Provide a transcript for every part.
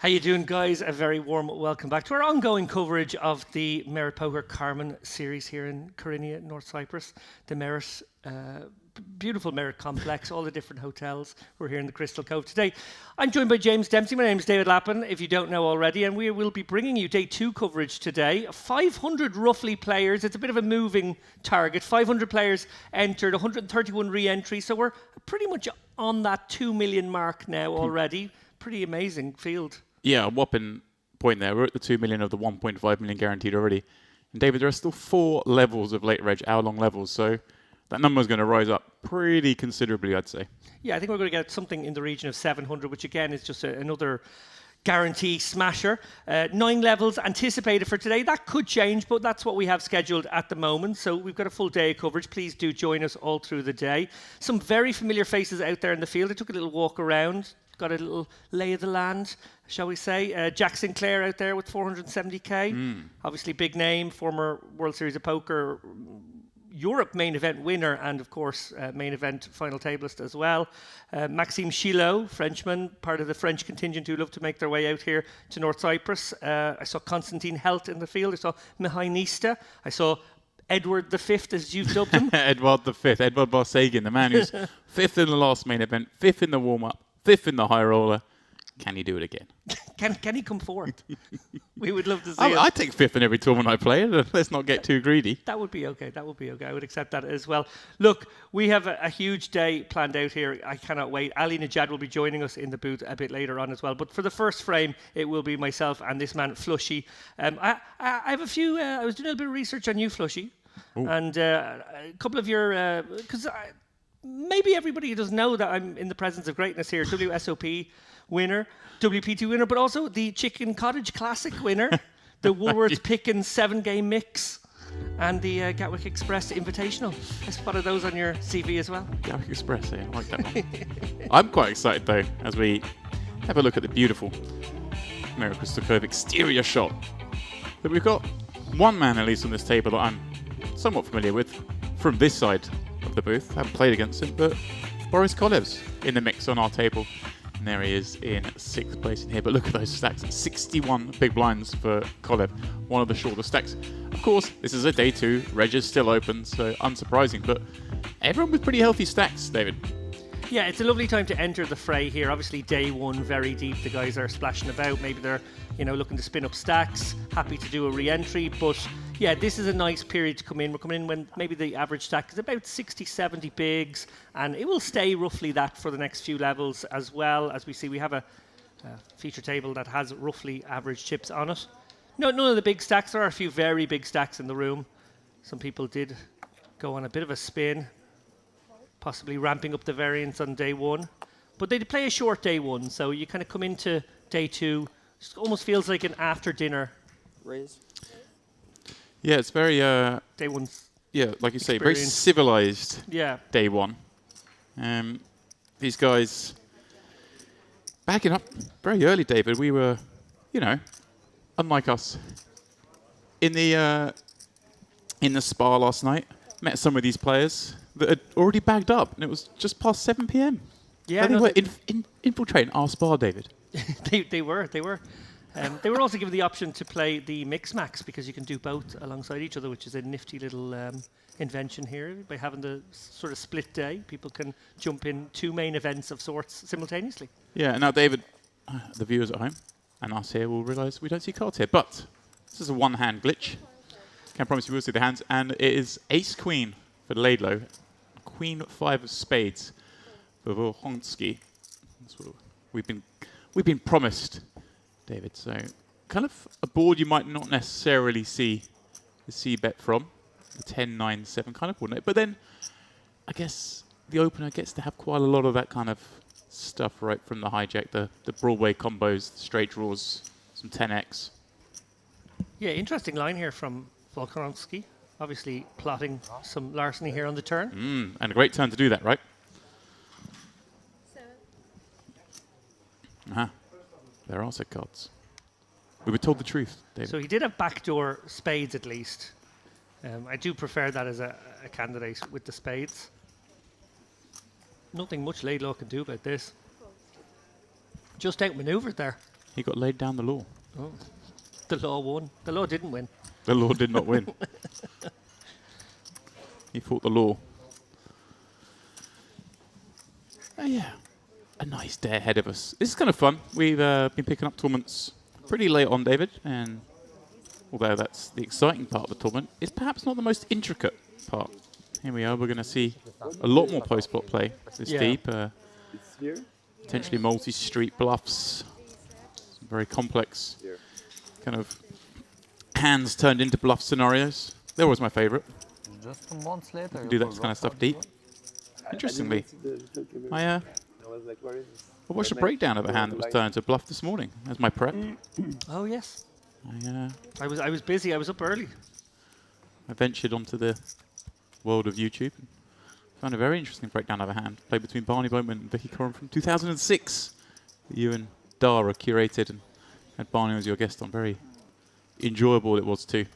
How you doing, guys? A very warm welcome back to our ongoing coverage of the Merit Poker Carmen series here in Kyrenia, North Cyprus. The Merit, beautiful Merit complex, all the different hotels. We're here in the Crystal Cove today. I'm joined by James Dempsey. My name's David Lappin, if you don't know already, and we will be bringing you day 2 coverage today. 500 roughly players. It's a bit of a moving target. 500 players entered, 131 re-entries. So we're pretty much on that 2 million mark now already. Pretty amazing field. Yeah, a whopping point there. We're at the 2 million of the 1.5 million guaranteed already. And David, there are still 4 levels of late reg, hour-long levels, so that number is going to rise up pretty considerably, I'd say. Yeah, I think we're going to get something in the region of 700, which again is just another guarantee smasher. 9 levels anticipated for today. That could change, but that's what we have scheduled at the moment. So we've got a full day of coverage. Please do join us all through the day. Some very familiar faces out there in the field. I took a little walk around. Got a little lay of the land, shall we say. Jack Sinclair out there with 470k. Obviously big name, former World Series of Poker Europe main event winner, and of course main event final tableist as well. Maxime Chilot, Frenchman, part of the French contingent who love to make their way out here to North Cyprus. I saw Constantine Helt in the field. I saw Mihai Nista. I saw Edward V, as you've dubbed him. Edward V, Edward Barsagan, the man who's 5th in the last main event, 5th in the warm-up, 5th in the high roller. Can he do it again? Can he come forward? We would love to see I take 5th in every tournament I play. Let's not get too greedy. That would be okay. That would be okay. I would accept that as well. Look, we have a huge day planned out here. I cannot wait. Ali Najad will be joining us in the booth a bit later on as well. But for the first frame, it will be myself and this man, Flushy. I have a few... I was doing a little bit of research on you, Flushy. Ooh. And a couple of your... Because maybe everybody doesn't know that I'm in the presence of greatness here. WSOP winner, WP2 winner, but also the Chicken Cottage Classic winner, the Woolworths Pickens 7-game mix, and the Gatwick Express Invitational. I spotted those on your CV as well. Gatwick Express, I like that one. I'm quite excited though, as we have a look at the beautiful Merit Crystal Cove exterior shot. But we've got one man at least on this table that I'm somewhat familiar with from this side of the booth. I haven't played against him, but Boris Kolev's in the mix on our table. And there he is in 6th place in here. But look at those stacks. 61 big blinds for Kolev. One of the shorter stacks. Of course, this is a day 2. Reg is still open, so unsurprising. But everyone with pretty healthy stacks, David. Yeah, it's a lovely time to enter the fray here. Obviously, day 1, very deep. The guys are splashing about. Maybe they're, looking to spin up stacks. Happy to do a re-entry. But yeah, this is a nice period to come in. We're coming in when maybe the average stack is about 60, 70 bigs. And it will stay roughly that for the next few levels as well. As we see, we have a feature table that has roughly average chips on it. No, none of the big stacks. There are a few very big stacks in the room. Some people did go on a bit of a spin, possibly ramping up the variance on day 1. But they play a short day 1, so you kind of come into day 2. It almost feels like an after-dinner raise. Yeah, it's very... day 1. Yeah, like you say, very civilized day 1. These guys backing up very early, David. We were, unlike us, in the spa last night. Met some of these players that had already bagged up, and it was just past 7 p.m. Yeah, they were infiltrating our spa, David. They were. They were also given the option to play the Mix Max because you can do both alongside each other, which is a nifty little invention here. By having the sort of split day, people can jump in 2 main events of sorts simultaneously. Yeah, and now David, the viewers at home, and us here will realise we don't see cards here, but this is a one-hand glitch. Can't promise you will see the hands, and it is Ace-Queen for Laidlow, Queen 5 of Spades for Volhonsky. That's what we've been promised, David. So kind of a board you might not necessarily see the C-bet from, the 10-9-7 kind of board. But then I guess the opener gets to have quite a lot of that kind of stuff right from the hijack, the Broadway combos, the straight draws, some 10x. Yeah, interesting line here from Volkanovski. Obviously plotting some larceny here on the turn. And a great turn to do that, right? 7. There are 6 cards. We were told the truth, David. So he did have backdoor spades at least. I do prefer that as a candidate with the spades. Nothing much Laidlaw can do about this. Just outmaneuvered there. He got laid down the law. Oh. The law won. The law didn't win. The law did not win. He fought the law. Oh, yeah. A nice day ahead of us. This is kind of fun. We've been picking up tournaments pretty late on, David, and although that's the exciting part of the tournament, it's perhaps not the most intricate part. Here we are. We're going to see a lot more post-flop play this deep. Potentially multi-street bluffs. Some very complex kind of hands turned into bluff scenarios. They're always my favorite. Just a month later, Do that kind of stuff deep. Interestingly, I watched a breakdown of a hand that was turned to bluff this morning as my prep. Oh yes. I I was busy. I was up early. ventured onto the world of YouTube and found a very interesting breakdown of a hand played between Barney Bowman and Vicky Coram from 2006. You and Dara curated and had Barney as your guest on. Very enjoyable it was too.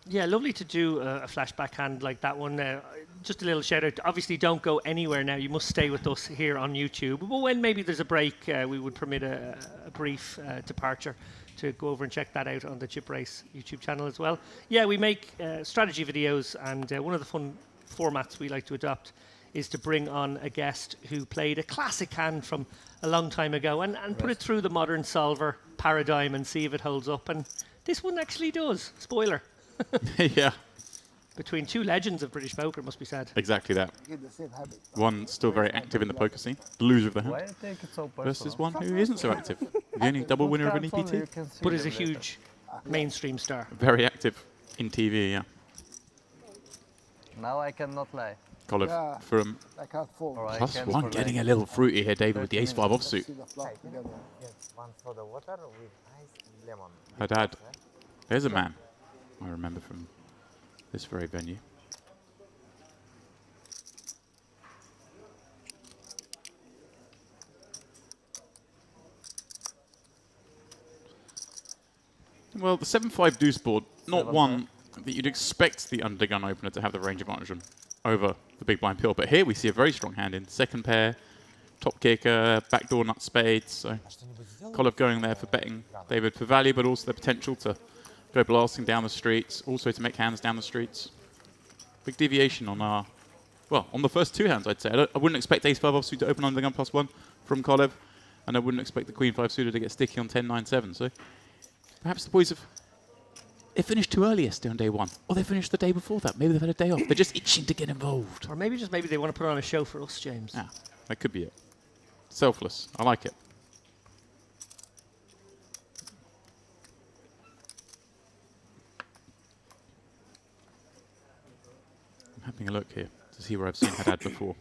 Yeah, lovely to do a flashback hand like that one. Just a little shout out. Obviously, don't go anywhere now. You must stay with us here on YouTube. But when maybe there's a break, we would permit a brief departure to go over and check that out on the Chip Race YouTube channel as well. Yeah, we make strategy videos, and one of the fun formats we like to adopt is to bring on a guest who played a classic hand from a long time ago and put it through the modern solver paradigm and see if it holds up. And this one actually does. Spoiler. Yeah. Between two legends of British poker, must be said. Exactly that. One still very active in the poker scene, the loser of the Why hand, you take it so personal? versus one who isn't so active. The only double winner of an EPT. But is a huge mainstream star. Very active in TV, yeah. Now I cannot lie. Colive Yeah. from I can't fall. Or I plus can one, for getting like a little fruity here, David, with the ace-5 offsuit. See the flop together. Yes, one soda water with ice lemon. Her dad. There's a man I remember from this very venue. Well, the 7-5 deuce board, not one that you'd expect the undergun opener to have the range advantage on over the big blind pill. But here we see a very strong hand in second pair, top kicker, backdoor nut spades. So Colive going there for betting David for value, but also the potential to go blasting down the streets, also to make hands down the streets. Big deviation on our, well, on the first two hands, I'd say. I wouldn't expect ace-5 offsuit to open undergun +1 from Colive, and I wouldn't expect the queen-5 suited to get sticky on 10-9-7. So perhaps the boys they finished too early yesterday on day one, or they finished the day before that. Maybe they've had a day off. They're just itching to get involved. Or maybe they want to put on a show for us, James. Yeah, that could be it. Selfless. I like it. I'm having a look here to see where I've seen Haddad before.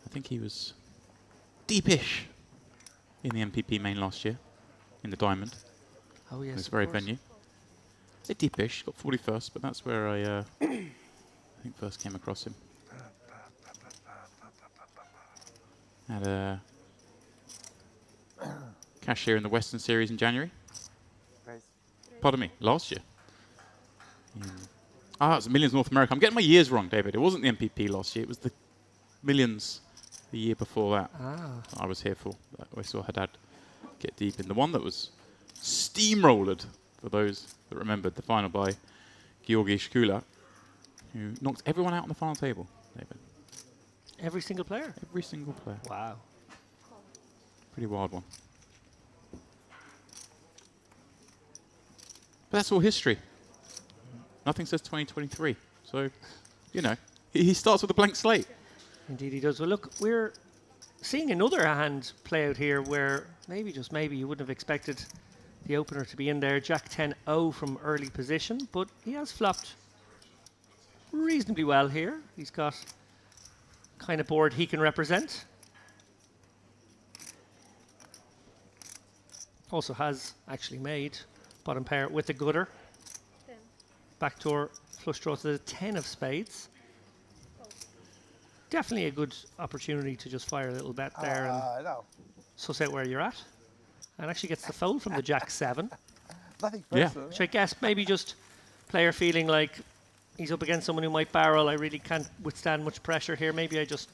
I think he was deepish in the MPP main last year, in the Diamond. Oh yes, This of very course. venue. A bit deepish, got 41st, but that's where I think first came across him. Had a cashier in the Western Series in January. Pardon me, last year. It was Millions North America. I'm getting my years wrong, David. It wasn't the MPP last year. It was the Millions the year before that. I was here for. I saw Haddad get deep in the one that was steamrolled, for those that remembered, the final by Georgi Shkula, who knocked everyone out on the final table, David. Every single player. Every single player. Wow. Pretty wild one. But that's all history. Nothing says 2023. So, you know, he starts with a blank slate. Indeed he does. Well, look, we're seeing another hand play out here where maybe, just maybe, you wouldn't have expected the opener to be in there. Jack 10-0 from early position, but he has flopped reasonably well here. He's got kind of board he can represent. Also has actually made bottom pair with the gutter. Backdoor flush draw to the 10 of spades. Definitely a good opportunity to just fire a little bet there and No, suss out where you're at. And actually gets the fold from the Jack 7, nothing Yeah. personal. which I guess maybe just player feeling like he's up against someone who might barrel. I really can't withstand much pressure here. Maybe I just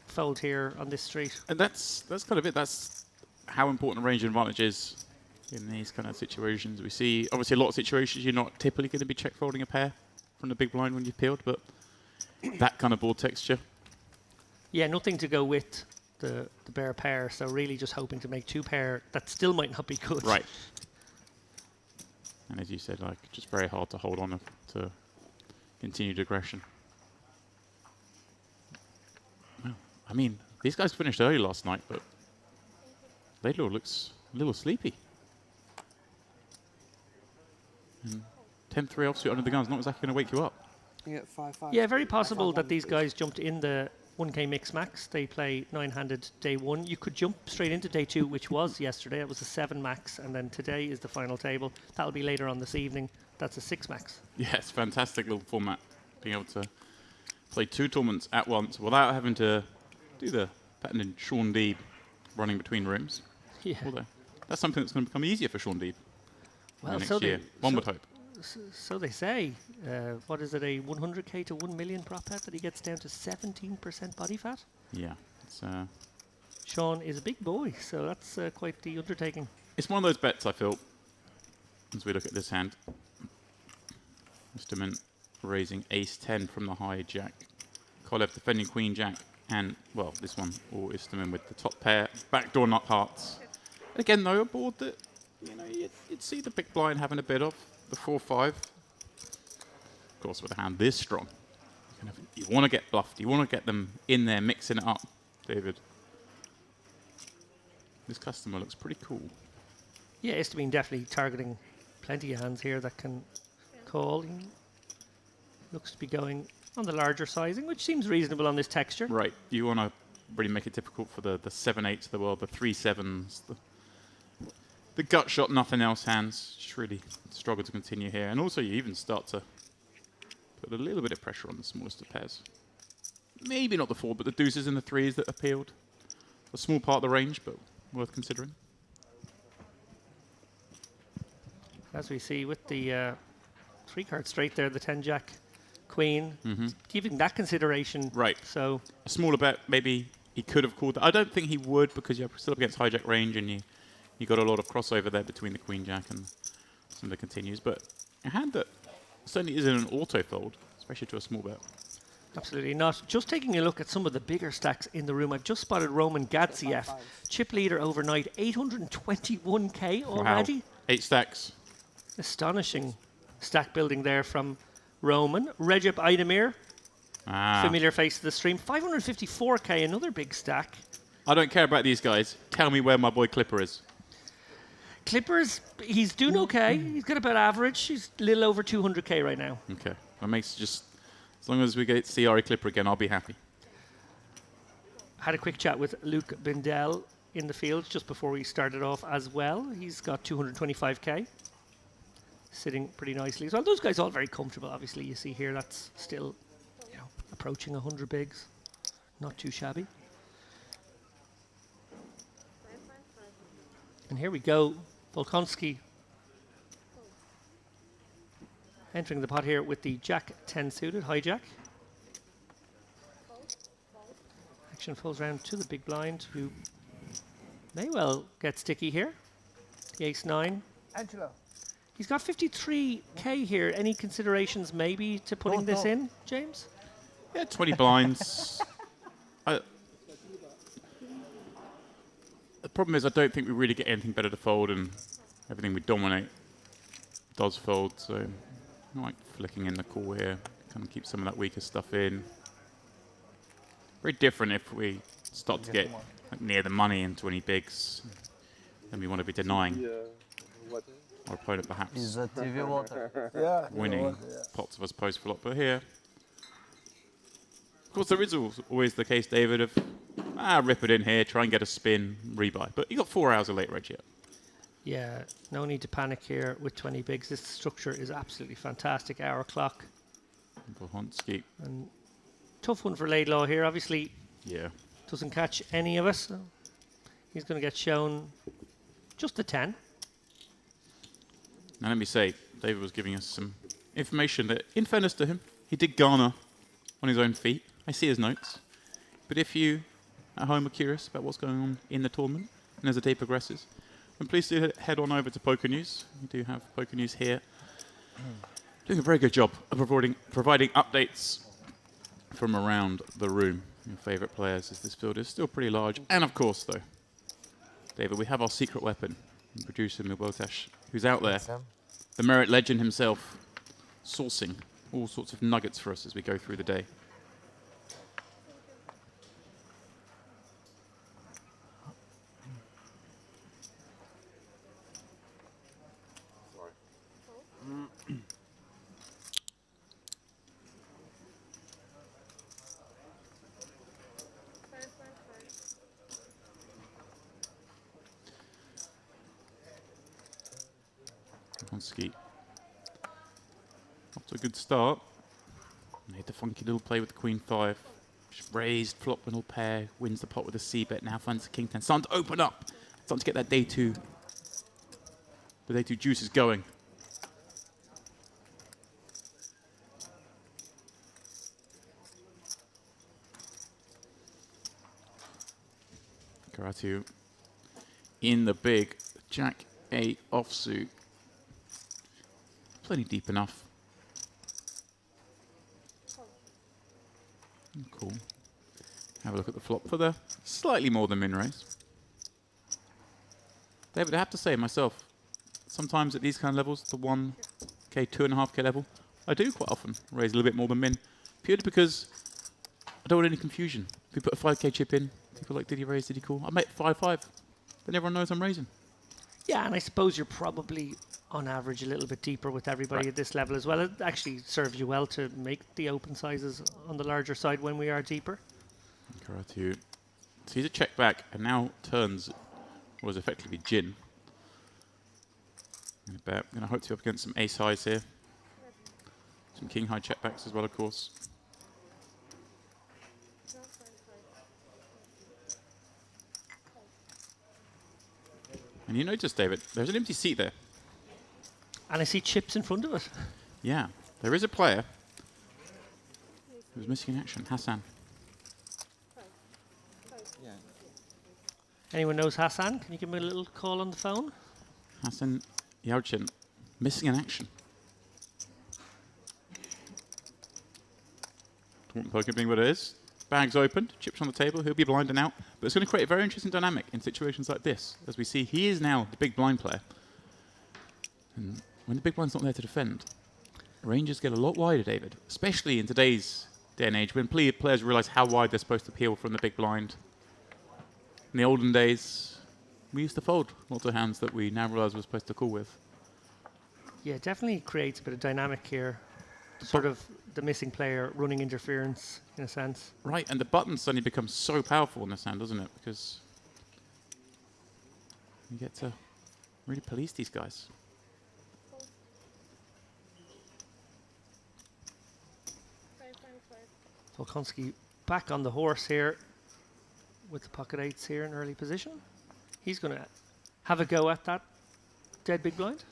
fold here on this street. And that's kind of it. That's how important range advantage is in these kind of situations. We see, obviously, a lot of situations you're not typically going to be check folding a pair from the big blind when you've peeled, but that kind of board texture. Yeah, nothing to go with the bare pair, so really just hoping to make 2 pair. That still might not be good. Right. And as you said, like, just very hard to hold on to continued aggression. Well, I mean, these guys finished early last night, but Laidlaw looks a little sleepy. And 10-3 offsuit under the gun is not exactly going to wake you up. You get 5-5. Yeah, very possible that these guys jumped in the 1K mix max. They play 9-handed day 1. You could jump straight into day 2, which was yesterday. It was a 7 max, and then today is the final table. That'll be later on this evening. That's a 6 max. Yes, fantastic little format. Being able to play 2 tournaments at once without having to do the pattern in Sean Deeb running between rooms. Yeah. Although that's something that's going to become easier for Sean Deeb Well, next so year. One would hope. So they say. What is it, a 100K to 1 million prop bet that he gets down to 17% body fat? Yeah. It's, Sean is a big boy, so that's quite the undertaking. it's one of those bets, I feel, as we look at this hand. Mr. Mint raising ace-10 from the high jack. Kolev defending queen jack. And, well, this one, all Isterman with the top pair. Backdoor nut hearts. Again, though, a board that, you know, you'd see the big blind having a bit of. The 4-5. Of course, with a hand this strong, you want to get bluffed. You want to get them in there, mixing it up, David. This customer looks pretty cool. Yeah, Isterman definitely targeting plenty of hands here that can call. He looks to be going on the larger sizing, which seems reasonable on this texture. Right. You want to really make it difficult for the 7-8s of the world, the 3-7s, the gut shot, nothing else hands. Just really struggle to continue here. And also you even start to put a little bit of pressure on the smallest of pairs. Maybe not the 4, but the deuces and the 3s that appealed. A small part of the range, but worth considering. As we see with the 3-card straight there, the 10 jack queen, giving that consideration. Right. So A smaller bet, maybe he could have called that. I don't think he would, because you're still up against hijack range and you got a lot of crossover there between the queen jack and some of the continues. But a hand that certainly isn't an auto fold, especially to a small bet. absolutely not. Just taking a look at some of the bigger stacks in the room, I've just spotted Roman Gadziev, chip leader overnight, 821K already. Wow. 8 stacks. Astonishing stack building there from Roman. Recep Aydemir, familiar face to the stream, 554K, another big stack. I don't care about these guys. Tell me where my boy Clipper is. Clippers, he's doing okay. He's got about average. He's a little over 200K right now. Okay. That makes just, as long as we get to see Ari Clipper again, I'll be happy. Had a quick chat with Luke Bindell in the field just before we started off as well. He's got 225K. Sitting pretty nicely as well. Those guys all very comfortable. Obviously, you see here that's still, you know, approaching 100 bigs. Not too shabby. And here we go. Volkonski entering the pot here with the Jack 10 suited, hijack. Action falls round to the big blind, who may well get sticky here. The ace 9. Angelo. He's got 53K here. Any considerations maybe to putting this in, James? Yeah, 20 blinds. The problem is I don't think we really get anything better to fold, and everything we dominate does fold. So I like flicking in the call here. Kind of keep some of that weaker stuff in. Very different if we start to get like, near the money into any bigs. Then we want to be denying our opponent perhaps Is that TV water? Yeah. winning pots of us post flop. But here, of course, there is always the case, David, of rip it in here, try and get a spin, rebuy. But you got 4 hours of late reg yet. Yeah, no need to panic here with 20 bigs. This structure is absolutely fantastic. Hour clock. Volkonski. And tough one for Laidlaw here. Obviously, Yeah. doesn't catch any of us. So he's going to get shown just a 10. Now let me say, David was giving us some information that, in fairness to him, he did garner on his own feet. I see his notes. But if you at home are curious about what's going on in the tournament and as the day progresses, then please do head on over to Poker News. We do have Poker News here. Doing a very good job of providing updates from around the room. Your favourite players, as this field is still pretty large. And of course, though, David, we have our secret weapon, producer Milbotesh, who's out there, the merit legend himself, sourcing all sorts of nuggets for us as we go through the day. Ski. Off to a good start. Made the funky little play with the Queen 5. Just raised, flop, little pair, wins the pot with a C bet. Now finds the King 10. Starting to open up. Starting to get that day 2. The day 2 juice is going. Karatu in the big Jack 8 offsuit. Plenty deep enough. Cool. Have a look at the flop for the slightly more than min raise. David, I have to say myself, sometimes at these kind of levels, the 1K, 2.5K level, I do quite often raise a little bit more than min, purely because I don't want any confusion. If we put a 5K chip in, people are like, did he raise, did he call? I make 5-5, then everyone knows I'm raising. Yeah, and I suppose you're probably on average a little bit deeper with everybody at this level as well. It actually serves you well to make the open sizes on the larger side when we are deeper. Karatu sees a check back and now turns what was effectively gin. I'm going to hope to be up against some ace highs here. Some king high check backs as well, of course. And you notice, David, there's an empty seat there. And I see chips in front of it. Yeah, there is a player who's missing in action, Hassan. Anyone knows Hassan? Can you give me a little call on the phone? Hassan Yauchin, missing in action. Poker being what it is. Bag's opened, chips on the table, he'll be blind and out. But it's going to create a very interesting dynamic in situations like this. As we see, he is now the big blind player. And when the big blind's not there to defend, ranges get a lot wider, David. Especially in today's day and age, when players realise how wide they're supposed to peel from the big blind. In the olden days, we used to fold lots of hands that we now realise we're supposed to call with. Yeah, it definitely creates a bit of dynamic here. Sort of the missing player running interference, in a sense. Right, and the button suddenly becomes so powerful in this hand, doesn't it? Because you get to really police these guys. Volkonski back on the horse here with the pocket eights here in early position. He's going to have a go at that dead big blind.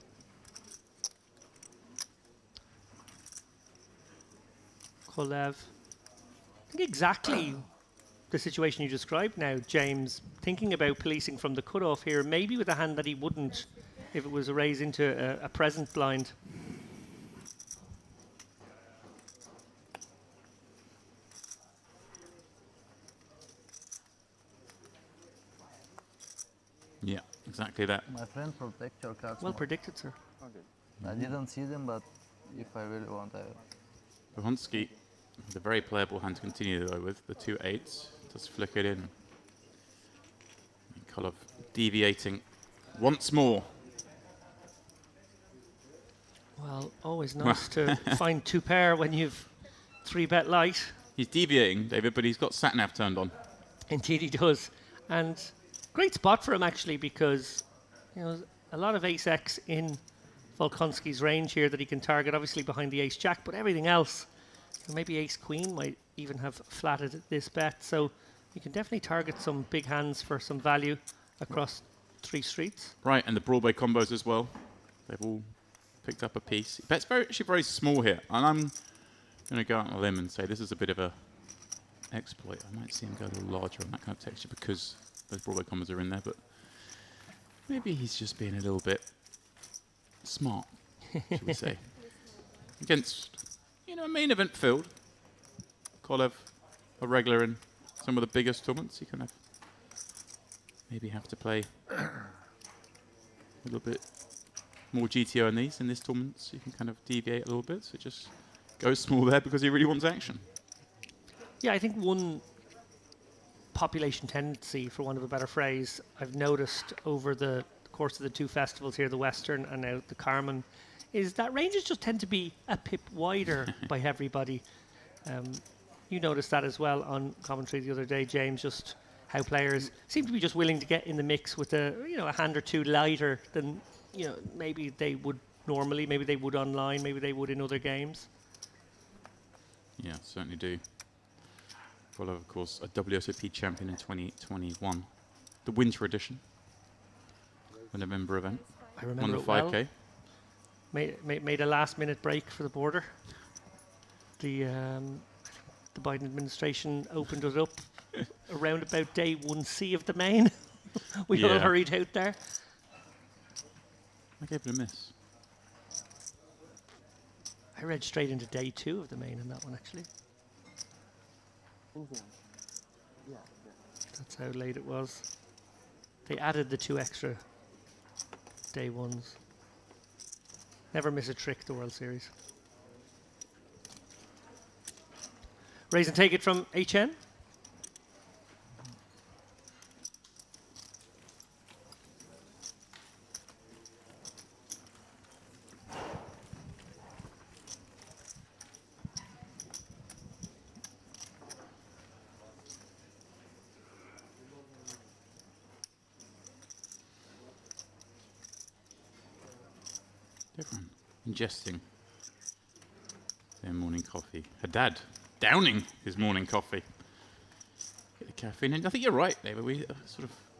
Kolev. I think exactly the situation you described now, James, thinking about policing from the cutoff here, maybe with a hand that he wouldn't if it was a raise into a present blind. Yeah, exactly that. My friend, protect your cards Well more. predicted, sir. I didn't see them, but if I really want, I will. Volkonski, the very playable hand to continue though with the 2 8s. Just flick it in. Kind of deviating once more. Well, always nice to find 2 pair when you've 3-bet light. He's deviating, David, but he's got sat-nav turned on. Indeed he does. And great spot for him actually, because you know a lot of ace-x in Volkonski's range here that he can target, obviously behind the ace-jack, but everything else, maybe ace-queen might even have flatted this bet. So you can definitely target some big hands for some value across 3 streets. Right, and the Broadway combos as well. They've all picked up a piece. Bet's actually very small here, and I'm going to go out on a limb and say this is a bit of a exploit. I might see him go a little larger on that kind of texture because those Broadway combos are in there, but Maybe he's just being a little bit smart, should we say. Against, a main event field. Kolev, a regular in some of the biggest tournaments. You kind of maybe have to play a little bit more GTO in these. In this tournament, so you can kind of deviate a little bit. So just go small there because he really wants action. Yeah, I think one population tendency, for want of a better phrase, I've noticed over the course of the two festivals here, the Western and now the Carmen, is that ranges just tend to be a pip wider by everybody. You noticed that as well on commentary the other day, James, just how players seem to be just willing to get in the mix with a hand or two lighter than maybe they would normally, maybe they would online, maybe they would in other games. Yeah, certainly do. Well, of course, a WSOP champion in 2021, the winter edition, the November event. I remember won the it 5K. well. Made a last-minute break for the border. The Biden administration opened it up around about day 1C of the main. We all hurried out there. I gave it a miss. I read straight into day 2 of the main in that one, actually. That's how late it was. They added the 2 extra day 1s. Never miss a trick, the World Series. Raise and take it from HN. Everyone ingesting their morning coffee. Haddad downing his morning coffee. Get the caffeine in. I think you're right, David. We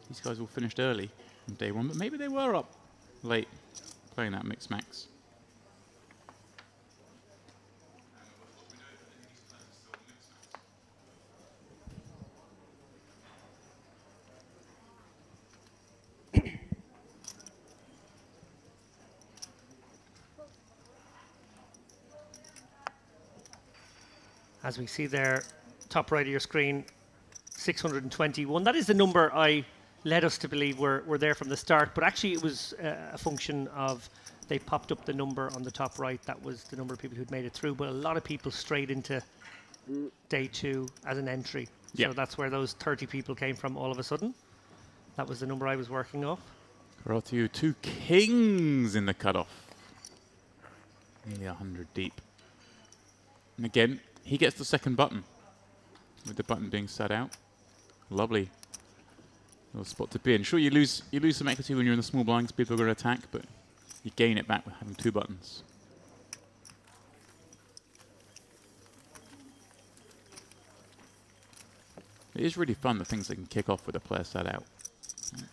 these guys all finished early on day 1, but maybe they were up late playing that mix max. As we see there, top right of your screen, 621. That is the number I led us to believe were there from the start, but actually it was a function of they popped up the number on the top right. That was the number of people who'd made it through, but a lot of people straight into day 2 as an entry. Yeah. So that's where those 30 people came from all of a sudden. That was the number I was working off. Karate, 2 kings in the cutoff. Nearly 100 deep. And again, he gets the second button, with the button being set out. Lovely little spot to be in. Sure, you lose some equity when you're in the small blind because people are going to attack, but you gain it back with having 2 buttons. It is really fun, the things that can kick off with a player set out.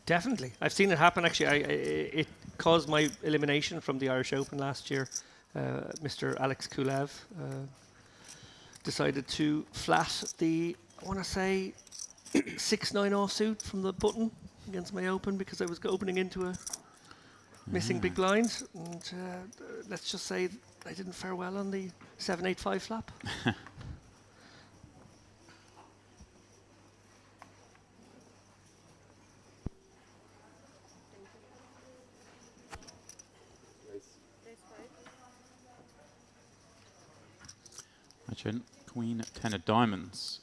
Definitely. I've seen it happen, actually. It caused my elimination from the Irish Open last year. Mr. Alex Kulev decided to flat the, I want to say, 6-9 offsuit from the button against my open because I was opening into a missing big blind. And let's just say I didn't fare well on the 7-8-5 flap. Imagine Queen 10 of diamonds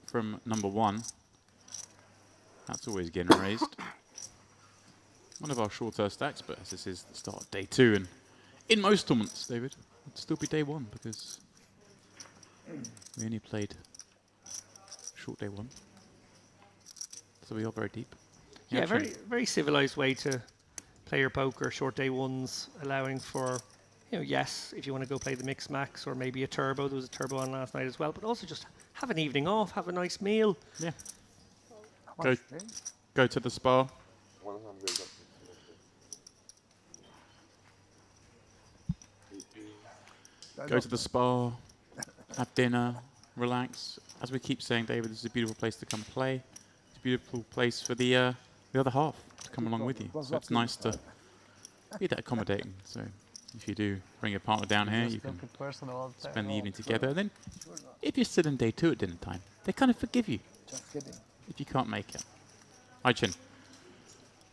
from number 1. That's always getting raised. One of our shorter stacks, but as this is the start of day 2, and in most tournaments, David, it'd still be day 1 because we only played short day 1. So we are very deep. Yeah, very civilized way to play your poker, short day 1s, allowing for, yes, if you want to go play the mix max or maybe a turbo. There was a turbo on last night as well, but also just have an evening off, have a nice meal. Yeah. Go to the spa. 100. Go to the spa, have dinner, relax. As we keep saying, David, this is a beautiful place to come play. It's a beautiful place for the the other half to come along with you. Was So it's lucky. nice to be that accommodating. So if you do bring your partner down here, you can person all the time. spend the evening together. And then if you're still in day 2 at dinner time, they kind of forgive you Just kidding. if you can't make it. Aichin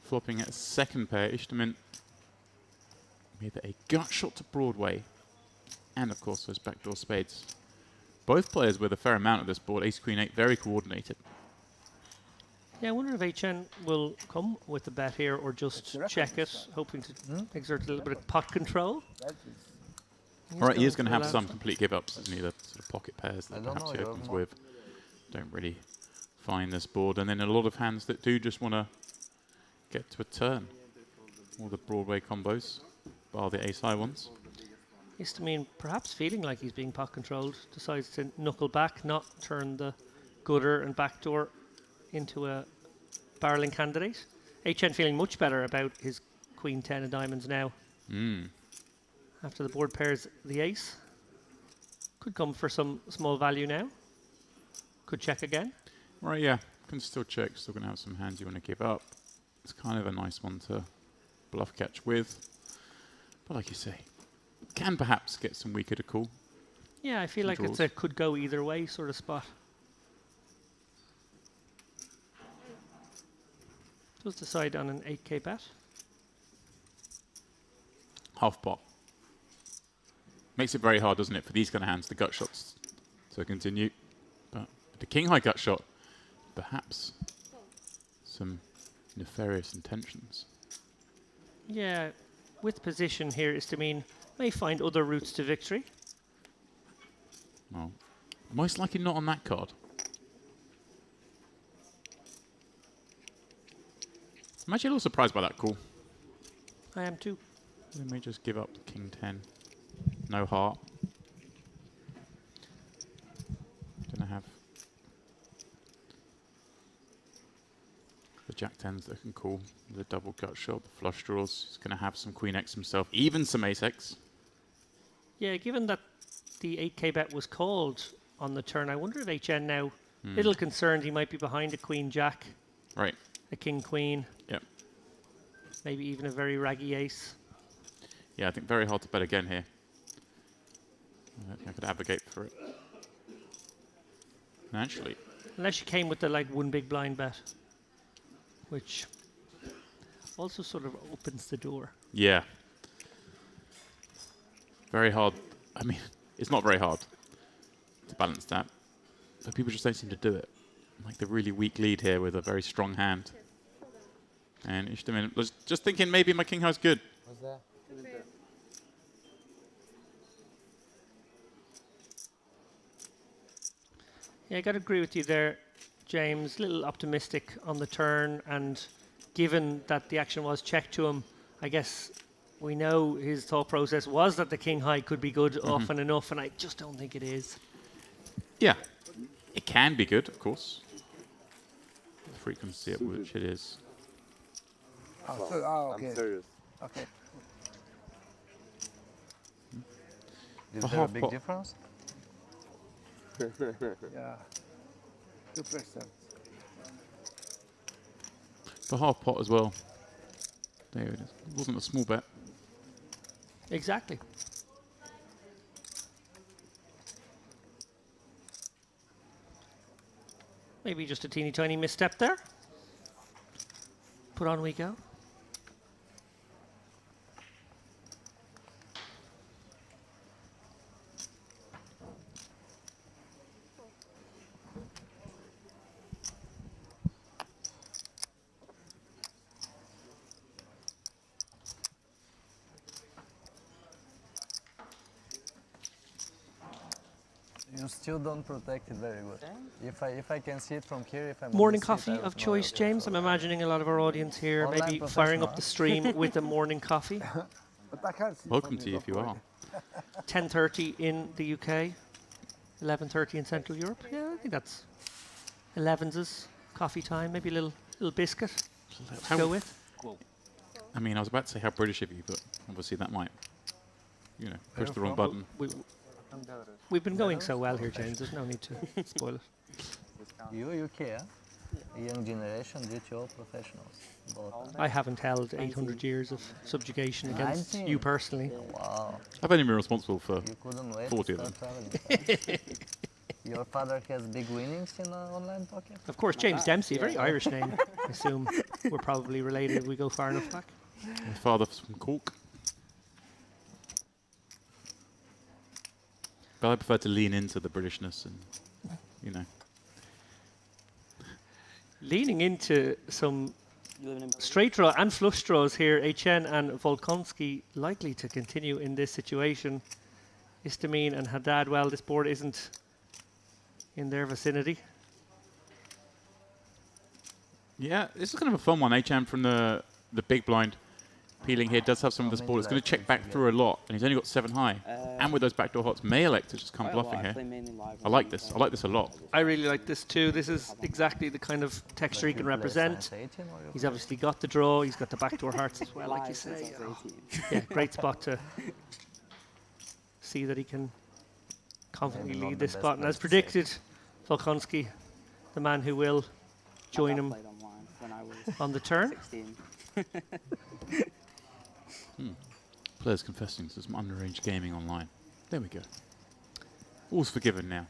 flopping at second pair. Ishtamin with a gut shot to Broadway. And of course those backdoor spades. Both players with a fair amount of this board. Ace, Queen, 8, very coordinated. Yeah, I wonder if HN will come with the bet here or just reckon check it, hoping to exert a little bit of pot control. That is. All right, he is going going to for have the some complete give-ups, isn't he? The sort of pocket pairs I that don't perhaps he know, opens Jordan. with don't really find this board. And then a lot of hands that do just want to get to a turn. All the Broadway combos, bar the ace-high ones. Histamine, perhaps feeling like he's being pot controlled, decides to knuckle back, not turn the gutter and backdoor into a barreling candidate. HN feeling much better about his Queen 10 of diamonds now. After the board pairs the ace. Could come for some small value now. Could check again. Right, yeah, can still check. Still going to have some hands you want to give up. It's kind of a nice one to bluff catch with. But like you say, can perhaps get some weaker to call. Yeah, I feel Some like it's draws. a could go either way sort of spot. Does decide on an 8k bet. Half pot. Makes it very hard, doesn't it, for these kind of hands, the gut shots to continue. But the king high gut shot, perhaps some nefarious intentions. Yeah, with position here is to mean may find other routes to victory. Well, most likely not on that card. I'm actually a little surprised by that call. I am too. They may just give up king 10. No heart. Gonna have the jack 10s that can call the double gut shot, the flush draws. He's gonna have some queen x himself, even some ace x. Yeah, given that the 8k bet was called on the turn, I wonder if HN now, little concerned he might be behind a queen jack, Right. a king queen, Yep. maybe even a very raggy ace. Yeah, I think very hard to bet again here. I don't think I could advocate for it. And actually, Unless you came with the like one big blind bet, which also sort of opens the door. yeah. Very hard. I mean, it's not very hard to balance that. But people just don't seem to do it. Like the really weak lead here with a very strong hand. And Ishtamin was just thinking maybe my king high's good. What's that? Yeah, I got to agree with you there, James. A little optimistic on the turn, and given that the action was checked to him, I guess we know his thought process was that the king high could be good often enough, and I just don't think it is. Yeah. It can be good, of course. The frequency at which it is. Oh, so, okay. I'm serious. Okay. Is For there a half big pot. difference? Yeah. 2%. For half pot as well. There it is. It wasn't a small bet. Exactly. Maybe just a teeny tiny misstep there. Put on we go. You still don't protect it very good. If I can see it from here, if I'm on Morning the seat, coffee I would of know choice, it. James. I'm imagining a lot of our audience here Online maybe firing up professional. the stream with a morning coffee. But I can't see Welcome from to the you if you top are. right. 10:30 in the UK, 11:30 in Central Europe. Yeah, I think that's 11's coffee time. Maybe a little biscuit to go with. I mean, I was about to say how British of you, but obviously that might, you know, push Where the wrong from? button. We've been going so well here, James. There's no need to spoil it. You UK, huh? Young generation, DTO professionals. Both. I haven't held 800 years of subjugation against 19? you personally. Wow, I've only been responsible for you couldn't wait 40 to of start traveling. Your father has big winnings in online poker? Of course, James Dempsey, a very Irish name. I assume we're probably related if we go far enough back. my father from Cork. But I prefer to lean into the Britishness and, you know. Leaning into some straight draw and flush draws here, HN and Volkonski likely to continue in this situation. Istamine and Haddad, well, this board isn't in their vicinity. Yeah, this is kind of a fun one. HM from the big blind peeling here does have some of this board. It's going to check back through a lot, and he's only got 7 high. And with those backdoor hots, may elect to just come bluffing here. I like this. I like this a lot. I really like this too. This is exactly the kind of texture he can represent. He's obviously got the draw. He's got the backdoor hearts as well, like you say. Yeah, great spot to see that he can confidently lead this spot. And as predicted, Volkonski, the man who will join him on the turn. Players confessing to some underage gaming online. There we go. All's forgiven now.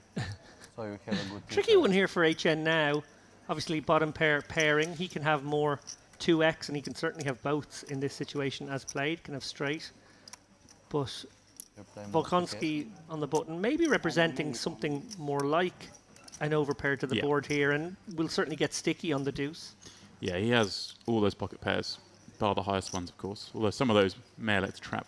So you have a good Tricky one here for HN now. Obviously, bottom pair pairing. He can have more 2x, and he can certainly have both in this situation as played. Can have straight. But Volkonski on the button, maybe representing something more like an overpair to the board here, and will certainly get sticky on the deuce. Yeah, he has all those pocket pairs, bar the highest ones, of course. Although some of those may elect to trap.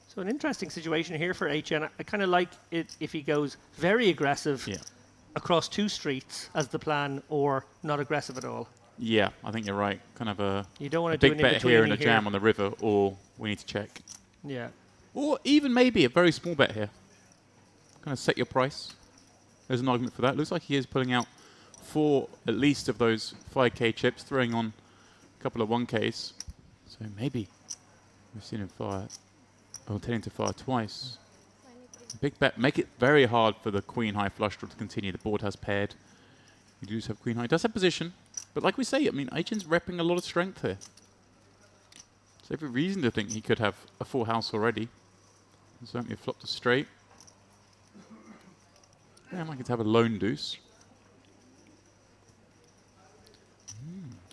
So an interesting situation here for HN. I kind of like it if he goes very aggressive across 2 streets as the plan, or not aggressive at all. Yeah, I think you're right. Kind of a, You don't want to do big an bet here and a in-between jam on the river, or we need to check. Yeah. Or even maybe a very small bet here. Kind of set your price. There's an argument for that. Looks like he is pulling out 4 at least of those 5k chips, throwing on a couple of 1ks. So maybe we've seen him fire, or tending to fire twice. Big bet. Make it very hard for the queen high flush draw to continue. The board has paired. You do have queen high. It does have position. But like we say, I mean, HN's repping a lot of strength here. So every reason to think he could have a full house already. And certainly a flop to straight. Yeah, I might get to have a lone deuce.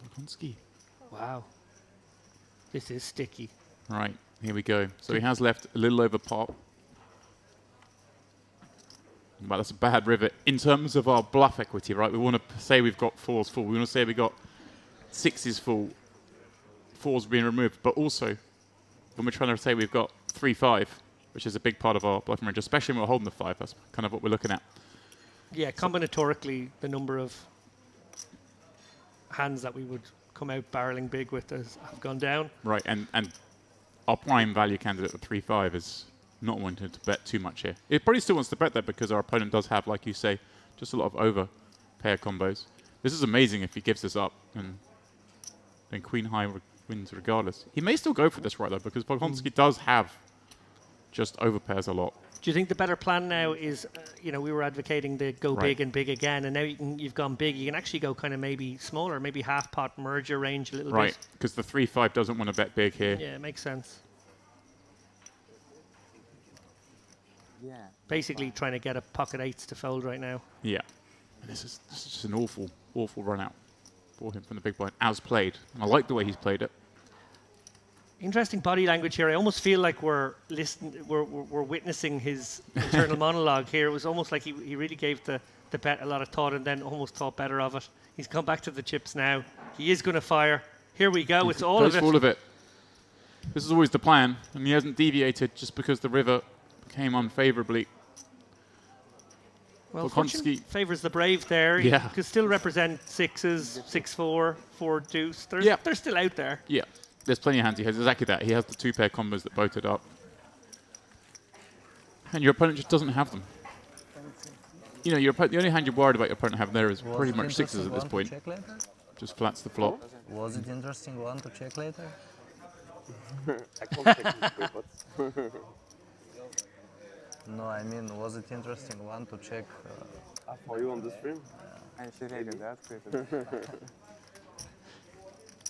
Volkonski. Wow. This is sticky. Right, here we go. So he has left a little over pot. Well, that's a bad river. In terms of our bluff equity, right, we want to say we've got 4s full. We want to say we've got 6s full. 4s being removed. But also, when we're trying to say we've got 3-5, which is a big part of our bluffing range, especially when we're holding the 5, that's kind of what we're looking at. Yeah, combinatorically, the number of hands that we would come out barreling big with have gone down. Right, and our prime value candidate at 3-5 is not wanting to bet too much here. It probably still wants to bet that because our opponent does have, like you say, just a lot of over pair combos. This is amazing if he gives this up, and then queen high wins regardless. He may still go for this right though, because Volkonski does have just over pairs a lot. Do you think the better plan now is, you know, we were advocating the go Right. big and big again, and now you've gone big. You can actually go kind of maybe smaller, maybe half pot, merge your range a little Right, bit. because the 3-5 doesn't want to bet big here. Yeah, it makes sense. Yeah. Basically trying to get a pocket 8s to fold right now. Yeah. And this is just an awful, awful run out for him from the big blind, as played. And I like the way he's played it. Interesting body language here. I almost feel like we're witnessing his internal monologue here. It was almost like he really gave the bet a lot of thought and then almost thought better of it. He's come back to the chips now. He is going to fire. Here we go. It's all of Goes it. for all of it. This is always the plan, and he hasn't deviated just because the river came unfavorably. Well, Volkonski- fortune favours the brave there. Yeah. He could still represent 6s, 6-4, 4 deuce. They're still out there. Yeah, there's plenty of hands. He has exactly that. He has the 2-pair combos that boated up. And your opponent just doesn't have them. You know, the only hand you're worried about your opponent having there is pretty much 6s at this point. Check later? Just flats the flop. Was it interesting one to check later? I can't check these pre-pots. No, I mean, was it interesting one to check? For you on the stream? I should have that quick.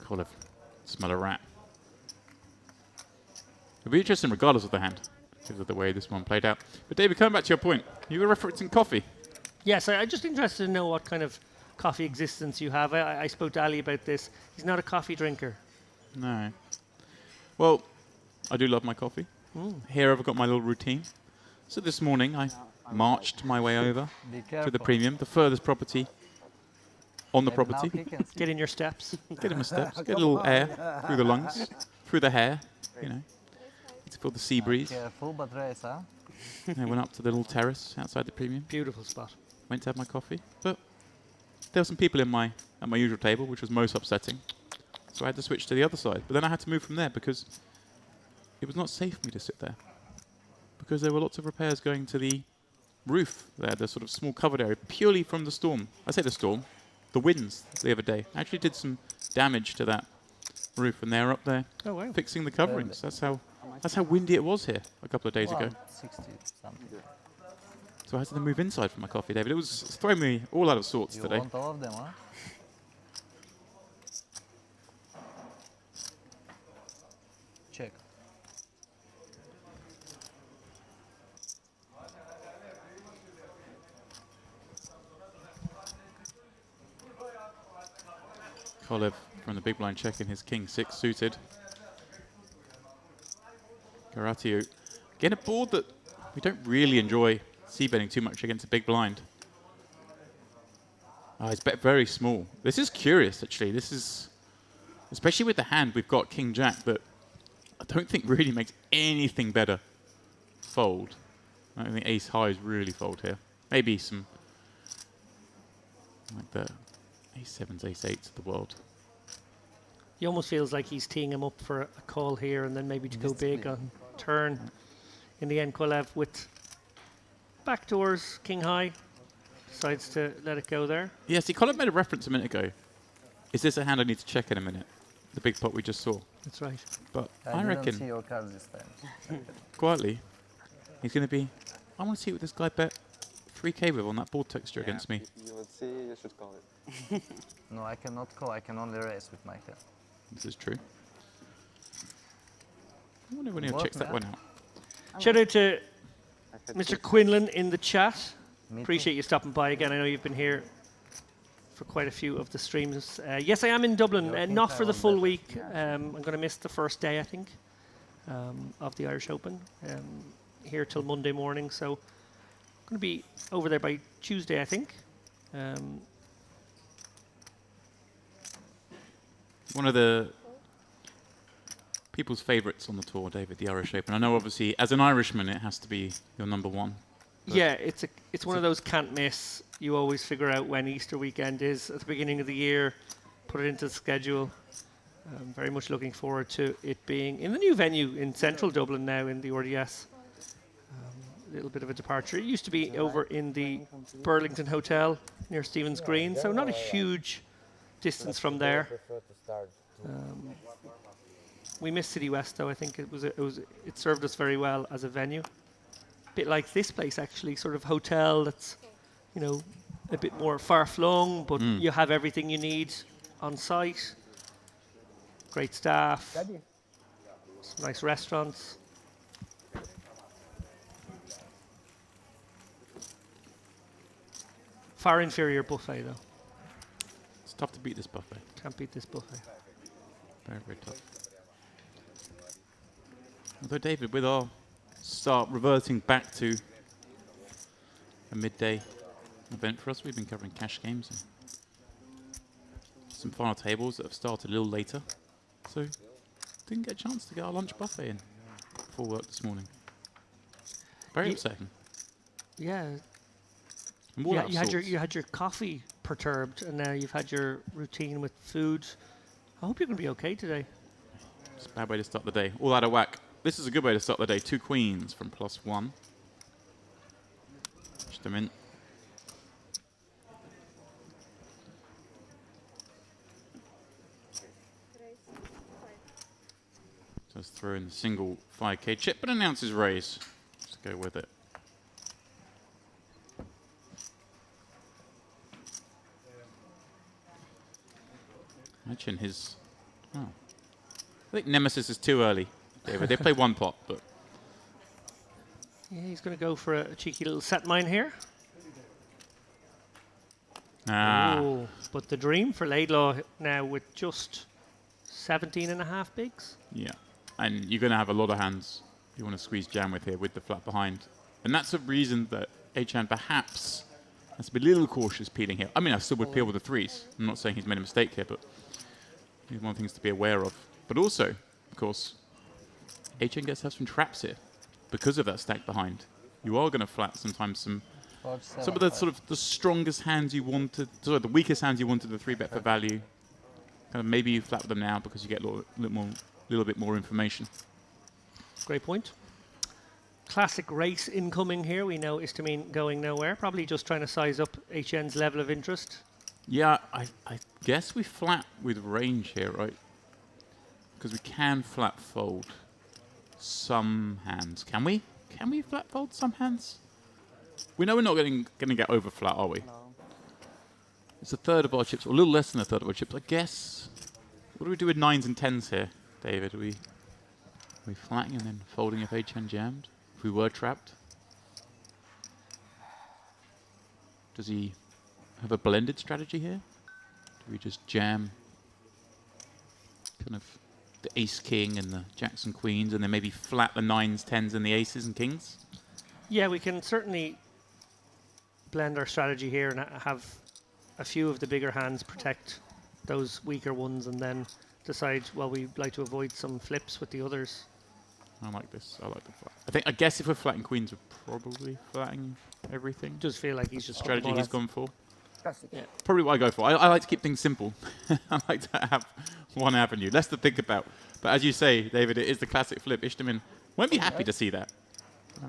Cove, smell a rat. It'll be interesting regardless of the hand, because of the way this one played out. But David, coming back to your point, you were referencing coffee. Yes, I'm just interested to know what kind of coffee existence you have. I spoke to Ali about this. He's not a coffee drinker. No. Well, I do love my coffee. Here I've got my little routine. So this morning I marched my way over Be to careful. the premium, the furthest property on the Maybe now property. he can see. Get in your steps. Get in my steps, get a little air through the lungs, through the hair, you know. To feel the sea breeze. Careful, but race, huh? I went up to the little terrace outside the premium, Beautiful spot. went to have my coffee. But there were some people at my usual table, which was most upsetting. So I had to switch to the other side. But then I had to move from there because it was not safe for me to sit there. Because there were lots of repairs going to the roof there, the sort of small covered area, purely from the storm. I say the storm, the winds the other day actually did some damage to that roof, and they're up there Oh, wow. fixing the coverings. That's how windy it was here a couple of days ago. 60 something. So I had to then move inside for my coffee, David. It's throwing me all out of sorts You today. want all of them, huh? Check. Cove from the big blind checking his king 6 suited. Garatiu. Again, a board that we don't really enjoy c-betting too much against a big blind. It's bet very small. This is curious, actually. This is, especially with the hand we've got King Jack, that I don't think really makes anything better fold. I don't think ace highs really fold here. Maybe some, like the ace sevens, ace eights of the world. He almost feels like he's teeing him up for a call here and then maybe to go big on turn. In the end, Kolev with backdoors, king high, decides to let it go there. Yeah, see, Colin made a reference a minute ago. Is this a hand I need to check in a minute? The big pot we just saw. That's right. But I I didn't see reckon, your cards this time. quietly, he's going to be, I want to see what this guy bet 3k with on that board texture against me. If you would see, you should call it. No, I cannot call. I can only race with my hand. This is true. I wonder when he What, checks that man? one out. Shout out to I had Mr. six. Quinlan in the chat. Me too. Appreciate you stopping by again. I know you've been here for quite a few of the streams. Yes, I am in Dublin, Your king not for the time full better. week. I'm going to miss the first day, I think, of the Irish Open. Here till Monday morning, so I'm going to be over there by Tuesday, I think. One of the people's favourites on the tour, David, the Irish Open. I know, obviously, as an Irishman, it has to be your number one. But Yeah, it's one of those can't miss. You always figure out when Easter weekend is at the beginning of the year, put it into the schedule. I'm very much looking forward to it being in the new venue in central Dublin now in the RDS. A little bit of a departure. It used to be over in the Burlington Hotel near Stephen's Green, so not a huge distance from there. We missed City West though. I think it served us very well as a venue. Bit like this place actually, sort of hotel that's, you know, a bit more far flung, but you have everything you need on site. Great staff, some nice restaurants. Far inferior buffet though. it's tough to beat this buffet. Can't beat this buffet. Very, very tough. Although, David, with our start reverting back to a midday event for us, we've been covering cash games and some final tables that have started a little later. So, didn't get a chance to get our lunch buffet in before work this morning. Very Ye- upsetting. Yeah, I'm all yeah. out of You sorts. had your coffee perturbed, and now you've had your routine with food. I hope you're going to be okay today. It's a bad way to start the day. All out of whack. This is a good way to start the day. 2 queens from +1. Just them in. Just throw in the single 5k chip, but announces raise. Just go with it. Imagine his... Oh. I think Nemesis is too early, David. They play one pot, but... Yeah, he's going to go for a cheeky little set mine here. Ah. Ooh, but the dream for Laidlaw now with just 17.5 bigs. Yeah. And you're going to have a lot of hands you want to squeeze jam with here with the flat behind. And that's a reason that Achan perhaps has to be a little cautious peeling here. I mean, I still would peel with the threes. I'm not saying he's made a mistake here, but these are one things to be aware of. But also, of course, Achan gets to have some traps here because of that stack behind. You are going to flat sometimes some of the sort of the strongest hands you wanted, sorry, the weakest hands you wanted the 3-bet for value. Kind of maybe you flat with them now because you get a little bit more information. Great point. Classic race incoming here. We know Istamin going nowhere. Probably just trying to size up HN's level of interest. Yeah, I guess we flat with range here, right? Because we can flat fold some hands. Can we? Can we flat fold some hands? We know we're not going to get over flat, are we? No. It's a third of our chips, or a little less than a third of our chips, I guess. What do we do with 9s and 10s here, David? Are we flatting and then folding if HN jammed? If we were trapped? Does he have a blended strategy here? Do we just jam kind of the ace-king and the jacks and queens, and then maybe flat the 9s, 10s, and the aces and kings? Yeah, we can certainly blend our strategy here and have a few of the bigger hands protect those weaker ones and then decide, well, we'd like to avoid some flips with the others. I like this. I like the flat. I guess if we're flatting queens, we're probably flatting everything. Does feel like he's just Strategy he's gone for. Classic. Yeah. Probably what I go for. I like to keep things simple. I like to have one avenue. Less to think about. But as you say, David, it is the classic flip. Ishtamin won't be happy to see that.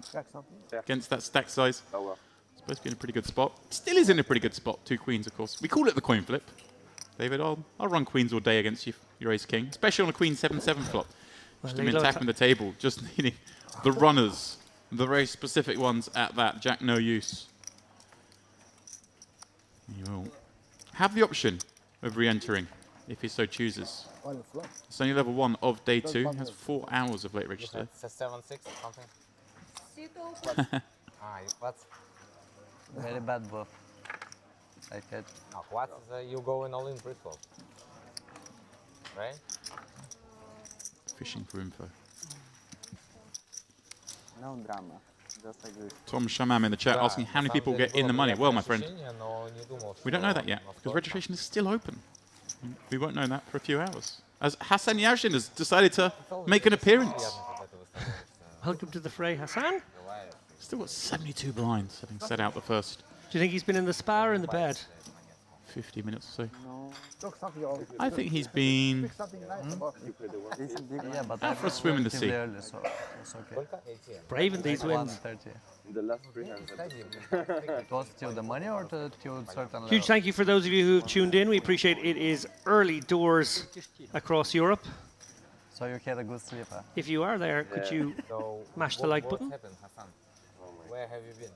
Stack something. Against that stack size. Oh well. Supposed to be in a pretty good spot. Still is in a pretty good spot. 2 queens, of course. We call it the coin flip. David, I'll run queens all day against you, your ace king. Especially on a queen 7-7 flop. Well, Ishtamin attacking the table. Just needing the runners. The very specific ones at that. Jack no use. You will have the option of re-entering if he so chooses. On the flop. It's only level 1 of day 2. Has 4 hours of late register. It's a 7-6 or something. What's Very bad bluff. I catch. what is you going all in pre-flop, right? Fishing for info. No drama. Just like this. Tom Shamam in the chat asking how many people get in the money. Well, my friend, we don't know that yet because because registration is still open. We won't know that for a few hours. As Hassan Yashin has decided to make an appearance. Welcome to the fray, Hassan. Still got 72 blinds, having set out the first Do you think he's been in the spa or in the bed? 50 minutes or so. Look, something else. I think he's been Pick something nice about it. Decent big Yeah, but out for a swim in the sea. Early, so it's okay. Brave in these wins. 1:30. The last 3 hands. It was till the money or till certain level? Huge thank you for those of you who've tuned in. We appreciate it is early doors across Europe. So you had a good sleep, huh? If you are there, could you mash the like button? Happened, Hassan? Where have you been?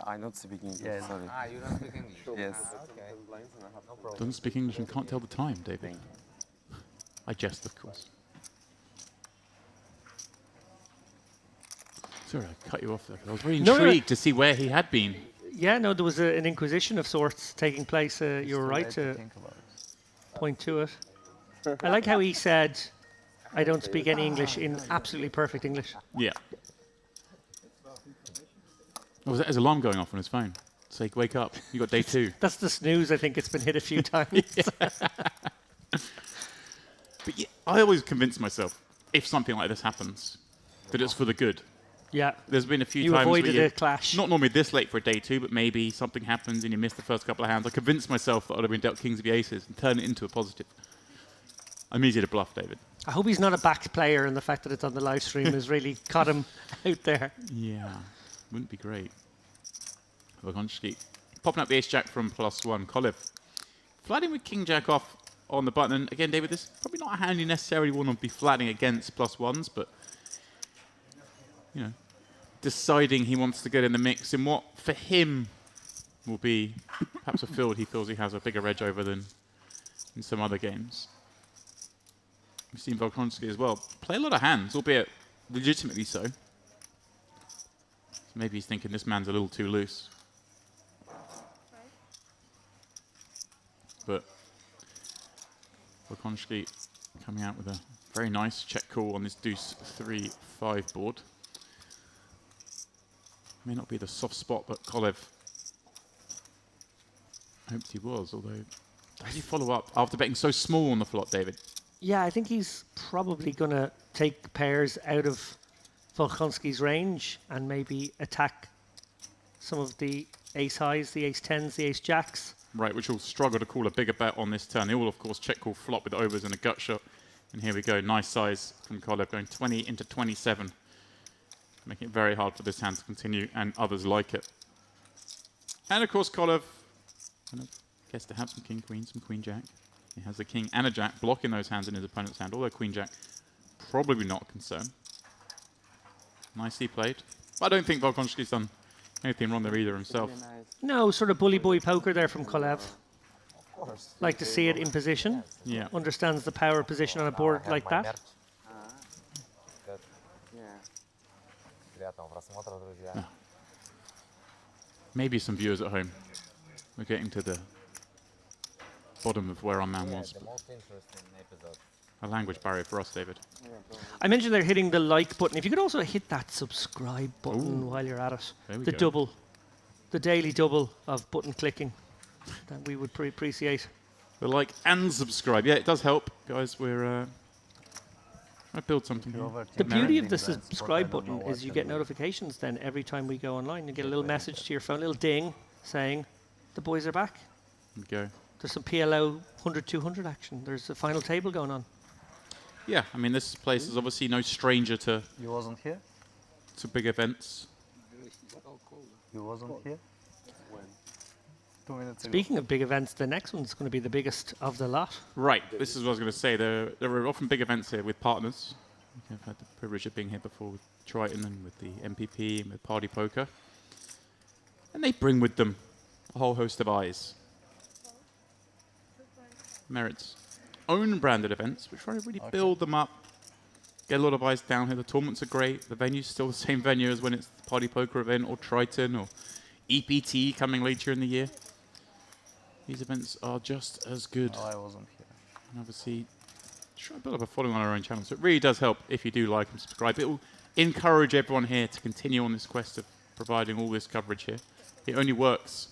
I not speak English. Yes. Sorry. You don't speak English. Yes. Okay, no problem. Doesn't speak English and can't tell the time, David. I jest, of course. Sorry, I cut you off there. I was very No, no. intrigued to see where he had been. Yeah, no, there was an inquisition of sorts taking place. You were right to Think about it. point to it. I like how he said, I don't speak any English in absolutely perfect English. Yeah. Oh, was that his alarm going off on his phone? Say, wake up. You got day 2. That's the snooze. I think it's been hit a few times. But yeah, I always convince myself, if something like this happens, that it's for the good. Yeah. There's been a few You times avoided where a clash. not normally this late for a day 2, but maybe something happens and you miss the first couple of hands. I convince myself that I'd have been dealt kings of the aces and turn it into a positive. I'm easy to bluff, David. I hope he's not a back player, and the fact that it's on the live stream has really caught him out there. Yeah, wouldn't be great. Vagonski popping up the ace-jack from +1. Cove flatting with king-jack off on the button. And again, David, this is probably not a hand you necessarily want to be flatting against +1s, but you know, deciding he wants to get in the mix in what for him will be perhaps a field he feels he has a bigger edge over than in some other games. We've seen Volkonski as well play a lot of hands, albeit legitimately so. So maybe he's thinking this man's a little too loose. But Volkonski coming out with a very nice check call on this deuce 3-5 board. May not be the soft spot that Kolev hoped he was, although does he follow up after betting so small on the flop, David? Yeah, I think he's probably going to take pairs out of Volkonski's range and maybe attack some of the ace highs, the ace tens, the ace jacks. Right, which will struggle to call a bigger bet on this turn. They will, of course, check call flop with overs and a gut shot. And here we go, nice size from Kolev, going 20 into 27. Making it very hard for this hand to continue, and others like it. And, of course, Kolev kind of gets to have some king, queen, some queen, jack. He has a king and a jack blocking those hands in his opponent's hand, although queen, jack, probably not a concern. Nicely played. But I don't think Volkonski's done anything wrong there either himself. Really nice. No, sort of bully boy poker there from Kolev. Like to see it in position. Yeah. Understands the power position on a board like that. Good. Yeah. Приятного просмотра, друзья. Maybe some viewers at home. We're getting to the bottom of where our man Yeah, was. the most interesting episode. A language barrier for us, David. I mentioned they're hitting the like button. If you could also hit that subscribe button while you're at it. There we The go. double. The daily double of button clicking that we would appreciate. The like and subscribe. Yeah, it does help, guys. We're I build something here. The beauty of the subscribe button is you get notifications then every time we go online. You get a little message to your phone, a little ding saying the boys are back. There we go. There's some PLO 100-200 action. There's a final table going on. Yeah, I mean, this place is obviously no stranger to You wasn't here? big events. You wasn't here? 2 minutes ago. Speaking of big events, the next one's going to be the biggest of the lot. Right, this is what I was going to say. There are often big events here with partners. I've had the privilege of being here before with Triton and with the MPP and with Party Poker. And they bring with them a whole host of eyes. Merit's own branded events, which try to really build them up. Get a lot of eyes down here. The tournaments are great. The venue's still the same venue as when it's the Party Poker event or Triton or EPT coming later in the year. These events are just as good. No, I wasn't here. And obviously, try to build up a following on our own channel. So it really does help if you do like and subscribe. It will encourage everyone here to continue on this quest of providing all this coverage here. It only works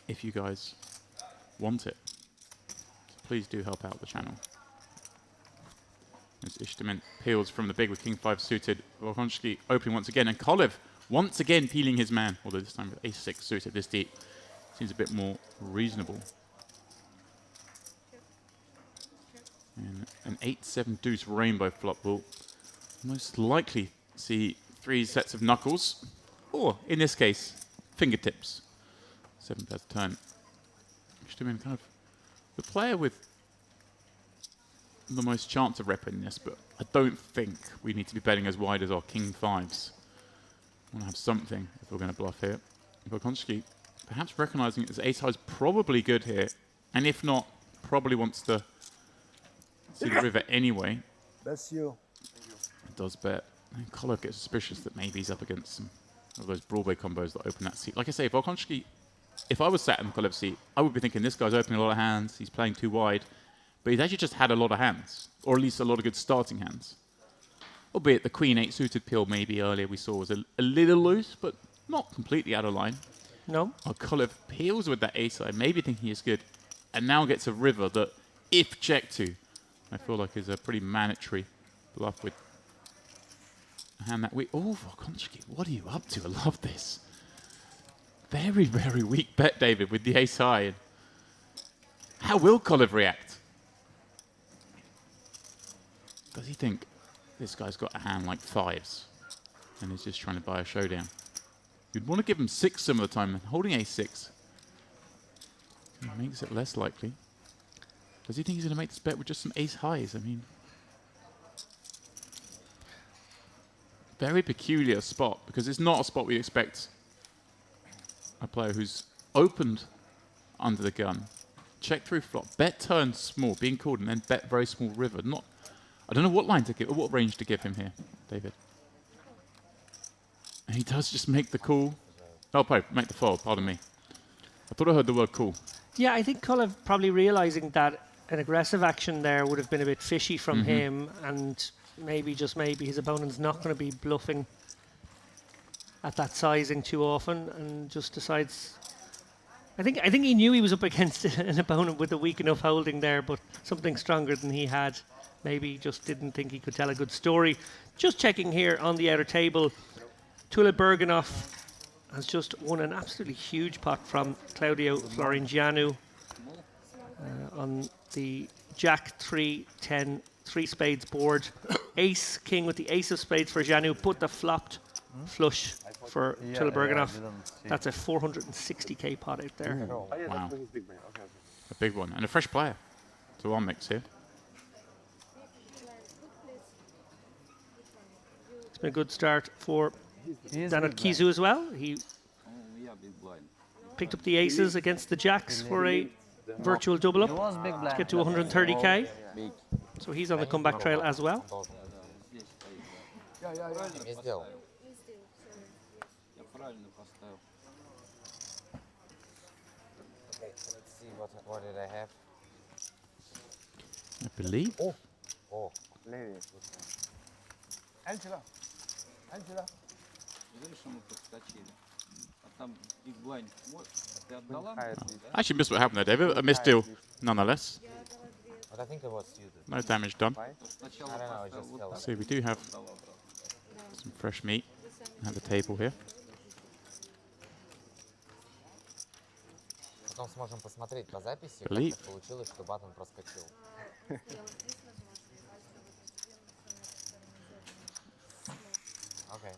if you guys want it. So please do help out the channel. As Ishtaman peels from the big with King 5 suited. Volkonski opening once again. And Kolev once again peeling his man. Although this time with Ace 6 suited this deep. Seems a bit more reasonable. And an 8-7 deuce rainbow flop will most likely see 3 sets of knuckles. Or, in this case, fingertips. 7 pairs turn. Ishtaman kind of the player with the most chance of repping this, but I don't think we need to be betting as wide as our King 5s. We want to have something if we're going to bluff here. Volkonski perhaps recognizing his ace high is probably good here, and if not, probably wants to see the river anyway. That's you. Does bet. And Kolev gets suspicious that maybe he's up against some of those Broadway combos that open that seat. Like I say, Volkonski, if I was sat in Kolev's seat, I would be thinking this guy's opening a lot of hands, he's playing too wide, but he's actually just had a lot of hands, or at least a lot of good starting hands. Albeit the Queen 8 suited peel maybe earlier we saw was a little loose, but not completely out of line. No? Kolev peels with that ace side, maybe thinking he's good, and now gets a river that, if checked to, I feel like is a pretty mandatory bluff with a hand that weak. Oh, Volkonski, what are you up to? I love this. Very, very weak bet, David, with the ace high. How will Kolev react? Does he think this guy's got a hand like 5s and is just trying to buy a showdown? You'd want to give him 6 some of the time, and holding a6 makes it less likely. Does he think he's going to make this bet with just some ace highs? I mean, very peculiar spot, because it's not a spot we expect a player who's opened under the gun check through flop, bet turn small, being called, and then bet very small river. Not, I don't know what line to give, or what range to give him here, David. And he does just make the call. Oh, make the fold, pardon me. I thought I heard the word call. Yeah, I think Cullen probably realising that an aggressive action there would have been a bit fishy from him, and maybe, just maybe, his opponent's not going to be bluffing at that sizing too often, and just decides. I think he knew he was up against an opponent with a weak enough holding there, but something stronger than he had. Maybe just didn't think he could tell a good story. Just checking here on the outer table, Tula Berganoff has just won an absolutely huge pot from Claudio Florengianu on the Jack 3-10 3 spades board. Ace King with the ace of spades for Janu, put the flopped flush for Tula Berganoff. That's a 460k pot out there. Oh, yeah, Wow. that's for his big brain. Okay. A big one. And a fresh player to our mix here. It's been a good start for He is Dan big at blind. Kizu as well. He picked up the aces against the jacks for a virtual double He up was big blind. to get to 130k. So he's on the comeback trail as well. Не сделал. Okay, let's see what did I have. I believe. Oh, Lady. Angela. Angela. I actually missed what happened there, David. A missed deal, nonetheless. but I think it was suited. No damage done. I don't know, it just fell. See, we do have some fresh meat at the table here. Потом сможем посмотреть по записи, как Believe. так получилось, что батон проскочил. Okay.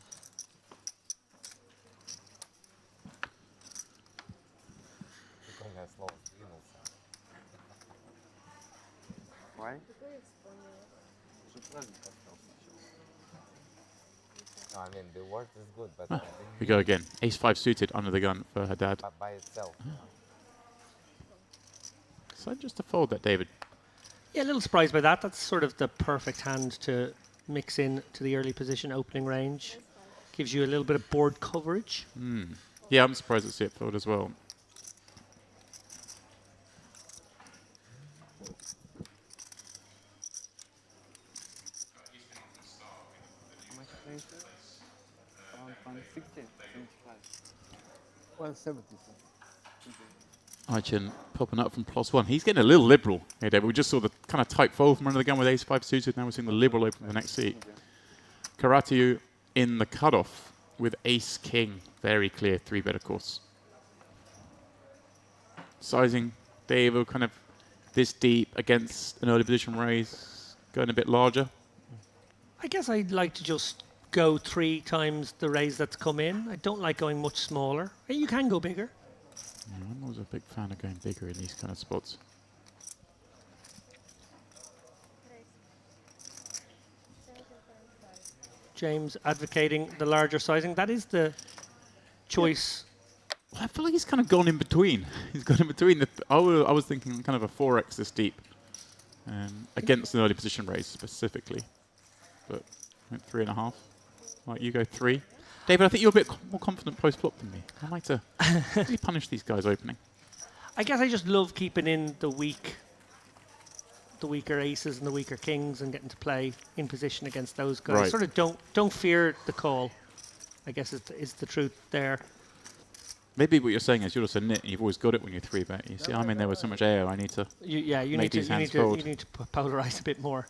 Прикольное слово, сдвинулся. Why? No, I mean, the word is good, but the We go again. Ace-5 suited under the gun for Haddad. by itself. So just to fold that, David. Yeah, a little surprised by that. That's sort of the perfect hand to mix in to the early position opening range. Gives you a little bit of board coverage. Yeah, I'm surprised to see it fold as well. How much place? Around 160, 75. 170. Archin popping up from +1. He's getting a little liberal here, David. We just saw the kind of tight fold from under the gun with Ace-5 suited. Now we're seeing the liberal open the next seat. Karatu in the cutoff with Ace-King. Very clear 3-bet, of course. Sizing, David, kind of this deep against an early position raise. Going a bit larger. I guess I'd like to just go 3 times the raise that's come in. I don't like going much smaller. You can go bigger. Yeah, I'm always a big fan of going bigger in these kind of spots. James advocating the larger sizing. That is the choice. Well, I feel like he's kind of gone in between. He's gone in between. I was thinking kind of a 4x this deep against an early position raise specifically. But I went 3.5. Like you go 3. David, I think you're a bit more confident post-flop than me. I like to really punish these guys opening. I guess I just love keeping in the weaker aces and the weaker kings and getting to play in position against those guys. Right. Sort of don't fear the call, I guess is the truth there. Maybe what you're saying is you're just a nit and you've always got it when you 3-bet. You see, I'm in there with so much AO, I need to... You Make need to these hands fold. polarize a bit more.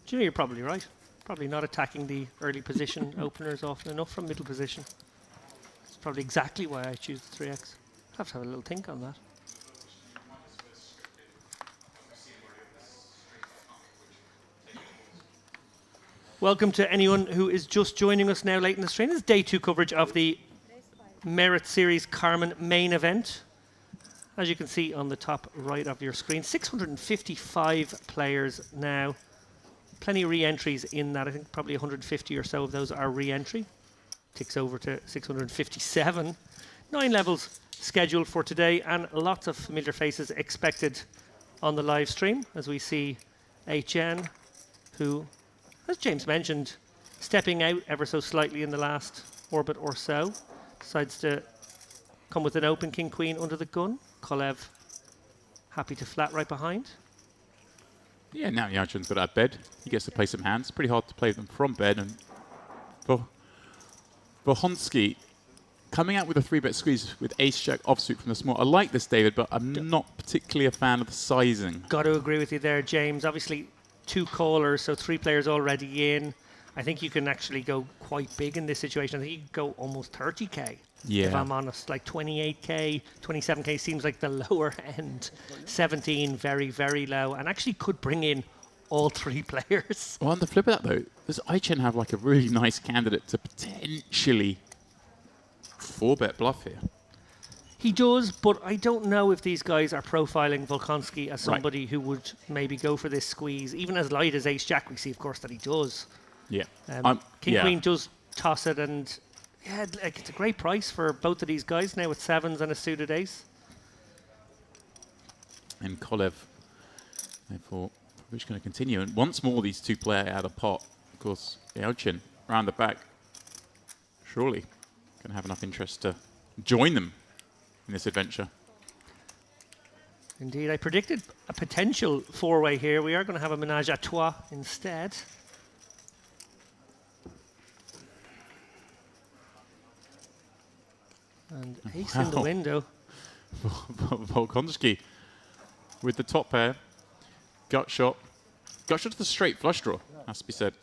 Do you know, you're probably right. Probably not attacking the early position openers often enough from middle position. It's probably exactly why I choose the 3x. Have to have a little think on that. Welcome to anyone who is just joining us now late in the stream. This is day 2 coverage of the Merit Series Carmen main event. As you can see on the top right of your screen, 655 players now. Plenty of re-entries in that. I think probably 150 or so of those are re-entry. ticks over to 657. 9 levels scheduled for today, and lots of familiar faces expected on the live stream as we see HN, who, as James mentioned, stepping out ever so slightly in the last orbit or so. Decides to come with an open king-queen under the gun. Kolev happy to flat right behind. Yeah, now Yalcin's got out of bed. He gets to play some hands. Pretty hard to play them from bed. And Bohonsky coming out with a 3-bet squeeze with ace-jack offsuit from the small. I like this, David, but I'm not particularly a fan of the sizing. Got to agree with you there, James. Obviously, 2 callers, so 3 players already in. I think you can actually go quite big in this situation. I think you can go almost 30k. Yeah. If I'm honest, like 28k, 27k seems like the lower end. 17, very, very low, and actually could bring in all 3 players. Well, on the flip of that, though, does Aichen have like a really nice candidate to potentially 4-bet bluff here? He does, but I don't know if these guys are profiling Volkonsky as somebody who would maybe go for this squeeze. Even as light as ace-jack, we see, of course, that he does. Yeah. King-queen does toss it, and yeah, like it's a great price for both of these guys now with 7s and a suited ace. And Kolev, therefore, probably just going to continue. And once more, these 2 play out of pot. Of course, Yalcin around the back, surely going to have enough interest to join them in this adventure. Indeed, I predicted a potential 4-way here. We are going to have a menage à trois instead. And ace in the Wow. window. Volkonsky with the top pair. Gut shot. Gut shot to the straight flush draw, has to be said.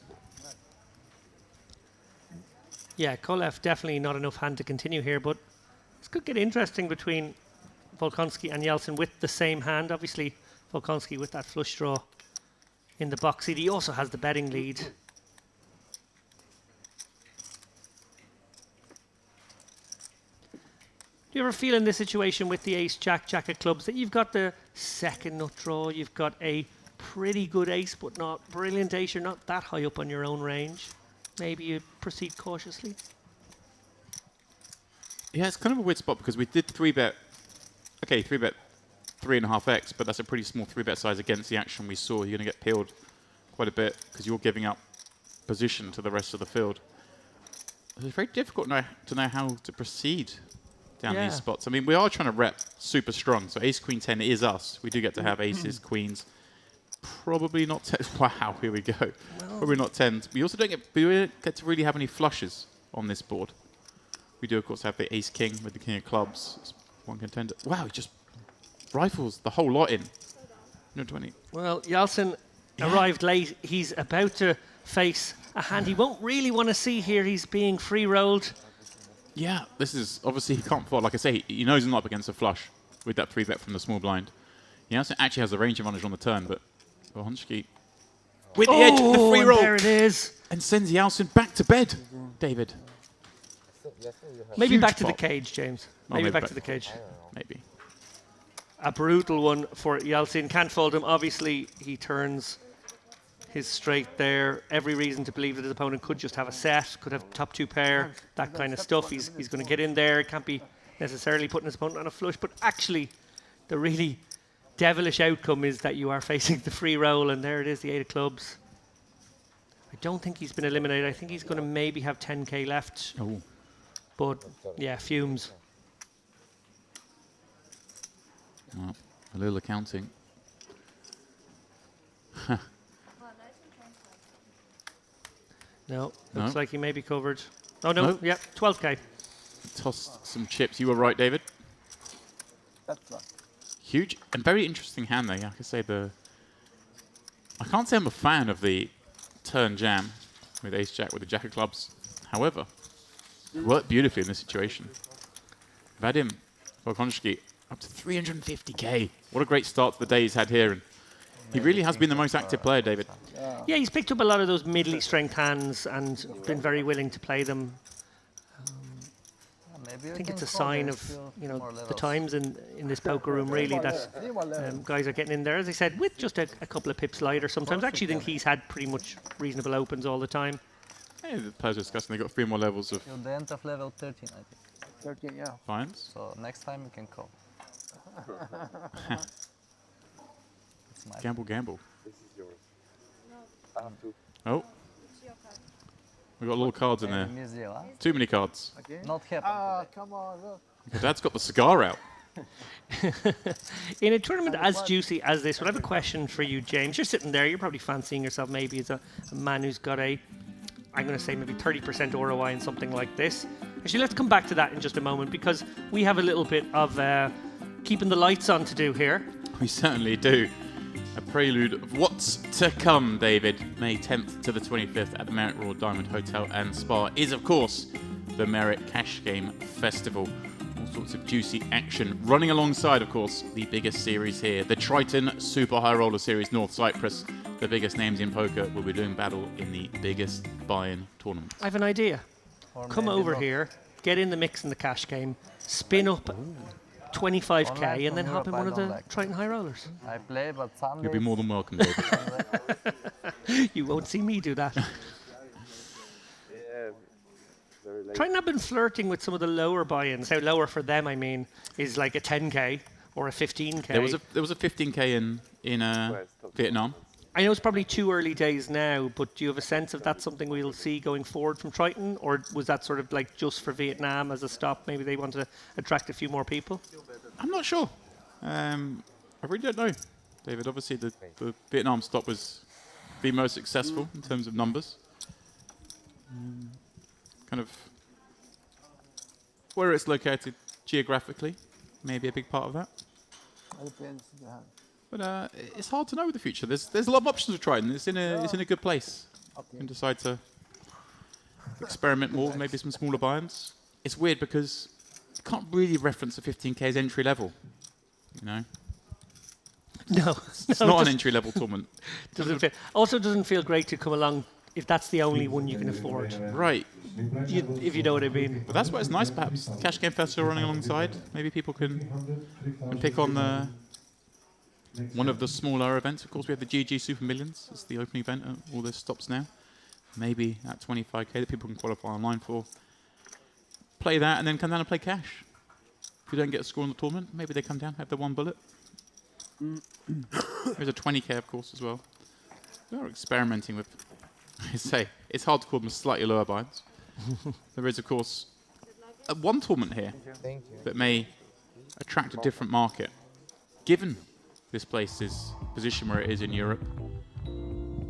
Yeah, Kolev definitely not enough hand to continue here, but this could get interesting between Volkonsky and Yeltsin with the same hand. Obviously, Volkonsky with that flush draw in the box seat. He also has the betting lead. Do you ever feel in this situation with the ace, jack, jack of clubs that you've got the second nut draw, you've got a pretty good ace, but not brilliant ace, you're not that high up on your own range? Maybe you proceed cautiously? Yeah, it's kind of a weird spot because we did 3-bet. Okay, 3-bet 3.5x, but that's a pretty small 3-bet size against the action we saw. You're going to get peeled quite a bit because you're giving up position to the rest of the field. It's very difficult to know how to proceed down these spots. I mean, we are trying to rep super strong. So ace, queen, 10 is us. We do get to have aces, queens. Probably not 10. Wow, here we go. Well, probably not 10s. We also don't get to really have any flushes on this board. We do, of course, have the ace, king with the king of clubs. It's one contender. Wow, he just rifles the whole lot in. No 20. Well, Yalcin arrived late. He's about to face a hand he won't really want to see here. He's being free rolled. Yeah, this is obviously he can't fault. Like I say, he knows he's not up against a flush with that 3-bet from the small blind. He also actually has the range advantage on the turn, but Bohonsky with the edge, the free roll. There it is. And sends Yalcin back to bed, David. Maybe Huge back to the pop. cage, James. Oh, Maybe maybe back back- to the cage. Maybe. A brutal one for Yeltsin. Can't fold him. Obviously, he turns his straight there. Every reason to believe that his opponent could just have a set, could have top 2 pair, that kind of stuff. He's going to get in there. Can't be necessarily putting his opponent on a flush. But actually, the really devilish outcome is that you are facing the free roll, and there it is, the 8 of clubs. I don't think he's been eliminated. I think he's going to maybe have 10k left. Oh. But, yeah, fumes. Well, a little accounting. No, No. looks like he may be covered. Oh, no, No. yeah, 12k. Tossed some chips. You were right, David. That's right. Huge and very interesting hand there. I can say I can't say I'm a fan of the turn jam with ace jack with the jack of clubs. However, it worked beautifully in this situation. Vadim Volkonsky up to 350k. What a great start to the day he's had here. And he really has been the most active player, David. Yeah, he's picked up a lot of those middly strength hands and been very willing to play them. Maybe I think it's a sign of the times in this poker room really that guys are getting in there. As I said, with just a couple of pips lighter. Sometimes I actually think he's had pretty much reasonable opens all the time. Hey, the players are discussing they got 3 more levels of Till the end of level 13, I think. 13, yeah. buy-ins. So next time you can call. It's my Gamble, gamble. This is yours. I have to. Oh, we got a lot of cards in there. Museum, huh? Too many cards. Okay. Not happen Ah, today. come on, look. Your dad's got the cigar out. In a tournament as juicy as this one, I have a question for you, James. You're sitting there, you're probably fancying yourself maybe as a man who's got a, I'm going to say maybe 30% ROI in something like this. Actually, let's come back to that in just a moment because we have a little bit of keeping the lights on to do here. We certainly do. A prelude of what's to come, David. May 10th to the 25th at the Merit Royal Diamond Hotel and Spa is, of course, the Merit Cash Game Festival. All sorts of juicy action running alongside, of course, the biggest series here, the Triton Super High Roller Series North Cyprus. The biggest names in poker will be doing battle in the biggest buy-in tournament. I have an idea. Or Come maybe over not. here, get in the mix in the cash game, spin up 25k, Online and then from hop in Europe, one of I the don't like. Triton High Rollers. I play, but Sundays. You'll be more than welcome, David. You won't see me do that. Yeah. Very late. Triton have been flirting with some of the lower buy-ins. How lower for them, I mean, is like a 10k or a 15k. there was a 15k in Vietnam. I know it's probably too early days now, but do you have a sense if that's something we'll see going forward from Triton, or was that sort of like just for Vietnam as a stop? Maybe they want to attract a few more people. I'm not sure. I really don't know, David. Obviously, the Vietnam stop was the most successful in terms of numbers. Kind of where it's located geographically, maybe a big part of that. All depends on the hand. But it's hard to know with the future. There's a lot of options with Triton. It's in a good place. You Okay. can decide to experiment more, maybe some smaller buy-ins. It's weird because you can't really reference a 15k as entry level. You know, No, it's not an entry level tournament. doesn't feel great to come along if that's the only one you can afford. Right. If you know what I mean. But that's why it's nice, perhaps. Cash Game Festival running alongside. Maybe people can pick on one of the smaller events. Of course, we have the GG Super Millions. It's the opening event. All this stops now. Maybe at 25k that people can qualify online for. Play that and then come down and play cash. If you don't get a score in the tournament, maybe they come down, have the one bullet. There's a 20k, of course, as well. We are experimenting with, I say, it's hard to call them slightly lower buy-ins. There is, of course, one tournament here Thank you. that may attract a different market. Given this place's position where it is in Europe,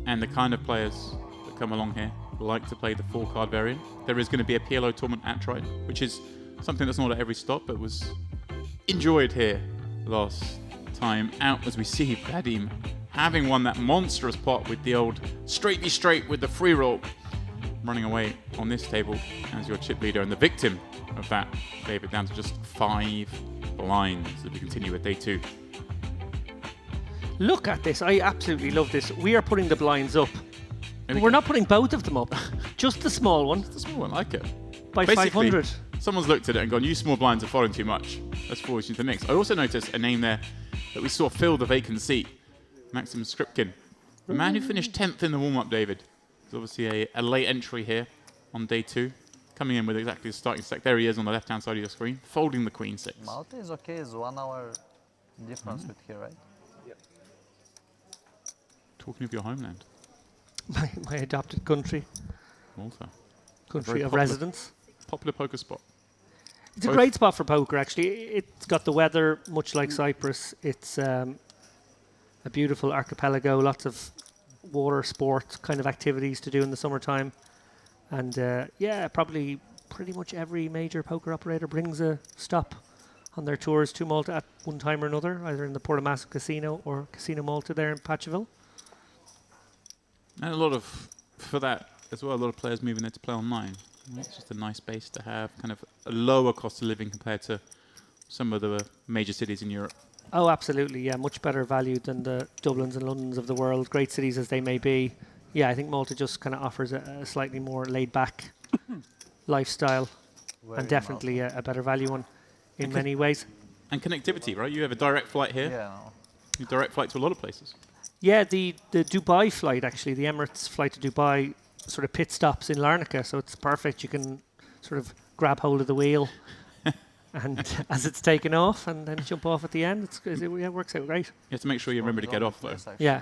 and the kind of players that come along here like to play the 4-card variant, there is going to be a PLO tournament at Triton, which is something that's not at every stop, but was enjoyed here last time out, as we see Vadim having won that monstrous pot with the old straight v straight with the free roll, running away on this table as your chip leader and the victim of that, David, down to just 5 blinds as we continue with day 2. Look at this. I absolutely love this. We are putting the blinds up. There we We're go. not putting both of them up. Just the small one It's a small one, I like it. by Basically, 500. Someone's looked at it and gone, you small blinds are following too much. Let's forward you into the mix. I also noticed a name there that we saw fill the vacant seat. Maxim Skripkin. The man who finished 10th in the warm-up, David. There's obviously a late entry here on day 2. Coming in with exactly the starting stack. There he is on the left-hand side of your screen, folding the Queen 6. Malta is okay. It's 1 hour difference with here, right? Talking of your homeland, My adopted country, Malta. country Very of popular. residence. Popular poker spot. It's a Both- great spot for poker, actually. It's got the weather, much like Cyprus. It's a beautiful archipelago, lots of water sports kind of activities to do in the summertime. And yeah, probably pretty much every major poker operator brings a stop on their tours to Malta at one time or another, either in the Portomasso Casino or Casino Malta there in Patcheville. And a lot of, for that as well, a lot of players moving there to play online. It's just a nice base to have, kind of a lower cost of living compared to some of the major cities in Europe. Oh, absolutely, yeah, much better value than the Dublins and Londons of the world, great cities as they may be. Yeah, I think Malta just kind of offers a slightly more laid-back lifestyle, Very and definitely a better value one in many ways. And connectivity, right? You have a direct flight here. Yeah, no. You direct flight to a lot of places. Yeah, the Dubai flight, actually, the Emirates flight to Dubai sort of pit stops in Larnaca, so it's perfect. You can sort of grab hold of the wheel and as it's taken off, and then jump off at the end. It works out great. You have to make sure you remember to get off, though. Yeah,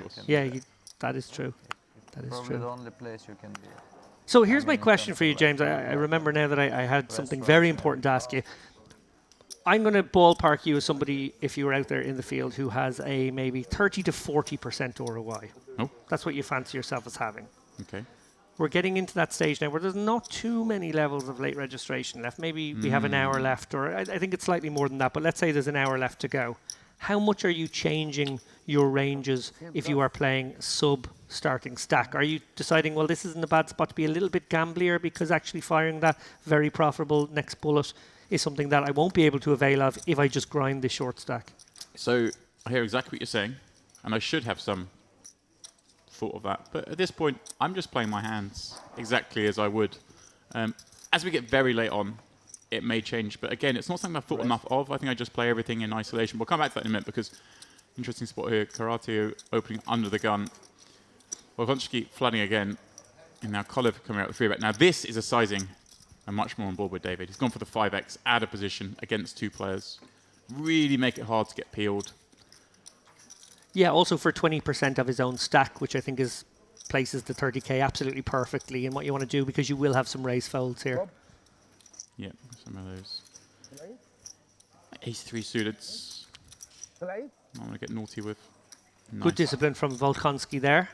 that is true. That is Probably true. the only place you can be. So here's my mean, in question terms for you, of James. I remember now that I had something very important to ask you. I'm going to ballpark you as somebody, if you were out there in the field, who has a maybe 30 to 40% ROI. Oh. That's what you fancy yourself as having. Okay. We're getting into that stage now where there's not too many levels of late registration left. Maybe we have an hour left, or I think it's slightly more than that, but let's say there's an hour left to go. How much are you changing your ranges if you are playing sub-starting stack? Are you deciding, well, this isn't a bad spot to be a little bit gamblier because actually firing that very profitable next bullet is something that I won't be able to avail of if I just grind the short stack? So I hear exactly what you're saying, and I should have some thought of that. But at this point, I'm just playing my hands exactly as I would. As we get very late on, it may change. But again, it's not something I've thought enough of. I think I just play everything in isolation. We'll come back to that in a minute because interesting spot here. Karate opening under the gun. Wolkonski flooding again. And now Cove coming out with 3-bet. Now this is a sizing I'm much more on board with David. He's gone for the 5x, out of position against 2 players. Really make it hard to get peeled. Yeah, also for 20% of his own stack, which I think places the 30k absolutely perfectly in what you want to do, because you will have some raise folds here. Yeah, some of those. Ace-3 suited. I'm going to get naughty with. Nice. Good discipline from Wolkonski there.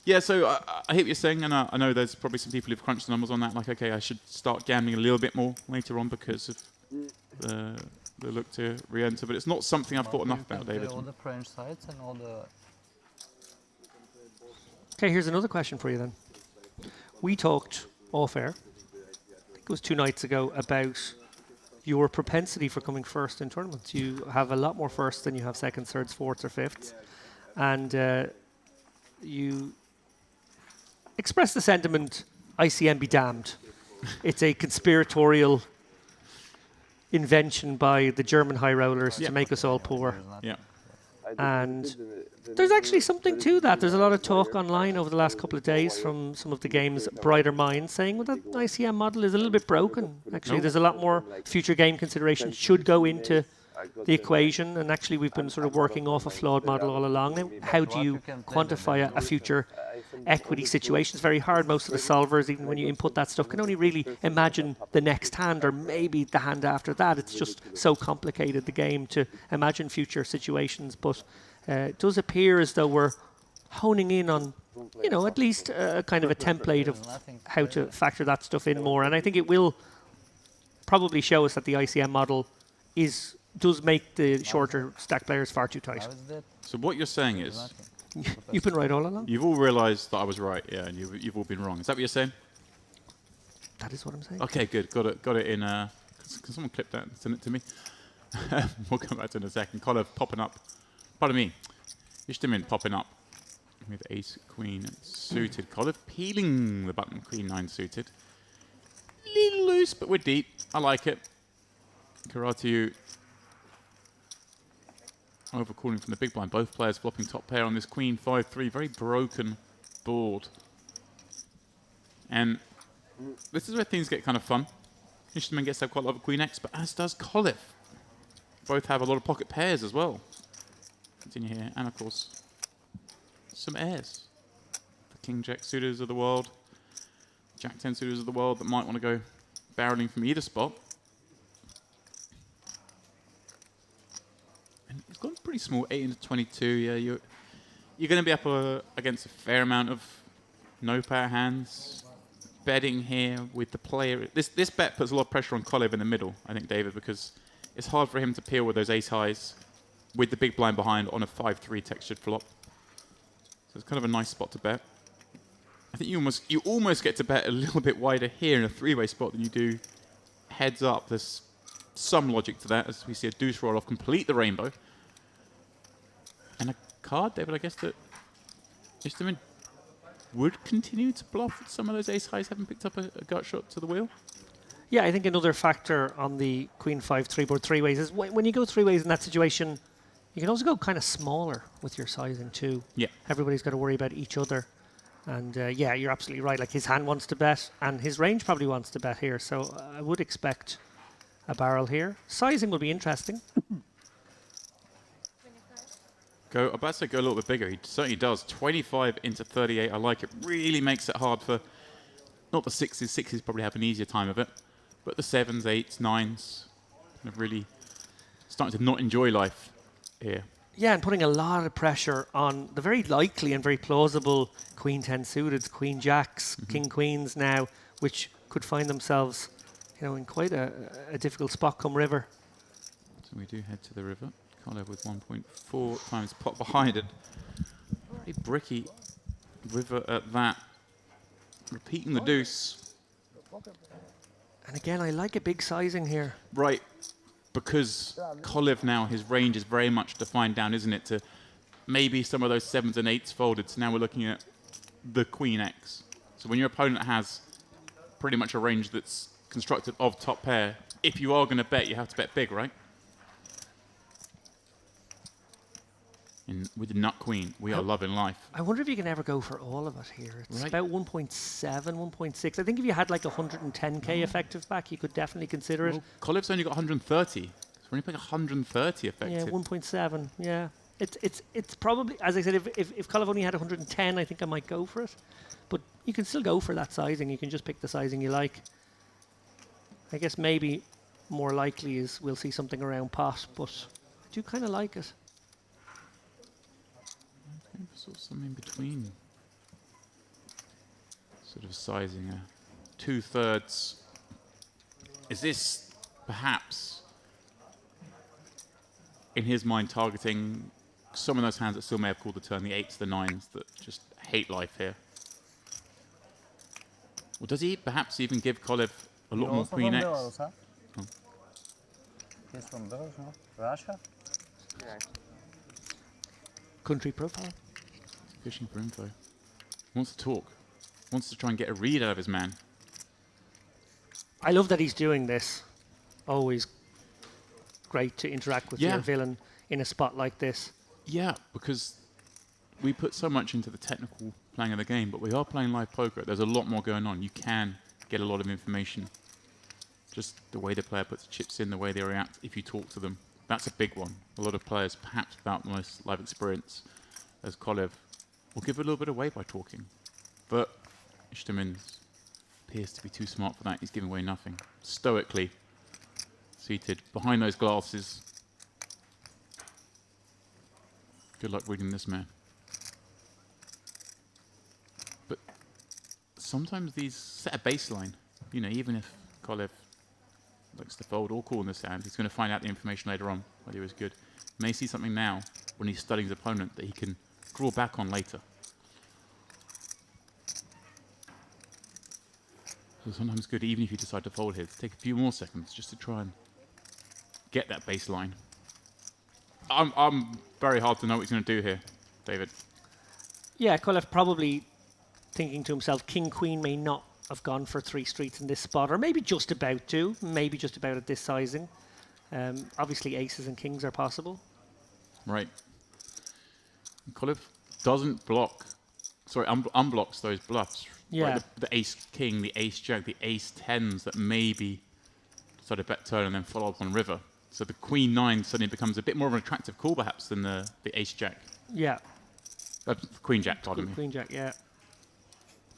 Yeah, so I hear what you're saying, and I know there's probably some people who've crunched the numbers on that, like, okay, I should start gambling a little bit more later on because of the look to re-enter, but it's not something I've thought enough about, David. All the French sides and all the... Okay, here's another question for you then. We talked off-air, I think it was 2 nights ago, about your propensity for coming first in tournaments. You have a lot more firsts than you have seconds, thirds, fourths, or fifths. And you express the sentiment, ICM be damned. It's a conspiratorial invention by the German high rollers to make us all poor. Yeah. And there's actually something to that. There's a lot of talk online over the last couple of days from some of the game's brighter minds saying, well, that ICM model is a little bit broken. Actually, there's a lot more future game considerations should go into the equation, and actually we've been sort of working off a flawed model all along. Now, how do you quantify a future equity situation? It's very hard. Most of the solvers, even when you input that stuff, can only really imagine the next hand or maybe the hand after that. It's just so complicated, the game, to imagine future situations. But it does appear as though we're honing in on, you know, at least a kind of a template of how to factor that stuff in more. And I think it will probably show us that the ICM model does make the shorter stack players far too tight. So what you're saying is, You've been right all along. you've all realised that I was right, yeah, and you've all been wrong. Is that what you're saying? That is what I'm saying. Okay, good. Got it in. Can someone clip that and send it to me? We'll come back to it in a second. Cove popping up. Pardon me. Ishtimin popping up with ace, queen suited. Cove peeling the button. Queen 9 suited. Little loose, but we're deep. I like it. Karate overcalling from the big blind. Both players flopping top pair on this queen 5-3. Very broken board. And this is where things get kind of fun. Ishtiman gets to have quite a lot of queen X, but as does Cove. Both have a lot of pocket pairs as well. Continue here. And of course, some airs. The king jack suitors of the world. Jack 10 suitors of the world that might want to go barreling from either spot. And it's gone pretty small, 8 into 22. Yeah, you're going to be up against a fair amount of no pair hands. Betting here with the player. This bet puts a lot of pressure on Cove in the middle, I think, David, because it's hard for him to peel with those ace highs with the big blind behind on a 5-3 textured flop. So it's kind of a nice spot to bet. I think you almost get to bet a little bit wider here in a 3-way spot than you do heads up. There's some logic to that as we see a deuce roll off, complete the rainbow. And a card, David, I guess that Ishtiman would continue to bluff with some of those ace highs having picked up a gut shot to the wheel. Yeah, I think another factor on the queen 5-3 board 3-ways is when you go 3-ways in that situation, you can also go kind of smaller with your sizing too. Yeah. Everybody's got to worry about each other. And yeah, you're absolutely right. Like his hand wants to bet, and his range probably wants to bet here. So I would expect a barrel here. Sizing will be interesting. I'm about to say go a little bit bigger. He certainly does. 25 into 38. I like it. Really makes it hard for not the sixes. Sixes probably have an easier time of it, but the sevens, eights, nines, kind of really starting to not enjoy life here. Yeah, and putting a lot of pressure on the very likely and very plausible Queen 10 suited, Queen Jacks, King Queens now, which could find themselves, in quite a difficult spot come river. So we do head to the river. Cove with 1.4 times pot behind it. Very bricky river at that. Repeating the deuce. And again, I like a big sizing here. Right, because Cove now, his range is very much defined down, isn't it, to maybe some of those sevens and eights folded. So now we're looking at the Queen X. So when your opponent has pretty much a range that's constructed of top pair, if you are going to bet, you have to bet big, right? With the nut queen, we are loving life. I wonder if you can ever go for all of it here. It's Right. about 1.7, 1.6. I think if you had like 110k effective back, you could definitely consider it. Well, Cove's only got 130. So we're only playing 130 effective. Yeah, 1.7. Yeah, it's probably, as I said, if Cove only had 110, I think I might go for it. But you can still go for that sizing. You can just pick the sizing you like. I guess maybe more likely is we'll see something around pot, but I do kind of like it. Sort of something in between. Sort of sizing a 2/3. Is this perhaps in his mind targeting some of those hands that still may have called the turn, the 8s, the 9s that just hate life here? Or does he perhaps even give Cove a lot more Queen X? Belarus, huh? He's from Belarus, no? Russia? Yeah. Country profile. Fishing for info. Wants to talk. Wants to try and get a read out of his man. I love that he's doing this. Always great to interact with Yeah. your villain in a spot like this. Yeah, because we put so much into the technical playing of the game, but we are playing live poker. There's a lot more going on. You can get a lot of information. Just the way the player puts chips in, the way they react if you talk to them. That's a big one. A lot of players, perhaps without the most live experience, as Cove, will give a little bit away by talking. But Ishtamin appears to be too smart for that. He's giving away nothing. Stoically seated behind those glasses. Good luck reading this man. But sometimes these set a baseline. Even if Cove likes to fold or call in this hand, he's going to find out the information later on, whether he was good. May see something now when he's studying his opponent that he can draw back on later. So sometimes good, even if you decide to fold here, to take a few more seconds just to try and get that baseline. I'm very hard to know what he's going to do here, David. Yeah, Cove probably thinking to himself, King Queen may not have gone for 3 streets in this spot, or maybe just about to, maybe just about at this sizing. Obviously, aces and kings are possible. Right. Cove doesn't block, unblocks those bluffs. Yeah. Right? The ace king, the ace jack, the ace tens that maybe decide to bet turn and then follow up on river. So the queen 9 suddenly becomes a bit more of an attractive call perhaps than the ace jack. Yeah. Queen jack, pardon me. Queen jack, yeah.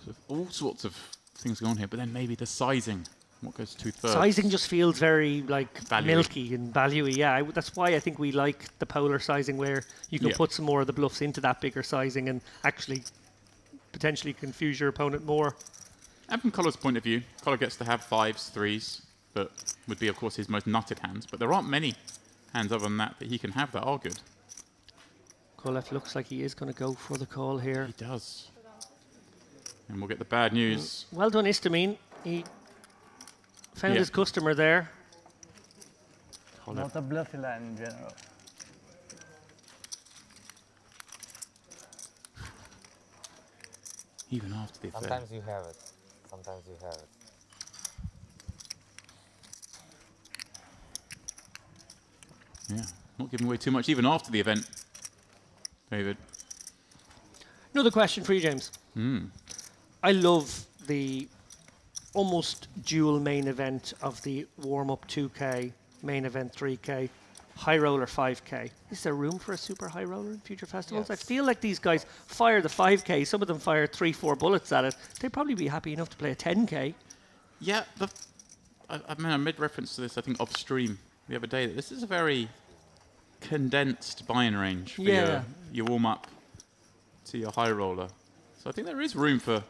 So all sorts of things going on here, but then maybe the sizing. What goes 2/3? Sizing just feels very Value-y. milky and value-y. Yeah, that's why I think we like the polar sizing, where you can Yeah. put some more of the bluffs into that bigger sizing and actually potentially confuse your opponent more. And from Cove's point of view, Cove gets to have 5s, 3s, that would be, of course, his most nutted hands. But there aren't many hands other than that he can have that are good. Cove looks like he is going to go for the call here. He does. And we'll get the bad news. Well done, Istamine. He found Yeah. his customer there. Cove. Not a bluffy line in general. Even after the affair. Sometimes you have it. Sometimes you have it. Yeah, not giving away too much even after the event, David. Another question for you, James. I love the almost dual main event of the warm-up 2K, main event 3K, high roller 5K. Is there room for a super high roller in future festivals? Yes. I feel like these guys fire the 5K. Some of them fire 3-4 bullets at it. They'd probably be happy enough to play a 10K. Yeah, I mean, I made reference to this, I think, off stream the other day. That this is a very condensed buy-in range for your warm-up to your high roller. So I think there is room for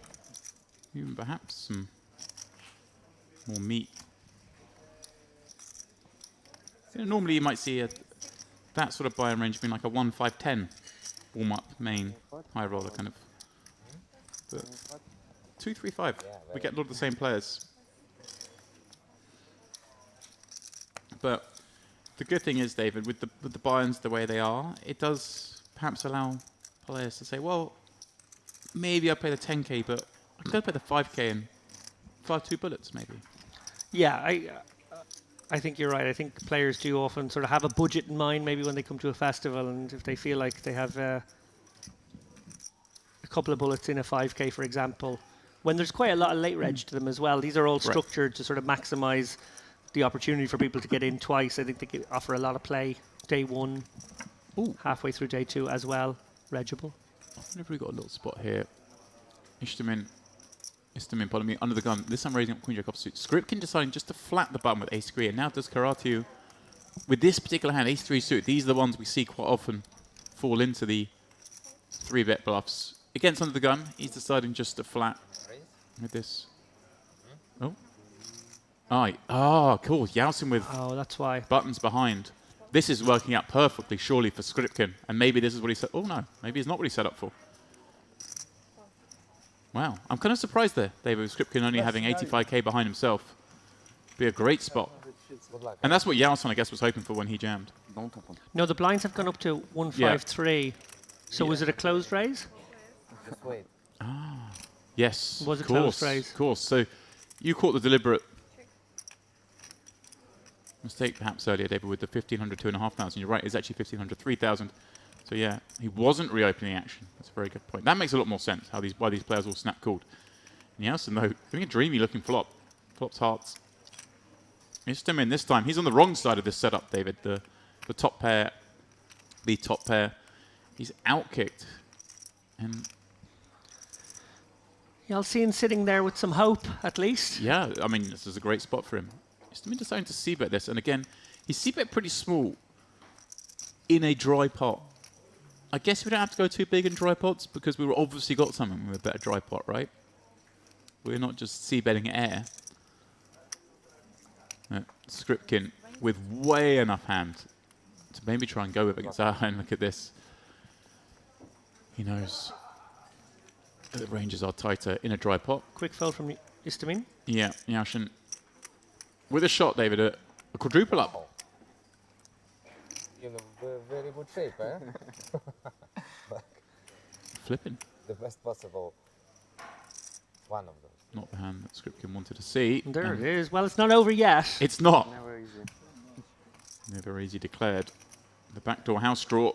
even perhaps some more meat. You know, normally you might see that sort of buy-in range being like a 1-5-10 warm-up main high roller kind of. But 2-3-5. We get a lot of the same players. But the good thing is, David, with the buy-ins the way they are, it does perhaps allow players to say, well, maybe I play the 10K, but I can go play the 5K and fire 2 bullets, maybe. Yeah, I think you're right. I think players do often sort of have a budget in mind, maybe when they come to a festival, and if they feel like they have a couple of bullets in a 5K, for example, when there's quite a lot of late reg to them as well. These are all structured to sort of maximize the opportunity for people to get in twice. I think they offer a lot of play day one, halfway through day two as well. Regible. I wonder if we've got a little spot here. Istamin, pardon me, under the gun. This time raising up Queen Jack offsuit. Skripkin deciding just to flat the button with ace 3, and now does Karatu. With this particular hand, ace 3 suit, these are the ones we see quite often fall into the 3-bet bluffs. Against under the gun, he's deciding just to flat with this. Oh. Cool. Yausin with that's why. buttons behind. This is working out perfectly, surely, for Skripkin. And maybe this is what he said. Oh, no. Maybe it's not what he set up for. Wow. I'm kind of surprised there, David, with Skripkin only having 85k behind himself. Be a great spot. Good luck. And that's what Yausin, I guess, was hoping for when he jammed. No, the blinds have gone up to 153. So was it a closed raise? Just wait. Yes. Was a of course, close raise. Of course. So you caught the deliberate mistake perhaps earlier, David, with the 1,500, 2,500. You're right, it's actually 1,500, 3,000. So yeah, he wasn't reopening action. That's a very good point. That makes a lot more sense, why these players all snap called. And Yausin, though, doing a dreamy looking flop. Flops hearts. Missed him in this time. He's on the wrong side of this setup, David. The top pair. The top pair. He's outkicked. And Yeah, I'll see him sitting there with some hope, at least. yeah, I mean, this is a great spot for him. He's deciding to c-bet this. And again, he's c-bet pretty small in a dry pot. I guess we don't have to go too big in dry pots because we've obviously got something with a better dry pot, right? We're not just c-betting air. Skripkin with way enough hand to maybe try and go with against our hand. Look at this. He knows the ranges are tighter in a dry pot. Quick fold from Istamin. Yeah, Yashin. With a shot, David, a quadruple up. In a very good shape, eh? Flipping. The best possible one of those. Not the hand that Skripkin wanted to see. And there it is. Well, it's not over yet. It's not. Never easy. Never easy declared. The backdoor house draw.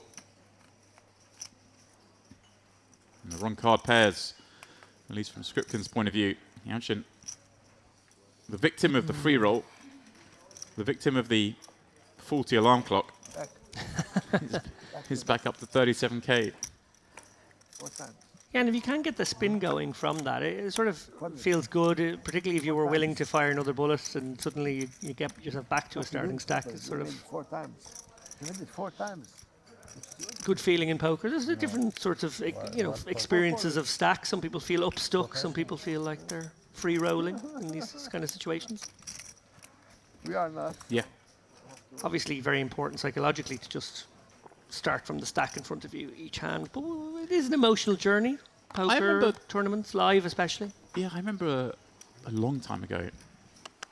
And the wrong card pairs, at least from Skripkin's point of view. Yashin, the victim of the free roll, the victim of the faulty alarm clock. He's back up to 37k. 4 times. Yeah, and if you can get the spin going from that, it sort of feels good, particularly if you were willing to fire another bullet and suddenly you get yourself back to a starting stack. It's sort of 4 times. You did it 4 times. good feeling in poker. There's different sorts of experiences of stacks. Some people feel upstuck. Some people feel like they're free rolling in these kind of situations. We are not. Yeah. Obviously, very important psychologically to just start from the stack in front of you each hand. But it is an emotional journey. Poker remember- tournaments, live especially. Yeah, I remember a long time ago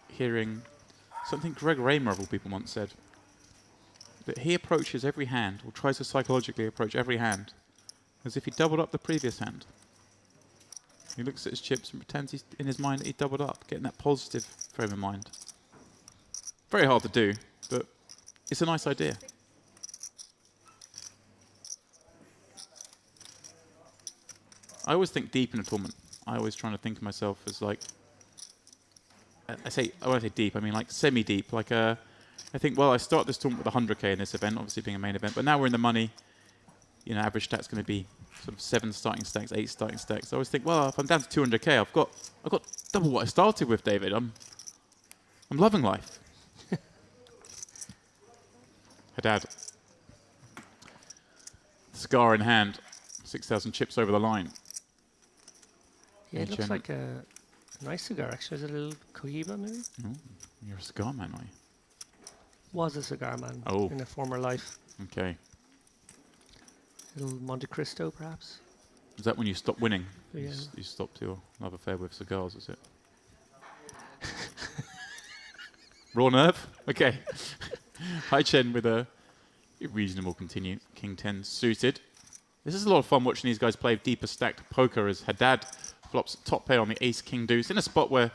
hearing something Greg Raymer, of all people, once said. That he approaches every hand, or tries to psychologically approach every hand, as if he doubled up the previous hand. He looks at his chips and pretends he's in his mind that he doubled up, getting that positive frame of mind. Very hard to do, but it's a nice idea. I always think deep in a tournament. I always try to think of myself as like, I won't say deep, I mean like semi-deep. Like I think, well, I start this tournament with 100k in this event, obviously being a main event, but now we're in the money. You know, average stat's going to be sort of 7 starting stacks, 8 starting stacks. I always think, well, if I'm down to 200k, I've got double what I started with, David. I'm loving life. Haddad. Cigar in hand, 6,000 chips over the line. Yeah, it looks like a nice cigar, actually. Is it a little Cohiba, maybe? Oh, you're a cigar man, are you? Was a cigar man in a former life. Okay. A little Monte Cristo, perhaps? Is that when you stopped winning? Yeah. You stopped your love affair with cigars, is it? Raw nerve? Okay. Hai Chen with a reasonable continue. King 10 suited. This is a lot of fun watching these guys play deeper stacked poker as Haddad flops top pair on the ace king deuce in a spot where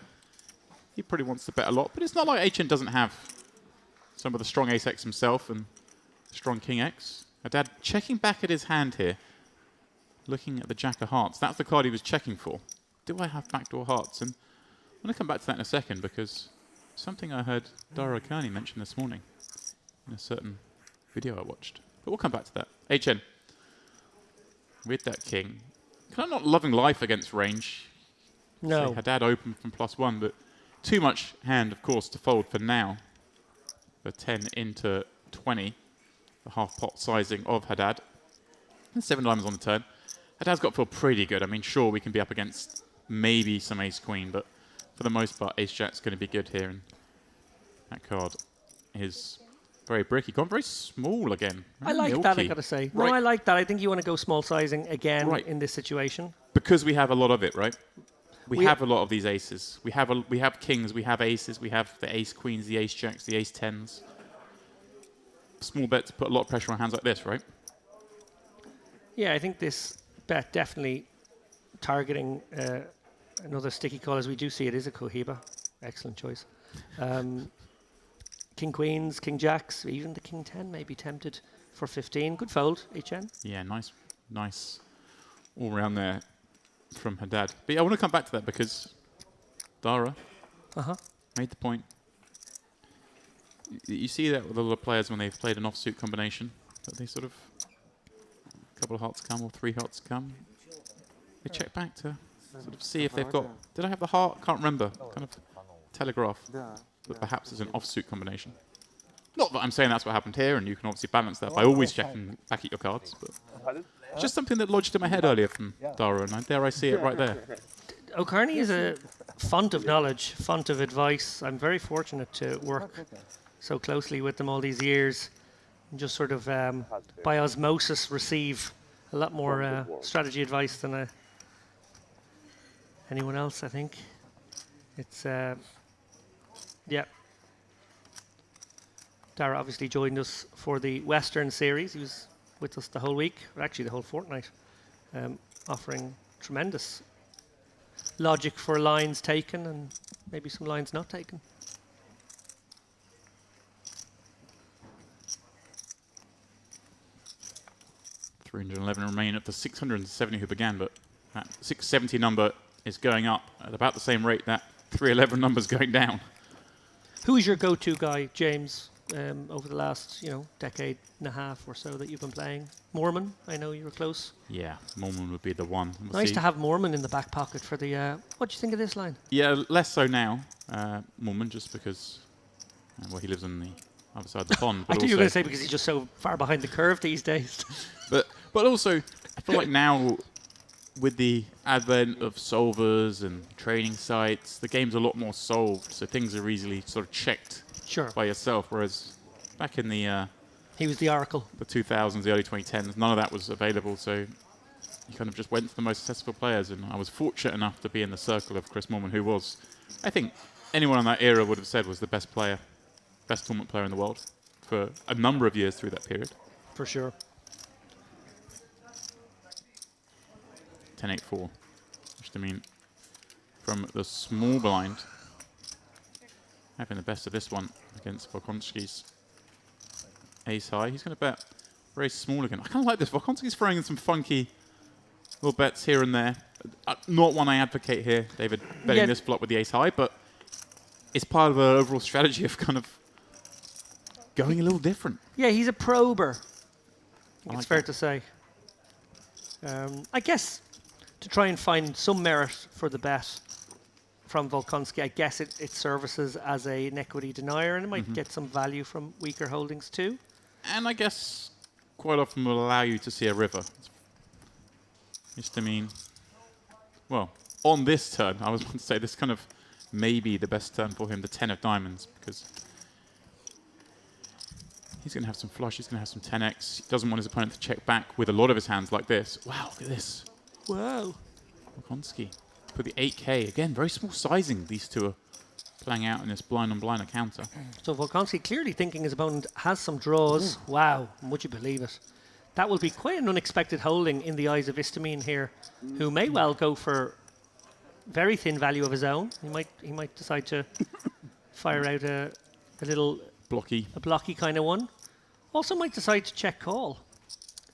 he probably wants to bet a lot, but it's not like Hai Chen doesn't have some of the strong ace x himself and strong king x. Haddad checking back at his hand here, looking at the jack of hearts. That's the card he was checking for. Do I have backdoor hearts? And I'm going to come back to that in a second because something I heard Dara Kearney mention this morning in a certain video I watched. But we'll come back to that. Hai Chen with that king. Kind of not loving life against range. No. So Haddad open from +1, but too much hand, of course, to fold for now. For 10 into 20. The half pot sizing of Haddad. And 7 diamonds on the turn. Haddad's got to feel pretty good. I mean, sure, we can be up against maybe some ace-queen, but for the most part, ace-jack's going to be good here. And that card is very bricky. Gone very small again. I like milky. that, I gotta say. Right. No, I like that. I think you want to go small sizing again Right. in this situation. Because we have a lot of it, right? We have a lot of these aces. We have kings, we have aces, we have the ace-queens, the ace-jacks, the ace-tens. Small bets put a lot of pressure on hands like this, right? Yeah, I think this bet definitely targeting another sticky call as we do see it is a Cohiba. Excellent choice. King queens, king jacks, even the king 10 may be tempted for 15. Good fold, HN. Yeah, nice all round there from Haddad. But yeah, I want to come back to that because Dara made the point. You see that with a lot of players when they've played an offsuit combination, that they sort of, a couple of hearts come or 3 hearts come. They check back to sort of see if they've got, did I have the heart? Can't remember. Kind of telegraph that perhaps it's an offsuit combination. Not that I'm saying that's what happened here, and you can obviously balance that by always checking back at your cards, but it's just something that lodged in my head earlier from Dara, and dare I see it right there. O'Carney is a font of knowledge, font of advice. I'm very fortunate to work so closely with them all these years and just sort of by osmosis receive a lot more strategy advice than anyone else, I think. It's, yeah. Dara obviously joined us for the Western series. He was with us the whole week, or actually the whole fortnight, offering tremendous logic for lines taken and maybe some lines not taken. $311 remain up to 670 who began, but that 670 number is going up at about the same rate that 311 number's going down. Who is your go-to guy, James, over the last decade and a half or so that you've been playing? Mormon, I know you were close. Yeah, Mormon would be the one. We'll Nice see. to have Mormon in the back pocket for the... what do you think of this line? Yeah, less so now, Mormon, just because well, he lives on the other side of the pond. I But thought you were going to also, say because he's just so far behind the curve these days. but also, I feel like now, with the advent of solvers and training sites, the game's a lot more solved, so things are easily sort of checked by yourself, whereas back in the... he was the oracle. The 2000s, the early 2010s, none of that was available, so you kind of just went to the most successful players, and I was fortunate enough to be in the circle of Chris Mormon, who was, I think, anyone in that era would have said was the best player, best tournament player in the world for a number of years through that period. For sure. 10-8-4, which I mean, from the small blind, having the best of this one against Volkonski's ace high. He's going to bet very small again. I kind of like this. Volkonski's throwing in some funky Little bets here and there. Not one I advocate here, David, betting Yeah. this flop with the ace high, but it's part of an overall strategy of kind of going a little different. Yeah, he's a prober. I It's like fair that. to say. I guess to try and find some merit for the bet from Volkonski, I guess it services as an equity denier, and it might get some value from weaker holdings too. And I guess quite often will allow you to see a river. Just to mean, well, on this turn, I was going to say this kind of may be the best turn for him, the 10 of diamonds, because he's going to have some flush, he's going to have some 10x. He doesn't want his opponent to check back with a lot of his hands like this. Wow, look at this. Whoa. Volkonski for the 8k. Again, very small sizing these two are playing out in this blind-on-blind encounter. So Volkonski clearly thinking his opponent has some draws. Wow, would you believe it? That will be quite an unexpected holding in the eyes of Istamine here, who may well go for very thin value of his own. He might decide to fire out a little Blocky. a blocky kind of one. Also might decide to check call,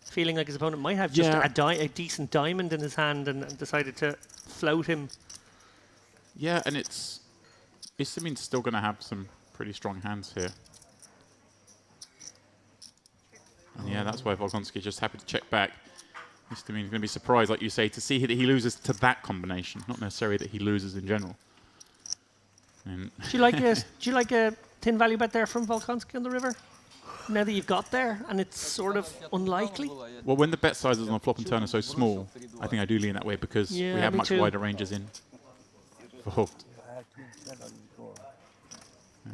feeling like his opponent might have just a decent diamond in his hand and decided to float him. Yeah, and Istamine's still going to have some pretty strong hands here. And yeah, that's why Volkonski just happy to check back. Istamine's going to be surprised, like you say, to see that he loses to that combination, not necessarily that he loses in general. And Do you like a thin value bet there from Volkonski on the river? Now that you've got there, and it's sort of unlikely. well, when the bet sizes on a flop and turn are so small, I think I do lean that way because Yeah, we have me much too. wider ranges involved. Yeah.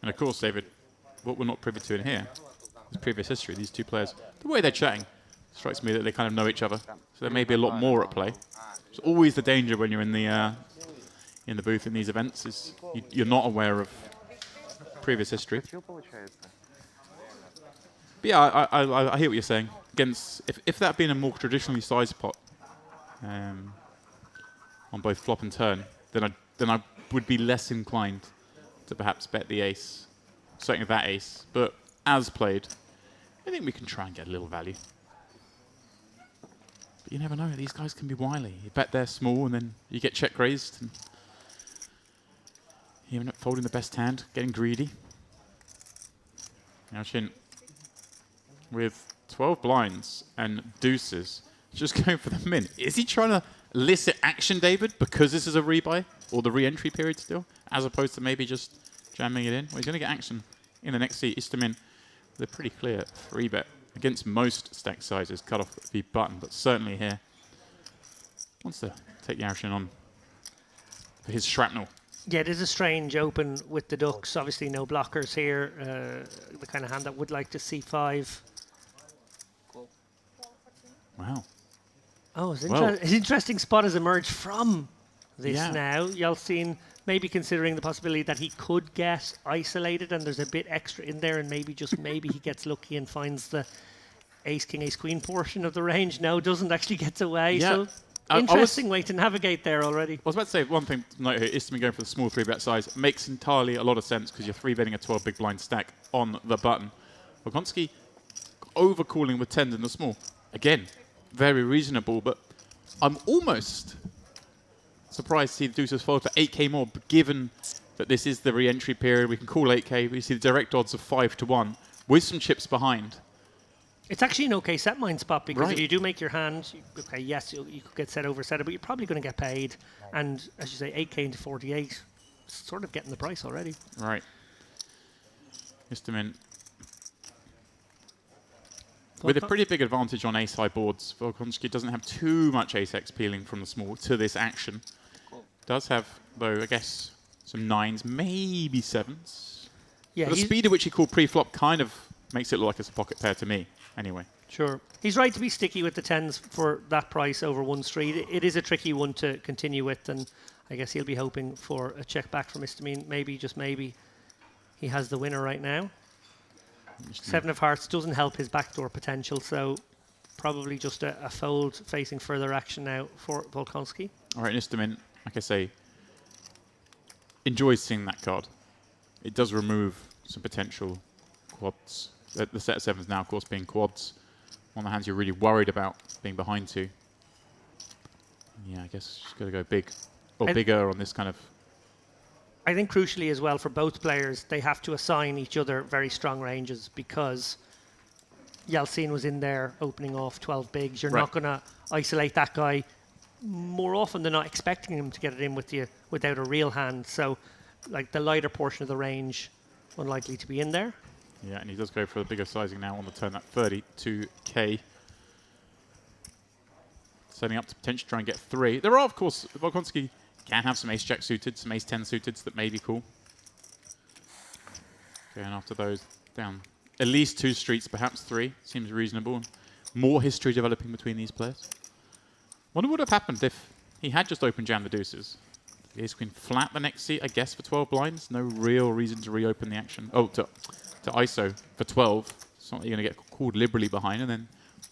And of course, David, what we're not privy to in here is previous history. These two players, the way they're chatting, strikes me that they kind of know each other. So there may be a lot more at play. It's always the danger when you're in the booth in these events is you're not aware of previous history. But yeah, I hear what you're saying. Against if that had been a more traditionally sized pot on both flop and turn, then I would be less inclined to perhaps bet the ace, certainly that ace. But as played, I think we can try and get a little value. But you never know; these guys can be wily. You bet they're small, and then you get check raised, and you end up folding the best hand, getting greedy. Now Shin, with 12 blinds and deuces, just going for the min. Is he trying to elicit action, David, because this is a rebuy or the re-entry period still, as opposed to maybe just jamming it in? Well, he's going to get action in the next seat. Istamin with a pretty clear 3-bet against most stack sizes, cut off the button, but certainly here wants to take the action on for his shrapnel. Yeah, it is a strange open with the ducks. Obviously, no blockers here. The kind of hand that would like to c5. Wow. Oh, it's Well. an interesting spot has emerged from this Yeah. now. Yeltsin maybe considering the possibility that he could get isolated and there's a bit extra in there and maybe just maybe he gets lucky and finds the ace, king, ace, queen portion of the range. No, doesn't actually get away. Yeah. So I was- interesting way to navigate there already. I was about to say one thing to note here, Istamin going for the small 3-bet size makes entirely a lot of sense because you're 3-betting a 12 big blind stack on the button. Volkonski overcalling with 10s in the small. Again, very reasonable, but I'm almost surprised to see the deuces fold for 8k more, but given that this is the re-entry period, we can call 8k, we see the direct odds of 5-1 with some chips behind. It's actually an okay set mine spot because Right. if you do make your hand, okay, yes, you could get set over set, but you're probably going to get paid. And as you say, 8k into 48, sort of getting the price already. Right. Istamin with a pretty big advantage on ace-high boards. Volkonski doesn't have too much ace-x peeling from the small to this action. Does have, though, I guess, some 9s, maybe 7s. Yeah, But the he's- speed at which he called pre-flop kind of makes it look like it's a pocket pair to me, anyway. Sure. He's right to be sticky with the 10s for that price over 1 street. It is a tricky one to continue with, and I guess he'll be hoping for a check back from Istamine. Maybe, just maybe, he has the winner right now. 7 of hearts doesn't help his backdoor potential, so probably just a fold facing further action now for Volkonski. All right, Istamin, like I say, enjoys seeing that card. It does remove some potential quads. The set of 7s now, of course, being quads. One of the hands you're really worried about being behind to. Yeah, I guess she's got to go big or bigger on this kind of. I think crucially as well for both players, they have to assign each other very strong ranges because Yeltsin was in there opening off 12 bigs. You're not going to isolate that guy more often than not, expecting him to get it in with you without a real hand. So, like the lighter portion of the range, unlikely to be in there. Yeah, and he does go for the bigger sizing now on the turn at 32k. Setting up to potentially try and get 3. There are, of course, Volkonsky can have some ace-jack suited, some ace-10 suited that may be cool. Going after those down. At least 2 streets, perhaps 3. Seems reasonable. More history developing between these players. Wonder what would have happened if he had just opened jam the deuces. The ace-queen flat the next seat, I guess, for 12 blinds. No real reason to reopen the action. Oh, to ISO for 12. It's not that you're going to get called liberally behind. And then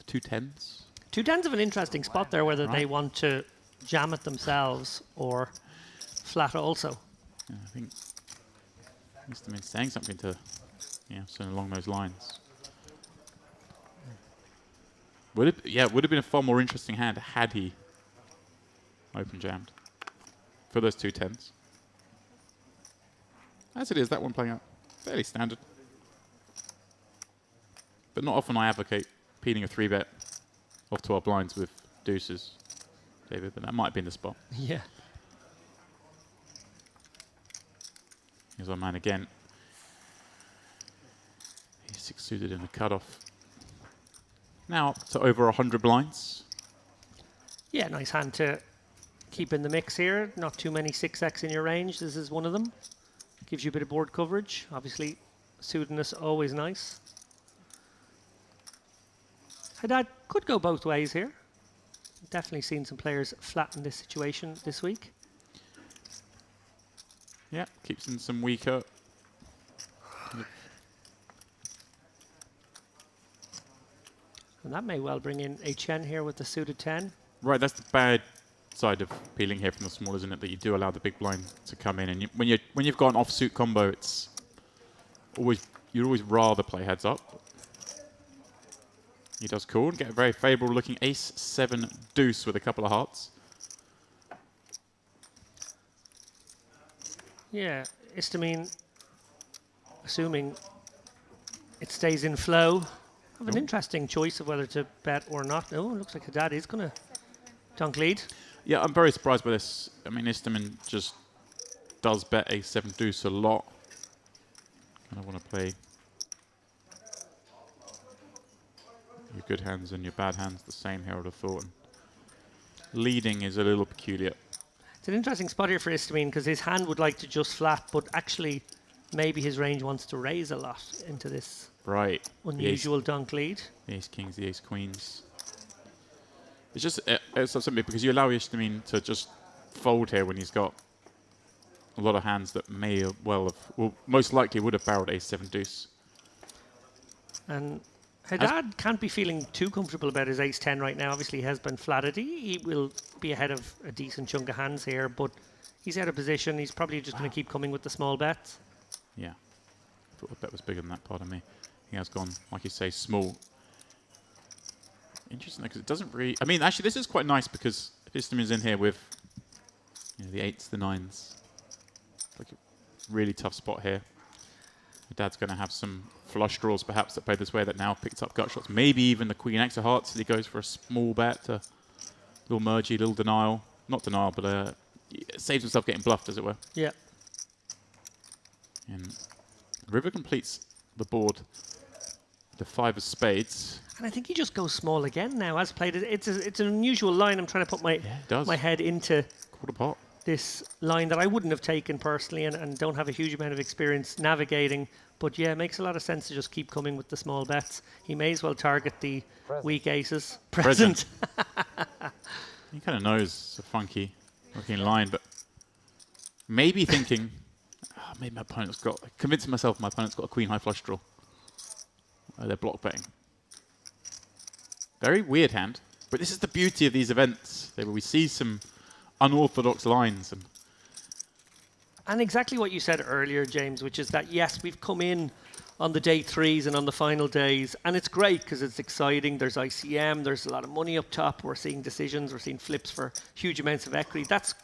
2 10s. 2 10s have an interesting spot there, whether they want to jam it themselves or flat also. Yeah, I think Mr. Min's saying something to, something along those lines. Would have been a far more interesting hand had he open jammed for those 2 10s. As it is, that one playing out fairly standard. But not often I advocate peeling a 3-bet off 12 blinds with deuces, David, but that might have been the spot. Yeah. Here's our man again. He's 6 suited in the cutoff. Now up to over 100 blinds. Yeah, nice hand to keep in the mix here. Not too many 6x in your range. This is one of them. Gives you a bit of board coverage. Obviously, suitedness always nice. Haddad could go both ways here. Definitely seen some players flatten this situation this week. Yeah, keeps in some weaker. And that may well bring in a Chen here with the suited 10. Right, that's the bad side of peeling here from the small, isn't it? That you do allow the big blind to come in, and when you've got an offsuit combo, it's you'd always rather play heads up. He does cool and get a very favourable looking ace 7 deuce with a couple of hearts. Yeah, Histamine, assuming it stays in flow, have an interesting choice of whether to bet or not. Oh, it looks like Haddad is going to dunk lead. Yeah, I'm very surprised by this. I mean, Histamine just does bet ace 7 deuce a lot. Kind of want to play your good hands and your bad hands the same here, I would have thought. And leading is a little peculiar. It's an interesting spot here for Histamine because his hand would like to just flat, but actually maybe his range wants to raise a lot into this unusual dunk lead. The ace kings, the ace queens. It's just it's something because you allow Histamine to just fold here when he's got a lot of hands that may most likely would have barreled ace 7 deuce. And Haddad can't be feeling too comfortable about his ace 10 right now. Obviously, he has been flattered. He will be ahead of a decent chunk of hands here, but he's out of position. He's probably just going to keep coming with the small bets. Yeah. I thought the bet was bigger than that, pardon me. He has gone, like you say, small. Interesting, because it doesn't really... I mean, actually, this is quite nice because Histamine is in here with the 8s, the 9s. Like a really tough spot here. Dad's going to have some flush draws, perhaps, that play this way that now picked up gut shots. Maybe even the Queen X of Hearts that he goes for a small bet, a little mergy, little denial. Not denial, but saves himself getting bluffed, as it were. Yeah. And River completes the board, the 5 of spades. And I think he just goes small again now. As played, it's an unusual line. I'm trying to put my head into Quarter pot. this line that I wouldn't have taken personally and don't have a huge amount of experience navigating. But yeah, it makes a lot of sense to just keep coming with the small bets. He may as well target the weak aces. Present. He kind of knows it's a funky looking line, but maybe thinking, maybe my opponent's got, convincing myself my opponent's got a queen high flush draw. They're block betting. Very weird hand, but this is the beauty of these events, where we see some unorthodox lines. And exactly what you said earlier, James, which is that, yes, we've come in on the day 3s and on the final days. And it's great because it's exciting. There's ICM, there's a lot of money up top. We're seeing decisions, we're seeing flips for huge amounts of equity. That's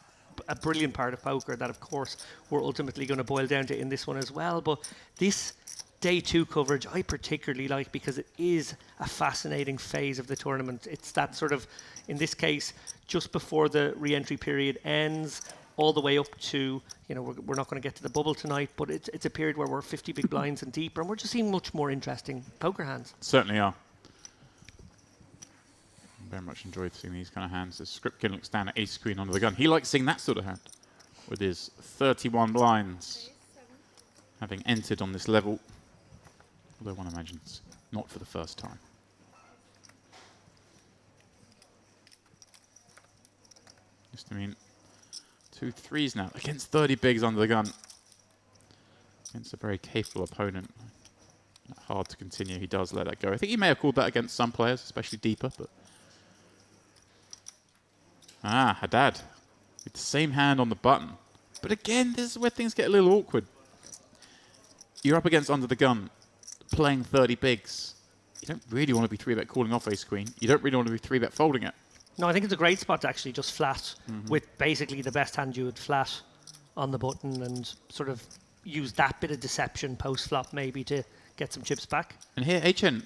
a brilliant part of poker that, of course, we're ultimately going to boil down to in this one as well. But this day 2 coverage I particularly like because it is a fascinating phase of the tournament. It's that sort of, in this case, just before the re-entry period ends, all the way up to, you know, we're not going to get to the bubble tonight, but it's a period where we're 50 big blinds and deeper, and we're just seeing much more interesting poker hands. Certainly are. Very much enjoyed seeing these kind of hands. As Skripkin looks down at ace queen under the gun. He likes seeing that sort of hand with his 31 blinds, having entered on this level. Although one imagines not for the first time. Just, I mean, 2 3s now against 30 bigs under the gun. Against a very capable opponent. Hard to continue. He does let that go. I think he may have called that against some players, especially deeper. But Haddad with the same hand on the button. But again, this is where things get a little awkward. You're up against under the gun, playing 30 bigs. You don't really want to be 3-bet calling off ace queen. You don't really want to be 3-bet folding it. No, I think it's a great spot to actually just flat with basically the best hand you would flat on the button and sort of use that bit of deception post-flop maybe to get some chips back. And here, HN,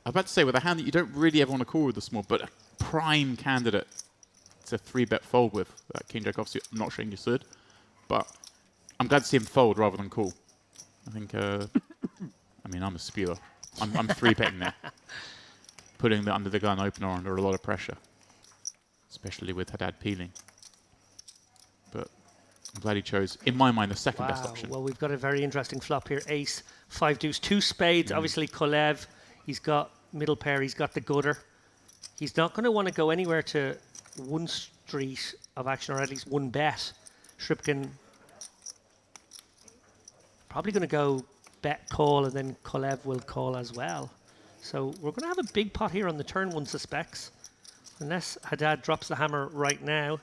I'm about to say, with a hand that you don't really ever want to call with the small, but a prime candidate to 3-bet fold with. That King Jack offsuit, I'm not saying you should, but I'm glad to see him fold rather than call. I think, I mean, I'm a spewer. I'm 3-betting there. Putting the under the gun opener under a lot of pressure. Especially with Haddad peeling. But I'm glad he chose, in my mind, the second best option. Well, we've got a very interesting flop here. Ace, 5 deuce, 2 spades. Obviously, Kolev, he's got middle pair, he's got the gutter. He's not going to want to go anywhere to one street of action, or at least one bet. Shripkin probably going to go bet call, and then Kolev will call as well. So we're going to have a big pot here on the turn, one suspects. Unless Haddad drops the hammer right now.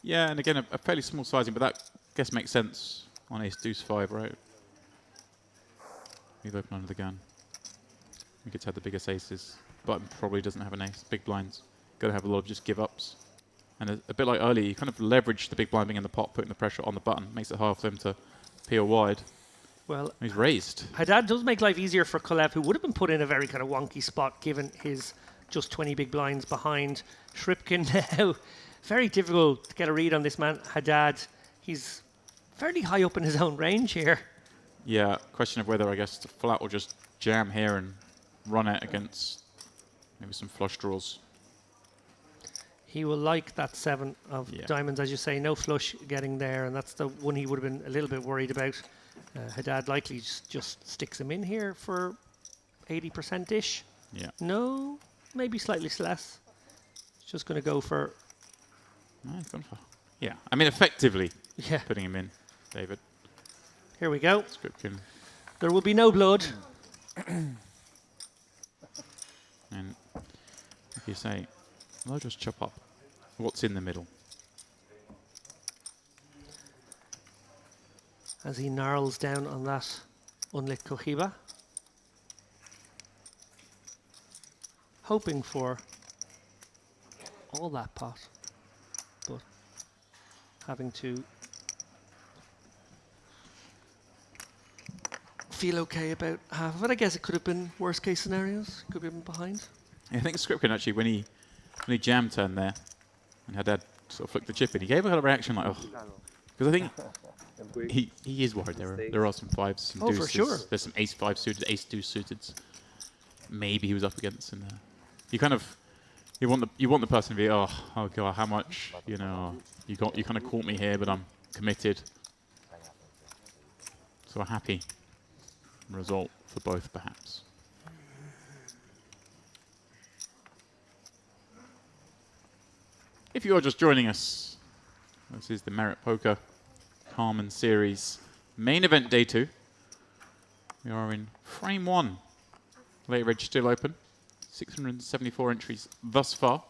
Yeah, and again, a fairly small sizing, but that, I guess, makes sense on ace deuce 5, right? Leave open under the gun. He gets had the biggest aces, but probably doesn't have an ace. Big blinds. Got to have a lot of just give-ups. And a bit like earlier, you kind of leverage the big blind being in the pot, putting the pressure on the button. Makes it hard for them to peel wide. Well, he's raised. Haddad does make life easier for Kolev, who would have been put in a very kind of wonky spot given his just 20 big blinds behind. Shripkin now, very difficult to get a read on this man. Haddad, he's fairly high up in his own range here. Yeah, question of whether, I guess, to flat or just jam here and run it against maybe some flush draws. He will like that 7 of diamonds, as you say. No flush getting there, and that's the one he would have been a little bit worried about. Haddad likely just sticks him in here for 80%-ish. Yeah. No, maybe slightly less. Just going to go for... No, he's gone for... Yeah, I mean, effectively putting him in, David. Here we go. Skripkin. There will be no blood. And if you say, I'll just chop up what's in the middle. As he gnarls down on that unlit Cohiba. Hoping for all that pot, but having to feel okay about half of it. I guess it could have been worst case scenarios. Could have been behind. Yeah, I think Skripkin actually, when he jammed turn there and Haddad sort of flicked the chip in, he gave a kind of reaction like, oh. Because I think he is worried. There are some 5s, some deuces. For sure. There's some ace 5 suited, ace 2 suited. Maybe he was up against in there. You kind of, you want the person to be, oh god, how much, you know, you kind of caught me here, but I'm committed. So a happy result for both, perhaps. If you are just joining us, this is the Merit Poker Carmen Series main event day 2. We are in frame 1. Late reg still open. 674 entries thus far.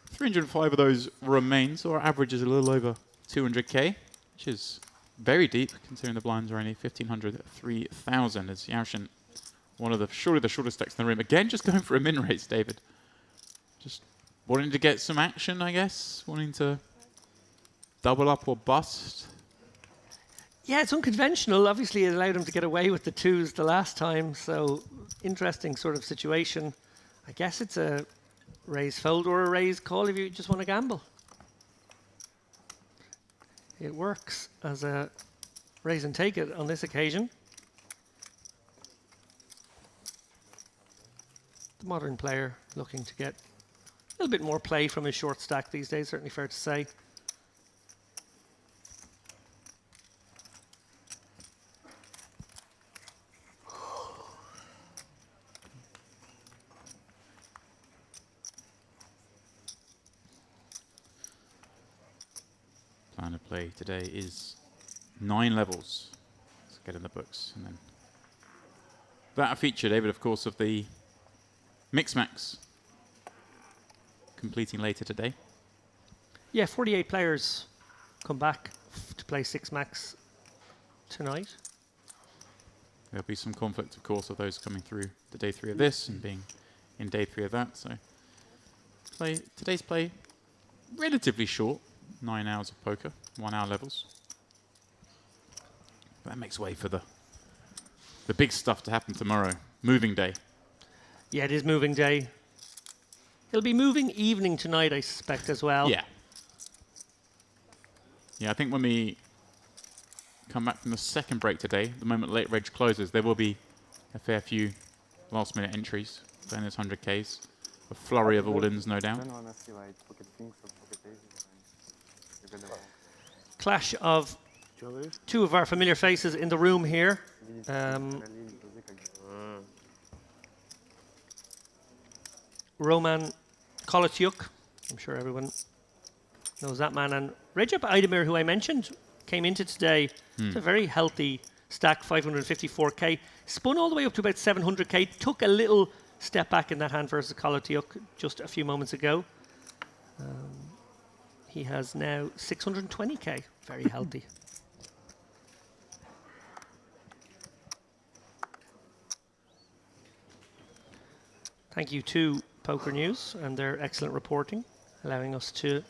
305 of those remain, so our average is a little over 200k, which is very deep, considering the blinds are only 1,500, 3,000. As Yaoshin, one of the surely the shortest decks in the room. Again, just going for a min raise, David. Just wanting to get some action, I guess. Wanting to double up or bust. Yeah, it's unconventional. Obviously, it allowed him to get away with the twos the last time. So, interesting sort of situation. I guess it's a raise fold or a raise call if you just want to gamble. It works as a raise and take it on this occasion. The modern player looking to get a little bit more play from his short stack these days, certainly fair to say. Plan of play today is 9 levels. Let's get in the books. And then that a feature, David, of course, of the Mix Max completing later today. Yeah, 48 players come back to play 6 Max tonight. There'll be some conflict, of course, of those coming through the day 3 of this and being in day 3 of that. So today's play relatively short, 9 hours of poker, 1 hour levels. That makes way for the big stuff to happen tomorrow. Moving day. Yeah, it is moving day. It'll be moving evening tonight, I suspect, as well. Yeah. Yeah, I think when we come back from the second break today, the moment late reg closes, there will be a fair few last minute entries. Then there's 100Ks. A flurry of all-ins, no doubt. Don't wanna see like pocket kings or pocket aces. You're gonna Clash of two of our familiar faces in the room here. Roman Kolotyuk, I'm sure everyone knows that man, and Recep Aydemir, who I mentioned, came into today. It's a very healthy stack, 554k, spun all the way up to about 700k, took a little step back in that hand versus Kolotyuk just a few moments ago. He has now 620k, very healthy. Thank you to Poker News and their excellent reporting, allowing us to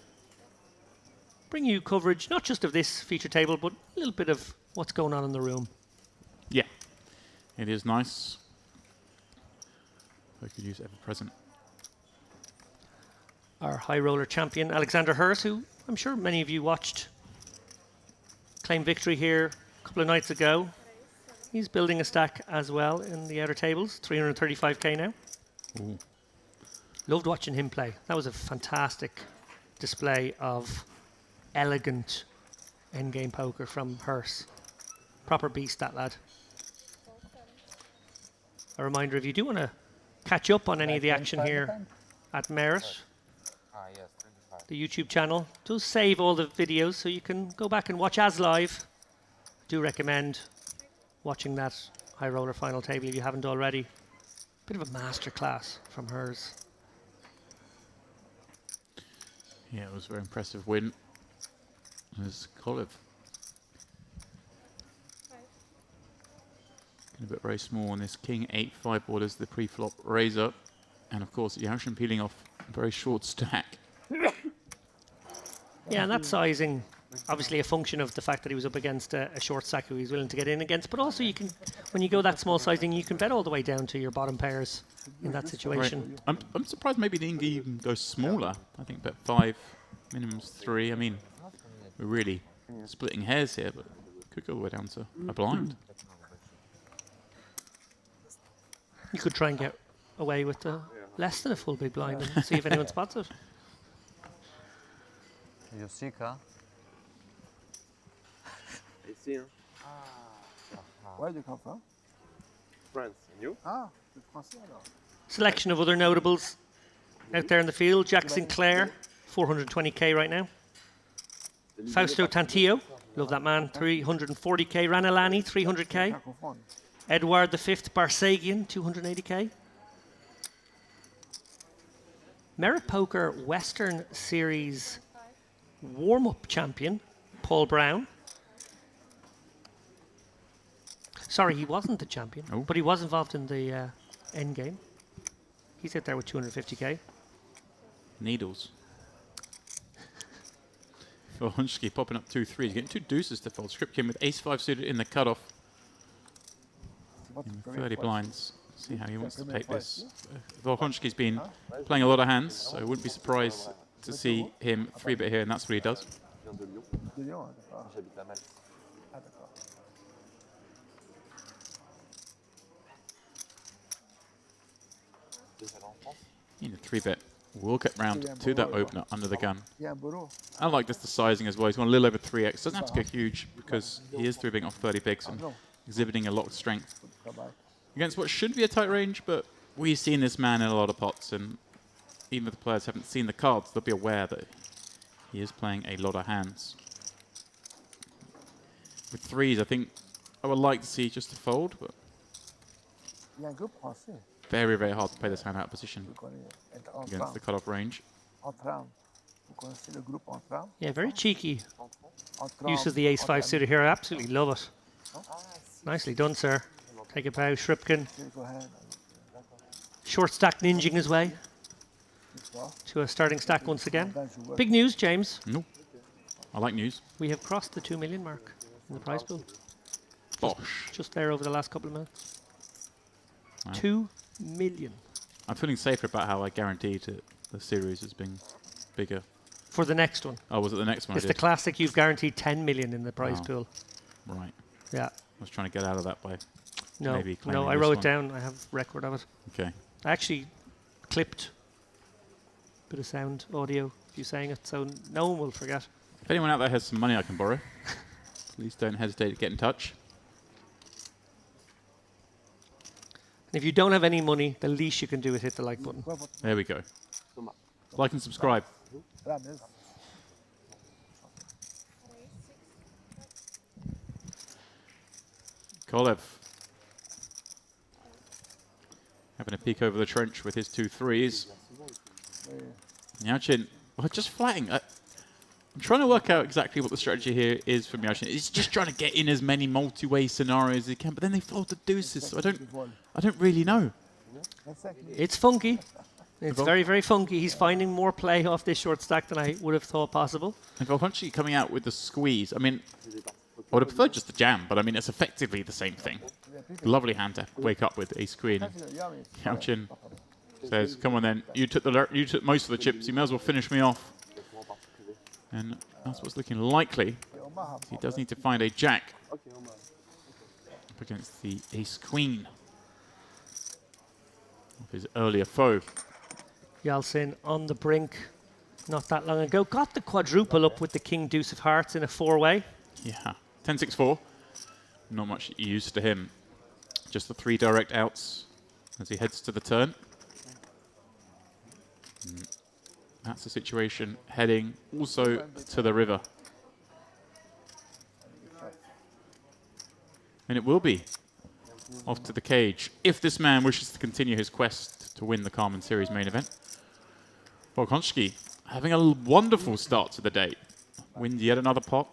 bring you coverage, not just of this feature table, but a little bit of what's going on in the room. Yeah, it is nice. I could use ever present. Our high roller champion, Alexander Hurst, who I'm sure many of you watched claim victory here a couple of nights ago. He's building a stack as well in the outer tables, 335k now. Ooh. Loved watching him play. That was a fantastic display of elegant endgame poker from Hurst. Proper beast, that lad. A reminder, if you do want to catch up on any of the action here at Merit, Yes, 25. the YouTube channel does save all the videos, so you can go back and watch as live. Do recommend watching that high roller final table if you haven't already. Bit of a masterclass from hers. Yeah, it was a very impressive win. There's Cove. A bit very small on this King 8-5 board as the pre-flop raise up. And of course, Yaoshin peeling off a very short stack. Yeah, and that sizing, obviously a function of the fact that he was up against a short stack who he's willing to get in against. But also, you can, when you go that small sizing, you can bet all the way down to your bottom pairs in that situation. Right. I'm surprised maybe the Inga even goes smaller. I think bet 5, minimum's 3. I mean, we're really splitting hairs here, but could go all the way down to a blind. You could try and get away with the less than a full big blind and see if anyone spots it. You see, huh? I see, huh? Where do you come from? France, and you? Ah, c'est français alors. Selection of other notables out there in the field. Jack Sinclair, 420k right now. Fausto Tantillo, love that man, 340k. Ranelani, 300k. Pas confondre. Edward V Barsagian, 280k. Merit Poker Western Series warm-up champion, Paul Brown, Sorry, he wasn't the champion, Oh. but he was involved in the end game. He's out there with 250k. Needles. Volhonsky popping up 2-3. He's getting two deuces to fold. Script came with ace-5 suited in the cutoff. What In premier 30 fois? blinds. See how he wants to Premier take fois this. ici? Volhonsky's been playing a lot of hands, so I wouldn't be surprised to see him 3-bet here, and that's what he does. Je viens de Lyon. De Lyon, hein, d'accord. J'habite à Malte. Ah, d'accord. Déjà là en France. In a 3-bet, we'll get round to that opener under the gun. Il y a un boulot. I like just the sizing as well. He's gone a little over 3x. Doesn't have to go huge because he is 3-betting off 30 bigs and exhibiting a lot of strength Travail. against what should be a tight range, but we've seen this man in a lot of pots, and even if the players haven't seen the cards, they'll be aware that he is playing a lot of hands. With threes, I think I would like to see just a fold, but Il y a un groupe français. very, very hard to play this hand out of position Vous connaissez against the cutoff range. Entram. Vous connaissez le groupe Entram? Yeah, very cheeky Entram. use of the ace-5 Entram. suited here. I absolutely love it. Nicely done, sir. Take a bow, Shripkin. Go ahead. Short stack ninjing his way Histoire. to a starting stack once again. Ben joueur. Big news, James. No. I like news. We have crossed the 2 million mark in the prize pool. Bosh. Just there over the last couple of minutes. Wow. 2 million I'm feeling safer about how I guaranteed it. The series has been bigger. for the next one. Oh, was it the next one? It's I the did? classic. You've guaranteed 10 million in the prize Wow. pool. Right. Yeah. I was trying to get out of that by No, maybe no, claiming I this wrote one. it down. I have record of it. Okay. I actually clipped a bit of sound, audio, if you saying it, so no one will forget. If anyone out there has some money I can borrow, please don't hesitate to get in touch. And if you don't have any money, the least you can do is hit the like button. Quoi, votre There we go. Like and subscribe. la messe? Kolev having a peek over the trench with his 2-3s. Yachin, well, just flatting. I'm trying to work out exactly what the strategy here is for Yachin. He's just trying to get in as many multi-way scenarios as he can, but then they fold the deuces, so I don't really know. 25 It's funky. It's very, very funky. He's finding more play off this short stack than I would have thought possible. And Volhonsky coming out with the squeeze. I mean, I would have preferred just the jam, but I mean, it's effectively the same thing. Lovely hand to wake up with ace queen. Yachin says, "Come on then, you took most of the chips. You may as well finish me off." And that's what's looking likely. He does need to find a jack up against the ace queen of his earlier foe. Yalcin on the brink not that long ago. Got the quadruple up with the king deuce of hearts in a four-way. Yeah, 10-6-4. Not much use to him. Just the 3 direct outs as he heads to the turn. That's the situation heading also to the river. And it will be off to the cage if this man wishes to continue his quest to win the Carmen Series main event. Volhonsky having a wonderful start to the day. Wins yet another pot.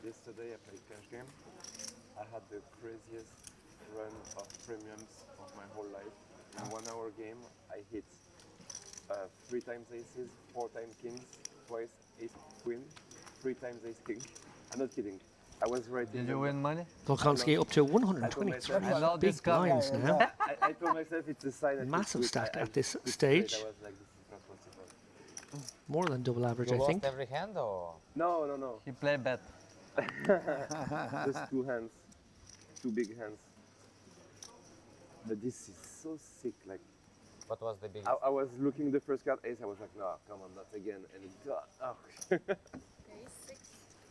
Yesterday I played cash game. I had the craziest run of premiums of my whole life. In 1 hour game, I hit 3 times aces, 4 times kings, twice ace queen, 3 times ace king. I'm not kidding. I was right. Did you win money? Volkanovski up to 123 I love this big guy. blinds now. I told myself it's a sign. that Massive it's good. stack I at this could stage. trade. I was like, this is not possible. More than double average, You I lost think. every hand or? No, no, no. He play bet. Just 2 hands. 2 big hands. But this is so sick. Like, What was the biggest? I was looking the first card ace. I was like, no, come on, not again. And it got, oh.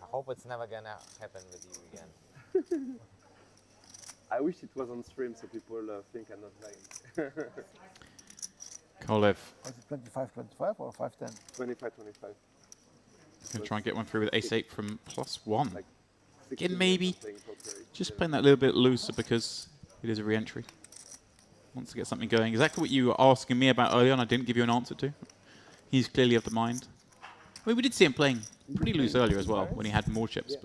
I hope it's never gonna happen with you again. I wish it was on stream so people think I'm not lying. Kolev Was it 25-25 or 5-10? 25-25. going to try and get one through with ace-8 from +1. Like, Again, 16 maybe something, okay. just playing that a little bit looser because it is a re-entry. wants to get something going. Exactly what you were asking me about earlier, and I didn't give you an answer to. He's clearly of the mind. I mean, we did see him playing pretty loose earlier as well when he had more chips,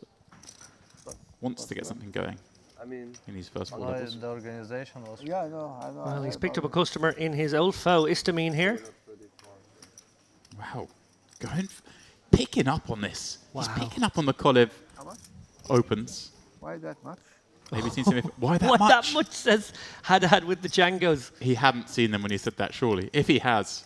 but wants to get something going I mean, in these first 4 No, levels. the organization was. Yeah, I know. Well, he's picked up a customer in his old foe, Istamine here. Wow, picking up on this. Wow. He's picking up on the Cove How much? opens. Why that much? Maybe seen some. Why that What much? that much says had with the Django's. He hadn't seen them when he said that, surely. If he has,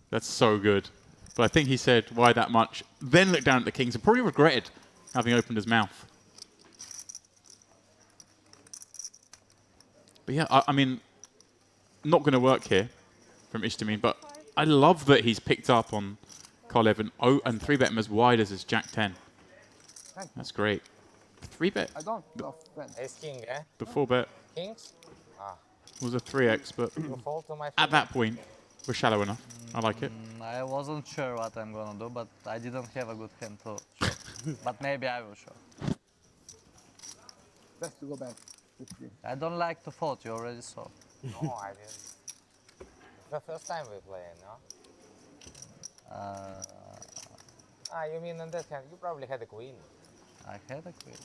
that's so good. But I think he said, why that much? Then looked down at the kings and probably regretted having opened his mouth. But yeah, I mean, not going to work here from Istamine, but I love that he's picked up on Kolev and 3-bet him as wide as his Jack 10. That's great. 3-bet. I don't love friends. Ace king, eh? The 4-bet Kings? Ah, was a 3x, but you fall to my at that point, we're shallow enough. I like it. I wasn't sure what I'm gonna do, but I didn't have a good hand to show. But maybe I will show. Best to go back. 15. I don't like to fold, you already saw. No, I didn't. The first time we play, no? Ah, you mean on that hand? You probably had a queen. I had a queen.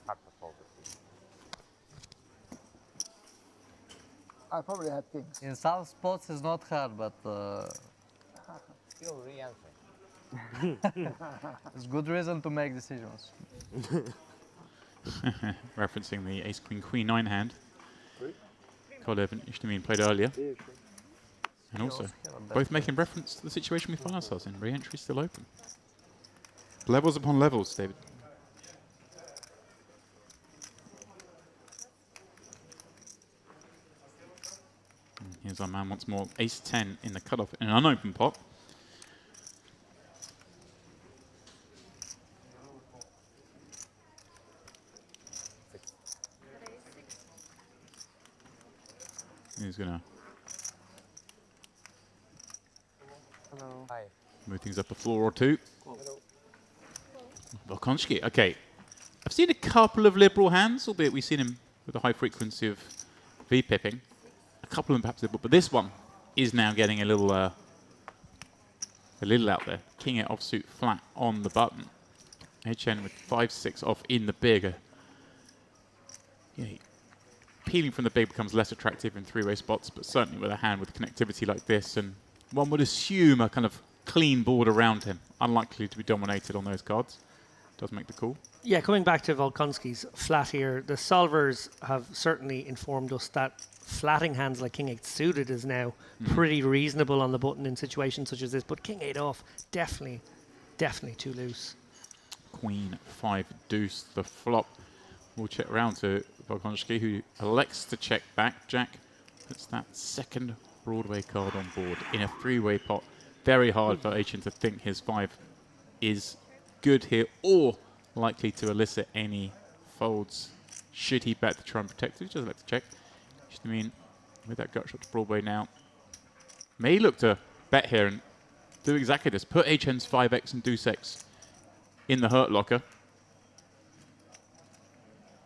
Hard to fold the queen. I probably had kings. In some spots it's not hard, but Still re-entry. it's good reason to make decisions. Referencing the ace queen queen 9 hand. Kolev and Istamine played earlier. And also, both making reference to the situation we find ourselves in. Re-entry still open. Levels upon levels, David. And here's our man once more. Ace 10 in the cutoff in an unopened pot. He's gonna Hi. move things up a floor or two. Volkonski, okay. I've seen a couple of liberal hands, albeit we've seen him with a high frequency of V-pipping. A couple of them perhaps liberal, but this one is now getting a little out there. King 8 offsuit flat on the button. HN with 5-6 off in the big. Yeah, peeling from the big becomes less attractive in 3-way spots, but certainly with a hand with connectivity like this, and one would assume a kind of clean board around him, unlikely to be dominated on those cards. Does make the call. Yeah, coming back to Volkonski's flat here, the solvers have certainly informed us that flatting hands like King 8 suited is now pretty reasonable on the button in situations such as this, but King 8 off, definitely too loose. Queen 5 deuce the flop. We'll check round to Volkonski, who elects to check back. Jack puts that second Broadway card on board in a 3-way pot. Very hard for HN to think his 5 is good here or likely to elicit any folds. Should he bet to try and protect it? He doesn't like to check. I mean, with that gut shot to Broadway now, may look to bet here and do exactly this. Put HN's 5x and deuce x in the hurt locker.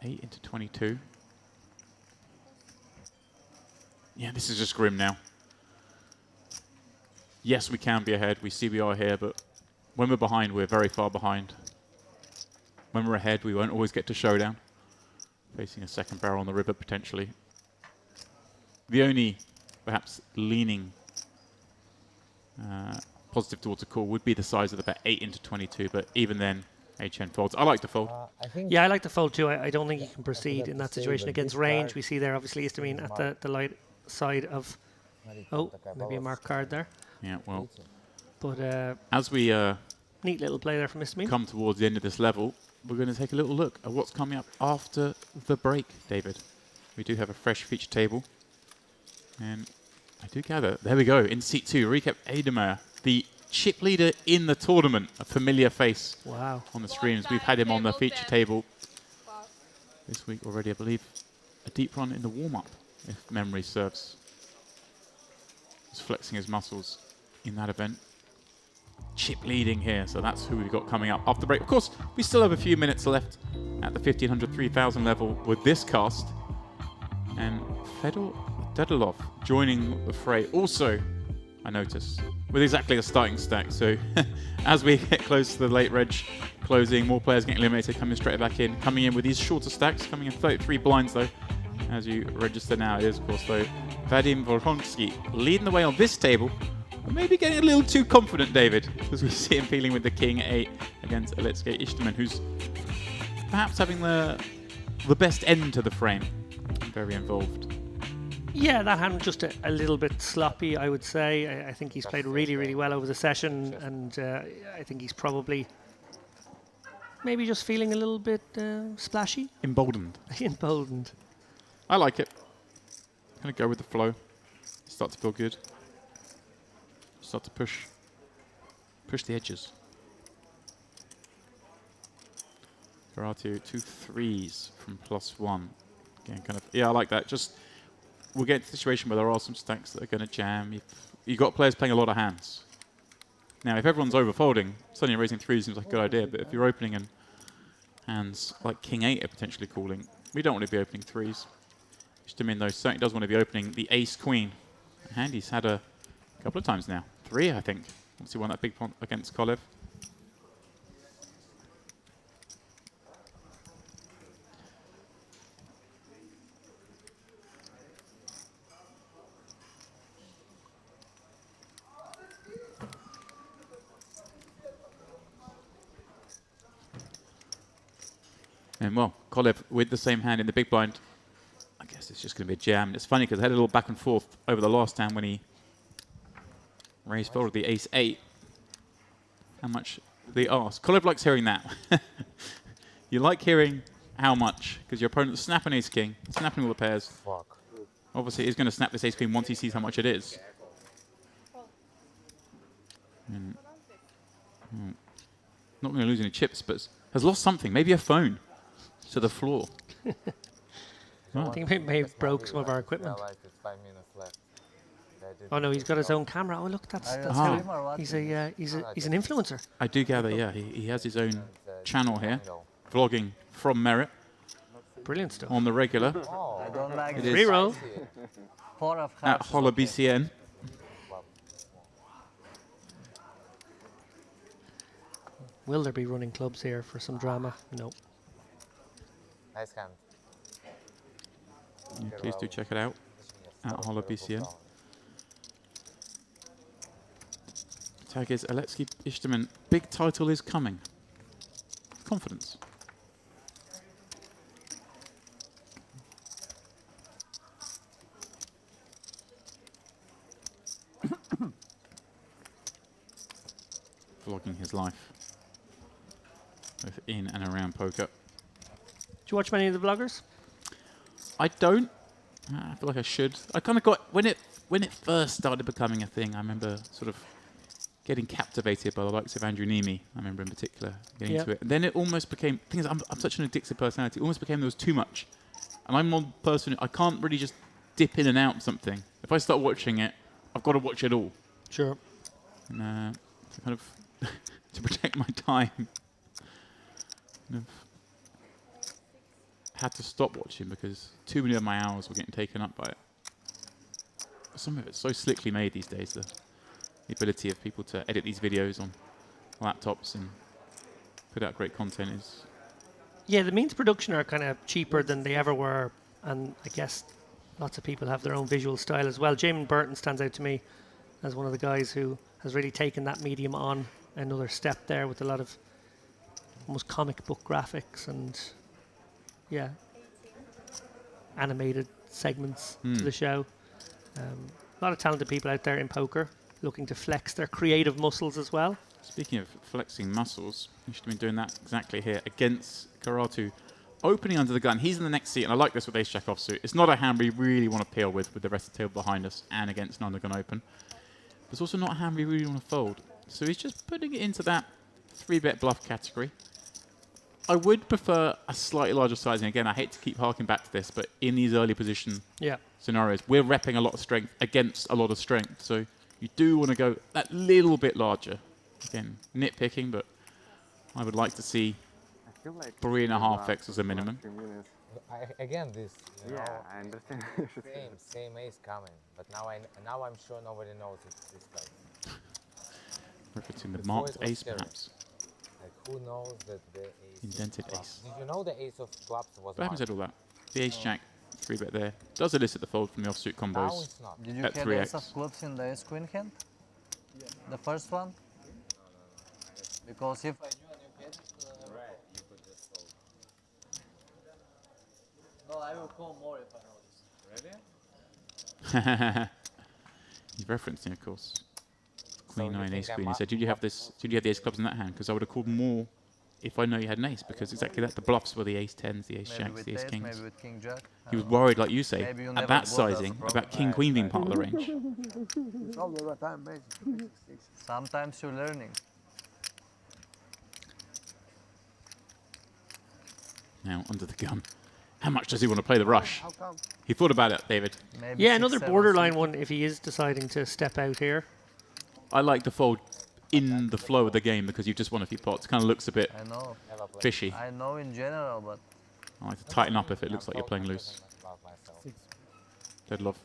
8 into 22. Yeah, this is just grim now. Yes, we can be ahead. We see we are here, but when we're behind, we're very far behind. When we're ahead, we won't always get to showdown. Facing a second barrel on the river, potentially. The only, perhaps, leaning positive towards a call would be the size of the bet, 8 into 22, but even then, HN folds. I like to fold. I think Yeah, I like the fold too. I don't think you can proceed have in to that say situation that against this range. card We see there, obviously, Istamine at the light side of... Oh, maybe a marked card there. Yeah, well, But as we neat little play there from Istamine. come towards the end of this level, we're going to take a little look at what's coming up after the break, David. We do have a fresh feature table. And I do gather, there we go, in seat 2, Recap Edemeyer, the chip leader in the tournament, a familiar face Wow. on the streams. We've had him on the feature table this week already, I believe. A deep run in the warm-up, if memory serves. He's flexing his muscles in that event. Chip leading here, so that's who we've got coming up after the break. Of course, we still have a few minutes left at the 1500, 3000 level with this cast. And Fedor Dedalov joining the fray. Also, I notice, with exactly a starting stack. So as we get close to the late reg closing, more players getting eliminated, coming straight back in. Coming in with these shorter stacks, coming in 33 blinds though. As you register now, it is of course though Vadim Volhonsky leading the way on this table. But maybe getting a little too confident, David, as we see him feeling with the King 8 against Alexei Ishtaman, who's perhaps having the best end to the frame. Very involved. Yeah, that hand just a little bit sloppy, I would say. I think he's played really, really well over the session, and I think he's probably maybe just feeling a little bit splashy. Emboldened. Emboldened. I like it. Gonna go with the flow. Start to feel good. Start to push the edges. Karatu, 2 3s from +1. Again, kind of, yeah, I like that. Just, we'll get to a situation where there are some stacks that are going to jam. You've got players playing a lot of hands. Now, if everyone's overfolding, suddenly raising 3s seems like a good idea, but if you're opening in hands like King 8 are potentially calling, we don't want to be opening 3s. Ishtamin, though, certainly does want to be opening the Ace-Queen. A hand he's had a couple of times now. 3, I think, once he won that big point against Kolev. And well, Kolev with the same hand in the big blind. I guess it's just going to be a jam. It's funny because I had a little back and forth over the last hand when he raised forward the Ace-8. How much they ask. Kolev likes hearing that. You like hearing how much, because your opponent's snapping Ace-King, snapping all the pairs. Fuck. Obviously, he's going to snap this Ace-Queen once he sees how much it is. And, not going to lose any chips, but has lost something. Maybe a phone to the floor. I think he may have broke some of our equipment. Realize it's 5 minutes left. Oh no, he's got his own camera. Oh look, that's Are you how stream or what? he's an influencer. I do gather, yeah, he has his own channel here, vlogging from Merit Brilliant stuff. on the regular Oh, I don't like It this. is. Reroll. 4 of at hearts. is Holla okay. BCN. Will there be running clubs here for some drama? No. nice hand. Yeah, please do check it out at Holla BCN. Tag is Alexei Ishtaman. Big title is coming. Confidence. Vlogging his life, both in and around poker. Do you watch many of the vloggers? I don't. I feel like I should. I kind of got when it first started becoming a thing. I remember sort of getting captivated by the likes of Andrew Nemi. I remember in particular getting into it. And then it almost became. Thing is, I'm such an addictive personality. It almost became there was too much. And I'm one person. I can't really just dip in and out something. If I start watching it, I've got to watch it all. Sure. And to kind of to protect my time, kind of had to stop watching because too many of my hours were getting taken up by it. Some of it's so slickly made these days. The ability of people to edit these videos on laptops and put out great content is. Yeah, the means of production are kind of cheaper than they ever were, and I guess lots of people have their own visual style as well. Jamin Burton stands out to me as one of the guys who has really taken that medium on another step there with a lot of almost comic book graphics and animated segments to the show. A lot of talented people out there in poker looking to flex their creative muscles as well. Speaking of flexing muscles, you should have been doing that exactly here against Karatu. Opening under the gun, he's in the next seat, and I like this with ace jack offsuit. It's not a hand we really want to peel with the rest of the table behind us and against an undergun open. But it's also not a hand we really want to fold. So he's just putting it into that 3-bet bluff category. I would prefer a slightly larger sizing. Again, I hate to keep harking back to this, but in these early position scenarios, we're repping a lot of strength against a lot of strength. So you do want to go that little bit larger. Again, nitpicking, but I would like to see I feel like 3.5x as a minimum. Again, this, you Yeah, know, I understand. same ace coming, but now I'm sure nobody knows it's this guy. Referencing the Before marked it was ace, scary. perhaps. Like who knows that the ace Indented of clubs. ace. Did you know the ace of clubs was But I haven't marked? said all that. The ace jack, 3-bet there. Does elicit the fold from the offsuit Now combos. it's not. Did you At have 3x. ace of clubs in the ace queen hand? The first one? Because if I knew and you had it, Right, you could just fold. no, I will call more if I know this. Really? He's referencing, of course, Queen you 9, think ace I queen. He mu- said, did you have this? Did you have the ace clubs in that hand? Because I would have called more if I know you had an ace, because exactly that, the bluffs were the ace 10s, the ace Maybe jacks, with the ace ace, kings. maybe with king jack. I He was don't know. worried, like you say, Maybe you at never that bluff, that's the sizing, problem. about king queen being part of the range. It's all the time amazing. Sometimes you're learning. Now, under the gun. How much does he want to play the rush? How come? He thought about it, David. Maybe Yeah, six, another seven, borderline six. one if he is deciding to step out here. I like the fold in the flow of the game because you've just won a few pots. Kind of looks a bit I know. Never played. fishy. I know in general, but I like to tighten up if it I'm looks like you're so playing loose. confident about myself. Dead love.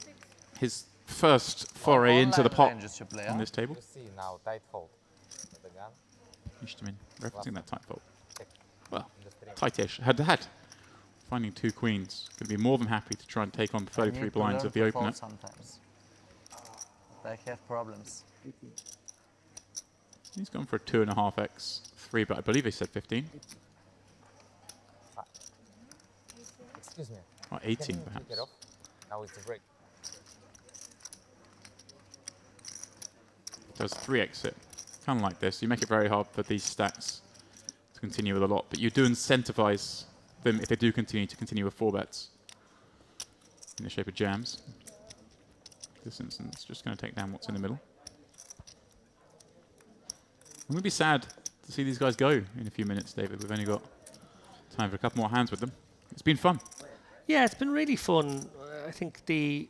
His first foray into the online pot ranges you play, on huh? this table. You see now, tight fold. With the gun, Ishtamin, referencing that tight fold. check Well, in the stream. tightish. Had. Finding 2 queens. Going to be more than happy to try and take on I 33 need to blinds learn of the to opener. fold sometimes. But I have problems. He's gone for a 2.5x 3, but I believe he said 15. Excuse me. Or Can 18 you kick perhaps. it off? Now it's a break. Does 3x it. Kind of like this. You make it very hard for these stacks to continue with a lot, but you do incentivize them if they do continue to continue with 4 bets in the shape of jams. This instance, just going to take down what's in the middle. I'm going to be sad to see these guys go in a few minutes, David. We've only got time for a couple more hands with them. It's been fun. Yeah, it's been really fun. I think the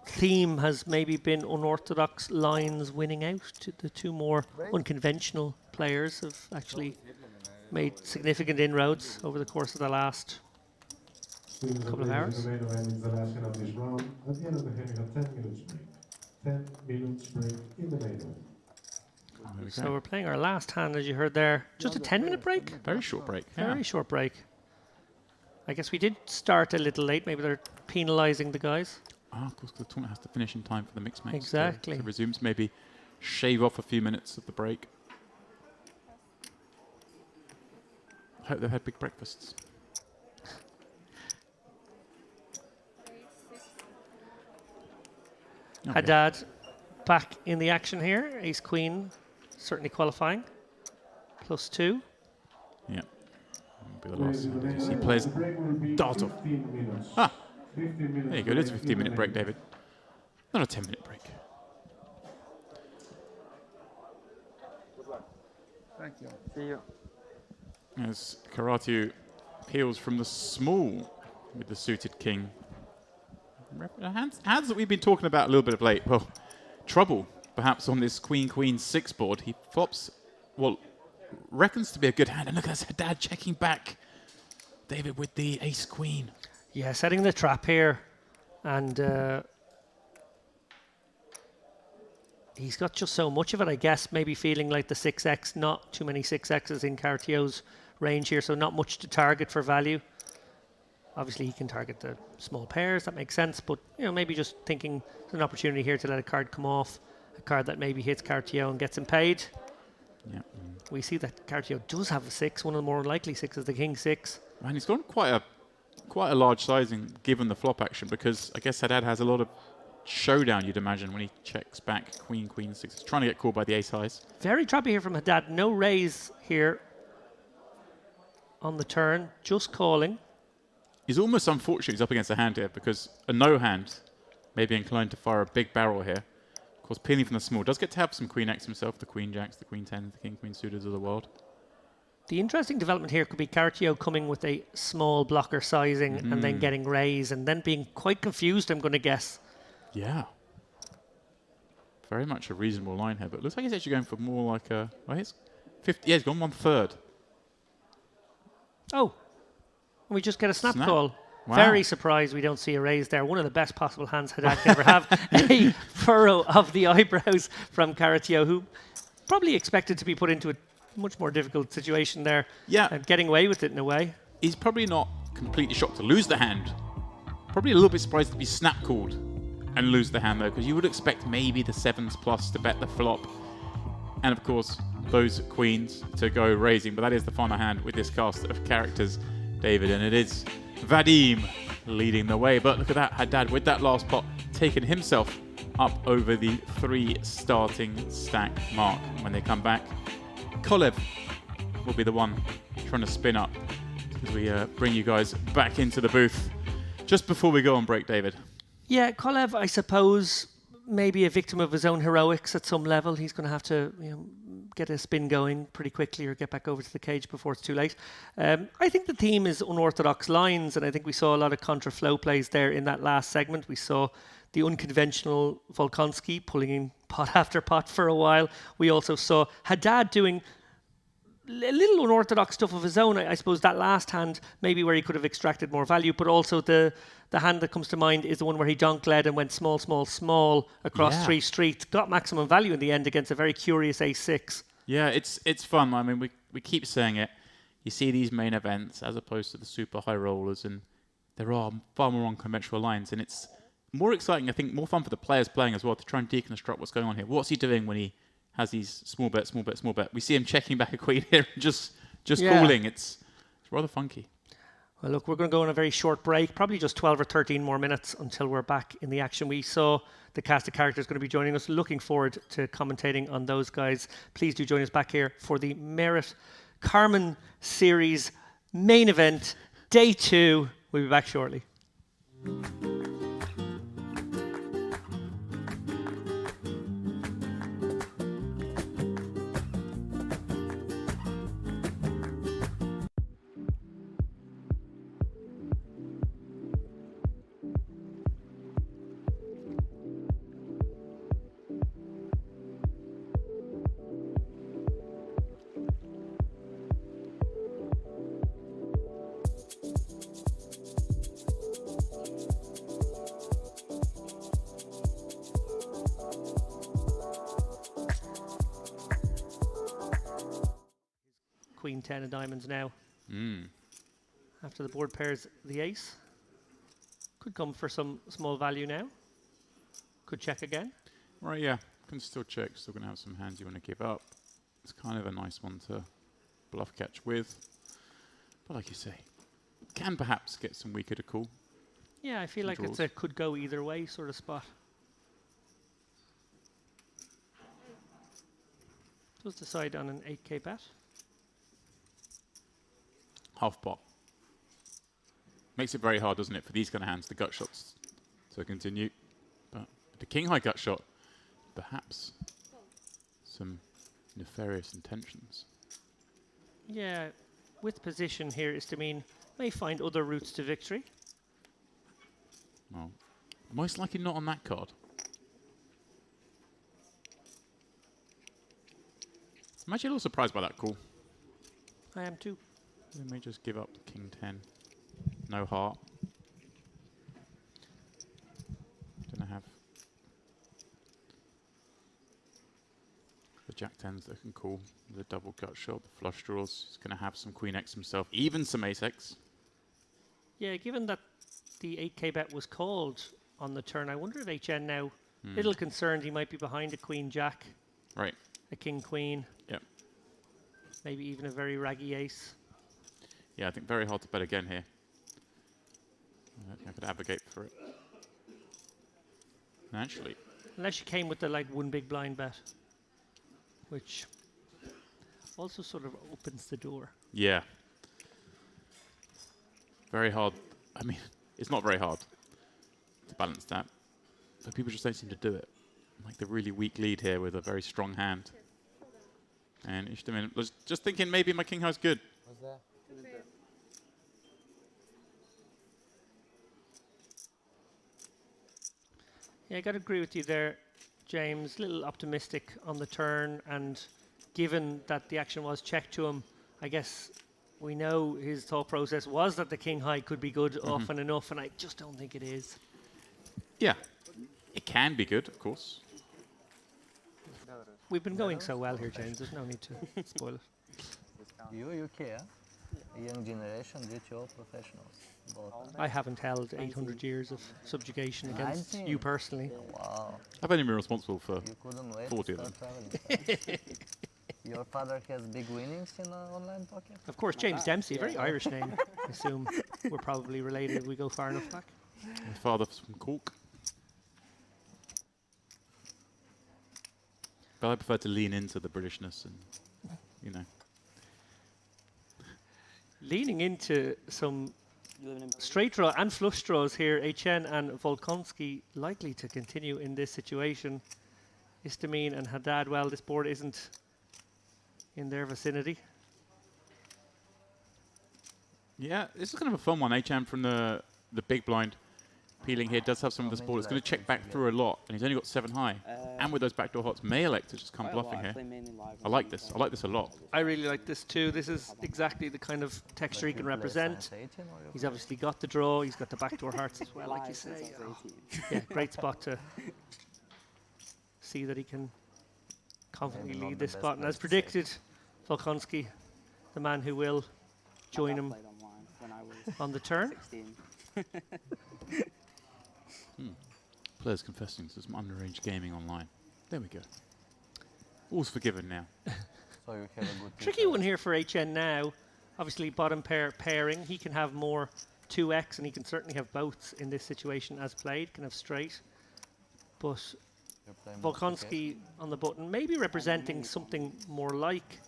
theme has maybe been unorthodox lines winning out. The 2 more unconventional players have actually made significant inroads over the course of the last couple of hours. The main event is the last hand of this round. At the end of the hand, you have 10 minutes break. 10 minutes break in the main event. There we So go. we're playing our last hand, as you heard there. Just a 10-minute break. Very short break. Yeah. Very short break. I guess we did start a little late. Maybe they're penalising the guys. Ah, of course, 'cause the tournament has to finish in time for the mixed match. Exactly. To resume, so maybe shave off a few minutes of the break. I hope they've had big breakfasts. Okay. Haddad back in the action here. Ace Queen certainly qualifying. +2. Yeah. Will be the last. As you see players dart off. 15 minutes. Ah, 15 minutes. there you go. It is a break 15-minute in the break, main David. Not a 10-minute break. Thank you. See you. As Karatu peels from the small with the suited king. Hands that we've been talking about a little bit of late. Well, trouble perhaps on this Queen 6 board. He flops what reckons to be a good hand. And look at that, Dad checking back. David with the ace queen. Yeah, setting the trap here. And he's got just so much of it, I guess. Maybe feeling like the 6x, not too many 6x's in Cartio's range here. So not much to target for value. Obviously, he can target the small pairs. That makes sense. But, you know, maybe just thinking there's an opportunity here to let a card come off. A card that maybe hits Cartio and gets him paid. Yeah. We see that Cartio does have a 6. One of the more likely 6 is the king 6. And he's gone quite a large sizing given the flop action, because I guess Haddad has a lot of showdown, you'd imagine, when he checks back Queen 6. He's trying to get called by the ace highs. Very trappy here from Haddad. No raise here on the turn. Just calling. He's almost unfortunate he's up against a hand here, because a no hand may be inclined to fire a big barrel here. Of course, peeling from the small does get to have some Queen X himself, the Queen Jacks, the Queen 10s, the King Queen suitors of the world. The interesting development here could be Cartio coming with a small blocker sizing and then getting raise and then being quite confused, I'm going to guess. Yeah. Very much a reasonable line here, but it looks like he's actually going for more like a... Well, he's 50, yeah, he's gone 1/3. Oh, We just get a snap Snap. call. Wow. Very surprised we don't see a raise there. One of the best possible hands Haddad could ever have. A furrow of the eyebrows from Caratio, who probably expected to be put into a much more difficult situation there. Yeah. And getting away with it in a way. He's probably not completely shocked to lose the hand. Probably a little bit surprised to be snap called and lose the hand though, because you would expect maybe the 7s plus to bet the flop. And of course, those queens to go raising. But that is the final hand with this cast of characters, David. And it is Vadim leading the way. But look at that, Haddad with that last pot, taking himself up over the 3 starting stack mark. When they come back, Kolev will be the one trying to spin up as we bring you guys back into the booth. Just before we go on break, David. Yeah, Kolev, I suppose, maybe a victim of his own heroics at some level. He's going to have to, get a spin going pretty quickly or get back over to the cage before it's too late. I think the theme is unorthodox lines, and I think we saw a lot of contra-flow plays there in that last segment. We saw the unconventional Volkonsky pulling in pot after pot for a while. We also saw Haddad doing a little unorthodox stuff of his own. I suppose that last hand, maybe where he could have extracted more value, but also the hand that comes to mind is the one where he donk led and went small, small, small across 3 streets. Got maximum value in the end against a very curious ace-6. Yeah, it's fun. I mean, we keep saying it. You see these main events as opposed to the super high rollers, and there are far more unconventional lines, and it's more exciting, I think, more fun for the players playing as well to try and deconstruct what's going on here. What's he doing when he has these small bet, small bet, small bet? We see him checking back a queen here and just calling. It's rather funky. Well, look, we're going to go on a very short break, probably just 12 or 13 more minutes until we're back in the action. We saw the cast of characters going to be joining us. Looking forward to commentating on those guys. Please do join us back here for the Merit Carmen Series main event, day 2. We'll be back shortly. Queen 10 of diamonds now. After the board pairs the ace. Could come for some small value now. Could check again. Right, yeah. Can still check. Still going to have some hands you want to give up. It's kind of a nice one to bluff catch with. But like you say, can perhaps get some weaker to call. Yeah, I feel Some like it's draws. a could go either way sort of spot. Does decide on an 8k bet. Half pot. Makes it very hard, doesn't it, for these kind of hands, the gut shots to continue. But the king high gut shot, perhaps some nefarious intentions. Yeah, with position here is to mean may find other routes to victory. Well, most likely not on that card. I'm actually a little surprised by that call. I am too. They may just give up the king 10. No heart. Gonna have the jack 10s that can call, the double gut shot, the flush draws. He's gonna have some queen x himself, even some ace x. Yeah, given that the 8k bet was called on the turn, I wonder if HN now, little concerned he might be behind a queen jack, Right. a king queen, Yep. maybe even a very raggy ace. Yeah, I think very hard to bet again here. I don't think I could advocate for it. And actually, Unless you came with the like one big blind bet, which also sort of opens the door. yeah. Very hard. I mean, it's not very hard to balance that. But people just don't seem to do it. Like the really weak lead here with a very strong hand. And Ishtamin was just thinking maybe my king high's good. What's that? Yeah, I got to agree with you there, James. A little optimistic on the turn, and given that the action was checked to him, I guess we know his thought process was that the king high could be good often enough, and I just don't think it is. Yeah, it can be good, of course. We've been going so well here, James. There's no need to spoil it. You UK, huh? Young generation, GTO professionals. Both. I haven't held 800 years of subjugation against 19. you personally. Wow. I've only been responsible for You couldn't wait 40 to of start traveling. Your father has big winnings in online poker? Of course, James Dempsey, a very Irish name. I assume we're probably related if we go far enough back. my father's from Cork. But I prefer to lean into the Britishness and, you know. Leaning into some straight draw and flush draws here, HN and Volkonski likely to continue in this situation. Istamine and Haddad, well, this board isn't in their vicinity. Yeah, this is kind of a fun one. HM from the big blind peeling here does have some of this board. It's going to check back through a lot, and he's only got 7 high. And with those backdoor hots, may elect to just come bluffing here. I like this. I like this a lot. I really like this too. This is exactly the kind of texture he can represent. He's obviously got the draw. He's got the backdoor hearts as well, like you say. Yeah, great spot to see that he can confidently Maybe not lead the this best spot. And place as to predicted, Volkonski, the man who will join him on the turn. Players confessing to some underage gaming online. There we go. All's forgiven now. So you have a good Tricky one here for HN now. Obviously, bottom pair pairing. He can have more 2x, and he can certainly have both in this situation as played. Can have straight. But Volkonski on the button, maybe representing something more like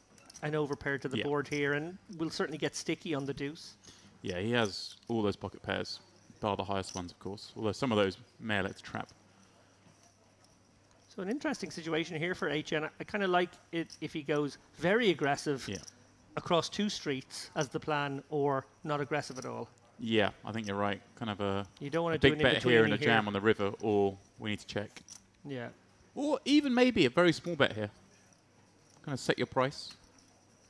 an overpair to the board here, and will certainly get sticky on the deuce. Yeah, he has all those pocket pairs, bar the highest ones, of course. Although some of those may elect to trap. So an interesting situation here for HN. I kind of like it if he goes very aggressive across 2 streets as the plan, or not aggressive at all. Yeah, I think you're right. Kind of a, You don't want a to do big an bet here and a in-betweening jam on the river, or we need to check. Yeah. Or even maybe a very small bet here. Kind of set your price.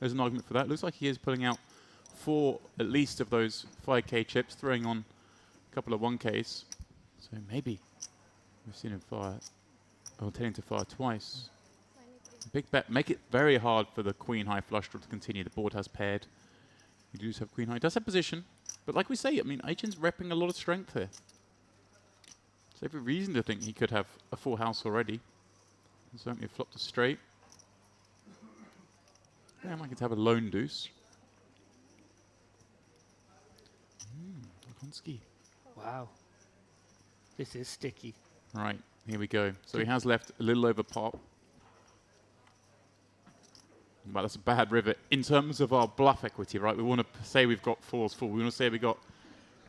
There's an argument for that. Looks like he is pulling out 4 at least of those 5k chips, throwing on a couple of 1ks. So maybe we've seen him fire, or intending to fire twice. Big bet. Make it very hard for the queen high flush draw to continue. The board has paired. You do have queen high. It does have position. But like we say, I mean, HN's repping a lot of strength here. There's every reason to think he could have a full house already. And certainly flopped a straight. Yeah, I might get to have a lone deuce. Volkonski. Wow. This is sticky. Right, here we go. So he has left a little over pot. But that's a bad river. In terms of our bluff equity, right, we want to say we've got 4s full. We want to say we've got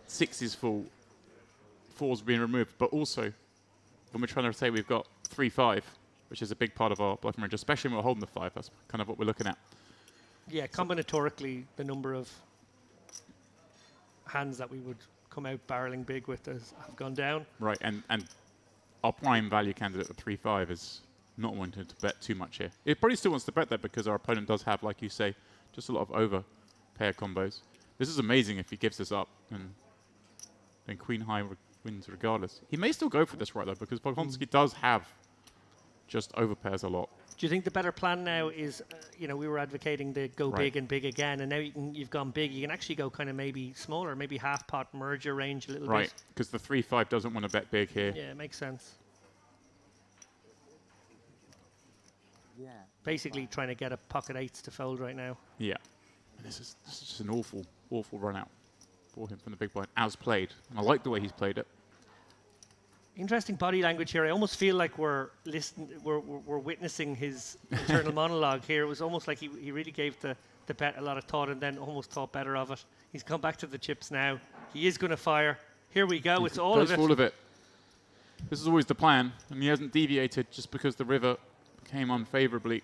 6s full, 4s being removed. But also, when we're trying to say we've got 3-5, which is a big part of our bluffing range, especially when we're holding the 5, that's kind of what we're looking at. Yeah, combinatorically, the number of hands that we would come out barreling big with have gone down. Right, and our prime value candidate at 3-5 is not wanting to bet too much here. It probably still wants to bet that because our opponent does have, like you say, just a lot of over pair combos. This is amazing if he gives this up, and then queen high wins regardless. He may still go for this right though, because Volkonski does have just over pairs a lot. Do you think the better plan now is, you know, we were advocating the go big and big again, and now you've gone big. You can actually go kind of maybe smaller, maybe half pot, merge your range a little bit. Right, because the 3-5 doesn't want to bet big here. Yeah, it makes sense. Yeah. Basically trying to get a pocket 8s to fold right now. Yeah. And this is just an awful, awful run out for him from the big blind, as played. And I like the way he's played it. Interesting body language here. I almost feel like we're witnessing his internal monologue here. It was almost like he really gave the bet a lot of thought and then almost thought better of it. He's come back to the chips now. He is going to fire. Here we go. It's all of it. All of it. This is always the plan, and he hasn't deviated just because the river came unfavorably.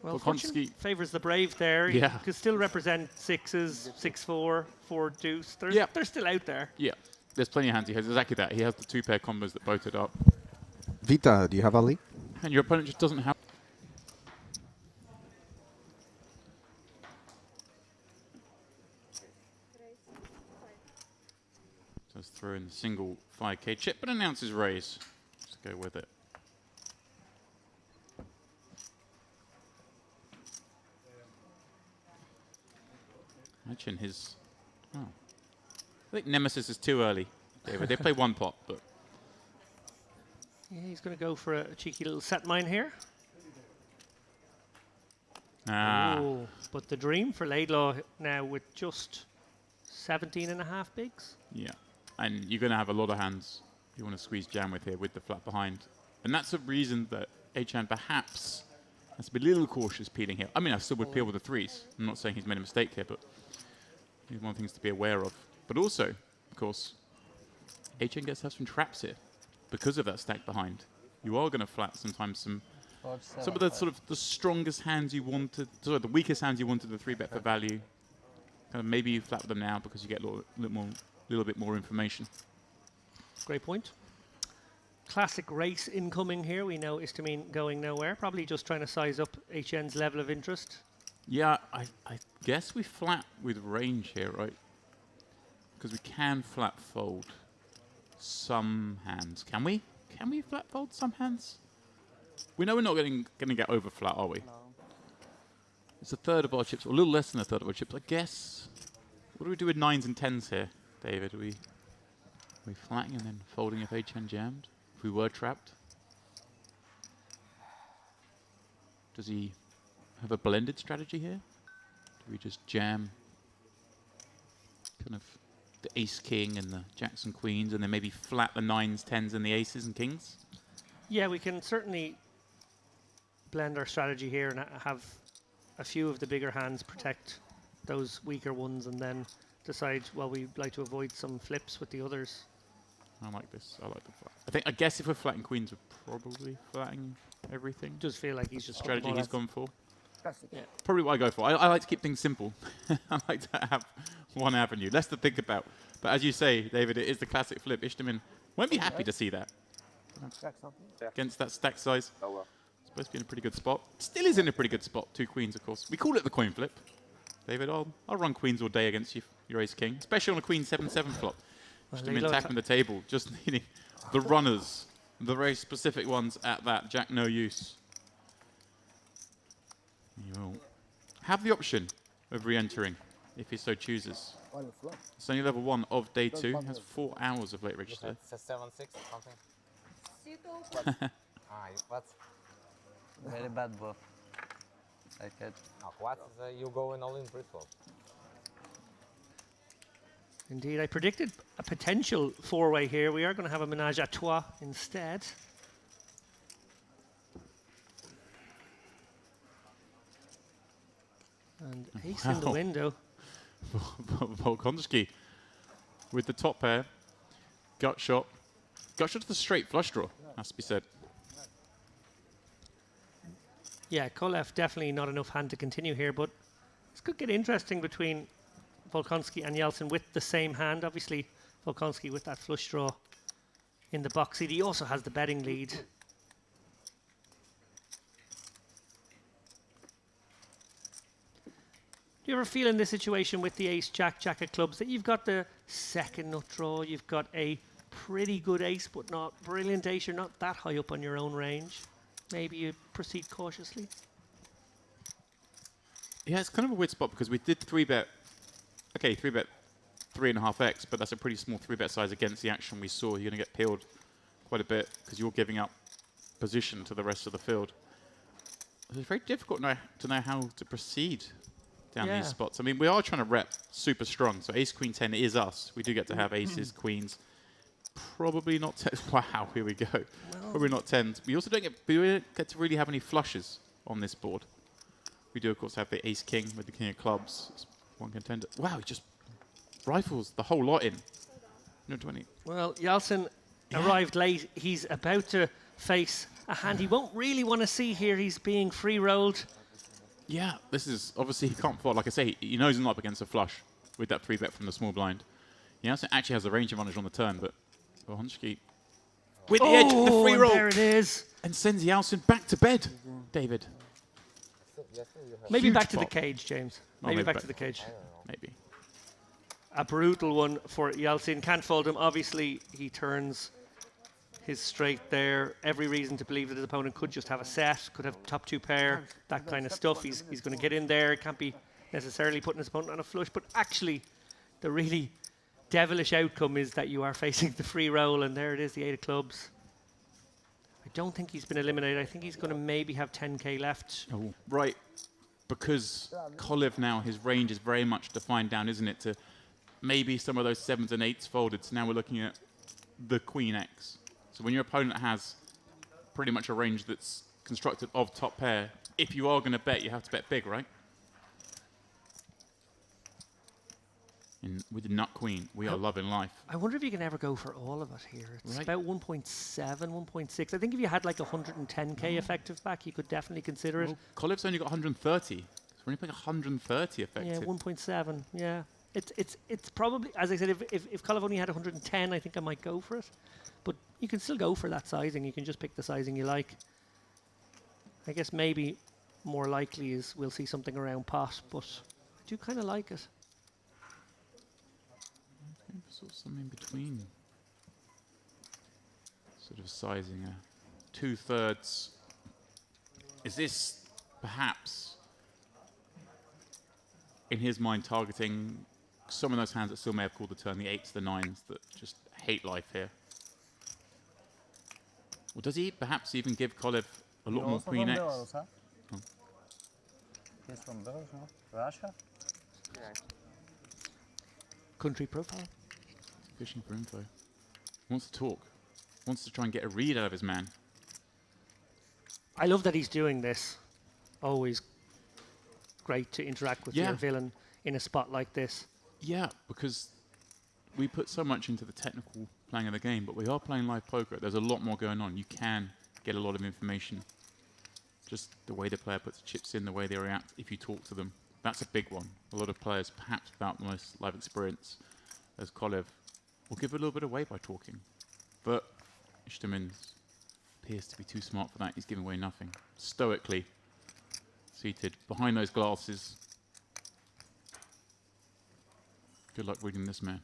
Well, Volkonski fortune favours the brave there. Yeah. He could still represent 6s, 6-4, 4 deuce. They're still out there. Yeah. There's plenty of hands. He has exactly that. He has the 2-pair combos that boated up. Vita, do you have Ali? And your opponent just doesn't have... was throwing the single 5k chip, but announces raise. Let's go with it. Imagine his... Oh. I think Nemesis is too early, David. They play one pot, but... Yeah, he's going to go for a cheeky little set mine here. Ah. Oh, but the dream for Laidlaw now with just 17.5 bigs. Yeah, and you're going to have a lot of hands you want to squeeze jam with here with the flat behind. And that's a reason that Achan perhaps has to be a little cautious peeling here. I mean, I still would peel with the threes. I'm not saying he's made a mistake here, but he's one of the things to be aware of. But also, of course, Achan gets to have some traps here because of that stack behind. You are going to flat sometimes some of the sort of the strongest hands you wanted, sorry, the weakest hands you wanted the 3-bet for value. Kind of maybe you flat them now because you get a little bit more information. Great point. Classic race incoming here. We know Istamine going nowhere. Probably just trying to size up HN's level of interest. Yeah, I guess we flat with range here, right? Because we can flat fold some hands. Can we? Can we flat fold some hands? We know we're not going to get over flat, are we? No. It's a third of our chips, or a little less than a third of our chips, I guess. What do we do with 9s and 10s here, David? Are we flatting and then folding if HN jammed? If we were trapped? Does he have a blended strategy here? Do we just jam kind of the ace-king and the jacks and queens, and then maybe flat the 9s, 10s, and the aces and kings? Yeah, we can certainly blend our strategy here and have a few of the bigger hands protect those weaker ones and then decide, well, we'd like to avoid some flips with the others. I like this. I like the flat. I guess if we're flatting queens, we're probably flatting everything. Does feel like he's just Strategy he's gone for. Classic. Yeah. Probably what I go for. I like to keep things simple. I like to have one avenue, less to think about. But as you say, David, it is the classic flip. Ishtamin won't be happy to see that Stack something. against that stack size. Oh well. Supposed to be in a pretty good spot. Still is in a pretty good spot. 2 queens, of course. We call it the coin flip. David, I'll run queens all day against you, your ace king, especially on a queen 7-7 flop. Just attacking the table, just needing the runners, the very specific ones at that. Jack, no use. You will have the option of re-entering if he so chooses. On the flop. It's only level 1 of day 2. Has 4 hours of late register. It's a 7-6 or something. What's Very bad bluff. I catch. what is you going all in pre-flop? Indeed, I predicted a potential 4-way here. We are going to have a menage a trois instead. And ace in the Wow. window. Volkonski with the top pair. Gut shot. Gut shot to the straight flush draw, has to be said. Yeah, Kolev definitely not enough hand to continue here, but this could get interesting between Volkonski and Yeltsin with the same hand. Obviously, Volkonski with that flush draw in the box seat. He also has the betting lead. Do you ever feel in this situation with the ace, jack, jack of clubs that you've got the second nut draw, you've got a pretty good ace, but not brilliant ace, you're not that high up on your own range? Maybe you proceed cautiously? Yeah, it's kind of a weird spot because we did 3-bet. Okay, 3-bet 3.5x, but that's a pretty small 3-bet size against the action we saw. You're going to get peeled quite a bit because you're giving up position to the rest of the field. It's very difficult to know how to proceed down these spots. I mean, we are trying to rep super strong. So ace, queen, 10 is us. We do get to have aces, queens. Probably not 10. Wow, here we go. Probably not 10s. We also don't get to really have any flushes on this board. We do, of course, have the ace-king with the king of clubs. It's one contender. Wow, he just rifles the whole lot in. No 20. Well, Yeltsin arrived late. He's about to face a hand he won't really want to see here. He's being free-rolled. Yeah, this is obviously he can't fold. Like I say, he knows he's not up against a flush with that 3-bet from the small blind. He also actually has the range advantage on the turn, but Volkonski with the edge, the free roll. There it is. And sends Yeltsin back to bed, David. Maybe Huge back to the pop. cage, James. Oh, Maybe maybe back back- to the cage. Maybe. a brutal one for Yeltsin. Can't fold him. Obviously, he turns his straight there. Every reason to believe that his opponent could just have a set, could have top 2 pair, that kind of stuff. He's going to get in there. Can't be necessarily putting his opponent on a flush. But actually, the really devilish outcome is that you are facing the free roll, and there it is, the 8 of clubs. I don't think he's been eliminated. I think he's going to maybe have 10k left. Oh, right. Because Cove now, his range is very much defined down, isn't it? To maybe some of those 7s and 8s folded. So now we're looking at the Queen X. So when your opponent has pretty much a range that's constructed of top pair, if you are going to bet, you have to bet big, right? And with the nut queen, we are loving life. I wonder if you can ever go for all of it here. It's about 1.7, 1.6. I think if you had like 110k effective back, you could definitely consider it. Cove's only got 130. So we're only playing 130 effective. Yeah, 1.7. Yeah, it's probably, as I said, if Cove only had 110, I think I might go for it. But you can still go for that sizing. You can just pick the sizing you like. I guess maybe more likely is we'll see something around pot, but I do kind of like it. Sort of something in between. Sort of sizing a 2/3. Is this perhaps, in his mind, targeting some of those hands that still may have called the turn, the 8s, the 9s, that just hate life here? Or does he perhaps even give Cove a lot more Queen X? Belarus, huh? He's from Belarus, no? Russia? Yeah. Country profile. Fishing for info. Wants to talk. Wants to try and get a read out of his man. I love that he's doing this. Always great to interact with your villain in a spot like this. Yeah, because we put so much into the technical playing of the game, but we are playing live poker. There's a lot more going on. You can get a lot of information. Just the way the player puts chips in, the way they react if you talk to them. That's a big one. A lot of players, perhaps without the most live experience, as Cove, will give a little bit away by talking. But Ishtamin appears to be too smart for that. He's giving away nothing. Stoically seated behind those glasses. Good luck reading this man.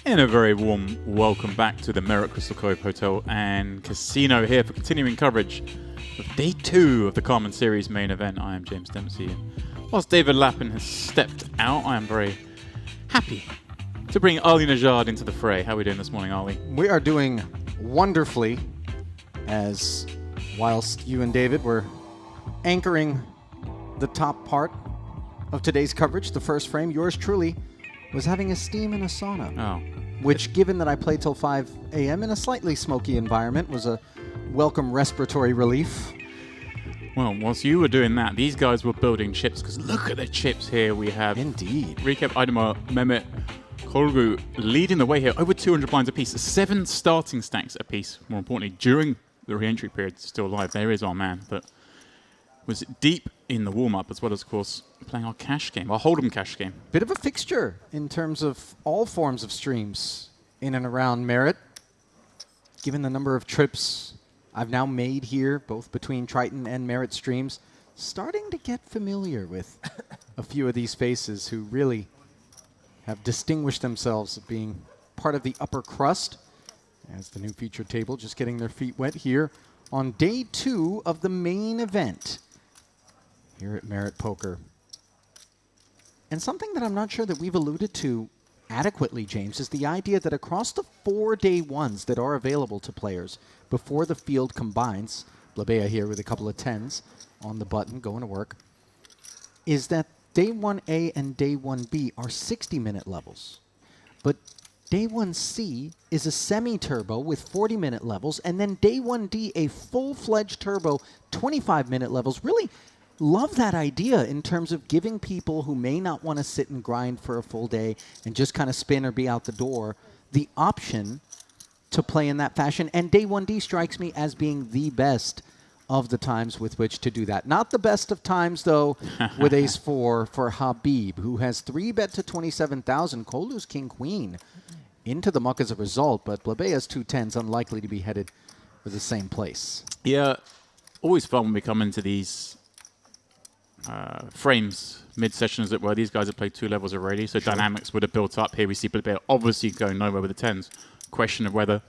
And a very warm welcome back to the Merit Crystal Cove Hotel and Casino here for continuing coverage of Day 2 of the Carmen Series main event. I am James Dempsey, and whilst David Lappin has stepped out, I am very happy to bring Ali Najad into the fray. How are we doing this morning, Ali? We are doing wonderfully, as whilst you and David were anchoring the top part of today's coverage, the first frame, yours truly was having a steam in a sauna. Oh. Which, given that I played till 5 a.m. in a slightly smoky environment, was a welcome respiratory relief. Well, whilst you were doing that, these guys were building chips, because look at the chips here we have. Indeed. Recap Idemar, Mehmet, Korgu leading the way here, over 200 blinds apiece, 7 starting stacks apiece. More importantly, during the re-entry period, still alive. There is our man, but was deep in the warm-up, as well as, of course, playing our cash game, our Hold'em cash game. Bit of a fixture in terms of all forms of streams in and around Merit. Given the number of trips I've now made here, both between Triton and Merit streams, starting to get familiar with a few of these faces who really have distinguished themselves as being part of the upper crust, as the new feature table just getting their feet wet here on Day 2 of the main event here at Merit Poker. And something that I'm not sure that we've alluded to adequately, James, is the idea that across the 4 day ones that are available to players before the field combines, Blabea here with a couple of 10s on the button going to work, is that Day 1A and Day 1B are 60-minute levels. But Day 1C is a semi-turbo with 40-minute levels, and then Day 1D a full-fledged turbo, 25-minute levels. Really love that idea in terms of giving people who may not want to sit and grind for a full day and just kind of spin or be out the door the option to play in that fashion. And Day 1D strikes me as being the best of the times with which to do that. Not the best of times, though, with Ace-4 for Habib, who has 3-bet to 27,000. Kolu's King-Queen into the muck as a result, but Blebea's 2-10's unlikely to be headed for the same place. Yeah, always fun when we come into these frames, mid-session as it were. These guys have played 2 levels already, so dynamics would have built up. Here we see Blebea obviously going nowhere with the 10s. Question of whether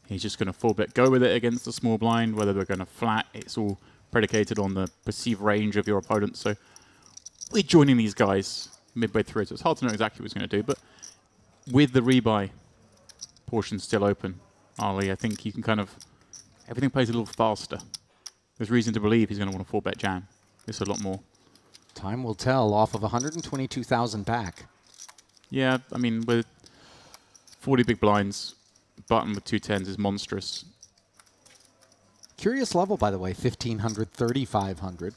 he's just going to full bet go with it against the small blind, whether they're going to flat. It's all predicated on the perceived range of your opponent. So we're joining these guys midway through, so it's hard to know exactly what he's going to do. But with the rebuy portion still open, Ali, I think you can kind of... Everything plays a little faster. There's reason to believe he's going to want to full bet jam. It's a lot more. Time will tell off of 122,000 back. Yeah, I mean, with 40 big blinds, button with 2 10s is monstrous. Curious level, by the way, 1,500, 3,500.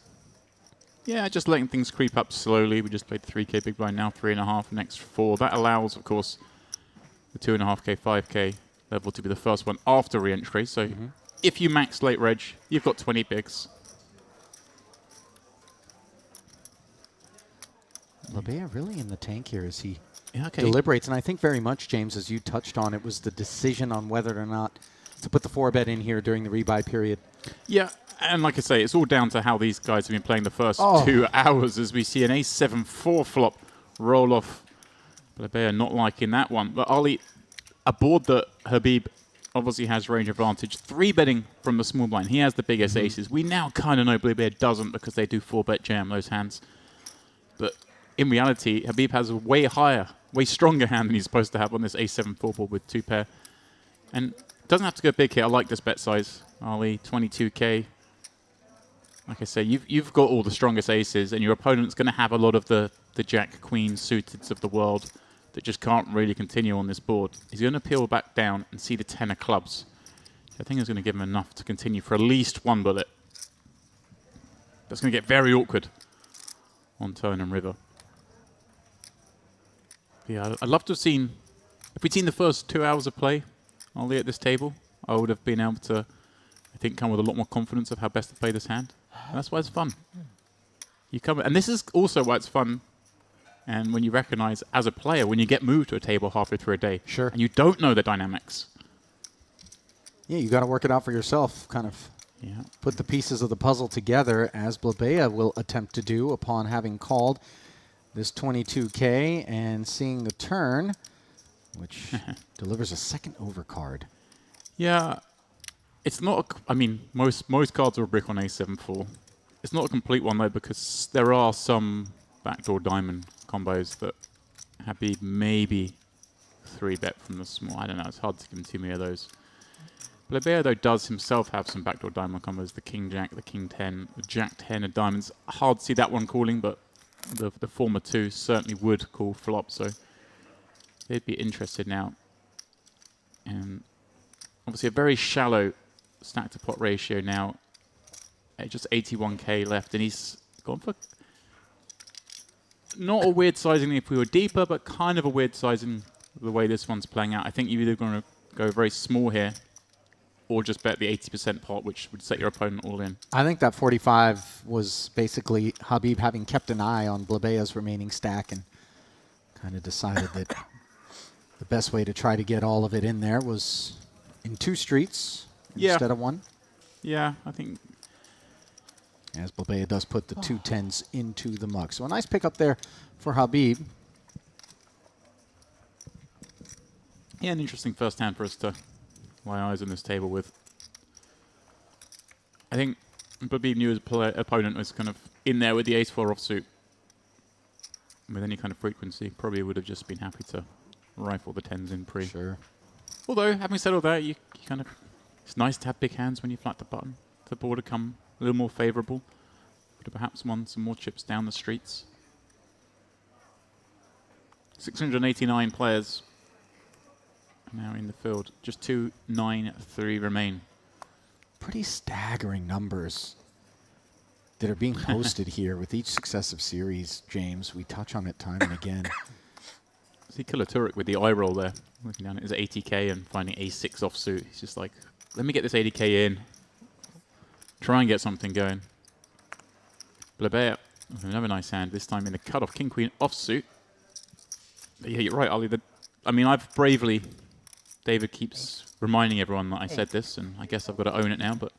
Yeah, just letting things creep up slowly. We just played 3K big blind, now 3.5, next 4. That allows, of course, the 2.5K, 5K level to be the first one after re-entry. So if you max late reg, you've got 20 bigs. Blebea really in the tank here as he Okay. deliberates. And I think very much, James, as you touched on, it was the decision on whether or not to put the 4-bet in here during the rebuy period. Yeah, and like I say, it's all down to how these guys have been playing the first 2 hours as we see an ace-7-4 flop roll off. Blebea not liking that one. But Ali, a board that Habib obviously has range advantage. 3-betting from the small blind. He has the biggest aces. We now kind of know Blebea doesn't because they do 4-bet jam those hands. But in reality, Habib has a way higher, way stronger hand than he's supposed to have on this ace-7-4 board with 2 pair. And doesn't have to go big here. I like this bet size. Ali, 22K. Like I say, you've got all the strongest aces, and your opponent's going to have a lot of the jack-queen suiteds of the world that just can't really continue on this board. He's going to peel back down and see the 10 of clubs. I think it's going to give him enough to continue for at least 1 bullet. That's going to get very awkward on turn and river. Yeah, I'd love to have seen... If we'd seen the first 2 hours of play, Ali, at this table, I would have been able to, I think, come with a lot more confidence of how best to play this hand. And that's why it's fun. You come, and this is also why it's fun. And when you recognize, as a player, when you get moved to a table halfway through a day, and you don't know the dynamics. Yeah, you got to work it out for yourself, kind of put the pieces of the puzzle together, as Blebea will attempt to do upon having called this 22K and seeing the turn, which delivers a second overcard. Yeah, it's not. I mean, most cards are a brick on ace-7-4. It's not a complete one though, because there are some backdoor diamond combos that Habib maybe 3-bet from the small. I don't know. It's hard to give him too many of those. Blebea though does himself have some backdoor diamond combos: the king jack, the king 10, the jack 10 of diamonds. Hard to see that one calling, but the former 2 certainly would call flop. So they'd be interested now. And obviously a very shallow stack to pot ratio now. Just 81K left, and he's gone for not a weird sizing if we were deeper, but kind of a weird sizing the way this one's playing out. I think you're either going to go very small here or just bet the 80% pot, which would set your opponent all in. I think that 45 was basically Habib having kept an eye on Blebea's remaining stack and kind of decided that the best way to try to get all of it in there was in 2 streets instead of 1. Yeah, I think... As Blebea does put the 2 10s into the muck. So a nice pickup there for Habib. Yeah, an interesting first hand for us to lay eyes on this table with. I think Habib knew his opponent was kind of in there with the ace-4 offsuit. With any kind of frequency, probably would have just been happy to rifle the 10s in pre. Sure. Although, having said all that, you kind of... It's nice to have big hands when you flat the button. The board to come a little more favourable. Could have perhaps won some more chips down the streets. 689 players now in the field. Just 293 remain. Pretty staggering numbers that are being posted here with each successive series, James. We touch on it time and again. See Killer Turek with the eye roll there. Looking down at his 80K and finding a6 offsuit. He's just like, let me get this 80K in. Try and get something going. Blebea with another nice hand, this time in the cutoff. King-Queen offsuit. But yeah, you're right, Ali. I mean, I've bravely David keeps reminding everyone that I said this, and I guess I've got to own it now, but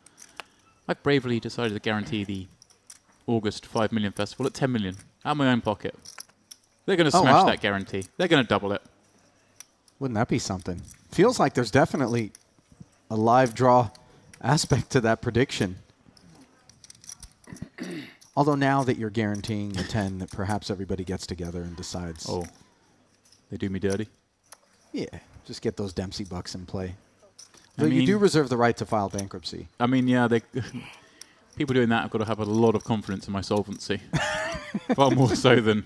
I've bravely decided to guarantee the August 5 million festival at 10 million out of my own pocket. They're going to Oh, smash wow. that guarantee. They're going to double it. Wouldn't that be something? Feels like there's definitely a live draw aspect to that prediction. Although now that you're guaranteeing the 10, that perhaps everybody gets together and decides. Oh, they do me dirty. Yeah, just get those Dempsey bucks in play. I Though you mean- do reserve the right to file bankruptcy. I mean, yeah, they people doing that have got to have a lot of confidence in my solvency. Far more so than,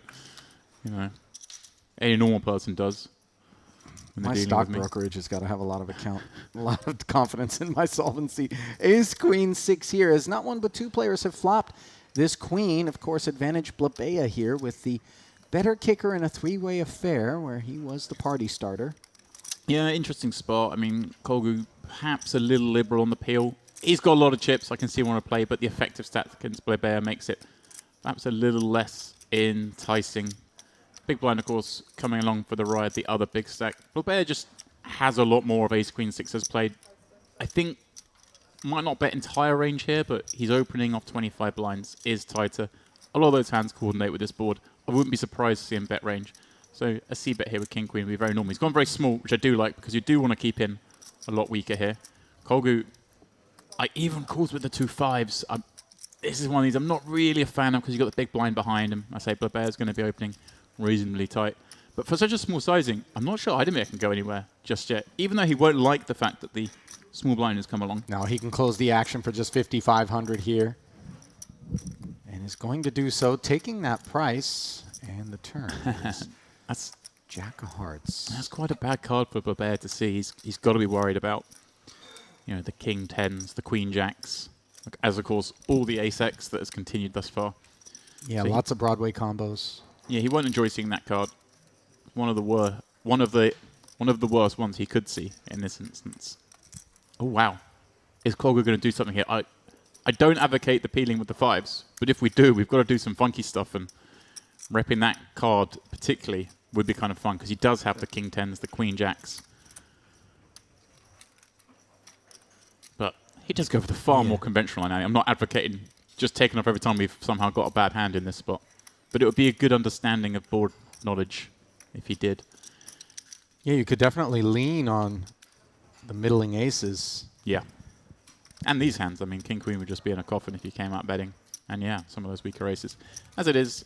any normal person does. when they're My dealing stock with me. brokerage has got to have a lot of confidence in my solvency. Ace, Queen, 6 here, as not one but two players have flopped this Queen. Of course, advantage Blabea here with the better kicker in a three-way affair where he was the party starter. Yeah, interesting spot. I mean, Kolgu perhaps a little liberal on the peel. He's got a lot of chips. I can see him want to play, but the effective stats against Blabea makes it perhaps a little less enticing. Big blind, of course, coming along for the ride, the other big stack. Blabea just has a lot more of ace, queen, sixes played. I think might not bet entire range here, but he's opening off 25 blinds, is tighter. A lot of those hands coordinate with this board. I wouldn't be surprised to see him bet range. So a C bet here with king, queen would be very normal. He's gone very small, which I do like, because you do want to keep him a lot weaker here. Kolgu, I even calls with the 2 5s. This is one of these I'm not really a fan of because you've got the big blind behind him. I say Blabea's going to be opening reasonably tight. But for such a small sizing, I'm not sure Idemir can go anywhere just yet, even though he won't like the fact that the small blind has come along. Now he can close the action for just 5,500 here. And is going to do so, taking that price. And the turn is That's Jack of Hearts. That's quite a bad card for Blabea to see. He's got to be worried about, the king tens, the queen jacks, as of course all the ace x that has continued thus far. Yeah, So lots of Broadway combos. Yeah, he won't enjoy seeing that card. One of the worst ones he could see in this instance. Oh wow, is Kolgu going to do something here? I don't advocate the peeling with the 5s, but if we do, we've got to do some funky stuff, and repping that card particularly would be kind of fun because he does have the king tens, the queen jacks. But he does go for the far more conventional line. I'm not advocating just taking off every time we've somehow got a bad hand in this spot. But it would be a good understanding of board knowledge if he did. Yeah, you could definitely lean on the middling aces. Yeah. And these hands, I mean, king, queen would just be in a coffin if you came out betting. And yeah, some of those weaker aces. As it is,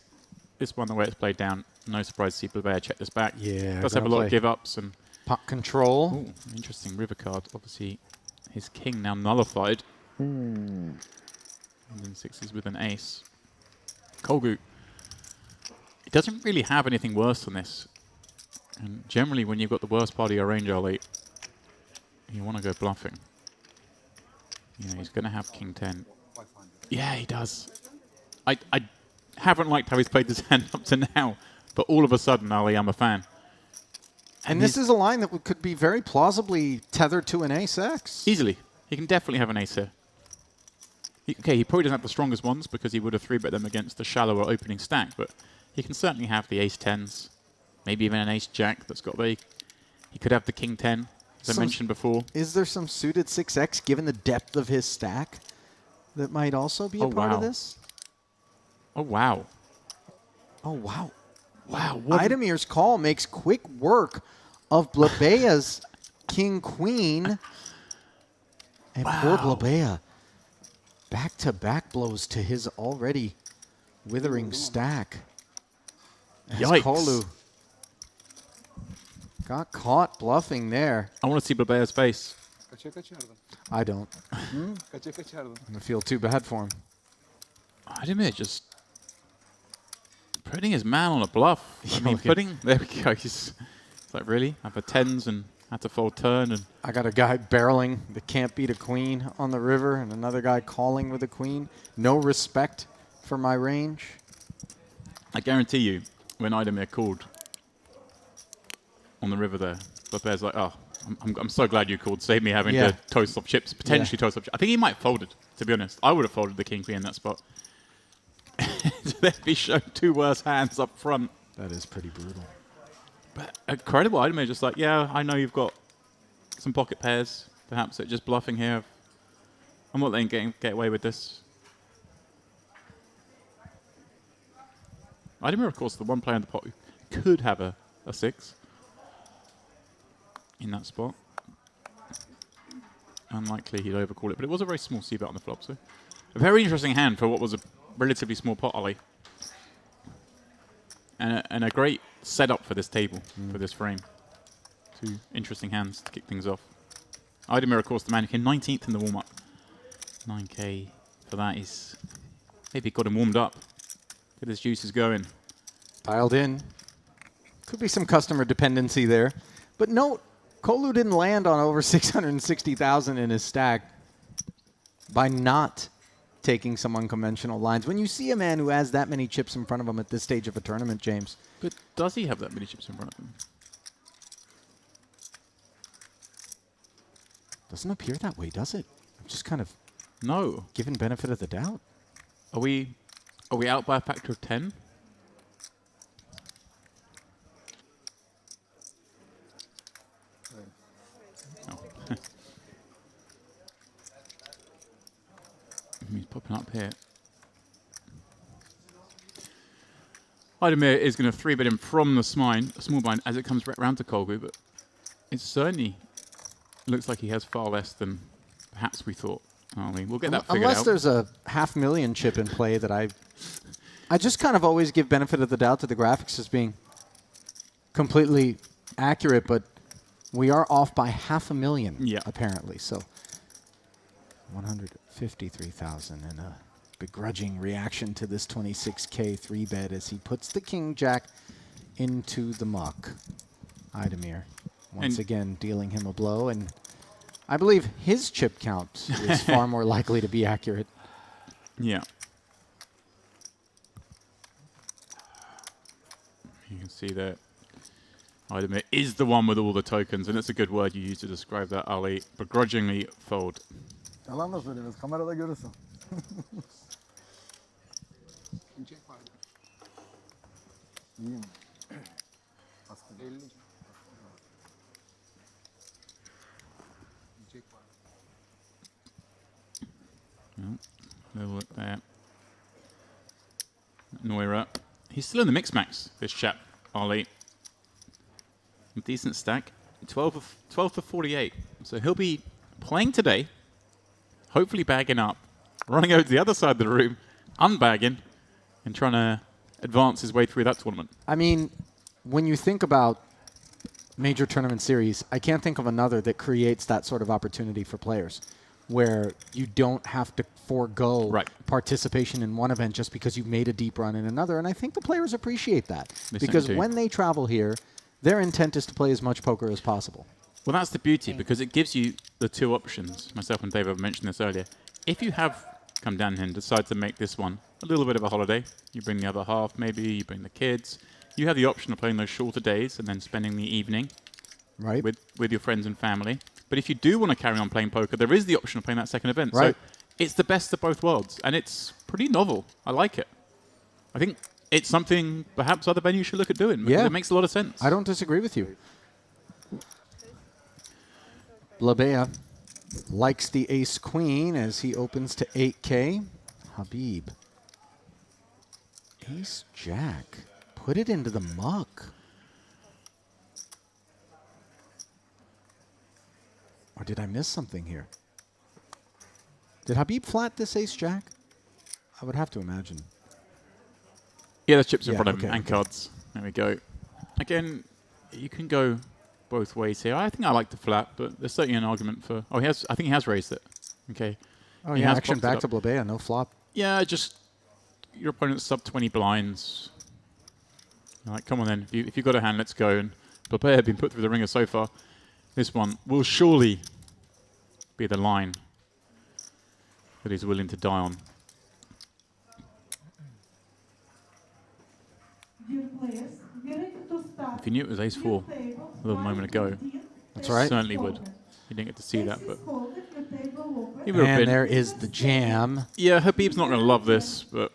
this one, the way it's played down, no surprise to see Blabea check this back. Yeah, Does have a lot of give-ups. And pot control. ooh, interesting river card. Obviously, his king now nullified. And then 6s with an ace. Kolgu, he doesn't really have anything worse than this. And generally, when you've got the worst part of your range early, you want to go bluffing. He's going to have king 10. Yeah, he does. I haven't liked how he's played this hand up to now, but all of a sudden, Ali, I'm a fan. And this is a line that could be very plausibly tethered to an ace-x. Easily. He can definitely have an ace here. He probably doesn't have the strongest ones because he would have 3-bet them against the shallower opening stack, but he can certainly have the ace 10s, maybe even an ace jack that's got the... He could have the king 10, as I mentioned before. Is there some suited 6x, given the depth of his stack, that might also be a part of this? Oh, wow. Oh, wow. Wow. Idamir's call makes quick work of Blabea's king-queen. And poor Blabea. Back-to-back blows to his already withering stack. As Yikes. Kolu got caught bluffing there. I want to see Blabea's face. I don't. I feel too bad for him. Idemir just putting his man on a bluff. I mean, there we go. He's like, really? I have a 10s and had to fold turn. And I got a guy barreling that can't beat a queen on the river and another guy calling with a queen. No respect for my range. I guarantee you, when Idemir called on the river there, Blabea's like, oh, I'm so glad you called. Save me having to toast off chips, potentially toast off chips. I think he might have folded, to be honest. I would have folded the king queen in that spot. They'd be shown 2 worse hands up front. That is pretty brutal. But incredible. Idemir just like, yeah, I know you've got some pocket pairs, perhaps, that just bluffing here. I'm not letting get away with this. Idemir, of course, the one player in the pot who could have a 6 in that spot. Unlikely he'd overcall it, but it was a very small c-bet on the flop, so a very interesting hand for what was a relatively small pot, Ollie. And a great setup for this table, for this frame. 2 interesting hands to kick things off. Idemir, of course, the man who came 19th in the warm-up. 9k for that. He's maybe got him warmed up. Get his juices going. Dialed in. Could be some customer dependency there. But note, Kolu didn't land on over 660,000 in his stack by not taking some unconventional lines. When you see a man who has that many chips in front of him at this stage of a tournament, James. But does he have that many chips in front of him? Doesn't appear that way, does it? I'm just kind of no. Given benefit of the doubt. Are we out by a factor of 10? He's popping up here. Idemir is going to 3-bet him from the small blind as it comes right round to Cove, but it certainly looks like he has far less than perhaps we thought. We'll get that figured out. Unless there's a 500,000 chip in play that I just kind of always give benefit of the doubt to the graphics as being completely accurate, but we are off by 500,000 apparently. So 153,000 and a begrudging reaction to this 26k 3-bet as he puts the king jack into the muck. Idemir once again dealing him a blow, and I believe his chip count is far more likely to be accurate. Yeah. You can see that Idemir is the one with all the tokens, and it's a good word you use to describe that, Ali. Begrudgingly fold. Yalan da söylemez. Kamerada görürsün. İyiyim. Aslında 50. Little look there. Noira. He's still in the mix max, this chap, Ollie. Decent stack. 12 for 48. So he'll be playing today, hopefully bagging up, running over to the other side of the room, unbagging, and trying to advance his way through that tournament. I mean, when you think about major tournament series, I can't think of another that creates that sort of opportunity for players, where you don't have to forego participation in one event just because you've made a deep run in another. And I think the players appreciate that. Because when they travel here, their intent is to play as much poker as possible. Well, that's the beauty, because it gives you the 2 options. Myself and Dave have mentioned this earlier. If you have come down here and decide to make this one a little bit of a holiday, you bring the other half, maybe you bring the kids, you have the option of playing those shorter days and then spending the evening with your friends and family. But if you do want to carry on playing poker, there is the option of playing that second event. So it's the best of both worlds, and it's pretty novel. I like it. I think it's something perhaps other venues should look at doing. Yeah. It makes a lot of sense. I don't disagree with you. Blabea likes the ace-queen as he opens to 8k. Habib. Ace-jack. Put it into the muck. Or did I miss something here? Did Habib flat this ace-jack? I would have to imagine. Yeah, there's chips in front of him and cards. There we go. Again, you can go both ways here. I think I like the flat, but there's certainly an argument for... Oh, I think he has raised it. Okay. Oh, yeah, action back to Blabea, no flop. Yeah, just your opponent's sub 20 blinds. You're like, come on then. If you've got a hand, let's go. And Blabea had been put through the ringer so far. This one will surely be the line that he's willing to die on. If he knew it was ace-4 a little moment ago, that's right. Certainly would. He didn't get to see that, but he would have been. There is the jam. Yeah, Habib's not going to love this, but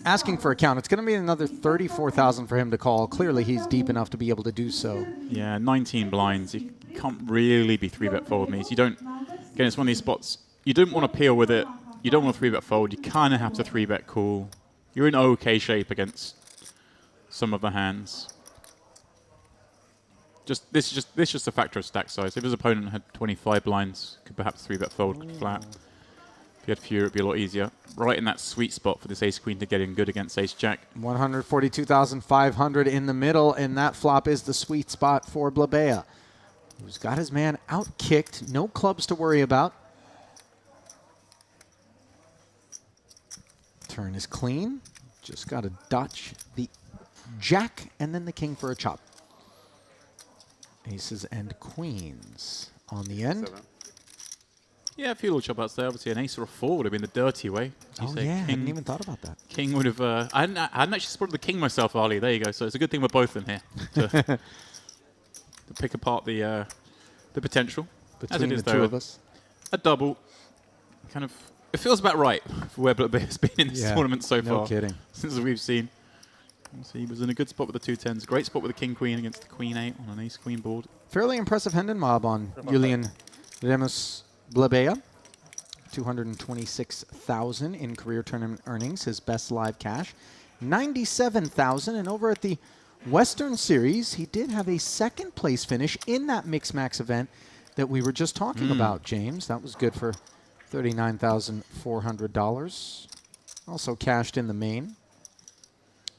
asking for a count. It's going to be another 34,000 for him to call. Clearly, he's deep enough to be able to do so. Yeah, 19 blinds. You can't really be 3-bet fold with me. So you don't, again, it's one of these spots, you don't want to peel with it. You don't want to 3-bet fold. You kind of have to 3-bet call. You're in okay shape against some of the hands. This is just a factor of stack size. If his opponent had 25 blinds, could perhaps 3-bet fold flat. If you had fewer, it'd be a lot easier. Right in that sweet spot for this ace-queen to get in good against ace-jack. 142,500 in the middle, and that flop is the sweet spot for Blabea, who's got his man out-kicked. No clubs to worry about. Turn is clean. Just got to dodge the jack and then the king for a chop. Aces and queens on the end. Yeah, a few little chop outs there. Obviously, an ace or a 4 would have been the dirty way. Oh, yeah, I hadn't even thought about that. King would have... I hadn't actually spotted the king myself, Ali. There you go. So it's a good thing we're both in here to pick apart the potential. Between as it is, the two though, of us. A double. Kind of... It feels about right for where Blackbeard's been in this tournament so far. No kidding. Since we've seen. So he was in a good spot with the 2 10s. Great spot with the king-queen against the queen-8 on an ace-queen board. Fairly impressive hand and mob on Julian Remus Blabea. 226,000 in career tournament earnings, his best live cash. 97,000, and over at the Western Series, he did have a second place finish in that Mix Max event that we were just talking about, James. That was good for $39,400. Also cashed in the main,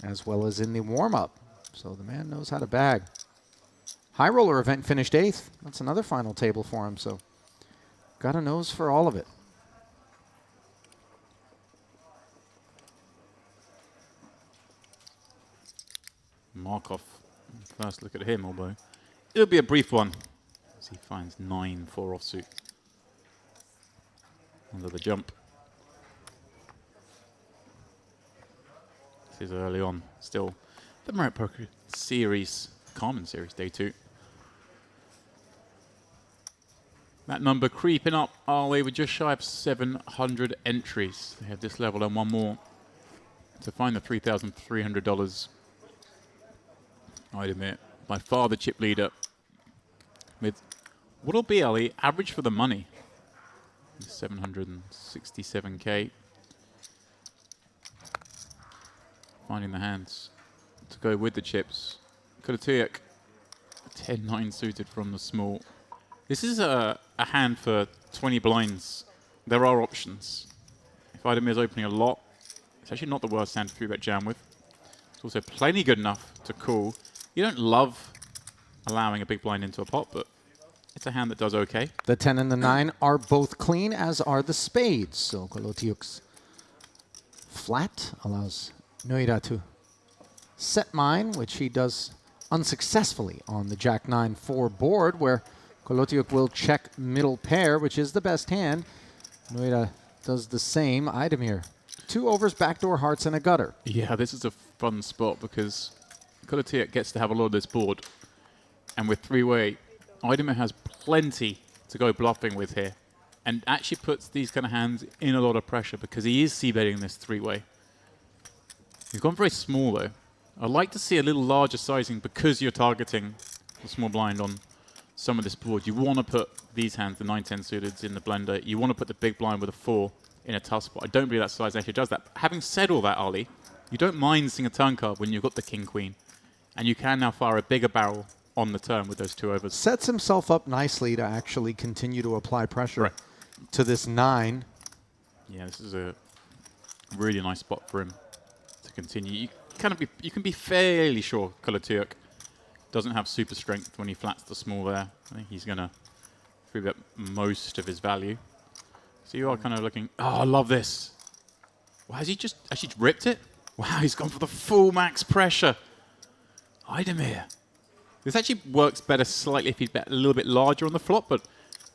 as well as in the warm-up. So the man knows how to bag. High roller event finished 8th. That's another final table for him, so got a nose for all of it. Markov. First look at him, although it'll be a brief one as he finds 9 for offsuit under the jump. This is early on. Still the Merit Poker Series, Carmen Series, day 2. That number creeping up our way. We're just shy of 700 entries. They have this level and one more to find the $3,300. I'd admit, by far the chip leader with what'll be, Ali, average for the money. 767K. Finding the hands to go with the chips. Kolatiuk, 10-9 suited from the small. This is a hand for 20 blinds. There are options. If Idemir is opening a lot, it's actually not the worst hand to 3-bet jam with. It's also plenty good enough to call. You don't love allowing a big blind into a pot, but it's a hand that does okay. The 10 and the 9 are both clean, as are the spades. So Kolatiuk's flat allows Noira to set mine, which he does unsuccessfully on the Jack-9-4 board, where Kolatiuk will check middle pair, which is the best hand. Noira does the same. Idemir, 2 overs, backdoor hearts, and a gutter. Yeah, this is a fun spot because Kolatiuk gets to have a lot of this board. And with 3-way, Idemir has plenty to go bluffing with here. And actually puts these kind of hands in a lot of pressure because he is c-betting this 3-way. He's gone very small, though. I'd like to see a little larger sizing because you're targeting the small blind on some of this board. You want to put these hands, the 9-10 suiteds, in the blender. You want to put the big blind with a 4 in a tough spot. I don't believe that size actually does that. Having said all that, Ali, you don't mind seeing a turn card when you've got the king-queen. And you can now fire a bigger barrel on the turn with those 2 overs. Sets himself up nicely to actually continue to apply pressure to this 9. Yeah, this is a really nice spot for him to continue. You can be fairly sure Kolatiuk doesn't have super strength when he flats the small there. I think he's going to 3-bet most of his value. So you are kind of looking, oh, I love this. Well, has he just actually ripped it? Wow, he's gone for the full max pressure. Idemir. This actually works better slightly if he'd bet a little bit larger on the flop, but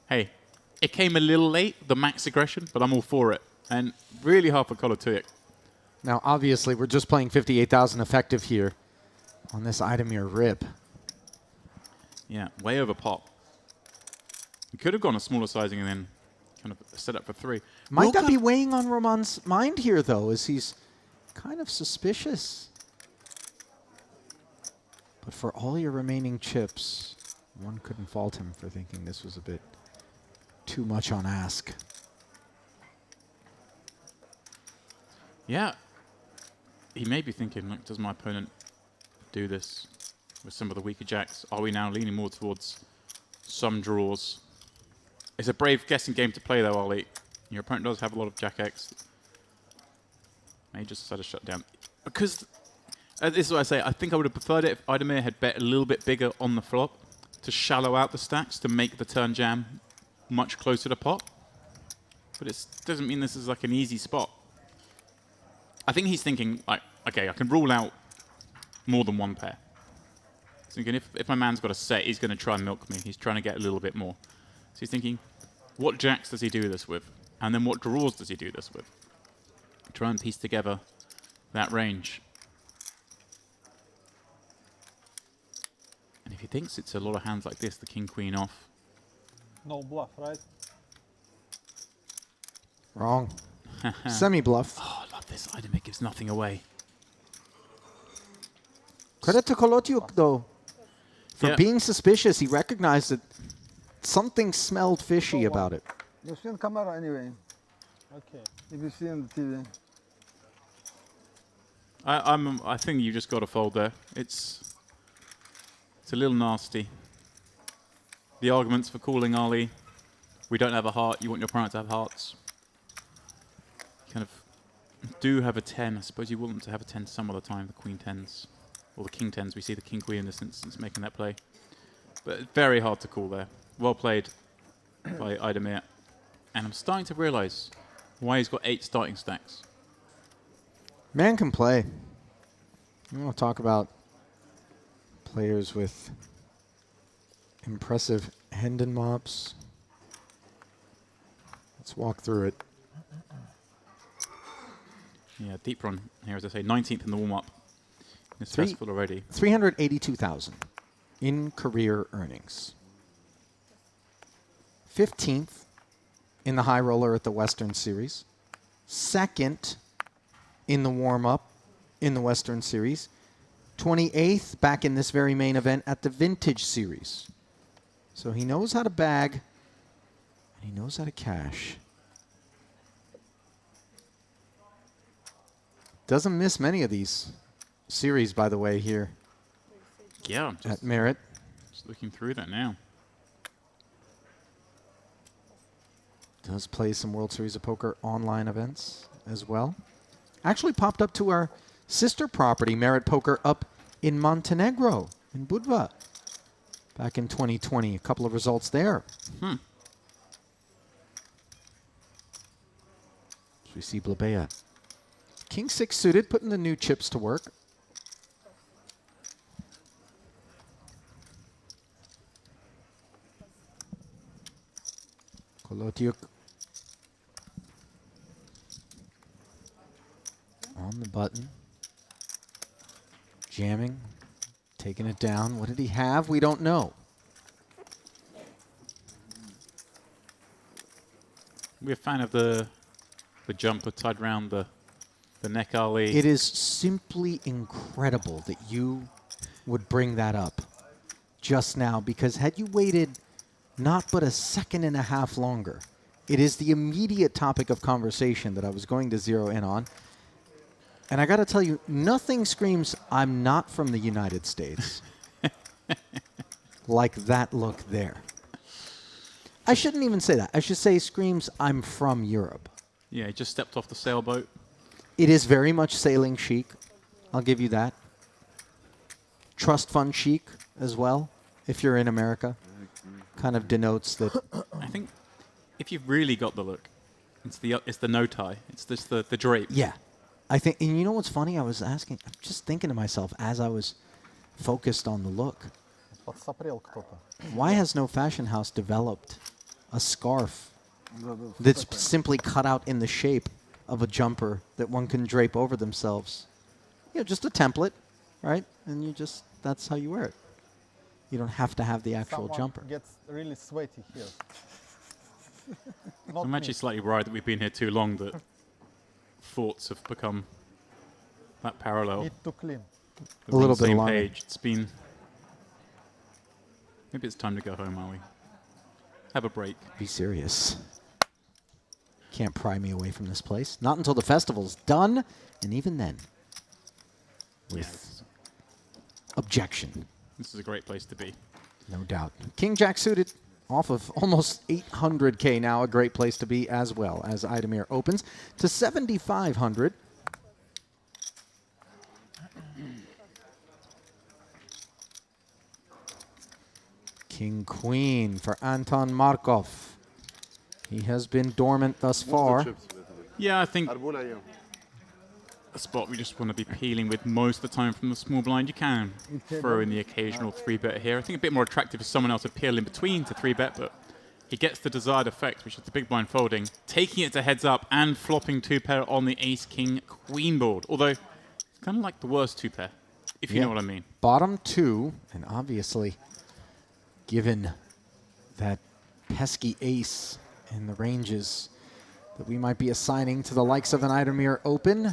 hey, it came a little late, the max aggression, but I'm all for it. And really hard for Kolatiuk. Now, obviously, we're just playing 58,000 effective here on this Idemir rip. Yeah, way over pot. He could have gone a smaller sizing and then kind of set up for 3. Might that be weighing on Roman's mind here, though, as he's kind of suspicious? But for all your remaining chips, One couldn't fault him for thinking this was a bit too much on ask. Yeah. He may be thinking, like, does my opponent do this with some of the weaker jacks? Are we now leaning more towards some draws? It's a brave guessing game to play, though, Ollie. Your opponent does have a lot of Jack X. May just decide to shut down. Because, this is what I say, I think I would have preferred it if Idemir had bet a little bit bigger on the flop to shallow out the stacks to make the turn jam much closer to pot. But it doesn't mean this is like an easy spot. I think he's thinking, like, okay, I can rule out more than one pair. He's thinking if my man's got a set, he's going to try and milk me. He's trying to get a little bit more. So he's thinking, what jacks does he do this with? And then what draws does he do this with? Try and piece together that range. And if he thinks it's a lot of hands like this, the king, queen off. No bluff, right? Wrong. Semi-bluff. Oh, I love this. Idemir gives nothing away. Credit to Kolotiuk, though. For being suspicious, he recognized that something smelled fishy about it. You've seen camera anyway. Okay. If you see on the TV. I think you just got to fold there. It's a little nasty. The arguments for calling Ali, we don't have a heart, you want your opponent to have hearts. Kind of do have a 10. I suppose you want them to have a 10 some of the time, the queen 10s. Or the king 10s. We see the king queen in this instance making that play. But very hard to call there. Well played by Idemir. And I'm starting to realize why he's got 8 starting stacks. Man can play. You want to talk about players with impressive Hendon mobs? Let's walk through it. Yeah, deep run here, as I say, 19th in the warm-up. It's stressful already. 382,000 in career earnings. 15th in the high roller at the Western Series. 2nd in the warm-up in the Western Series. 28th back in this very main event at the Vintage Series. So he knows how to bag, and he knows how to cash. Doesn't miss many of these series, by the way, here. Yeah, at Merit. Just looking through that now. Does play some World Series of Poker online events as well. Actually popped up to our sister property, Merit Poker, up in Montenegro, in Budva, back in 2020. A couple of results there. Hmm. So we see Blabea. King 6 suited, putting the new chips to work. Kolotiuk on the button. Jamming, taking it down. What did he have? We don't know. We're a fan of the jumper tied around the neck, Ali. It is simply incredible that you would bring that up just now, because had you waited not but a second and a half longer, it is the immediate topic of conversation that I was going to zero in on. And I got to tell you, nothing screams, I'm not from the United States, like that look there. I shouldn't even say that. I should say screams, I'm from Europe. Yeah, he just stepped off the sailboat. It is very much sailing chic. I'll give you that. Trust fund chic as well, if you're in America. Kind of denotes that. I think if you've really got the look, it's the no tie. It's just the drape. Yeah. I think, and you know what's funny? I'm just thinking to myself as I was focused on the look. Why has no fashion house developed a scarf that's simply cut out in the shape of a jumper that one can drape over themselves? You know, just a template, right? And that's how you wear it. You don't have to have the actual jumper. Gets really sweaty here. I'm actually slightly worried that we've been here too long, that thoughts have become that parallel. Need to clean. A little bit same longer. page. It's been Maybe it's time to go home, are we? Have a break. Be serious. Can't pry me away from this place. Not until the festival's done, and even then, with objection. This is a great place to be. No doubt. King Jack suited off of almost 800K now, a great place to be as well as Idemir opens to 7,500. King Queen for Anton Markov. He has been dormant thus far. Yeah, I think a spot we just want to be peeling with most of the time from the small blind. You can throw in the occasional 3-bet here. I think a bit more attractive is someone else to peel in between to 3-bet, but he gets the desired effect, which is the big blind folding, taking it to heads up and flopping 2-pair on the ace-king-queen board. Although, it's kind of like the worst 2-pair, if you know what I mean. Bottom 2, and obviously, given that pesky ace in the ranges that we might be assigning to the likes of an Idemir Open,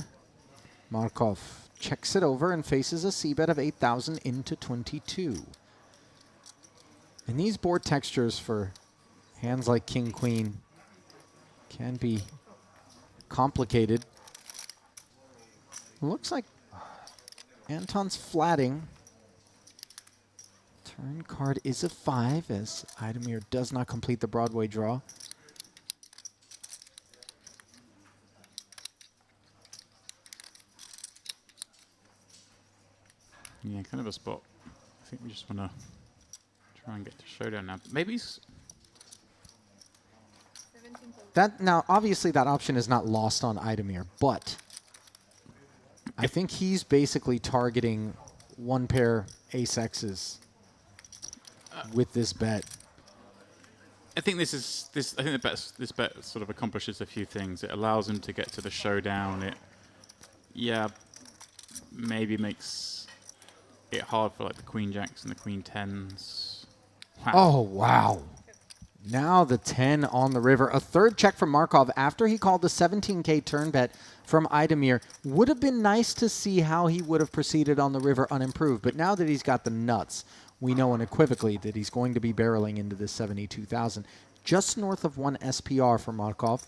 Markov checks it over and faces a c-bet of 8,000 into 22. And these board textures for hands like King Queen can be complicated. Looks like Anton's flatting. Turn card is a 5 as Idemir does not complete the Broadway draw. Yeah, kind of a spot. I think we just want to try and get to showdown now. Maybe that now, obviously, that option is not lost on Idemir, but I think he's basically targeting 1-pair ace-X's with this bet. I think I think this bet sort of accomplishes a few things. It allows him to get to the showdown. It, maybe makes it hard for like the queen jacks and the queen tens. Wow. Oh, wow. Now the 10 on the river. A third check from Markov after he called the 17K turn bet from Idemir. Would have been nice to see how he would have proceeded on the river unimproved. But now that he's got the nuts, we know unequivocally that he's going to be barreling into this 72,000. Just north of 1 SPR for Markov.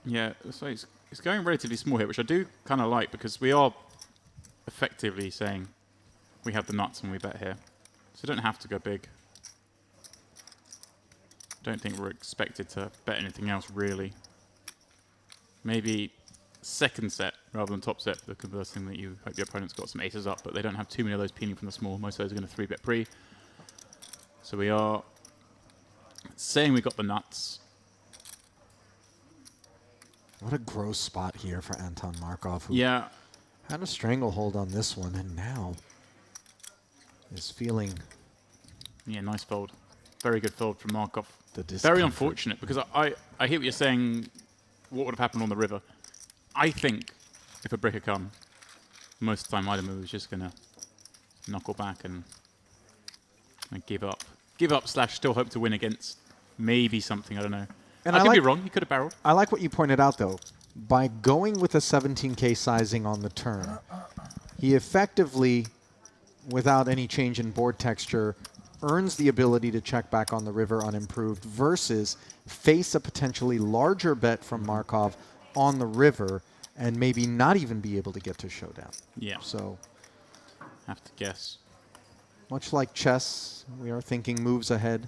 Yeah, so it's going relatively small here, which I do kind of like because we are effectively saying we have the nuts when we bet here. So don't have to go big. Don't think we're expected to bet anything else, really. Maybe second set rather than top set, the conversing that you hope your opponent's got some aces up, but they don't have too many of those peeling from the small. Most of those are going to 3-bet pre. So we are saying we got the nuts. What a gross spot here for Anton Markov, who had a stranglehold on this one, and now is feeling... Yeah, nice fold. Very good fold from Markov. The very unfortunate, because I hear what you're saying, what would have happened on the river. I think if a brick had come, most of the time Idemir was just going to knuckle back and give up. Give up / still hope to win against maybe something, I don't know. And I could be wrong, he could have barreled. I like what you pointed out, though. By going with a 17K sizing on the turn, he effectively, without any change in board texture, earns the ability to check back on the river unimproved versus face a potentially larger bet from Markov on the river and maybe not even be able to get to showdown. Yeah. So, have to guess. Much like chess, we are thinking moves ahead,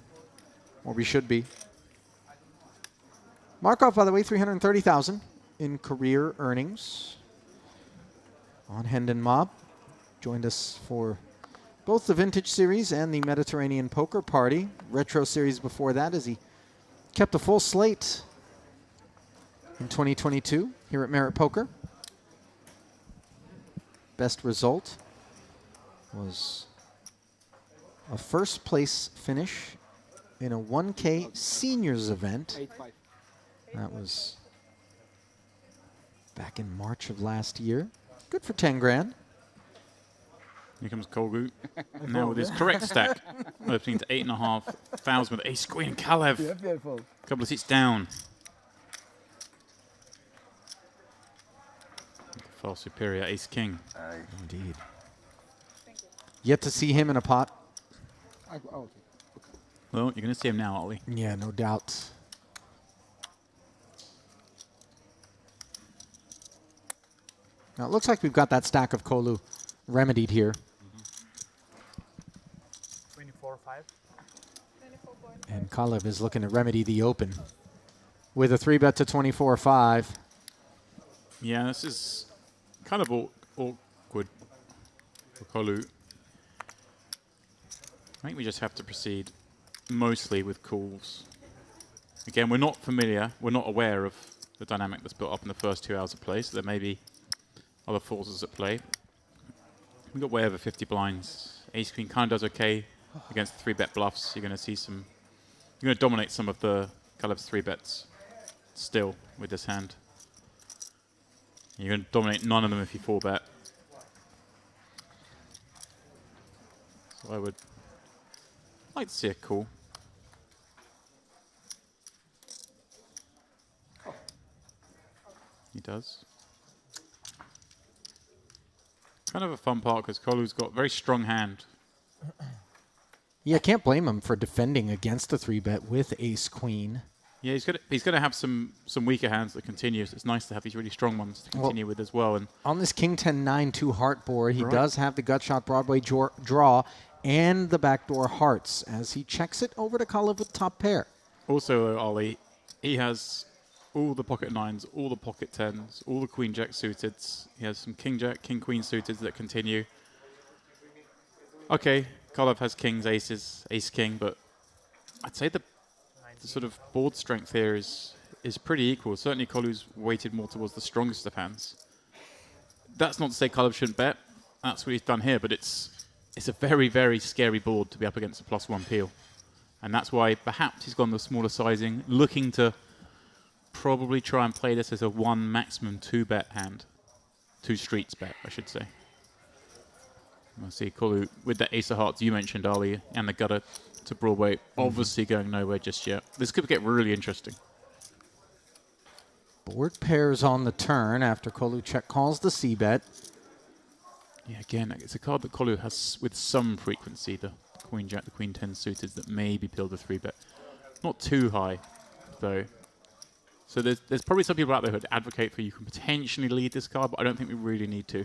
or we should be. Markov, by the way, 330,000 in career earnings on Hendon Mob. Joined us for both the Vintage Series and the Mediterranean Poker Party. Retro Series before that, as he kept a full slate in 2022 here at Merit Poker. Best result was a first place finish in a 1K seniors event. 8-5. That was back in March of last year. Good for 10 grand. Here comes Kolgu. Now with his correct stack. Opening to 8,500 with ace queen Kalev. A couple of seats down. Far superior ace king. Indeed. Yet to see him in a pot. Okay. Well, you're going to see him now, Ollie. Yeah, no doubt. Now, it looks like we've got that stack of Kolu remedied here. 24-5. And Kalev is looking to remedy the open with a 3-bet to 24-5. Yeah, this is kind of awkward for Kolu. I think we just have to proceed mostly with calls. Again, we're not familiar, we're not aware of the dynamic that's built up in the first 2 hours of play, so there may be other forces at play. We've got way over 50 blinds. Ace Queen kind of does okay against the 3-bet bluffs. You're going to see some, you're going to dominate some of the Kalev's 3-bets still with this hand. You're going to dominate none of them if you 4-bet. So I would like to see a call. He does. Kind of a fun part because Kolu's got a very strong hand. Yeah, can't blame him for defending against the 3-bet with Ace Queen. Yeah, he's gonna have some weaker hands that continue. So it's nice to have these really strong ones to continue with as well. And on this King 10-9 2-heart board, he Right. does have the Gutshot Broadway draw and the backdoor hearts as he checks it over to Kalev with top pair. also, Ollie, he has all the pocket 9s, all the pocket 10s, all the Queen Jack suited. He has some King Jack, King Queen suited that continue. Okay, Kalev has Kings, Aces, Ace King, but I'd say the sort of board strength here is pretty equal. Certainly Kolu's weighted more towards the strongest of hands. That's not to say Kalev shouldn't bet. That's what he's done here, but it's a very, very scary board to be up against a +1 peel. And that's why perhaps he's gone the smaller sizing, looking to probably try and play this as a 1 maximum 2-bet hand. 2 streets bet, I should say. I see Kolu with the Ace of Hearts you mentioned, Ali, and the gutter to Broadway, obviously going nowhere just yet. This could get really interesting. Board pairs on the turn after Kolu check calls the C-bet. Yeah, again, it's a card that Kolu has with some frequency, the Queen Jack, the Queen 10 suited that maybe peel the 3-bet. Not too high, though. So there's probably some people out there who would advocate for you can potentially lead this card, but I don't think we really need to.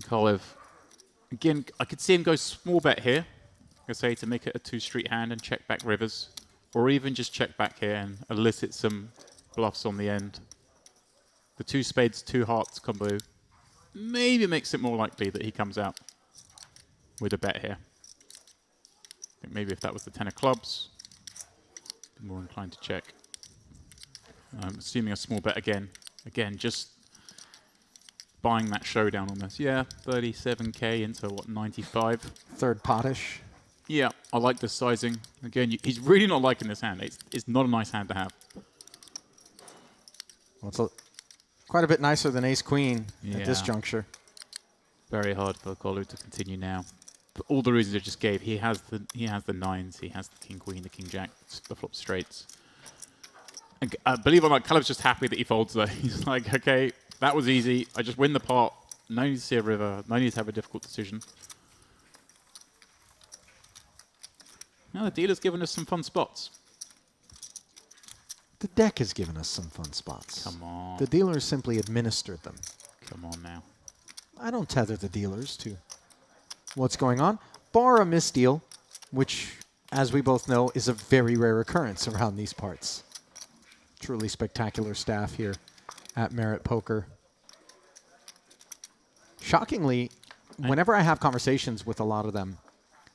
Kalev, again, I could see him go small bet here, I say, to make it a 2-street hand and check back rivers, or even just check back here and elicit some bluffs on the end. The 2 spades, 2 hearts combo maybe makes it more likely that he comes out with a bet here. I think maybe if that was the 10 of clubs, I'd be more inclined to check. I'm assuming a small bet again. Again, just buying that showdown almost. Yeah, 37k into what, 95? Third potish. Yeah, I like the sizing. Again, he's really not liking this hand. It's not a nice hand to have. Well, it's quite a bit nicer than Ace Queen at this Yeah. juncture. Very hard for Kolu to continue now. For all the reasons I just gave, he has the 9s, he has the King Queen, the King Jack, the flop straights. And, believe it or not, Kalev's just happy that he folds though. He's like, okay, that was easy. I just win the pot. No need to see a river. No need to have a difficult decision. Now the dealer's given us some fun spots. The deck has given us some fun spots. Come on. The dealers simply administered them. Come on now. I don't tether the dealers to what's going on, bar a misdeal, which, as we both know, is a very rare occurrence around these parts. Truly spectacular staff here at Merit Poker. Shockingly, whenever I have conversations with a lot of them,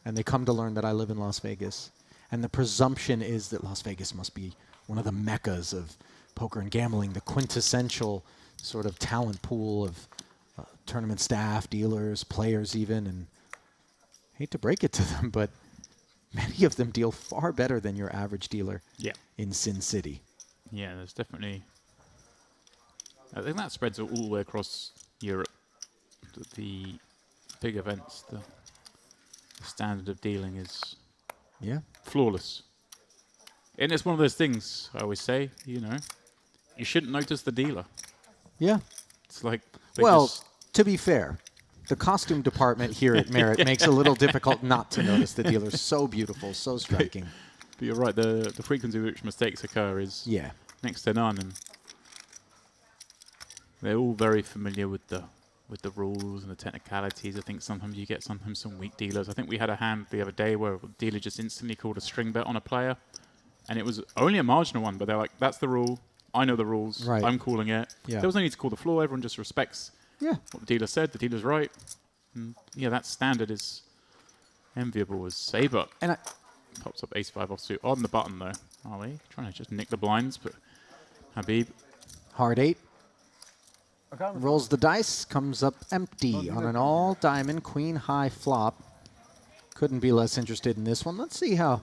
and they come to learn that I live in Las Vegas, and the presumption is that Las Vegas must be one of the meccas of poker and gambling, the quintessential sort of talent pool of tournament staff, dealers, players even, and hate to break it to them, but many of them deal far better than your average dealer in Sin City. Yeah, there's definitely... I think that spreads all the way across Europe. The big events, the standard of dealing is flawless. And it's one of those things I always say, you know, you shouldn't notice the dealer. Yeah. It's like... Well, to be fair, The costume department here at Merit makes it a little difficult not to notice the dealer. So beautiful, so striking. But you're right, the frequency with which mistakes occur is next to none, and they're all very familiar with the rules and the technicalities. I think sometimes you get some weak dealers. I think we had a hand the other day where a dealer just instantly called a string bet on a player, and it was only a marginal one, but they're like, that's the rule. I know the rules. Right. I'm calling it. Yeah. There was no need to call the floor. Everyone just respects what the dealer said. The dealer's right. And yeah, that standard is enviable as Sabre. And pops up ace-5 offsuit on the button, though. Are we trying to just nick the blinds? But Habib. Hard 8. Rolls the dice, comes up empty on an all-diamond queen-high flop. Couldn't be less interested in this one. Let's see how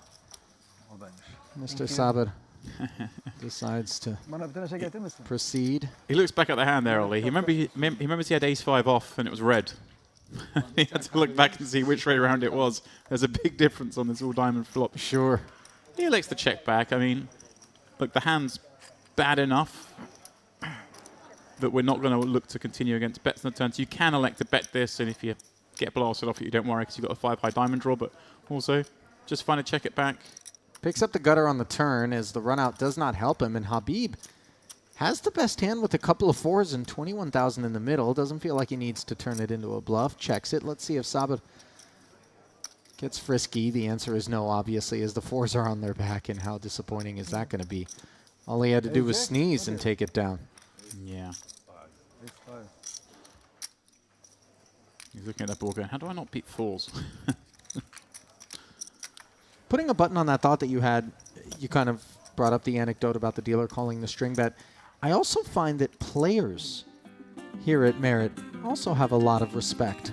Mr. Sabre decides to proceed. He looks back at the hand there, Ollie. He remembers he had ace-5 off and it was red. He had to look back and see which way around it was. There's a big difference on this all-diamond flop. Sure. He elects to check back. I mean, look, the hand's bad enough that we're not going to look to continue against bets on the turn. So you can elect to bet this, and if you get blasted off it, you don't worry because you've got a 5 high diamond draw, but also just find a check it back. Picks up the gutter on the turn as the run out does not help him, and Habib has the best hand with a couple of 4s and 21,000 in the middle. Doesn't feel like he needs to turn it into a bluff. Checks it. Let's see if Sabre gets frisky. The answer is no, obviously, as the 4s are on their back, and how disappointing is that going to be? All he had to do was sneeze and take it down. Yeah. He's looking at that board going, how do I not beat 4s? Putting a button on that thought that you had, you kind of brought up the anecdote about the dealer calling the string bet. I also find that players here at Merit also have a lot of respect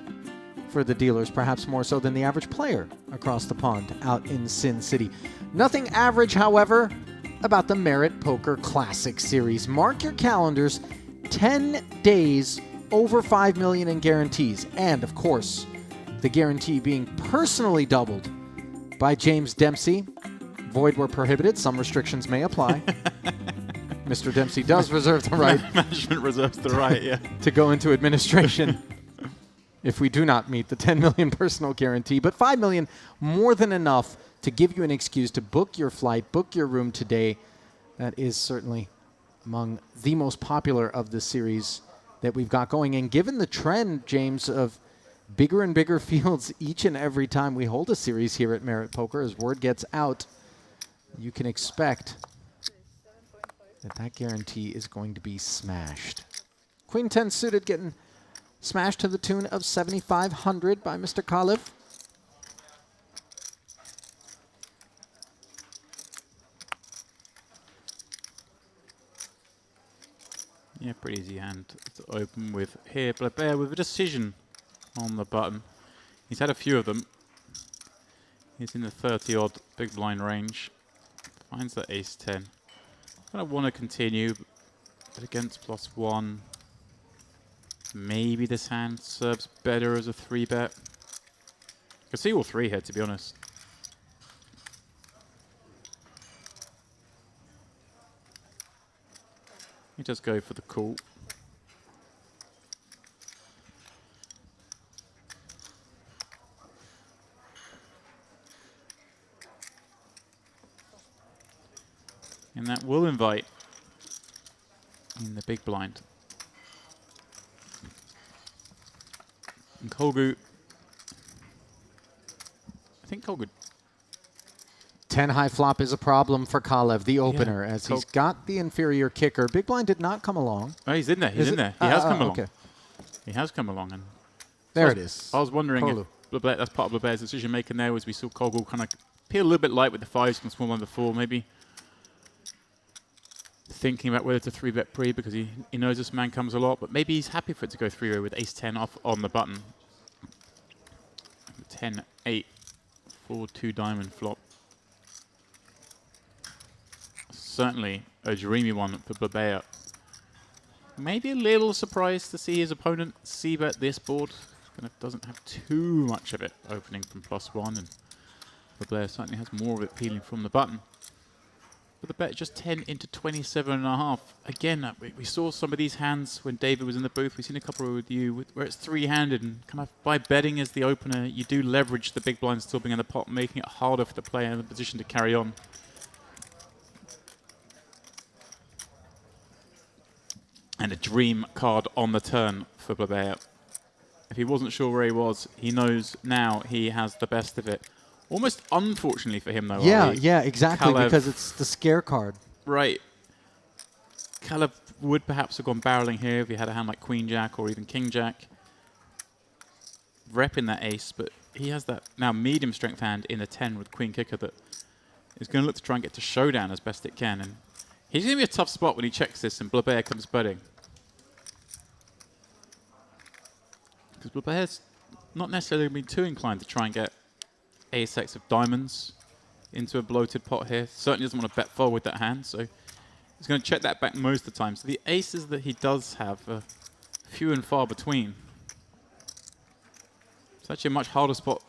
for the dealers, perhaps more so than the average player across the pond out in Sin City. Nothing average, however, about the Merit Poker Classic Series. Mark your calendars, 10 days, over $5 million in guarantees. And, of course, the guarantee being personally doubled by James Dempsey. Void where prohibited. Some restrictions may apply. Mr. Dempsey does reserve the right. Management reserves the right, yeah. To go into administration if we do not meet the 10 million personal guarantee. But $5 million, more than enough to give you an excuse to book your flight, book your room today. That is certainly among the most popular of the series that we've got going. And given the trend, James, of bigger and bigger fields each and every time we hold a series here at Merit Poker, as word gets out, you can expect that guarantee is going to be smashed. Queen 10 suited getting smashed to the tune of 7,500 by Mr. Kalev. Yeah, pretty easy hand to open with here. Blair with a decision on the button. He's had a few of them. He's in the 30-odd big blind range. Finds that ace-10. Kind of want to continue, but against +1. Maybe this hand serves better as a 3-bet. I can see all 3 here, to be honest. You just go for the call. And that will invite in the big blind. And Kolgu, I think Kolgu 10 high flop is a problem for Kalev, the opener, as he's got the inferior kicker. Big blind did not come along. Oh, he's in there. He's in there. He has come along. Okay. He has come along. And there it is. I was wondering if Leblair, that's part of Leblair's decision making there, was we saw Kolgu kind of appear a little bit light with the 5s from small blind before, maybe thinking about whether to 3-bet pre because he knows this man comes a lot, but maybe he's happy for it to go 3-way with ace-10 off on the button. 10-8, 4-2 diamond flop. Certainly a dreamy one for Babea. Maybe a little surprised to see his opponent c-bet this board. Kind of doesn't have too much of it opening from +1, and Babea certainly has more of it peeling from the button. But the bet just 10 into 27.5. Again, we saw some of these hands when David was in the booth. We've seen a couple with you where it's three-handed, and kind of by betting as the opener, you do leverage the big blind still being in the pot, making it harder for the player in the position to carry on. And a dream card on the turn for Blabea. If he wasn't sure where he was, he knows now he has the best of it. Almost unfortunately for him, though. Yeah, Ali, yeah, exactly, Kalev, because it's the scare card. Right. Kalev would perhaps have gone barreling here if he had a hand like Queen Jack or even King Jack. Repping that ace, but he has that now medium strength hand in a 10 with Queen Kicker that is going to look to try and get to showdown as best it can. And he's going to be a tough spot when he checks this and Blabea comes betting. Because Blabea's not necessarily been too inclined to try and get ace-x of diamonds into a bloated pot here. Certainly doesn't want to bet forward with that hand, so he's going to check that back most of the time. So the aces that he does have are few and far between. It's actually a much harder spot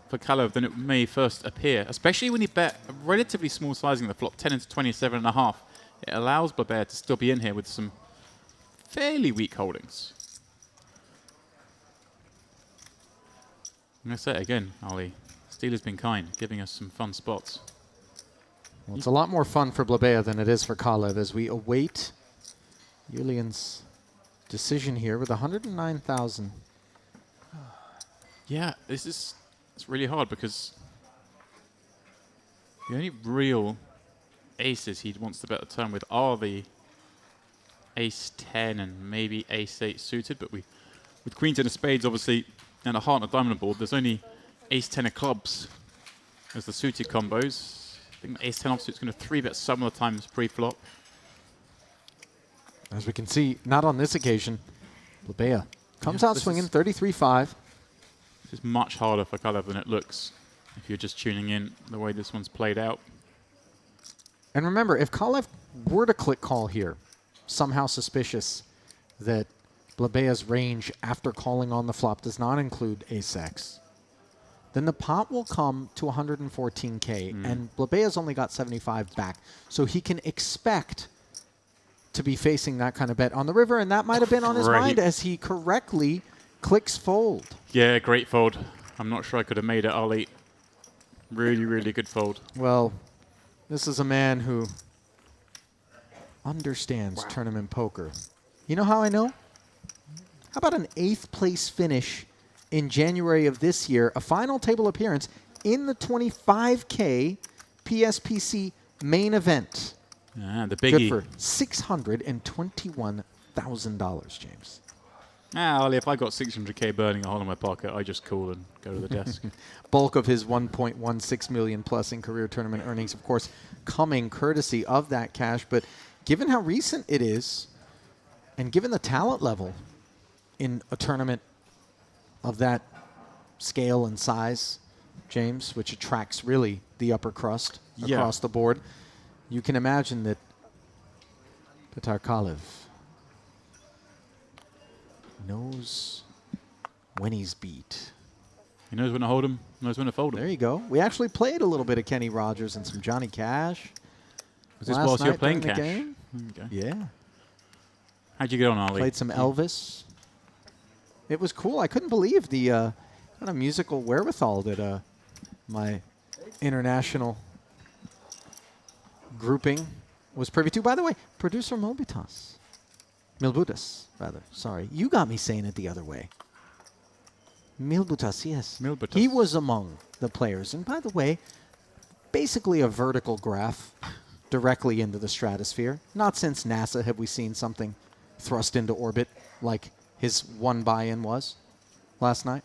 for Kalev than it may first appear, especially when he bet a relatively small sizing of the flop, 10 into 27.5. It allows Blabea to still be in here with some fairly weak holdings. I'm going to say it again, Ali. Steel has been kind, giving us some fun spots. Well, it's a lot more fun for Blabea than it is for Kalev as we await Julian's decision here with 109,000. Yeah, it's really hard because the only real aces he wants to bet the turn with are the ace 10 and maybe ace 8 suited, but with queen 10 of spades obviously and a heart and a diamond board, there's only ace 10 of clubs as the suited combos. I think the ace 10 offsuit's going to 3-bet some of the times pre-flop. As we can see, not on this occasion. Blabea comes out swinging 33-5. This is much harder for Kalev than it looks if you're just tuning in the way this one's played out. And remember, if Kalev were to click call here, somehow suspicious that Blabea's range after calling on the flop does not include ace-x, then the pot will come to 114K, and Blabea's only got 75 back. So he can expect to be facing that kind of bet on the river, and that might have been on his mind as he correctly clicks fold. Yeah, great fold. I'm not sure I could have made it, Ali. Really, really good fold. Well, this is a man who understands tournament poker. You know how I know? How about an 8th place finish in January of this year, a final table appearance in the 25K PSPC main event. The biggie. Good for $621,000, James. Ali, if I got 600K burning a hole in my pocket, I just call and go to the desk. Bulk of his 1.16 million plus in career tournament earnings, of course, coming courtesy of that cash. But given how recent it is, and given the talent level in a tournament of that scale and size, James, which attracts really the upper crust across the board, you can imagine that Petar Kalev knows when he's beat. He knows when to hold him, knows when to fold him. There you go. We actually played a little bit of Kenny Rogers and some Johnny Cash. Was this whilst you were playing Cash? Game. Okay. Yeah. How'd you get on, Ali? Played some Elvis. It was cool. I couldn't believe the kind of musical wherewithal that my international grouping was privy to. By the way, producer Milbutas, rather. Sorry. You got me saying it the other way. Milbutas, yes. Milbutas. He was among the players. And by the way, basically a vertical graph directly into the stratosphere. Not since NASA have we seen something thrust into orbit like his one buy-in was last night.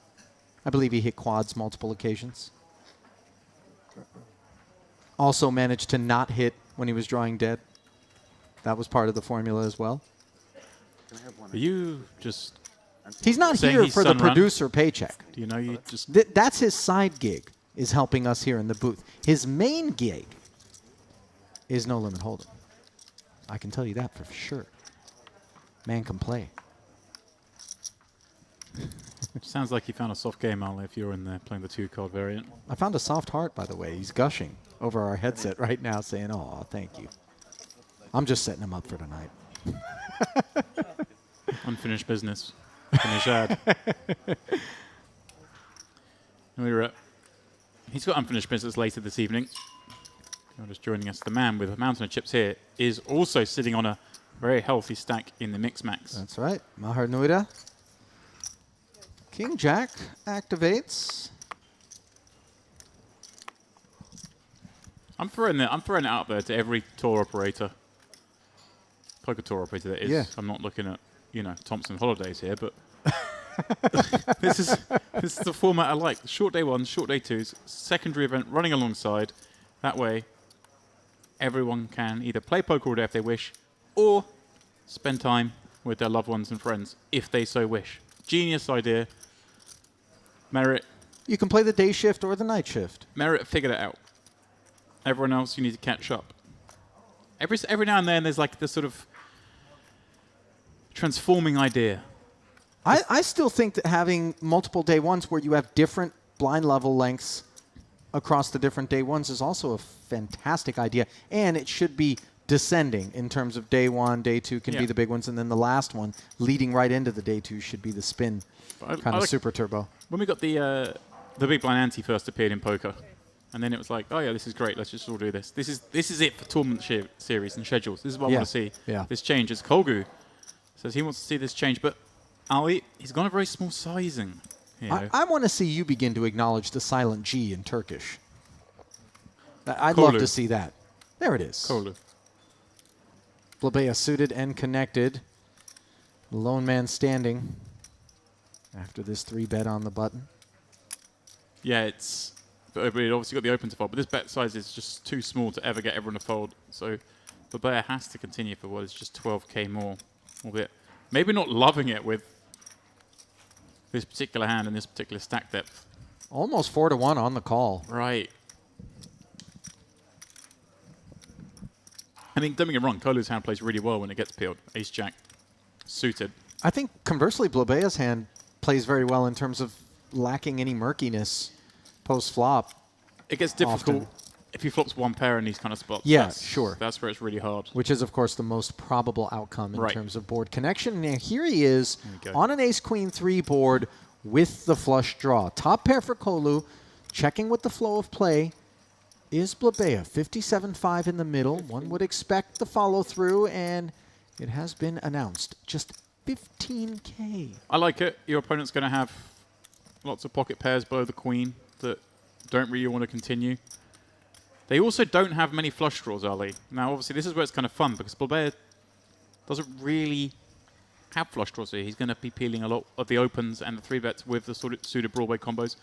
I believe he hit quads multiple occasions. Also managed to not hit when he was drawing dead. That was part of the formula as well. Are you just... He's not here for the producer paycheck. Do you know you just... That's his side gig, is helping us here in the booth. His main gig is No Limit Hold'em. I can tell you that for sure. Man can play. Sounds like you found a soft game, Ali, if you're in there playing the 2-card variant. I found a soft heart, by the way. He's gushing over our headset right now saying, "Oh, thank you." I'm just setting him up for tonight. Unfinished business. Finish ad. He's got unfinished business later this evening. You're just joining us. The man with a mountain of chips here is also sitting on a very healthy stack in the mix max. That's right. Maher Nuida. King Jack activates. I'm throwing it out there to every tour operator. Poker tour operator that is. Yeah. I'm not looking at, Thompson Holidays here, but this is the format I like. Short day ones, short day twos, secondary event running alongside. That way, everyone can either play poker all day if they wish, or spend time with their loved ones and friends if they so wish. Genius idea. Merit. You can play the day shift or the night shift. Merit figured it out. Everyone else, you need to catch up. Every now and then, there's like this sort of transforming idea. I still think that having multiple day ones where you have different blind level lengths across the different day ones is also a fantastic idea. And it should be descending in terms of day one, day two can be the big ones, and then the last one leading right into the day two should be the spin kind of super turbo. When we got the big blind ante first appeared in poker, and then it was like, oh yeah, this is great. Let's just all do this. This is it for tournament series and schedules. This is what I want to see. Yeah. This change. As Kolgu says, he wants to see this change, but Ali, he's gone a very small sizing. I want to see you begin to acknowledge the silent G in Turkish. I'd Kolu. love to see that. There it is. Kolgu. Blabea suited and connected. Lone man standing after this 3-bet on the button. Yeah, but it obviously got the open to fold, but this bet size is just too small to ever get everyone to fold. So Blabea has to continue for what is just 12k more. Albeit maybe not loving it with this particular hand and this particular stack depth. Almost 4-1 on the call. Right. I mean, don't get me wrong, Kolu's hand plays really well when it gets peeled. Ace-Jack suited. I think conversely, Blabea's hand plays very well in terms of lacking any murkiness post-flop. It gets difficult often. if he flops one pair in these kind of spots. Yeah, sure. That's where it's really hard. Which is, of course, the most probable outcome in terms of board connection. And here he is on an ace-queen-3 board with the flush draw. Top pair for Kolu, checking with the flow of play. Is Blabea 57.5 in the middle? One would expect the follow-through, and it has been announced. Just 15K. I like it. Your opponent's going to have lots of pocket pairs below the queen that don't really want to continue. They also don't have many flush draws, Ali. Now, obviously, this is where it's kind of fun, because Blabea doesn't really have flush draws here. He's going to be peeling a lot of the opens and the 3-bets with the sort of suited Broadway combos.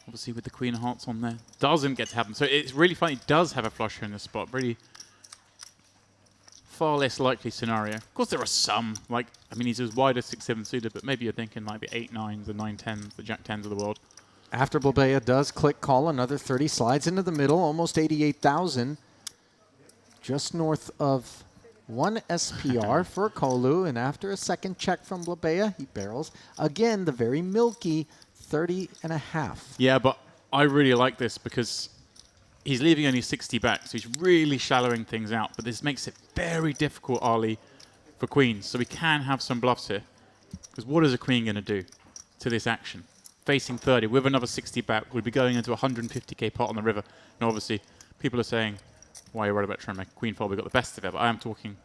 Obviously, with the Queen of Hearts on there. Doesn't get to happen. So it's really funny. He does have a flush here in this spot. Really far less likely scenario. Of course, there are some. Like, I mean, he's as wide as 6-7 suited, but maybe you're thinking like the 8-9s, the 9-10s, the Jack-10s of the world. After Blabea does click call, another 30 slides into the middle, almost 88,000. Just north of 1 SPR for Kolu, and after a second check from Blabea, he barrels. Again, the very milky 30.5. Yeah, but I really like this because he's leaving only 60 back, so he's really shallowing things out. But this makes it very difficult, Ali, for queens. So we can have some bluffs here. Because what is a queen going to do to this action? Facing 30 with another 60 back, would be going into a 150k pot on the river. And obviously, people are saying, why are you worried about trying to make queen fold? We got the best of it. But I am talking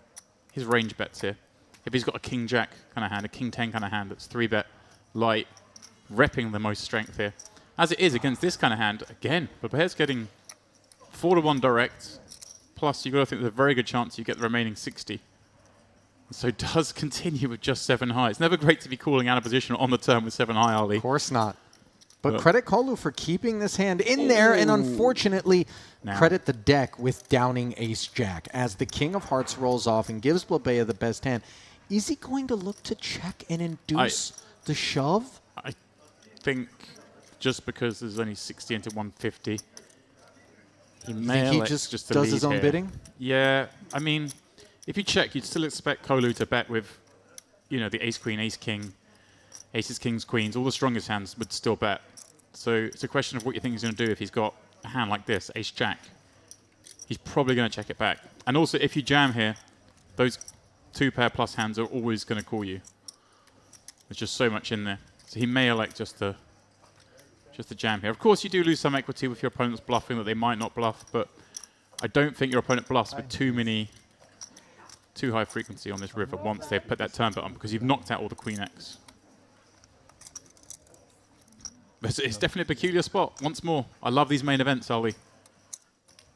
his range bets here. If he's got a king-jack kind of hand, a king-10 kind of hand that's 3-bet light, repping the most strength here. As it is against this kind of hand, again, Blabea's getting 4-1 direct, plus you've got to think there's a very good chance you get the remaining 60. So does continue with just 7 high. It's never great to be calling out of position on the turn with 7 high, Ali. Of course not. But credit Kolu for keeping this hand in there, and unfortunately, credit the deck with downing ace-jack as the King of Hearts rolls off and gives Blabea the best hand. Is he going to look to check and induce the shove? I think just because there's only 60 into 150, he may he just does his own bidding? Yeah, I mean, if you check, you'd still expect Kolu to bet with, you know, the ace-queen, ace-king, aces, kings, queens, all the strongest hands would still bet. So it's a question of what you think he's going to do if he's got a hand like this, ace-jack. He's probably going to check it back. And also, if you jam here, those 2-pair plus hands are always going to call you. There's just so much in there. So he may elect just to jam here. Of course, you do lose some equity with your opponent's bluffing that they might not bluff, but I don't think your opponent bluffs with too high frequency on this river once they've put that turn bet on, because you've knocked out all the Queen X. But it's definitely a peculiar spot. Once more, I love these main events, Ali.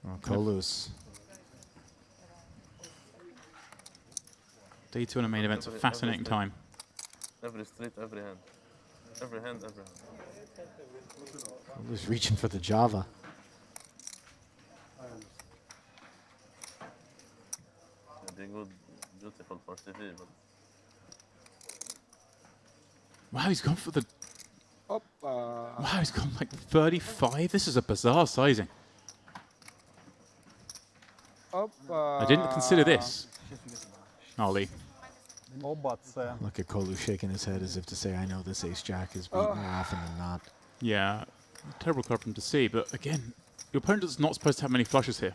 Oh, Kolu's. Day 2 on a main event's a fascinating time. Every street, every hand. Every hand, every hand. Kolu's reaching for the Java. They good, beautiful for TV, but Wow, he's gone for the... Wow, he's gone like 35? This is a bizarre sizing. I didn't consider this, Ali. No buts. Look at Kolu shaking his head as if to say, I know this ace-jack is beat more often than not. Yeah, terrible card for him to see, but again, your opponent is not supposed to have many flushes here.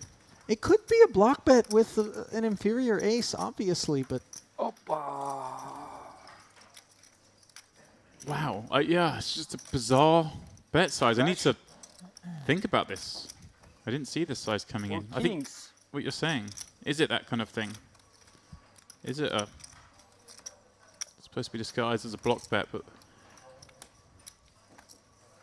It could be a block bet with an inferior ace, obviously, but... Wow, yeah, it's just a bizarre bet size. I need to think about this. I didn't see this size coming in. I think what you're saying, is it that kind of thing? Is it a... It's supposed to be disguised as a block bet, but...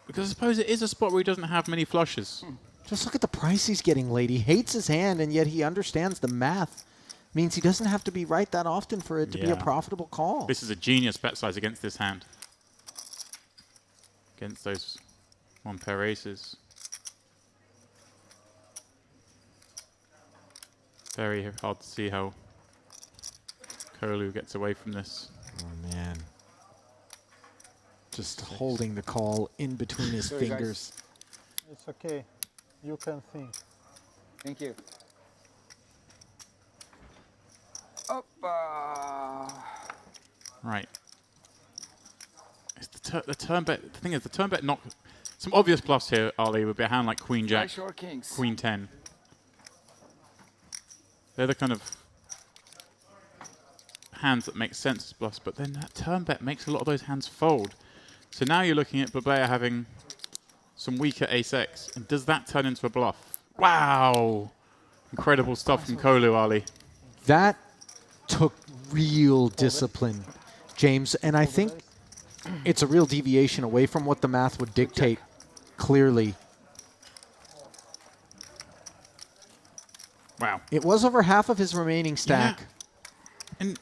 Because I suppose it is a spot where he doesn't have many flushes. Just look at the price he's getting late. He hates his hand, and yet he understands the math. Means he doesn't have to be right that often for it to be a profitable call. This is a genius bet size against this hand. Against those 1-pair aces. Very hard to see how Kolu gets away from this. Oh, man. Just holding the call in between his fingers. It's okay. You can think. Thank you. Right. It's the turn bet. The thing is, the turn bet knocked some obvious bluffs here. Ali would be a hand like Queen Jack, Queen 10. They're the kind of hands that make sense as bluffs, but then that turn bet makes a lot of those hands fold. So now you're looking at Babea having some weaker ace-x, and does that turn into a bluff? Wow! Incredible stuff from Kolu, Ali. That took real discipline, James, and I think it's a real deviation away from what the math would dictate, clearly. Wow. It was over half of his remaining stack. Yeah. And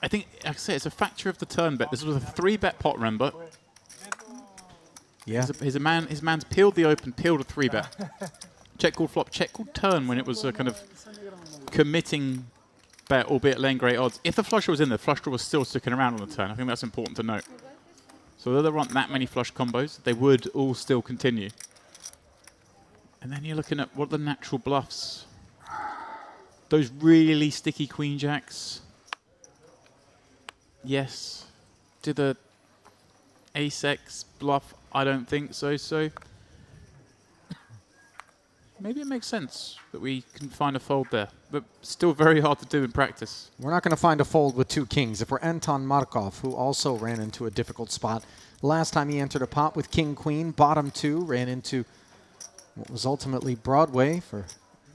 I think, like I say, it's a factor of the turn bet. This was a 3-bet pot, remember? Yeah. His man's peeled the open, peeled a 3-bet. Check called flop, check called turn when it was a kind of committing bet, albeit laying great odds. If the flush draw was in there, the flush draw was still sticking around on the turn. I think that's important to note. So although there aren't that many flush combos, they would all still continue. And then you're looking at what are the natural bluffs. Those really sticky Queen Jacks. Yes. Did the ace-x bluff? I don't think so. So maybe it makes sense that we can find a fold there, but still very hard to do in practice. We're not going to find a fold with 2 kings. If we're Anton Markov, who also ran into a difficult spot, the last time he entered a pot with king-queen, bottom 2, ran into what was ultimately Broadway for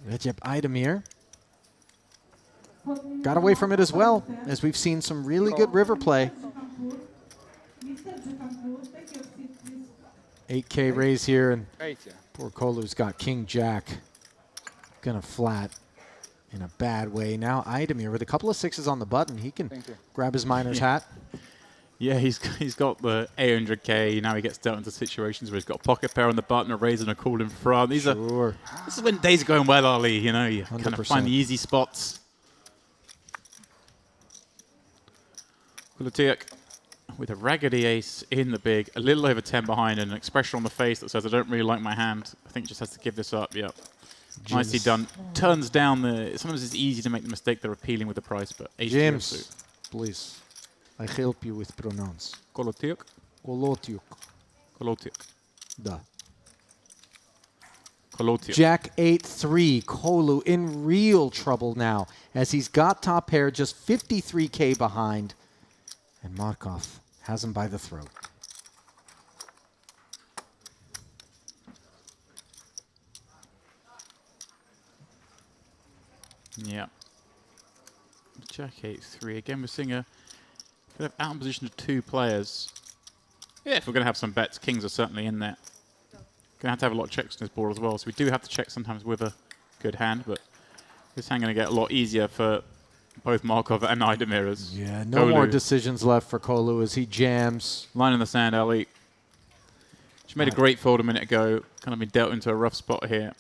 Recep Aydemir. Got away from it as well, as we've seen some really good river play. 8K raise here, and poor Kolu's got king-jack. Gonna flat in a bad way. Now Aydemir with a couple of 6s on the button. He can grab his miner's hat. Yeah, he's got the 800K. Now he gets dealt into situations where he's got a pocket pair on the button, a raise and a call in front. This is when days are going well, Ali. You know, you kind of find the easy spots. Kulatiuk with a raggedy ace in the big, a little over 10 behind, and an expression on the face that says, I don't really like my hand. I think just has to give this up. Yep. Nicely done. Turns down the... Sometimes it's easy to make the mistake they're appealing with the price, but ace James, please. I help you with pronouns. Kulatiuk. Kolotiuk. Kulatiuk. Da. Kolotio. Jack 8-3. Kolu in real trouble now as he's got top pair, just 53K behind. And Markov has him by the throat. Yeah. Jack 8-3. Again, we're seeing a bit of out in position of 2 players. Yeah, if we're going to have some bets, kings are certainly in there. Going to have a lot of checks on this board as well, so we do have to check sometimes with a good hand, but this hand going to get a lot easier for both Markov and Idemiras. Yeah, no more decisions left for Kolu as he jams. Line in the sand, Ali. She made a great fold a minute ago, kind of been dealt into a rough spot here.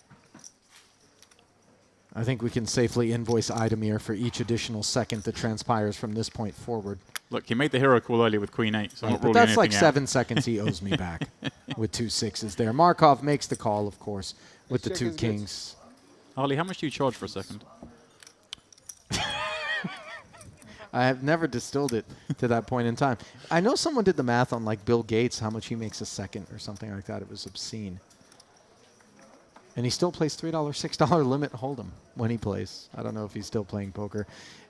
I think we can safely invoice Idemir for each additional second that transpires from this point forward. Look, he made the hero call earlier with Queen 8, so I'm not But ruling that's like anything 7 seconds he owes me back with 2 6s there. Markov makes the call, of course, with the 2 kings. Ali, how much do you charge for a second? I have never distilled it to that point in time. I know someone did the math on like Bill Gates, how much he makes a second or something like that. It was obscene. And he still plays $3, $6 limit hold'em when he plays. I don't know if he's still playing poker.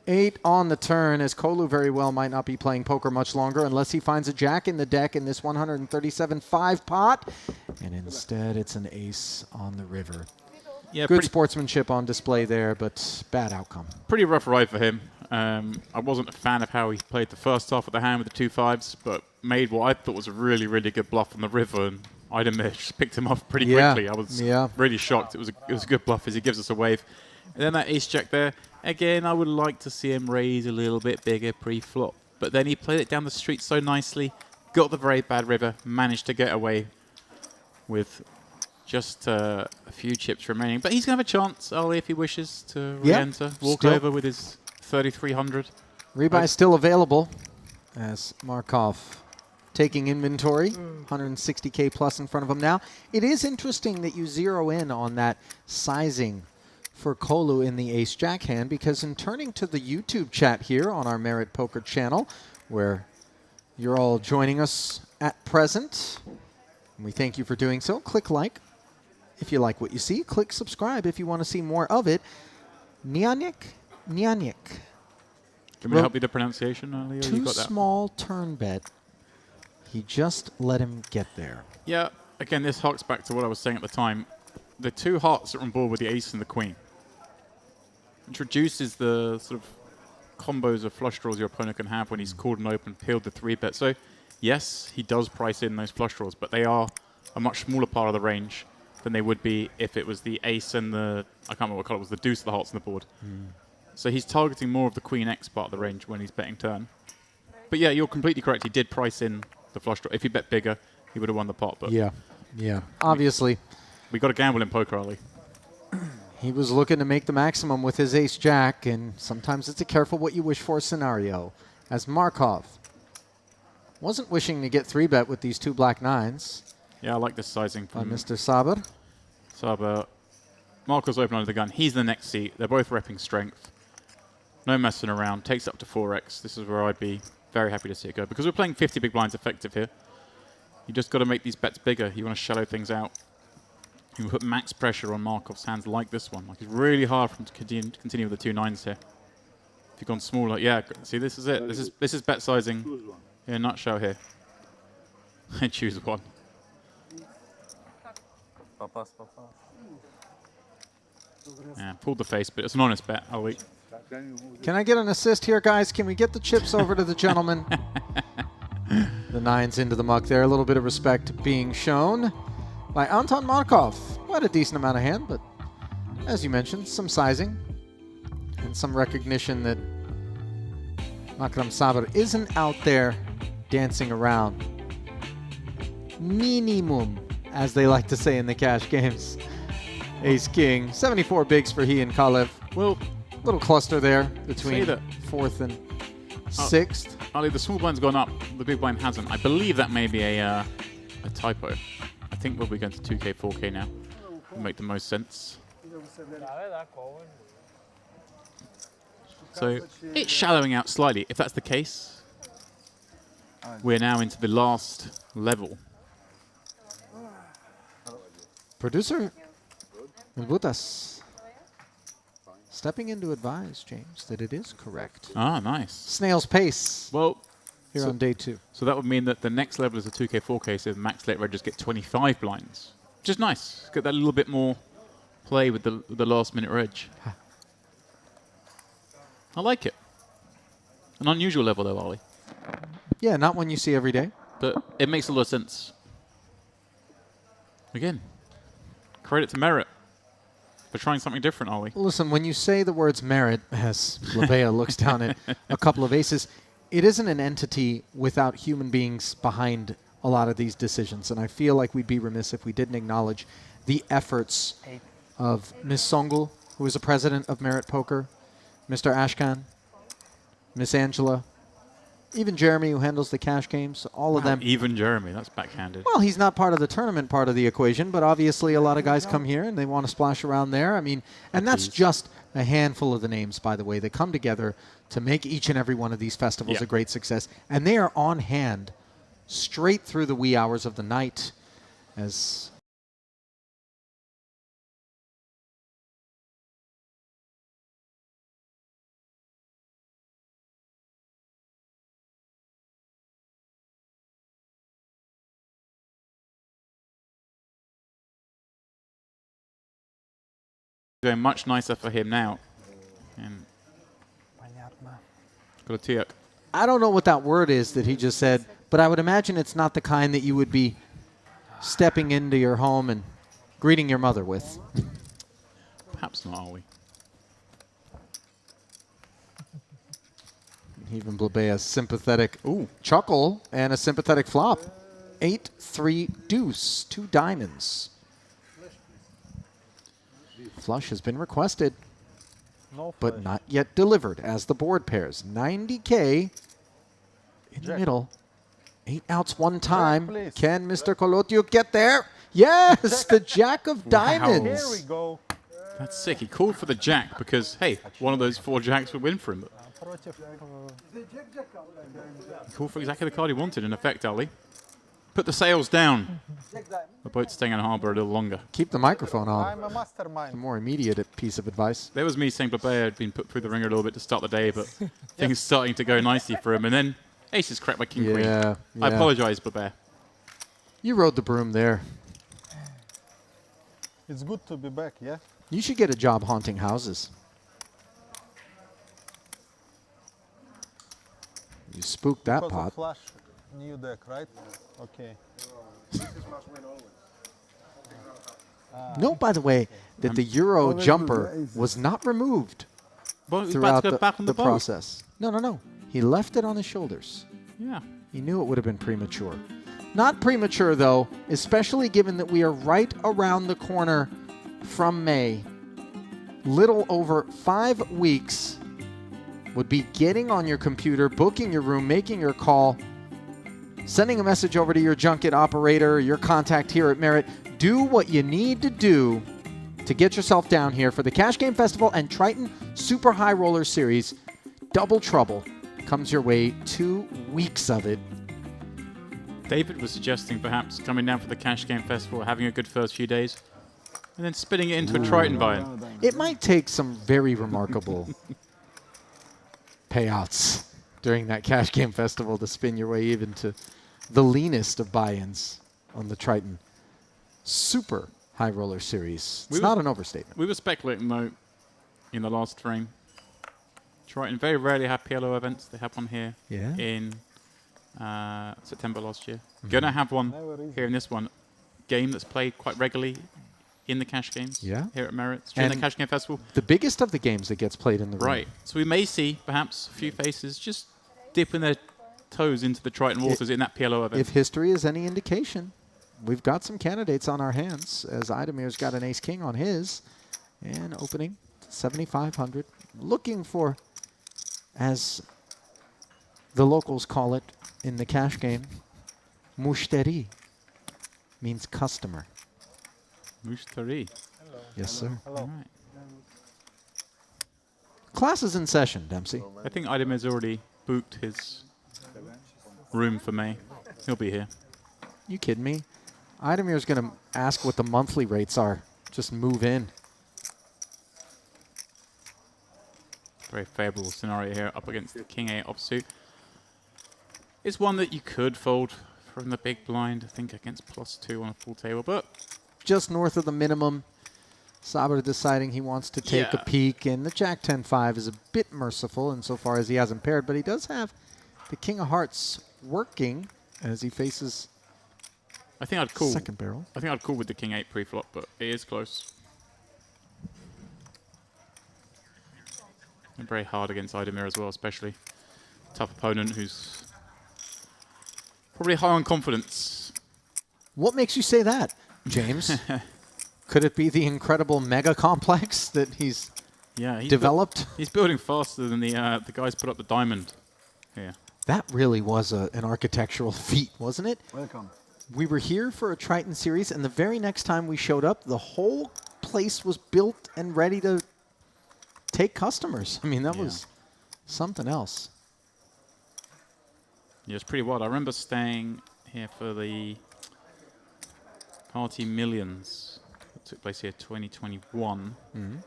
8 on the turn, as Kolu very well might not be playing poker much longer unless he finds a jack in the deck in this 137.5 pot. And instead, it's an ace on the river. Yeah, good sportsmanship on display there, but bad outcome. Pretty rough ride for him. I wasn't a fan of how he played the first half of the hand with the 2 5s, but made what I thought was a really, really good bluff on the river, and Idemir just picked him off pretty quickly. I was really shocked. It was a good bluff as he gives us a wave. And then that ace jack there, again, I would like to see him raise a little bit bigger pre-flop. But then he played it down the street so nicely, got the very bad river, managed to get away with just a few chips remaining. But he's going to have a chance, Ali, if he wishes to re-enter. Walk over with his 3,300. Rebuy still available as Markov taking inventory, 160K plus in front of him now. It is interesting that you zero in on that sizing for Kolu in the ace-jack hand, because in turning to the YouTube chat here on our Merit Poker channel, where you're all joining us at present, and we thank you for doing so. Click like if you like what you see. Click subscribe if you want to see more of it. Nianik. Can we help you with the pronunciation, Ali? Too small turn bet. He just let him get there. Yeah, again, this harks back to what I was saying at the time. The 2 hearts are on board with the ace and the queen, which reduces the sort of combos of flush draws your opponent can have when he's called and open, peeled the 3-bet. So, yes, he does price in those flush draws, but they are a much smaller part of the range than they would be if it was the ace and the, I can't remember what color it was, the deuce of the hearts on the board. So he's targeting more of the queen X part of the range when he's betting turn. But yeah, you're completely correct. He did price in the flush draw. If he bet bigger, he would have won the pot. But yeah, obviously. We got to gamble in poker, Ali. He was looking to make the maximum with his ace-jack, and sometimes it's a careful what you wish for scenario. As Markov wasn't wishing to get 3-bet with these 2 black 9s. Yeah, I like this sizing from Mr. Saber. Saber. Markov's open under the gun. He's the next seat. They're both repping strength. No messing around. Takes up to 4x. This is where I'd be very happy to see it go, because we're playing 50 big blinds effective here. You just got to make these bets bigger. You want to shallow things out. You put max pressure on Markov's hands like this one. Like, it's really hard for him to continue with the 2 9s here. If you've gone smaller, yeah. See, this is it. This is bet sizing in a nutshell here. And choose one. Yeah, pulled the face, but it's an honest bet. I'll wait. Can I get an assist here, guys? Can we get the chips over to the gentleman? The 9s into the muck there. A little bit of respect being shown by Anton Markov. Quite a decent amount of hand, but as you mentioned, some sizing and some recognition that Makram Saber isn't out there dancing around. Minimum, as they like to say in the cash games. Ace-King, 74 bigs for he and Kalev. Well, little cluster there between 4th and 6th. Ali, the small blind's gone up, the big blind hasn't. I believe that may be a typo. I think we'll be going to 2K, 4K now. Will make the most sense. So it's shallowing out slightly. If that's the case, we're now into the last level. Producer And Butas stepping in to advise James that it is correct. Ah, nice. Snail's pace Well, here on day 2. So that would mean that the next level is a 2K, 4K, so max late reggers get 25 blinds. Which is nice. Get that little bit more play with the last minute reg. I like it. An unusual level though, Ollie. Yeah, not one you see every day. But it makes a lot of sense. Again, credit to Merit for trying something different, Ollie. Listen, when you say the words merit, as Labea looks down at a couple of aces, it isn't an entity without human beings behind a lot of these decisions. And I feel like we'd be remiss if we didn't acknowledge the efforts of Ms. Songul, who is the president of Merit Poker, Mr. Ashkan, Miss Angela, even Jeremy, who handles the cash games, all of them. Even Jeremy, that's backhanded. Well, he's not part of the tournament part of the equation, but obviously a lot of guys come here and they want to splash around there. I mean, and that's just a handful of the names, by the way, that come together to make each and every one of these festivals a great success. And they are on hand straight through the wee hours of the night as going much nicer for him now. And got a tiak. I don't know what that word is that he just said, but I would imagine it's not the kind that you would be stepping into your home and greeting your mother with. Perhaps not, are we? Even Blabea's sympathetic chuckle and a sympathetic flop. 8-3 deuce, 2 diamonds. Flush has been requested, but not yet delivered as the board pairs. 90K in the middle. 8 outs one time. Can Mr. Kolotiuk get there? Yes, the jack of diamonds. Here we go. That's sick. He called for the jack because, hey, one of those 4 jacks would win for him. He called for exactly the card he wanted, in effect, Ali. Put the sails down. The boat's staying in harbour a little longer. Keep the microphone on. I'm a mastermind. A more immediate piece of advice. There was me saying Blabea had been put through the ringer a little bit to start the day, but things starting to go nicely for him. And then aces cracked by king queen. I apologise, Blabea. You rode the broom there. It's good to be back, yeah? You should get a job haunting houses. You spooked that Because pot. of Flash new deck, right? Okay. Note, by the way, that the Euro jumper was not removed throughout the process. No. He left it on his shoulders. Yeah. He knew it would have been premature. Not premature, though, especially given that we are right around the corner from May. Little over 5 weeks would be getting on your computer, booking your room, making your call, sending a message over to your junket operator, your contact here at Merit. Do what you need to do to get yourself down here for the Cash Game Festival and Triton Super High Roller Series. Double trouble comes your way, 2 weeks of it. David was suggesting perhaps coming down for the Cash Game Festival, having a good first few days, and then spitting it into a Triton buy-in. It might take some very remarkable payouts during that Cash Game Festival to spin your way even to the leanest of buy-ins on the Triton Super High Roller Series. It's not an overstatement. We were speculating, though, in the last frame. Triton very rarely have PLO events. They have one here in September last year. Going to have one here in this one. Game that's played quite regularly in the cash games here at Merit during the Cash Game Festival. The biggest of the games that gets played in the room. Right. So we may see perhaps a few faces just dipping their toes into the Triton waters in that PLO event. If history is any indication, we've got some candidates on our hands, as Idamir's got an ace-king on his, and opening 7,500. Looking for, as the locals call it in the cash game, mushteri, means customer. Mushtari. Yes, sir. Hello. All right. Class is in session, Dempsey. I think Idamir's already booked his room for May. He'll be here. You kidding me? Idamir's going to ask what the monthly rates are. Just move in. Very favourable scenario here up against the King 8 offsuit. It's one that you could fold from the big blind, I think, against +2 on a full table, but Just north of the minimum. Saber deciding he wants to take a peek, and the Jack 10-5 is a bit merciful insofar as he hasn't paired, but he does have the King of Hearts working as he faces I think I'd call. second barrel. I think I'd call with the King 8 pre-flop, but it is close. And very hard against Idemir as well, especially. Tough opponent who's probably high on confidence. What makes you say that, James? Could it be the incredible mega complex that he's developed? He's building faster than the guys put up the diamond here. That really was an architectural feat, wasn't it? Welcome. We were here for a Triton series, and the very next time we showed up, the whole place was built and ready to take customers. I mean, that was something else. Yeah, it's pretty wild. I remember staying here for the Party Millions that took place here 2021. And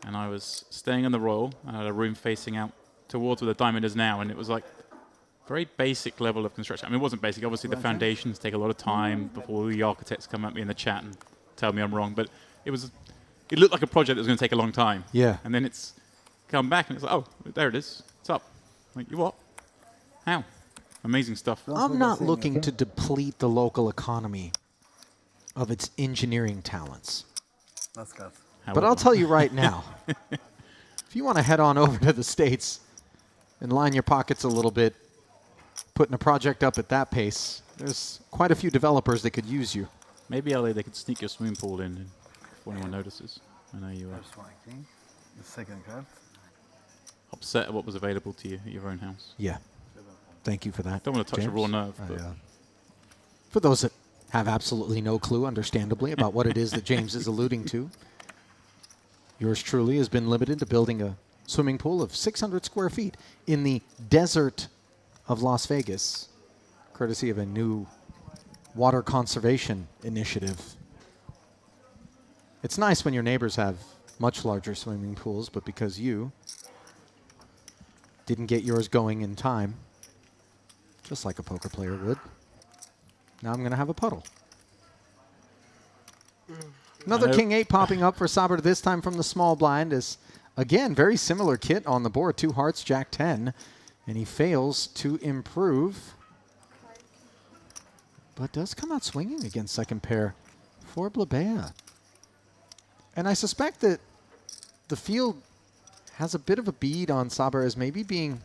I was staying in the Royal. I had a room facing out towards where the diamond is now, and it was like very basic level of construction. I mean, it wasn't basic. Obviously, the foundations take a lot of time before the architects come at me in the chat and tell me I'm wrong. But it looked like a project that was going to take a long time. Yeah. And then it's come back, and it's like, oh, there it is. It's up. Like, you what? How? Amazing stuff. I'm not looking to deplete the local economy of its engineering talents. That's good. But I'll tell you right now, if you want to head on over to the States and line your pockets a little bit, putting a project up at that pace, there's quite a few developers that could use you. Maybe LA, they could sneak your swimming pool in before anyone notices. I know you are First one king. The second card. upset at what was available to you at your own house. Yeah. Thank you for that. Don't want to touch a James. raw nerve. But For those that have absolutely no clue, understandably, about what it is that James is alluding to, yours truly has been limited to building a swimming pool of 600 square feet in the desert of Las Vegas, courtesy of a new water conservation initiative. It's nice when your neighbors have much larger swimming pools, but because you didn't get yours going in time, just like a poker player would, now I'm going to have a puddle. Another King 8 popping up for Saber, this time from the small blind, is, again, very similar kit on the board. 2 hearts, Jack 10, and he fails to improve, but does come out swinging against second pair for Blabea. And I suspect that the field has a bit of a bead on Saber as maybe being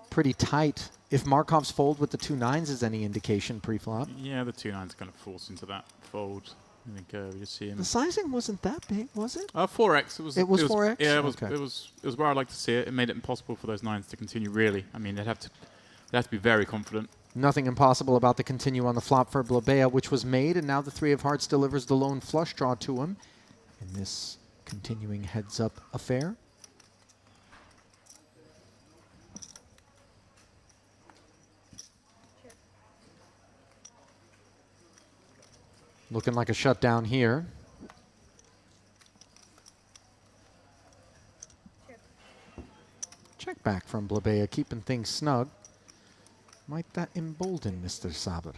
pretty tight. If Markov's fold with the 2 9s is any indication pre-flop. yeah, the 2 9s kind of force into that fold. I think we just see him. The sizing wasn't that big, was it? 4x. It was 4x? Yeah, it was. Okay. It was where I like to see it. It made it impossible for those 9s to continue. Really, I mean, they'd have to be very confident. Nothing impossible about the continue on the flop for Blabea, which was made, and now the 3 of hearts delivers the lone flush draw to him in this continuing heads-up affair. Looking like a shutdown here. Check back from Blabea, keeping things snug. Might that embolden Mr. Saber?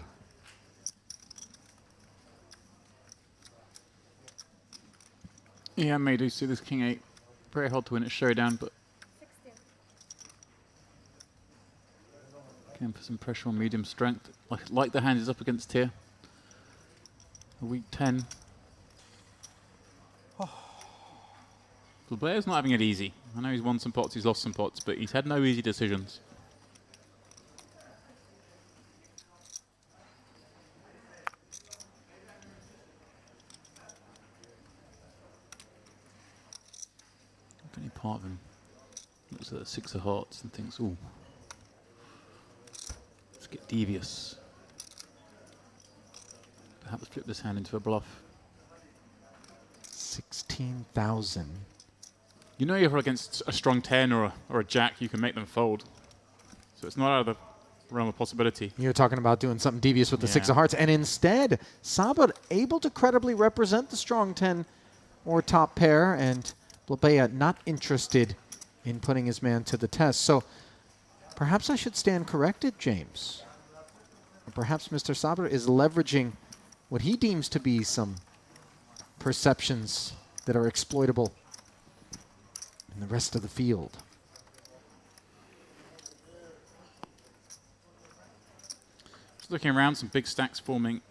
Yeah, I may do see this King 8. Very hard to win at showdown, but can put some pressure on medium strength. Like the hand is up against here. A weak 10. Blair's not having it easy. I know he's won some pots, he's lost some pots, but he's had no easy decisions. If any part of him looks at the 6 of hearts and thinks, ooh, let's get devious. Perhaps flip this hand into a bluff. 16,000. You know you're against a strong 10 or a jack, you can make them fold. So it's not out of the realm of possibility. You're talking about doing something devious with the 6 Yeah. of hearts, and instead, Saber able to credibly represent the strong 10 or top pair, and Blabea not interested in putting his man to the test. So perhaps I should stand corrected, James. Or perhaps Mr. Sabr is leveraging what he deems to be some perceptions that are exploitable in the rest of the field. Just looking around, some big stacks forming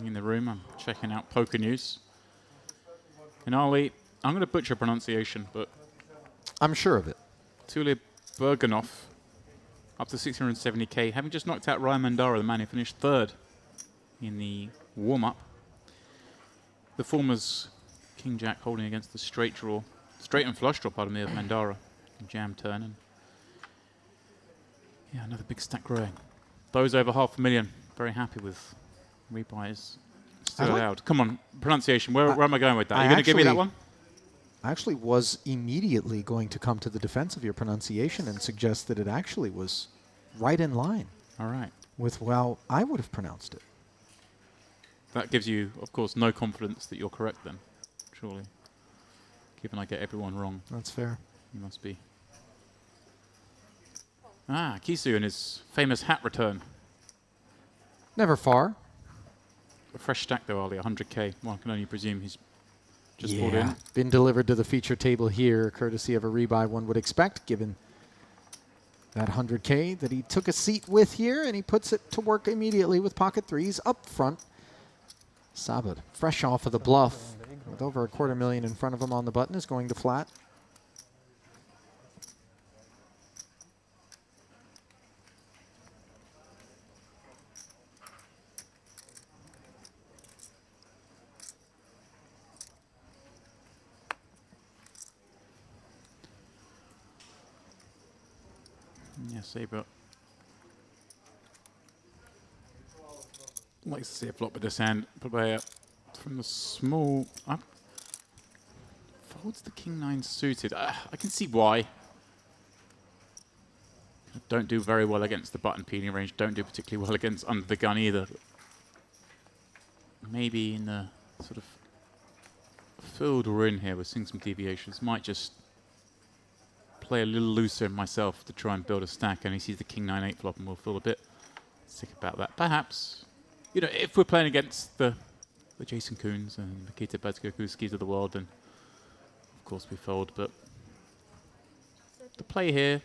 in the room. I'm checking out Poker News. And Ali, I'm going to butcher pronunciation, but I'm sure of it. Tule Bergenov up to 670k, having just knocked out Ryan Mandara, the man who finished third in the warm-up. The former's King Jack holding against the straight and flush draw, pardon me, of Mandara. Jam turn. And yeah, another big stack growing. Those over 500,000, very happy with rebuys still allowed. Come on, pronunciation, where am I going with that? Are you going to give me that one? I actually was immediately going to come to the defense of your pronunciation and suggest that it actually was right in line. All right. With how I would have pronounced it. That gives you, of course, no confidence that you're correct then, surely. Given I get everyone wrong. That's fair. You must be. Ah, Kisu and his famous hat return. Never far. A fresh stack though, Ali, 100k. Well, I can only presume he's just brought in. Been delivered to the feature table here, courtesy of a rebuy one would expect, given that 100k that he took a seat with here, and he puts it to work immediately with pocket threes up front. Sabr, fresh off of the bluff, with over $250,000 in front of him on the button, is going to flat. Yeah, Sabre. Likes to see a flop with this hand. Put away from the small up. Folds the king nine suited. I can see why. Don't do very well against the button peeling range. Don't do particularly well against under the gun either. Maybe in the sort of field we're in here, we're seeing some deviations. Might just play a little looser myself to try and build a stack, and he sees the king 9-8 flop and we'll feel a bit sick about that. Perhaps, you know, if we're playing against the Jason Koons and Nikita Bezgokuskis of the world, then of course we fold, but the play here,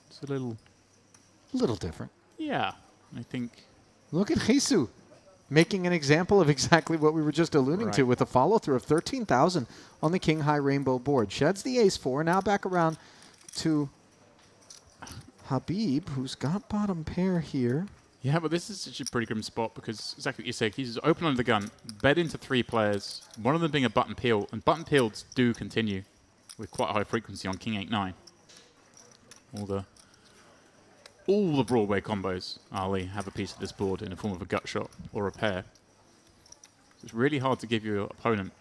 it's a little different. Yeah, I think. Look at Jesus making an example of exactly what we were just alluding to with a follow-through of 13,000 on the king high rainbow board. Sheds the ace-4, now back around to Habib, who's got bottom pair here. Yeah, but this is such a pretty grim spot because exactly what you say, he's open under the gun, bet into 3 players, one of them being a button peel, and button peels do continue with quite a high frequency on king 8-9. All the Broadway combos, Ali, have a piece of this board in the form of a gut shot or a pair. So it's really hard to give your opponent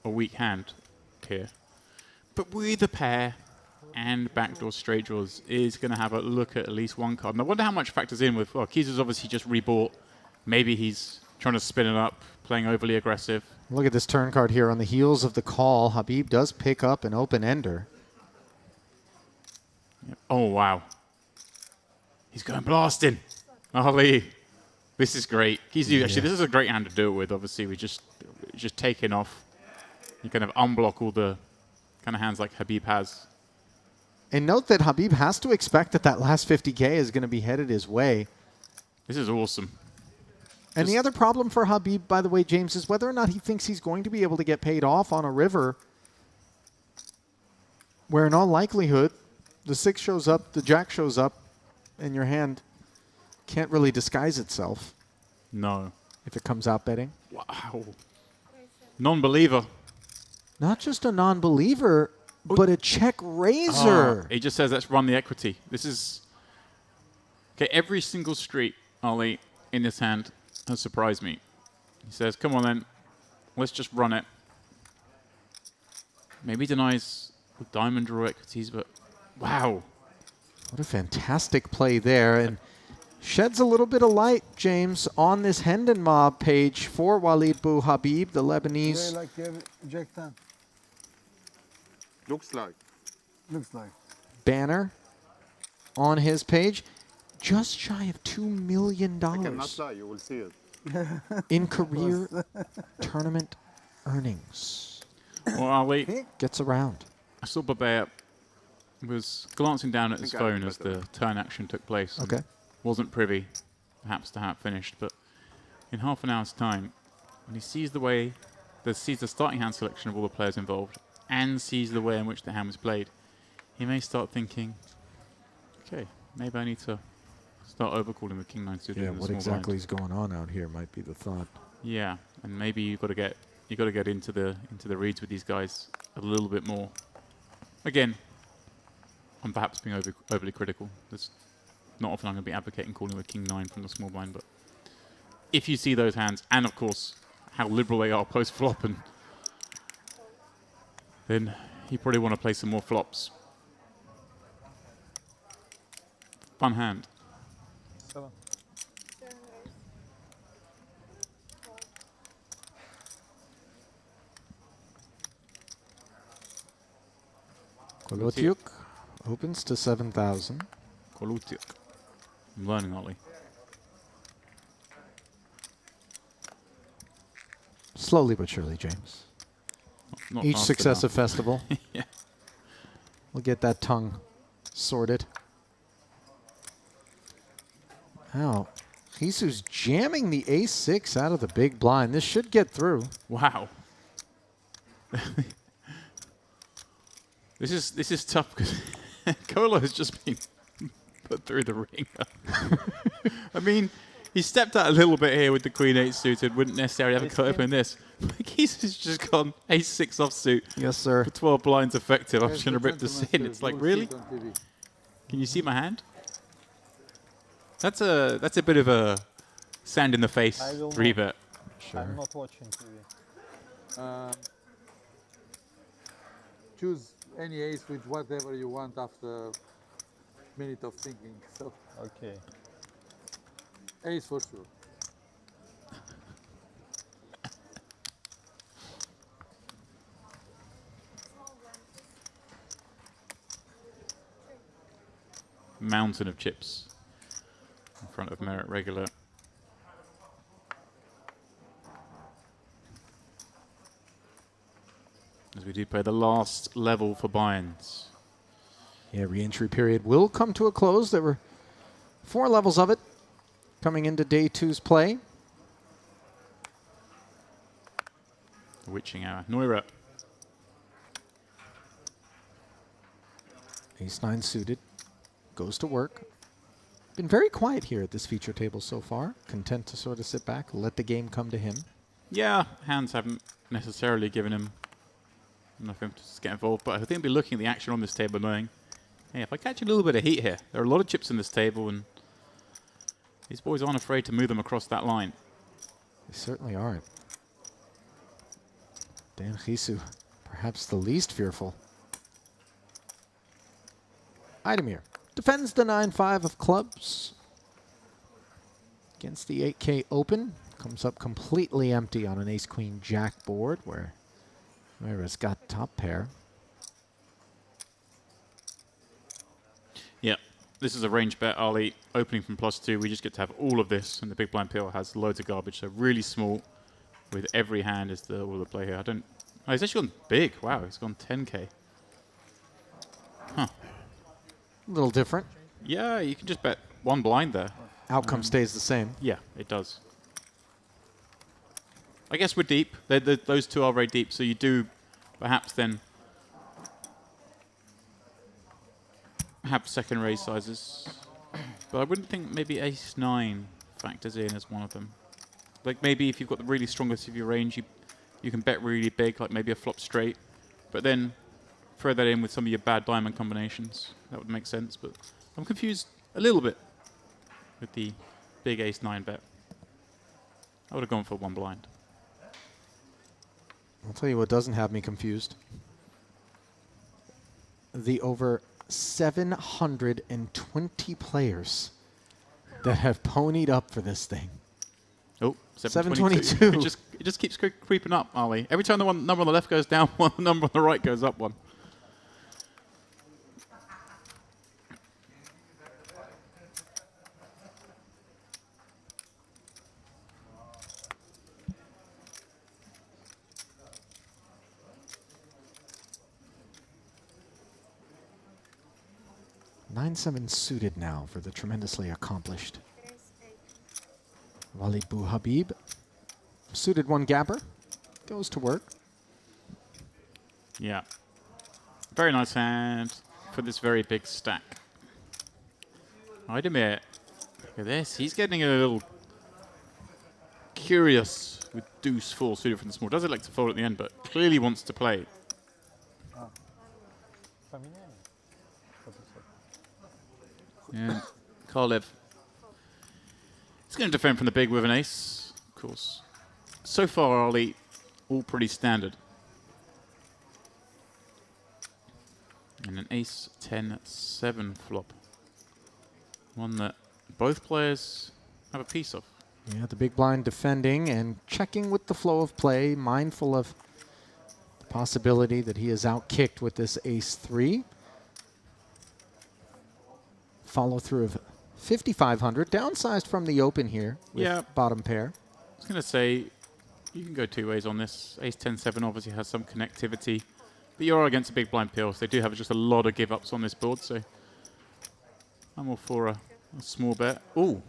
a weak hand here. But with a pair and backdoor straight draws is going to have a look at least one card. And I wonder how much factors in with, well, Kiza's obviously just rebought. Maybe he's trying to spin it up, playing overly aggressive. Look at this turn card here. On the heels of the call, Habib does pick up an open ender. Yep. Oh, wow. He's going blasting. Ali, this is great. Kizu, actually, this is a great hand to do it with. Obviously, we're just taking off. You kind of unblock all the kind of hands like Habib has. And note that Habib has to expect that that last 50K is going to be headed his way. This is awesome. And the other problem for Habib, by the way, James, is whether or not he thinks he's going to be able to get paid off on a river where in all likelihood the 6 shows up, the jack shows up, and your hand can't really disguise itself. No. If it comes out betting. Wow. Non-believer. Not just a non-believer, but a check raiser. He just says, let's run the equity. This is... Okay, every single street, Ali, in this hand has surprised me. He says, come on then, let's just run it. Maybe he denies the diamond draw equities, but wow. What a fantastic play there. And sheds a little bit of light, James, on this Hendon Mob page for Walid Bou Habib, the Lebanese. Like Jack 10. Looks like. Looks like. Banner on his page, just shy of $2 million I cannot lie, you will see it. in career tournament earnings. Well, Ali, Gets around. I saw Babea was glancing down at his think I have phone as better. the turn action took place. and Okay. Wasn't privy, perhaps, to how it finished. But in half an hour's time, when he sees sees the starting hand selection of all the players involved, and sees the way in which the hand was played, he may start thinking, okay, maybe I need to start overcalling the King 9 suited. Yeah, in the what small exactly blind. is going on out here might be the thought. Yeah, and maybe you've got to get into the reads with these guys a little bit more. Again, I'm perhaps being overly critical. There's not often I'm going to be advocating calling with King 9 from the small blind, but if you see those hands, and of course how liberal they are post flop, and then you probably want to play some more flops. Fun hand. 7. Kolotyuk opens to 7,000. Kolotyuk. I'm learning, Ollie. Slowly but surely, James. Not Each fast successive enough. festival, Yeah. we'll get that tongue sorted. Now, Jesus jamming the ace-6 out of the big blind. This should get through. Wow. This is tough because Kolo has just been put through the ringer. I mean, he stepped out a little bit here with the Queen 8 suited. Wouldn't necessarily have a cut up in this. He's just gone ace-6 offsuit. Yes, sir. For 12 blinds effective. I'm There's just going to the rip this gentleman's in. It's suit. like, You will really? see it on TV. Can you see my hand? That's a bit of a sand in the face I will not. 3-bet. I'm not watching TV. Choose any ace with whatever you want after minute of thinking. So Okay. ace for sure. Mountain of chips in front of Merit regular. As we do play the last level for buy-ins. Yeah, re-entry period will come to a close. There were 4 levels of it coming into day 2's play. The witching hour. Neura. Ace-9 suited. Goes to work. Been very quiet here at this feature table so far. Content to sort of sit back, let the game come to him. Yeah, hands haven't necessarily given him enough impetus to get involved, but I think he'll be looking at the action on this table knowing, hey, if I catch a little bit of heat here, there are a lot of chips in this table, and these boys aren't afraid to move them across that line. They certainly aren't. Dan Gisu, perhaps the least fearful. Idemir defends the 9-5 of clubs against the 8K open. Comes up completely empty on an ace-queen-jack board where Moira's got top pair. Yeah, this is a range bet, Ali. Opening from +2, we just get to have all of this, and the big blind PL has loads of garbage, so really small with every hand is all the play here. Oh, he's actually gone big. Wow, he's gone 10K. Huh. A little different. Yeah, you can just bet one blind there. Outcome stays the same. Yeah, it does. I guess we're deep. Those two are very deep, so you do perhaps then have second raise sizes. But I wouldn't think maybe ace-9 factors in as one of them. Like maybe if you've got the really strongest of your range, you can bet really big, like maybe a flop straight. But then throw that in with some of your bad diamond combinations. That would make sense, but I'm confused a little bit with the big ace-9 bet. I would have gone for one blind. I'll tell you what doesn't have me confused. The over 720 players that have ponied up for this thing. Oh, 722. It just keeps creeping up, Ali. Every time the one number on the left goes down, one number on the right goes up one. 9-7 suited now for the tremendously accomplished Walid Bouhabib. Suited one gapper. Goes to work. Yeah. Very nice hand for this very big stack. Idemir, look at this. He's getting a little curious with deuce 4 suited from the small. Does it like to fold at the end, but clearly wants to play. And Kalev. He's going to defend from the big with an ace, of course. So far, Ali, all pretty standard. And an ace 10-7 flop. One that both players have a piece of. Yeah, the big blind defending and checking with the flow of play, mindful of the possibility that he is outkicked with this ace-3. Follow through of 5,500, downsized from the open here with bottom pair. I was going to say, you can go two ways on this. Ace 10-7 obviously has some connectivity, but you're against a big blind pill, so they do have just a lot of give-ups on this board, so I'm all for a small bet. Ooh,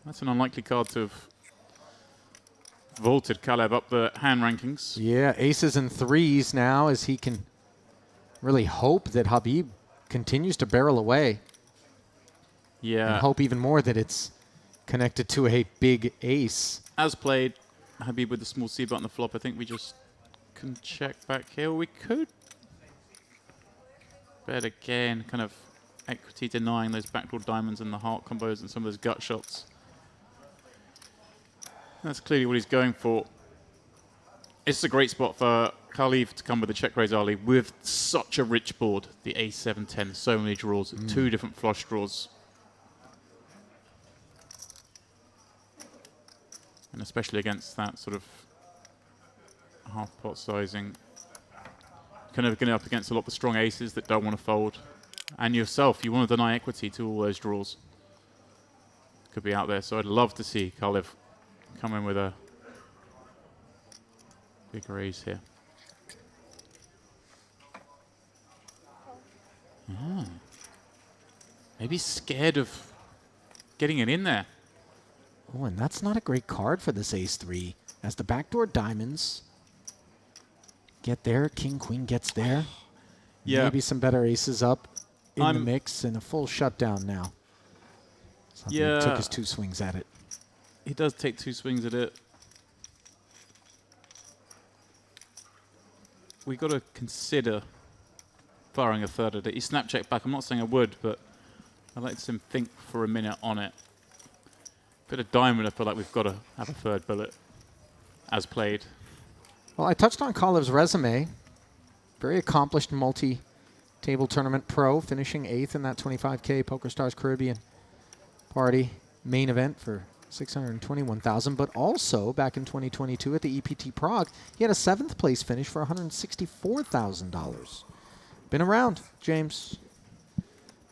that's an unlikely card to have vaulted Kalev up the hand rankings. Yeah, aces and threes now as he can really hope that Habib continues to barrel away. Yeah. And hope even more that it's connected to a big ace. As played, Habib with the small C button the flop. I think we just can check back here. We could bet again, kind of equity denying those backdoor diamonds and the heart combos and some of those gut shots. That's clearly what he's going for. It's a great spot for Kalev to come with the check raise early with such a rich board. The ace 7-10, so many draws, two different flush draws. And especially against that sort of half pot sizing. Kind of going up against a lot of the strong aces that don't want to fold. And yourself, you want to deny equity to all those draws. Could be out there, so I'd love to see Kalev come in with a big raise here. Maybe scared of getting it in there. Oh, and that's not a great card for this ace-3. As the backdoor diamonds get there, king, queen gets there. Yeah. Maybe some better aces up in the mix and a full shutdown now. Something he took his 2 swings at it. He does take 2 swings at it. We got to consider firing a third at it. He snap checked back. I'm not saying I would, but I'd like to see him think for a minute on it. Bit of diamond, I feel like we've got to have a third bullet as played. Well, I touched on Kalev's resume. Very accomplished multi-table tournament pro, finishing 8th in that 25K PokerStars Caribbean party main event for $621,000. But also, back in 2022 at the EPT Prague, he had a 7th place finish for $164,000. Been around, James.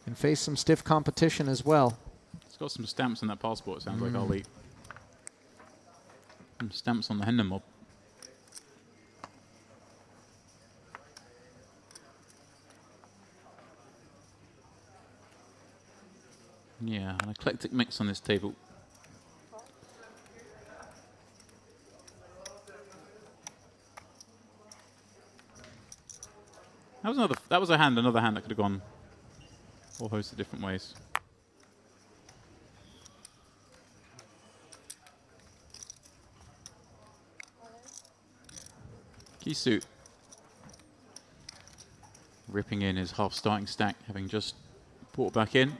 And faced some stiff competition as well. It's got some stamps on that passport, it sounds like Ali. Some stamps on the Hendon mob. Yeah, an eclectic mix on this table. That was another hand that could have gone a whole host of different ways. Key suit. Ripping in his half starting stack, having just brought back in.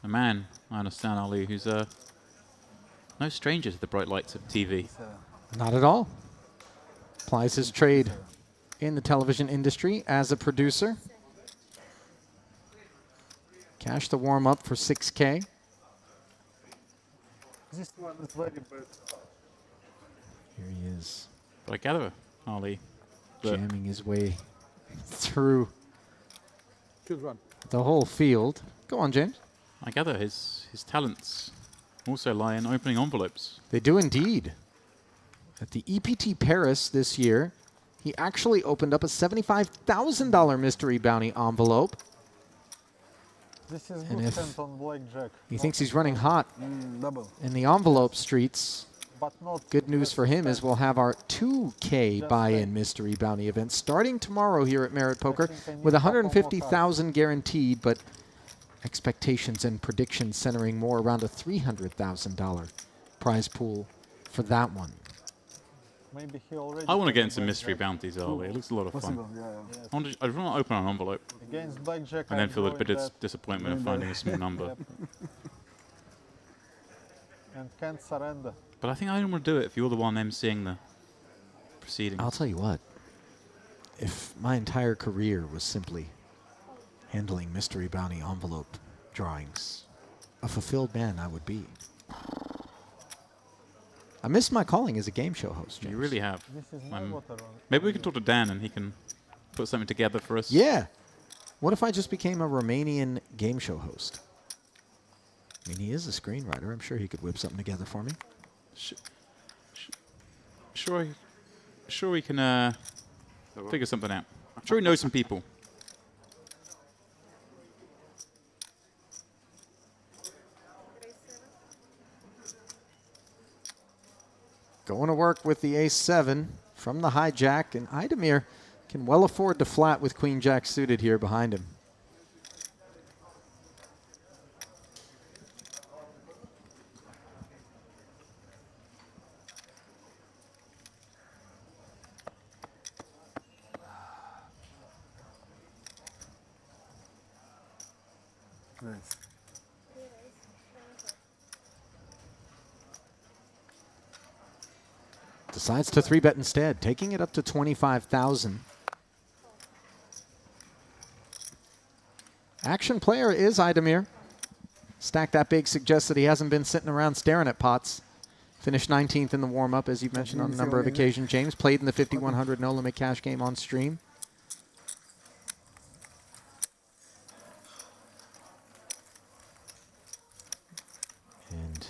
A man, I understand, Ali, who's no stranger to the bright lights of TV. Not at all. Applies his trade in the television industry as a producer. Cash the warm-up for 6K. This one is very bad. Here he is. But I gather, Ali, jamming his way through Good one. the whole field. Go on, James. I gather his talents also lie in opening envelopes. They do indeed. At the EPT Paris this year, He actually opened up a $75,000 mystery bounty envelope. This is And good if hand on blackjack. he thinks he's running hot Double. in the envelope streets, But not good news for him is we'll have our 2K Just buy-in like- mystery bounty event starting tomorrow here at Merit Poker think I need with a couple more 150,000 guaranteed, but expectations and predictions centering more around a $300,000 prize pool for that one. Maybe he already. I want to has get a into mystery blackjack. bounties, Ollie. It looks a lot of fun. Possible, yeah. Yes. I just want to open an envelope Against blackjack. and then I'm feel a going bit of that. disappointment of finding a small number. Yep. And can't surrender. But I think I don't want to do it if you're the one emceeing the proceedings. I'll tell you what, if my entire career was simply handling mystery bounty envelope drawings, a fulfilled man I would be. I miss my calling as a game show host, James. You really have. This is my water on. Maybe we can talk to Dan and he can put something together for us. Yeah. What if I just became a Romanian game show host? I mean, he is a screenwriter. I'm sure he could whip something together for me. Sure we can figure something out. I'm sure we know some people. Going to work with the ace-7 from the hijack, and Idemir can well afford to flat with queen-jack suited here behind him. Nice. Decides to 3-bet instead, taking it up to 25,000. Action player is Idemir. Stack that big suggests that he hasn't been sitting around staring at pots. Finished 19th in the warm-up, as you've mentioned on a number of occasions. James played in the 5100 No Limit Cash game on stream. And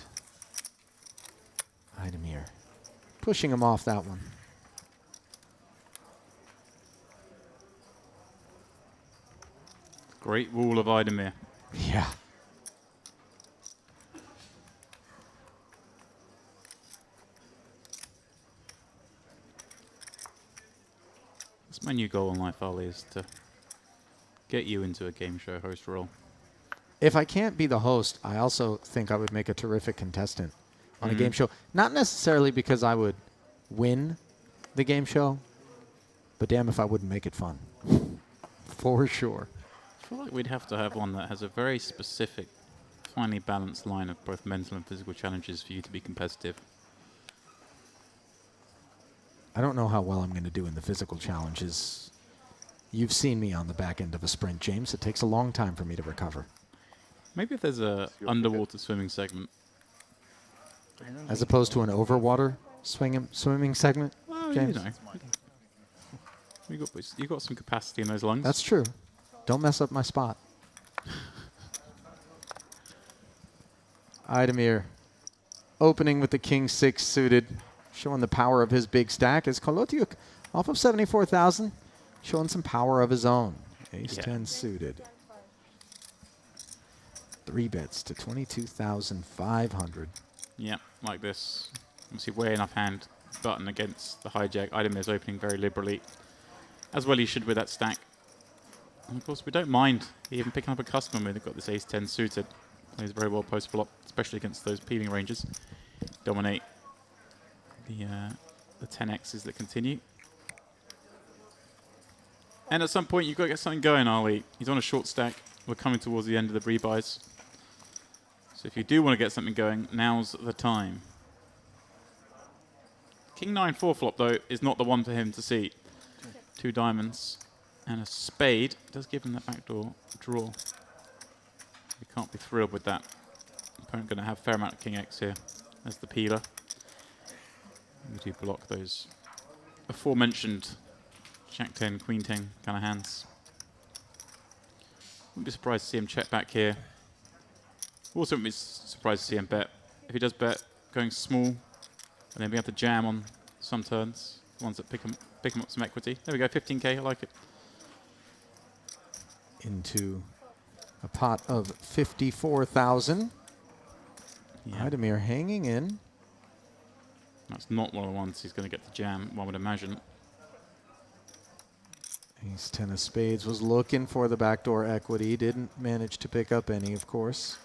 Idemir pushing him off that one. Great rule of Idemir. Yeah. That's my new goal in life, Ollie, is to get you into a game show host role. If I can't be the host, I also think I would make a terrific contestant on a game show. Not necessarily because I would win the game show, but damn if I wouldn't make it fun. For sure. I feel like we'd have to have one that has a very specific, finely balanced line of both mental and physical challenges for you to be competitive. I don't know how well I'm going to do in the physical challenges. You've seen me on the back end of a sprint, James. It takes a long time for me to recover. Maybe if there's a underwater swimming segment. As opposed to an overwater swimming segment, Well, James? you know. You got some capacity in those lungs. That's true. Don't mess up my spot. Idemir opening with the king-6 suited, showing the power of his big stack. As Kolotiuk off of 74,000, showing some power of his own. Ace-10 suited. 3 bets to 22,500. Yeah, like this. Obviously way enough hand button against the hijack. Idemir's opening very liberally. As well he should with that stack. And of course we don't mind even picking up a customer when they've got this ace-10 suited. Plays very well post-flop, especially against those peeling ranges. Dominate the 10x's that continue. And at some point you've got to get something going, Ali. He's on a short stack. We're coming towards the end of the rebuys. So if you do want to get something going, now's the time. King 9 4-flop, though, is not the one for him to see. 2 diamonds and a spade does give him that backdoor draw. You can't be thrilled with that. Opponent going to have a fair amount of King X here as the peeler. We do block those aforementioned Jack 10, Queen 10 kind of hands. Wouldn't be surprised to see him check back here. Also wouldn't be surprised to see him bet. If he does bet, going small, and then we have to jam on some turns. ones that pick 'em up some equity. There we go, 15k, I like it. Into a pot of 54,000. Yeah. Idemir hanging in. That's not one of the ones he's going to get to jam, one would imagine. Ace 10 of spades was looking for the backdoor equity. Didn't manage to pick up any, of course.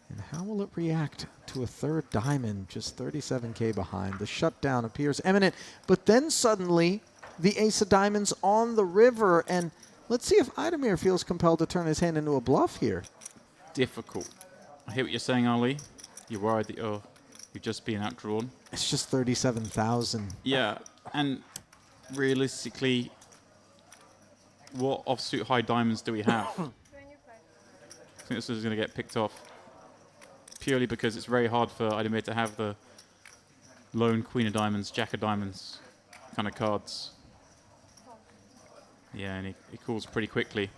And how will it react to a third diamond, just 37k behind? The shutdown appears imminent, but then suddenly the ace of diamonds on the river. And let's see if Idemir feels compelled to turn his hand into a bluff here. Difficult. I hear what you're saying, Ali. You're worried that you're just being outdrawn. It's just 37,000. Yeah, and realistically, what offsuit high diamonds do we have? I think this is going to get picked off purely because it's very hard for Idemir to have the lone queen of diamonds, jack of diamonds kind of cards. Yeah, and he calls pretty quickly.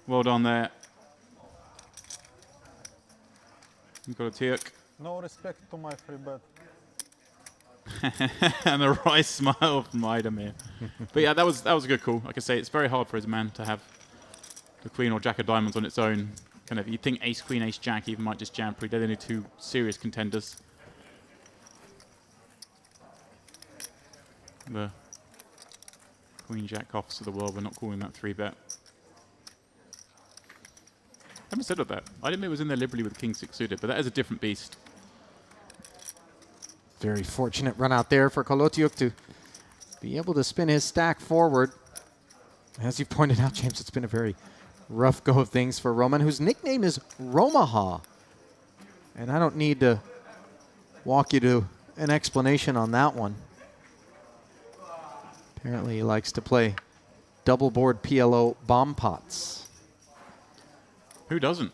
Well done there. You've got a Turk. No respect to my free bet. And a wry smile from Idemir. But yeah, that was a good call. Like I say, it's very hard for his man to have the queen or jack of diamonds on its own. Kind of, you'd think ace, queen, ace, jack even might just jam pre. They're the only two serious contenders. The queen, jack offs of the world, we're not calling that 3-bet. Having said that, Idemir was in there liberally with king 6 suited, but that is a different beast. Very fortunate run out there for Kolotiuk to be able to spin his stack forward. As you pointed out, James, it's been a very rough go of things for Roman, whose nickname is Romaha. And I don't need to walk you to an explanation on that one. Apparently he likes to play double board PLO bomb pots. Who doesn't?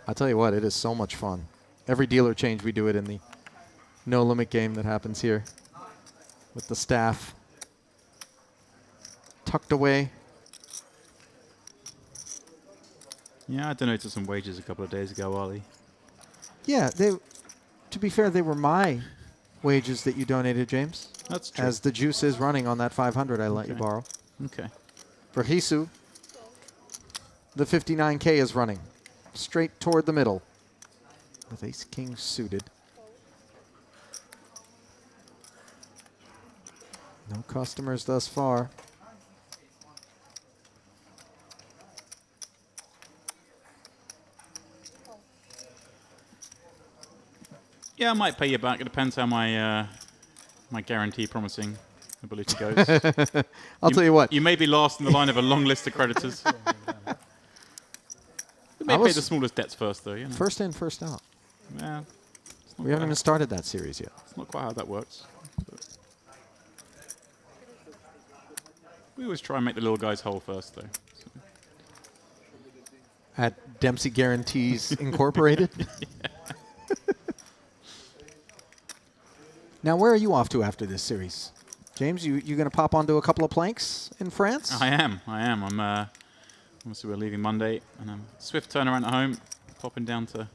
I'll tell you what, it is so much fun. Every dealer change, we do it in the no limit game that happens here with the staff tucked away. Yeah, I donated some wages a couple of days ago, Ali. Yeah, to be fair, they were my wages that you donated, James. That's true. As the juice is running on that 500 I let you borrow. Okay. For Hisu, the 59k is running straight toward the middle with ace king suited. No customers thus far. Yeah, I might pay you back. It depends how my my guarantee promising ability goes. I'll tell you what. You may be last in the line of a long list of creditors. We may pay the smallest debts first, though. You know. First in, first out. Yeah. We haven't even started that series yet. It's not quite how that works. We always try and make the little guys whole first, though. So. At Dempsey Guarantees Incorporated? Yeah. Now, where are you off to after this series? James, you going to pop onto a couple of planks in France? I am. I'm obviously we're leaving Monday, and I'm swift turnaround at home, popping down to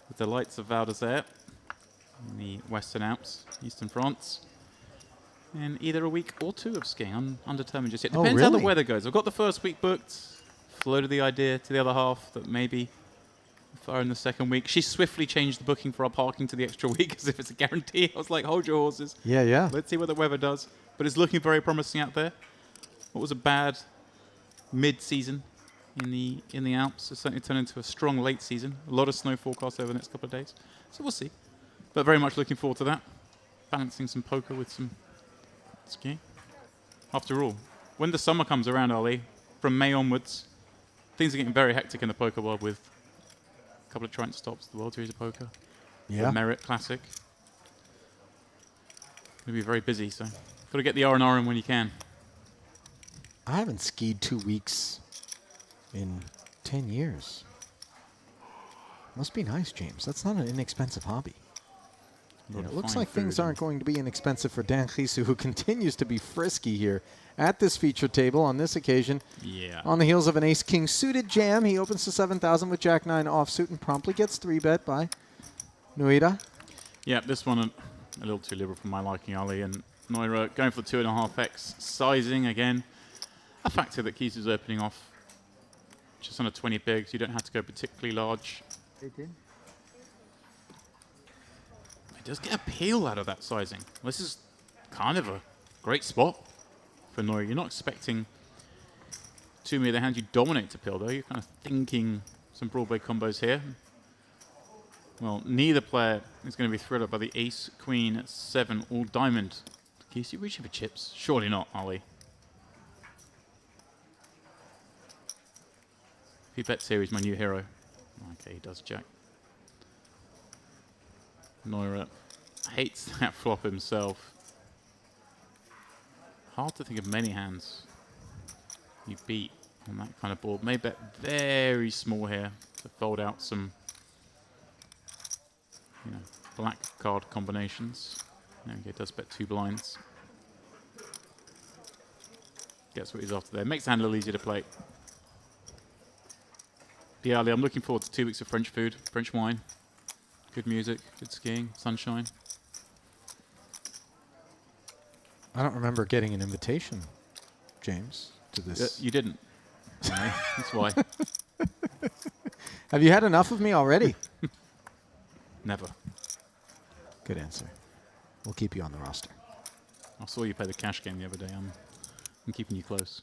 the delights of Val d'Isère in the Western Alps, Eastern France. In either a week or two of skiing. I'm undetermined just yet. Depends how the weather goes. I've got the first week booked, floated the idea to the other half that maybe if I in the second week. She swiftly changed the booking for our parking to the extra week as if it's a guarantee. I was like, hold your horses. Yeah, yeah. Let's see what the weather does. But it's looking very promising out there. What was a bad mid-season in the Alps has certainly turned into a strong late season. A lot of snow forecast over the next couple of days. So we'll see. But very much looking forward to that. Balancing some poker with some skiing. After all, when the summer comes around, Ali, from May onwards, things are getting very hectic in the poker world with a couple of Trident stops, the World Series of Poker, the Merit Classic. Going to be very busy, so got to get the R&R in when you can. I haven't skied 2 weeks in 10 years. Must be nice, James. That's not an inexpensive hobby. Yeah, it looks like things aren't going to be inexpensive for Dan Gisu, who continues to be frisky here at this feature table on this occasion. Yeah. On the heels of an ace-king suited jam, he opens to 7,000 with jack-9 offsuit and promptly gets 3-bet by Nuida. Yeah, this one a little too liberal for my liking, Ali, and Noira going for the 2.5x sizing again. A factor that keeps us opening off just under 20 bigs. You don't have to go particularly large. 18. It does get a peel out of that sizing. This is kind of a great spot for Noira. You're not expecting too many of the hands you dominate to peel, though. You're kind of thinking some Broadway combos here. Well, neither player is going to be thrilled by the ace, queen, 7, all diamond. Keith, you reaching for chips? Surely not, Ali. He bets here, he's my new hero. Okay, he does jack. Noira hates that flop himself. Hard to think of many hands you beat on that kind of board. May bet very small here to fold out some, you know, black card combinations. Okay, does bet 2 blinds. Gets what he's after there. Makes the hand a little easier to play. Yeah, Ali, I'm looking forward to 2 weeks of French food, French wine, good music, good skiing, sunshine. I don't remember getting an invitation, James, to this. You didn't. No, that's why. Have you had enough of me already? Never. Good answer. We'll keep you on the roster. I saw you play the cash game the other day. I'm keeping you close.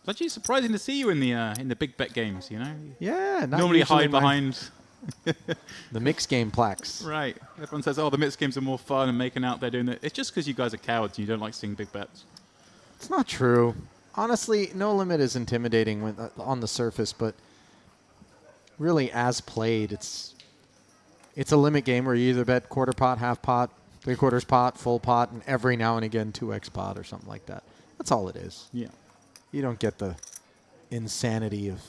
It's actually surprising to see you in the big bet games, you know? Yeah, not normally usually hide behind the mixed game plaques. Right. Everyone says, oh, the mixed games are more fun and making out there doing it. It's just because you guys are cowards and you don't like seeing big bets. It's not true. Honestly, No Limit is intimidating when, on the surface, but really as played, it's a limit game where you either bet quarter pot, half pot, 3/4 pot, full pot, and every now and again 2x pot or something like that. That's all it is. Yeah. You don't get the insanity of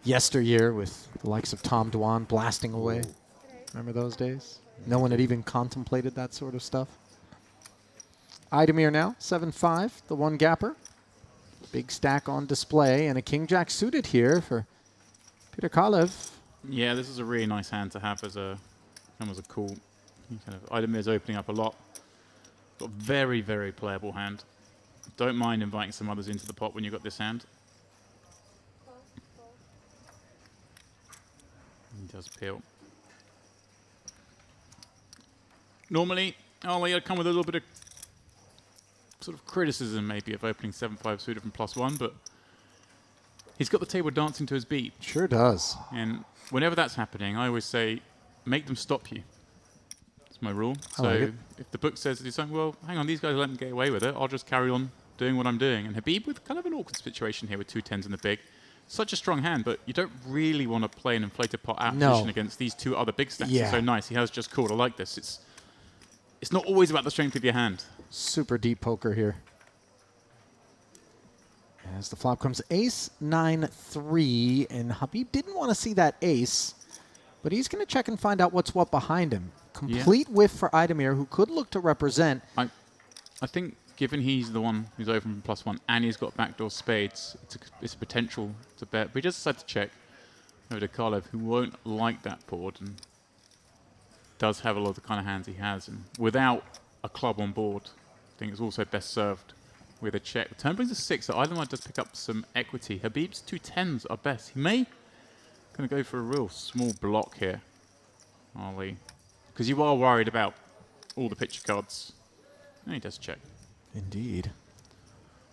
yesteryear with the likes of Tom Dwan blasting away. Remember those days? No one had even contemplated that sort of stuff. Idemir now, 7-5, the one gapper. Big stack on display, and a king-jack suited here for Peter Kalev. Yeah, this is a really nice hand to have as a cool. Kind of Idamir's opening up a lot. Got a very, very playable hand. Don't mind inviting some others into the pot when you've got this hand. He does peel. Normally, Ollie, I'd come with a little bit of sort of criticism maybe of opening 7-5 suited from +1, but he's got the table dancing to his beat. Sure does. And whenever that's happening, I always say, make them stop you. That's my rule. I like it. If the book says to do something, well, hang on, these guys let me get away with it. I'll just carry on doing what I'm doing. And Habib with kind of an awkward situation here with 2 10s in the big. Such a strong hand, but you don't really want to play an inflated pot out position against these 2 other big stacks. Yeah. It's so nice. He has just called. I like this. It's not always about the strength of your hand. Super deep poker here. As the flop comes ace, 9-3, and Habib didn't want to see that ace, but he's going to check and find out what's what behind him. Complete whiff for Idemir, who could look to represent. I think given he's the one who's open from +1 and he's got backdoor spades, it's a potential to bet. But he just decided to check over to Kalev, who won't like that board and does have a lot of the kind of hands he has. And without a club on board, I think it's also best served with a check. The turn brings a 6, so Idemir does pick up some equity. Habib's 2 10s are best. He may going to go for a real small block here, Ali, because you are worried about all the picture cards. And he does check. Indeed.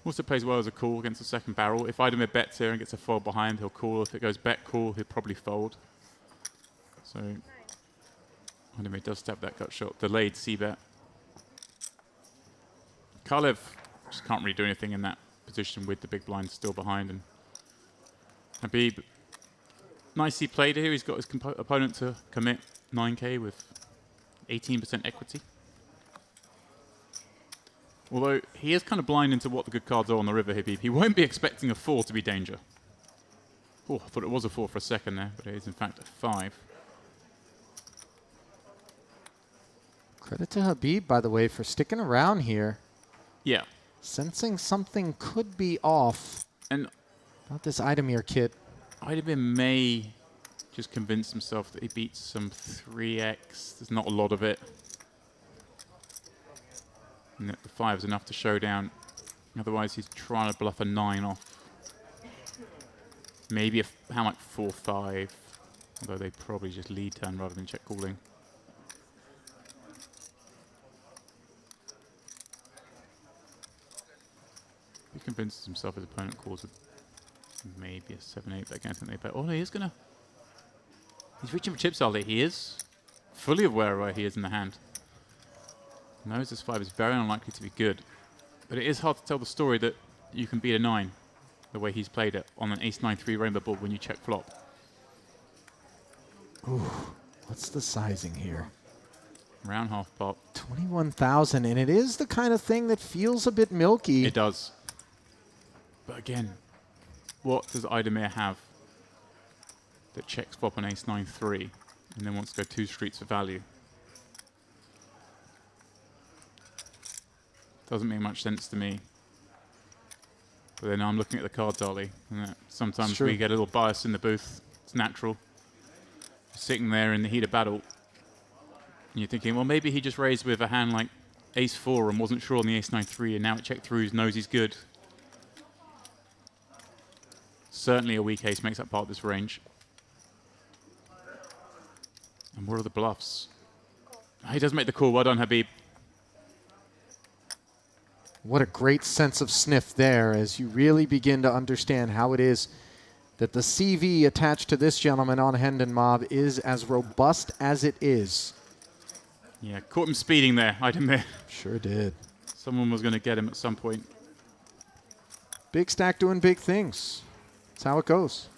Also plays well as a call against the second barrel. If Idemir bets here and gets a fold behind, he'll call. If it goes bet call, he'll probably fold. So Idemir does stab that gut shot. Delayed c-bet. Kalev just can't really do anything in that position with the big blind still behind. And Habib, nicely played here. He's got his opponent to commit 9k with 18% equity. Although he is kind of blind into what the good cards are on the river, Habib. He won't be expecting a 4 to be danger. Oh, I thought it was a 4 for a second there, but it is in fact a 5. Credit to Habib, by the way, for sticking around here. Yeah. Sensing something could be off. And about this Idemir kit. Idemir may just convinced himself that he beats some 3x. There's not a lot of it. And that the 5 is enough to show down. Otherwise, he's trying to bluff a 9 off. Maybe a hand like 4-5. Although they probably just lead turn rather than check calling. He convinces himself his opponent calls with maybe a 7-8, but again, I think they bet. Oh, no, he is going to... He's reaching for chips early. He is fully aware of where he is in the hand. Knows this 5 is very unlikely to be good. But it is hard to tell the story that you can beat a 9 the way he's played it on an ace-9-3 rainbow board when you check flop. Ooh, what's the sizing here? Round half pot. 21,000, and it is the kind of thing that feels a bit milky. It does. But again, what does Idemir have that checks flop on ace-9-3 and then wants to go 2 streets for value? Doesn't make much sense to me. But then I'm looking at the cards, Ollie, and sometimes we get a little bias in the booth. It's natural. Sitting there in the heat of battle, and you're thinking, well, maybe he just raised with a hand like ace-4 and wasn't sure on the ace-9-3, and now it checked through, knows he's good. Certainly a weak ace makes up part of this range. And what are the bluffs? Oh, he does make the call. Well done, Habib. What a great sense of sniff there as you really begin to understand how it is that the CV attached to this gentleman on Hendon Mob is as robust as it is. Yeah, caught him speeding there, Idemir. Sure did. Someone was going to get him at some point. Big stack doing big things. That's how it goes.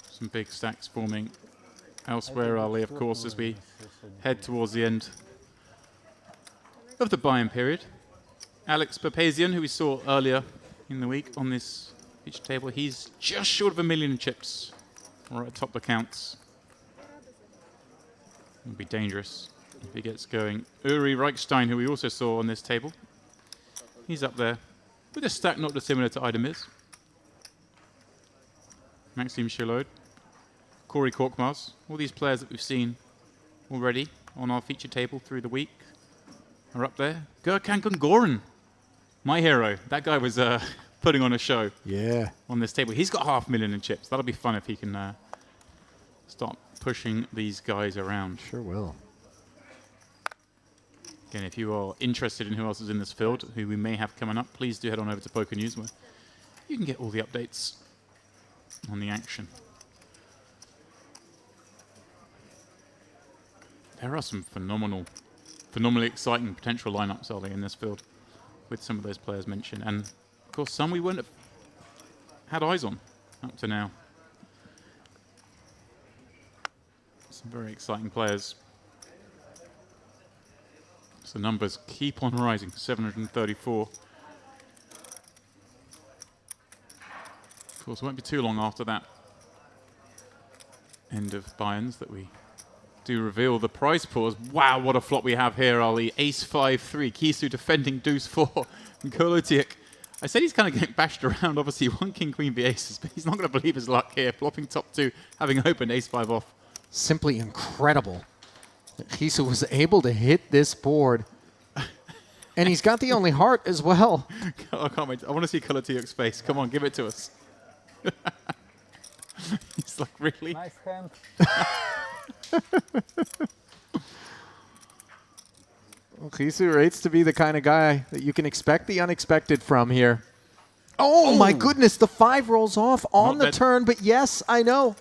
Some big stacks forming elsewhere, Ali, of course, as we head towards the end of the buy-in period. Alex Papazian, who we saw earlier in the week on this feature table, he's just short of 1 million in chips. Right atop the counts. It'll be dangerous if he gets going. Uri Reichstein, who we also saw on this table, he's up there with a stack not dissimilar to Idamir's. Maxime Chilod, Corey Korkmaz, all these players that we've seen already on our feature table through the week are up there. Gurkan Gungoran, my hero. That guy was putting on a show on this table. He's got 500,000 in chips. That'll be fun if he can start pushing these guys around. Sure will. Again, if you are interested in who else is in this field, who we may have coming up, please do head on over to Poker News where you can get all the updates on the action. There are some phenomenally exciting potential lineups, Ollie, in this field with some of those players mentioned. And, of course, some we wouldn't have had eyes on up to now. Some very exciting players. So numbers keep on rising, 734. Of course, it won't be too long after that end of buy-ins that we do reveal the prize pools. Wow, what a flop we have here, Ali. Ace-5-3, Kisu defending Deuce-4, and Kolotiuk. I said he's kind of getting bashed around. Obviously, 1 King, Queen, B aces, but he's not going to believe his luck here. Flopping top 2, having opened Ace-5 off. Simply incredible that Kisu was able to hit this board. And he's got the only heart as well. I can't wait. I want to see Kolotiuk's face. Come on, give it to us. He's like, really? Nice hand. Well, Kisu rates to be the kind of guy that you can expect the unexpected from here. Oh, my goodness, the 5 rolls off on the turn, but yes, I know.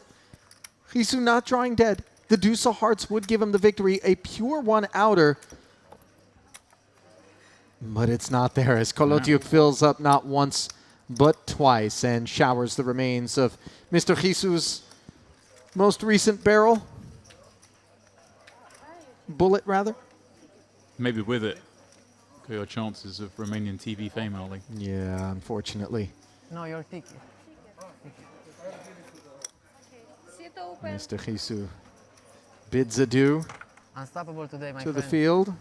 Kisu not drawing dead. The deuce of hearts would give him the victory. A pure 1 outer. But it's not there as Kolotiuk fills up not once but twice and showers the remains of Mr. Kisu's most recent barrel. Bullet, rather. Maybe with it, go your chances of Romanian TV fame, Ollie. Yeah, unfortunately. No, your ticket. Mr. Kisu bids adieu Unstoppable today, my to the friend. field.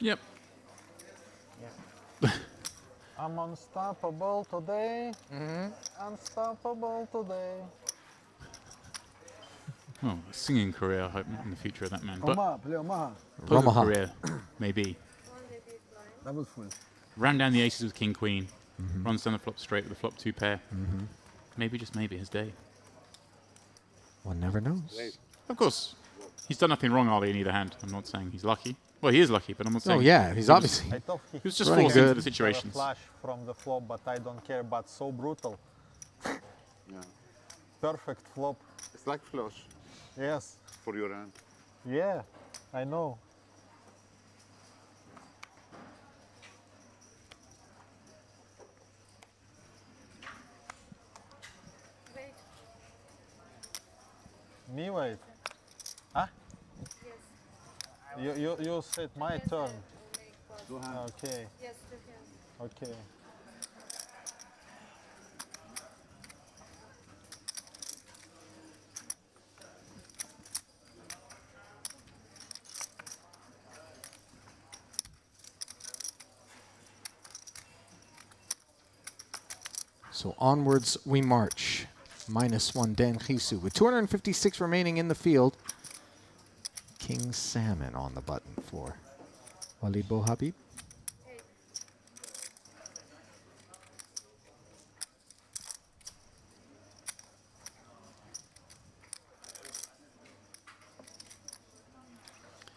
Yep. I'm unstoppable today. Unstoppable today. Oh, a singing career, I hope not in the future of that man. But Omaha, play Omaha. poker Omaha. career, maybe. Double full. Ran down the aces with king queen. Runs down the flop straight with the flop 2 pair. Maybe, just maybe, his day. One never knows. Of course, he's done nothing wrong, Ali, in either hand. I'm not saying he's lucky. Well, he is lucky, but I'm not saying. Oh yeah, he's obviously. I thought he He was just Running forced into good. the situations. flash from the flop, but I don't care. But so brutal. Yeah. Perfect flop. It's like flush Yes. for your hand. Yeah, I know. Me wait. Huh? You said my turn. Okay. Okay. So onwards we march. -1 Dan Gisu with 256 remaining in the field. King Salmon on the button for Walid Bohabib.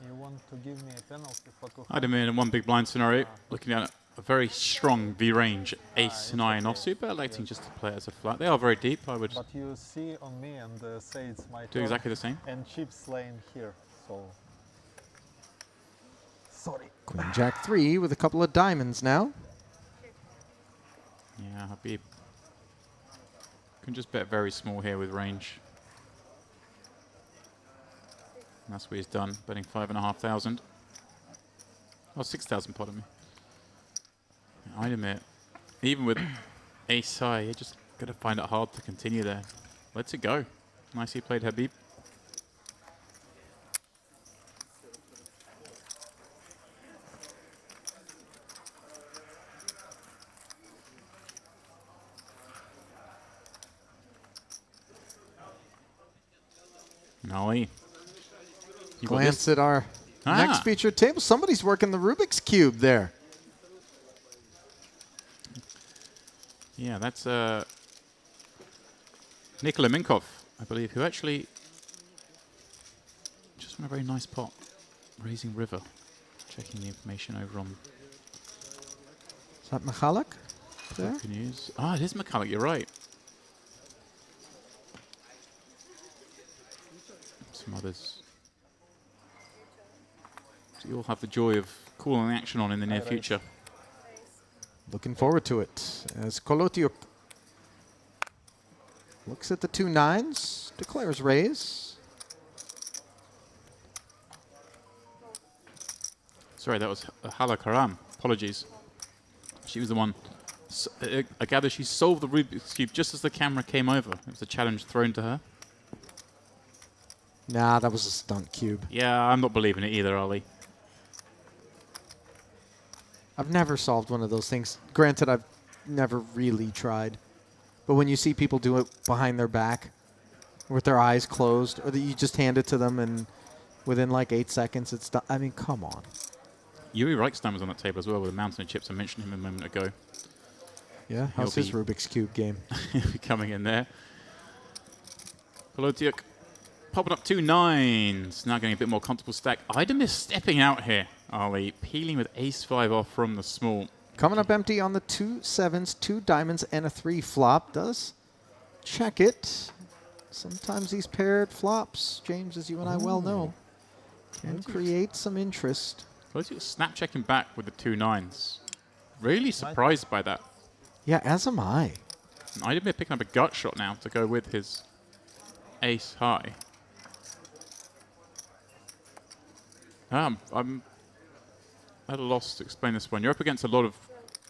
You want to give me a penalty for 200? I'd have been in one big blind scenario, looking at a very strong V range, ace 9 offsuit, but electing just to play it as a flat. They are very deep. I would But you see on me and say it's my do turn. exactly the same. And chips laying here, so. Sorry. Queen Jack 3 with a couple of diamonds now. Yeah, Habib can just bet very small here with range. And that's what he's done, betting 5,500. Oh, 6,000, pardon me. I'd admit, even with ace high, you're just going to find it hard to continue there. Let's it go. Nicely played, Habib. Nolly. Glance at our next featured table. Somebody's working the Rubik's Cube there. Yeah, that's Nikola Minkov, I believe, who actually just won a very nice pot. Raising River. Checking the information over on Is that Michalak there? Poker News. Ah, it is McCulloch, you're right. Some others. So you'll have the joy of calling the action on in the near future. Looking forward to it. As Kolotiuk looks at the 2 9s, declares raise. Sorry, that was Hala Karam. Apologies. She was the one. I gather she solved the Rubik's Cube just as the camera came over. It was a challenge thrown to her. Nah, that was a stunt cube. Yeah, I'm not believing it either, Ollie. I've never solved one of those things. Granted, I've never really tried. But when you see people do it behind their back, with their eyes closed, or that you just hand it to them and within like 8 seconds it's done. I mean, come on. Yuri Reichstein was on that table as well with a mountain of chips. I mentioned him a moment ago. Yeah, how's his Rubik's Cube game? He'll be coming in there. Kolotiuk popping up 2 9s. Now getting a bit more comfortable stack. Idem is stepping out here, Ollie. Peeling with ace 5 off from the small. Coming up empty on the 2 7s, 2 diamonds, and a 3 flop. Does check it. Sometimes these paired flops, James, as you and I well know, can create some interest. Kolotiuk snap checking back with the 2 9s. Really surprised by that. Yeah, as am I. Idem picking up a gut shot now to go with his ace high. I'm at a loss to explain this one. You're up against a lot of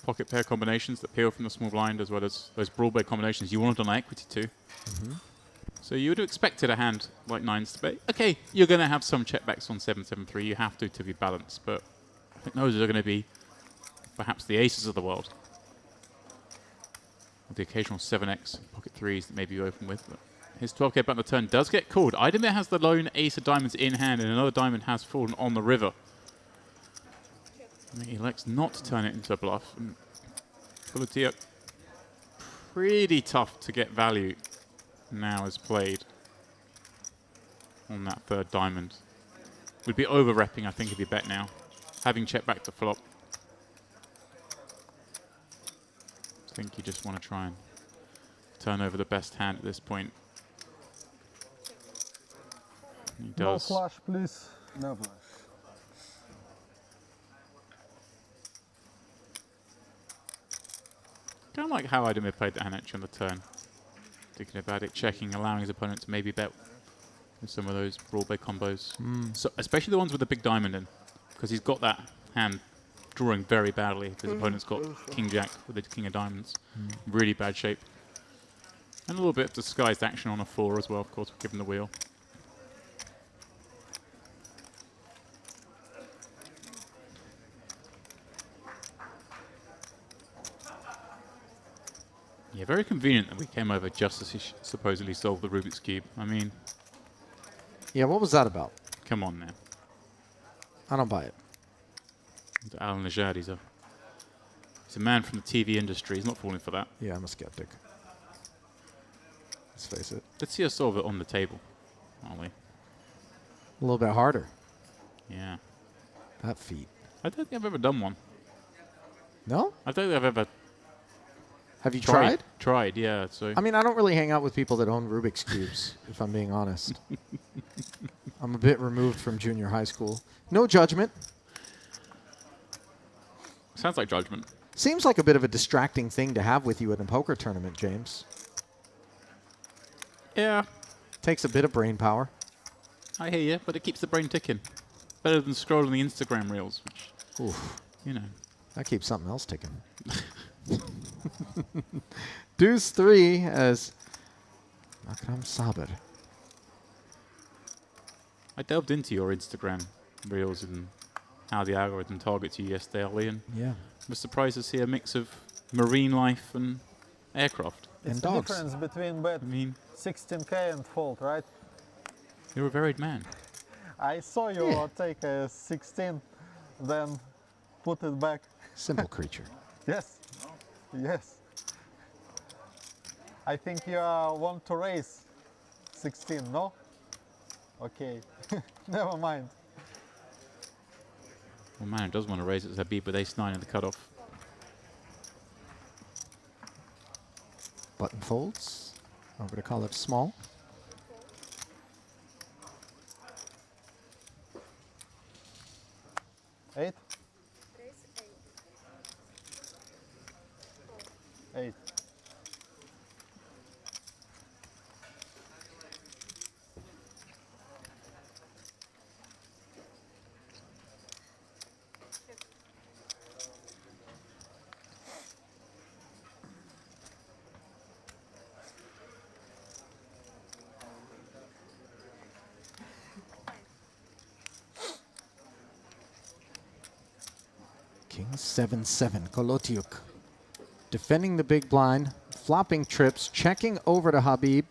pocket pair combinations that peel from the small blind, as well as those broadway combinations you wanted on equity too. So you would have expected a hand like 9s to be. Okay, you're going to have some checkbacks on 7-7-3. You have to be balanced, but I think those are going to be perhaps the aces of the world. With the occasional 7x pocket threes that maybe you open with. But his 12k bet on the turn does get called. Idemir has the lone ace of diamonds in hand, and another diamond has fallen on the river. He elects not to turn it into a bluff. Colotiuk, pretty tough to get value now as played on that third diamond. Would be over-repping, I think, if you bet now. Having checked back to flop. I think you just want to try and turn over the best hand at this point. He No does. flush, please. No flush. Kind of like how Idemir played that hand actually on the turn. Thinking about it, checking, allowing his opponent to maybe bet with some of those broadway combos. So especially the ones with the big diamond in, because he's got that hand drawing very badly if his opponent's got king jack with the king of diamonds. Really bad shape. And a little bit of disguised action on a 4 as well, of course, given the wheel. Yeah, very convenient that we came over just as he supposedly solved the Rubik's Cube. I mean... Yeah, what was that about? Come on now. I don't buy it. Alan Lejard, he's a man from the TV industry. He's not falling for that. Yeah, I'm a skeptic. Let's face it. Let's see us solve it on the table, aren't we? A little bit harder. Yeah. That feat. I don't think I've ever done one. No? I don't think I've ever... Have you tried? Tried, yeah. So I mean, I don't really hang out with people that own Rubik's Cubes, if I'm being honest. I'm a bit removed from junior high school. No judgment. Sounds like judgment. Seems like a bit of a distracting thing to have with you at a poker tournament, James. Yeah. Takes a bit of brain power. I hear you, but it keeps the brain ticking. Better than scrolling the Instagram reels, which, Oof. you know. That keeps something else ticking. Deuce 3 as Makram Saber. I delved into your Instagram reels and how the algorithm targets you yesterday, Ollie, and Yeah. was surprised to see a mix of marine life and aircraft. It's And the dogs. difference between bet I mean, 16k and fold, right? you're a varied man. I saw you take a 16, then put it back. Simple creature. Yes, yes. I think you want to raise 16, no? Okay, never mind. Well, man, it does want to raise it as a beat with ace-9 in the cutoff. Button folds. Over to call it small. Eight? Eight. King 7-7. Kolotiuk. Defending the big blind. Flopping trips. Checking over to Habib.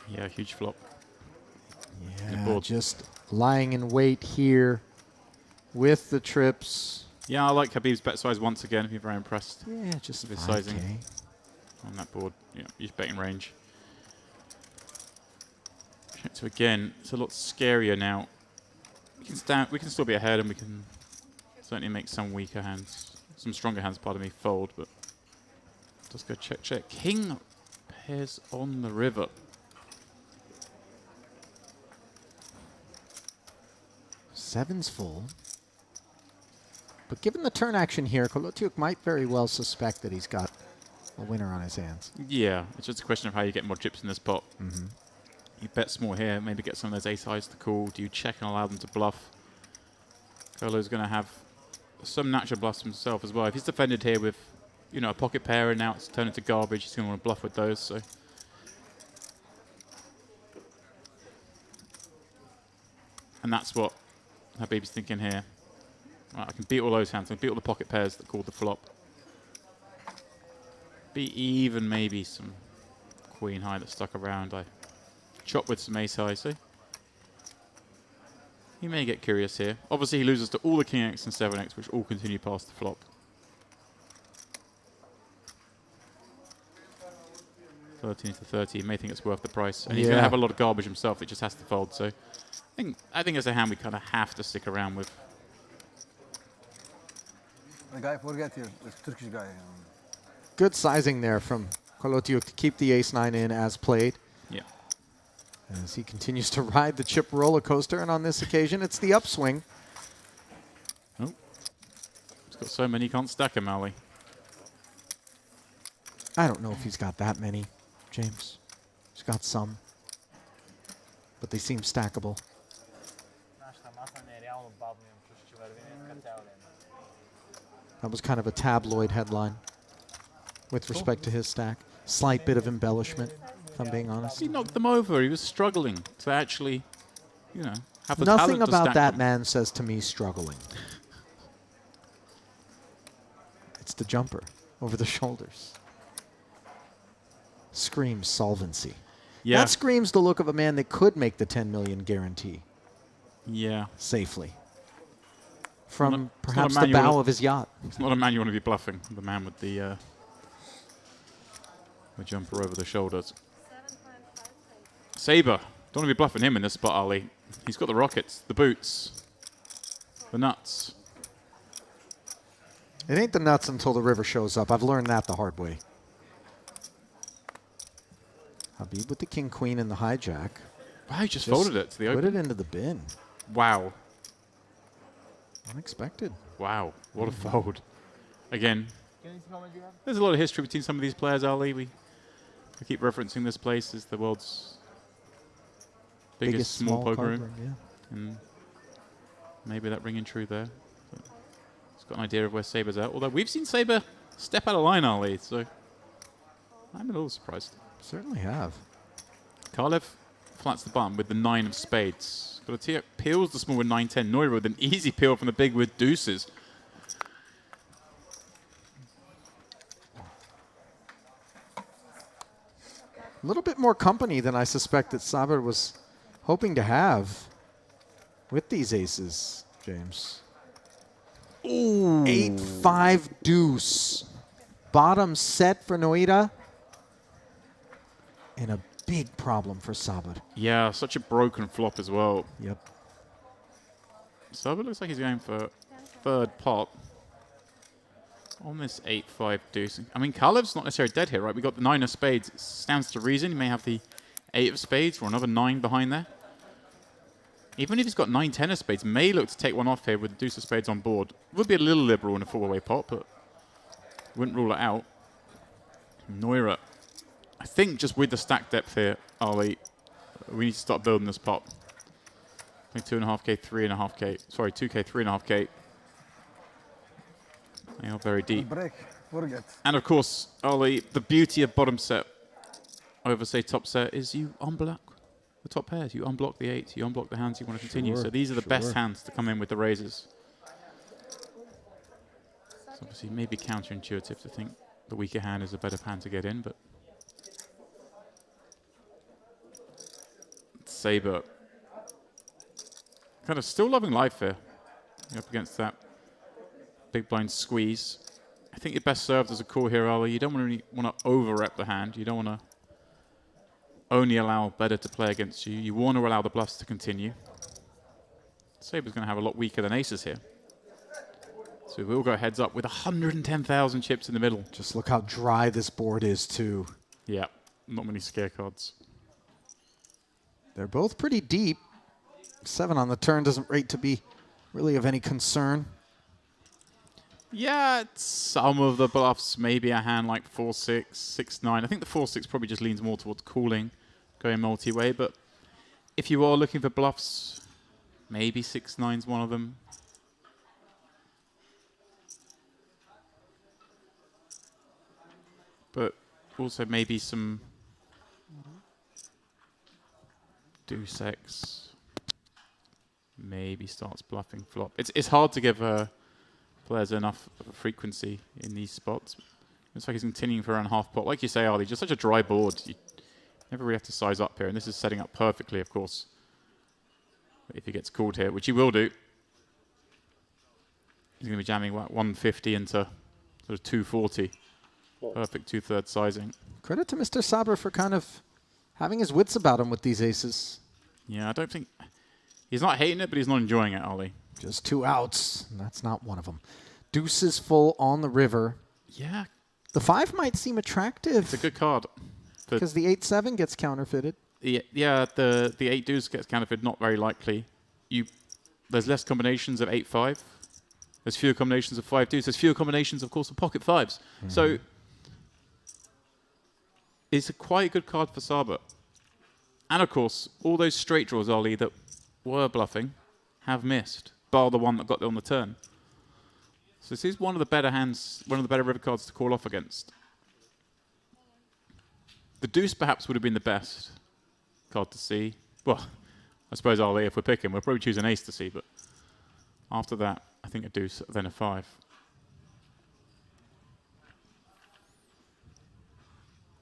Yeah, huge flop. Yeah, board. just lying in wait here with the trips. Yeah, I like Habib's bet size once again. I've been very impressed Yeah, just with his 5K. sizing on that board. Yeah, he's betting range. So again, it's a lot scarier now. We can still be ahead, and we can certainly make some weaker hands, some stronger hands, pardon me, fold. But just go check, check. King pairs on the river. Seven's full. But given the turn action here, Kolotiuk might very well suspect that he's got a winner on his hands. Yeah, it's just a question of how you get more chips in this pot. You bet small here, maybe get some of those ace highs to call. Do you check and allow them to bluff? Kolo's going to have some natural bluffs himself as well. If he's defended here with, you know, a pocket pair and now it's turned into garbage, he's going to want to bluff with those. So, and that's what Habib's thinking here. Right, I can beat all those hands. I can beat all the pocket pairs that called the flop. Beat even maybe some queen high that stuck around. I chop with some ace high, so he may get curious here. Obviously, he loses to all the king x and 7x, which all continue past the flop. 13 to 30, he may think it's worth the price. And he's going to have a lot of garbage himself that just has to fold. So I think it's a hand we kind of have to stick around with. The guy, forget here, this Turkish guy. Good sizing there from Kolotiuk to keep the ace-9 in as played. Yeah. As he continues to ride the chip roller coaster, and on this occasion, it's the upswing. Oh. He's got so many, he can't stack him, Ali. I don't know if he's got that many, James. He's got some. But they seem stackable. That was kind of a tabloid headline with respect to his stack. Slight bit of embellishment, if I'm being honest. He knocked them over. He was struggling to actually, you know, have the Nothing talent to about stack that them. man says to me struggling. It's the jumper over the shoulders. Screams solvency. Yeah. That screams the look of a man that could make the 10 million guarantee. Yeah. Safely. From It's not perhaps a the man you bow wanna- of his yacht. It's not a man you want to be bluffing. The man with the jumper over the shoulders. Sabre. Don't want to be bluffing him in this spot, Ali. He's got the rockets, the boots, the nuts. It ain't the nuts until the river shows up. I've learned that the hard way. Habib with the king-queen and the hijack. Wow, he just folded it to the open. Put it into the bin. Wow. Unexpected. Wow, what a fold. Again, there's a lot of history between some of these players, Ali. We keep referencing this place as the world's biggest small poker room. Yeah. And maybe that ringing true there. But it's got an idea of where Sabre's at. Although we've seen Sabre step out of line, Ali, so I'm a little surprised. Certainly have. Kalev flats the button with the 9 of spades. Kolotiuk peels the small with 9-10. Neura with an easy peel from the big with deuces. A little bit more company than I suspect that Saber was hoping to have with these aces, James. Ooh. 8-5 deuce. Bottom set for Noida. And a big problem for Saber. Yeah, such a broken flop as well. Yep. Saber looks like he's going for third pot on this 8-5 deuce. I mean, Kalev's not necessarily dead here, right? We got the 9 of spades. It stands to reason. He may have the 8 of spades or another 9 behind there. Even if he's got 9-10 of spades, may look to take one off here with the deuce of spades on board. Would be a little liberal in a four-way pot, but wouldn't rule it out. Neura. I think just with the stack depth here, Ali, we need to start building this pot. I think 2.5k, 3.5k. Sorry, 2k, 3.5k. They are very deep. Break, forget. And of course, Ali, the beauty of bottom set over, say, top set is you unblock the top pairs. You unblock the 8s. You unblock the hands you want to continue. So these are the best hands to come in with the raises. It's obviously maybe counterintuitive to think the weaker hand is a better hand to get in, but Sabre kind of still loving life here. Up against that big blind squeeze. I think you're best served as a call here, Ali. You don't really want to over-rep the hand. You don't want to only allow better to play against you. You want to allow the bluffs to continue. Sabre's going to have a lot weaker than aces here. So we'll go heads up with 110,000 chips in the middle. Just look how dry this board is, too. Yeah, not many scare cards. They're both pretty deep. 7 on the turn doesn't rate to be really of any concern. Yeah, it's some of the bluffs, maybe a hand like 4-6, 6-9. I think the 4-6 probably just leans more towards calling, going multi-way. But if you are looking for bluffs, maybe 6-9's one of them. But also maybe some deuce X. Maybe starts bluffing flop. It's hard to give a players enough of a frequency in these spots. Looks like he's continuing for around half pot. Like you say, Arlie, just such a dry board. You never really have to size up here, and this is setting up perfectly, of course. If he gets called here, which he will do, he's going to be jamming what, 150 into sort of 240. Perfect 2/3 sizing. Credit to Mr. Saber for kind of having his wits about him with these aces. Yeah, I don't think... He's not hating it, but he's not enjoying it, Ollie. Just 2 outs, and that's not one of them. Deuces full on the river. Yeah. The 5 might seem attractive. It's a good card. Because the 8-7 gets counterfeited. Yeah, the 8 deuce gets counterfeited, not very likely. There's less combinations of 8-5. There's fewer combinations of 5 deuce. There's fewer combinations, of course, of pocket 5s. So it's a quite good card for Saber. And of course, all those straight draws, Ollie, that were bluffing have missed, bar the one that got there on the turn. So this is one of the better hands, one of the better river cards to call off against. The deuce perhaps would have been the best card to see. Well, I suppose Ollie, if we're picking, we'll probably choose an ace to see, but after that, I think a deuce, then a 5.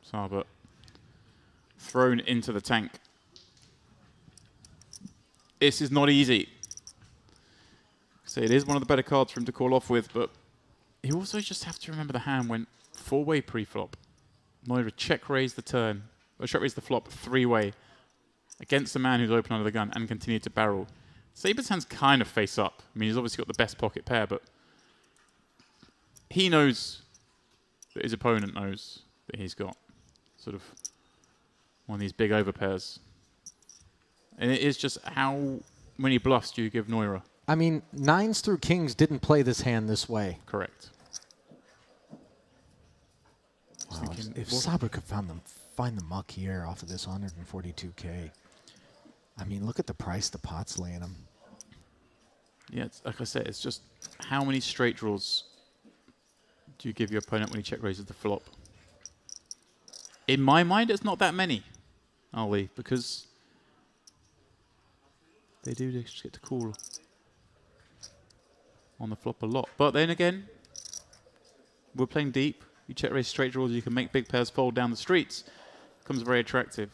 Saber thrown into the tank. This is not easy. So it is one of the better cards for him to call off with, but you also just have to remember the hand went 4-way pre-flop. Neither check raise the turn, or check raise the flop 3-way against the man who's open under the gun and continued to barrel. Saber's hand's kind of face up. I mean, he's obviously got the best pocket pair, but he knows that his opponent knows that he's got sort of one of these big overpairs. And it is just how many bluffs do you give Neura? I mean, 9s through kings didn't play this hand this way. Correct. Wow, if Saber could find the muck here off of this 142K, I mean, look at the price the pot's laying him. Yeah, it's, like I said, it's just how many straight draws do you give your opponent when he check raises the flop? In my mind, it's not that many, Ollie, because they do just get to call on the flop a lot. But then again, we're playing deep. You check raise straight draws, you can make big pairs fold down the streets. Becomes very attractive.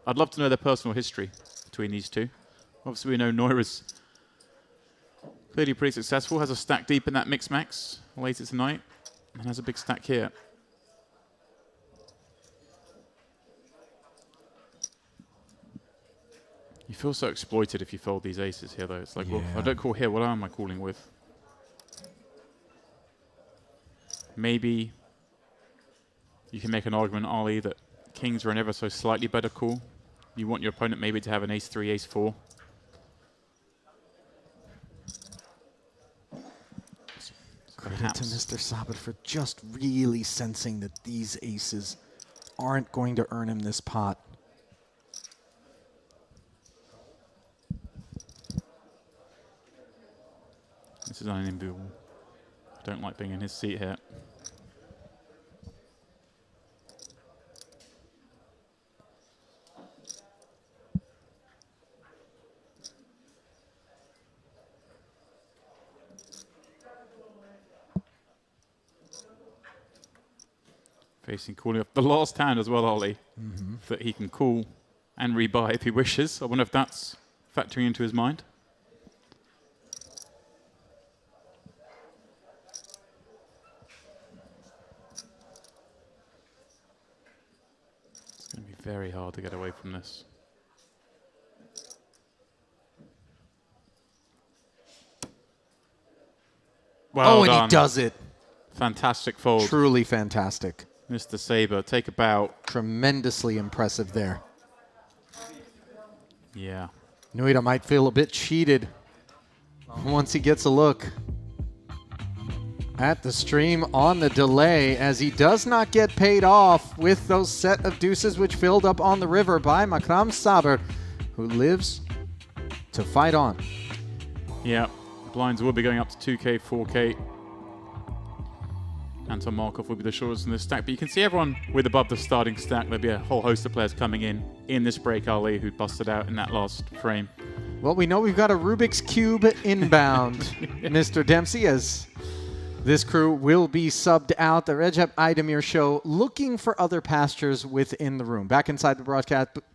I'd love to know their personal history between these two. Obviously, we know Neura's clearly pretty successful, has a stack deep in that mix max later tonight, and has a big stack here. You feel so exploited if you fold these aces here, though. It's like, well, if I don't call here, what am I calling with? Maybe you can make an argument, Ollie, that kings are an ever so slightly better call. You want your opponent maybe to have an ace-3, ace-4. Credit to Mr. Sabat for just really sensing that these aces aren't going to earn him this pot. This is unenviable. I don't like being in his seat here. Facing calling off the last hand as well, Ollie, that he can call and rebuy if he wishes. I wonder if that's factoring into his mind. It's going to be very hard to get away from this. Well done. And he does it. Fantastic fold. Truly fantastic. Mr. Saber, take a bow. Tremendously impressive there. Yeah. Nuita might feel a bit cheated once he gets a look at the stream on the delay, as he does not get paid off with those set of deuces which filled up on the river by Makram Saber, who lives to fight on. Yeah, blinds will be going up to 2K, 4K. Anton Markov will be the shortest in this stack, but you can see everyone with above the starting stack. There'll be a whole host of players coming in this break. Ali, who busted out in that last frame. Well, we know we've got a Rubik's Cube inbound, Mr. Dempsey, as This crew will be subbed out. The Recep Aydemir Show, looking for other pastures within the room. Back inside the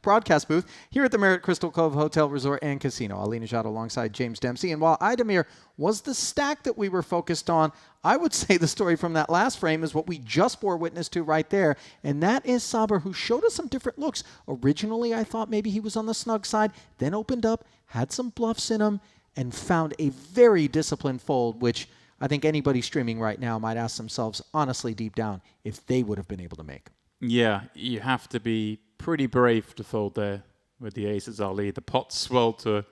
broadcast booth here at the Marriott Crystal Cove Hotel, Resort, and Casino. Ali Najad alongside James Dempsey. And while Aydemir was the stack that we were focused on, I would say the story from that last frame is what we just bore witness to right there. And that is Saber, who showed us some different looks. Originally, I thought maybe he was on the snug side, then opened up, had some bluffs in him, and found a very disciplined fold, which I think anybody streaming right now might ask themselves, honestly, deep down, if they would have been able to make. Yeah, you have to be pretty brave to fold there with the aces, Ali. The pot swelled to a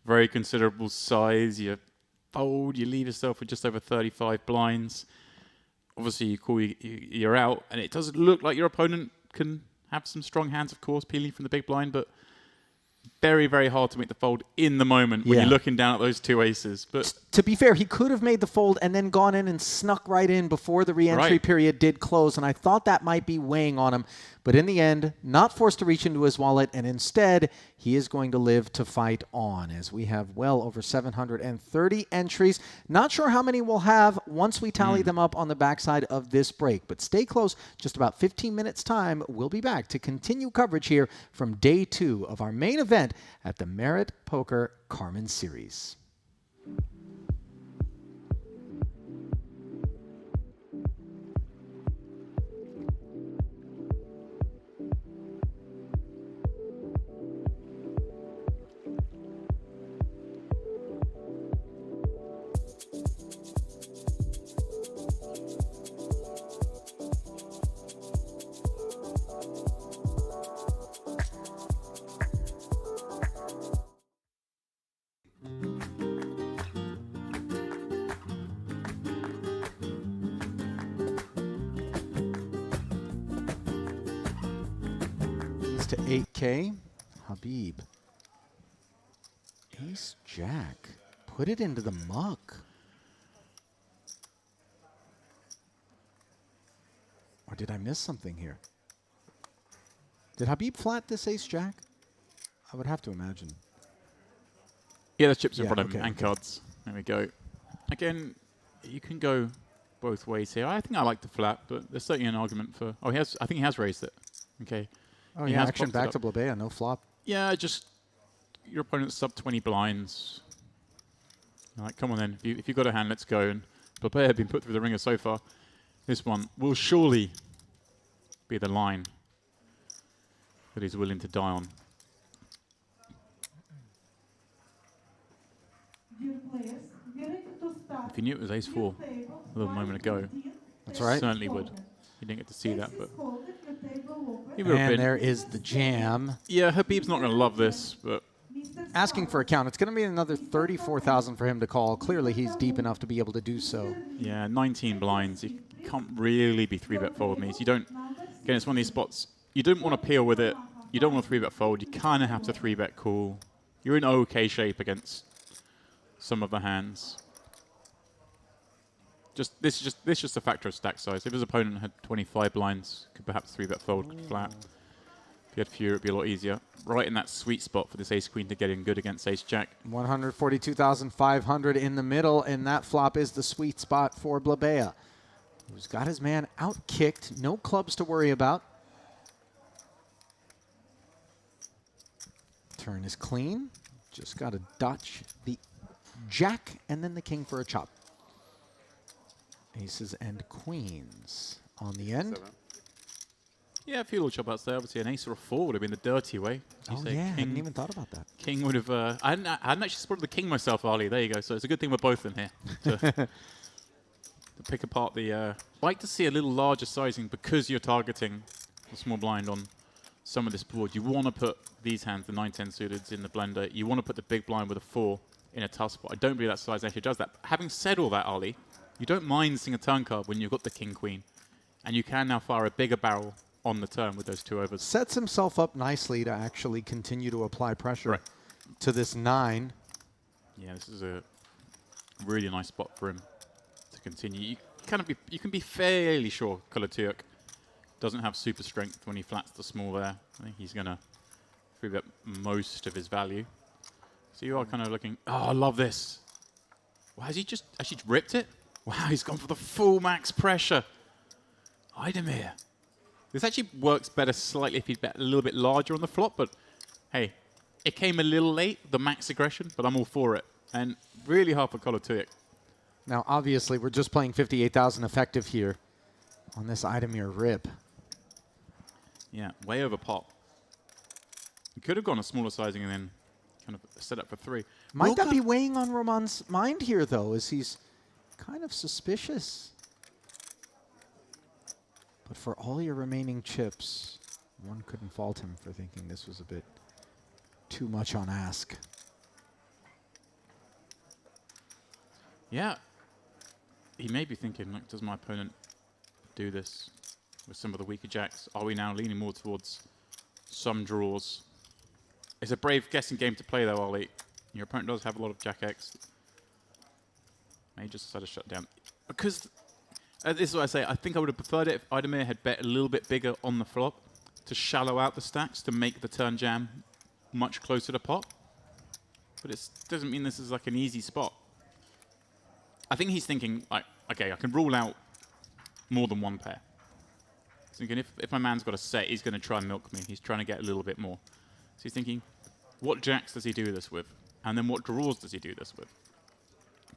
very considerable size. You fold, you leave yourself with just over 35 blinds. Obviously, you call you're out, and it doesn't look like your opponent can have some strong hands, of course, peeling from the big blind, but very, very hard to make the fold in the moment when you're looking down at those two aces. But to be fair, he could have made the fold and then gone in and snuck right in before the re-entry period did close, and I thought that might be weighing on him. But in the end, not forced to reach into his wallet, and instead, he is going to live to fight on, as we have well over 730 entries. Not sure how many we'll have once we tally them up on the backside of this break, but stay close. Just about 15 minutes time, we'll be back to continue coverage here from day 2 of our main event at the Marriott Poker Carmen Series. To 8K, Habib. Ace Jack. Put it into the muck. Or did I miss something here? Did Habib flat this Ace Jack? I would have to imagine. Yeah, there's chips in front of him and cards. There we go. Again, you can go both ways here. I think I like the flat, but there's certainly an argument for... Oh, I think he has raised it. Okay. Oh, yeah, action back to Blabea, no flop. Yeah, just your opponent's sub 20 blinds. You're like, come on then, if you've got a hand, let's go. And Blabea had been put through the ringer so far. This one will surely be the line that he's willing to die on. If he knew it was ace-4 a little moment ago, that's right. Certainly would. He didn't get to see that, but he would have been. There is the jam. Yeah, Habib's not going to love this, but asking for a count. It's going to be another 34,000 for him to call. Clearly, he's deep enough to be able to do so. Yeah, 19 blinds. You can't really be 3-bet fold with me. So you don't. Again, it's one of these spots. You don't want to peel with it. You don't want to 3-bet fold. You kind of have to 3-bet call. You're in okay shape against some of the hands. This is just a factor of stack size. If his opponent had 25 blinds, could perhaps 3-bet fold flat. If he had fewer, it'd be a lot easier. Right in that sweet spot for this ace-queen to get in good against ace-jack. 142,500 in the middle, and that flop is the sweet spot for Blabea, who's got his man out-kicked. No clubs to worry about. Turn is clean. Just got to dodge the jack and then the king for a chop. Aces and queens on the end. 7. Yeah, a few little chop outs there. Obviously, an ace or a 4 would have been the dirty way. Oh, yeah, I hadn't even thought about that. King would have... I hadn't actually spotted the king myself, Ali. There you go. So it's a good thing we're both in here to pick apart the... I'd like to see a little larger sizing because you're targeting the small blind on some of this board. You want to put these hands, the 9-10 suiteds, in the blender. You want to put the big blind with a 4 in a tough spot. I don't believe that size actually does that. But having said all that, Ali, you don't mind seeing a turn card when you've got the king-queen. And you can now fire a bigger barrel on the turn with those 2 overs. Sets himself up nicely to actually continue to apply pressure to this 9. Yeah, this is a really nice spot for him to continue. You can be fairly sure Koloturk doesn't have super strength when he flats the small there. I think he's going to 3-bet most of his value. So you are kind of looking, oh, I love this. Well, has he just actually ripped it? Wow, he's gone for the full max pressure. Idemir. This actually works better slightly if he'd bet a little bit larger on the flop, but hey, it came a little late, the max aggression, but I'm all for it. And really hard for Kolotuyuk. Now, obviously, we're just playing 58,000 effective here on this Idemir rip. Yeah, way over pot. He could have gone a smaller sizing and then kind of set up for 3. Might that be weighing on Roman's mind here, though, as he's kind of suspicious? But for all your remaining chips, one couldn't fault him for thinking this was a bit too much on ask. Yeah. He may be thinking, like, does my opponent do this with some of the weaker jacks? Are we now leaning more towards some draws? It's a brave guessing game to play, though, Ollie. Your opponent does have a lot of Jack X. May just decide to shut down. Because, this is what I say, I think I would have preferred it if Idemir had bet a little bit bigger on the flop to shallow out the stacks to make the turn jam much closer to pot. But it doesn't mean this is like an easy spot. I think he's thinking, like, okay, I can rule out more than one pair. He's thinking, if my man's got a set, he's going to try and milk me. He's trying to get a little bit more. So he's thinking, what jacks does he do this with? And then what draws does he do this with?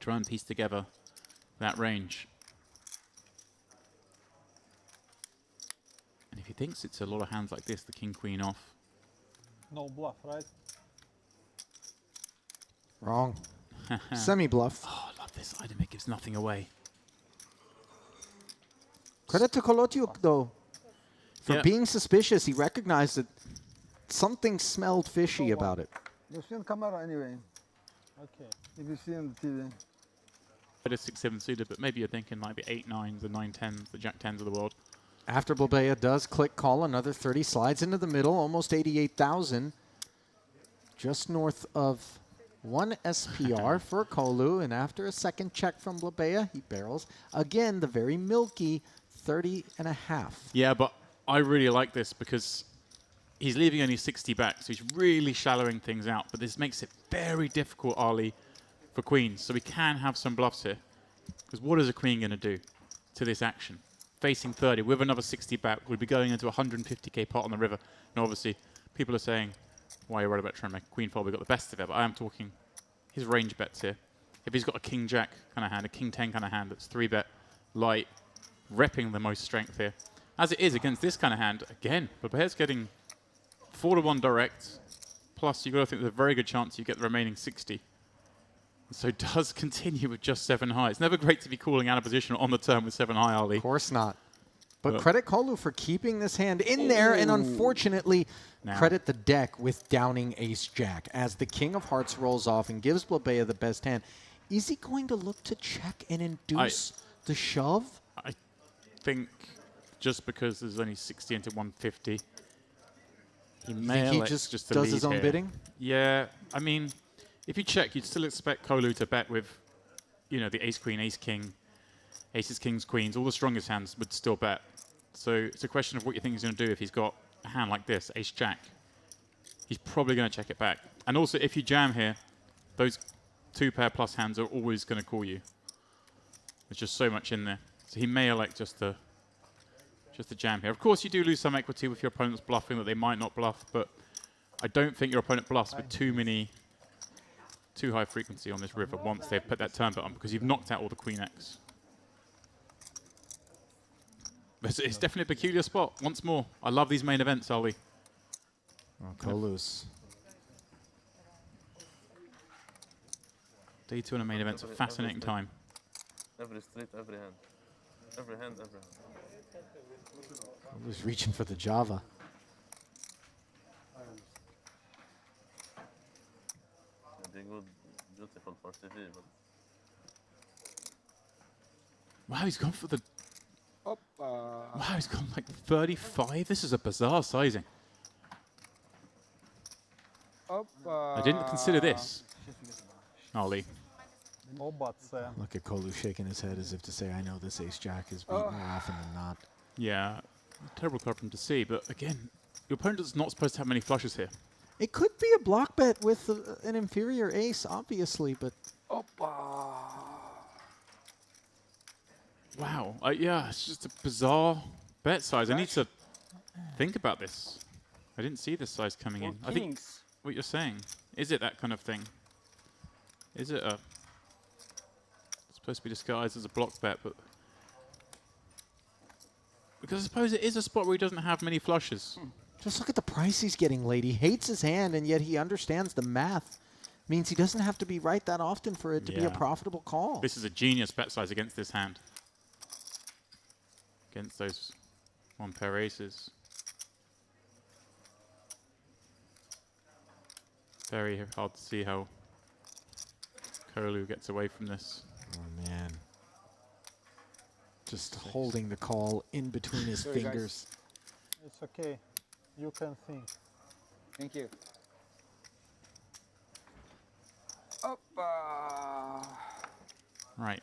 Try and piece together that range. And if he thinks it's a lot of hands like this, the king, queen off. No bluff, right? Wrong. Semi-bluff. Oh, I love this. Idemir gives nothing away. Credit to Kolotuyuk, though. For being suspicious, he recognized that something smelled fishy about it. You've seen camera anyway. Okay. If you see on the TV. But a 6-7 suited, but maybe you're thinking like the 8-9s, the 9-10s, the Jack-10s of the world. After Blabea does click call, another 30 slides into the middle, almost 88,000. Just north of 1 SPR for Kolu, and after a second check from Blabea, he barrels. Again, the very milky 30.5. Yeah, but I really like this because he's leaving only 60 back, so he's really shallowing things out. But this makes it very difficult, Ali, for queens. So we can have some bluffs here. Because what is a queen going to do to this action? Facing 30 with another 60 back, we'd be going into 150k pot on the river. And obviously, people are saying, why are you worried about trying to make a queen fold? We got the best of it. But I am talking his range bets here. If he's got a king jack kind of hand, a king 10 kind of hand, that's 3-bet light, repping the most strength here. As it is against this kind of hand, again, Blabea's getting 4-1 direct. Plus, you've got to think there's a very good chance you get the remaining 60. So does continue with just 7 high. It's never great to be calling out of position on the turn with 7 high, Ali. Of course not. But credit Kolu for keeping this hand in there, and unfortunately, credit the deck with downing ace-jack as the king of hearts rolls off and gives Blabea the best hand. Is he going to look to check and induce the shove? I think just because there's only 60 into 150, he may he just does his own bidding? Yeah, I mean, if you check, you'd still expect Kolu to bet with, you know, the ace-queen, ace-king, aces, kings, queens, all the strongest hands would still bet. So it's a question of what you think he's going to do if he's got a hand like this, ace-jack. He's probably going to check it back. And also, if you jam here, those 2-pair plus hands are always going to call you. There's just so much in there. So he may elect just to jam here. Of course, you do lose some equity with your opponent's bluffing that they might not bluff, but I don't think your opponent bluffs with too high frequency on this river once they've put that turn bet on, because you've knocked out all the queen X. But it's definitely a peculiar spot. Once more, I love these main events, Ali. Oh, Kolu's. Day 2 in a main event's a fascinating time. Every street, every hand. Every hand, every hand. Kolu's reaching for the Java. They good, beautiful for TV, but Wow, he's gone for the... Wow, he's gone like 35? This is a bizarre sizing. I didn't consider this, Ali. No buts. Look at Kolu shaking his head as if to say, I know this ace-jack is beat more often than not. Yeah, terrible card for him to see, but again, your opponent is not supposed to have many flushes here. It could be a block bet with an inferior ace, obviously, but... Wow. Yeah, it's just a bizarre bet size. I need to think about this. I didn't see this size coming in. I think what you're saying, is it that kind of thing? Is it a... It's supposed to be disguised as a block bet, but... Because I suppose it is a spot where he doesn't have many flushes. Just look at the price he's getting late. He hates his hand, and yet he understands the math. Means he doesn't have to be right that often for it to be a profitable call. This is a genius bet size against this hand. Against those one pair aces. Very hard to see how Kolu gets away from this. Oh, man. Just holding the call in between his fingers. It's okay. You can think. Thank you. Right.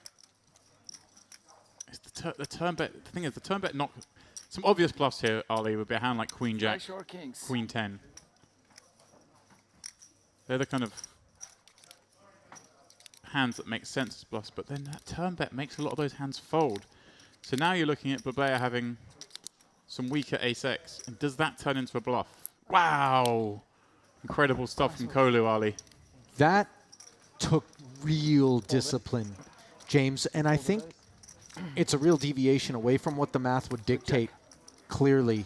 It's the turn bet. The thing is, the turn bet knock. Some obvious bluffs here, Ali, would be a hand like Queen Jack, Queen 10. They're the kind of hands that make sense as bluffs, but then that turn bet makes a lot of those hands fold. So now you're looking at Babea having some weaker ace-x, and does that turn into a bluff? Wow! Incredible stuff from Kolu, Ali. That took real discipline, James, and I think it's a real deviation away from what the math would dictate, clearly.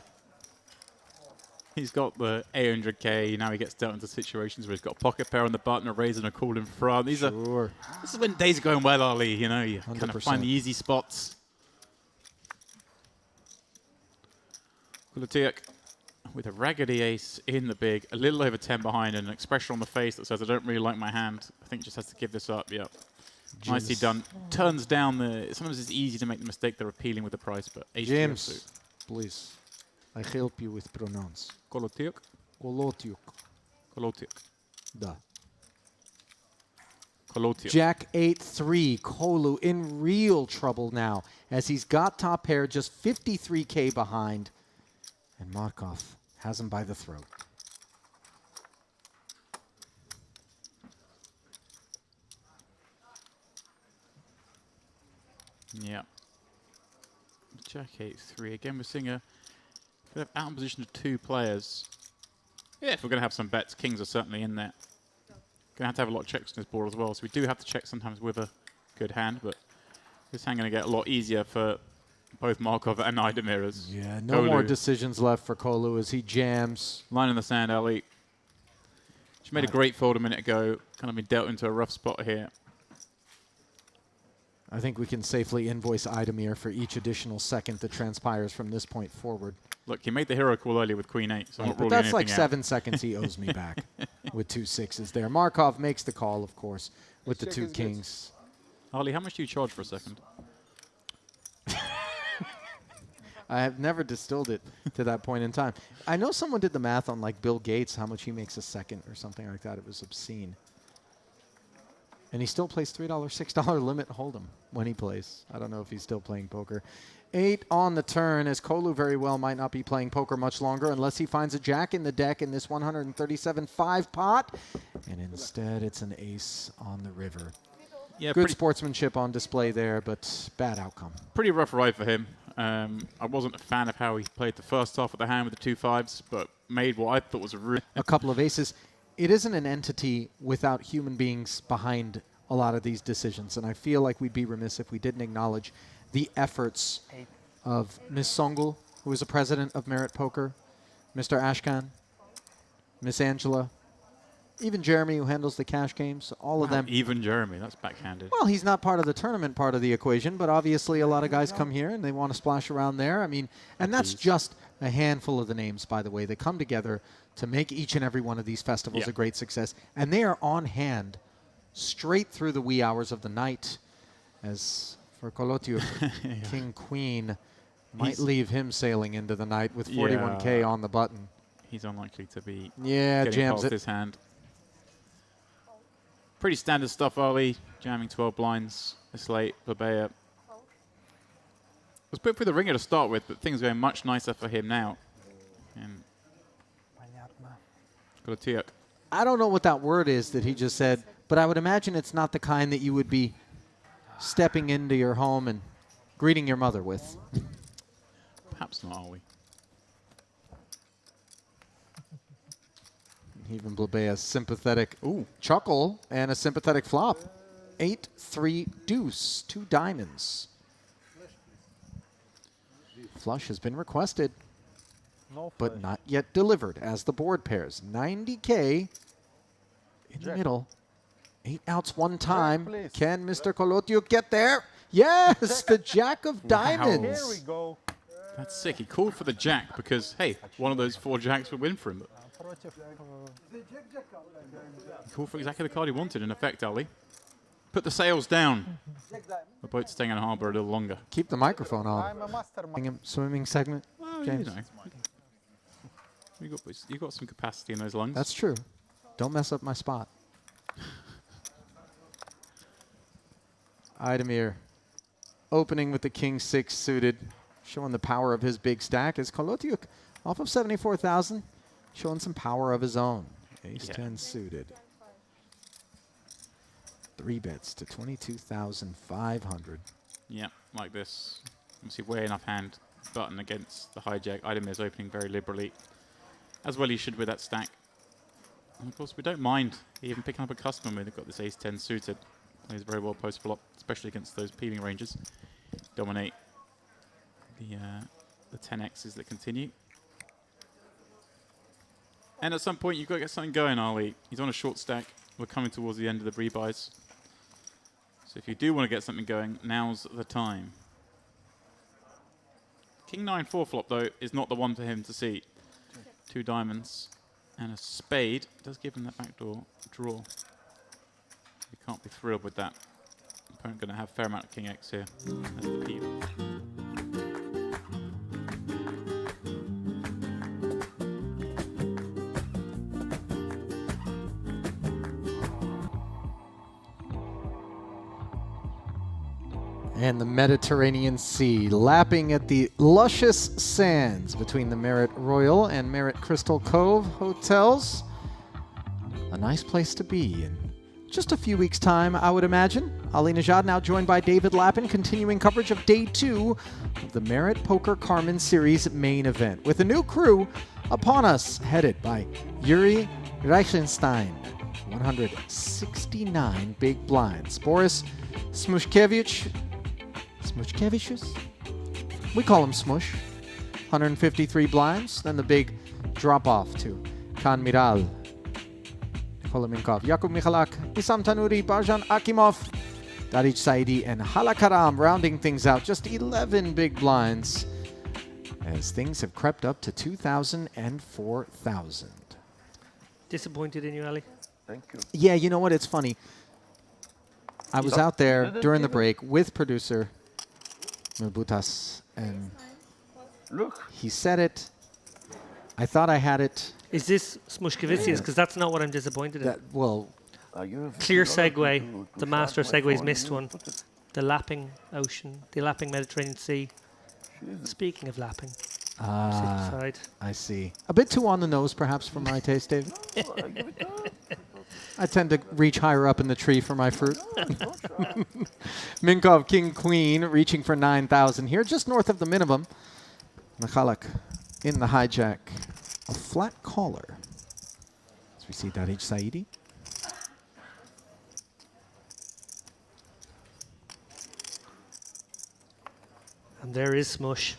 He's got the 800k, now he gets dealt into situations where he's got a pocket pair on the button, a raise and a call in front. These are, this is when days are going well, Ali, you know, you 100%. kind of find the easy spots. Kulatiuk with a raggedy ace in the big, a little over 10 behind, and an expression on the face that says, I don't really like my hand. I think just has to give this up, yep. Nicely done. Turns down the, sometimes it's easy to make the mistake they're appealing with the price, but ace James, please, I help you with pronounce. Kulatiuk? Kolotiuk. Kulatiuk. Da. Kulatiuk. Jack 8-3, Kolu in real trouble now, as he's got top pair just 53k behind, and Markov has him by the throat. Yeah. Jack 8-3. Again, we're seeing a bit of out in position of two players. Yeah, if we're going to have some bets, kings are certainly in there. Going to have a lot of checks on this board as well, so we do have to check sometimes with a good hand, but this hand going to get a lot easier for both Markov and Idemiras. Yeah, no more decisions left for Kolu as he jams. Line in the sand, Ali. She made a great fold a minute ago. Kind of been dealt into a rough spot here. I think we can safely invoice Idemir for each additional second that transpires from this point forward. Look, he made the hero call earlier with Queen 8, so I'm not but ruling that's like anything 7 seconds he owes me back with 2 6s there. Markov makes the call, of course, with the 2 kings. Ali, how much do you charge for a second? I have never distilled it to that point in time. I know someone did the math on like Bill Gates, how much he makes a second or something like that. It was obscene. And he still plays $3, $6 limit hold'em when he plays. I don't know if he's still playing poker. 8 on the turn, as Kolu very well might not be playing poker much longer unless he finds a jack in the deck in this 137.5 pot. And instead, it's an ace on the river. Yeah, good sportsmanship on display there, but bad outcome. Pretty rough ride for him. I wasn't a fan of how he played the first half of the hand with the 2 5s, but made what I thought was a couple of aces. It isn't an entity without human beings behind a lot of these decisions, and I feel like we'd be remiss if we didn't acknowledge the efforts of Ms. Songul, who is a president of Merit Poker, Mr. Ashkan, Miss Angela, even Jeremy, who handles the cash games, all of them. Even Jeremy, that's backhanded. Well, he's not part of the tournament part of the equation, but obviously a lot of guys come here and they want to splash around there. I mean, and that's just a handful of the names, by the way. They come together to make each and every one of these festivals a great success, and they are on hand straight through the wee hours of the night. As for Kolotiuk, King Queen might leave him sailing into the night with 41k on the button. He's unlikely to be jams past it. his hand. Pretty standard stuff, Ali. Jamming 12 blinds this late. Babea was put through the ringer to start with, but things are going much nicer for him now. And Kolotiuk. I don't know what that word is that he just said, but I would imagine it's not the kind that you would be stepping into your home and greeting your mother with. Perhaps not, are we? Even Blabea's sympathetic chuckle and a sympathetic flop. 8-3 deuce, 2 diamonds. Flush has been requested, No but flush. not yet delivered as the board pairs. 90K in the middle. 8 outs one time. please. Can Mr. Kolotyuk get there? Yes, the jack of diamonds. Here we go. That's sick. He called for the jack because, hey, one of those 4 jacks would win for him. He called for exactly the card he wanted, in effect, Ali. Put the sails down. The boat's staying in harbour a little longer. Keep the microphone on. I'm a mastermind. Swimming segment, Well, James. You know. You got some capacity in those lungs. That's true. Don't mess up my spot. Idemir opening with the king 6 suited, showing the power of his big stack. Is Kolotyuk off of 74,000, showing some power of his own. Ace 10 suited. 3 bets to 22,500. Yeah, like this. Obviously, way enough hand button against the hijack. Idamir's opening very liberally, as well he should with that stack. And of course, we don't mind even picking up a customer when they've got this ace 10 suited. Plays very well post flop, especially against those peeling ranges. Dominate the 10x's that continue. And at some point, you've got to get something going, Ali. He's on a short stack. We're coming towards the end of the rebuys. So if you do want to get something going, now's the time. King 9 4 flop, though, is not the one for him to see. 2 diamonds and a spade does give him that backdoor draw. You can't be thrilled with that. Opponent going to have a fair amount of King X here as the peep. And the Mediterranean Sea, lapping at the luscious sands between the Merit Royal and Merit Crystal Cove hotels. A nice place to be in just a few weeks' time, I would imagine. Ali Najad now joined by David Lappin, continuing coverage of Day 2 of the Merit Poker Carmen Series main event, with a new crew upon us, headed by Yuri Reichenstein. 169 big blinds. Boris Smushkevich. Smushkevichus? We call him Smush. 153 blinds. Then the big drop-off to Khan Miral, Nikola Minkov, Yakub Michalak, Isam Tanuri, Barjan Akimov, Darij Saidi, and Halakaram rounding things out. Just 11 big blinds as things have crept up to 2,000 and 4,000. Disappointed in you, Ali? Thank you. Yeah, you know what? It's funny. I was out there during the break with producer Milbutas, and Look. he said it. I thought I had it. Is this Smushkevicius? Because that's not what I'm disappointed in. That, well, Clear segue. The master segue's missed one. The lapping ocean, the lapping Mediterranean Sea. Speaking of lapping, side. I see. A bit too on the nose, perhaps, for my taste, David. I tend to reach higher up in the tree for my fruit. Minkov, King, Queen, reaching for 9,000 here, just north of the minimum. Michalak in the hijack. A flat caller. As we see Darij Saidi. And there is Smush.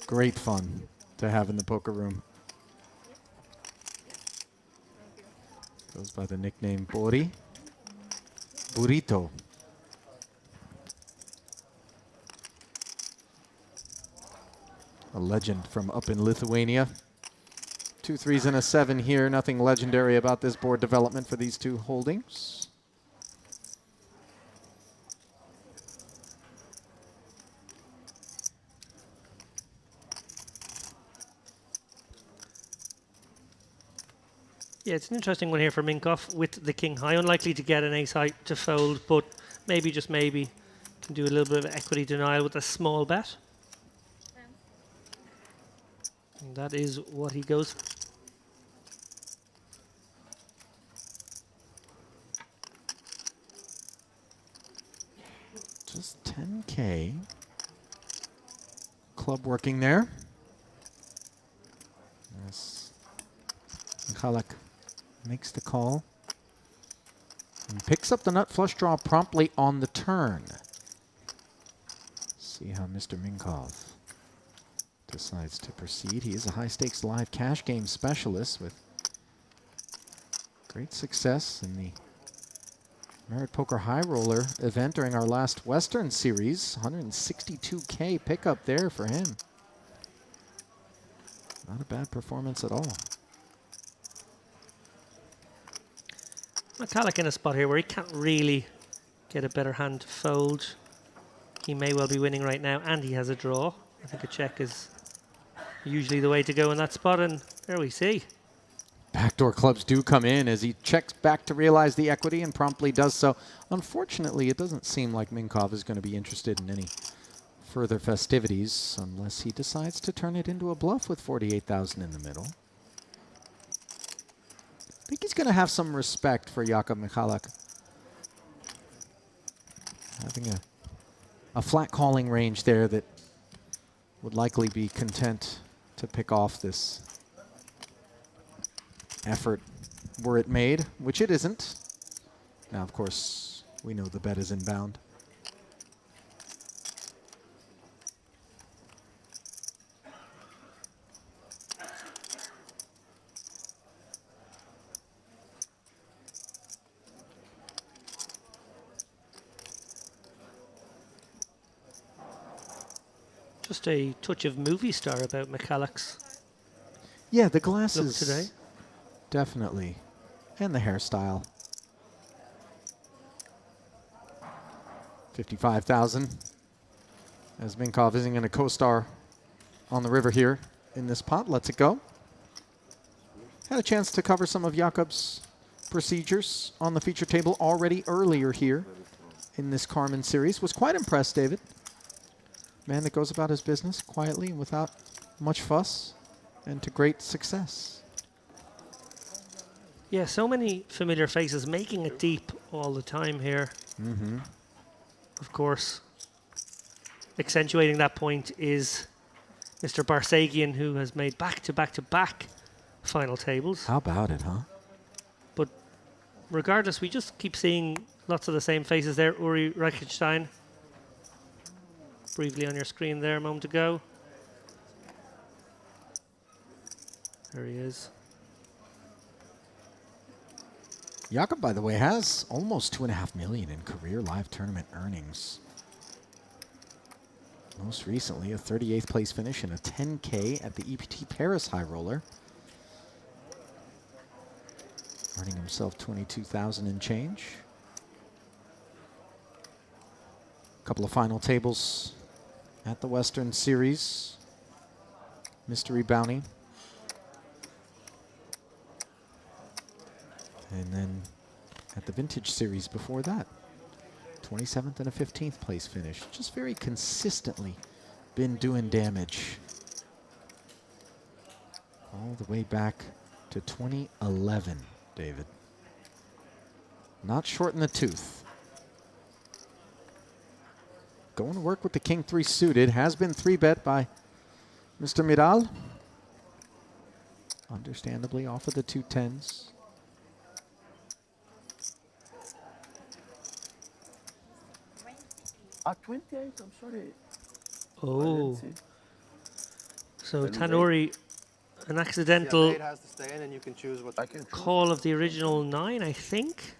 Great fun to have in the poker room. Goes by the nickname Bori. Burrito. A legend from up in Lithuania. 2 3s and a 7 here. Nothing legendary about this board development for these two holdings. Yeah, it's an interesting one here for Minkoff with the king high. Unlikely to get an ace high to fold, but maybe, just maybe, can do a little bit of equity denial with a small bet. And that is what he goes for. 10K. Club working there. Yes. Michalek makes the call. And picks up the nut flush draw promptly on the turn. See how Mr. Minkov decides to proceed. He is a high-stakes live cash game specialist with great success in the Merit Poker High Roller event during our last Western Series. 162K pickup there for him. Not a bad performance at all. Michalek in a spot here where he can't really get a better hand to fold. He may well be winning right now, and he has a draw. I think a check is usually the way to go in that spot, and there we see. Backdoor clubs do come in as he checks back to realize the equity and promptly does so. Unfortunately, it doesn't seem like Minkov is going to be interested in any further festivities unless he decides to turn it into a bluff with 48,000 in the middle. I think he's going to have some respect for Jakub Michalek. Having a flat calling range there that would likely be content to pick off this effort were it made, which it isn't. Now, of course, we know the bet is inbound. Just a touch of movie star about Michalek's Yeah, the look glasses today. definitely, and the hairstyle. 55,000. As Minkov isn't going to co-star on the river here in this pot, lets it go. Had a chance to cover some of Jakub's procedures on the feature table already earlier here in this Carmen series. Was quite impressed, David. Man that goes about his business quietly and without much fuss, and to great success. Yeah, so many familiar faces making it deep all the time here. Mm-hmm. Of course, accentuating that point is Mr. Barsagian, who has made back-to-back-to-back final tables. How about it, huh? But regardless, we just keep seeing lots of the same faces there. Uri Reichenstein, briefly on your screen there a moment ago. There he is. Jakub, by the way, has almost $2.5 million in career live tournament earnings. Most recently, a 38th place finish and a 10K at the EPT Paris High Roller. Earning himself 22,000 and change. A couple of final tables at the Western Series. Mystery Bounty. And then at the Vintage Series before that, 27th and a 15th place finish. Just very consistently been doing damage. All the way back to 2011, David. Not short in the tooth. Going to work with the King 3 suited. Has been 3-bet by Mr. Miral. Understandably off of the 2 10s. At 28, I'm sorry. Oh. see. So Then Tanuri, an accidental It has to stay in, and you can choose what. I can call of the original 9, I think.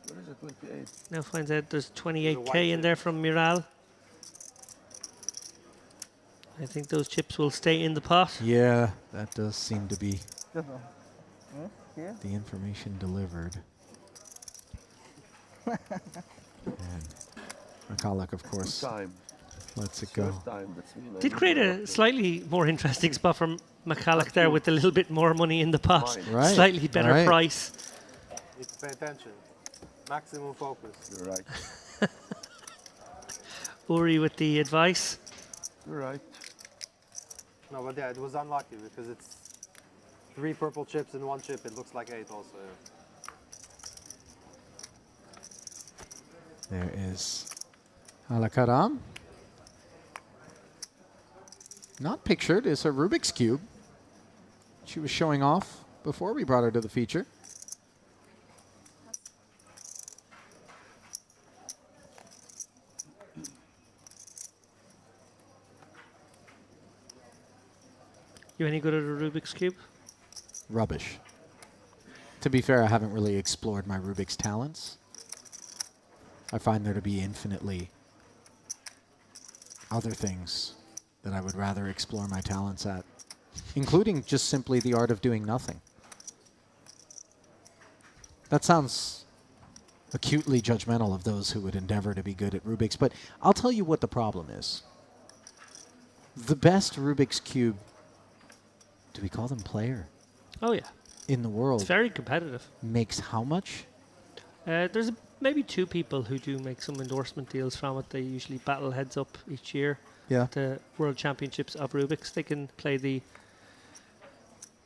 Where is it? 28. Now finds out there's 28K in there from Miral. I think those chips will stay in the pot. Yeah, that does seem to be Here? the information delivered. And Michalek, of course, Time. lets it go. First time, that's me. Did create a slightly more interesting spot from Michalek there with a little bit more money in the pot. Mine. Right, Slightly better right. price. Need to pay attention. Maximum focus. You're right. Uri with the advice. You're right. No, but yeah, it was unlucky because it's 3 purple chips in 1 chip. It looks like 8 also. There is Alakaram. Not pictured is a Rubik's Cube. She was showing off before we brought her to the feature. You any good at a Rubik's Cube? Rubbish. To be fair, I haven't really explored my Rubik's talents. I find there to be infinitely other things that I would rather explore my talents at, including just simply the art of doing nothing. That sounds acutely judgmental of those who would endeavor to be good at Rubik's, but I'll tell you what the problem is. The best Rubik's Cube, do we call them player? Oh, yeah. In the world. It's very competitive. Makes how much? There's maybe 2 people who do make some endorsement deals from it. They usually battle heads up each year. Yeah. At the World Championships of Rubik's. They can play the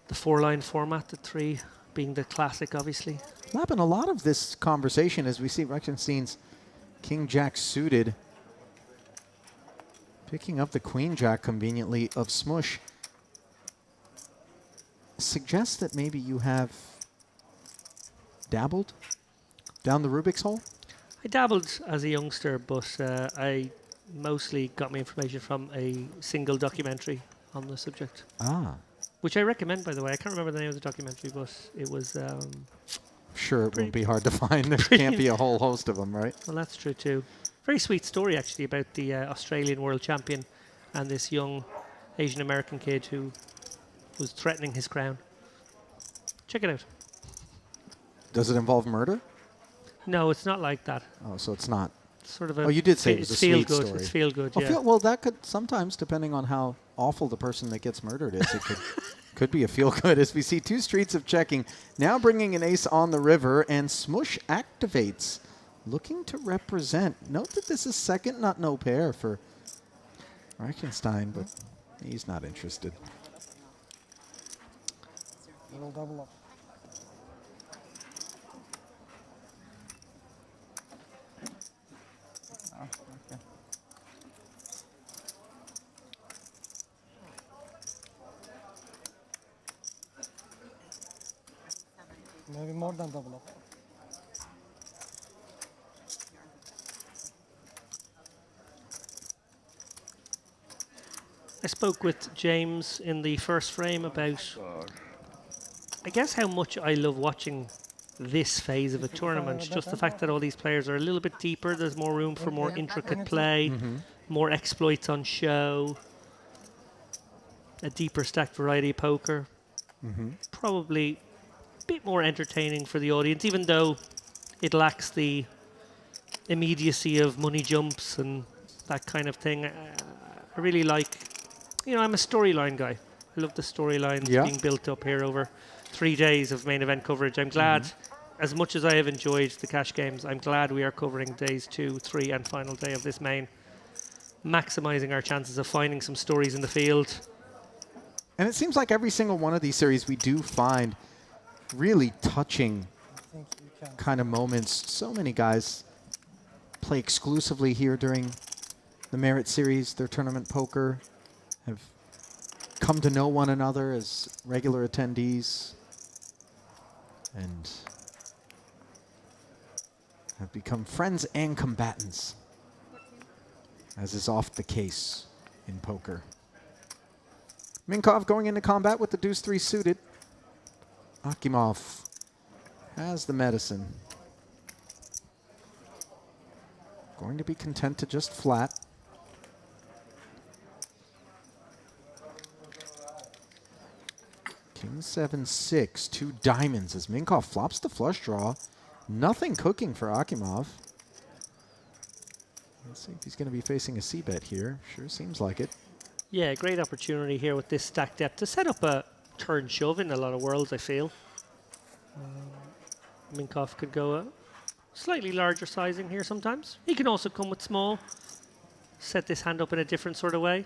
4-line format, the 3 being the classic, obviously. Lapping a lot of this conversation as we see Reichenstein's King Jack suited, picking up the Queen Jack conveniently of Smush. Suggests that maybe you have dabbled down the Rubik's hole? I dabbled as a youngster, but I mostly got my information from a single documentary on the subject. Ah. Which I recommend, by the way. I can't remember the name of the documentary, but it was... Sure, it won't be hard to find. There can't be a whole host of them, right? Well, that's true, too. Very sweet story, actually, about the Australian world champion and this young Asian-American kid who was threatening his crown. Check it out. Does it involve murder? No, it's not like that. Oh, so it's not. Sort of a... Oh, you did say it was a sweet good. story. It's feel good, Oh, yeah. well, that could sometimes, depending on how awful the person that gets murdered is, it could be a feel good. As we see 2 streets of checking, now bringing an ace on the river, and Smush activates, looking to represent. Note that this is second, not no pair for Reichenstein, but he's not interested. Little double up. Oh, okay. Maybe more than double up. I spoke with James in the first frame about, I guess, how much I love watching this phase of a tournament. Just the fact that all these players are a little bit deeper. There's more room for more intricate play, more exploits on show, a deeper stacked variety of poker. Probably a bit more entertaining for the audience, even though it lacks the immediacy of money jumps and that kind of thing. I really like, you know, I'm a storyline guy. I love the storylines being built up here over 3 days of main event coverage. I'm glad, as much as I have enjoyed the cash games, I'm glad we are covering days 2, 3 and final day of this main, maximizing our chances of finding some stories in the field. And it seems like every single one of these series we do find really touching kind of moments. So many guys play exclusively here during the Merit Series, their tournament poker, have come to know one another as regular attendees and have become friends and combatants, as is oft the case in poker. Minkov going into combat with the deuce 3 suited. Akimov has the medicine. Going to be content to just flat. King 7-6, 2 diamonds as Minkov flops the flush draw. Nothing cooking for Akimov. Let's see if he's going to be facing a C-bet here. Sure seems like it. Yeah, great opportunity here with this stack depth to set up a turn shove in a lot of worlds, I feel. Minkov could go a slightly larger sizing here sometimes. He can also come with small, set this hand up in a different sort of way.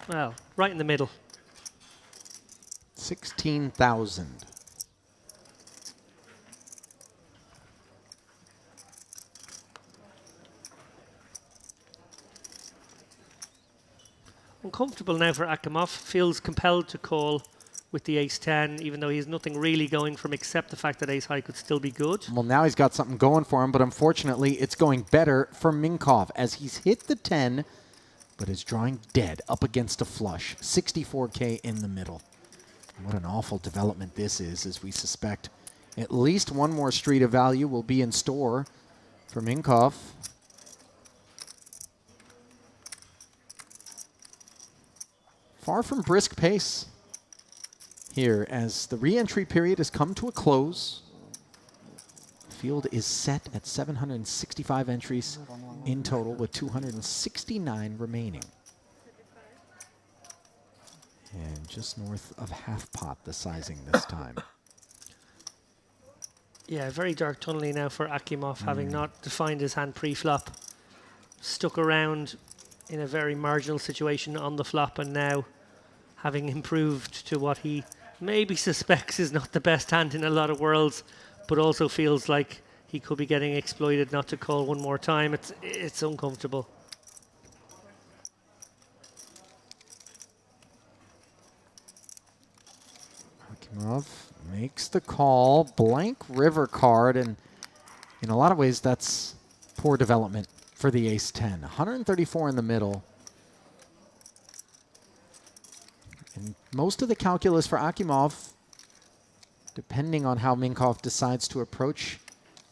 Well, right in the middle. 16,000. Uncomfortable now for Akimov. Feels compelled to call with the ace-10, even though he has nothing really going from except the fact that ace-high could still be good. Well, now he's got something going for him, but unfortunately it's going better for Minkov as he's hit the 10, but is drawing dead up against a flush. 64K in the middle. What an awful development this is, as we suspect at least one more street of value will be in store for Minkov. Far from brisk pace here as the re-entry period has come to a close. Field is set at 765 entries in total with 269 remaining. And just north of half pot the sizing this time. Yeah, very dark tunneling now for Akimov, having not defined his hand pre-flop. Stuck around in a very marginal situation on the flop, and now having improved to what he maybe suspects is not the best hand in a lot of worlds, but also feels like he could be getting exploited not to call one more time. It's uncomfortable. Akimov makes the call, blank river card, and in a lot of ways that's poor development for the ace-10. 134 in the middle. And most of the calculus for Akimov, depending on how Minkov decides to approach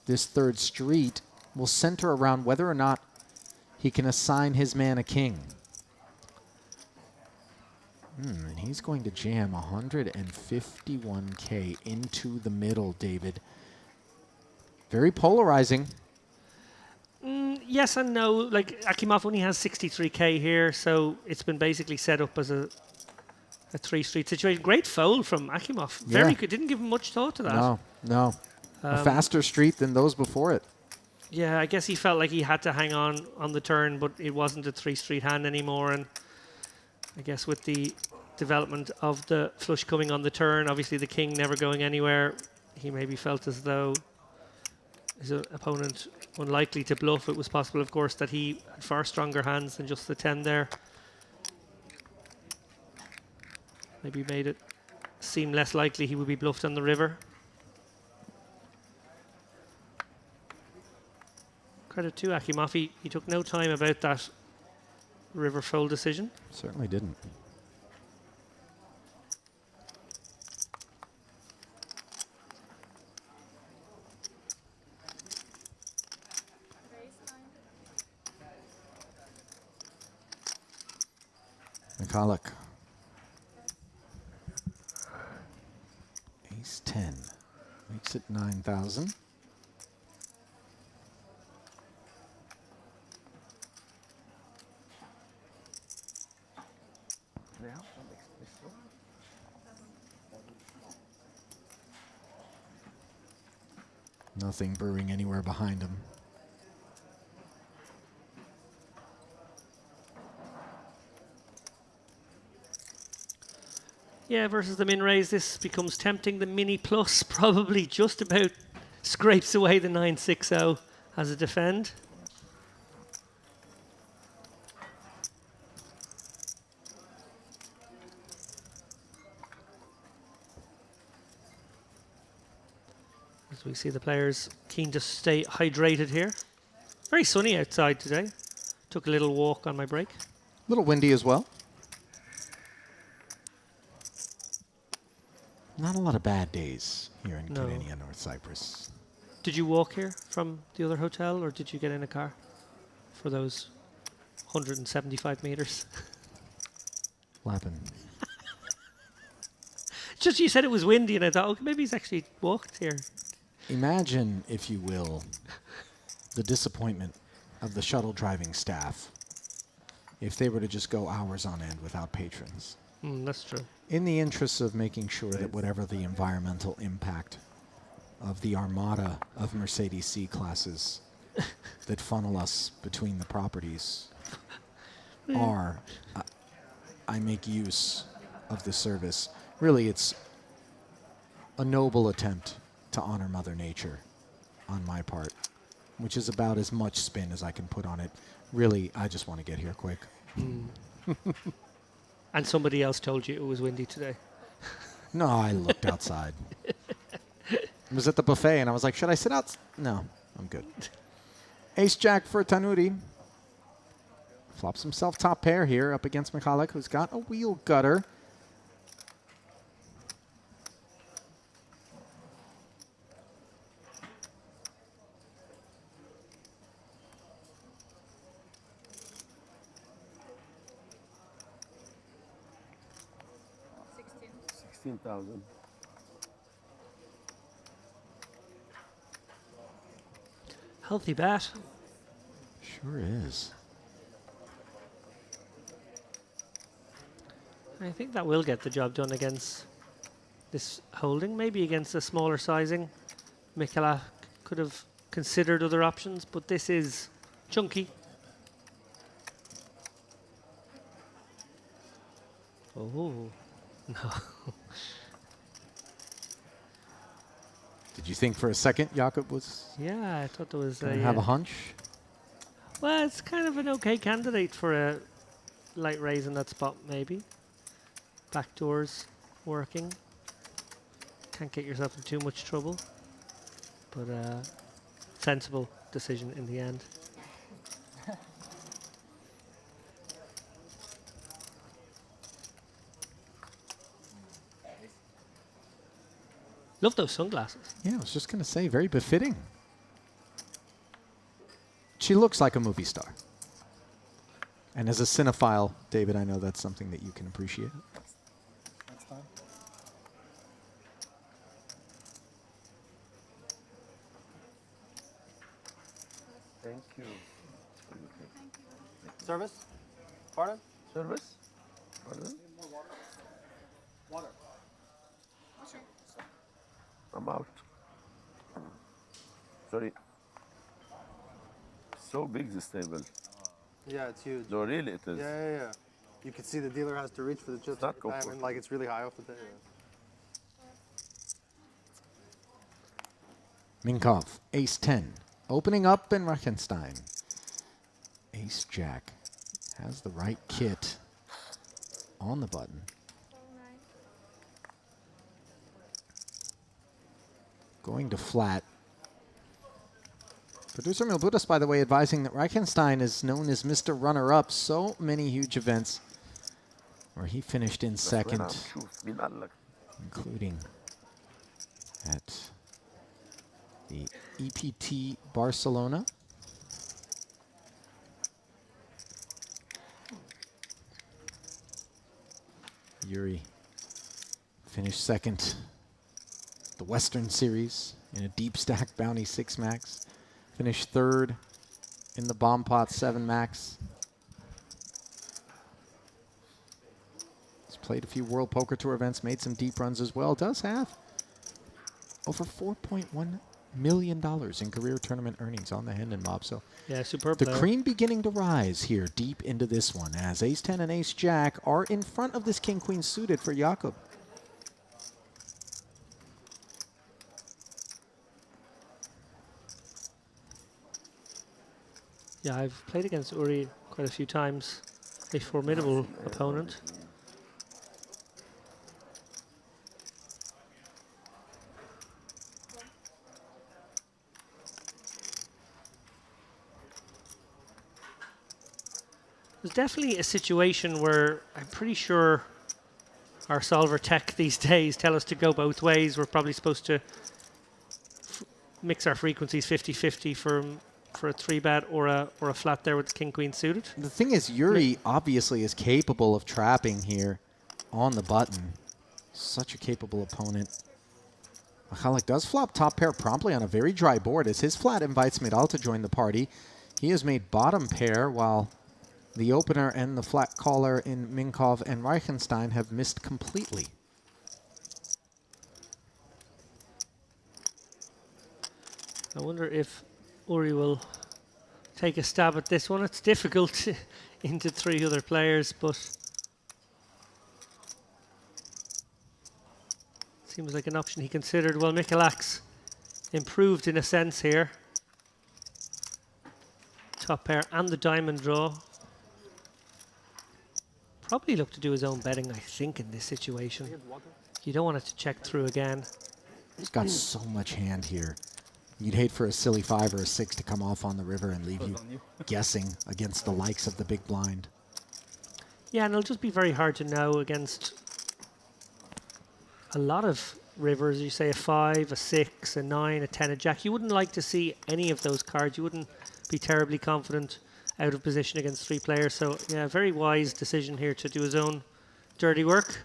this third street, will center around whether or not he can assign his man a king. And he's going to jam 151K into the middle, David. Very polarizing. Yes and no. Like, Akimov only has 63K here, so it's been basically set up as a three-street situation. Great fold from Akimov. Very good. Didn't give him much thought to that. No. A faster street than those before it. Yeah, I guess he felt like he had to hang on the turn, but it wasn't a three-street hand anymore. And I guess with the development of the flush coming on the turn, obviously the king never going anywhere, he maybe felt as though his opponent unlikely to bluff. It was possible, of course, that he had far stronger hands than just the 10 there. Maybe made it seem less likely he would be bluffed on the river. Credit to Akimov. He took no time about that river fold decision. Certainly didn't. Mikalik. Ace 10 makes it 9,000. Nothing brewing anywhere behind him. Yeah, versus the min raise, this becomes tempting. The mini plus probably just about scrapes away the 960 as a defend. As we see the players keen to stay hydrated here. Very sunny outside today. Took a little walk on my break. A little windy as well. Not a lot of bad days here in Canadian North Cyprus. Did you walk here from the other hotel, or did you get in a car for those 175 meters? What happened? Just you said it was windy, and I thought, okay, maybe he's actually walked here. Imagine, if you will, the disappointment of the shuttle driving staff if they were to just go hours on end without patrons. That's true. In the interests of making sure that whatever the environmental impact of the armada of Mercedes C-classes that funnel us between the properties are, I make use of the service. Really, it's a noble attempt to honor Mother Nature on my part, which is about as much spin as I can put on it. Really, I just want to get here quick. And somebody else told you it was windy today. No, I looked outside. I was at the buffet and I was like, should I sit out? No, I'm good. Ace Jack for Tanuri. Flops himself top pair here up against Michalik, who's got a wheel gutter. $16,000. Healthy bat. Sure is. I think that will get the job done against this holding. Maybe against a smaller sizing. Mikala could have considered other options, but this is chunky. Oh, no. Did you think for a second Jakob was Yeah, I thought there was going to have a hunch? Well, it's kind of an okay candidate for a light raise in that spot, maybe. Backdoors working. Can't get yourself in too much trouble. But sensible decision in the end. Love those sunglasses. Yeah, I was just going to say, very befitting. She looks like a movie star. And as a cinephile, David, I know that's something that you can appreciate. Next time. Thank you. Service? Pardon? Service? Pardon? Water. I'm out. Sorry. So big this table. Yeah, it's huge. No, really, it is. Yeah. You can see the dealer has to reach for the chips Not every time, comfortable. and like it's really high off the table. Minkov, ace 10. Opening up in Reichenstein. Ace Jack has the right kit on the button. Going to flat. Producer Milbudas, by the way, advising that Reichenstein is known as Mr. Runner-Up. So many huge events where he finished in second, including at the EPT Barcelona. Yuri finished second the Western Series in a deep stack bounty 6 max. Finished third in the bomb pot 7 max. He's played a few World Poker Tour events, made some deep runs as well. Does have over $4.1 million in career tournament earnings on the Hendon Mob. So yeah, superb the player. cream beginning to rise here deep into this one as ace 10 and ace jack are in front of this king queen suited for Jakob. Yeah, I've played against Uri quite a few times. A formidable opponent. There's definitely a situation where I'm pretty sure our solver tech these days tell us to go both ways. We're probably supposed to mix our frequencies 50-50 for a 3-bet or a flat there with the king queen suited. The thing is, Yuri obviously is capable of trapping here on the button. Such a capable opponent. Michalik does flop top pair promptly on a very dry board as his flat invites Midal to join the party. He has made bottom pair while the opener and the flat caller in Minkov and Reichenstein have missed completely. I wonder if Uri will take a stab at this one. It's difficult into 3 other players, but seems like an option he considered. Well, Michalax improved in a sense here. Top pair and the diamond draw. Probably look to do his own betting, I think, in this situation. You don't want it to check through again. He's got so much hand here. You'd hate for a silly 5 or a 6 to come off on the river and leave you guessing against the likes of the big blind. Yeah, and it'll just be very hard to know against a lot of rivers. You say a 5, a 6, a 9, a 10, a jack. You wouldn't like to see any of those cards. You wouldn't be terribly confident out of position against 3 players. So, yeah, very wise decision here to do his own dirty work.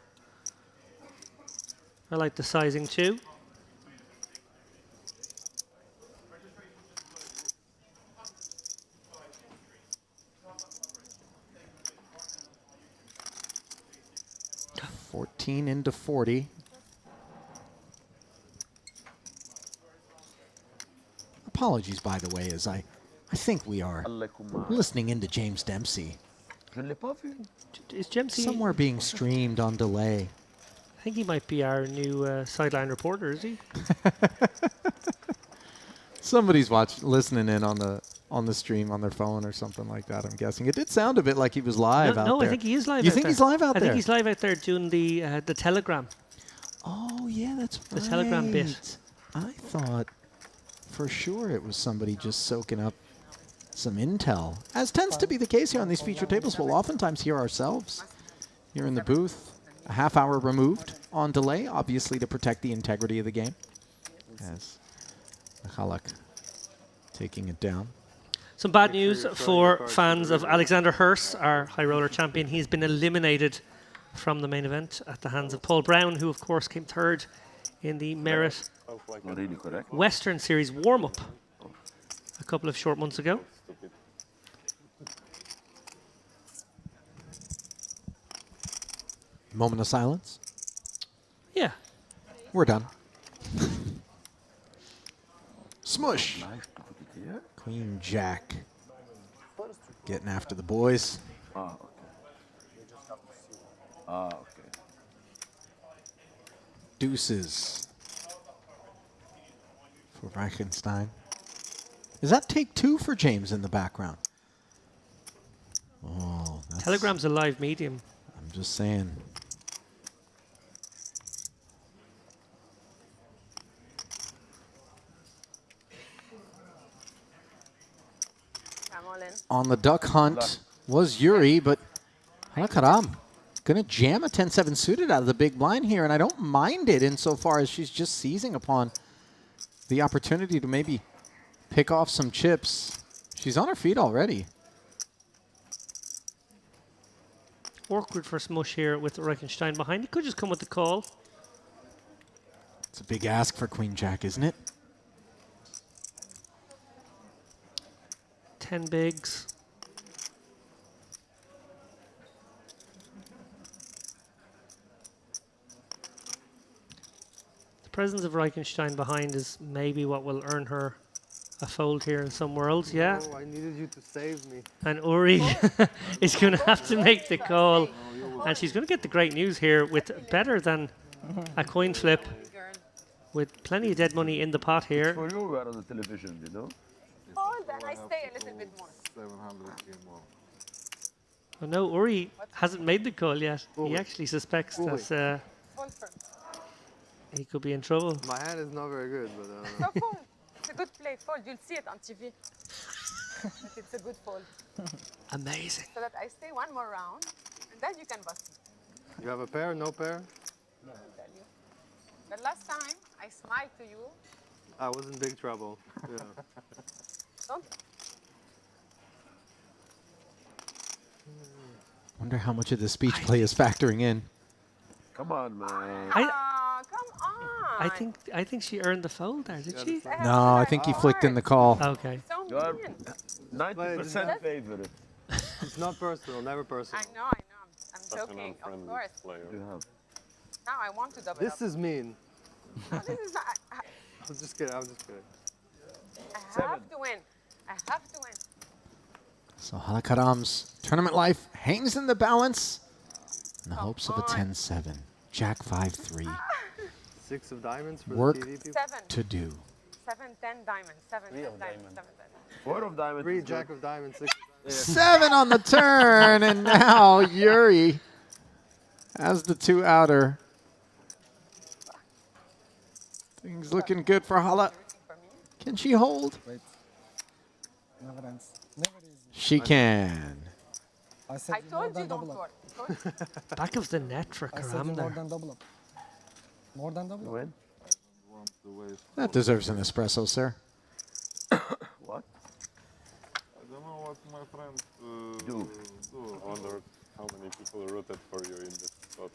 I like the sizing too. Into 40. Apologies, by the way, as I think we are listening into James Dempsey. Is Dempsey somewhere being streamed on delay? I think he might be our new sideline reporter, is he? Somebody's listening in on the stream on their phone or something like that, I'm guessing. It did sound a bit like he was live out there. No, I think he is live You out think there. he's live out there? I think he's live out there doing the telegram. Oh, yeah, that's right. The telegram bit. I thought for sure it was somebody just soaking up some intel. As tends to be the case here on these feature tables, we'll oftentimes hear ourselves here in the booth, a half hour removed on delay, obviously to protect the integrity of the game. As Halak taking it down. Some bad news for fans of Alexander Hurst, our high roller champion. He's been eliminated from the main event at the hands of Paul Brown, who of course came third in the Merit Western Series warm-up a couple of short months ago. Moment of silence. Yeah. We're done. Smush. Queen Jack. Getting after the boys. Okay. Deuces for Reichenstein. Is that take 2 for James in the background? Oh, that's, Telegram's a live medium. I'm just saying. On the duck hunt was Yuri, but Halakaram going to jam a 10-7 suited out of the big blind here, and I don't mind it insofar as she's just seizing upon the opportunity to maybe pick off some chips. She's on her feet already. Awkward for Smush here with Reichenstein behind. He could just come with the call. It's a big ask for Queen Jack, isn't it? 10 bigs. The presence of Reichenstein behind is maybe what will earn her a fold here in some worlds, yeah. Oh, I needed you to save me. And Uri is going to have to make the call. And she's going to get the great news here with better than a coin flip. With plenty of dead money in the pot here. For you, we are on the television, you know? Hold and I stay a little bit more. 700 more. Oh no, Uri hasn't made the call yet. He actually suspects that he could be in trouble. My hand is not very good, but... So fold. It's a good play. Fold. You'll see it on TV. But it's a good fold. Amazing. So that I stay one more round, and then you can bust me. You have a pair, no pair? No, I'll tell you. The last time I smiled to you. I was in big trouble. Yeah. Don't. Wonder how much of the speech play is factoring in. Come on, man. Come on. I think she earned the fold there, did she? No, I think he flicked in the call. Okay. You are 90% favorite. It's not personal, never personal. I know. I'm joking, of course. Now I want to double This up. is mean. No, this is not. I'm just kidding, I'm just kidding. I have to win. I have to win. So Halakaram's tournament life hangs in the balance in the hopes of a 10-7. Jack 5-3. 6 of diamonds for Work the TV people? 7. to do. 7, 10 diamonds. 7, 10 diamonds. 7, 10. 4 of diamonds. 3 jack of diamonds, 6 of diamonds. 7 on the turn, and now Yuri as the 2 outer. Things looking good for Hala. Can she hold? Wait. Never ends. Never easy. She can. I said I told you don't work. Back of the net for I said Karam more there. than double up. More than double up. When? That deserves an espresso, sir. What? I don't know what my friend Do. I wonder how many people rooted for you in this spot.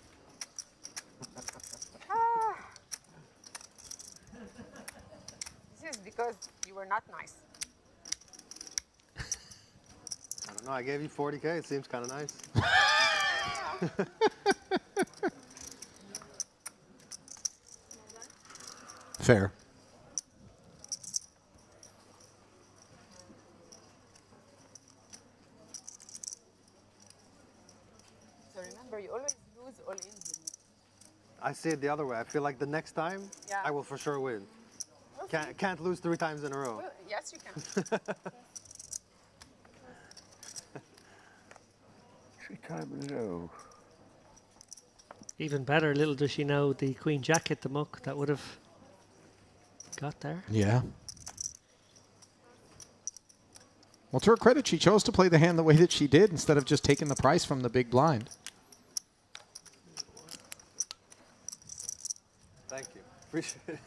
This is because you were not nice. I don't know. I gave you 40K. It seems kind of nice. Fair. So remember, you always lose all in. I see it the other way. I feel like the next time Yeah. I will for sure win. Can't lose 3 times in a row. Well, yes, you can. 3 times in a row. Even better, little does she know the Queen Jack hit the muck. That would have got there. Yeah. Well, to her credit, she chose to play the hand the way that she did instead of just taking the price from the big blind. Thank you. Appreciate it.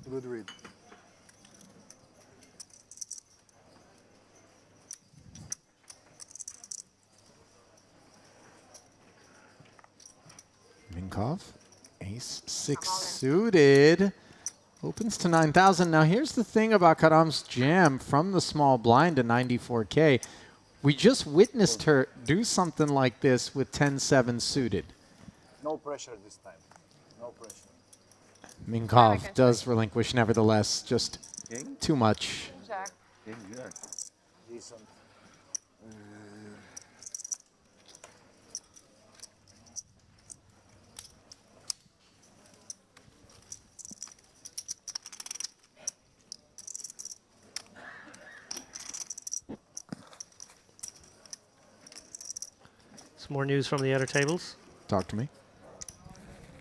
Good read. Minkov, ace-6 suited, opens to 9,000. Now here's the thing about Karam's jam from the small blind to 94K. We just witnessed her do something like this with 10-7 suited. No pressure this time. No pressure. Minkov does relinquish nevertheless, just too much. Jack. Decent. Some more news from the outer tables. Talk to me.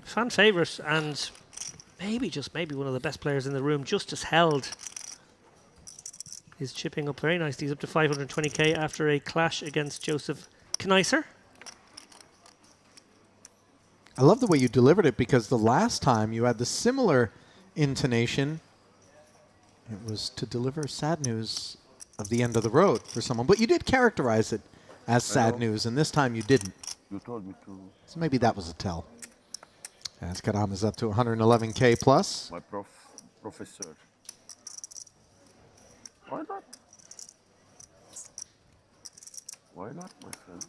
Fan favourite and maybe, just maybe, one of the best players in the room, Justice Held, is chipping up very nicely. He's up to 520k after a clash against Joseph Kneiser. I love the way you delivered it because the last time you had the similar intonation. It was to deliver sad news of the end of the road for someone, but you did characterize it as sad news, and this time you didn't. You told me to. So maybe that was a tell. As Karam is up to 111k plus. My professor. Why not? Why not, my friend?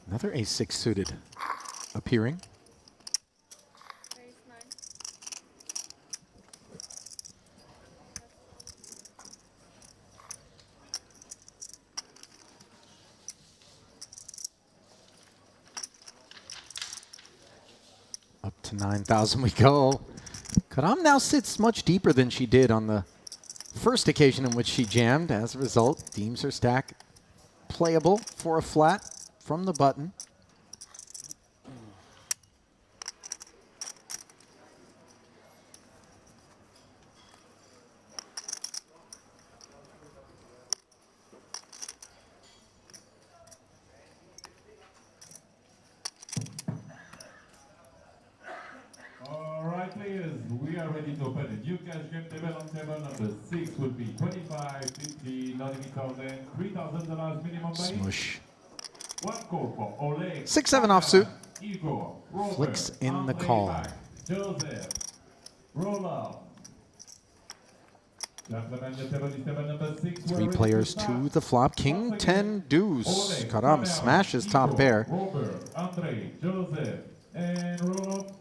Another ace-6 suited appearing. Up to 9,000 we go. Karam now sits much deeper than she did on the first occasion in which she jammed. As a result, deems her stack playable for a flat from the button. We are ready to open a new cash game table. On table number 6 would be 25, 50, not $3,000 minimum buy. Smush. One call for Oleg. 6-7 offsuit. Igor, Robert, Flicks in the Andre, call. Mike, Joseph, Roland. Gentlemen, the table is table number 6. Three players to the flop. King 10 deuce. Karam smashes top pair. Robert, Andre, Joseph, and Roland.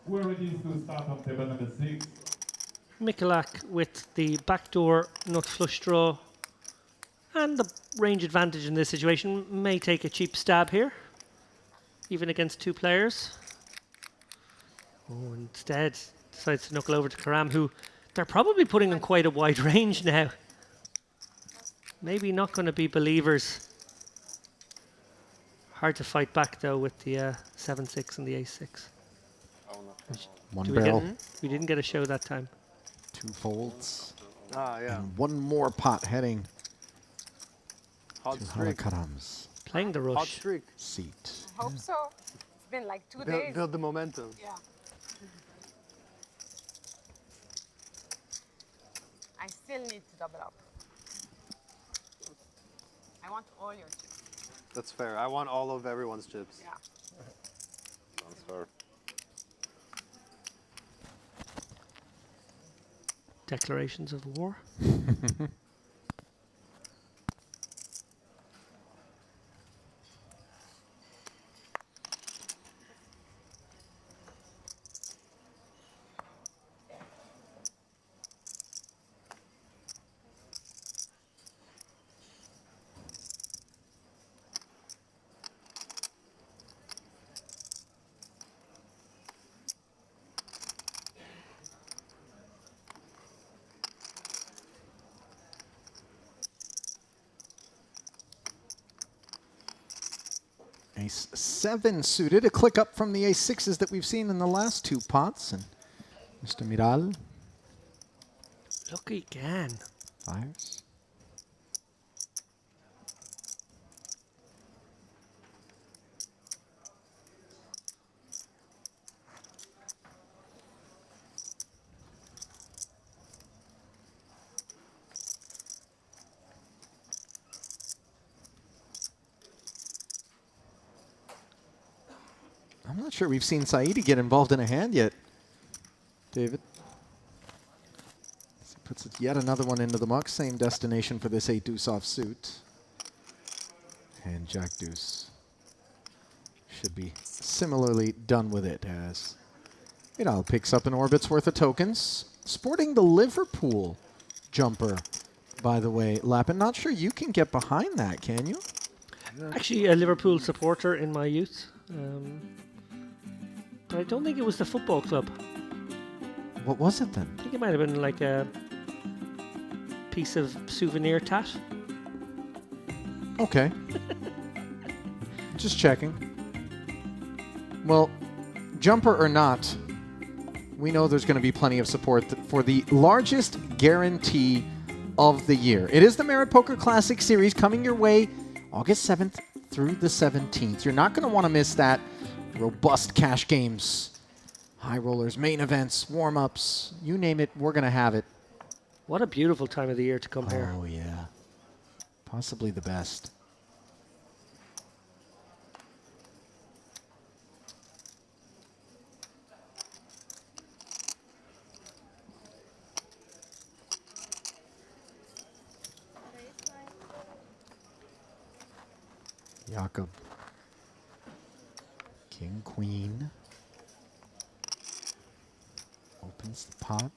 We're ready to start on table number 6. Mikulak with the backdoor nut flush draw. And the range advantage in this situation may take a cheap stab here, even against two players. Oh, instead decides to knuckle over to Karam, who they're probably putting in quite a wide range now. Maybe not going to be believers. Hard to fight back though with the 7-6 and the ace-6. One barrel. We didn't get a show that time. 2 folds. Ah, yeah. And one more pot heading Hot to streak. Halakaram's Playing the Hot rush. streak. seat. I hope so. It's been like 2 days. Build the momentum. Yeah. I still need to double up. I want all your chips. That's fair. I want all of everyone's chips. Yeah. That's fair. Declarations of war. Ace 7 suited, a click up from the ace 6s that we've seen in the last 2 pots. And Mr. Miral Lucky again. fires. I'm not sure we've seen Saidi get involved in a hand yet, David. He puts yet another one into the muck. Same destination for this 8-deuce offsuit. And Jack Deuce should be similarly done with it as Miral picks up an orbit's worth of tokens. Sporting the Liverpool jumper, by the way. Lappin, not sure you can get behind that, can you? Actually, a Liverpool supporter in my youth. But I don't think it was the football club. What was it then? I think it might have been like a piece of souvenir tat. Okay. Just checking. Well, jumper or not, we know there's going to be plenty of support for the largest guarantee of the year. It is the Merit Poker Classic Series coming your way August 7th through the 17th. You're not going to want to miss that. Robust cash games, high rollers, main events, warm-ups, you name it, we're going to have it. What a beautiful time of the year to come here. Oh, yeah. Possibly the best. Jakob. King, queen. Opens the pot.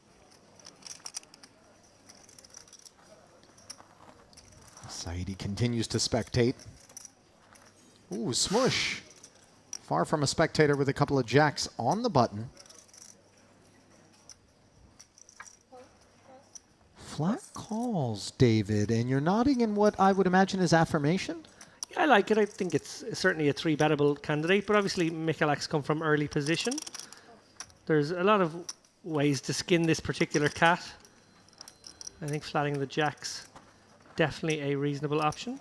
Saidi continues to spectate. Ooh, smush. Far from a spectator with a couple of jacks on the button. Flat calls, David, and you're nodding in what I would imagine is affirmation? Yeah, I like it. I think it's certainly a 3-bettable candidate, but obviously Mikulak's come from early position. There's a lot of ways to skin this particular cat. I think flatting the jacks, definitely a reasonable option.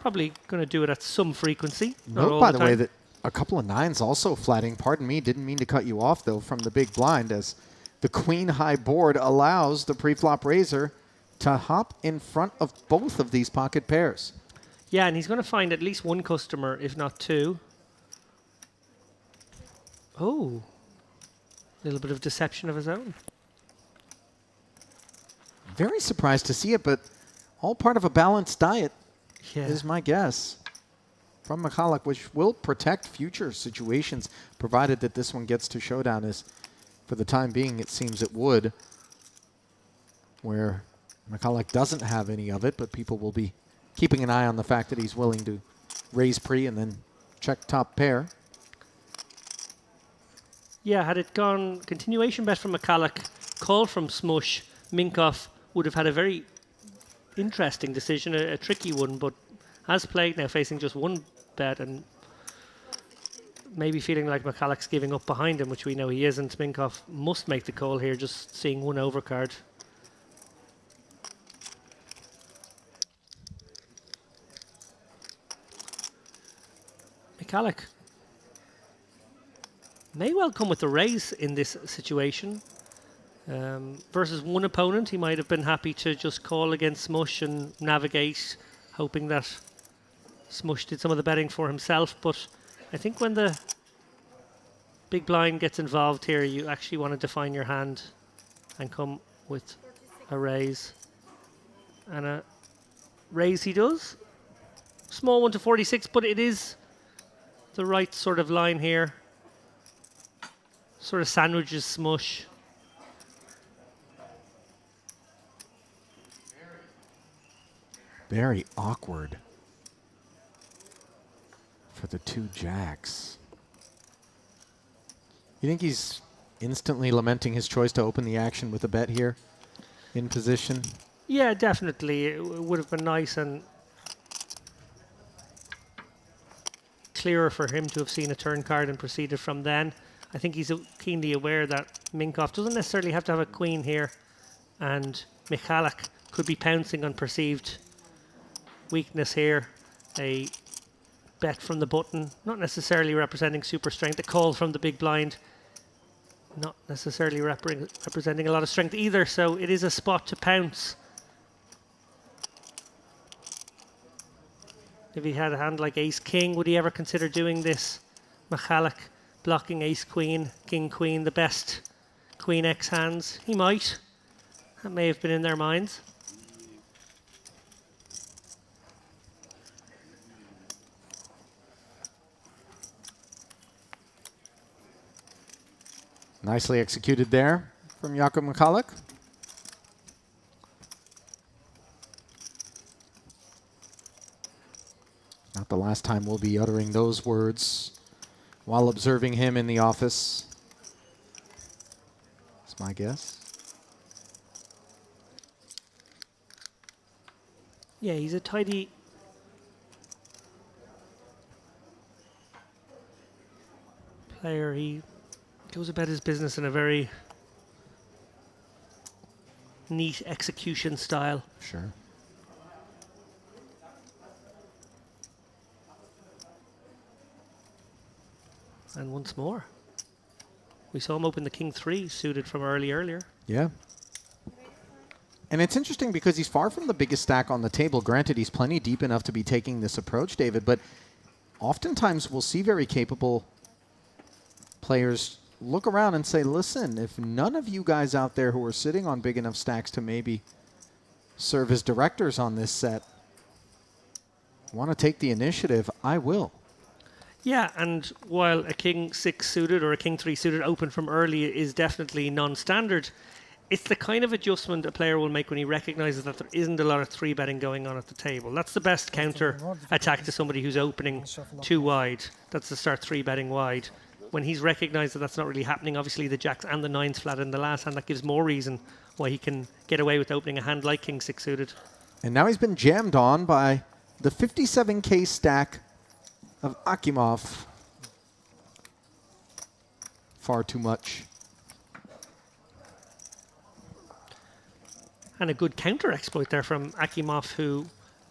Probably going to do it at some frequency. Note, by the way, that a couple of 9s also flatting. Pardon me, didn't mean to cut you off, though, from the big blind, as the queen-high board allows the pre-flop raiser to hop in front of both of these pocket pairs. Yeah, and he's going to find at least one customer, if not 2. Oh, a little bit of deception of his own. Very surprised to see it, but all part of a balanced diet Yeah. is my guess from Mikulak, which will protect future situations, provided that this one gets to showdown, as for the time being it seems it would, where Mikulak doesn't have any of it, but people will be keeping an eye on the fact that he's willing to raise pre and then check top pair. Yeah, had it gone continuation bet from McCulloch, call from Smush, Minkoff would have had a very interesting decision, a tricky one, but has played now facing just one bet and maybe feeling like McCulloch's giving up behind him, which we know he isn't. Minkoff must make the call here, just seeing one overcard. McCulloch may well come with a raise in this situation. Versus one opponent, he might have been happy to just call against Smush and navigate, hoping that Smush did some of the betting for himself. But I think when the big blind gets involved here, you actually want to define your hand and come with a raise. And a raise he does. Small one to 46, but it is the right sort of line here. Sort of sandwiches Smush. Very awkward for the two jacks. You think he's instantly lamenting his choice to open the action with a bet here in position? Yeah, definitely. It would have been nice and clearer for him to have seen a turn card and proceeded from then. I think he's keenly aware that Minkoff doesn't necessarily have to have a queen here, and Michalak could be pouncing on perceived weakness here. A bet from the button, not necessarily representing super strength. A call from the big blind, not necessarily representing a lot of strength either. So it is a spot to pounce. If he had a hand like ace king, would he ever consider doing this? Michalak blocking ace queen, king queen, the best queen x hands. He might. That may have been in their minds. Nicely executed there from Jakob Michalak. Not the last time we'll be uttering those words while observing him in the office. That's my guess. Yeah, he's a tidy player. He goes about his business in a very neat execution style. Sure. And once more, we saw him open the king 3 suited from earlier. Yeah. And it's interesting because he's far from the biggest stack on the table. Granted, he's plenty deep enough to be taking this approach, David, but oftentimes we'll see very capable players look around and say, listen, if none of you guys out there who are sitting on big enough stacks to maybe serve as directors on this set want to take the initiative, I will. Yeah, and while a king 6 suited or a king 3 suited open from early is definitely non-standard, it's the kind of adjustment a player will make when he recognizes that there isn't a lot of 3-betting going on at the table. That's the best counter attack to somebody who's opening too wide. That's to start 3-betting wide. When he's recognized that that's not really happening, obviously the jacks and the 9s flat in the last hand, that gives more reason why he can get away with opening a hand like king 6 suited. And now he's been jammed on by the 57K stack of Akimov. Far too much. And a good counter exploit there from Akimov, who,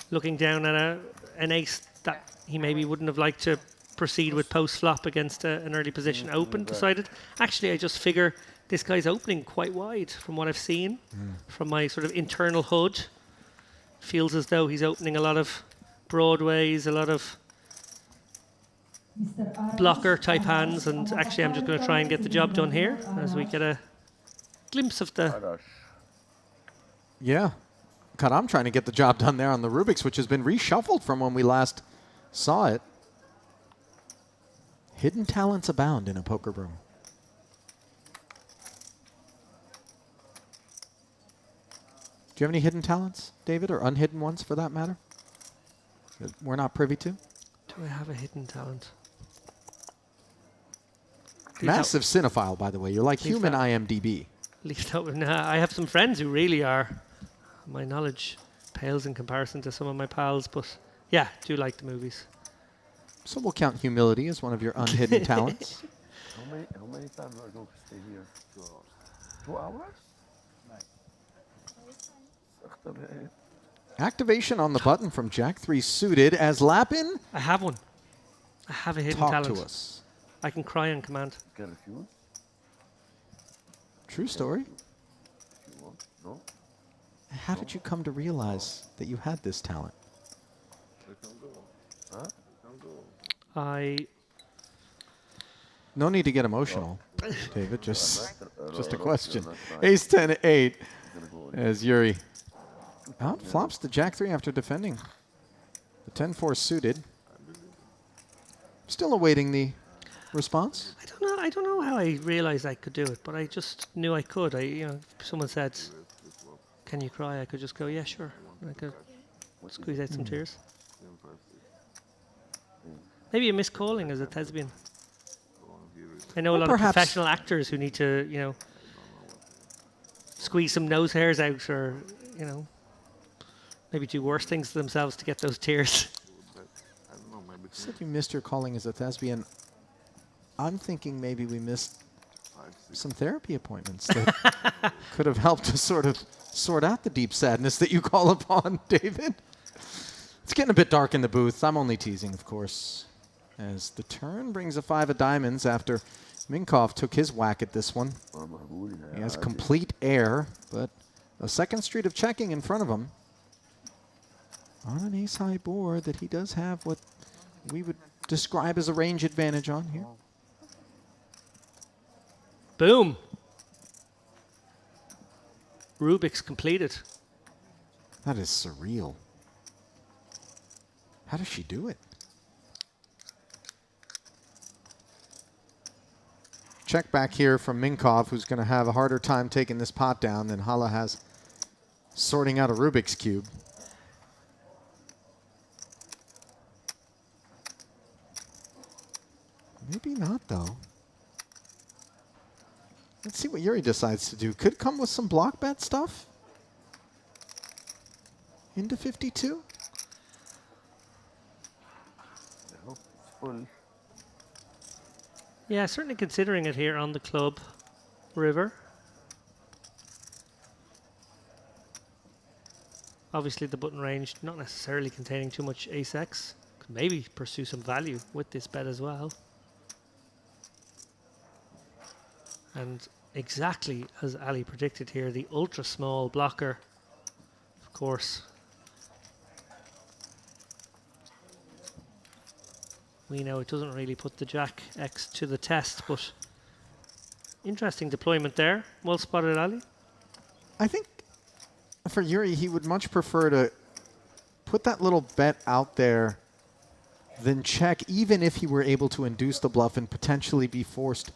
looking down at an ace that he maybe wouldn't have liked to proceed with post-flop against an early position open, decided, actually, I just figure this guy's opening quite wide from what I've seen. From my sort of internal HUD. Feels as though he's opening a lot of broadways, a lot of blocker type hands, and actually I'm just going to try and get the job done here as we get a glimpse of the... Yeah. Karam trying to get the job done there on the Rubik's, which has been reshuffled from when we last saw it. Hidden talents abound in a poker room. Do you have any hidden talents, David, or unhidden ones for that matter, that we're not privy to? Do I have a hidden talent? Massive cinephile, by the way. You're like human IMDb. At least I have some friends who really are. My knowledge pales in comparison to some of my pals, but yeah, do like the movies. So we'll count humility as one of your unhidden talents. How many times are we going to stay here? 2 hours. 2 hours? Nice. Activation on the button from Jack 3 suited as Lapin. I have one. I have a hidden Talk talent. to us. I can cry on command. Get a few? True story. If you want. No? How did you come to realize that you had this talent? We can go. Huh? We can go. No need to get emotional, David. Just a question. Ace 10 8 as Yuri out flops the Jack 3 after defending the 10-4 suited. Still awaiting the response. I don't know how I realized I could do it, but I just knew I could. If someone said, "Can you cry?" I could just go, "Yeah, sure." And I could squeeze out some tears. Maybe a miscalling as a thespian. I know a lot of professional actors who need to, squeeze some nose hairs out, or maybe do worse things to themselves to get those tears. You said you missed your calling as a thespian. I'm thinking maybe we missed some therapy appointments that could have helped to sort out the deep sadness that you call upon, David. It's getting a bit dark in the booth. I'm only teasing, of course, as the turn brings a 5 of diamonds after Minkov took his whack at this one. He has complete air, but a second street of checking in front of him on an ace-high board that he does have what we would describe as a range advantage on here. Boom. Rubik's completed. That is surreal. How does she do it? Check back here from Minkov, who's going to have a harder time taking this pot down than Hala has sorting out a Rubik's Cube. Maybe not, though. Let's see what Yuri decides to do. Could come with some block bet stuff. Into 52. Yeah, certainly considering it here on the club river. Obviously the button range not necessarily containing too much ace-x. Could maybe pursue some value with this bet as well. And exactly as Ali predicted here, the ultra small blocker, of course. We know it doesn't really put the Jack X to the test, but interesting deployment there. Well spotted, Ali. I think for Yuri, he would much prefer to put that little bet out there than check, even if he were able to induce the bluff and potentially be forced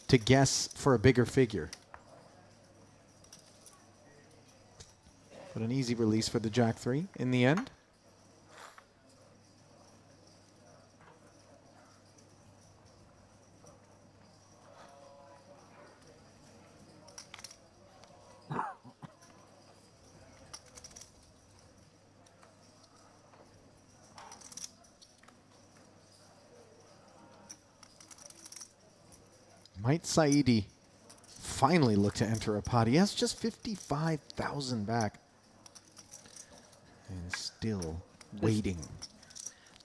to guess for a bigger figure. But an easy release for the Jack 3 in the end. Might Saidi finally look to enter a pot? He has just 55,000 back. And still waiting.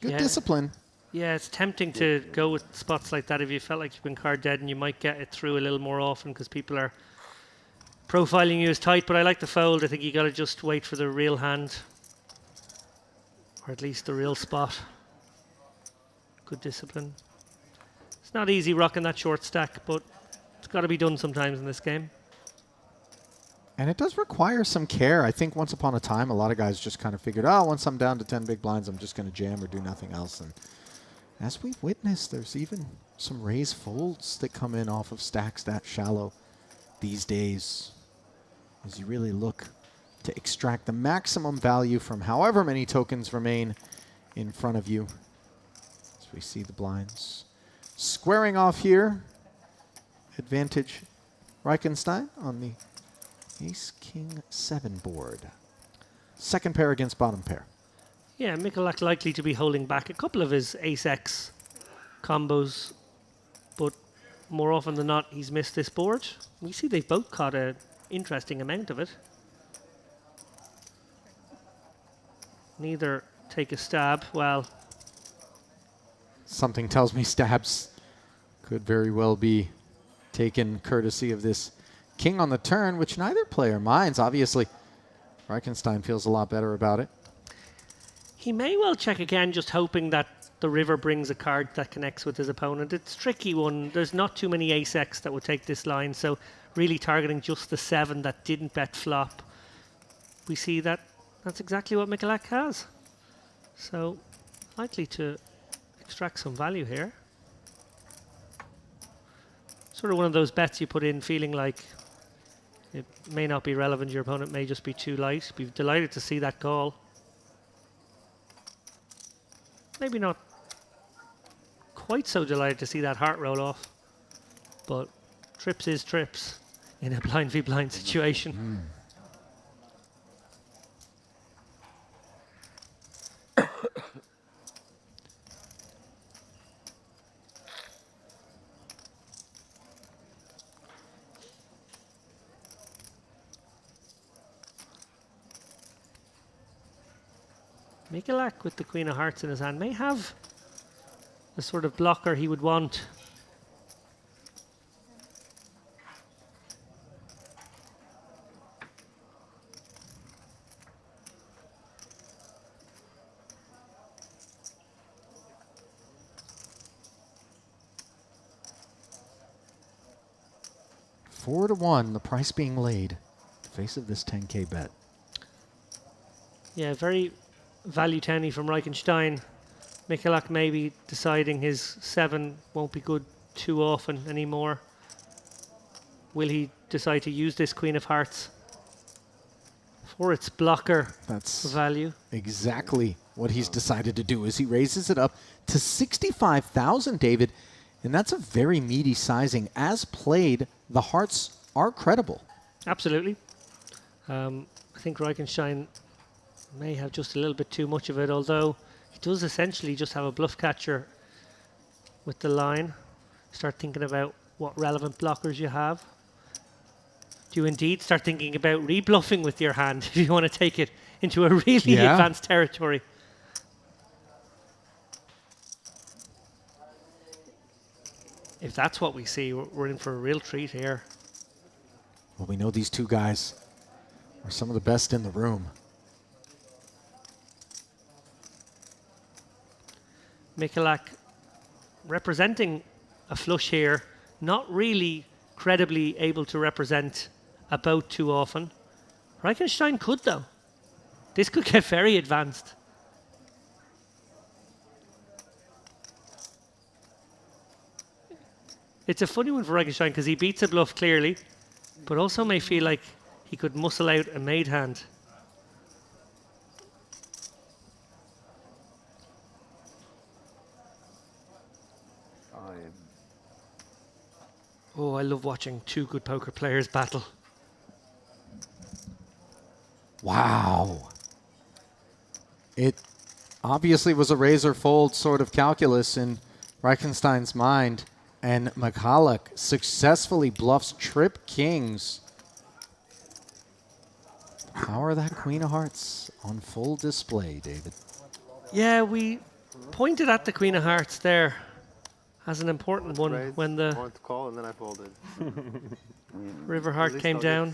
Good discipline. Yeah, it's tempting to go with spots like that if you felt like you've been card dead, and you might get it through a little more often because people are profiling you as tight. But I like the fold. I think you got to just wait for the real hand, or at least the real spot. Good discipline. It's not easy rocking that short stack, but it's got to be done sometimes in this game. And it does require some care. I think once upon a time, a lot of guys just kind of figured, oh, once I'm down to 10 big blinds, I'm just going to jam or do nothing else. And as we've witnessed, there's even some raise folds that come in off of stacks that shallow these days, as you really look to extract the maximum value from however many tokens remain in front of you. As we see the blinds squaring off here advantage Reichenstein on the Ace-King-7 board. Second pair against bottom pair. Yeah, Michalak likely to be holding back a couple of his Ace-X combos, but more often than not, he's missed this board. We see they've both caught an interesting amount of it. Neither take a stab. Well, something tells me stabs could very well be taken courtesy of this king on the turn, which neither player minds. Obviously, Reichenstein feels a lot better about it. he may well check again, just hoping that the river brings a card that connects with his opponent. It's a tricky one. There's not too many Ace-X that would take this line, so really targeting just the 7 that didn't bet flop. We see that that's exactly what Michalak has. So likely to extract some value here. Sort of one of those bets you put in feeling like it may not be relevant, your opponent may just be too light. Be delighted to see that call. Maybe not quite so delighted to see that heart roll off, but trips is trips in a blind v blind situation. Michalak with the Queen of Hearts in his hand may have the sort of blocker he would want. Four to one, the price being laid. The face of this 10K bet. Yeah, very value towny from Reichenstein. Michalak maybe deciding his 7 won't be good too often anymore. Will he decide to use this Queen of Hearts for its blocker value? Exactly what he's decided to do is he raises it up to 65,000, David, and that's a very meaty sizing. As played, the hearts are credible. Absolutely. I think Reichenstein may have just a little bit too much of it, although he does essentially just have a bluff catcher with the line. Start thinking about what relevant blockers you have. Do you indeed start thinking about rebluffing with your hand if you want to take it into a really advanced territory? If that's what we see, we're in for a real treat here. Well, we know these two guys are some of the best in the room. Michalak representing a flush here, not really credibly able to represent a boat too often. Reichenstein could, though. This could get very advanced. It's a funny one for Reichenstein because he beats a bluff clearly, but also may feel like he could muscle out a made hand. Oh, I love watching two good poker players battle. Wow. It obviously was a razor fold sort of calculus in Reichenstein's mind, and Michalak successfully bluffs trip kings. The power of that Queen of Hearts on full display, David. Yeah, we pointed at the Queen of Hearts there as an important one when the I wanted to call and then I folded. River Heart came down.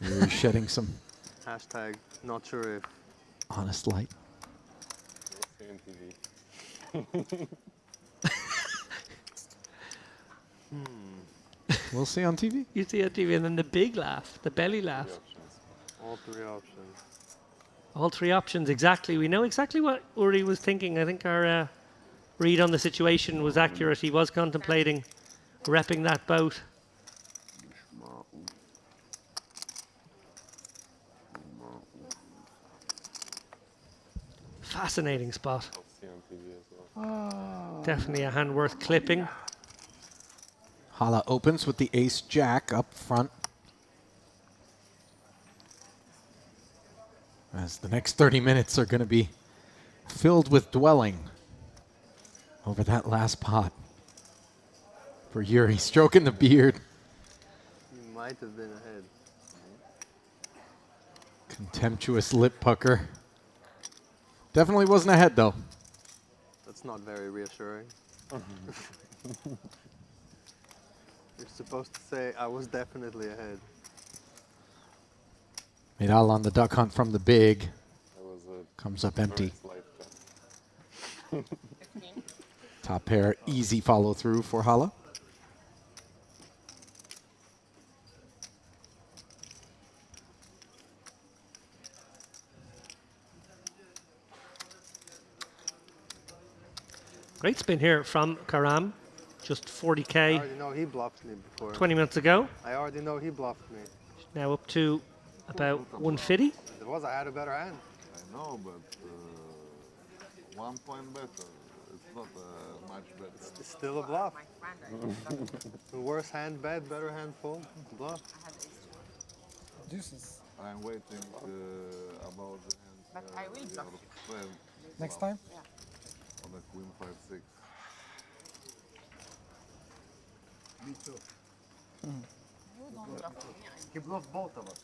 You're shedding some Hashtag not sure if. honest light. We'll see on TV. You see on TV, and then the big laugh, the belly laugh. All three options. All three options, exactly. We know exactly what Uri was thinking. I think our read on the situation was accurate. He was contemplating repping that boat. Fascinating spot. Definitely a hand worth clipping. Hala opens with the ace-jack up front. As the next 30 minutes are going to be filled with dwelling over that last pot. For Yuri, stroking the beard. You might have been ahead. Contemptuous lip pucker. Definitely wasn't ahead, though. That's not very reassuring. You're supposed to say, I was definitely ahead. Midal on the duck hunt from the big. That was a Comes up empty. lifetime. Top pair, easy follow through for Hala. Great spin here from Karam. Just I 40k already know he bluffed me before. 20 minutes ago. I already know he bluffed me. Now up to about 150. It was, I had a better hand. I know, but 1 point better. It's not much better. It's still a bluff. Worse hand bet, better hand fold, bluff. Deuces. I'm waiting about the hands. But I will bluff. Next time? On the queen 5-6. Me too. You don't bluff me. He bluffed both of us.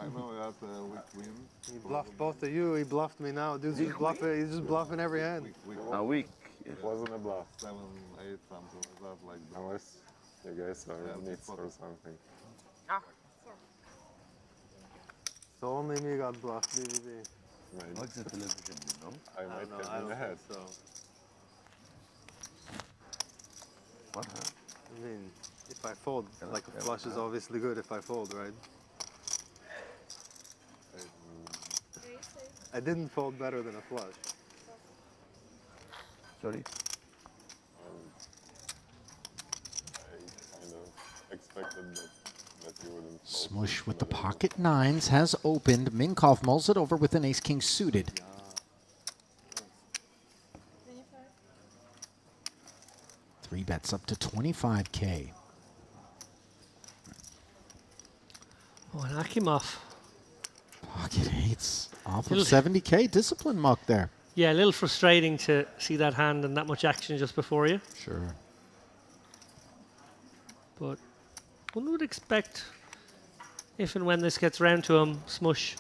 I know that weak queen. He bluffed both of you. He bluffed me now. Dude's just bluffing. He's just bluffing every hand. Weak. It wasn't a bluff. 7, 8, something like that. Like that. Unless you guys are nits or something. Ah. So only me got bluffed, BBB. Right. What's the television, you know? I might No, have I been don't ahead. think so. What? I mean, if I fold, like a flush is obviously good if I fold, right? I didn't fold better than a flush. Sorry? I kind of expected that you wouldn't. Smush with the pocket nines has opened. Minkov mulls it over with an ace-king suited. Three bets up to 25k. Oh, and Akimov. Pocket eights off of Little- 70k. Discipline muck there. Yeah, a little frustrating to see that hand and that much action just before you. Sure. But one would expect, if and when this gets round to him, Smush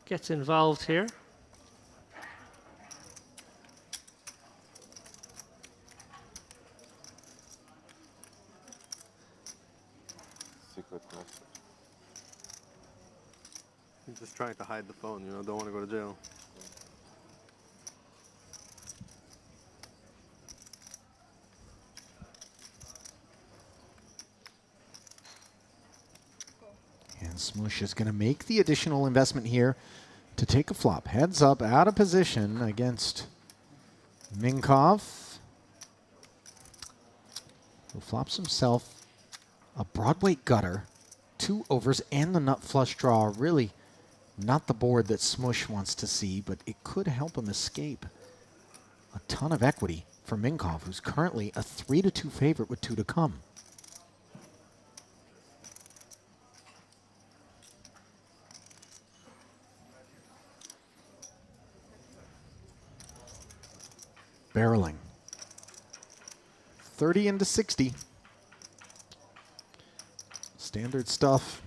gets involved here. Secret message. I'm just trying to hide the phone, you know, don't want to go to jail. And Smush is going to make the additional investment here to take a flop. Heads up, out of position against Minkov, who flops himself a Broadway gutter, 2 overs, and the nut flush draw. Really not the board that Smush wants to see, but it could help him escape a ton of equity for Minkov, who's currently a 3-2 favorite with 2 to come. Barreling. 30 into 60. Standard stuff.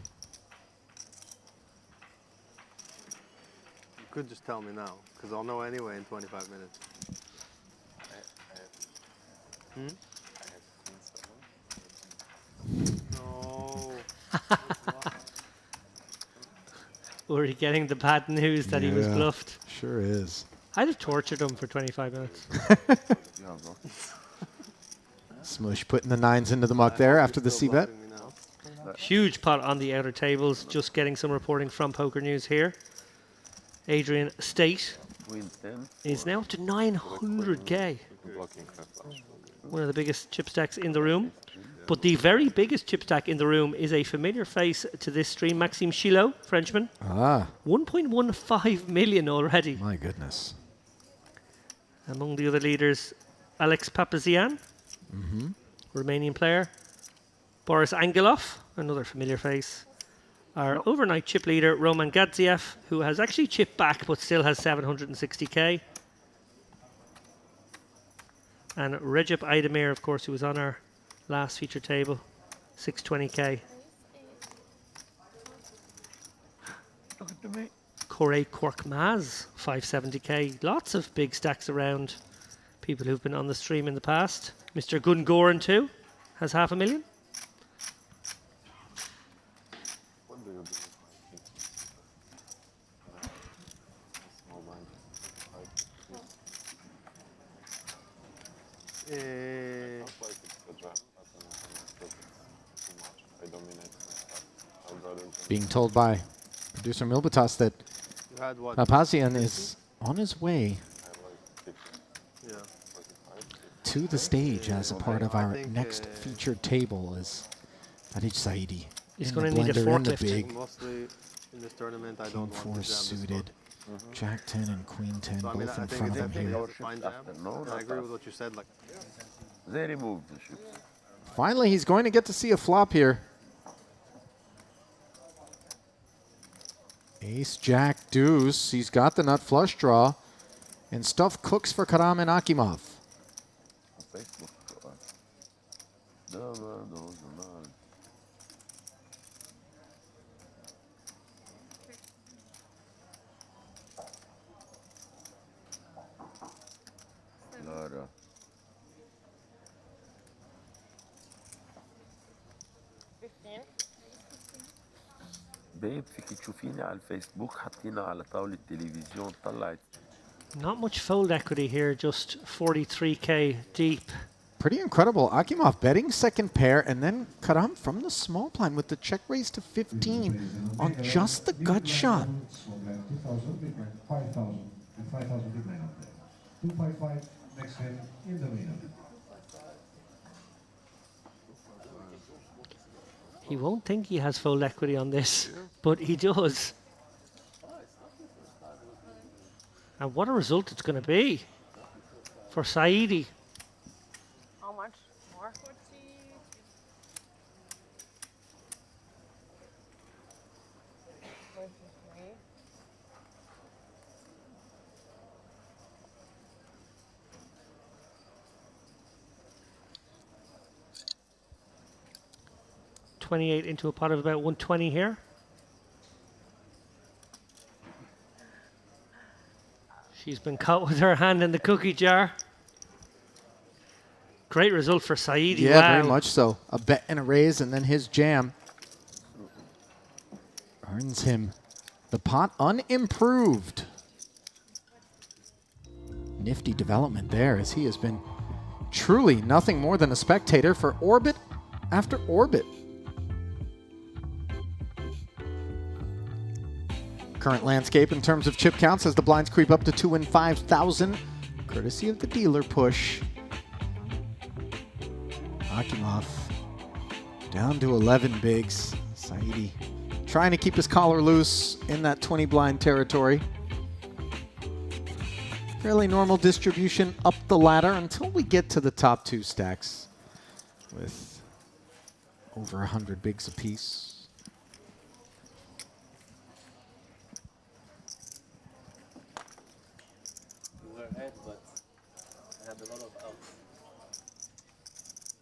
You could just tell me now, because I'll know anyway in 25 minutes. Hmm? No. Already getting the bad news that he was Yeah, bluffed. Sure is. I'd have tortured him for 25 minutes. Smush putting the nines into the muck there after the c-bet. Huge pot on the outer tables. Just getting some reporting from Poker News here. Adrian State is now up to 900k. One of the biggest chip stacks in the room. But the very biggest chip stack in the room is a familiar face to this stream, Maxime Chilot, Frenchman. Ah. 1.15 million already. My goodness. Among the other leaders, Alex Papazian, Romanian player. Boris Angelov, another familiar face. Our overnight chip leader, Roman Gadziev, who has actually chipped back but still has 760k. And Recep Aydemir, of course, who was on our last feature table, 620k. Corey Korkmaz, 570k. Lots of big stacks around. People who've been on the stream in the past. Mr. Gungoran too has 500,000. What do you do? Small blind. Not like it's the jam, but it's too much. I dominate my stuff. I'd rather Being told by producer Milbatas that You had what? Papazian is on his way Yeah. to the stage as a part of I our think, next featured table is Tariq Saidi. He's in gonna the need a blender, in the forklift. big Mostly in this tournament, I King don't want 4 to jam this suited. board. Jack 10 and Queen 10 So, I mean, both I in think front it's of him here. a fine jam. And I agree with what you said. Like, They removed the chips. Finally, he's going to get to see a flop here. Ace, Jack, Deuce. He's got the nut flush draw. And stuff cooks for Carmen Akimov. Facebook. No. Lara. باين فيك تشوفيني على الفيسبوك حاطينها على طاولة التلفزيون طلعت. Not much fold equity here, just 43k deep. Pretty incredible. Akimov betting second pair, and then Karam from the small blind with the check raise to 15 on just the gut shot. 2,000, big blind 5,000, and 5,000 big blind up there. 255, next hand in the middle. He won't think he has fold equity on this, but he does. And what a result it's going to be for Saidi. How much more? 43. 28 into a pot of about 120 here. She's been caught with her hand in the cookie jar. Great result for Saidi. Yeah, wow. very much so. A bet and a raise, and then his jam earns him the pot unimproved. Nifty development there, as he has been truly nothing more than a spectator for orbit after orbit. Current landscape in terms of chip counts as the blinds creep up to 2 and 5,000, courtesy of the dealer push. Akimov down to 11 bigs. Saidi trying to keep his collar loose in that 20 blind territory. Fairly normal distribution up the ladder until we get to the top two stacks with over 100 bigs apiece. We were ahead, but I had a lot of outs.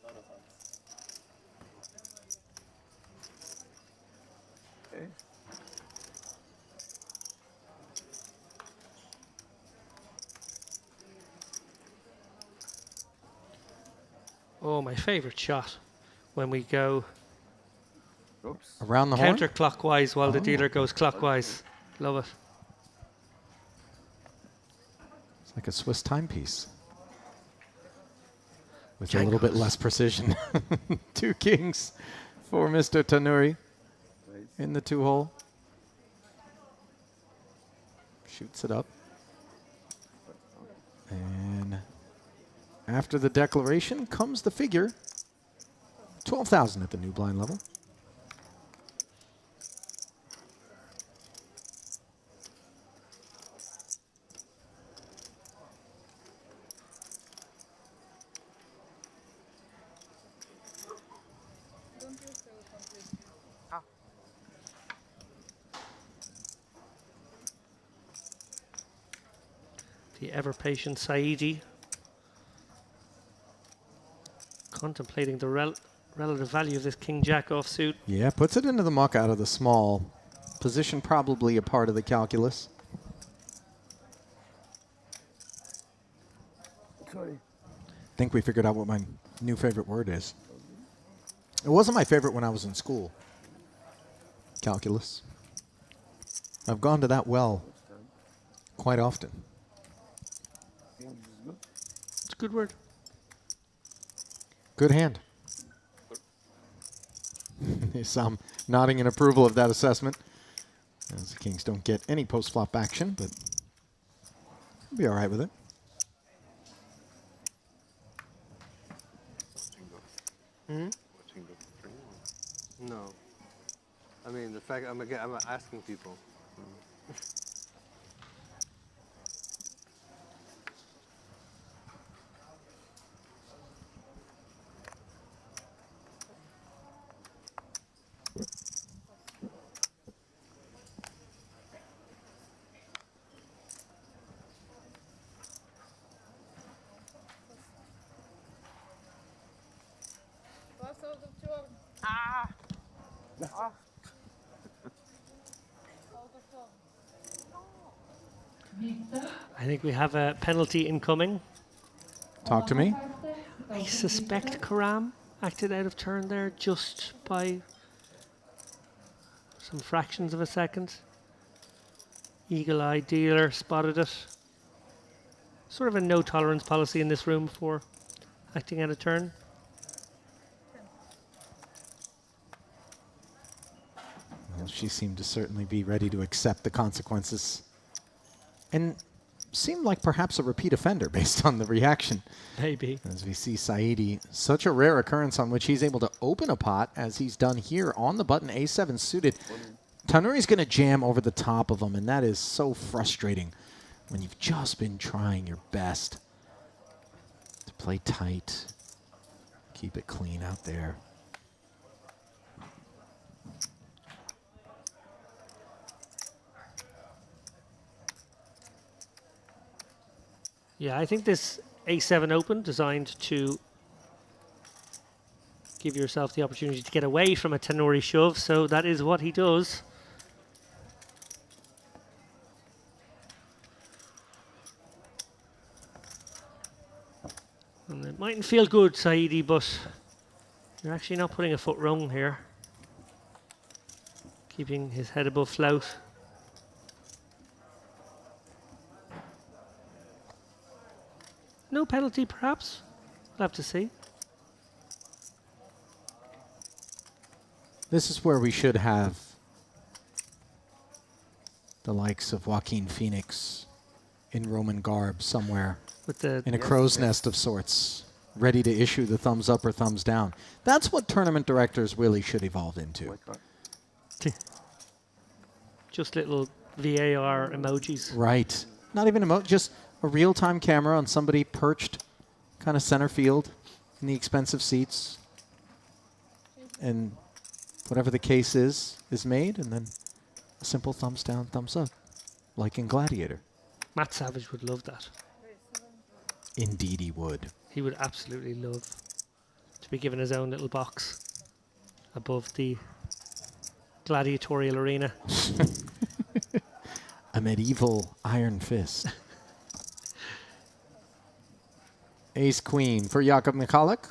A lot of outs. Okay. Oh, my favorite shot when we go Oops. Around the horn? counterclockwise while the Oh. dealer goes clockwise. Love it. It's like a Swiss timepiece with Jack a little bit goes. less precision. 2 kings for Mr. Tanuri in the 2-hole. Shoots it up. And after the declaration comes the figure. 12,000 at the new blind level. The ever-patient Saidi. Contemplating the relative value of this king-jack offsuit. Yeah, puts it into the muck out of the small. Position probably a part of the calculus. Sorry. I think we figured out what my new favorite word is. It wasn't my favorite when I was in school. Calculus. I've gone to that well quite often. It's a good word. Good hand. There's some nodding in approval of that assessment. As the Kings don't get any post-flop action, but we'll be all right with it. Hmm? No. I mean, the fact I'm asking people. Ah. Ah. I think we have a penalty incoming. Talk to me. I suspect Karam acted out of turn there just by some fractions of a second. Eagle-eyed dealer spotted it. Sort of a no-tolerance policy in this room for acting out of turn. Well, she seemed to certainly be ready to accept the consequences. And seemed like perhaps a repeat offender based on the reaction. Maybe. As we see Saidi, such a rare occurrence on which he's able to open a pot as he's done here on the button, A7 suited. Tanuri's going to jam over the top of him, and that is so frustrating when you've just been trying your best to play tight, keep it clean out there. Yeah, I think this A7 open designed to give yourself the opportunity to get away from a Tanuri shove, so that is what he does. And it mightn't feel good, Saidi, but you're actually not putting a foot wrong here. Keeping his head above float. No penalty, perhaps. We'll have to see. This is where we should have the likes of Joaquin Phoenix in Roman garb somewhere With the in a crow's nest of sorts, ready to issue the thumbs up or thumbs down. That's what tournament directors really should evolve into. Just little VAR emojis. Right. Not even just a real-time camera on somebody perched kind of center field in the expensive seats. And whatever the case is made, and then a simple thumbs down, thumbs up, like in Gladiator. Matt Savage would love that. Indeed he would. He would absolutely love to be given his own little box above the gladiatorial arena. A medieval iron fist. Ace Queen for Jakub Michalek.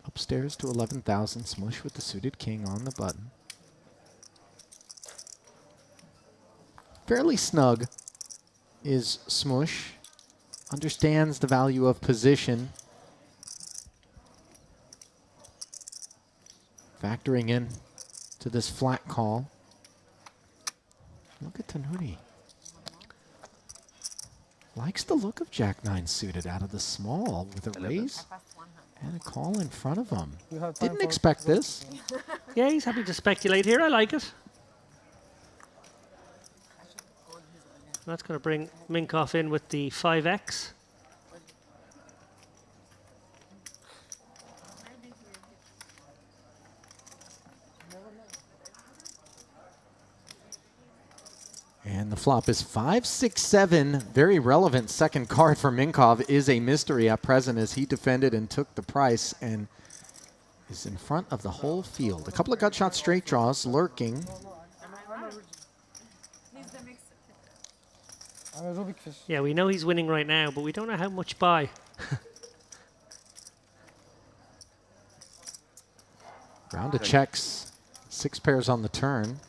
Upstairs to 11,000. Smush with the suited king on the button. Fairly snug is Smush. Understands the value of position. Factoring in to this flat call. Look at Tanuri. Likes the look of Jack-9 suited out of the small with a raise and a call in front of him. Didn't expect this. Yeah, he's happy to speculate here. I like it. That's going to bring Minkoff in with the 5x. And And the flop is 5, 6, 7. Very relevant second card for Minkov is a mystery at present as he defended and took the price and is in front of the whole field. A couple of gut shot straight draws lurking. Yeah, we know he's winning right now, but we don't know how much by. Round of checks. 6 pairs on the turn.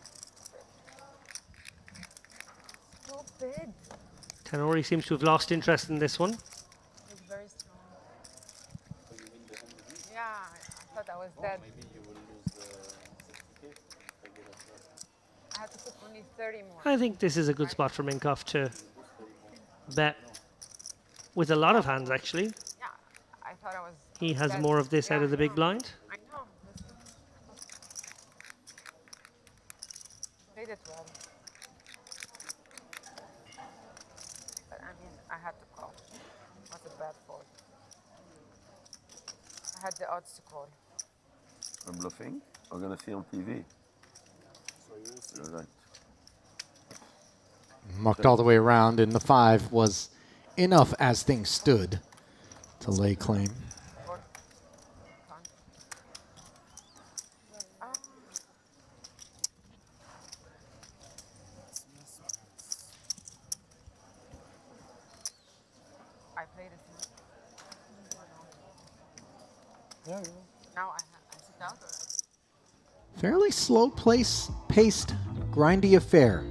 Tanori seems to have lost interest in this one. It's very strong. Yeah, I thought I was dead. I had to put only 30 more. I think this is a good spot for Minkov to bet with a lot of hands, actually. Yeah, I thought I was. He has dead. more of this Yeah, out of the big I know. blind. I know. Played it well. But I mean, I had to call. It was a bad fold. I had the odds to call. I'm bluffing. I'm gonna see on TV. You're right. Mucked all the way around, and the 5 was enough as things stood to lay claim. I played it. Yeah. Now I sit out. Fairly slow paced, grindy affair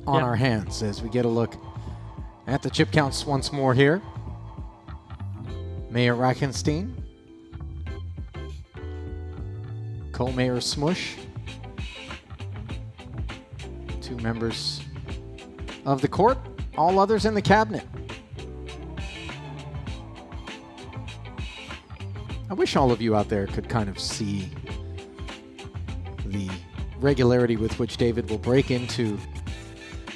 on Yeah. our hands as we get a look at the chip counts once more here. Mayor Reichenstein, co-mayor Smush, 2 members of the court, all others in the cabinet. I wish all of you out there could kind of see the regularity with which David will break into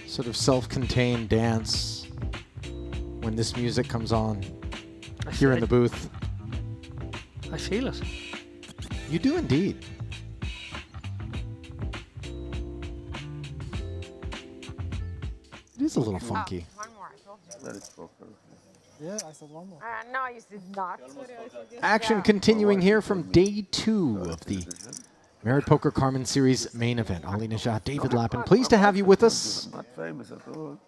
sort of self-contained dance when this music comes on here in the booth. I feel it. You do indeed. It is a little funky. One more, I told you. That is poker. Yeah, I said one more. No, you did not. Action continuing here from day 2 of the Merit Poker Carmen Series main event. Ali Najat, David Lappin, pleased to have you with us. Not famous at all.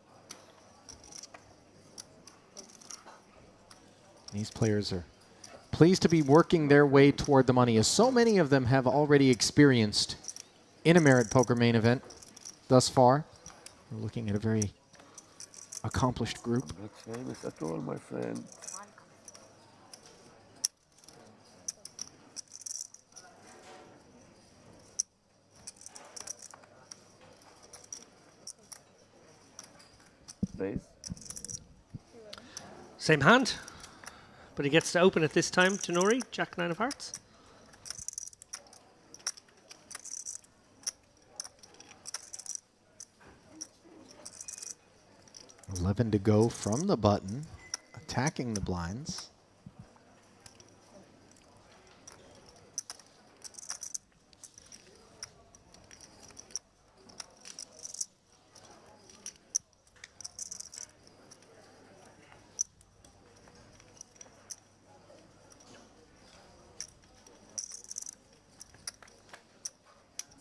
These players are pleased to be working their way toward the money, as so many of them have already experienced in a Merit Poker main event thus far. We're looking at a very accomplished group. Not famous at all, my friend. Place. Same hand, but he gets to open it this time. Tanori, Jack 9 of hearts. $11 to go from the button, attacking the blinds.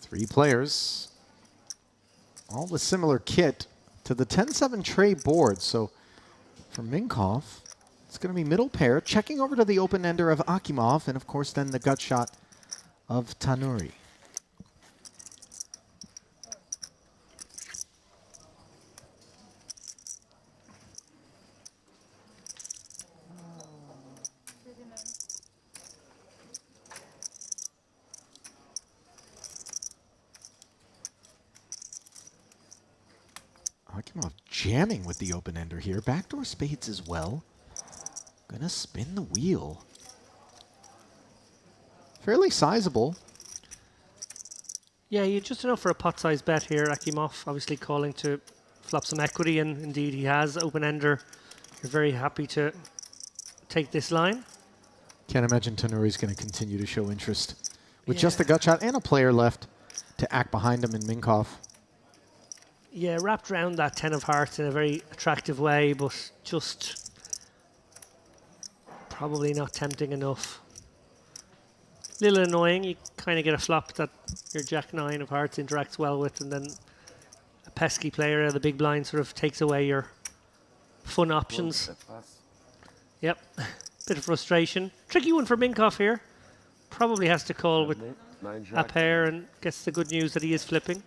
Three players, all with similar kit to the 10-7 tray board. So for Minkov, it's going to be middle pair, checking over to the open ender of Akimov, and of course then the gut shot of Tanuri. Akimov jamming with the open ender here. Backdoor spades as well. Gonna spin the wheel. Fairly sizable. Yeah, you just enough for a pot-sized bet here. Akimov obviously calling to flop some equity, and indeed he has. Open ender, you're very happy to take this line. Can't imagine Tanuri's going to continue to show interest with just a gut shot and a player left to act behind him in Minkov. Yeah, wrapped around that 10 of hearts in a very attractive way, but just probably not tempting enough. Little annoying. You kind of get a flop that your Jack 9 of hearts interacts well with, and then a pesky player out of the big blind sort of takes away your fun options. Yep. Bit of frustration. Tricky one for Minkoff here. Probably has to call with a pair and gets the good news that he is flipping.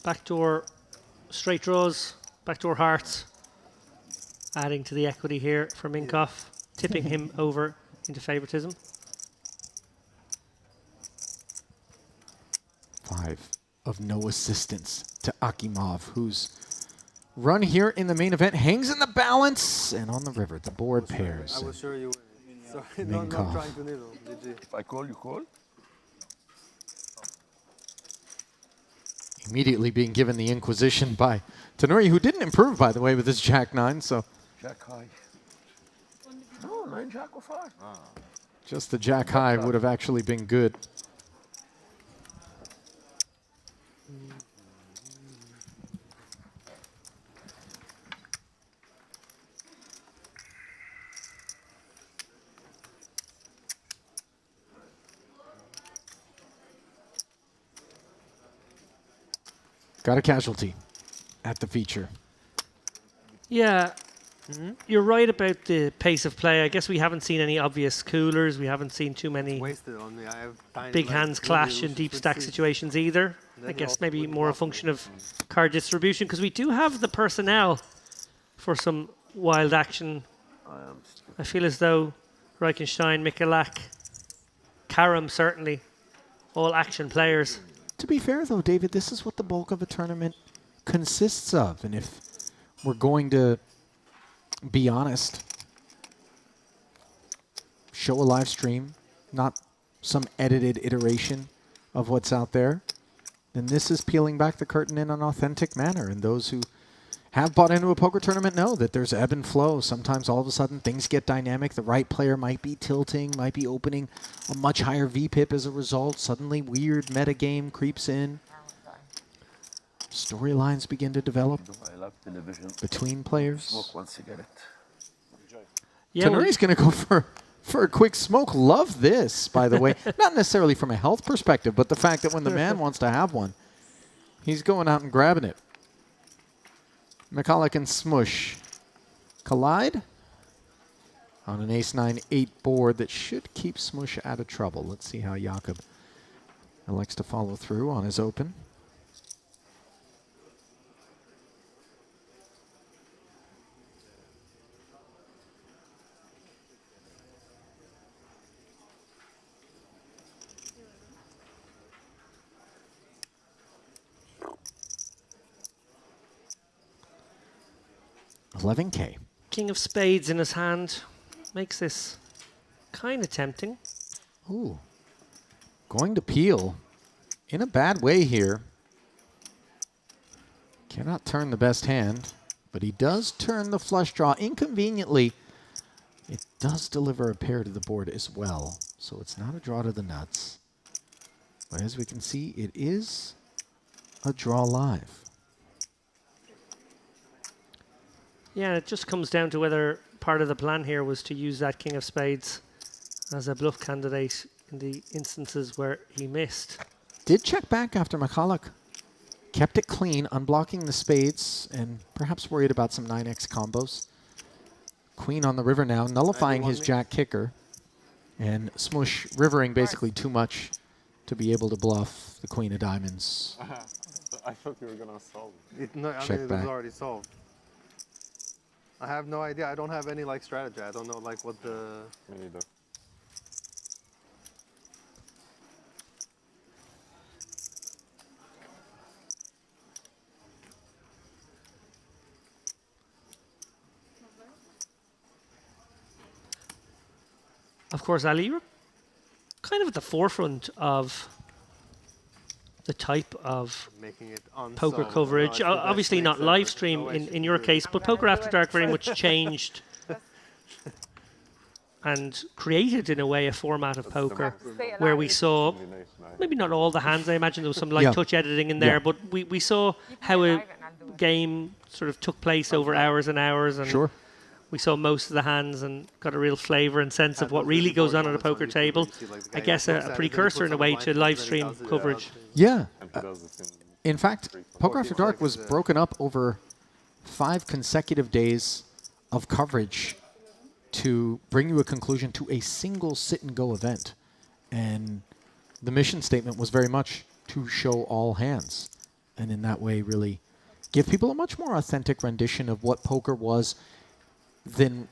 Backdoor straight draws, backdoor hearts, adding to the equity here for Minkoff, tipping him over into favoritism. 5 of no assistance to Akimov, whose run here in the main event hangs in the balance, and on the river, the board pairs. I was sure you win. Sorry, not trying to needle. GG. If I call, you call? Immediately being given the Inquisition by Tenori, who didn't improve, by the way, with his Jack 9, so Jack high. No, 9 Jack or 5. just the Jack high would have actually been good. Got a casualty at the feature. Yeah, you're right about the pace of play. I guess we haven't seen any obvious coolers. We haven't seen too many Wasted on me. I have tiny big legs. hands clash in deep stack situations either. I guess maybe more a function of card distribution, because we do have the personnel for some wild action. I feel as though Reichenstein, Michalak, Karam certainly, all action players. To be fair, though, David, this is what the bulk of a tournament consists of. And if we're going to be honest, show a live stream, not some edited iteration of what's out there, then this is peeling back the curtain in an authentic manner. And those who have bought into a poker tournament know that there's ebb and flow. Sometimes all of a sudden things get dynamic. The right player might be tilting, might be opening a much higher VPIP as a result. Suddenly weird metagame creeps in. Storylines begin to develop between players. Smoke one cigarette. Yeah, Tenori's going to go for a quick smoke. Love this, by the way. Not necessarily from a health perspective, but the fact that when the man wants to have one, he's going out and grabbing it. McCulloch and Smush collide on an ace-9-8 board that should keep Smush out of trouble. Let's see how Jakob elects to follow through on his open. $11K. King of spades in his hand makes this kind of tempting. Ooh. Going to peel in a bad way here. Cannot turn the best hand, but he does turn the flush draw. Inconveniently, it does deliver a pair to the board as well, so it's not a draw to the nuts. But as we can see, it is a draw live. Yeah, it just comes down to whether part of the plan here was to use that king of spades as a bluff candidate in the instances where he missed. Did check back after McCulloch. Kept it clean, unblocking the spades, and perhaps worried about some 9x combos. Queen on the river now, nullifying his jack kicker. And Smush rivering basically too much to be able to bluff the queen of diamonds. I thought you were going to solve it. No, I Check mean, it back. was already solved. I have no idea. I don't have any like strategy. I don't know like what the. Me neither. Of course, Ali, you're kind of at the forefront of the type of Making it poker unsung. coverage. No, it's the best Obviously not mix live ever. stream No way in she your can do it. case, but Poker After Dark very much changed and created, in a way, a format of poker where we saw, maybe not all the hands, I imagine there was some light touch editing in there, but we saw how a game sort of took place over hours and hours, and we saw most of the hands and got a real flavour and sense of what really goes on at a poker table. I guess a precursor in a way to live stream coverage. Yeah. In fact, Poker After Dark was broken up over 5 consecutive days of coverage to bring you a conclusion to a single sit-and-go event. And the mission statement was very much to show all hands, and in that way really give people a much more authentic rendition of what poker was than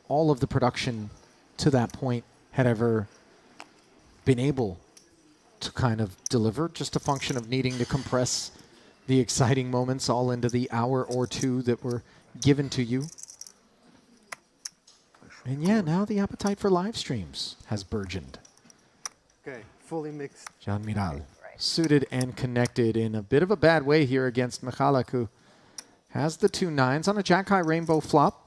all of the production to that point had ever been able to kind of deliver. Just a function of needing to compress the exciting moments all into the hour or two that were given to you. And yeah, now the appetite for live streams has burgeoned. Okay, fully mixed. John Miral, suited and connected in a bit of a bad way here against Michalak, who has the 2 9s on a jack-high rainbow flop.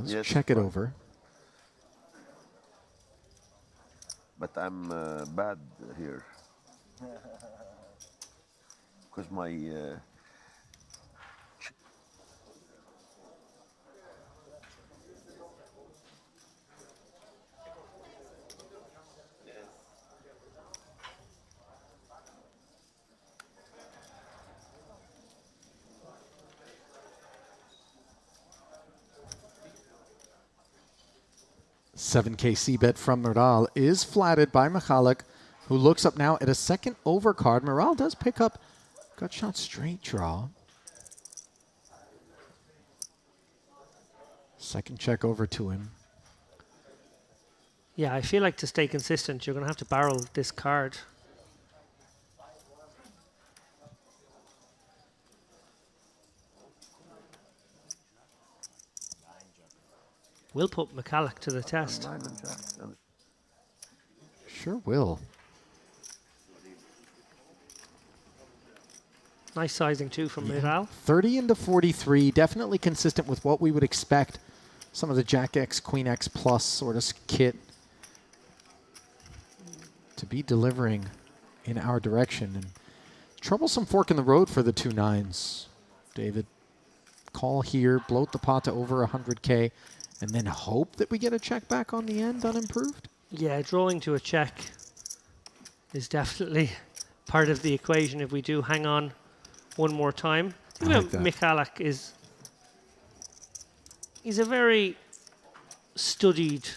Does check it over. But I'm bad here. Because my... $7K c-bet from Miral is flatted by Michalak, who looks up now at a second overcard. Miral does pick up gut shot straight draw. Second check over to him. Yeah, I feel like to stay consistent, you're going to have to barrel this card. Will put Michalak to the test. Sure will. Nice sizing too from Miral. 30 into 43, definitely consistent with what we would expect. Some of the Jack X, Queen X plus sort of kit to be delivering in our direction. And troublesome fork in the road for the 2 9s. David, call here, bloat the pot to over 100K, and then hope that we get a check back on the end unimproved? Yeah, drawing to a check is definitely part of the equation if we do hang on one more time. You know, Michalak is... He's a very studied,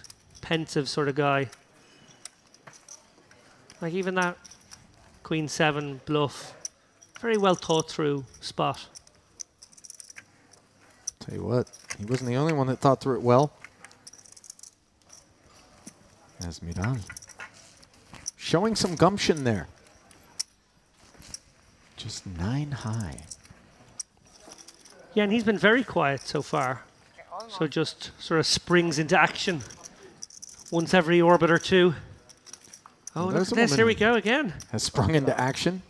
pensive sort of guy. Like even that Queen 7 bluff, very well thought through spot. Tell you what, he wasn't the only one that thought through it well. As Miral showing some gumption there. Just 9 high. Yeah, and he's been very quiet so far. So just sort of springs into action once every orbit or two. Oh, Well, look at this. Here we go again. Has sprung into action.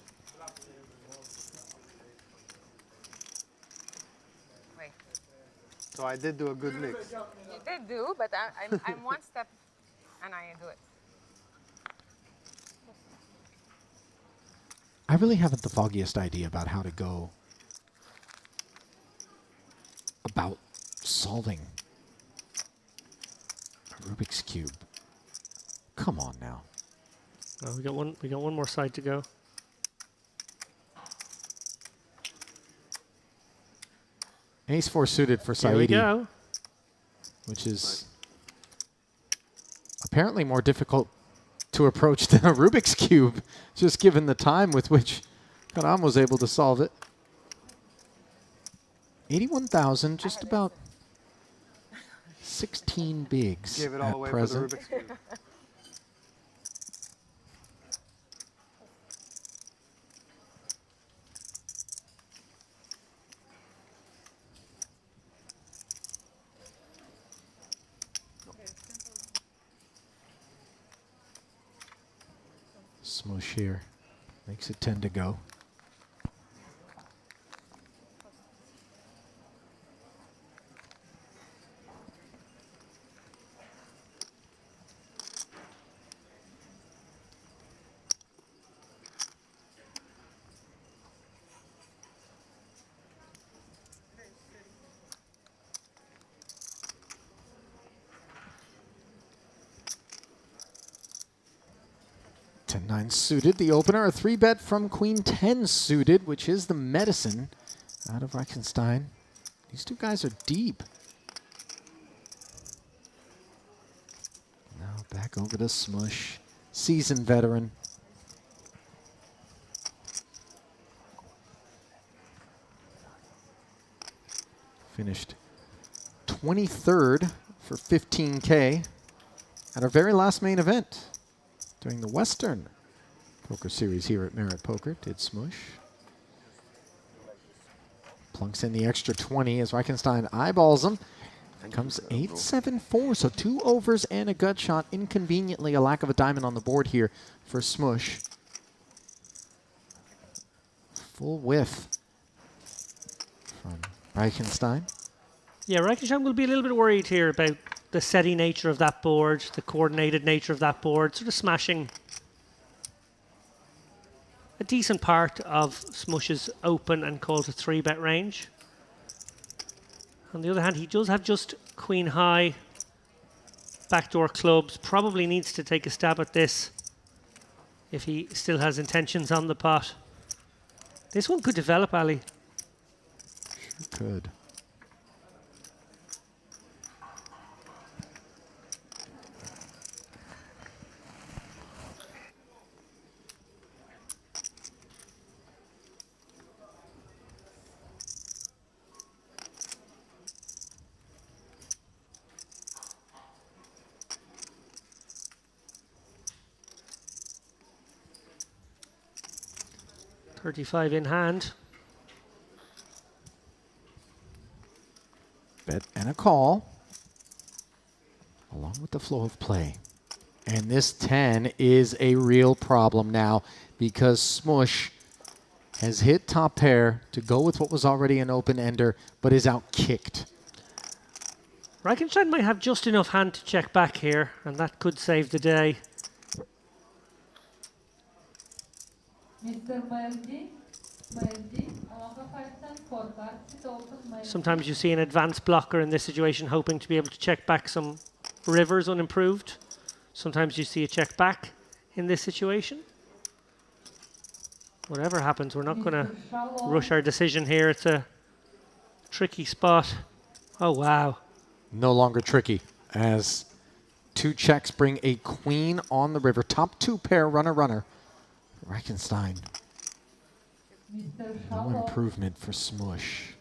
So I did do a good mix. You did do, but I'm one step and I do it. I really haven't the foggiest idea about how to go about solving a Rubik's Cube. Come on now. Oh, we got one more side to go. Ace-4 suited for Here we Saidi, go. which is apparently more difficult to approach than a Rubik's Cube, just given the time with which Karam was able to solve it. 81,000, just about 16 bigs Gave it all at away present. for the Rubik's Cube. Smush here. Makes it 10 to go. Ten-9 suited, the opener, a 3-bet from Queen 10 suited, which is the medicine out of Reichenstein. These two guys are deep. Now back over to Smush, seasoned veteran. Finished 23rd for 15K at our very last main event during the Western Poker Series here at Merit Poker. Did Smush. Plunks in the extra 20 as Reichenstein eyeballs him. Comes 8-7-4, so 2 overs and a gut shot. Inconveniently, a lack of a diamond on the board here for Smush. Full whiff from Reichenstein. Yeah, Reichenstein will be a little bit worried here about the steady nature of that board, the coordinated nature of that board, sort of smashing a decent part of Smush's open and call to 3-bet range. On the other hand, he does have just queen high backdoor clubs. Probably needs to take a stab at this if he still has intentions on the pot. This one could develop, Ali. Sure could. .35 in hand. Bet and a call, along with the flow of play. And this 10 is a real problem now because Smush has hit top pair to go with what was already an open ender, but is out kicked. Reichenstein might have just enough hand to check back here, and that could save the day. Sometimes you see an advanced blocker in this situation hoping to be able to check back some rivers unimproved. Sometimes you see a check back in this situation. Whatever happens, we're not going to rush our decision here. It's a tricky spot. Oh, wow. No longer tricky, as 2 checks bring a queen on the river. Top 2 pair, runner. Reichenstein. No improvement for Smush.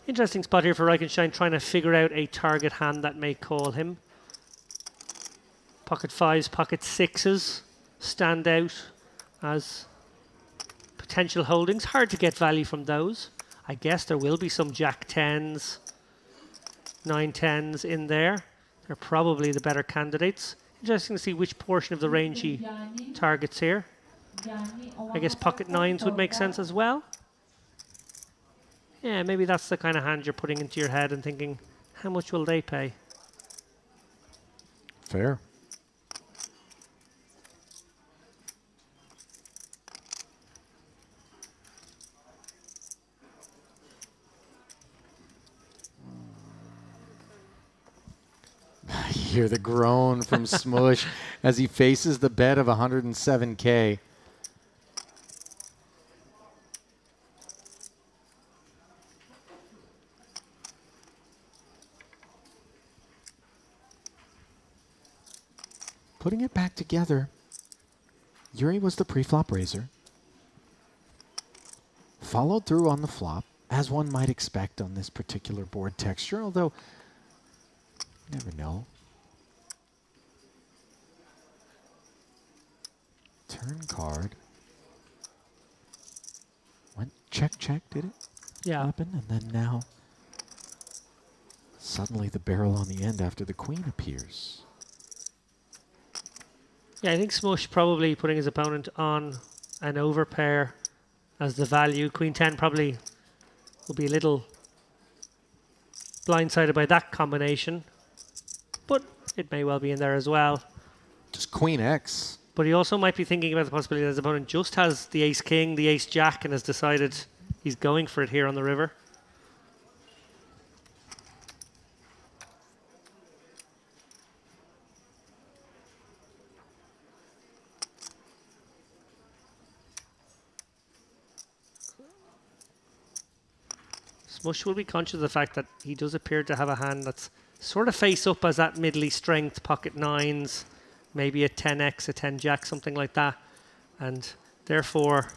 Interesting spot here for Reichenstein, trying to figure out a target hand that may call him. Pocket 5s, pocket 6s stand out as potential holdings. Hard to get value from those. I guess there will be some Jack 10s, 9 10s in there. They're probably the better candidates. Interesting to see which portion of the range he targets here. I guess pocket 9s would make sense as well. Yeah, maybe that's the kind of hand you're putting into your head and thinking, how much will they pay? Fair. You hear the groan from Smush as he faces the bet of 107K. Putting it back together, Yuri was the pre-flop raiser. Followed through on the flop, as one might expect on this particular board texture, although you never know. Turn card. Went check, did it? Yeah. Happen, and then now suddenly the barrel on the end after the queen appears. Yeah, I think Smush probably putting his opponent on an overpair as the value. Queen 10 probably will be a little blindsided by that combination, but it may well be in there as well. Just Queen X. But he also might be thinking about the possibility that his opponent just has the ace king, the ace jack, and has decided he's going for it here on the river. Smush will be conscious of the fact that he does appear to have a hand that's sort of face up as that middly strength, pocket nines, maybe a 10x, a 10 jack, something like that. And therefore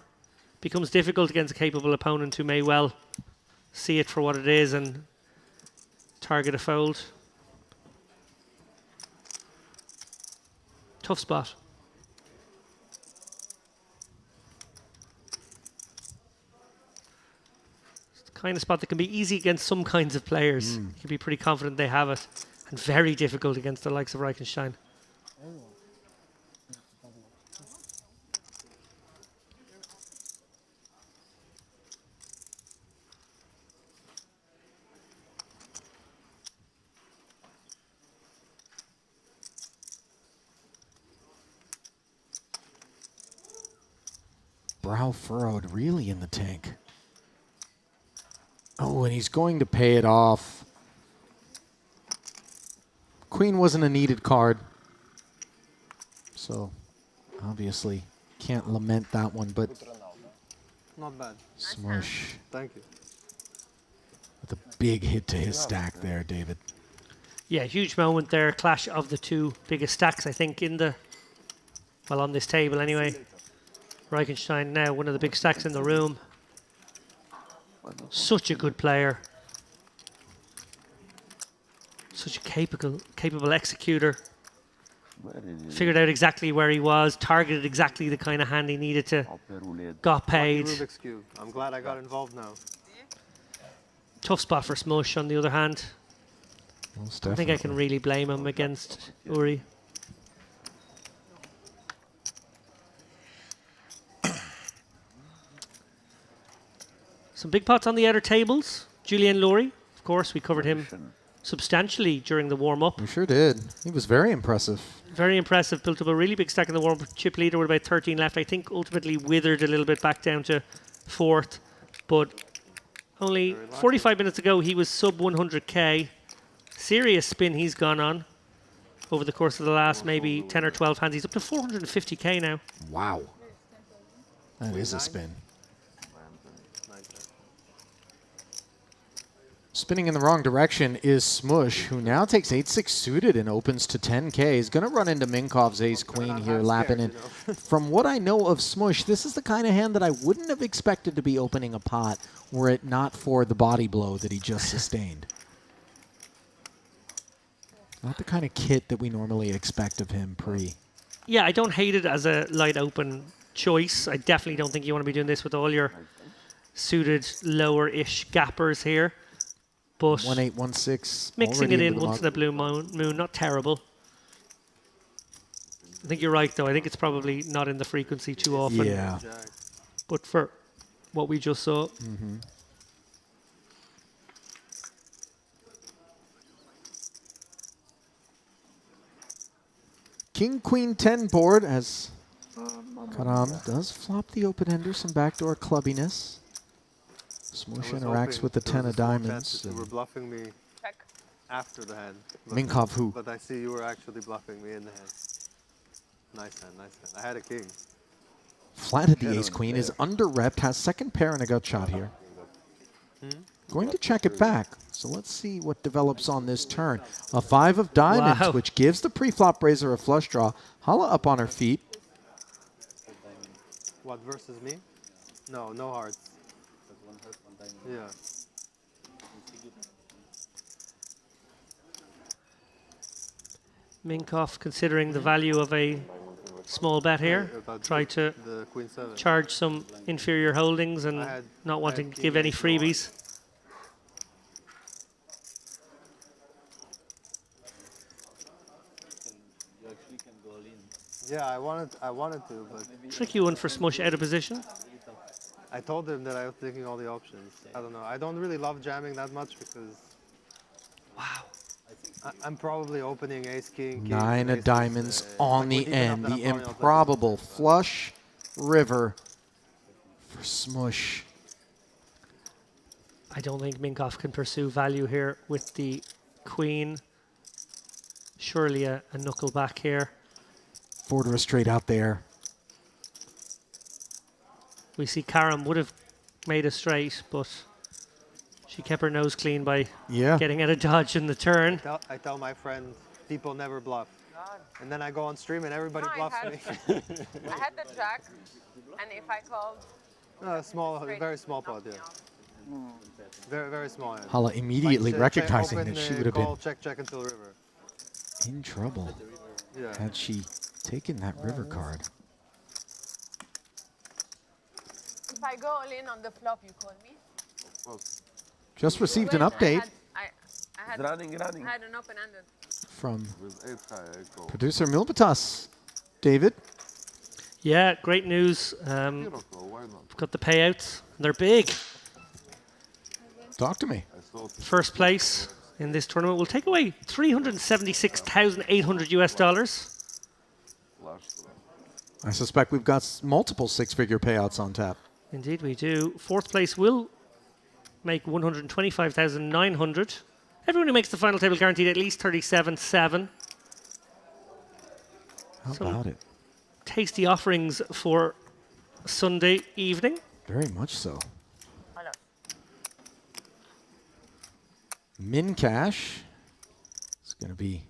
becomes difficult against a capable opponent who may well see it for what it is and target a fold. Tough spot. Kind of spot that can be easy against some kinds of players. You can be pretty confident they have it, and very difficult against the likes of Reichenstein. Brow furrowed, really in the tank. Oh, and he's going to pay it off. Queen wasn't a needed card. So, obviously, can't lament that one, but Not bad. Smush Thank you. with a big hit to his stack there, David. Yeah, huge moment there. Clash of the two biggest stacks, I think, in the, well, on this table anyway. Reichenstein now one of the big stacks in the room. Such a good player. Such a capable executor. Figured out exactly where he was, targeted exactly the kind of hand he needed to, got paid. Rubik's Cube. I'm glad I got involved now. Tough spot for Smush on the other hand. Most I don't think I can really blame him against Uri. Some big pots on the outer tables. Julian Laurie, of course, we covered him substantially during the warm-up. We sure did. He was very impressive. Very impressive. Built up a really big stack in the warm-up. Chip leader with about 13 left. I think ultimately withered a little bit back down to fourth. But only 45 minutes ago, he was sub 100k. Serious spin he's gone on over the course of the last maybe 10 or 12 hands. He's up to 450k now. Wow. That is a spin. Spinning in the wrong direction is Smush, who now takes 8-6 suited and opens to 10k. He's going to run into Minkov's ace-queen here, lapping in. From what I know of Smush, this is the kind of hand that I wouldn't have expected to be opening a pot were it not for the body blow that he just sustained. Not the kind of kit that we normally expect of him pre. Yeah, I don't hate it as a light open choice. I definitely don't think you want to be doing this with all your suited lower-ish gappers here. But 1-8, 1-6. Mixing it in once in a blue moon, not terrible. I think you're right, though. I think it's probably not in the frequency too often. Yeah. But for what we just saw. King, Queen, 10 board as Carmen does flop the open-ender, some backdoor clubbiness. Smush interacts with the 10 of diamonds. You were bluffing me after the hand. Minkov who? But I see you were actually bluffing me in the hand. Nice hand, nice hand. I had a king. Flatted the ace-queen, is under-repped, has second pair and a gut shot here. Going to check it back. So let's see what develops on this turn. A 5 of diamonds, which gives the pre-flop raiser a flush draw. Hala up on her feet. What, versus me? No, no hearts. Yeah. Minkoff considering the value of a small bet here. Try to charge some inferior holdings and not wanting to give any freebies. Yeah, I wanted to, but Tricky one for Smush out of position. I told him that I was thinking all the options. I don't know. I don't really love jamming that much because. Wow. I'm probably opening ace king. 9 of diamonds on the end. The I'm probably not improbable flush river for Smush. I don't think Minkoff can pursue value here with the queen. Surely a knuckle back here. Border straight out there. We see Carmen would have made a straight, but she kept her nose clean by getting out of dodge in the turn. I tell my friend, people never bluff. And then I go on stream and everybody No, bluffs me. I had the jack, and if I called... Very small pot, yeah. Very, very small hand. Hala immediately recognizing open, that she would have been call, check until river. in trouble had she taken that river card. If I go all in on the flop, you call me? Just received an update I had running. I had an open-ended. from With 8 high, producer Milbatas. David? Yeah, great news. We've got the payouts. They're big. Talk to me. First place in this tournament will take away $376,800 US. I suspect we've got multiple six-figure payouts on tap. Indeed, we do. Fourth place will make $125,900. Everyone who makes the final table guaranteed at least 37.7. How about it? Tasty offerings for Sunday evening. Very much so. Min cash is going to be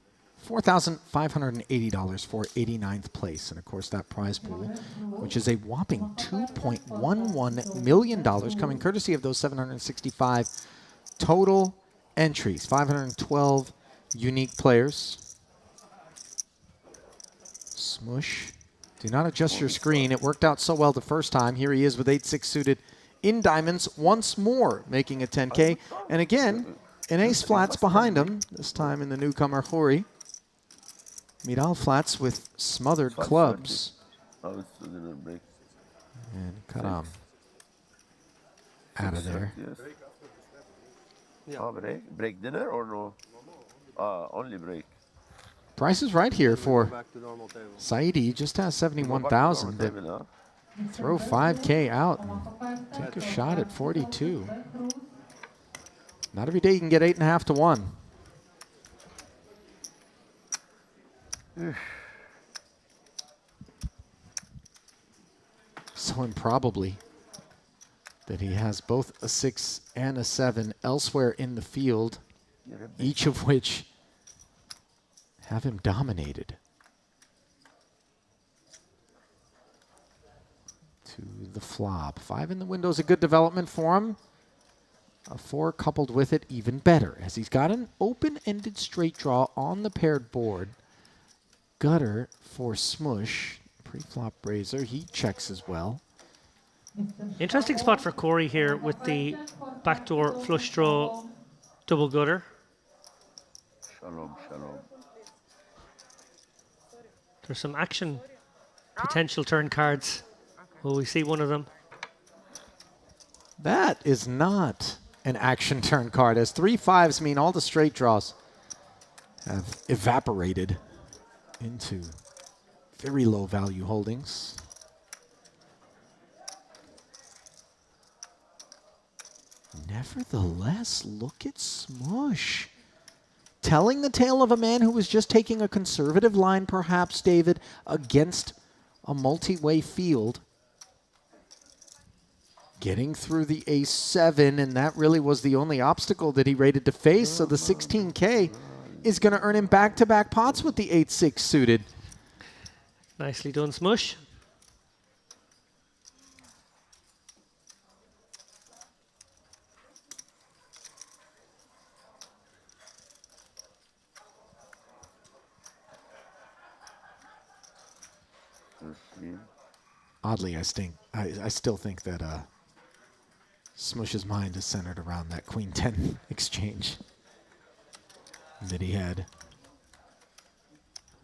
$4,580 for 89th place. And of course, that prize pool, which is a whopping $2.11 million, coming courtesy of those 765 total entries, 512 unique players. Smush. Do not adjust your screen. It worked out so well the first time. Here he is with 8-6 suited in diamonds once more, making a 10K. And again, an ace flats behind him, this time in the newcomer Khoury. Midal flats with smothered clubs. And Karam out of there. Break dinner or no? Only break. Price is right here for Saidi. Just has 71,000. But throw 5K out and take a shot at 42. Not every day you can get 8.5 to 1. So improbably that he has both a 6 and a 7 elsewhere in the field, each of which have him dominated. To the flop. 5 in the window is a good development for him. A 4 coupled with it even better, as he's got an open-ended straight draw on the paired board. Gutter for Smush. Pre-flop raiser, he checks as well. Interesting spot for Khoury here with the backdoor flush draw double gutter. Shalom, shalom. There's some action potential turn cards. Will we see one of them? That is not an action turn card, as 3 5s mean all the straight draws have evaporated into very low value holdings. Nevertheless, look at Smush. Telling the tale of a man who was just taking a conservative line, perhaps, David, against a multi-way field. Getting through the ace-7, and that really was the only obstacle that he rated to face, so the 16K is going to earn him back-to-back pots with the 8-6 suited. Nicely done, Smush. Oddly, I still think that Smush's mind is centered around that Queen 10 exchange that he had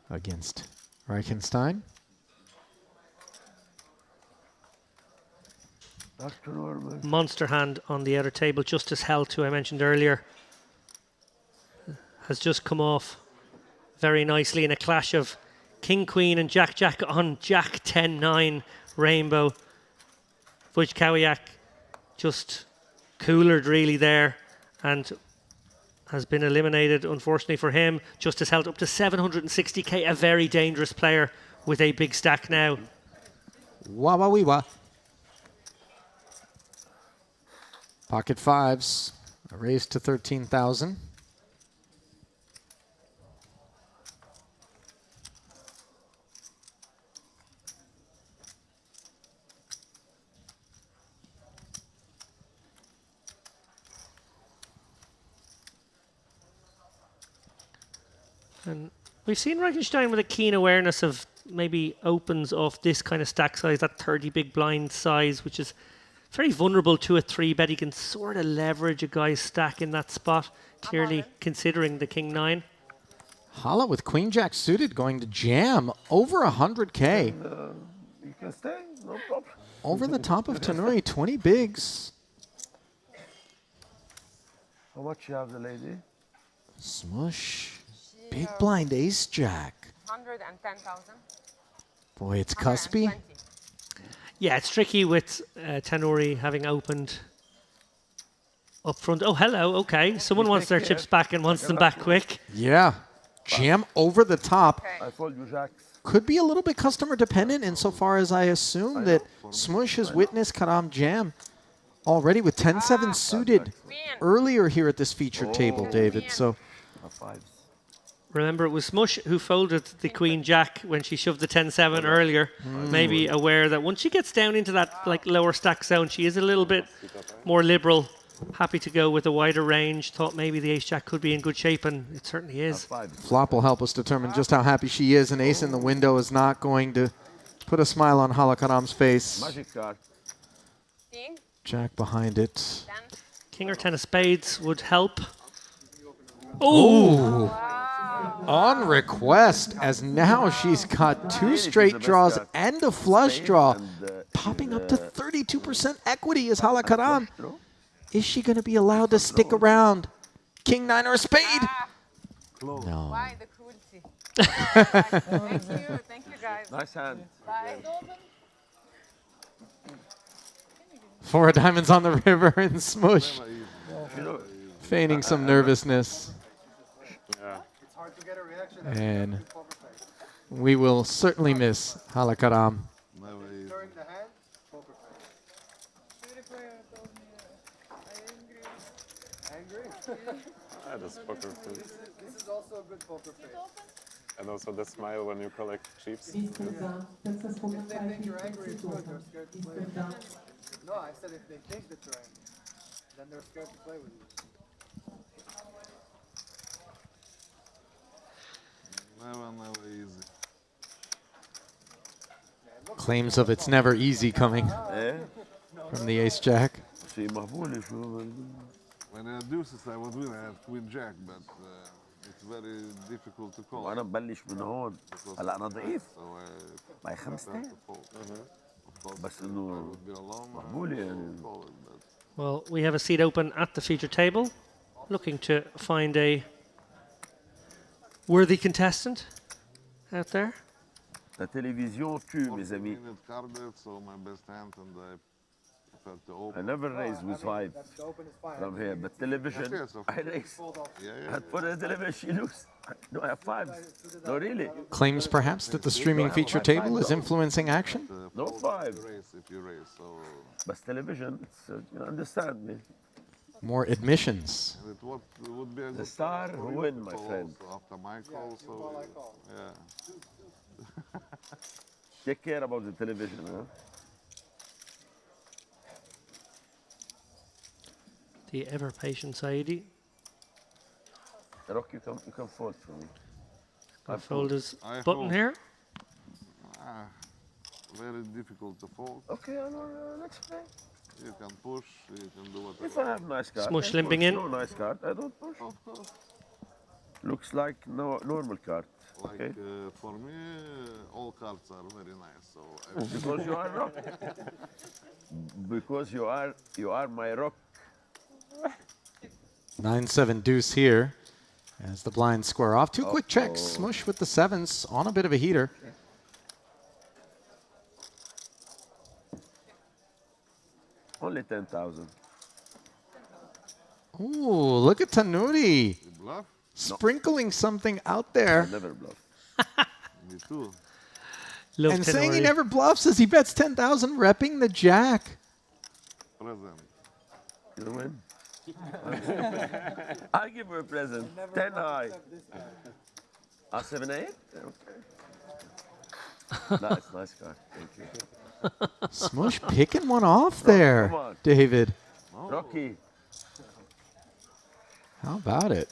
against Reichenstein. monster hand on the outer table. Justice Health, who I mentioned earlier, has just come off very nicely in a clash of King Queen and Jack Jack on Jack 10-9 Rainbow. Wojciech just coolered really there and has been eliminated, unfortunately for him. Justice Health up to 760k, a very dangerous player with a big stack now. Wah wah wee wah. Pocket fives, a raise to 13,000. And we've seen Reichenstein with a keen awareness of maybe opens off this kind of stack size, that 30 big blind size, which is very vulnerable to a 3-bet. He can sort of leverage a guy's stack in that spot, clearly considering the King 9. Hala with Queen Jack suited going to jam over 100k. You can stay, no problem. Over the top of Tanuri, 20 bigs. How much you have, the lady? Smush. Big blind ace jack. 110,000. Boy, it's cuspy. Yeah, it's tricky with Tanuri having opened up front. Oh, hello. Okay. Someone wants their chips back and wants them back quick. Yeah. Jam over the top. I fold you jacks. Could be a little bit customer dependent insofar as I assume that Smush has witnessed Karam jam already with 10-7 suited earlier here at this featured table, David. So remember, it was Smush who folded the Queen Jack when she shoved the 10-7 earlier. Maybe aware that once she gets down into that lower stack zone, she is a little bit more liberal. Happy to go with a wider range. Thought maybe the ace jack could be in good shape, and it certainly is. flop will help us determine just how happy she is. An ace in the window is not going to put a smile on Hala Karam's face. Magic card. Jack behind it. King or 10 of spades would help. Oh! On request, as now she's got two straight draws and a flush draw, popping up to 32% equity is Hala Karam. Is she going to be allowed to stick around? King 9 or a spade? No. Why the cruelty? Thank you guys. Nice hand. Bye. 4 diamonds on the river and Smush. Feigning some nervousness. And we will certainly miss Hala Karam. That's poker face. This is also a good poker face. And also the smile when you collect chips. If they think you're angry, it's good. They're scared to play with you. No, I said if they think that you're angry, then they're scared to play with you. Never easy. Claims of it's never easy coming from the ace jack. When I do this, I would win. I have Queen Jack, but it's very difficult to call. وأنا ببلش من هون. هلا أنا ضعيف. معي 5 بس إنه مقبولة يعني. Well, we have a seat open at the feature table, looking to find a worthy contestant out there. La télévision tue, mes amis. So my best hand, and I prefer to open. I never raise with 5 from here, but television, I raise. And for the television, she lose. No, I have 5. No, really. Claims perhaps that the streaming feature table is influencing action? No 5. If you raise, so. But television, it's, you understand me. More admissions. It would be a The star who win, my friend. After my call, so yeah. Take care about the television, huh? The ever-patient Saidi. Rock, you can fold for me. I fold his I button fold. here. Very difficult to fold. Okay, let's play. You can push, you can do whatever. If I have nice card, Smush I limping push. in. No nice card, I don't push. Looks like no normal card. Like Okay. for me, all cards are very nice. So Because you are rock. because you are my rock. 9-7 deuce here as the blinds square off. Two quick checks. Smush with the sevens on a bit of a heater. Only 10,000. Ooh, look at Tanuri. You bluff? Sprinkling something out there. I never bluff. Me too. Love and Tanuri. saying he never bluffs as he bets 10,000, repping the jack. Present. You win. I'll give her a present. 10 high. 7-8? Okay. Nice card. Thank you. Smush picking one off there, come on. David. Rocky. How about it?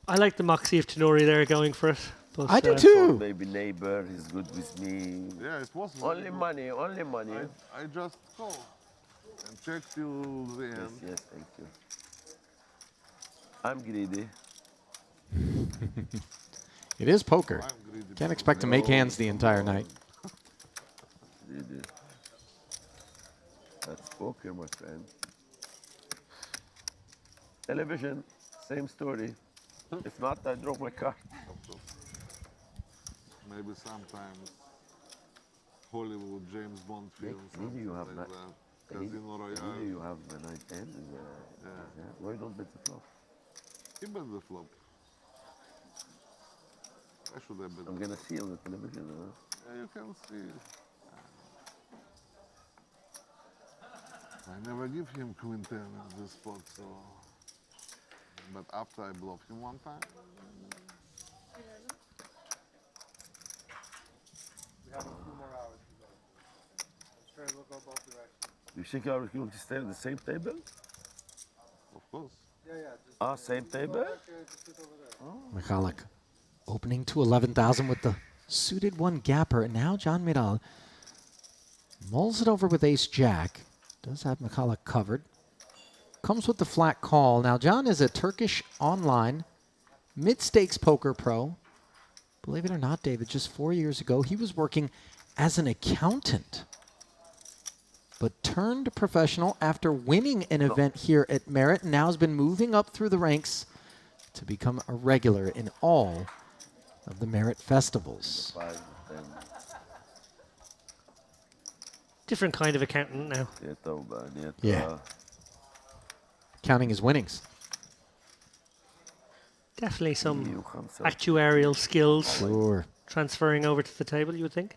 I like the moxie of Tenori there going for it. But, I do too. Maybe neighbor, he's good with me. Yeah, it was. Only money, only money. I just call and check till the end. Yes, thank you. I'm greedy. It is poker. I'm greedy. Can't expect to make hands the entire night. Greedy. That's poker, my friend. Television, same story. If not, I drop my card. Maybe sometimes Hollywood, James Bond films. Maybe you have like that. Casino Royale. Maybe you have a 9-10. Why don't bet the flop? He bet the flop. I should have bet. I'm gonna see on the television. Yeah, you can see. I never give him queen 10 in this spot, so. But after I bluff him one time. We have a few more hours to go. I'm sure we'll go both directions. You think you're going to stay on the same table? Of course. Yeah. Same table? Just sit over there. Michalik opening to 11,000 with the suited one gapper. And now John Miral mulls it over with ace-jack. Does have Michalik covered. Comes with the flat call. Now, John is a Turkish online mid-stakes poker pro. Believe it or not, David, just 4 years ago, he was working as an accountant, but turned professional after winning an event here at Merit, and now has been moving up through the ranks to become a regular in all of the Merit festivals. 5, 10. different kind of accountant now. Yeah. Counting his winnings. Definitely some actuarial skills Sure. transferring over to the table, you would think.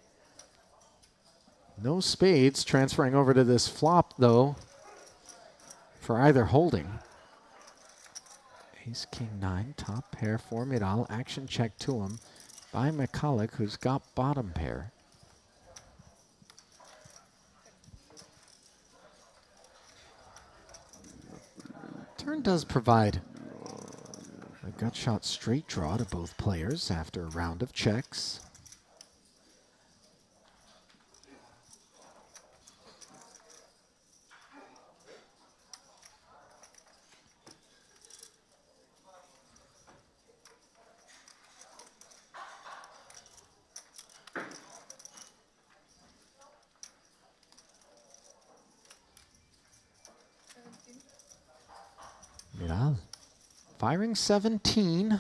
No spades transferring over to this flop, though, for either holding. Ace, king, 9, top pair for Miral. Action check to him by Michalik, who's got bottom pair. Turn does provide a gut shot straight draw to both players after a round of checks. Miral firing 17.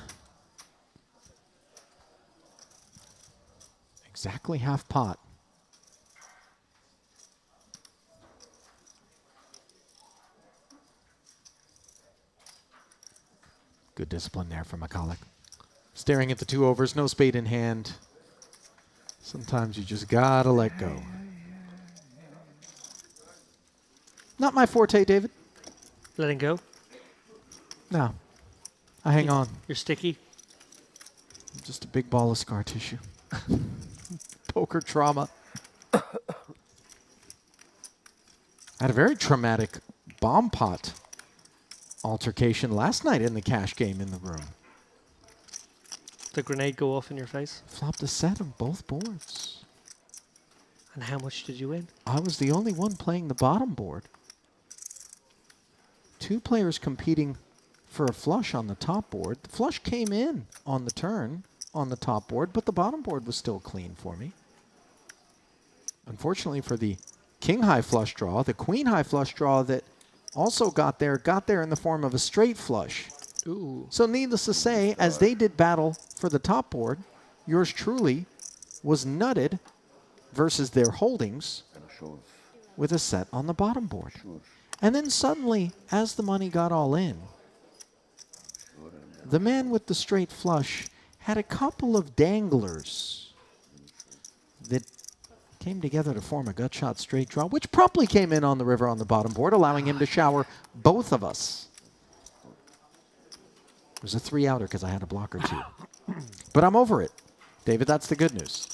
Exactly half pot. Good discipline there from Michalik. Staring at the 2 overs, no spade in hand. Sometimes you just gotta let go. Not my forte, David. Letting go. No. I hang on. You're sticky. I'm just a big ball of scar tissue. Poker trauma. I had a very traumatic bomb pot altercation last night in the cash game in the room. The grenade go off in your face. Flopped a set on both boards. And how much did you win? I was the only one playing the bottom board. 2 players competing for a flush on the top board. The flush came in on the turn on the top board, but the bottom board was still clean for me. Unfortunately for the king high flush draw, the queen high flush draw that also got there in the form of a straight flush. Ooh. So needless to say, as they did battle for the top board, yours truly was nutted versus their holdings with a set on the bottom board. And then suddenly, as the money got all in, the man with the straight flush had a couple of danglers that came together to form a gut shot straight draw, which promptly came in on the river on the bottom board, allowing him to shower both of us. It was a 3-outer because I had a block or 2. But I'm over it. David, that's the good news.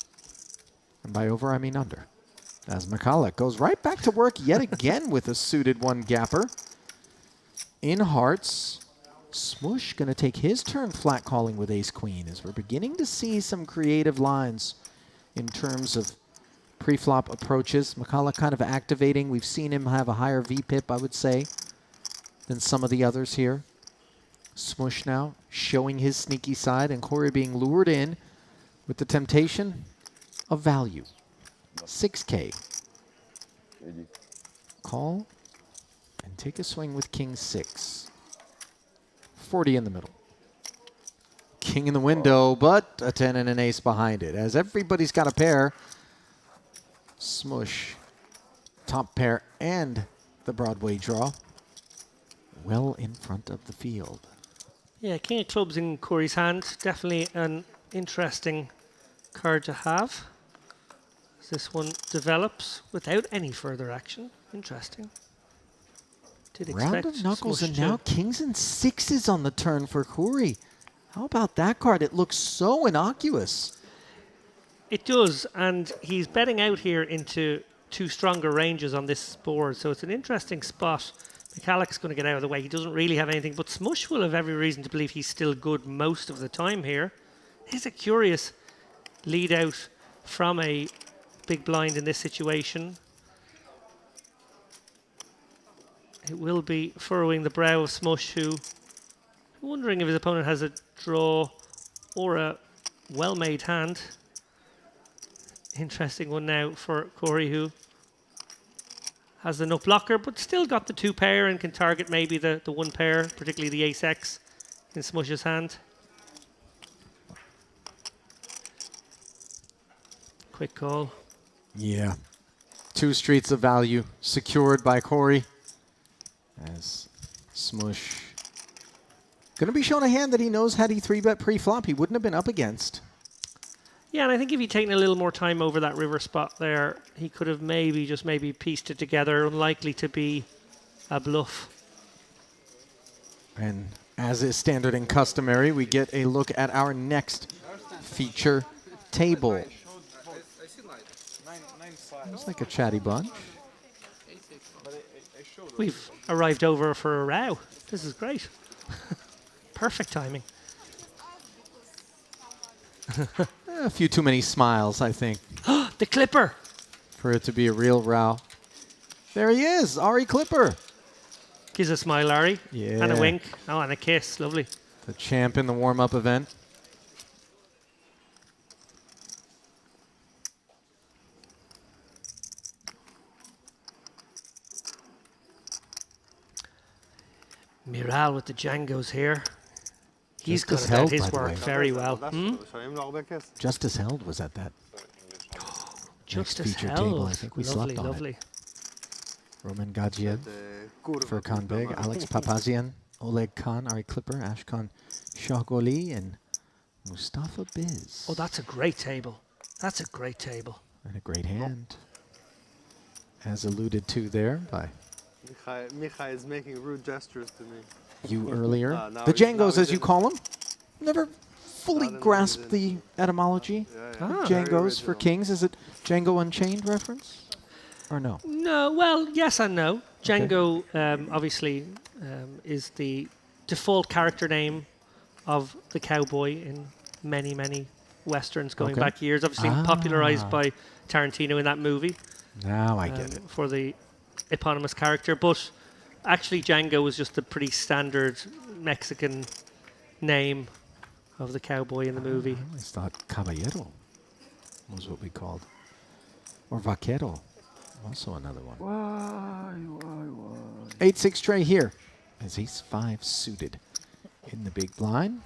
And by over, I mean under. As McCulloch goes right back to work yet again with a suited 1-gapper. In hearts, Smush going to take his turn flat calling with ace-queen as we're beginning to see some creative lines in terms of pre-flop approaches. McCulloch kind of activating. We've seen him have a higher VPIP, I would say, than some of the others here. Smush now showing his sneaky side, and Corey being lured in with the temptation of value. 6K. Call and take a swing with king 6. 40 in the middle. King in the window, but a 10 and an ace behind it. As everybody's got a pair, Smush, top pair and the Broadway draw, well in front of the field. Yeah, king of clubs in Corey's hand. Definitely an interesting card to have. As this one develops without any further action. Interesting. Did Round expect of knuckles, Smush and to- now kings and 6s on the turn for Corey. How about that card? It looks so innocuous. It does, and he's betting out here into 2 stronger ranges on this board, so it's an interesting spot. McCulloch's going to get out of the way. He doesn't really have anything, but Smush will have every reason to believe he's still good most of the time here. It's a curious lead out from a big blind in this situation. It will be furrowing the brow of Smush, who wondering if his opponent has a draw or a well-made hand. Interesting one now for Corey, who has the nut blocker, but still got the 2 pair and can target maybe the 1 pair, particularly the ace-x in Smush's hand. Quick call. Yeah. 2 streets of value secured by Corey. As Smush going to be shown a hand that he knows had he 3-bet pre-flop, he wouldn't have been up against. Yeah, and I think if he'd taken a little more time over that river spot there, he could have maybe pieced it together. Unlikely to be a bluff. And as is standard and customary, we get a look at our next feature table. It's like a chatty bunch. We've arrived over for a row. This is great. Perfect timing. A few too many smiles, I think. The Clipper! For it to be a real row. There he is, Ari Clipper. Gives a smile, Ari. Yeah. And a wink. Oh, and a kiss. Lovely. The champ in the warm-up event. Miral with the Django's here. He's Just got held, his by the work way. very well. Justice Held was at that Justice next featured Held. table. I think we Lovely, slept on lovely. it. Roman Gadzhiev, Furkan Beg, Alex Papazian, Oleg Khan, Ari Clipper, Ashkan Shahgoli, and Mustafa Biz. Oh, that's a great table. That's a great table. And a great hand. As alluded to there by Michai is making rude gestures to me. you earlier. Now The he's- now Djangos, he's as you in- call them, never fully grasped the etymology. Ah. Djangos for kings. Is it Django Unchained reference? Or no? No, well, yes and no. Django, obviously, is the default character name of the cowboy in many, many westerns going Okay. back years. Obviously popularized by Tarantino in that movie. Now I get it. For the eponymous character. But actually, Django was just the pretty standard Mexican name of the cowboy in the movie. I always thought Caballero was what we called. Or Vaquero. Also another one. Why? 8-6 tray here. As ace-5 suited in the big blind.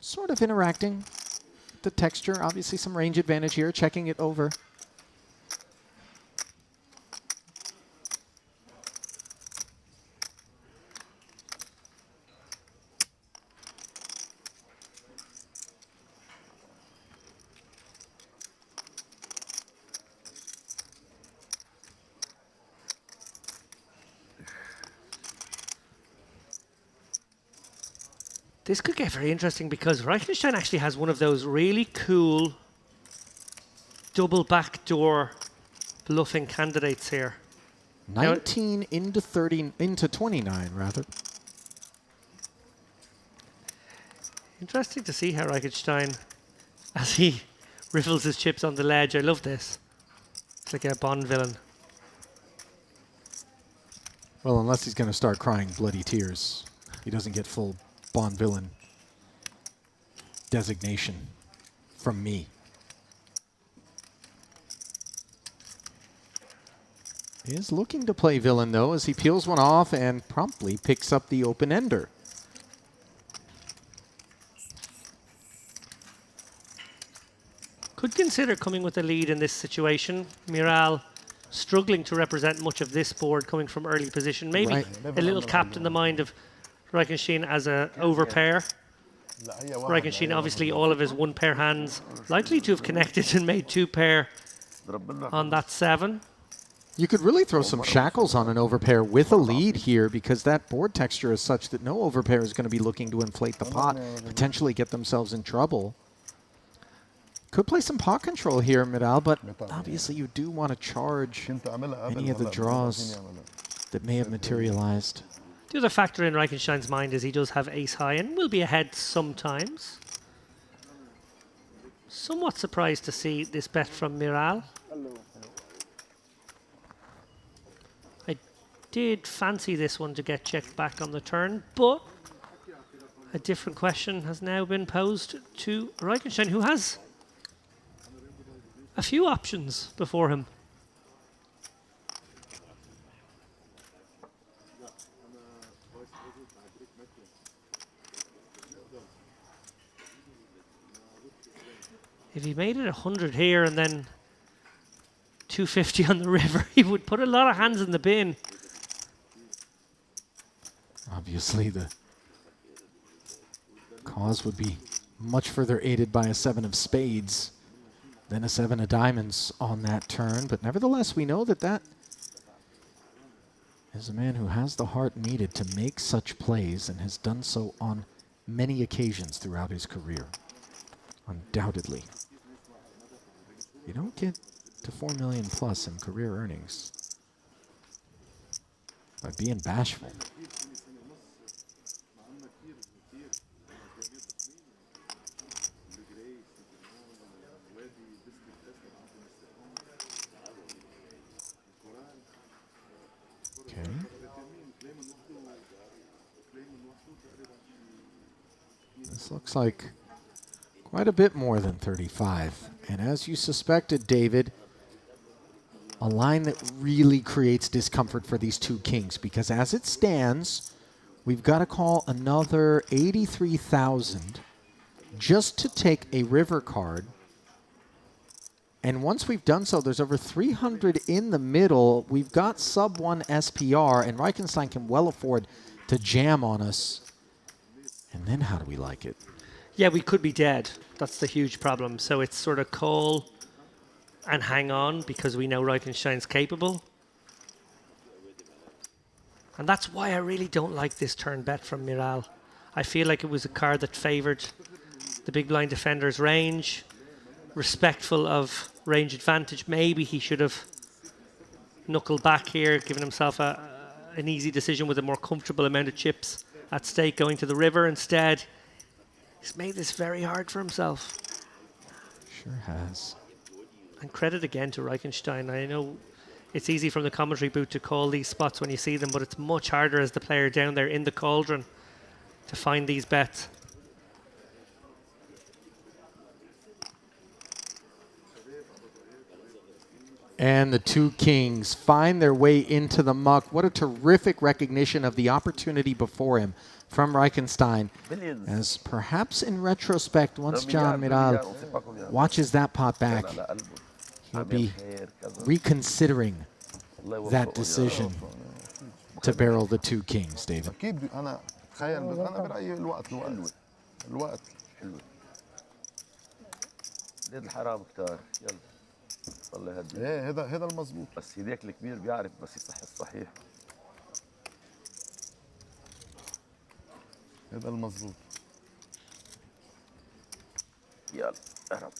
Sort of interacting with the texture. Obviously some range advantage here. Checking it over. This could get very interesting because Reichenstein actually has one of those really cool double backdoor bluffing candidates here. 19 into 30, into 29 rather. Interesting to see how Reichenstein, as he riffles his chips on the ledge. I love this. It's like a Bond villain. Well, unless he's going to start crying bloody tears. He doesn't get full Bond villain designation from me. He is looking to play villain, though, as he peels one off and promptly picks up the open ender. Could consider coming with a lead in this situation. Miral struggling to represent much of this board coming from early position. Maybe a little capped in the mind of Reichenstein as a overpair. Reichenstein, obviously, all of his one pair hands likely to have connected and made two pair on that 7. You could really throw some shackles on an overpair with a lead here because that board texture is such that no overpair is going to be looking to inflate the pot, potentially get themselves in trouble. Could play some pot control here, Miral, but obviously you do want to charge any of the draws that may have materialized. The other factor in Reichenstein's mind is he does have ace high and will be ahead sometimes. Somewhat surprised to see this bet from Miral. I did fancy this one to get checked back on the turn, but a different question has now been posed to Reichenstein, who has a few options before him. If he made it 100 here and then 250 on the river, he would put a lot of hands in the bin. Obviously, the cause would be much further aided by a 7 of spades than a 7 of diamonds on that turn. But nevertheless, we know that that is a man who has the heart needed to make such plays and has done so on many occasions throughout his career. Undoubtedly. You don't get to 4 million plus in career earnings by being bashful. Okay. This looks like quite a bit more than 35. And as you suspected, David, a line that really creates discomfort for these two kings, because as it stands, we've got to call another 83,000 just to take a river card. And once we've done so, there's over 300 in the middle. We've got sub 1 SPR, and Reichenstein can well afford to jam on us. And then how do we like it? Yeah, we could be dead. That's the huge problem. So it's sort of call and hang on because we know Reichenstein's capable. And that's why I really don't like this turn bet from Miral. I feel like it was a card that favoured the big blind defender's range, respectful of range advantage. Maybe he should have knuckled back here, given himself an easy decision with a more comfortable amount of chips at stake going to the river. Instead, he's made this very hard for himself. Sure has. And credit again to Reichenstein. I know it's easy from the commentary booth to call these spots when you see them, but it's much harder as the player down there in the cauldron to find these bets. And the two kings find their way into the muck. What a terrific recognition of the opportunity before him from Reichenstein. Billions. As perhaps in retrospect, once John Miral watches that pot back, he'll be reconsidering that decision to barrel the two kings, David. اكيد انا تخيل بس انا برايي الوقت زيد الحرام كتار يلا الله يهديك. ايه هذا المظبوط. بس هداك الكبير بيعرف بس يصح الصحيح. هذا المظبوط. يلا اهرب.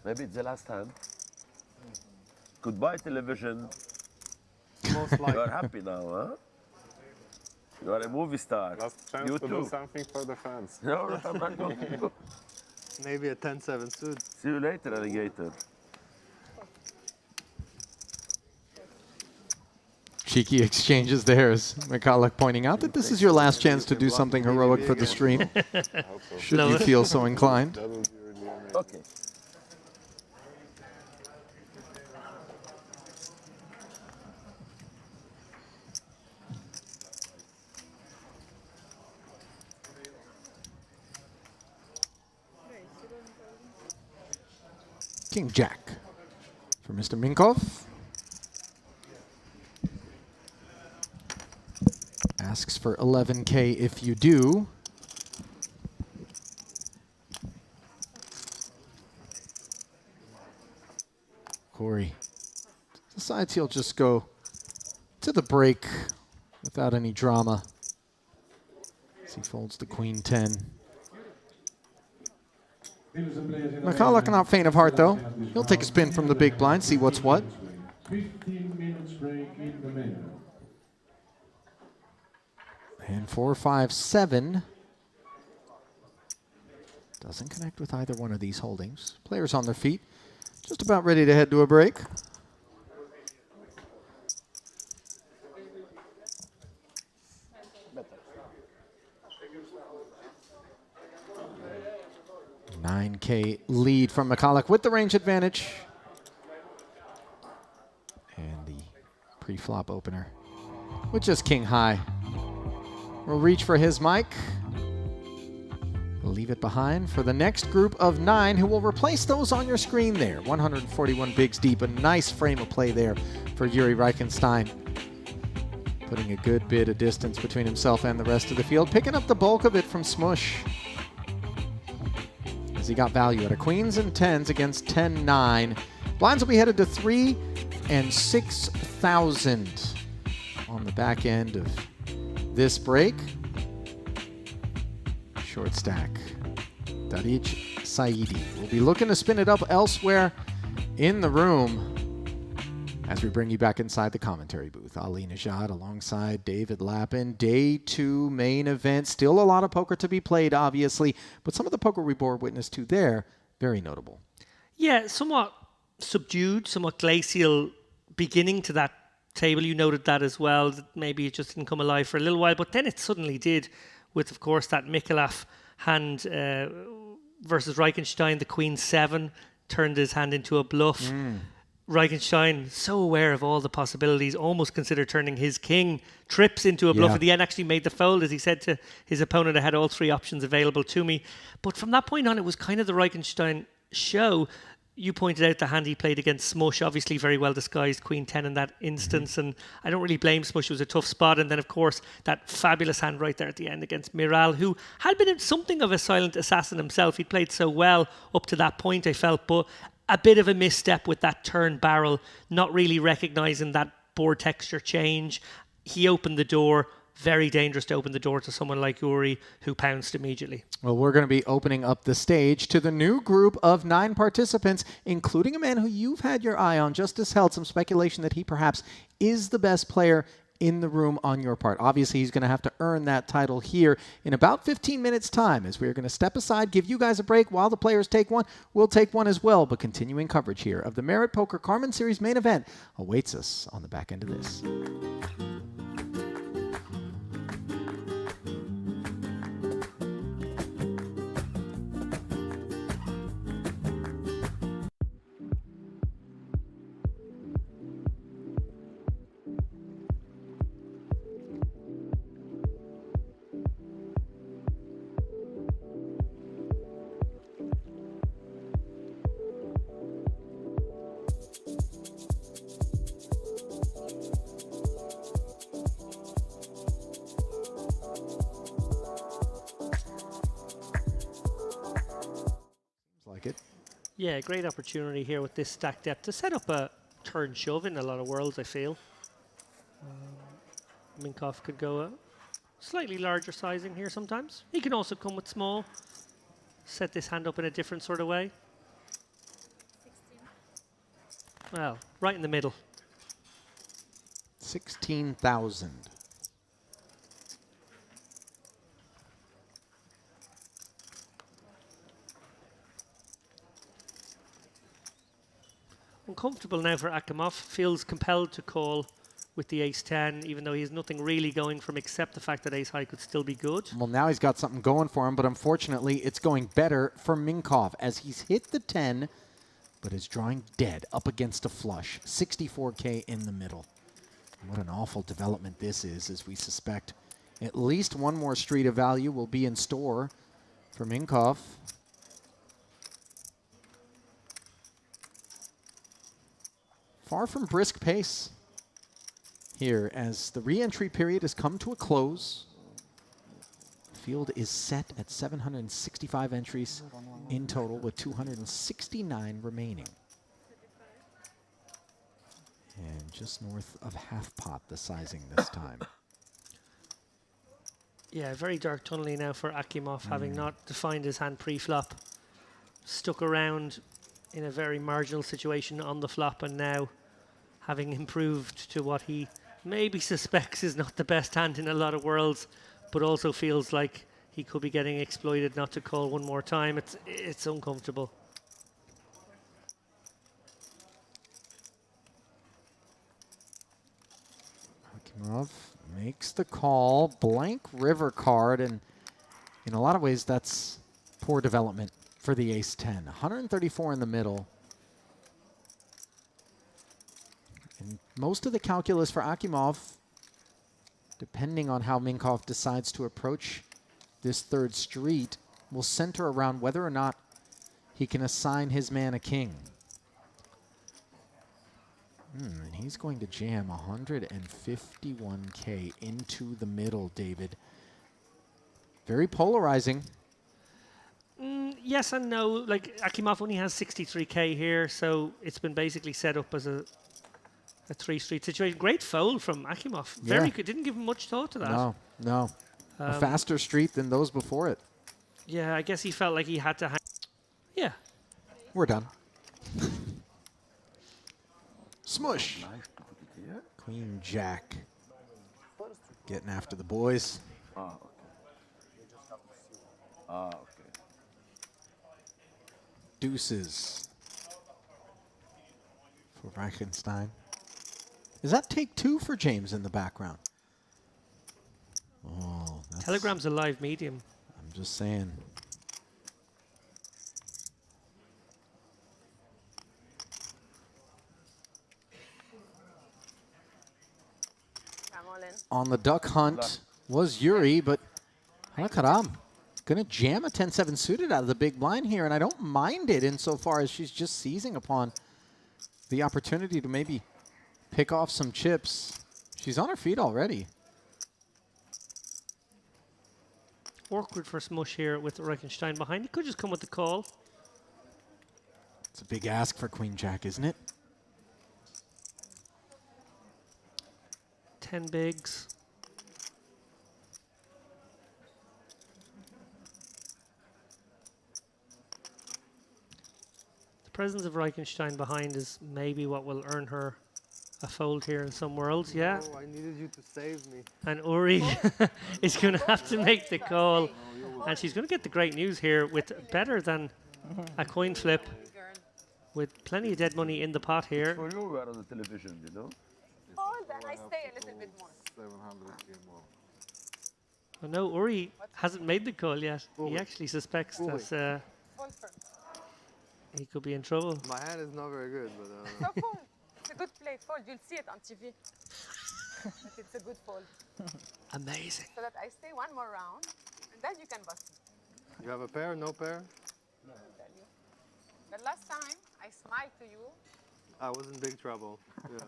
Maybe it's the last hand. Goodbye television. Most likely. You are happy now, huh? You are a movie star. Last chance You to too. do something for the fans. No, I'm not going to. Maybe a 10-7 suit. See you later, alligator. Cheeky exchanges there, as McCulloch pointing out that this is your last chance to do something heroic for the stream, should you feel so inclined. Okay. King Jack for Mr. Minkov. Asks for 11K if you do. Corey decides he'll just go to the break without any drama as he folds the Queen 10. McCulloch not faint of heart, though. He'll take a spin from the big blind, see what's what. 15 minutes break in the middle. And 4, 5, 7. Doesn't connect with either one of these holdings. Players on their feet, just about ready to head to a break. $9K lead from McCulloch with the range advantage. And the pre-flop opener with just king high. We'll reach for his mic. We'll leave it behind for the next group of 9 who will replace those on your screen there. 141 bigs deep, a nice frame of play there for Yuri Reichenstein. Putting a good bit of distance between himself and the rest of the field, picking up the bulk of it from Smush. As he got value out of queens and 10s against 10-9. Blinds will be headed to 3 and 6,000 on the back end of this break. Short stack. Darij Saidi will be looking to spin it up elsewhere in the room as we bring you back inside the commentary booth. Ali Najad alongside David Lappin. Day 2 main event. Still a lot of poker to be played, obviously, but some of the poker we bore witness to there, very notable. Yeah, somewhat subdued, somewhat glacial beginning to that table. You noted that as well, that maybe it just didn't come alive for a little while, but then it suddenly did with, of course, that Mikolov hand versus Reichenstein. The Queen 7 turned his hand into a bluff. Reichenstein, so aware of all the possibilities, almost considered turning his king trips into a bluff. At the end, actually made the fold, as he said to his opponent, I had all 3 options available to me. But from that point on, it was kind of the Reichenstein show. You pointed out the hand he played against Smush, obviously very well disguised, Queen 10 in that instance, and I don't really blame Smush. It was a tough spot. And then, of course, that fabulous hand right there at the end against Miral, who had been something of a silent assassin himself. He'd played so well up to that point, I felt, but a bit of a misstep with that turn barrel, not really recognising that board texture change. He opened the door. Very dangerous to open the door to someone like Uri, who pounced immediately. Well, we're going to be opening up the stage to the new group of 9 participants, including a man who you've had your eye on. Justice held some speculation that he perhaps is the best player in the room on your part. Obviously, he's going to have to earn that title here in about 15 minutes' time, as we're going to step aside, give you guys a break while the players take one. We'll take one as well, but continuing coverage here of the Merit Poker Carmen Series main event awaits us on the back end of this. Yeah, great opportunity here with this stack depth to set up a turn shove in a lot of worlds, I feel. Minkoff could go a slightly larger sizing here sometimes. He can also come with small, set this hand up in a different sort of way. Well, right in the middle. 16,000. Uncomfortable now for Akimov. Feels compelled to call with the ace-10, even though he has nothing really going from except the fact that ace-high could still be good. Well, now he's got something going for him, but unfortunately it's going better for Minkoff as he's hit the 10, but is drawing dead up against a flush. 64K in the middle. What an awful development this is, as we suspect at least one more street of value will be in store for Minkoff. Far from brisk pace here as the re-entry period has come to a close. Field is set at 765 entries in total with 269 remaining. And just north of half pot the sizing this time. Yeah, very dark tunneling now for Akimov, having not defined his hand pre-flop. Stuck around in a very marginal situation on the flop, and now having improved to what he maybe suspects is not the best hand in a lot of worlds, but also feels like he could be getting exploited not to call one more time. It's uncomfortable. Akimov makes the call, blank river card, and in a lot of ways that's poor development for the ace-10. 134 in the middle. And most of the calculus for Akimov, depending on how Minkoff decides to approach this third street, will center around whether or not he can assign his man a king. And he's going to jam 151K into the middle, David. Very polarizing. Yes and no. Like, Akimov only has 63K here, so it's been basically set up as a three-street situation. Great fold from Akimov. Very good. Didn't give him much thought to that. No. A faster street than those before it. Yeah, I guess he felt like he had to hang. Yeah. We're done. Smush. Queen Jack. Getting after the boys. Ah, okay. Deuces for Reichenstein. Is that take two for James in the background? Oh, that's, Telegram's a live medium. I'm just saying. I'm all in. On the duck hunt was Yuri, but Halakaram going to jam a 10-7 suited out of the big blind here, and I don't mind it insofar as she's just seizing upon the opportunity to maybe pick off some chips. She's on her feet already. Awkward for Smush here with Reichenstein behind. He could just come with the call. It's a big ask for Queen Jack, isn't it? 10 bigs. The presence of Reichenstein behind is maybe what will earn her a fold here in some worlds, yeah. Oh, I needed you to save me. And Uri is going to have to make the call. And she's going to get the great news here with better than a coin flip, with plenty of dead money in the pot here. For you, we are on the television, you know. Hold and I stay a little bit more. 700K more. Well, no, Uri hasn't made the call yet. He actually suspects that he could be in trouble. My hand is not very good, but... So fold. It's a good play. Fold. You'll see it on TV. But it's a good fold. Amazing. So that I stay one more round, and then you can bust me. You have a pair, no pair? No. I'll tell you. The last time I smiled to you. I was in big trouble. Yeah.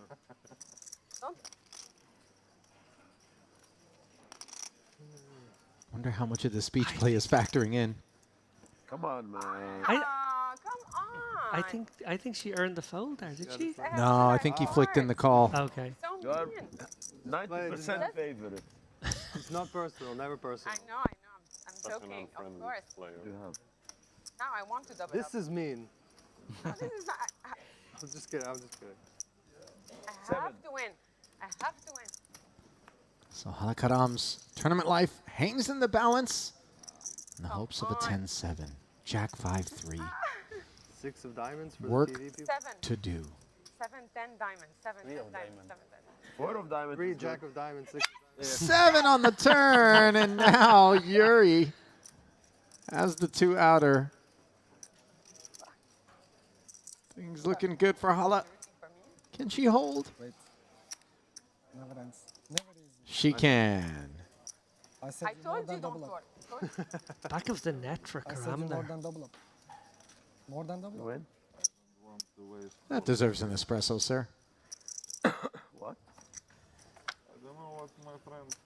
Don't. Wonder how much of the speech play is factoring in. Come on, man. Come on. I think she earned the fold there, did she? No, I think he flicked in the call. Okay. So You're mean. 90% favorite. It's not personal, never personal. I know. I'm joking, of course. You have. Now I want to double This up. is mean. No, this is not. I'm just kidding. I'm just kidding. I have to win. I have to win. So Halakaram's tournament life hangs in the balance in the hopes of a 10-7. Jack 5-3. 6 of diamonds for Work the TV people. 7. to do. 7, 10 diamonds. 7, 10 diamonds. 7, 10. 4 of diamonds. 3 jack of diamonds, 6 of diamonds. 7 on the turn, and now Yuri has the 2 outer. Things looking good for Hala. Can she hold? Wait. Never ends. Never easy. She can. I said more told than you double don't up. worry. Back of the net for I said Karam more there. than double up. More than double up. Win. That deserves an espresso, sir. What? I don't know what my friends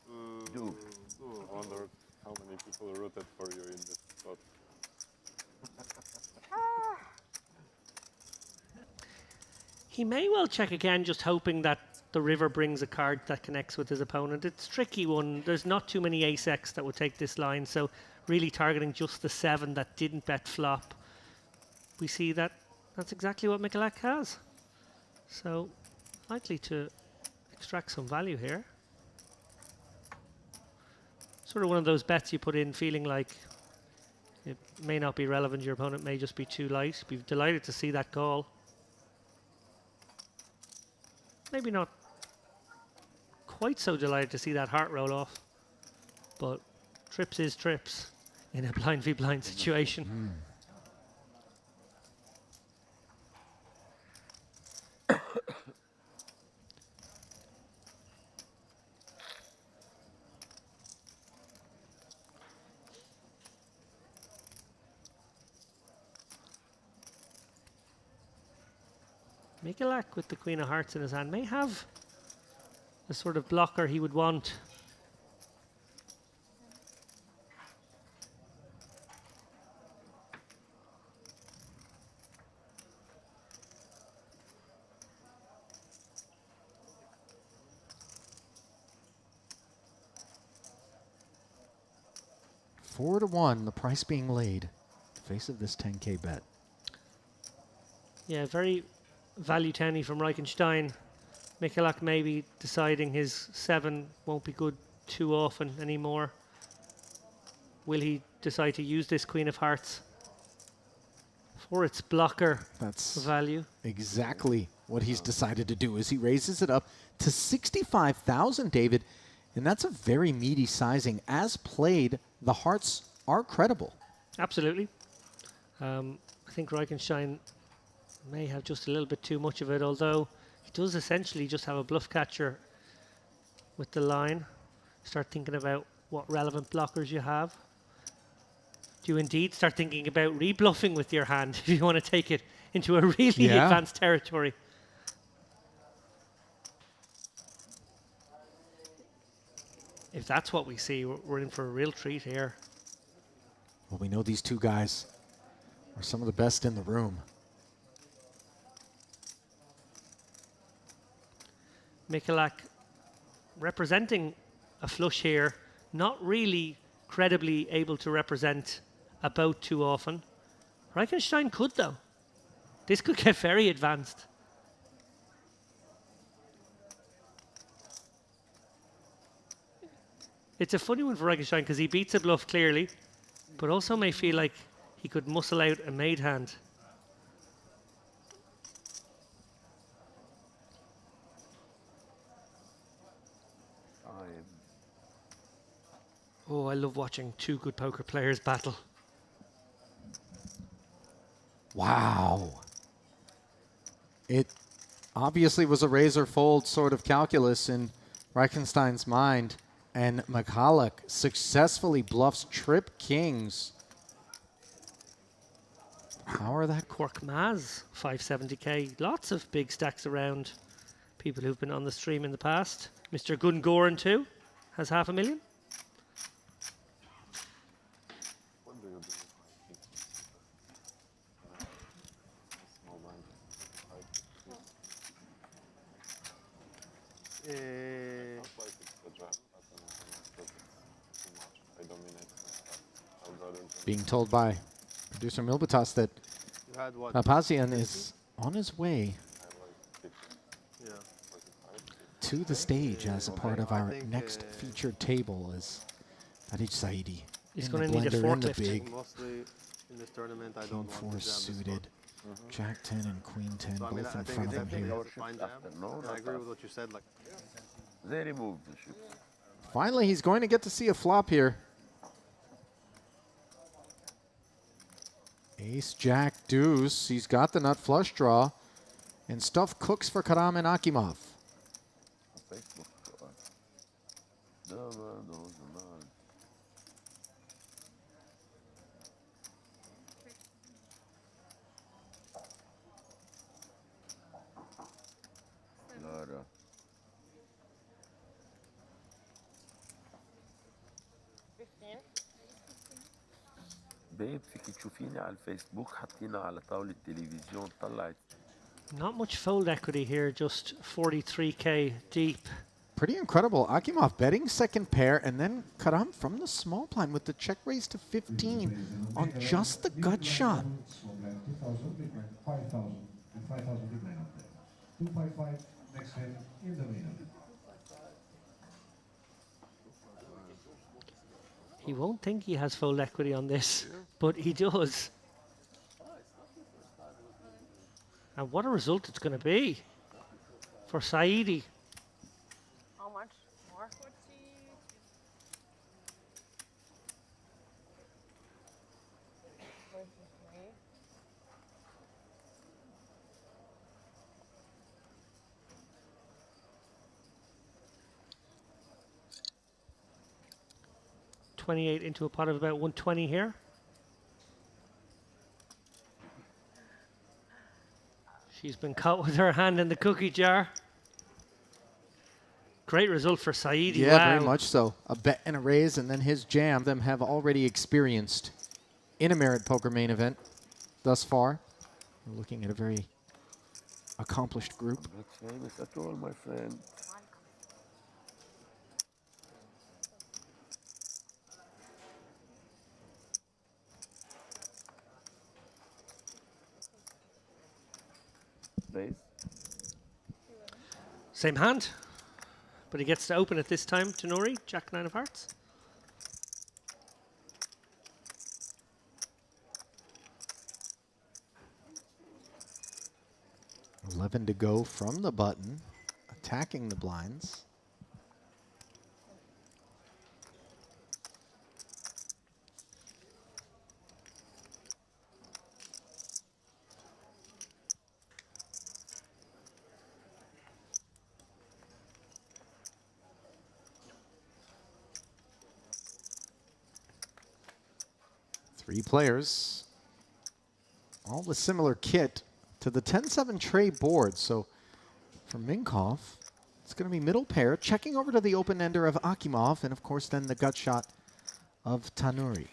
Do. I wonder how many people rooted for you in this spot. He may well check again, just hoping that the river brings a card that connects with his opponent. It's a tricky one. There's not too many ace-X that would take this line, so really targeting just the 7 that didn't bet flop. We see that that's exactly what Mikulak has. So likely to extract some value here. Sort of one of those bets you put in feeling like it may not be relevant, your opponent may just be too light. Be delighted to see that call. Maybe not quite so delighted to see that heart roll off, but trips is trips in a blind v blind situation. Mikulak with the Queen of Hearts in his hand may have the sort of blocker he would want. Four to 1, the price being laid. Face of this 10K bet. Yeah, very value towny from Reichenstein. Mikulak maybe deciding his 7 won't be good too often anymore. Will he decide to use this Queen of Hearts for its blocker value? Exactly what he's decided to do is he raises it up to 65,000, David, and that's a very meaty sizing. As played, the hearts are credible. Absolutely. I think Reichenstein may have just a little bit too much of it, although he does essentially just have a bluff catcher with the line. Start thinking about what relevant blockers you have. Do you indeed start thinking about rebluffing with your hand if you want to take it into a really advanced territory? If that's what we see, we're in for a real treat here. Well, we know these two guys are some of the best in the room. Mikulak representing a flush here, not really credibly able to represent a boat too often. Reichenstein could, though. This could get very advanced. It's a funny one for Reichenstein because he beats a bluff clearly, but also may feel like he could muscle out a made hand. Oh, I love watching two good poker players battle. Wow. It obviously was a razor fold sort of calculus in Reichenstein's mind, and Mikulak successfully bluffs trip kings. Power that Cork Maz, 570k. Lots of big stacks around. People who've been on the stream in the past. Mr. Gungoran too has 500,000. Being told by producer Milbatas that You had what? Papazian is on his way Yeah. to the stage as a part of our next featured table is Tariq Saidi. He's in gonna the need a blender, in the forklift. big Mostly in this tournament, I King don't want 4 to jam this suited. Jack 10 and Queen 10 So, I mean, both I in think front of it's him here. a fine jam. And I agree with what you said. Like, They removed the chip. Finally, he's going to get to see a flop here. Ace, Jack, Deuce. He's got the nut flush draw. And stuff cooks for Carmen Akimov. Lara. بيب فيك تشوفيني على الفيسبوك حاطينها على طاولة التلفزيون طلعت. Not much fold equity here, just 43k deep. Pretty incredible. Akimov betting second pair, and then Karam from the small blind with the check raise to 15 on just the gut shot. 2,000, big blind 5,000, and 5,000 big blind up there. 255 next hand in the main event. He won't think he has fold equity on this, but he does. And what a result it's going to be for Saidi. How much more? 28 into a pot of about 120 here. She's been caught with her hand in the cookie jar. Great result for Saidi. Yeah, wow. very much so. A bet and a raise, and then his jam. Them have already experienced in a Merit Poker main event thus far. We're looking at a very accomplished group. Not famous at all, my friend. Raise. Same hand, but he gets to open it this time to Nori, Jack 9 of hearts. $11 to go from the button, attacking the blinds. Three players, all with similar kit to the 10-7 tray board. So for Minkoff, it's going to be middle pair, checking over to the open ender of Akimov, and of course then the gut shot of Tanuri.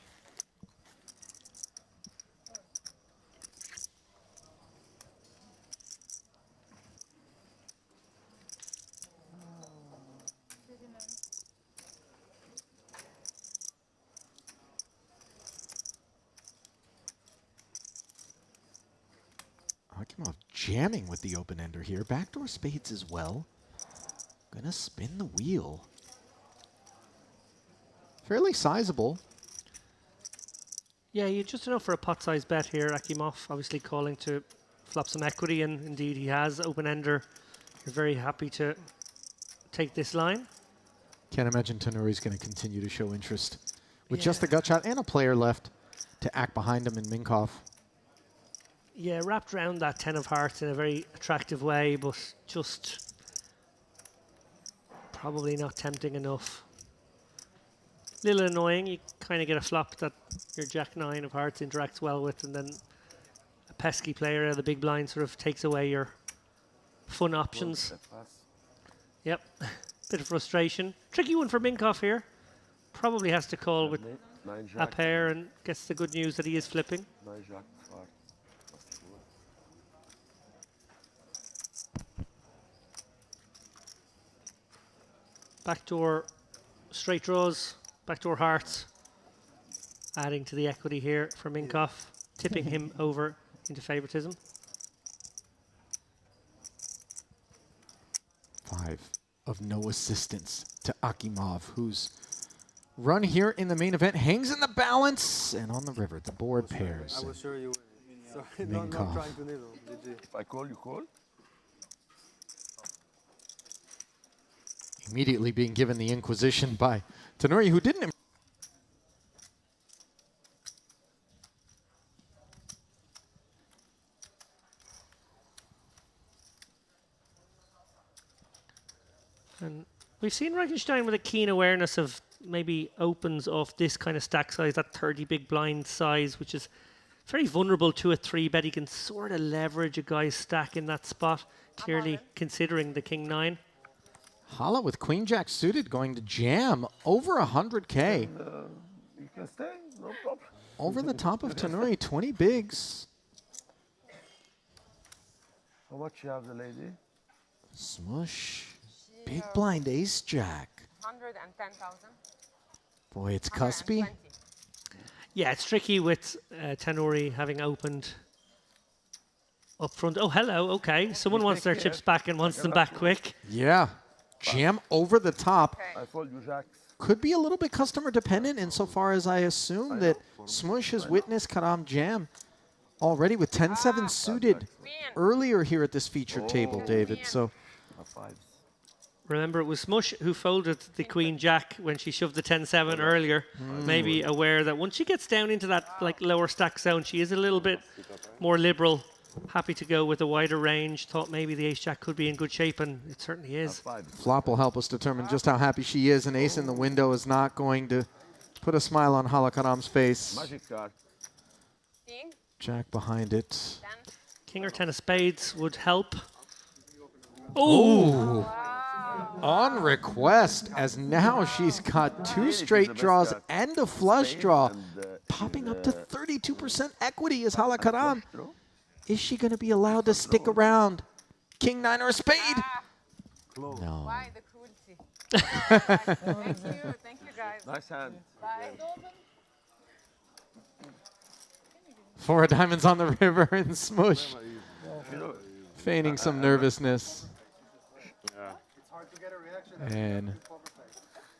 Akimov jamming with the open ender here. Backdoor spades as well. Gonna spin the wheel. Fairly sizable. Yeah, you just enough for a pot-sized bet here. Akimov obviously calling to flop some equity, and indeed he has. Open ender, you're very happy to take this line. Can't imagine Tanuri's going to continue to show interest with just a gut shot and a player left to act behind him in Minkoff. Yeah, wrapped around that 10 of hearts in a very attractive way, but just probably not tempting enough. Little annoying. You kind of get a flop that your Jack 9 of hearts interacts well with, and then a pesky player, the big blind, sort of takes away your fun options. Yep, bit of frustration. Tricky one for Minkoff here. Probably has to call with a pair and gets the good news that he is flipping. Backdoor straight draws, backdoor hearts, adding to the equity here for Minkoff, tipping him over into favoritism. 5 of no assistance to Akimov, whose run here in the main event hangs in the balance, and on the river, the board pairs. I was sure you would. Sorry, not Minkoff. trying to needle. GG. If I call, you call? Immediately being given the Inquisition by Tenori, who didn't. And we've seen Reichenstein with a keen awareness of maybe opens off this kind of stack size, that 30 big blind size, which is very vulnerable to a 3-bet. He can sort of leverage a guy's stack in that spot, clearly considering the king 9. Hala with queen jack suited going to jam over 100K. You can stay, no problem. Over the top of Tenori, 20 bigs. How much you have the lady? Smush. Big blind ace jack. 110,000. Boy, it's cuspy. Yeah, it's tricky with Tenori having opened up front. Oh, hello. Okay. Someone wants their chips back and wants them back quick. Yeah. Jam over the top. I fold you jacks. Could be a little bit customer dependent insofar as I assume that Smush has witnessed Karam jam already with 10-7 suited earlier here at this featured table, David. So remember, it was Smush who folded the queen jack when she shoved the 10-7 earlier. Maybe aware that once she gets down into that like lower stack zone, she is a little bit more liberal. Happy to go with a wider range. Thought maybe the ace jack could be in good shape, and it certainly is. Flop will help us determine just how happy she is. An ace in the window is not going to put a smile on Hala Karam's face. Magic card. Jack behind it. King or 10 of spades would help. Oh! On request, as now she's got 2 straight draws and a flush draw, popping up to 32% equity is Hala Karam. Is she going to be allowed to stick around? King 9 or a spade? No. Why the cruelty? Thank you guys. Nice hand. Bye. 4 of diamonds on the river and Smush. Feigning some nervousness. And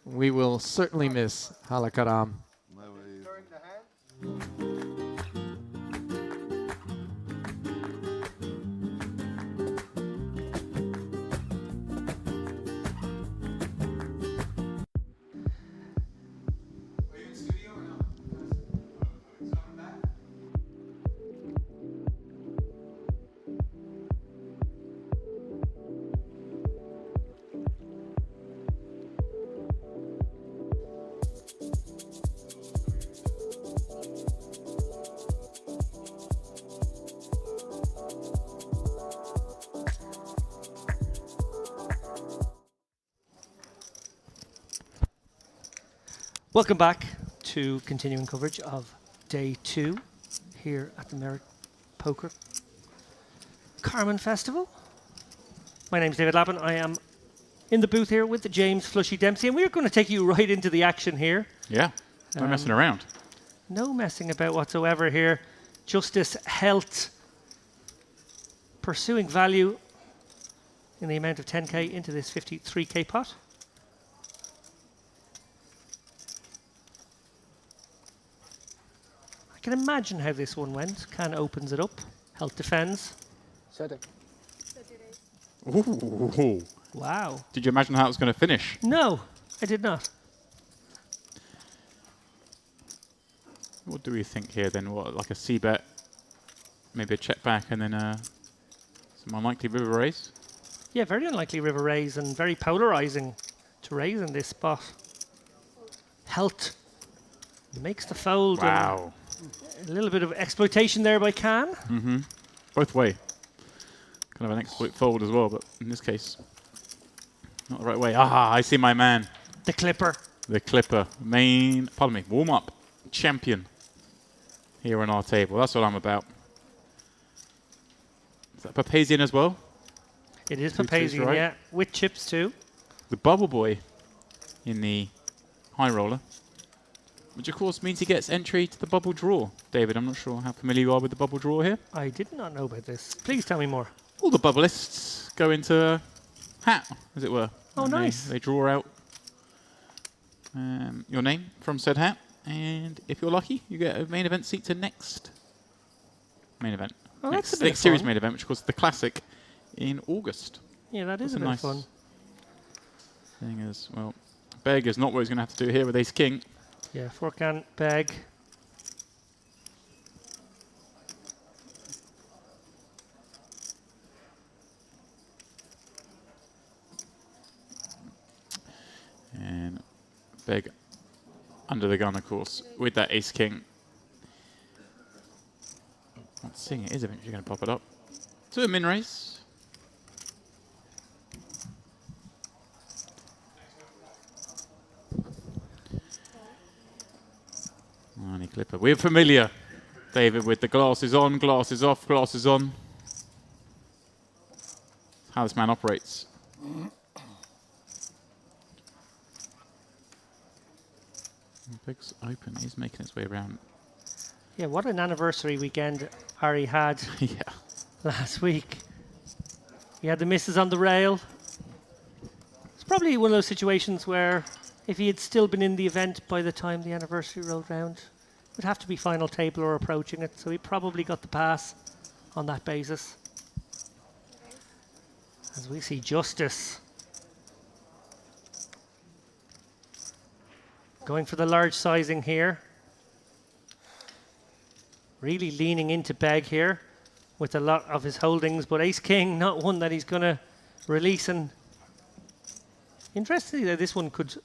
we will certainly miss Hala Karam. Welcome back to continuing coverage of day 2 here at the Merit Poker Carmen Festival. My name's David Lappin. I am in the booth here with the James Flushy Dempsey, and we're going to take you right into the action here. Yeah, no messing around. No messing about whatsoever here. Justice, health, pursuing value in the amount of 10K into this 53K pot. I can imagine how this one went. Can opens it up. Health defends. Ooh. Wow. Did you imagine how it was going to finish? No, I did not. What do we think here then? What, like a C-bet, maybe a check back, and then some unlikely river raise? Yeah, very unlikely river raise and very polarizing to raise in this spot. Health makes the fold. Wow. A little bit of exploitation there by Can. Mm-hmm. Both way. Kind of an exploit fold as well, but in this case, not the right way. Ah, I see my man. The Clipper. The Clipper. Warm-up champion here on our table. That's what I'm about. Is that Papazian as well? It is Two twos, Papazian, right? yeah. With chips too. The Bubble Boy. in the high roller, which of course means he gets entry to the bubble draw. David, I'm not sure how familiar you are with the bubble draw here. I did not know about this. Please tell me more. All the bubbleists go into a hat, as it were. Oh, and nice. They draw out your name from said hat, and if you're lucky, you get a main event seat to next main event. Oh, that's a bit next series fun. main event, which was the Classic in August. Yeah, that is That's a bit nice fun. thing is, well, Beg is not what he's going to have to do here with Ace King. Yeah, forehand, bag. And Beg under the gun, of course, with that Ace King. I'm seeing it is eventually going to pop it up. To a min race. Arnie Clipper. We're familiar, David, with the glasses on, glasses off, glasses on. That's how this man operates. Big's open. He's making his way around. Yeah, what an anniversary weekend Ari had Yeah. last week. He had the misses on the rail. It's probably one of those situations where if he had still been in the event by the time the anniversary rolled round, it would have to be final table or approaching it. So he probably got the pass on that basis. As we see Justice going for the large sizing here. Really leaning into Beg here with a lot of his holdings, but Ace King, not one that he's going to release. And interestingly, this one could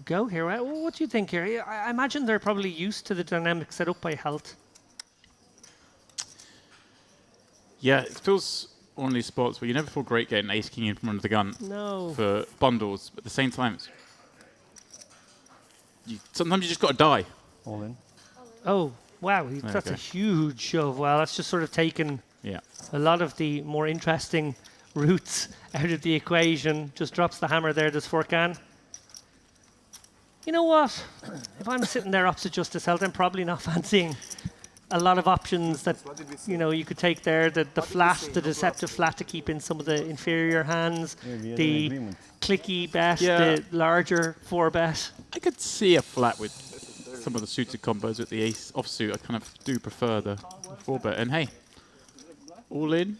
go here. What do you think here? I imagine they're probably used to the dynamic set up by Health. Yeah, it feels one of these spots where you never feel great getting Ace King in from under the gun No. for bundles, but at the same time, sometimes you just got to die. All in. Oh, wow. There That's we a go. huge shove. Wow, that's just sort of taken a lot of the more interesting routes out of the equation. Just drops the hammer there, does Forcan. You know what? If I'm sitting there opposite Justice Health, I'm probably not fancying a lot of options that you could take there. The flat, the deceptive flat to keep in some of the inferior hands, the clicky bet, the larger 4-bet. I could see a flat with some of the suited combos with the ace offsuit. I kind of do prefer the 4-bet. And hey, all in.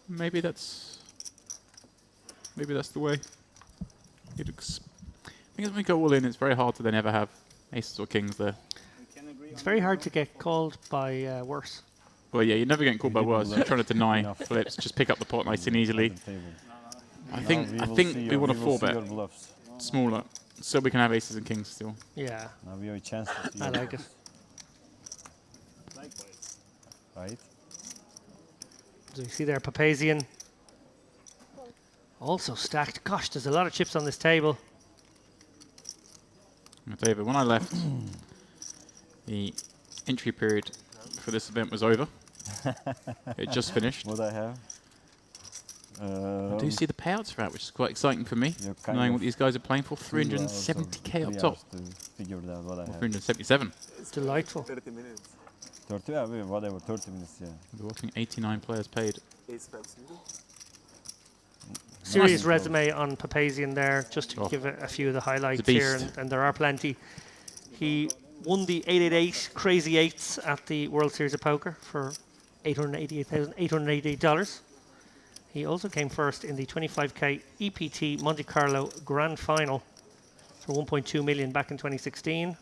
Maybe that's the way. It looks. I think when we go all in, it's very hard to then ever have aces or kings there. It's very hard to get called by worse. Well, yeah, you're never getting called by worse. You're trying to deny flips. Just pick up the pot nice and easily. I think we want a 4-bet smaller, so we can have aces and kings still. Yeah. Now we have a chance to see I like it. Right. So you see there, Papazian also stacked. Gosh, there's a lot of chips on this table. David, when I left, the entry period for this event was over. It just finished. What I have? I do see the payouts for that, which is quite exciting for me, knowing what these guys are playing for. 370k up top. To figure out what I have. 377. It's delightful. 30 minutes. 30, yeah, whatever, 30 minutes, yeah. We're watching 89 players paid. Serious resume on Papazian there, just to give a few of the highlights here, and there are plenty. He won the 888 Crazy Eights at the World Series of Poker for $888,888. He also came first in the 25k EPT Monte Carlo Grand Final for 1.2 million back in 2016.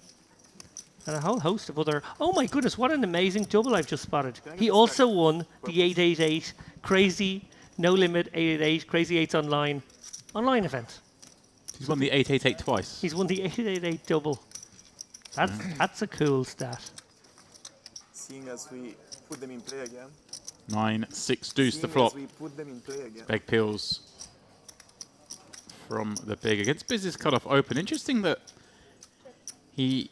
And a whole host of other... Oh my goodness, what an amazing double I've just spotted. He also won the 888 Crazy No Limit 888 Crazy 8s online event. He's won the 888 twice. He's won the 888 double. That's a cool stat. Seeing as we put them in play again. 9-6 deuce the flop. We put them in play again. Beg peels from the big against business cutoff open. Interesting that he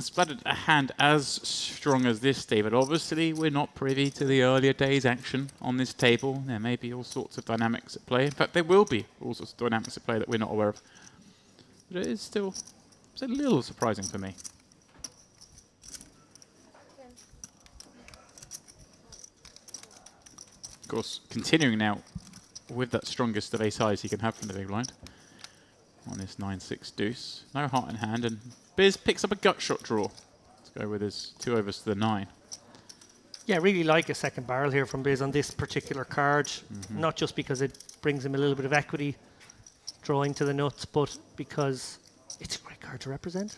splattered a hand as strong as this, David. Obviously, we're not privy to the earlier days action on this table. There may be all sorts of dynamics at play. In fact, there will be all sorts of dynamics at play that we're not aware of. But it is still it's a little surprising for me. Of course, continuing now with that strongest of ace highs he can have from the big blind on this 9-6 deuce. No heart in hand, and Biz picks up a gut shot draw. Let's go with his 2 overs to the 9. Yeah, really like a second barrel here from Biz on this particular card. Not just because it brings him a little bit of equity drawing to the nuts, but because it's a great card to represent.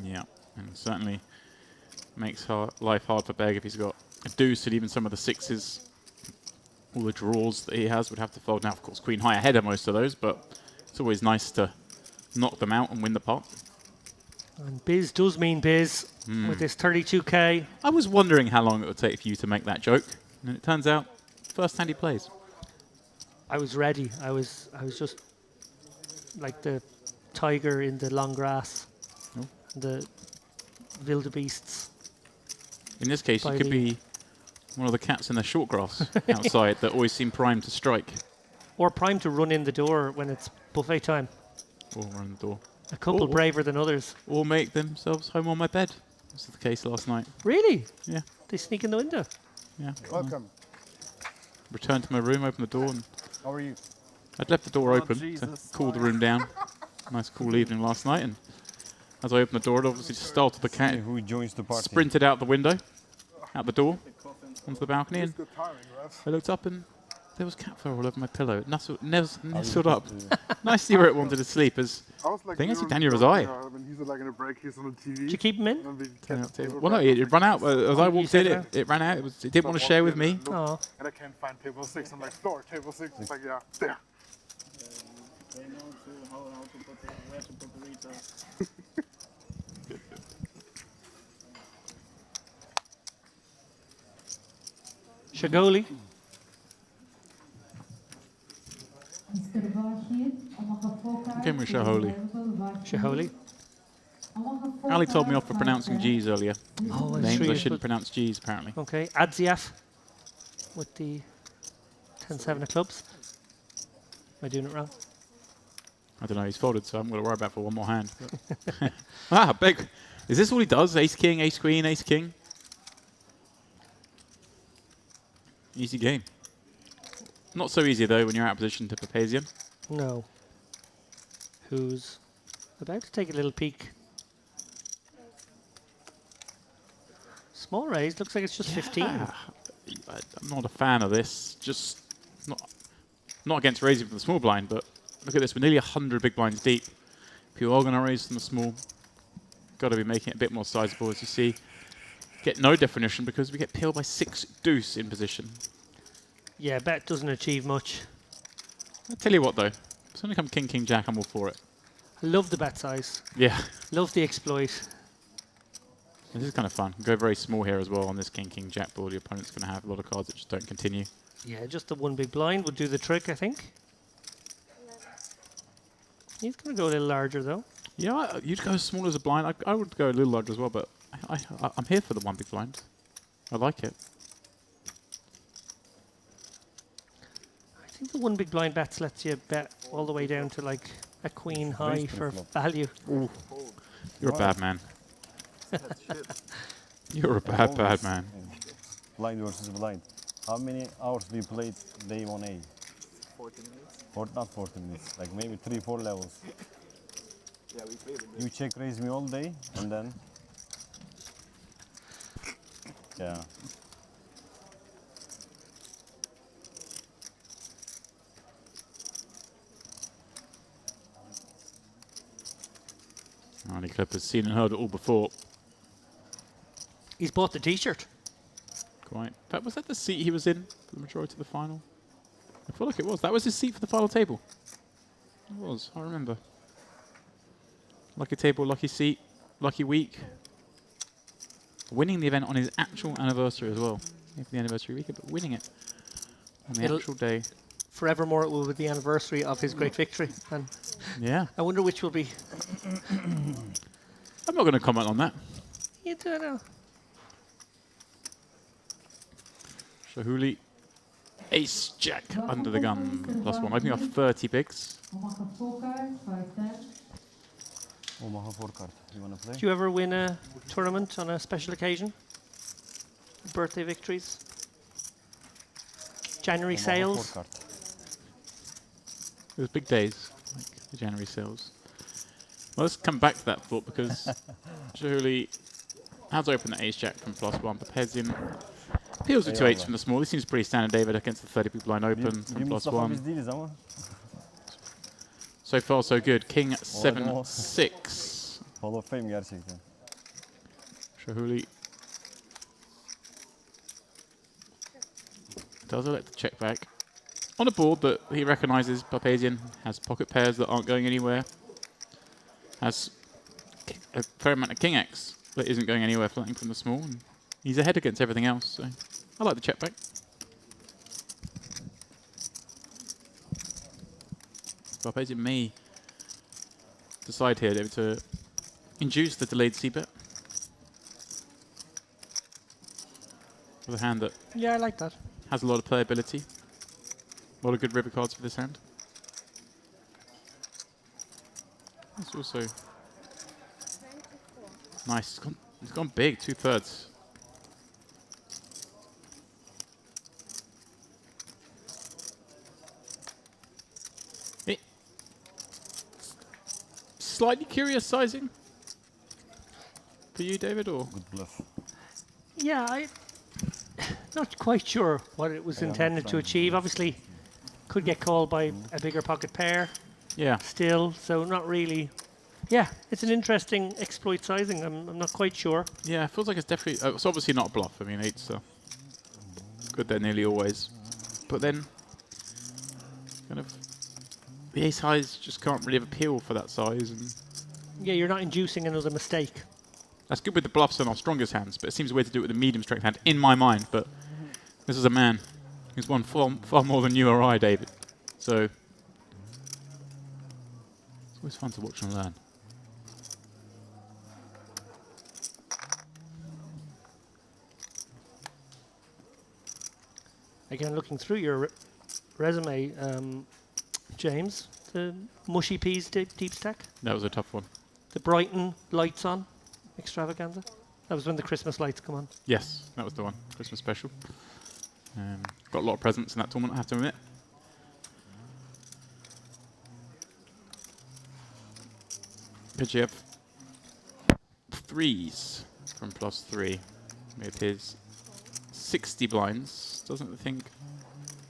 Yeah, and certainly makes life hard for Beg if he's got a deuce and even some of the sixes. All the draws that he has would have to fold. Now, of course, queen high ahead of most of those, but it's always nice to knock them out and win the pot. And Biz does mean Biz with this 32k. I was wondering how long it would take for you to make that joke, and it turns out first hand he plays. I was ready. I was just like the tiger in the long grass, the wildebeests. In this case, you could be one of the cats in the short grass outside that always seem primed to strike. Or primed to run in the door when it's buffet time. Or run the door. A couple braver than others. Or make themselves home on my bed. This was the case last night. Really? Yeah. They sneak in the window? Yeah. Welcome. Returned to my room, opened the door, and How are you? I'd left the door Oh, open to Jesus. cool the room down. Nice cool evening last night, and as I opened the door, it obviously startled the cat. Who joins the party? Sprinted out the window, out the door, onto the balcony, and I looked up and there was cat fur all over my pillow. Nestled up nicely where it wanted to sleep. As I think I see Daniel Razai. He's like in a break, he's on the TV. Did you keep him in? Well, no, it ran out. As I walked in, it ran out. It didn't want to share with me. Oh. And I can't find table 6. I'm like, floor, table 6. It's like, yeah, there. Shagoli. Give me Shaholi. Shaholi. Ali told me off for pronouncing G's earlier. Oh, that's Names true, I you shouldn't should- pronounce G's, apparently. Okay, Adziaf with the 10-7 of clubs. Am I doing it wrong? I don't know, he's folded, so I'm going to worry about it for one more hand. Big. Is this all he does? Ace king, ace queen, ace king? Easy game. Not so easy, though, when you're out of position to Papazian. No. Who's about to take a little peek. Small raise, looks like it's just 15. I'm not a fan of this. Just not against raising from the small blind, but look at this. We're nearly 100 big blinds deep. If you are going to raise from the small, got to be making it a bit more sizable, as you see. Get no definition because we get peeled by 6 deuce in position. Yeah, bet doesn't achieve much. I'll tell you what, though. It's only come king, king, jack, I'm all for it. I love the bet size. Yeah. Love the exploit. This is kind of fun. Go very small here as well on this king, king, jack board. Your opponent's going to have a lot of cards that just don't continue. Yeah, just the one big blind would do the trick, I think. He's going to go a little larger, though. Yeah, you'd go as small as a blind. I would go a little larger as well, but I'm here for the one big blind. I like it. I think the one big blind bets lets you bet all the way down to like a queen high for value. Ooh. You're a bad man. You're a bad man. Blind versus blind. How many hours do you play day 1A? 40 minutes. Not 40 minutes, like maybe 3-4 levels. Yeah, we played a bit. You check raise me all day and then. Yeah. Arnie Clip has seen and heard it all before. He's bought the t-shirt. Quite. Was that the seat he was in for the majority of the final? I feel like it was. That was his seat for the final table. It was. I remember. Lucky table, lucky seat, lucky week. Winning the event on his actual anniversary as well. Maybe the anniversary weekend, but winning it on the actual day. Forevermore it will be the anniversary of his great victory. And yeah. I wonder which will be. I'm not going to comment on that. You don't know. Shahuli, ace jack under the gun, +1. Opening up 30 bigs. Omaha 4 card. You want to play? Do you ever win a tournament on a special occasion? Birthday victories? January Omaha 4 sales? card. It was big days, like the January sales. Well, let's come back to that thought because Shahuli has opened the ace jack from +1. Papazian peels with 2 8s from the small. This seems pretty standard, David, against the 30 big blind open from +1. So far, so good. King 7-6. Hall of Fame gerçekten. Shahuli does elect to check back on a board that he recognises. Papazian has pocket pairs that aren't going anywhere. Has a fair amount of King X that isn't going anywhere, flatting from the small. And he's ahead against everything else, so I like the check back. Papazian may decide here to induce the delayed c-bet with a hand that Yeah, I like that. has a lot of playability. A lot of good river cards for this hand. It's also nice. It's gone big, 2/3. Slightly curious sizing for you, David, or good bluff? Yeah, I'm not quite sure what it was intended to achieve. Obviously, could get called by a bigger pocket pair. Yeah. Still, so not really. Yeah, it's an interesting exploit sizing. I'm not quite sure. Yeah, it feels like it's definitely. It's obviously not a bluff. I mean, 8's good there nearly always, but then kind of the ace highs just can't really appeal for that size. And Yeah, you're not inducing another mistake. that's good with the bluffs and our strongest hands, but it seems weird to do it with a medium strength hand in my mind. But this is a man who's won far more than you or I, David. So it's always fun to watch and learn. Again, looking through your resume, James, the mushy peas deep stack, That was a tough one. the Brighton lights on extravaganza. That was when the Christmas lights come on. Yes, that was the one. Christmas special. Got a lot of presents in that tournament, I have to admit. Pidgeot 3s from +3 with his 60 blinds. Doesn't think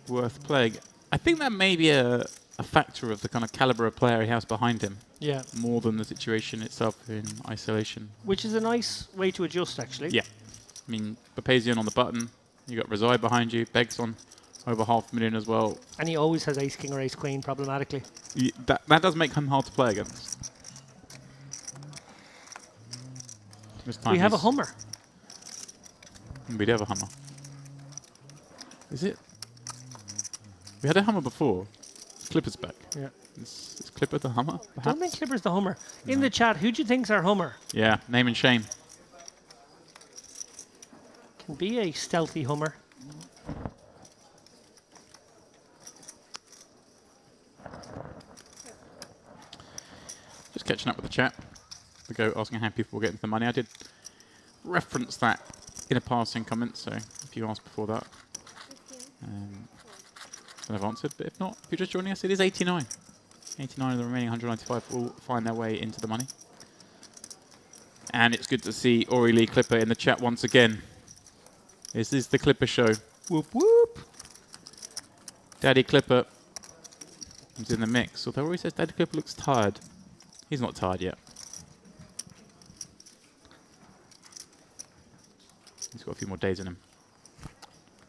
worth playing. I think that may be a factor of the kind of caliber of player he has behind him. Yeah. More than the situation itself in isolation. Which is a nice way to adjust, actually. Yeah. I mean, Papazian on the button. You got Reside behind you. Beg's on over 500,000 as well. And he always has ace king or ace queen problematically. That does make him hard to play against. This time We have a Hummer. We do have a Hummer. Is it? We had a Hummer before. Clipper's back. Yeah. Is Clipper the Hummer? I don't think Clipper's the Hummer. In the chat, who do you think's our Hummer? Yeah, name and shame. Can be a stealthy Hummer. Just catching up with the chat. We go asking how people were getting the money. I did reference that in a passing comment, so if you asked before that, I've answered. But if not, if you're just joining us, it is 89. 89 of the remaining 195 will find their way into the money. And it's good to see Ori Lee Clipper in the chat once again. This is the Clipper show. Whoop whoop. Daddy Clipper is in the mix. Although Ori says Daddy Clipper looks tired. He's not tired yet. He's got a few more days in him.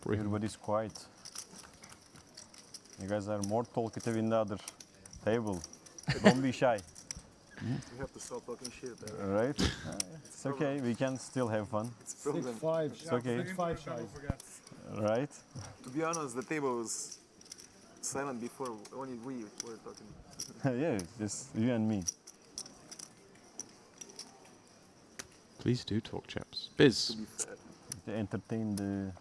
Everybody's quiet. You guys are more talkative in the other table. Don't be shy. You have to stop talking shit. Right? It's okay. We can still have fun. It's problem. 6-5. It's okay. 6-5 shy. Right? To be honest, the table was silent before. Only we were talking. Yeah, just you and me. Please do talk, chaps. Biz. To entertain the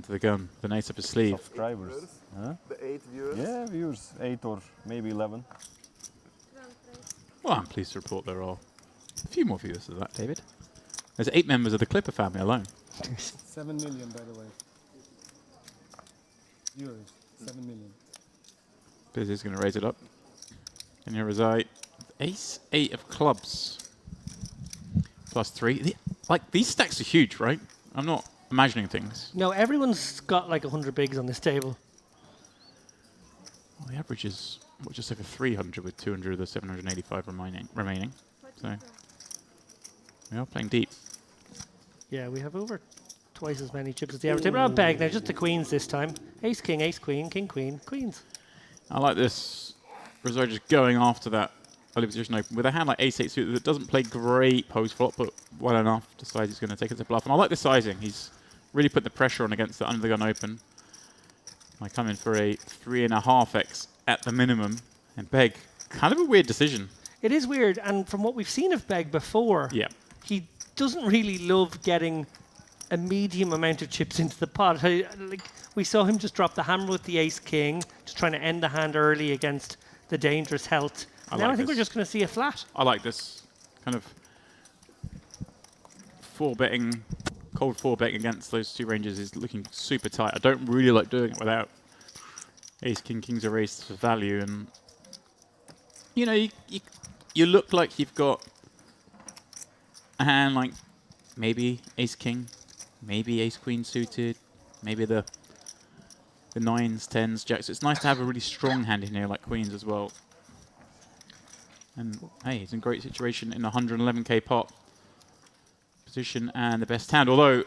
to the gun, the nice up his sleeve. subscribers. Huh? The 8 viewers? Yeah, viewers, 8 or maybe 11. Well, I'm pleased to report there are a few more viewers than that, David. There's 8 members of the Clipper family alone. 7 million, by the way. Viewers, 7 million. Biz is going to raise it up. And here is ace 8 of clubs. +3. Like, these stacks are huge, right? I'm not imagining things. No, everyone's got like 100 bigs on this table. Well, the average is just over 300 with 200 of the 785 remaining. So we are playing deep. Yeah, we have over twice as many chips as the average table. Not bag now, just the queens this time. Ace, king, king, queen, queens. I like this. Rizzo just going after that early position open with a hand like ace 8 suited that doesn't play great post flop, but well enough. Decides he's going to take it to bluff. And I like the sizing. He's really put the pressure on against the under the gun open. I come in for a 3.5x at the minimum. And Beg, kind of a weird decision. It is weird, and from what we've seen of Beg before, he doesn't really love getting a medium amount of chips into the pot. Like, we saw him just drop the hammer with the ace king, just trying to end the hand early against the dangerous health. Now I think we're just going to see a flat. I like this kind of 4-betting, cold 4-betting against those two ranges is looking super tight. I don't really like doing it without ace king, king's a race for value, and you know, you look like you've got a hand like maybe ace king, maybe ace queen suited, maybe the 9s, 10s, jacks. It's nice to have a really strong hand in here like queens as well. And hey, he's in a great situation in 111k pot position and the best hand. Although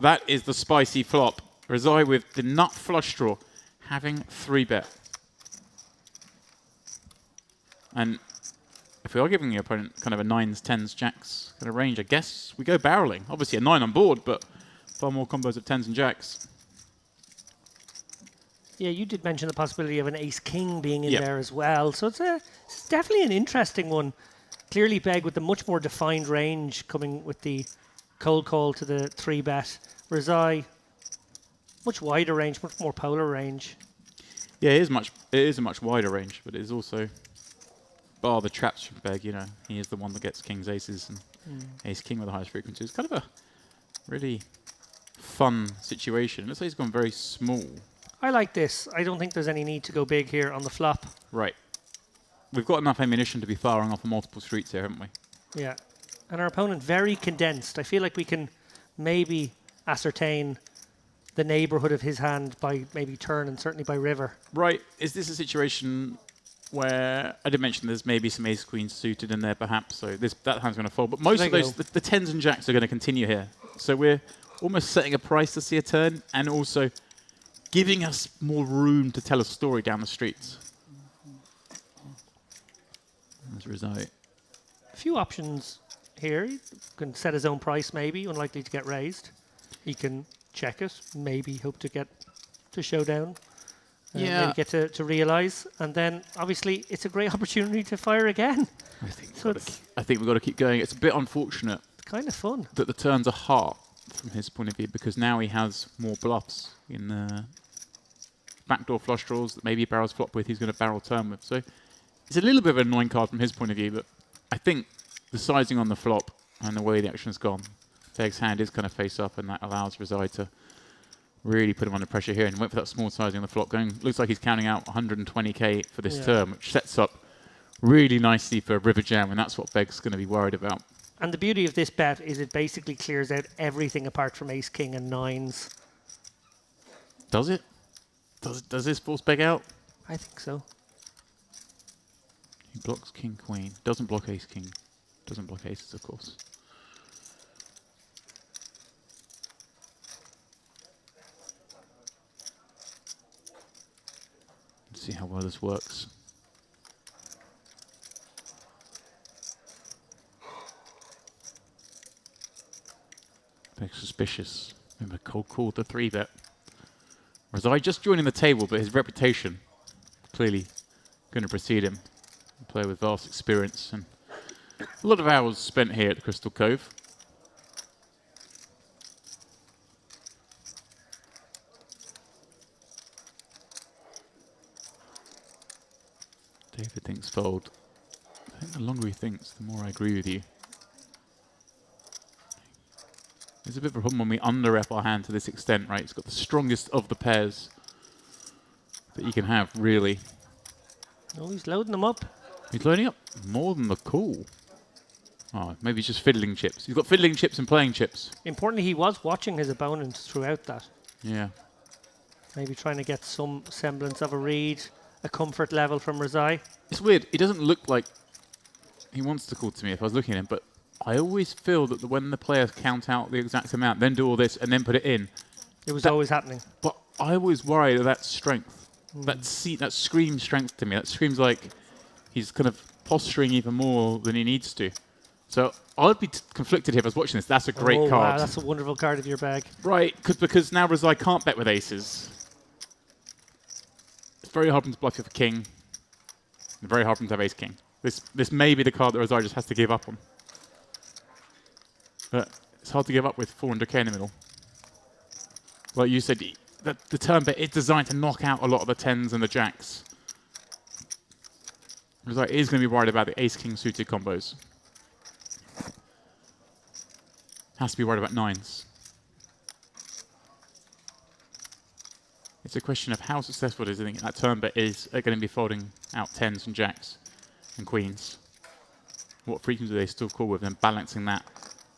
that is the spicy flop. Razai with the nut flush draw, having 3-bet. And if we are giving the opponent kind of a 9s, 10s, jacks kind of range, I guess we go barreling. Obviously a 9 on board, but far more combos of 10s and jacks. Yeah, you did mention the possibility of an ace-king being in there as well. So it's definitely an interesting one. Clearly Beg with the much more defined range coming with the cold call to the 3-bet. Razai, much wider range, much more polar range. Yeah, it is a much wider range, but it is also, bar the traps from Beg, you know, he is the one that gets kings, aces, and ace-king with the highest frequency. It's kind of a really fun situation. Let's say he's gone very small. I like this. I don't think there's any need to go big here on the flop. Right. We've got enough ammunition to be firing off of multiple streets here, haven't we? Yeah. And our opponent very condensed. I feel like we can maybe ascertain the neighborhood of his hand by maybe turn and certainly by river. Right. Is this a situation where I did mention there's maybe some ace queens suited in there perhaps, so that hand's going to fold. But most of those, the 10s and jacks are going to continue here. So we're almost setting a price to see a turn and also giving us more room to tell a story down the streets. As a result. A few options here. He can set his own price maybe, unlikely to get raised. He can check it, maybe hope to get to showdown. Maybe get to realise. And then obviously it's a great opportunity to fire again. I think we've got to keep going. It's a bit unfortunate. It's kind of fun. That the turns are hard from his point of view, because now he has more bluffs in the backdoor flush draws that maybe barrels flop with, he's going to barrel turn with. So it's a little bit of an annoying card from his point of view, but I think the sizing on the flop and the way the action's gone, Beg's hand is kind of face up, and that allows Razai to really put him under pressure here, and went for that small sizing on the flop. Looks like he's counting out 120k for this turn, which sets up really nicely for River Jam, and that's what Beg's going to be worried about. And the beauty of this bet is it basically clears out everything apart from ace, king, and 9s. Does it? Does this force Beg out? I think so. He blocks king, queen. Doesn't block ace, king. Doesn't block aces, of course. Let's see how well this works. Beg's suspicious. Remember, cold called the 3-bet. Razai just joining the table, but his reputation clearly going to precede him. A player with vast experience and a lot of hours spent here at the Crystal Cove. fold. I think the longer he thinks, the more I agree with you. There's a bit of a problem when we under-rep our hand to this extent, right? It's got the strongest of the pairs that you can have, really. Oh, he's loading them up. He's loading up more than the call. Oh, maybe he's just fiddling chips. He's got fiddling chips and playing chips. Importantly, he was watching his opponent throughout that. Yeah. Maybe trying to get some semblance of a read, a comfort level from Rezai. It's weird. He doesn't look like he wants to call to me if I was looking at him, but I always feel that when the players count out the exact amount, then do all this, and then put it in. It was always happening. But I always worry that that's strength. That screams strength to me. That screams like he's kind of posturing even more than he needs to. So I'd be conflicted here if I was watching this. That's a great card. Wow, that's a wonderful card of your bag. Right, because now Rezai can't bet with aces. It's very hard for him to bluff you for king. And very hard for him to have ace-king. This may be the card that Rezai just has to give up on. But it's hard to give up with 400k in the middle. Like you said, the turn bet is designed to knock out a lot of the 10s and the jacks. Rezai is going to be worried about the ace-king suited combos. Has to be worried about 9s. It's a question of how successful does he think that turn bet is going to be folding out 10s and jacks and queens. What frequency do they still call with, and balancing that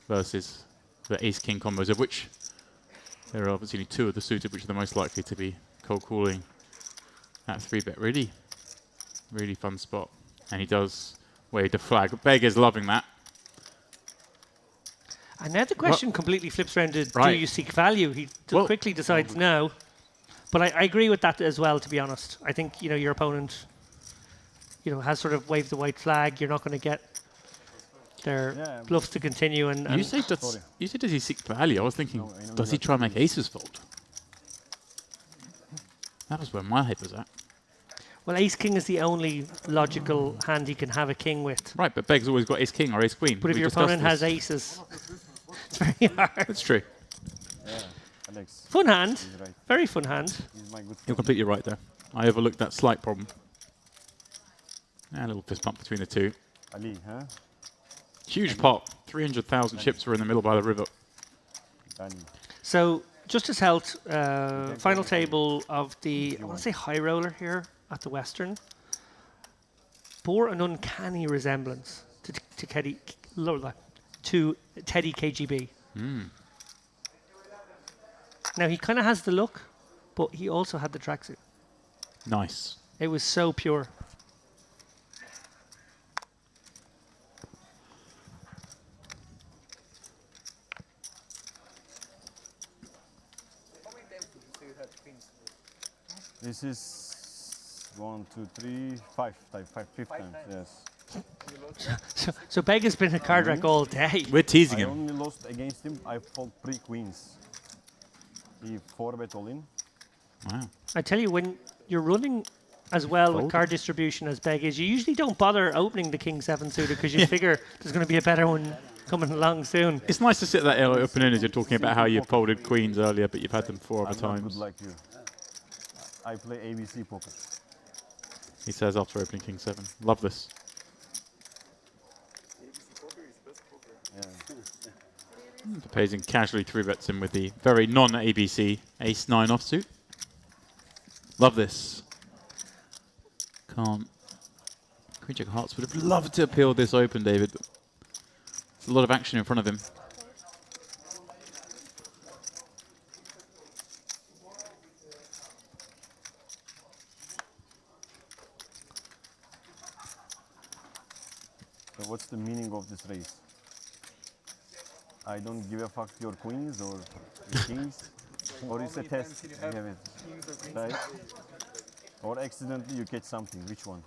versus the ace-king combos, of which there are obviously 2 of the suited which are the most likely to be cold calling that 3-bet. Really, really fun spot. And he does wave the flag. Beg is loving that. And now the question completely flips around to do you seek value? He quickly decides no. But I agree with that as well, to be honest. I think your opponent has sort of waved the white flag. You're not going to get their bluffs to continue. And you say does he seek value? I was thinking, does he try and make aces fold? That was where my head was at. Well, ace-king is the only logical hand he can have a king with. Right, but Beg's always got ace-king or ace-queen. But if your opponent has aces, it's very hard. That's true. Yeah, Alex. Fun hand. Right. Very fun hand. You're completely right there. I overlooked that slight problem. A little fist bump between the two. Ali, huh? Huge pot. 300,000 chips were in the middle by the river. So, Justice Health, final table of the, I want to say high roller here at the Western, bore an uncanny resemblance to Teddy KGB. Now, he kind of has the look, but he also had the tracksuit. Nice. It was so pure. This is 1, 2, 3, 5 times, yes. So Beg has been a card rack all day. We're teasing him. I only lost against him. I fold 3 queens. He 4-bet all in. Wow. I tell you, when you're running as well with card distribution as Beg is, you usually don't bother opening the King 7 suited because you figure there's going to be a better one coming along soon. It's nice to sit that open in as you're talking about how you folded queens earlier, but you've had them 4 other times. Good like you. I play ABC poker. He says after opening King 7. Love this. Pazing casually 3-bets him with the very non-ABC ace-9 offsuit. Love this. Can't. Queen Jack of Hearts would have loved to appeal this open, David. But there's a lot of action in front of him. So what's the meaning of this race? I don't give a fuck your queens or your kings, or it's a test. You have it, right? Or accidentally you catch something. Which one?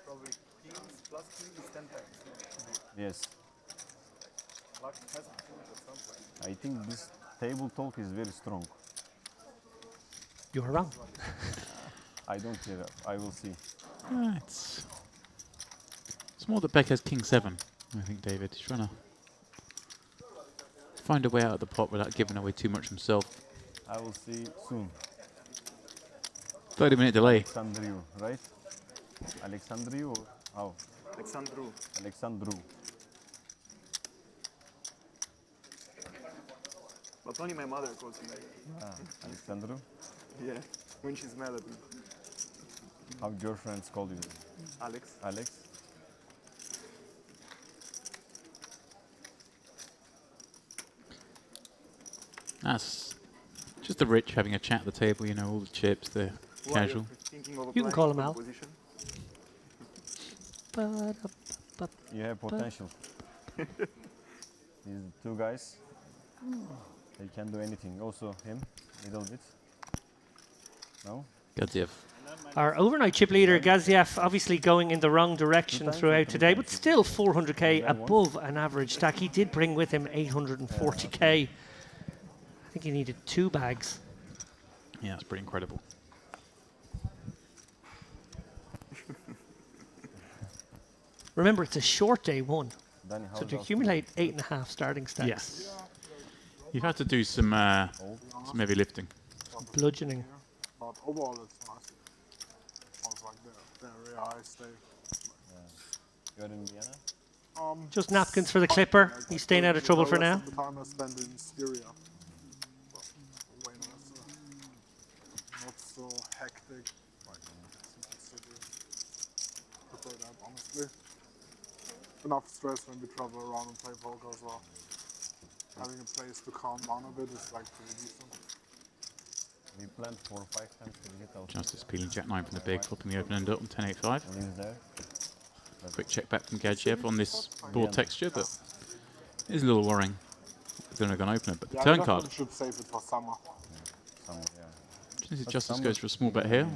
Probably kings plus king is 10 times. Yes. Luck has to do it at some point. I think this table talk is very strong. You're wrong. I don't care. I will see. It's more that Beck has King 7. I think David is trying to find a way out of the pot without giving away too much himself. I will see soon. 30-minute delay. It's under you, right? Alexandru or how? Alexandru. Alexandru. But only my mother calls me. Alexandru. Yeah, when she's mad at me. How your friends call you? Alex. Alex. That's just the rich having a chat at the table, you know, all the chips, the casual. You can call him Al. You have potential. These two guys, they can do anything. Also him, little bit. No? Gadziev. Our overnight chip leader, Gadziev, obviously going in the wrong direction throughout today, but still 400k above an average stack. He did bring with him 840k. I think he needed 2 bags. Yeah, that's pretty incredible. Remember, it's a short day one. Danny, So to accumulate 8.5 starting stacks. Yes. You've had to do some heavy lifting. Bludgeoning. But overall, it's nice. Sounds like they're very high stay. You're in Vienna? Just napkins for the clipper. He's staying out of trouble for now. The time I spent in Styria. Well, way nicer. Not so hectic. Like city. Prefer that, honestly. Enough stress when we travel around and play poker as well. Having a place to calm down a bit is like pretty decent. We planned 4 or 5 times to get out. Justice peeling Jack 9 from the big, flipping the open end up on 10.85. There. Quick check back from Gadziev on this board texture, but it is a little worrying. They're not going to open it, but the turn card. Should save it for summer. Summer, yeah. Justice goes for a small bet here.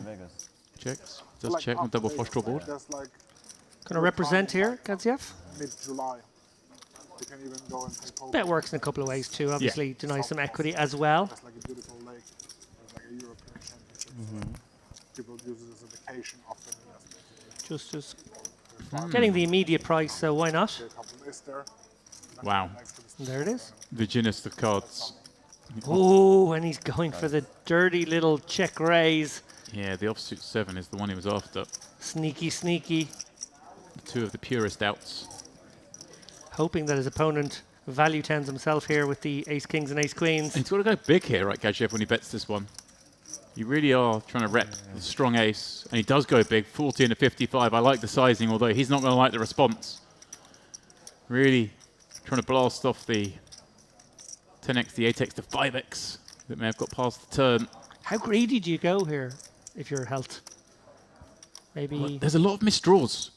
Checks. Does Like check on double flush draw board. There's like Going to represent here, Gadziev. mid-July. You can even go and play poker. Bet works in a couple of ways too. Obviously, deny some equity as well. There's like a beautiful lake. There's like a European Championship. People use it as a vacation often. Just getting the immediate price, so why not? Wow. There it is. Virginist of cards. Oh, and he's going for the dirty little check raise. Yeah, the offsuit 7 is the one he was after. Sneaky, sneaky. Two of the purest outs. Hoping that his opponent value tens himself here with the ace kings and ace queens. He's got to go big here, right, Gadziev, when he bets this one. You really are trying to rep the strong ace. And he does go big, 40 into 55. I like the sizing, although he's not going to like the response. Really trying to blast off the 10x, the 8x, the 5x that may have got past the turn. How greedy do you go here if you're health? Maybe... Well, there's a lot of missed draws.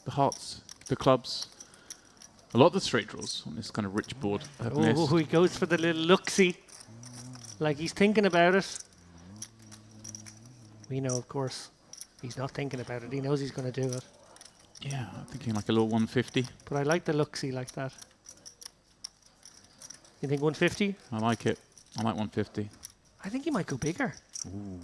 The hearts, the clubs. A lot of the straight draws on this kind of rich board. Oh, he goes for the little look-see. Like he's thinking about it. We know, of course, he's not thinking about it. He knows he's going to do it. Yeah, I'm thinking like a little 150. But I like the look-see like that. You think 150? I like it. I like 150. I think he might go bigger. Ooh.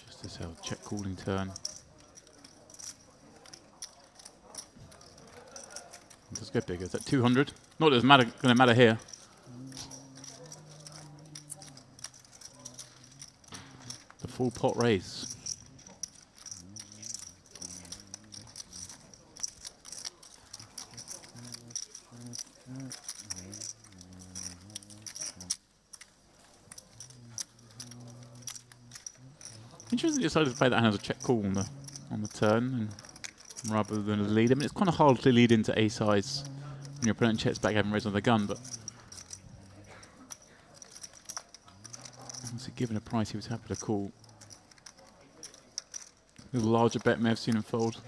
Just this check calling turn. Let's go bigger. Is that 200? Not that it's going to matter here. The full pot raise. Interesting, decided to play that hand as a check call on the turn, and rather than a lead. I mean, it's kind of hard to lead into ace highs when your opponent checks back, having raised on the gun, but obviously, given a price, he was happy to call. A little larger bet may have seen him fold.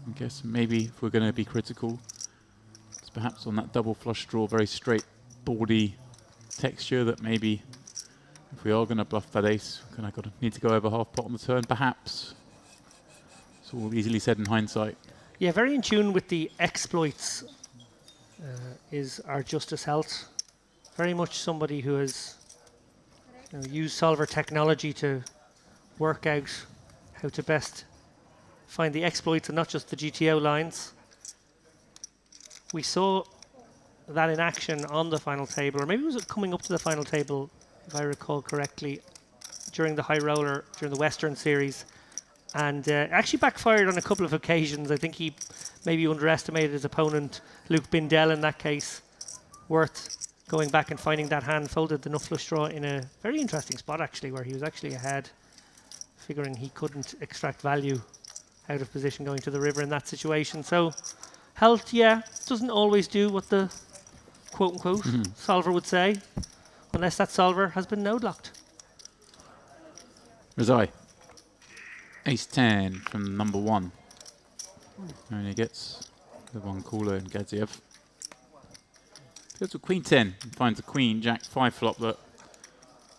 I guess maybe if we're going to be critical, it's perhaps on that double flush draw, very straight boardy texture that maybe. If we are going to bluff that ace, we're going to need to go over half pot on the turn, perhaps. It's all easily said in hindsight. Yeah, very in tune with the exploits is our Justice Health. Very much somebody who has used solver technology to work out how to best find the exploits and not just the GTO lines. We saw that in action on the final table, or maybe it was coming up to the final table, if I recall correctly, during the high roller, during the Western Series, and actually backfired on a couple of occasions. I think he maybe underestimated his opponent, Luke Bindell, in that case. Worth going back and finding that hand, folded the nut flush draw in a very interesting spot, actually, where he was actually ahead, figuring he couldn't extract value out of position going to the river in that situation. So health, yeah, doesn't always do what the quote-unquote solver would say, unless that solver has been node-locked. Razai. Ace-10 from number 1. Only gets the one caller in Gadziev. Goes to Queen-10 and finds a Queen, Jack-5 flop that,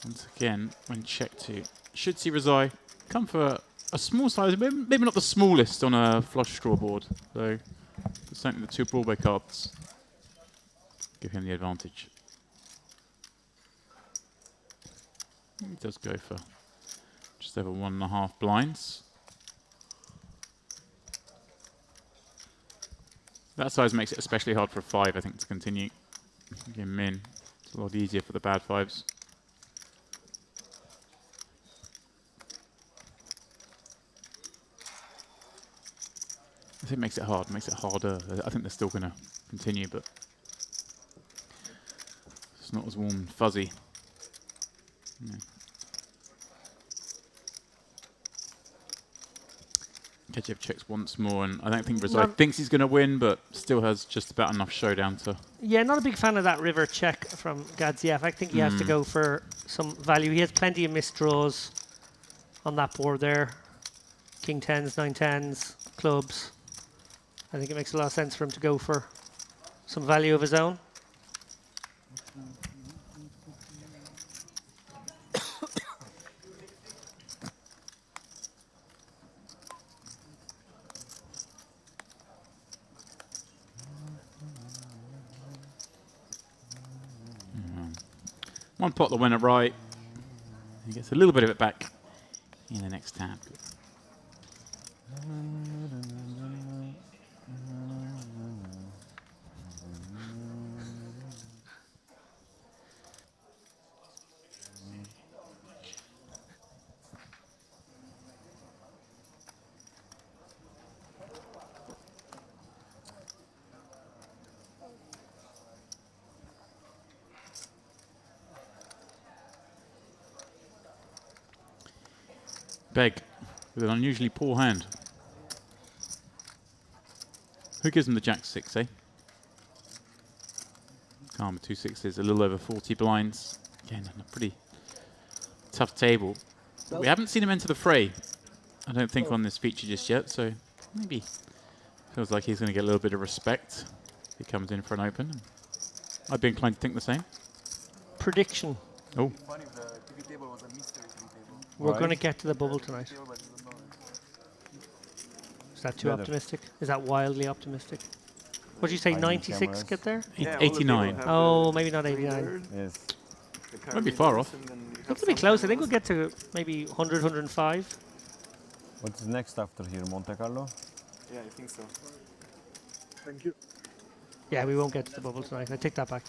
once again, when checked to, should see Razai come for a small size, maybe not the smallest on a flush draw board, though certainly the 2 Broadway cards give him the advantage. He does go for just over 1.5 blinds. That size makes it especially hard for a 5, I think, to continue. Get him in. It's a lot easier for the bad 5s. I think it makes it hard, makes it harder. I think they're still going to continue, but it's not as warm and fuzzy. Yeah. Kechev checks once more, and I don't think Razai thinks he's going to win, but still has just about enough showdown to... Yeah, not a big fan of that river check from Gadziev. I think he has to go for some value. He has plenty of missed draws on that board there. King 10s, 9-10s, clubs. I think it makes a lot of sense for him to go for some value of his own. One pot that went it right. He gets a little bit of it back in the next tab. Beg with an unusually poor hand. Who gives him the Jack-6, eh? Carmen, 2 6s, a little over 40 blinds. Again, a pretty tough table. But we haven't seen him enter the fray, I don't think, on this feature just yet, so maybe feels like he's going to get a little bit of respect if he comes in for an open. I'd be inclined to think the same. Prediction. Oh. We're going to get to the bubble tonight. Is that too optimistic? Is that wildly optimistic? What did you say, 96 get there? Yeah, 89. Oh, maybe not 89. Yes. Won't be far off. It'll be close. I think we'll get to maybe 100, 105. What's next after here, Monte Carlo? Yeah, I think so. Thank you. Yeah, we won't get to the bubble tonight. I take that back.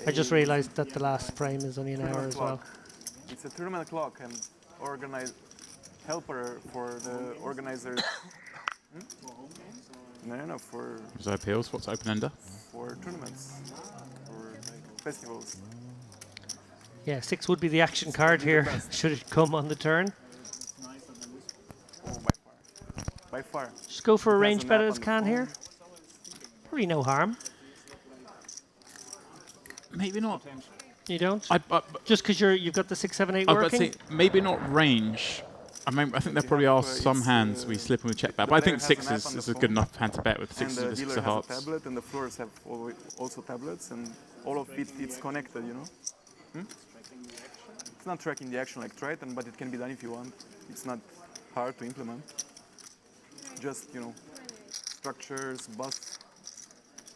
I just a realised that the last frame is only an hour as well. It's a tournament clock, and helper for the organizers. No, for... Razai appeals, what's open-ender? For tournaments, for like festivals. Yeah, 6 would be the action card here, should it come on the turn. Oh, by far. Just go for a He has range an bet app as on the can phone. here. Probably no harm. Maybe not. You don't? Just because you've got the 6, 7, 8 working? I'd say maybe not range. I mean, I think there probably are some hands we slip in with check back, but I think 6 is a good enough hand to bet with 6 and of the the 6 dealer of has a hearts. tablet, and the floors have also tablets, and all of it's connected, you know? It's not tracking the action like Triton, but it can be done if you want. It's not hard to implement. Just, you know, structures, bus.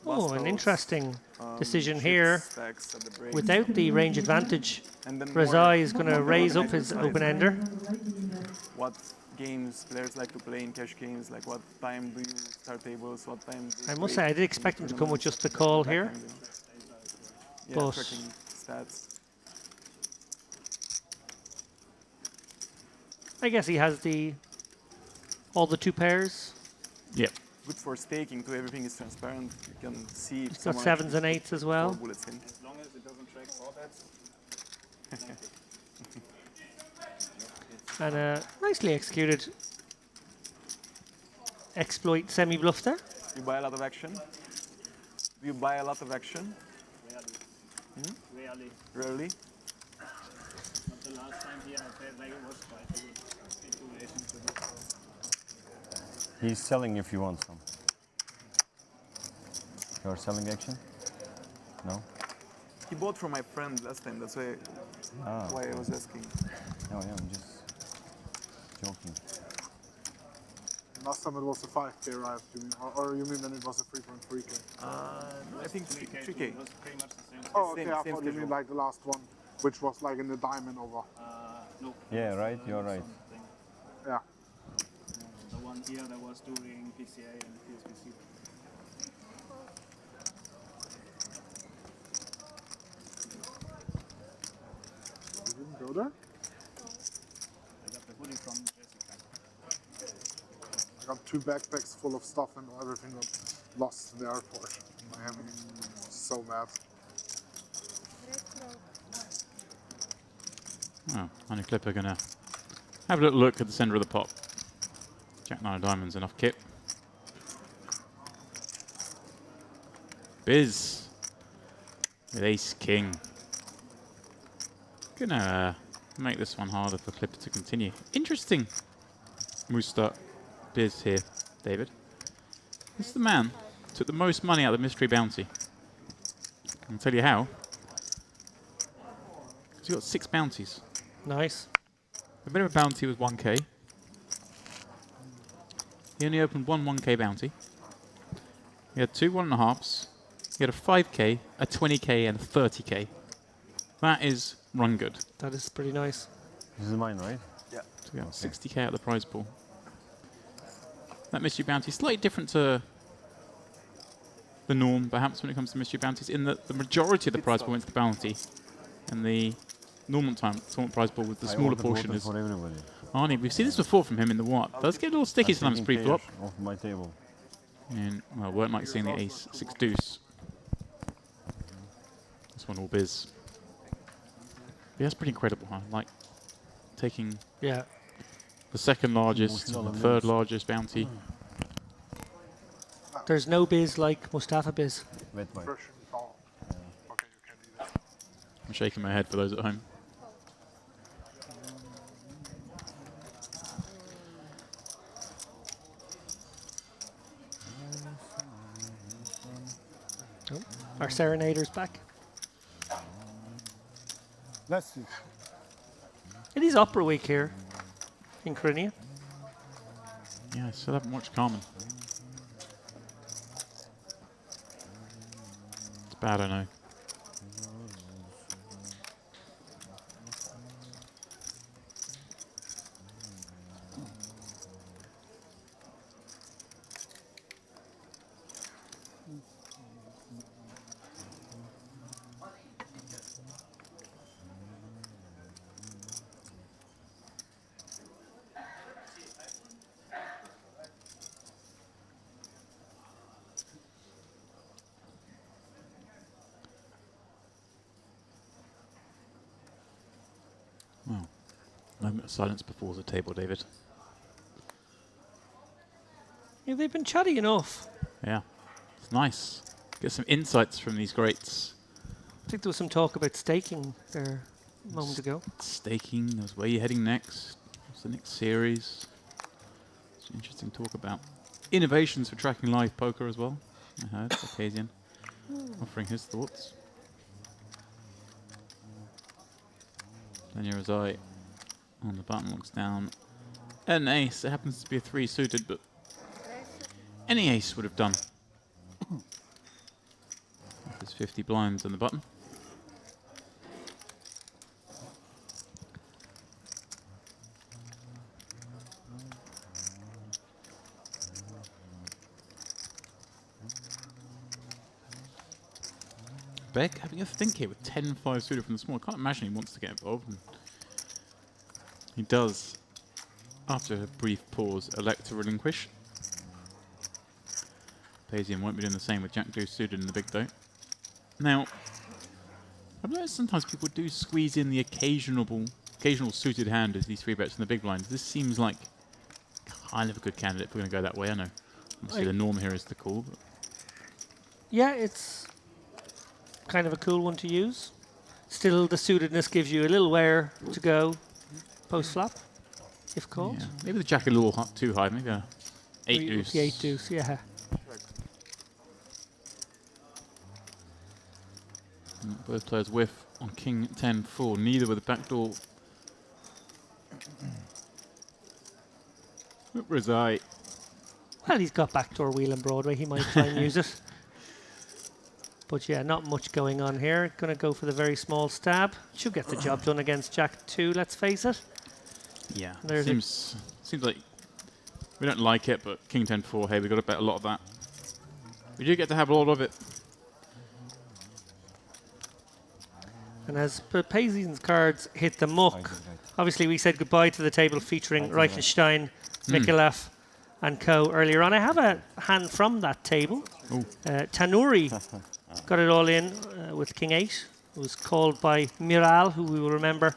Oh, an interesting decision here. Without the range advantage, Razai is going to raise up his open-ender. What games players like to play in cash games, like what time do you start tables, what time do you I must wait say, I did expect him to come with just the call here. Yeah, But tracking stats. I guess he has all the 2 pairs. Yep. Good for staking too, everything is transparent. You can see if He's got someone 7s and 8s as well. 4 bullets in. As long as it doesn't track 4 bets. And a nicely executed exploit semi-bluff there. You buy a lot of action. Do you buy a lot of action? Rarely. Rarely. Rarely? But the last time he had played, like, it was quite a good situation to do so. He's selling if you want some. You're selling action? No? He bought from my friend last time, that's why I was asking. No, yeah, I'm just joking. Last time it was a 5K, right? You mean, or you mean when it was a 3.3K? I think 3K. It was pretty much the same. Oh, okay, Same I thought you schedule. mean like the last one, which was like in the diamond over. No. Yeah, right, you're right. Yeah. The one here that was doing PCA and PSPC. You didn't go there? I got the hoodie from Jessica. I got 2 backpacks full of stuff and everything got lost in the airport in Miami. So mad. Oh, Honey Clipper gonna have a little look at the center of the pot. Jack 9 of diamonds, enough kit. Biz with Ace King. Gonna make this one harder for Clipper to continue. Interesting move start Biz here, David. This is the man who took the most money out of the mystery bounty. I'll tell you how. He's got 6 bounties. Nice. The minimum bounty was 1k. He only opened one 1k bounty. He had 2 1.5s. He had a 5k, a 20k, and a 30k. That is run good. That is pretty nice. This is mine, right? Yeah. So we got 60k out of the prize pool. That mystery bounty is slightly different to the norm, perhaps, when it comes to mystery bounties, in that the majority of the prize pool went to the bounty, and the normal tournament prize pool with the smaller portion is. For everybody. Arnie, we've seen this before from him in the what? Does get a little sticky sometimes pre-flop. Off my table. And well, weren't like seeing the ace 6 deuce. This one all biz. Yeah, that's pretty incredible, huh? Like taking the second largest, and the third largest bounty. There's no biz like Mustafa biz. I'm shaking my head for those at home. Oh, our serenader's back. Let's see. It is opera week here in Crimea. Yeah, I still haven't watched Carmen. It's bad, I know. Well, moment of silence before the table, David. Yeah, they've been chatty enough. Yeah, it's nice. Get some insights from these greats. I think there was some talk about staking there a moment ago. Staking, there was where you're heading next. What's the next series? It's an interesting talk about innovations for tracking live poker as well. I heard Ocasian offering his thoughts. Then here is I on the button, looks down. An ace. It happens to be a 3 suited, but any ace would have done. There's 50 blinds on the button. Beck having a think here with 10-5 suited from the small. I can't imagine he wants to get involved. And he does, after a brief pause, elect to relinquish. Pazian won't be doing the same with Jack Deuce suited in the big though. Now, I've noticed sometimes people do squeeze in the occasional suited hand as these 3-bets in the big blind. This seems like kind of a good candidate if we're going to go that way. I know. Obviously, the norm here is the call. But Yeah, it's kind of a cool one to use. Still, the suitedness gives you a little where to go post-flop, if called. yeah, maybe the jack a little too high. Maybe a 8-deuce. The 8-deuce, yeah. Both players whiff on king 10-4. Neither with the backdoor. Reside. Well, he's got backdoor wheel and Broadway. He might try and use it. But yeah, not much going on here. Going to go for the very small stab. Should get the job done against Jack 2, let's face it. Yeah, There's seems like we don't like it, but king 10-4, hey, we got to bet a lot of that. We do get to have a lot of it. And as Pazian's cards hit the muck, obviously we said goodbye to the table featuring Reichenstein, Mikolov and Co. earlier on. I have a hand from that table. Tanuri got it all in with king 8. It was called by Miral, who we will remember.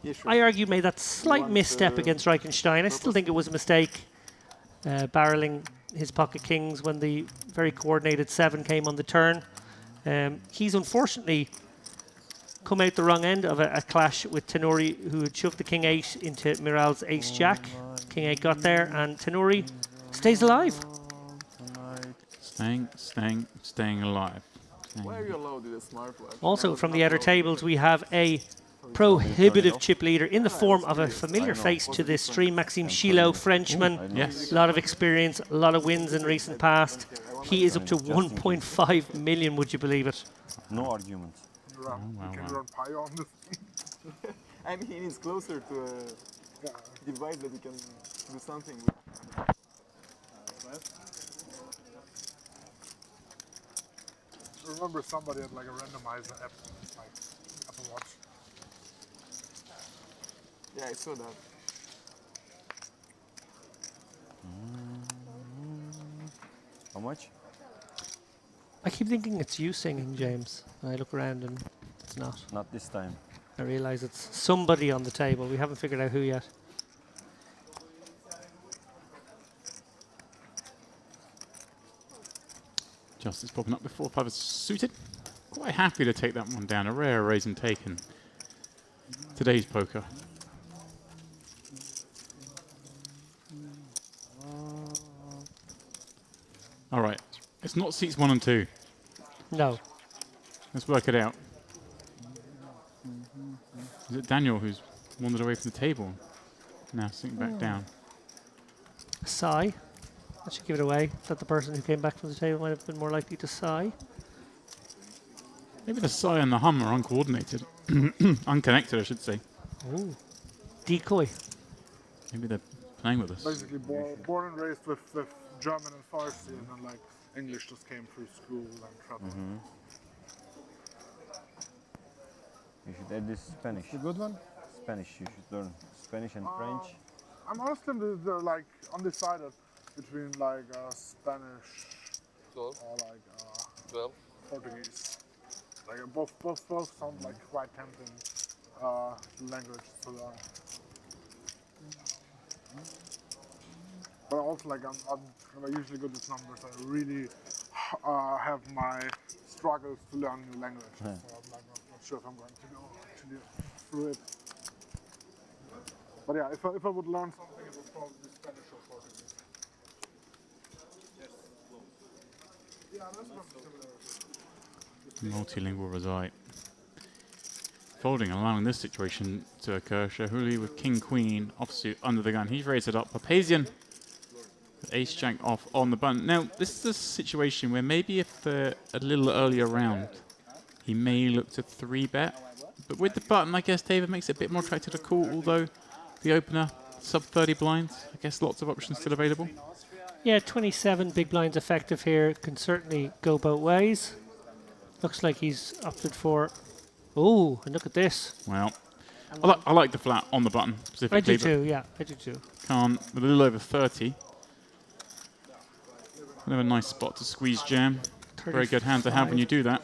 Yeah, sure. I argue made that slight misstep against Reichenstein. I still think it was a mistake barreling his pocket kings when the very coordinated 7 came on the turn. He's unfortunately come out the wrong end of a clash with Tanuri, who had shoved the king 8 into Miral's ace jack. King 8 got there, and Tanuri stays alive. Staying alive. Why are you allowed with a smart watch? Also, from the outer tables, we have a prohibitive chip leader in the form of a familiar face to this stream, Maxime Chilot, Frenchman. Yes. A lot of experience, a lot of wins in recent past. He is up to 1.5 million, would you believe it? No arguments. Can you run pi on this? I mean, it's closer to a device that you can do something with. I remember somebody had like a randomizer app, like Apple Watch. Yeah, I saw that. How much? I keep thinking it's you singing, James. I look around and it's not. Not this time. I realise it's somebody on the table. We haven't figured out who yet. Justice popping up before 5 is suited. Quite happy to take that one down. A rare raise and taken. Today's poker. All right. It's not seats 1 and 2. No. Let's work it out. Is it Daniel who's wandered away from the table? Now sink back down. Sigh. That should give it away that the person who came back from the table might have been more likely to sigh. Maybe the sigh and the hum are uncoordinated. Unconnected, I should say. Ooh. Decoy. Maybe they're playing with us. Basically, born and raised with German and Farsi, and then like English just came through school and travel. You should add this Spanish. The good one? Spanish. You should learn Spanish and French. I'm honestly like undecided between like Spanish 12. or like 12. Portuguese. Like both sound like quite tempting language to learn. But also like I'm usually good with numbers. I really have my struggles to learn new language. So I'm like not sure if I'm going to go actually through it. But yeah, if I would learn something, it would probably be Spanish or Portuguese. Yeah, that's not similar. Multilingual reside. Folding, allowing this situation to occur. Shahuli with King Queen offsuit under the gun. He's raised it up. Papazian with Ace Jack off on the button. Now, this is a situation where maybe if a little earlier round, he may look to 3-bet. But with the button, I guess David makes it a bit more attractive to call, although the opener, sub 30 blinds. I guess lots of options still available. Yeah, 27 big blinds effective here. Can certainly go both ways. Looks like he's opted for. Oh, and look at this. Well, I like the flat on the button specifically. I do too. Yeah, I do too. Can't with a little over 30. Another nice spot to squeeze jam. Very good hand to have when you do that.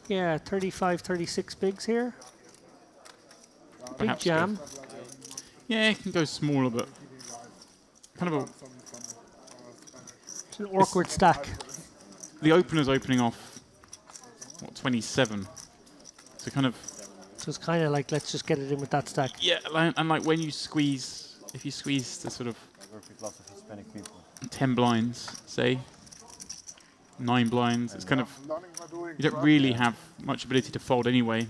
Yeah, 35, 36 bigs here. Big Perhaps jam. Yeah, it can go smaller, but kind of a. It's an awkward stack. The opener's opening off, what, 27. So kind of. So it's kind of like, let's just get it in with that stack. Yeah, and like when you squeeze, if you squeeze the sort of I work with lots of Hispanic people. 10 blinds, say, 9 blinds, it's kind of, you don't really have much ability to fold anyway.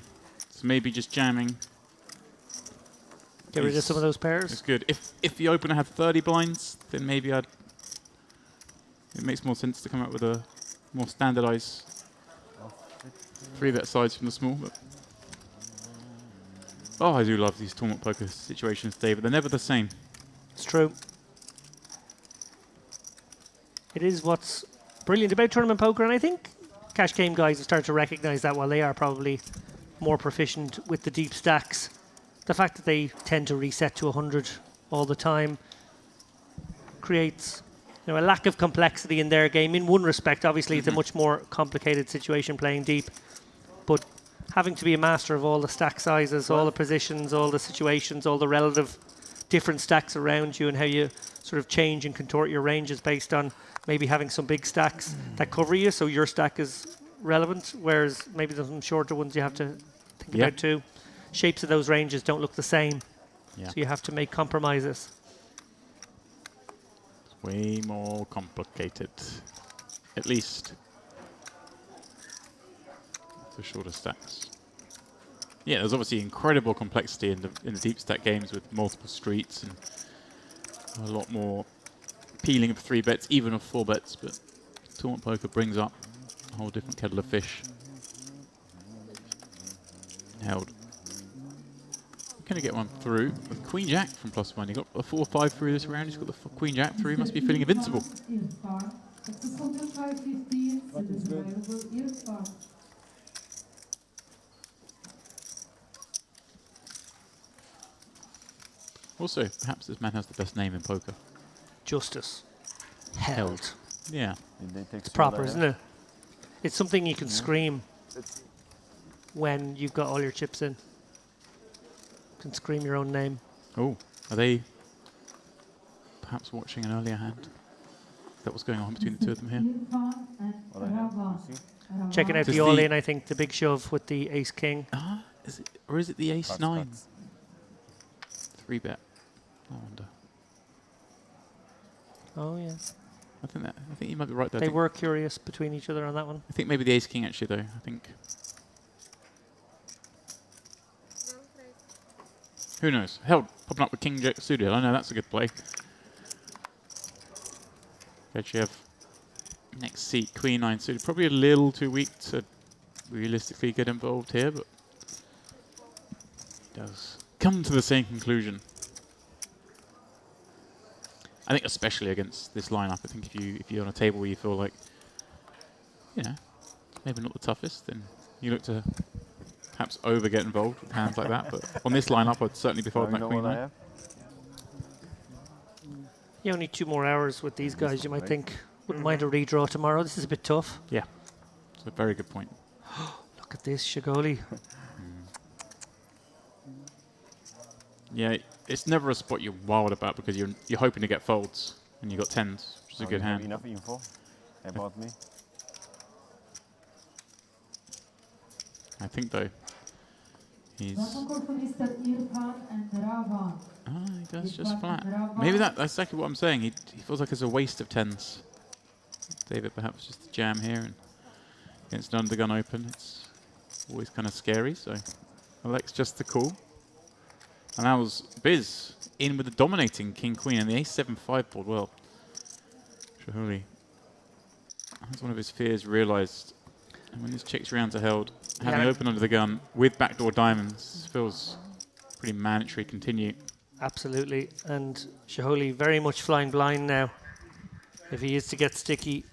So maybe just jamming. Get rid of some of those pairs. It's good. If the opener had 30 blinds, then maybe it makes more sense to come up with a more standardized 3-bet sides from the small. But oh, I do love these tournament poker situations, David. They're never the same. It's true. It is what's brilliant about tournament poker, and I think cash game guys have started to recognize that while they are probably more proficient with the deep stacks. The fact that they tend to reset to 100 all the time creates a lack of complexity in their game. In one respect, obviously, it's a much more complicated situation playing deep, but having to be a master of all the stack sizes, all the positions, all the situations, all the relative different stacks around you, and how you sort of change and contort your ranges based on maybe having some big stacks that cover you, so your stack is relevant, whereas maybe there's some shorter ones you have to think about too. Shapes of those ranges don't look the same, so you have to make compromises. It's way more complicated, at least for shorter stacks. Yeah, there's obviously incredible complexity in the deep stack games with multiple streets and a lot more peeling of 3 bets, even of 4 bets, but tournament poker brings up a whole different kettle of fish. Held. Going to get one through with Queen Jack from +1. He got a 4-5 through this round. He's got the Queen Jack through. He must be feeling invincible. Also, perhaps this man has the best name in poker. Justice. Held. Yeah. It's proper, isn't it? It's something you can scream when you've got all your chips in. You can scream your own name. Oh, are they perhaps watching an earlier hand? Is that what's going on between the two of them here? Checking out the all-in, I think, the big shove with the ace-king. Is it, or is it the ace-9? 3-bet. I wonder. Oh, yeah. I think you might be right there. They were curious between each other on that one. I think maybe the ace-king, actually, though. I think. Who knows? Held, popping up with King Jack suited. I know that's a good play. Actually have next seat, Queen 9 suited. Probably a little too weak to realistically get involved here, but does come to the same conclusion. I think especially against this lineup. I think if you're on a table where you feel like, maybe not the toughest, then you look to perhaps get involved with hands like that. But on this lineup, I'd certainly be folding that Queen 9. You only 2 more hours with these guys. You might think, wouldn't mind a redraw tomorrow. This is a bit tough. Yeah, it's a very good point. Look at this, Shigoli. Yeah, it's never a spot you're wild about because you're hoping to get folds and you got 10s, which is a good hand. Enough info about me. I think though he's he does just flat. Maybe that's exactly what I'm saying. He feels like it's a waste of 10s. David perhaps just a jam here and against an undergun open. It's always kind of scary. So Alex just the call. Allows Biz in with the dominating King Queen and the Ace-7-5 board. Well, Shahuli has one of his fears realised. And when this chick's rounds are held, having open under the gun with backdoor diamonds feels pretty mandatory. Continue. Absolutely. And Shaholi very much flying blind now. If he is to get sticky,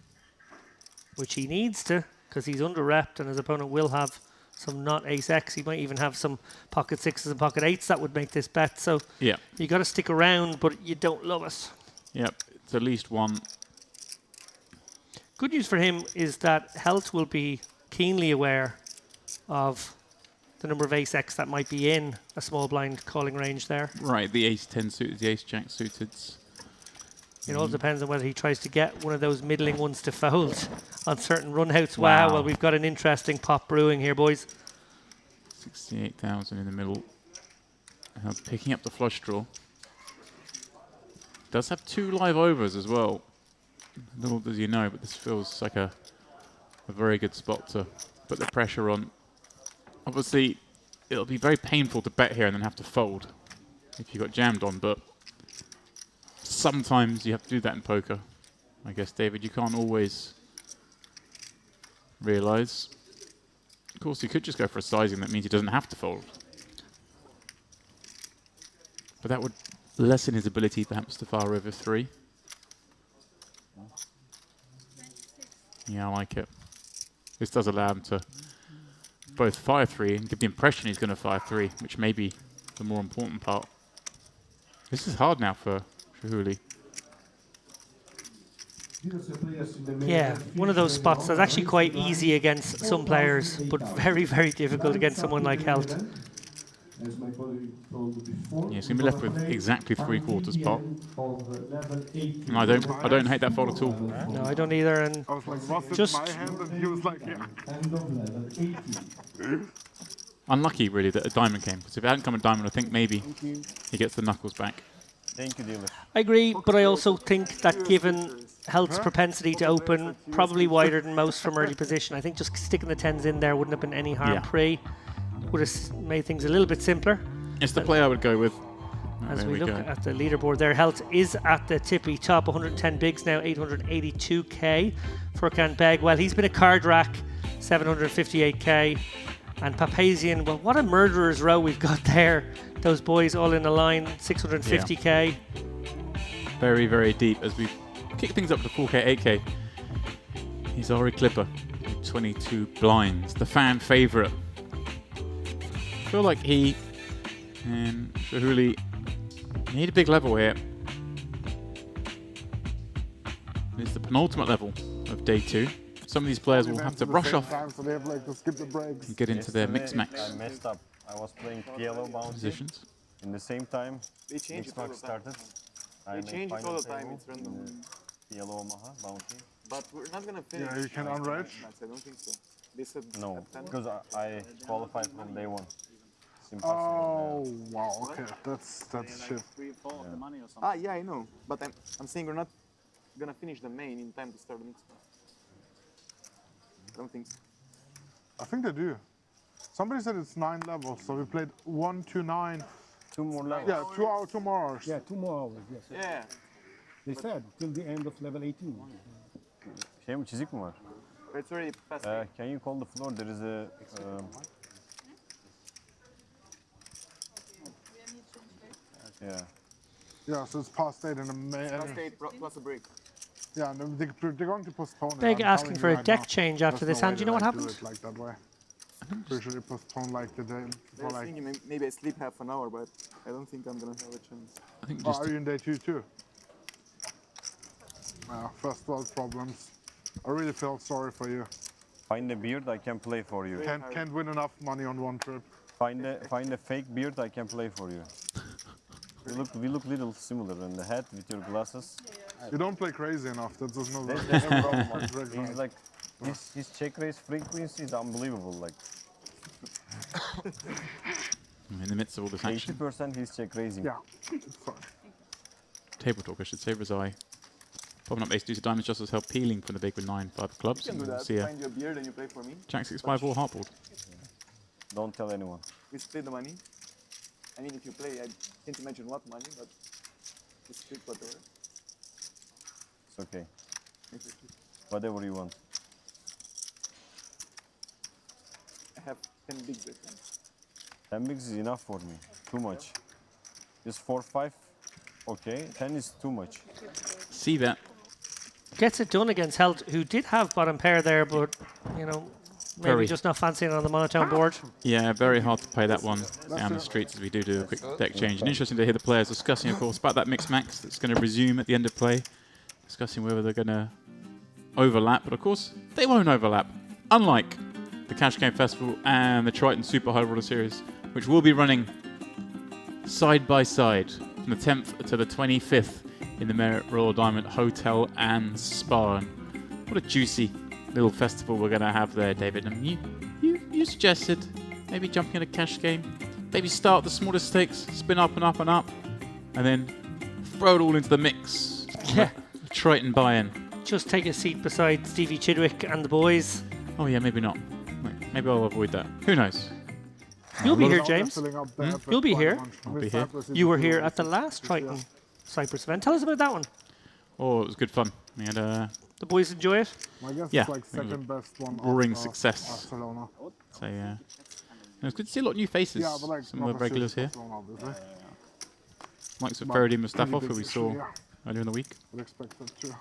which he needs to, because he's under-repped and his opponent will have some not ace-x. He might even have some pocket sixes and pocket eights that would make this bet. So yeah, you got to stick around, but you don't love it. Yep, it's at least one. Good news for him is that Health will be keenly aware of the number of ace-x that might be in a small blind calling range there. Right, the ace-10 suited, the ace-jack suited. It all depends on whether he tries to get one of those middling ones to fold on certain runouts. Wow, well, we've got an interesting pop brewing here, boys. 68,000 in the middle. Picking up the flush draw. Does have 2 live overs as well. Little does you know, but this feels like a very good spot to put the pressure on. Obviously, it'll be very painful to bet here and then have to fold if you got jammed on, but sometimes you have to do that in poker. I guess, David, you can't always realize. Of course, he could just go for a sizing. That means he doesn't have to fold. But that would lessen his ability, perhaps, to fire over 3. Yeah, I like it. This does allow him to both fire 3 and give the impression he's going to fire 3, which may be the more important part. This is hard now for Shahuli. Yeah, one of those spots that's actually quite easy against some players, but very, very difficult against someone like Health. Yeah, he's going to be left with exactly 3/4 pot. And I don't hate that fold at all. No, I don't either. And I was like, was just it my hand? And he was like, yeah. Unlucky, really, that a diamond came. Because if it hadn't come a diamond, I think maybe he gets the knuckles back. Thank you, dealer. I agree, but I also think that given Health's propensity to open probably wider than most from early position, I think just sticking the 10s in there wouldn't have been any harm pre. Would have made things a little bit simpler. It's the play I would go with. As we look at the leaderboard there, Health is at the tippy top, 110 bigs now, 882k. Furkan Beg, well, he's been a card rack, 758k. And Papazian, well, what a murderer's row we've got there. Those boys all in a line, 650k. Very, very deep as we kick things up to 4k, 8k. He's Ori Clipper, 22 blinds, the fan favourite. I feel like he and Shahuli need a big level here. It's the penultimate level of day 2. Some of these players will have to rush off So they have like to skip the breaks. and get into their mix-max I messed up. I was playing PLO bounty. positions. In the same time, They change it all the time. started. They change it all the time, it's random. PLO Omaha bounty. But we're not gonna finish. Yeah, you can unrage. I don't think so. They said No, at 10. because I qualified from day 1. It's impossible. Oh, wow, okay. That's shit. Ah, yeah, I know. But I'm saying we're not gonna finish the main in time to start the mix. I don't think so. I think they do. Somebody said it's 9 levels, so we played 1 to 9. 2 more levels. Yeah, 2 more hours. Yeah, 2 more hours, yes. Yeah. They said till the end of level 18. Şey mi, çizik mi var? It's already past. Can you call the floor? There is a... yeah. Yeah, so it's past 8 in the main. Past 8 plus a break. Yeah, and they're going to postpone it. Beg I'm asking telling for you a right deck now. change after There's this no hand. way Do you know what they do happened? it like that way. Pretty sure they postpone like the day. I was thinking maybe I sleep half an hour, but I don't think I'm gonna have a chance. I think Oh, are you in day 2 too? First world problems. I really felt sorry for you. Find a beard, I can play for you. Can't win enough money on one trip. Find a fake beard, I can play for you. We look little similar in the head with your glasses. You don't play crazy enough. That does not. There's a problem. He's like his check raise frequency is unbelievable. Like In the midst of all this action. 80% he's check raising. Yeah, it's fine. Table talk, I should say, Razai. Popping up ace deuce of diamonds just as help peeling from the big with 9-5 clubs. You can do We'll that. see Find your beard and you play for me. Jack 6-5 or heartboard. Don't tell anyone. We split the money. I mean, if you play, I can't imagine what money, but we split whatever. It's okay. Whatever you want. I have 10 bigs, I think. 10 bigs is enough for me. Too much. Just 4-5. Okay. 10 is too much. See that. Gets it done against Helt, who did have bottom pair there, but, you know, maybe Very. just not fancying on the monotone board. Yeah, very hard to play that one down the streets as we do a quick deck change. And interesting to hear the players discussing, of course, about that mix max that's going to resume at the end of play, discussing whether they're going to overlap. But of course, they won't overlap, unlike the Cash Game Festival and the Triton Super High Roller Series, which will be running side by side from the 10th to the 25th in the Merit Royal Diamond Hotel and Spa. And what a juicy little festival we're going to have there, David. And you suggested maybe jumping in a cash game, maybe start the smallest stakes, spin up and up and up, and then throw it all into the mix. Yeah. Triton buy-in. Just take a seat beside Stevie Chidwick and the boys. Oh yeah, maybe not. Maybe I'll avoid that. Who knows? You'll be here, James. Hmm? You'll be here. I'll be here. You were here at the last Triton Cyprus event. Tell us about that one. Oh, it was good fun. We had the boys enjoy it. I guess yeah, it's like second best one. Roaring success. Barcelona. So yeah, it was good to see a lot of new faces. Yeah, but like some of the regulars here. Likes of But Ferdi pretty Mustafa, big who we section, saw yeah. earlier in the week. Would expect that too.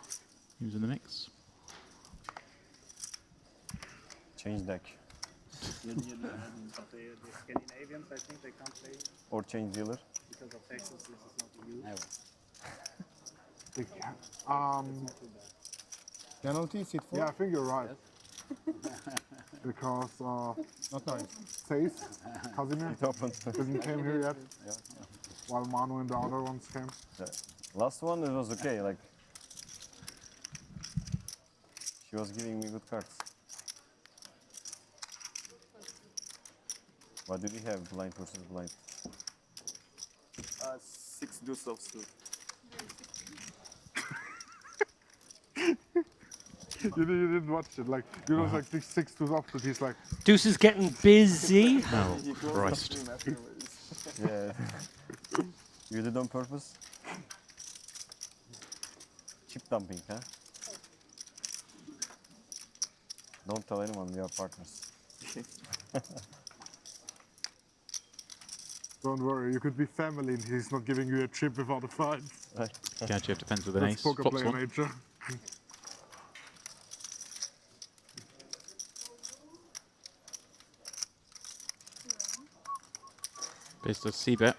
He was in the mix. Change deck. But the Scandinavians, I think they can't play Or change dealer. because of taxes. This is not the use. Penalty, seat 4? Yeah, I think you're right. Because not nice. Sace, Casimir, hasn't came here yet. Yeah. While Manu and the other ones came. Last one it was okay, like she was giving me good cards. What did we have? Blind versus blind. 6 deuce of suit. You didn't watch it, like you know, it's like 6 to offset. He's like Deuce is getting busy. Oh, Christ. Yeah. You did on purpose? Chip dumping, huh? Don't tell anyone we are partners. Don't worry, you could be family and he's not giving you a chip without a fight. Catch you have defense with an That's ace. poker Flops player one. nature. Based on C-bet.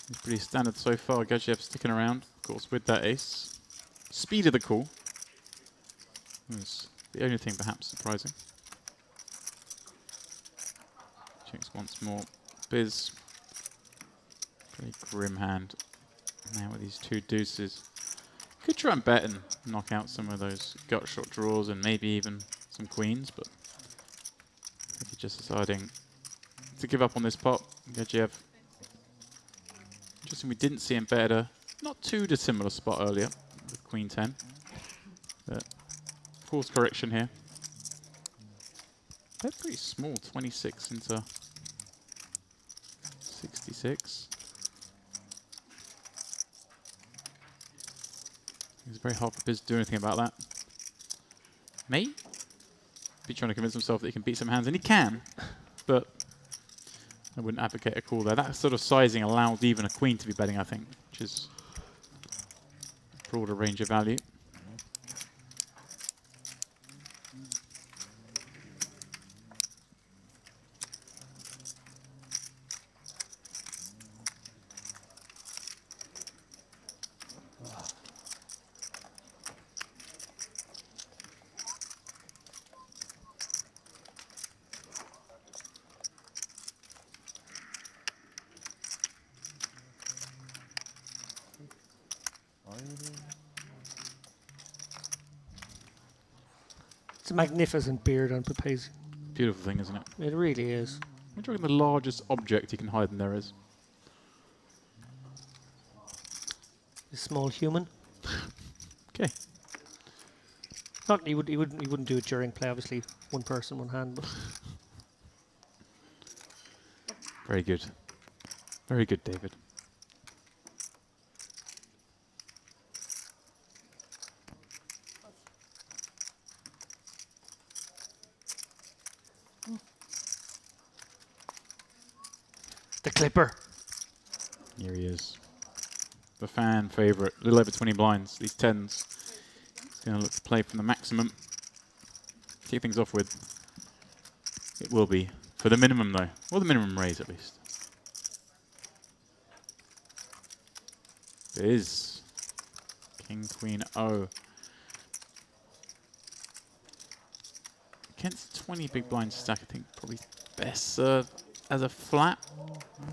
It's pretty standard so far. Gajev sticking around, of course, with that ace. Speed of the call. Was the only thing perhaps surprising. Checks once more. Biz. Pretty grim hand. Now with these 2 deuces. Could try and bet and knock out some of those gut shot draws and maybe even some queens, but I think he's just deciding to give up on this pot. Gajev. Interesting, we didn't see him bet at a not too dissimilar spot earlier with Queen 10. But course correction here. They're pretty small, 26 into 66. It's very hard for Biz to do anything about that. May be trying to convince himself that he can beat some hands, and he can, but I wouldn't advocate a call there. That sort of sizing allows even a queen to be betting, I think, which is a broader range of value. It's a magnificent beard on Papazian. Beautiful thing, isn't it? It really is. What do you reckon the largest object he can hide in there is? A small human. Okay. Not he wouldn't do it during play. Obviously, one person, one hand. But Very good. Very good, David. the Clipper. Here he is. the fan favorite. A little over 20 blinds, these 10s. He's going to look to play from the maximum. Kick things off with. It will be for the minimum though, or the minimum raise at least. It is King, Queen, O. Against 20 big blind stack, I think probably best served as a flat.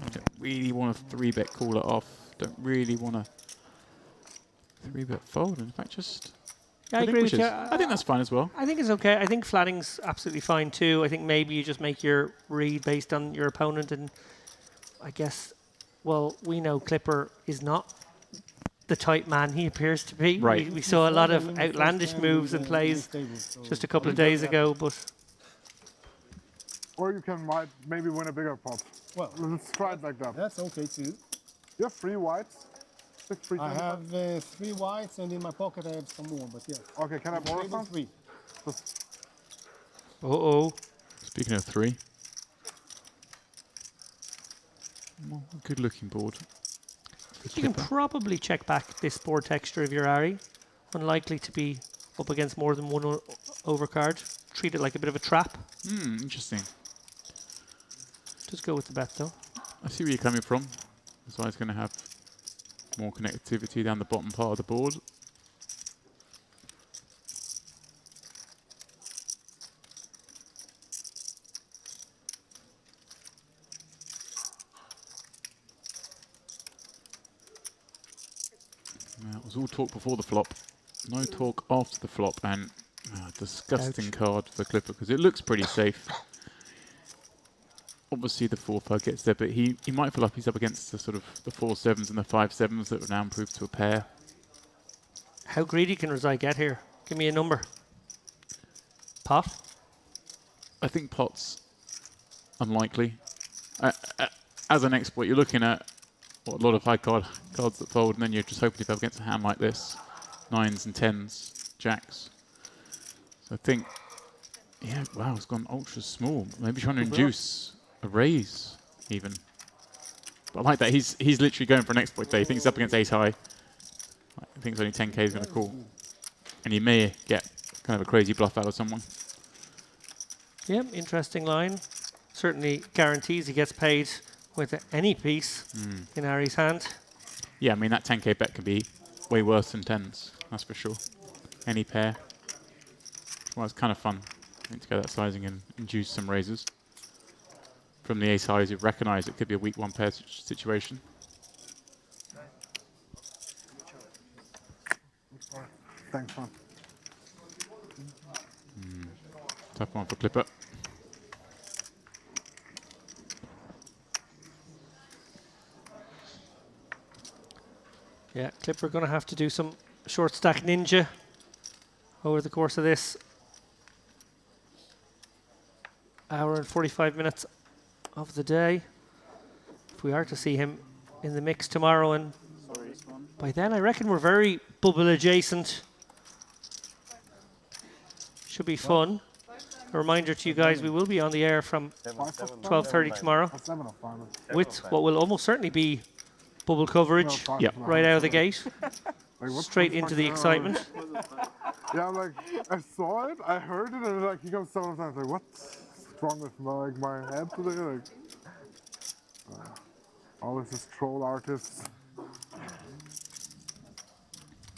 I don't really want to 3-bet call it off. Don't really want to 3-bet fold. In fact, just Yeah, I agree with you. I think that's fine as well. I think it's okay. I think flatting's absolutely fine too. I think maybe you just make your read based on your opponent, and I guess, well, we know Clipper is not the type man he appears to be. Right. We saw a lot of outlandish moves and plays just a couple of days ago, but Or you can might maybe win a bigger pot. Well, let's try it like that. That's okay too. You have 3 whites. 6 free. I have 3 whites, and in my pocket I have some more. But yeah. Okay, can I borrow some? 3. Uh-oh. Speaking of 3. Well, good looking board. you can probably check back this board texture of your Ari. Unlikely to be up against more than one overcard. Treat it like a bit of a trap. Interesting. Just go with the bet though. I see where you're coming from. So it's going to have more connectivity down the bottom part of the board. That was all talk before the flop. No talk after the flop, and disgusting card for Clipper because it looks pretty safe. Obviously the 4-5 gets there, but he might feel like he's up against the sort of the 4-7s and the 5-7s that would now improve to a pair. How greedy can Razai get here? Give me a number. Pot? I think pot's unlikely. As an exploit, you're looking at a lot of high cards that fold, and then you're just hoping to go against a hand like this. 9s and 10s, jacks. So I think, yeah, wow, it's gone ultra small. Maybe trying to induce a raise, even. But I like that. He's literally going for an exploit there. He thinks he's up against ace high. I think it's only 10k is going to call. And he may get kind of a crazy bluff out of someone. Yeah, interesting line. Certainly guarantees he gets paid with any piece in Ari's hand. Yeah, I mean, that 10k bet can be way worse than 10s, that's for sure. Any pair. Well, it's kind of fun to go that sizing and induce some raises. From the ace highs, you recognise it could be a weak 1 pair situation. Thanks, man. Tough one for Clipper. Yeah, Clipper going to have to do some short stack ninja over the course of this hour and 45 minutes of the day. If we are to see him in the mix tomorrow, and by then I reckon we're very bubble adjacent. Should be fun. A reminder to you guys, we will be on the air from 12:30 tomorrow with what will almost certainly be bubble coverage right out of the gate. Straight into the excitement. Yeah, like, I saw it, I heard it, and like, he comes several times, like, what's wrong with my head today? Like, all this is troll artists.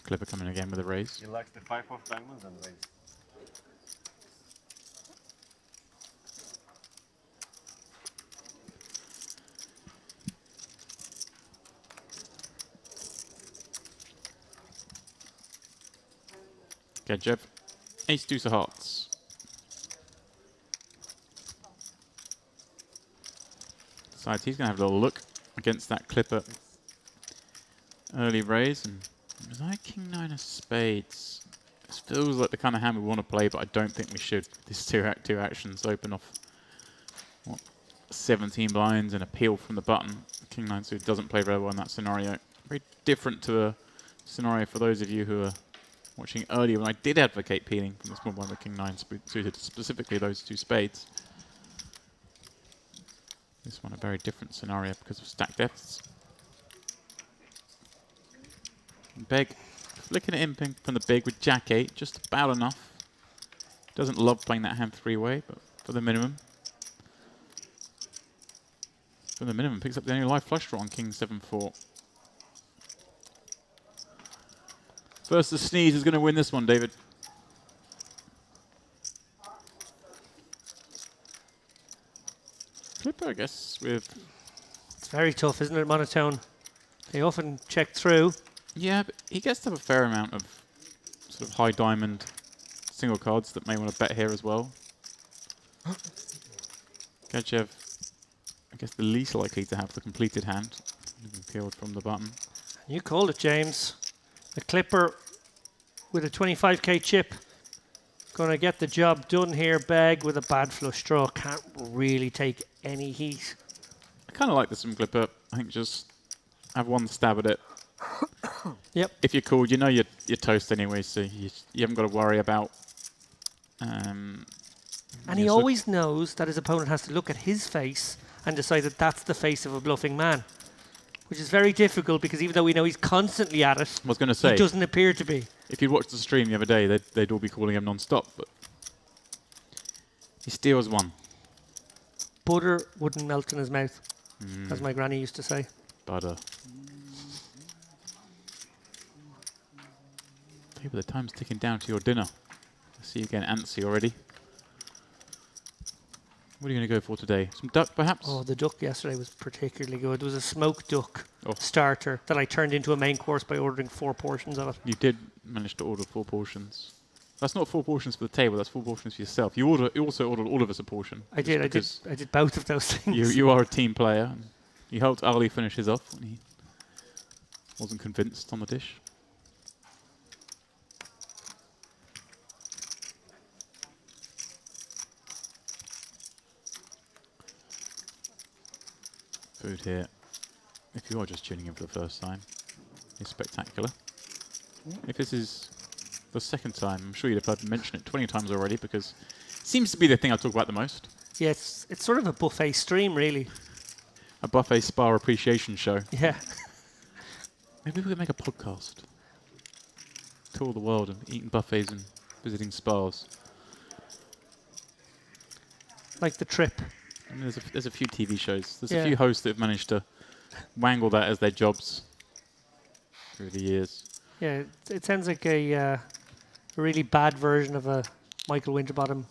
Clipper coming again with a raise. He likes the 5 of diamonds and raise. Okay, Jeff. Ace deuce of hearts. Decides he's going to have a little look against that Clipper early raise. And was I king 9 of spades? This feels like the kind of hand we want to play, but I don't think we should. These two actions open off what, 17 blinds and a peel from the button. King 9 suited doesn't play very well in that scenario. Very different to a scenario for those of you who are watching earlier when I did advocate peeling from the small blind with King 9 suited, specifically those 2 spades. This one a very different scenario because of stack depths. Beg flicking it in from the big with Jack 8, just about enough. Doesn't love playing that hand three-way, but for the minimum. For the minimum, picks up the only live flush draw on King 7-4. First, the sneeze is going to win this one, David. Flipper, I guess, with... It's very tough, isn't it, monotone? They often check through. Yeah, but he gets to have a fair amount of sort of high diamond single cards that may want to bet here as well. Gachev, I guess, the least likely to have the completed hand. Peeled from the button. You called it, James. The Clipper with a 25k chip. Going to get the job done here. Beg with a bad flush draw. Can't really take any heat. I kind of like this from Clipper. I think just have one stab at it. Yep. If you're called, you know you're toast anyway, so you haven't got to worry about... and he always knows that his opponent has to look at his face and decide that that's the face of a bluffing man. Which is very difficult because even though we know he's constantly at it, I was going to say, he doesn't appear to be. If you'd watched the stream the other day, they'd all be calling him non-stop, but he steals one. Butter wouldn't melt in his mouth, as my granny used to say. Butter. Maybe the time's ticking down to your dinner. I see you getting antsy already. What are you going to go for today? Some duck, perhaps? Oh, the duck yesterday was particularly good. There was a smoked duck starter that I turned into a main course by ordering 4 portions of it. You did manage to order 4 portions. That's not 4 portions for the table, that's 4 portions for yourself. You also ordered all of us a portion. I did both of those things. You are a team player. And you helped Ali finish his off when he wasn't convinced on the dish. Food here, if you are just tuning in for the first time, is spectacular. If this is the second time, I'm sure you'd have heard me mention it 20 times already because it seems to be the thing I talk about the most. Yeah, it's sort of a buffet stream, really. A buffet spa appreciation show. Yeah. Maybe we could make a podcast. Tour the world and eating buffets and visiting spas. Like The Trip. I mean, there's a few TV shows. There's a few hosts that have managed to wangle that as their jobs through the years. Yeah, it sounds like a really bad version of a Michael Winterbottom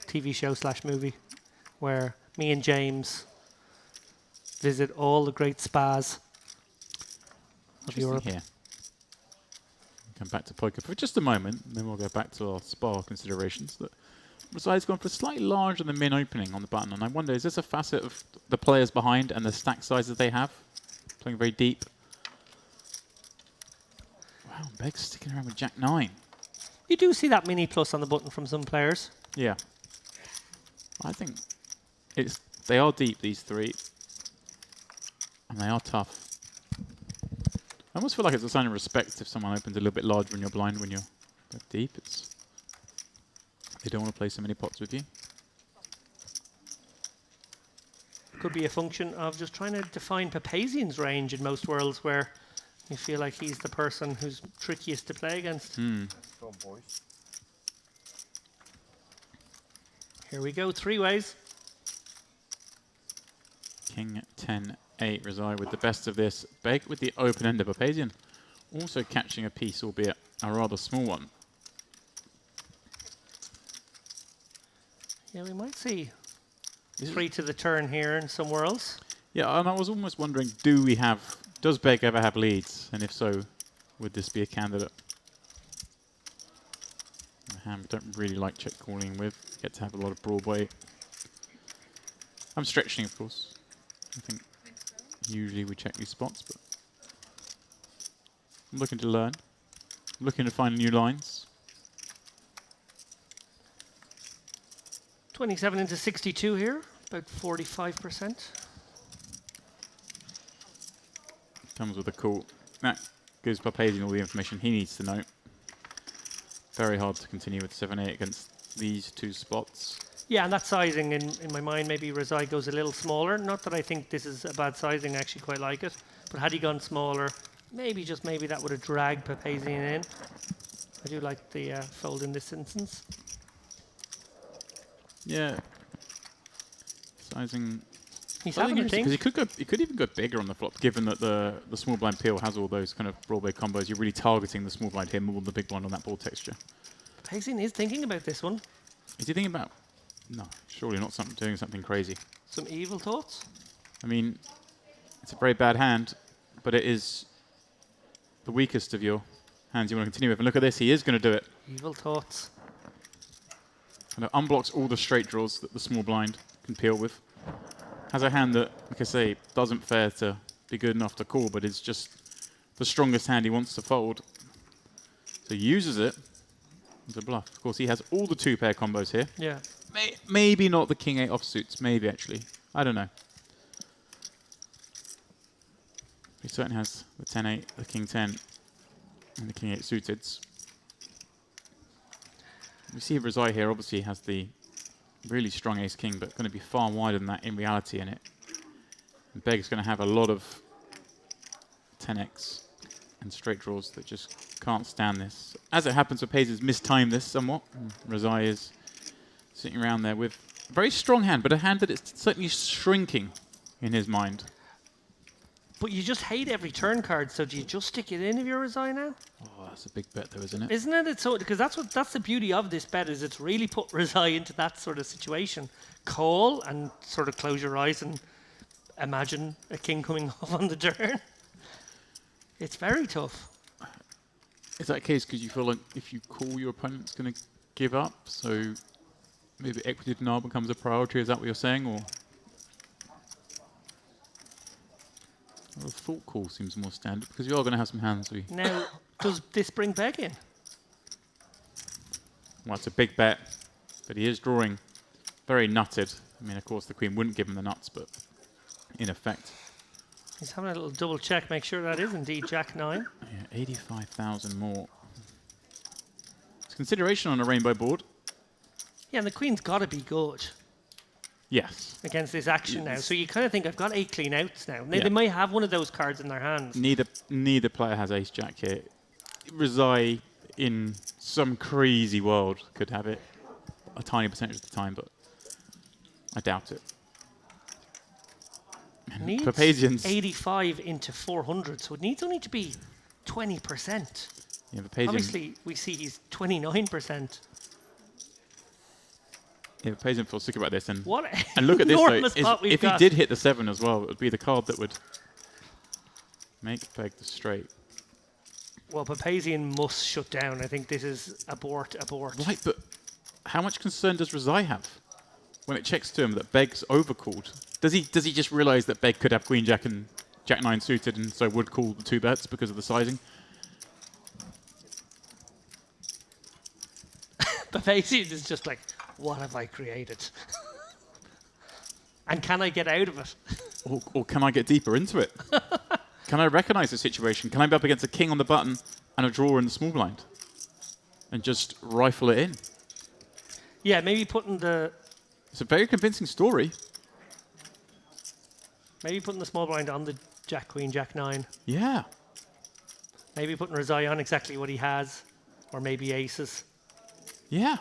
TV show / movie, where me and James visit all the great spas of Europe. Here. Come back to poker for just a moment, and then we'll go back to our spa considerations. Besides, gone for slightly larger than min opening on the button, and I wonder, is this a facet of the players behind and the stack sizes they have? Playing very deep. Wow, Beg's sticking around with Jack 9. You do see that mini plus on the button from some players. Yeah. I think they are deep, these 3. And they are tough. I almost feel like it's a sign of respect if someone opens a little bit larger when you're blind when you're deep. They don't want to play so many pots with you. Could be a function of just trying to define Papazian's range in most worlds where you feel like he's the person who's trickiest to play against. Go, boys. Here we go, 3 ways. King 10-8 reside with the best of this. Beg with the open end of Papazian. Also catching a piece, albeit a rather small one. Yeah, we might see 3 to the turn here in some worlds. Yeah, and I was almost wondering, does Beg ever have leads? And if so, would this be a candidate? A hand we don't really like check calling with. Get to have a lot of Broadway. I'm stretching, of course. I think usually we check these spots, but I'm looking to learn. I'm looking to find new lines. 27 into 62 here, about 45%. Comes with a call. That gives Papazian all the information he needs to know. Very hard to continue with 7-8 against these 2 spots. Yeah, and that sizing in my mind, maybe Razai goes a little smaller. Not that I think this is a bad sizing, I actually quite like it. But had he gone smaller, Maybe, just maybe, that would have dragged Papazian in. I do like the fold in this instance. Yeah. Sizing. He's having a think. Because he could even go bigger on the flop, given that the small blind peel has all those kind of Broadway combos. You're really targeting the small blind here more than the big blind on that board texture. Papazian is thinking about this one. Is he thinking about? No, surely not doing something crazy. Some evil thoughts? I mean, it's a very bad hand, but it is the weakest of your hands you want to continue with. And look at this, he is going to do it. Evil thoughts. Kind of unblocks all the straight draws that the small blind can peel with. Has a hand that, like I say, doesn't fare to be good enough to call, but is just the strongest hand he wants to fold. So he uses it as a bluff. Of course, he has all the 2-pair combos here. Yeah. Maybe not the king 8 offsuits. Maybe, actually. I don't know. He certainly has the 10-8, the king 10, and the king 8 suiteds. We see Razai here obviously has the really strong ace king, but going to be far wider than that in reality in it. And Beg's going to have a lot of 10x and straight draws that just can't stand this. As it happens, Papazian has mistimed this somewhat. Razai is sitting around there with a very strong hand, but a hand that is certainly shrinking in his mind. But you just hate every turn card, so do you just stick it in if you're Razai now? Oh, that's a big bet though, isn't it? Isn't it? It's so, because that's the beauty of this bet, is it's really put Razai into that sort of situation. Call and sort of close your eyes and imagine a king coming off on the turn. It's very tough. Is that the case because you feel like if you call, your opponent's going to give up? So maybe equity denial becomes a priority. Is that what you're saying, or? Well, the thought call seems more standard because you are going to have some hands. Now, does this bring Beg in? Well, it's a big bet, but he is drawing very nutted. I mean, of course, the queen wouldn't give him the nuts, but in effect. He's having a little double check, make sure that is indeed Jack 9. Yeah, 85,000 more. It's consideration on a rainbow board. Yeah, and the queen's got to be good. Yes. Against this action now. So you kind of think, I've got 8 clean outs now. They Yeah. might have one of those cards in their hands. Neither player has ace jack here. Razai, in some crazy world, could have it a tiny percentage of the time, but I doubt it. Needs Papazian's 85 into 400, so it needs only to be 20%. Yeah, Papazian, Obviously, we see he's 29%. Yeah, Papazian feels sick about this, and What and look at this though. enormous pot we've If he got. did hit the 7 as well, it would be the card that would make Peg the straight. Well, Papazian must shut down. I think this is abort. Right, but how much concern does Razai have when it checks to him that Beg's overcalled? Does he just realise that Beg could have Queen Jack and Jack 9 suited, and so would call the 2 bets because of the sizing? Papazian is just like, what have I created? And can I get out of it? Or can I get deeper into it? Can I recognise the situation? Can I be up against a king on the button and a draw in the small blind? And just rifle it in? Yeah, maybe putting the... It's a very convincing story. Maybe putting the small blind on the Jack Queen, Jack 9. Yeah. Maybe putting Razai on exactly what he has. Or maybe aces. Yeah.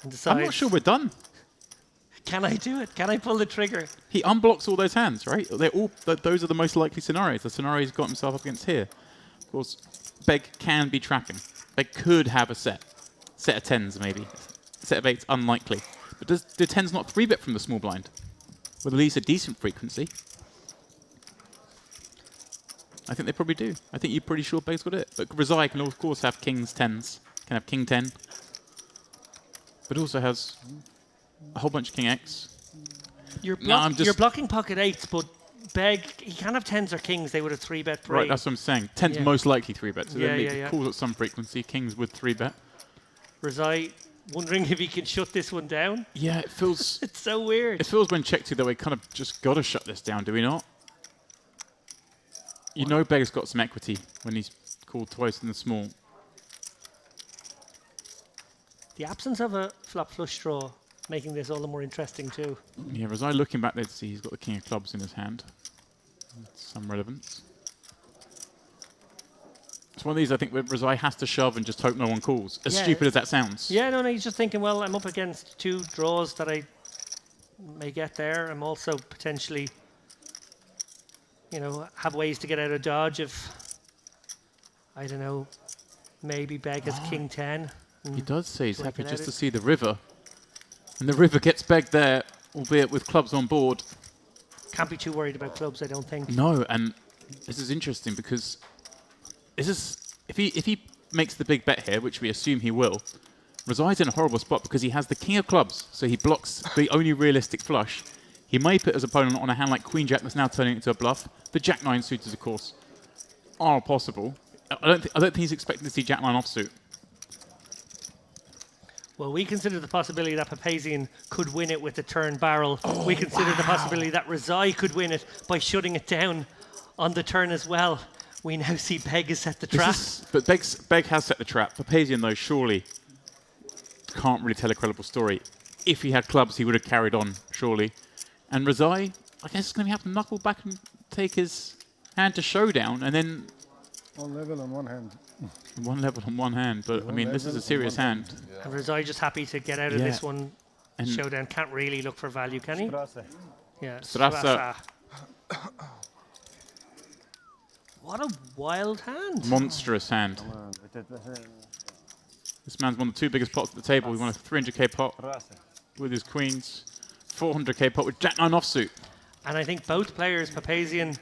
And decides, I'm not sure we're done. Can I do it? Can I pull the trigger? He unblocks all those hands, right? They're all those are the most likely scenarios. The scenario he's got himself up against here. Of course, Beg can be trapping. Beg could have a set of 10s maybe. A set of 8s, unlikely. But do 10s not 3-bet from the small blind? With at least a decent frequency. I think they probably do. I think you're pretty sure Beg's got it. But Razai can of course have kings 10s. Can have king 10. But also has a whole bunch of king X. You're blocking pocket 8s, but Beg, he can't have 10s or kings. They would have 3-bet free. Right, that's what I'm saying. 10's Yeah. most likely 3-bet. So Yeah, then yeah, it yeah. calls at some frequency. Kings would 3-bet. Razai wondering if he can shut this one down. Yeah, it feels... It's so weird. It feels when checked to that we kind of just got to shut this down, do we not? You know Beg's got some equity when he's called twice in the small. The absence of a flop flush draw making this all the more interesting too. Yeah, Razai looking back there to see he's got the king of clubs in his hand. That's some relevance. It's one of these, I think, where Razai has to shove and just hope no one calls. As Yeah. stupid as that sounds. Yeah, no, he's just thinking, well, I'm up against 2 draws that I may get there. I'm also potentially, you know, have ways to get out of dodge if, I don't know, maybe beg has King 10. He does say he's do I happy get just out to of- see the river. And the river gets begged there, albeit with clubs on board. Can't be too worried about clubs, I don't think. No, and this is interesting because this is if he makes the big bet here, which we assume he will, Razai's in a horrible spot because he has the king of clubs, so he blocks the only realistic flush. He may put his opponent on a hand like Queen Jack that's now turning into a bluff. The Jack 9 suitors, of course, are possible. I don't think he's expecting to see Jack 9 offsuit. Well, we consider the possibility that Papazian could win it with the turn barrel. We consider the possibility that Razai could win it by shutting it down on the turn as well. We now see Beg has set the trap. But Beg has set the trap. Papazian, though, surely can't really tell a credible story. If he had clubs, he would have carried on, surely. And Razai, I guess, is going to have to knuckle back and take his hand to showdown, and then 1 level on one hand. 1 level on one hand. But I mean, this is a serious hand. And Razai just happy to get out of this one. And Showdown can't really look for value, can he? Yeah, Strasa. What a wild hand. Monstrous hand. This man's won the 2 biggest pots at the table. He won a 300k pot with his queens, 400k pot with Jack 9 offsuit. And I think both players, Papazian,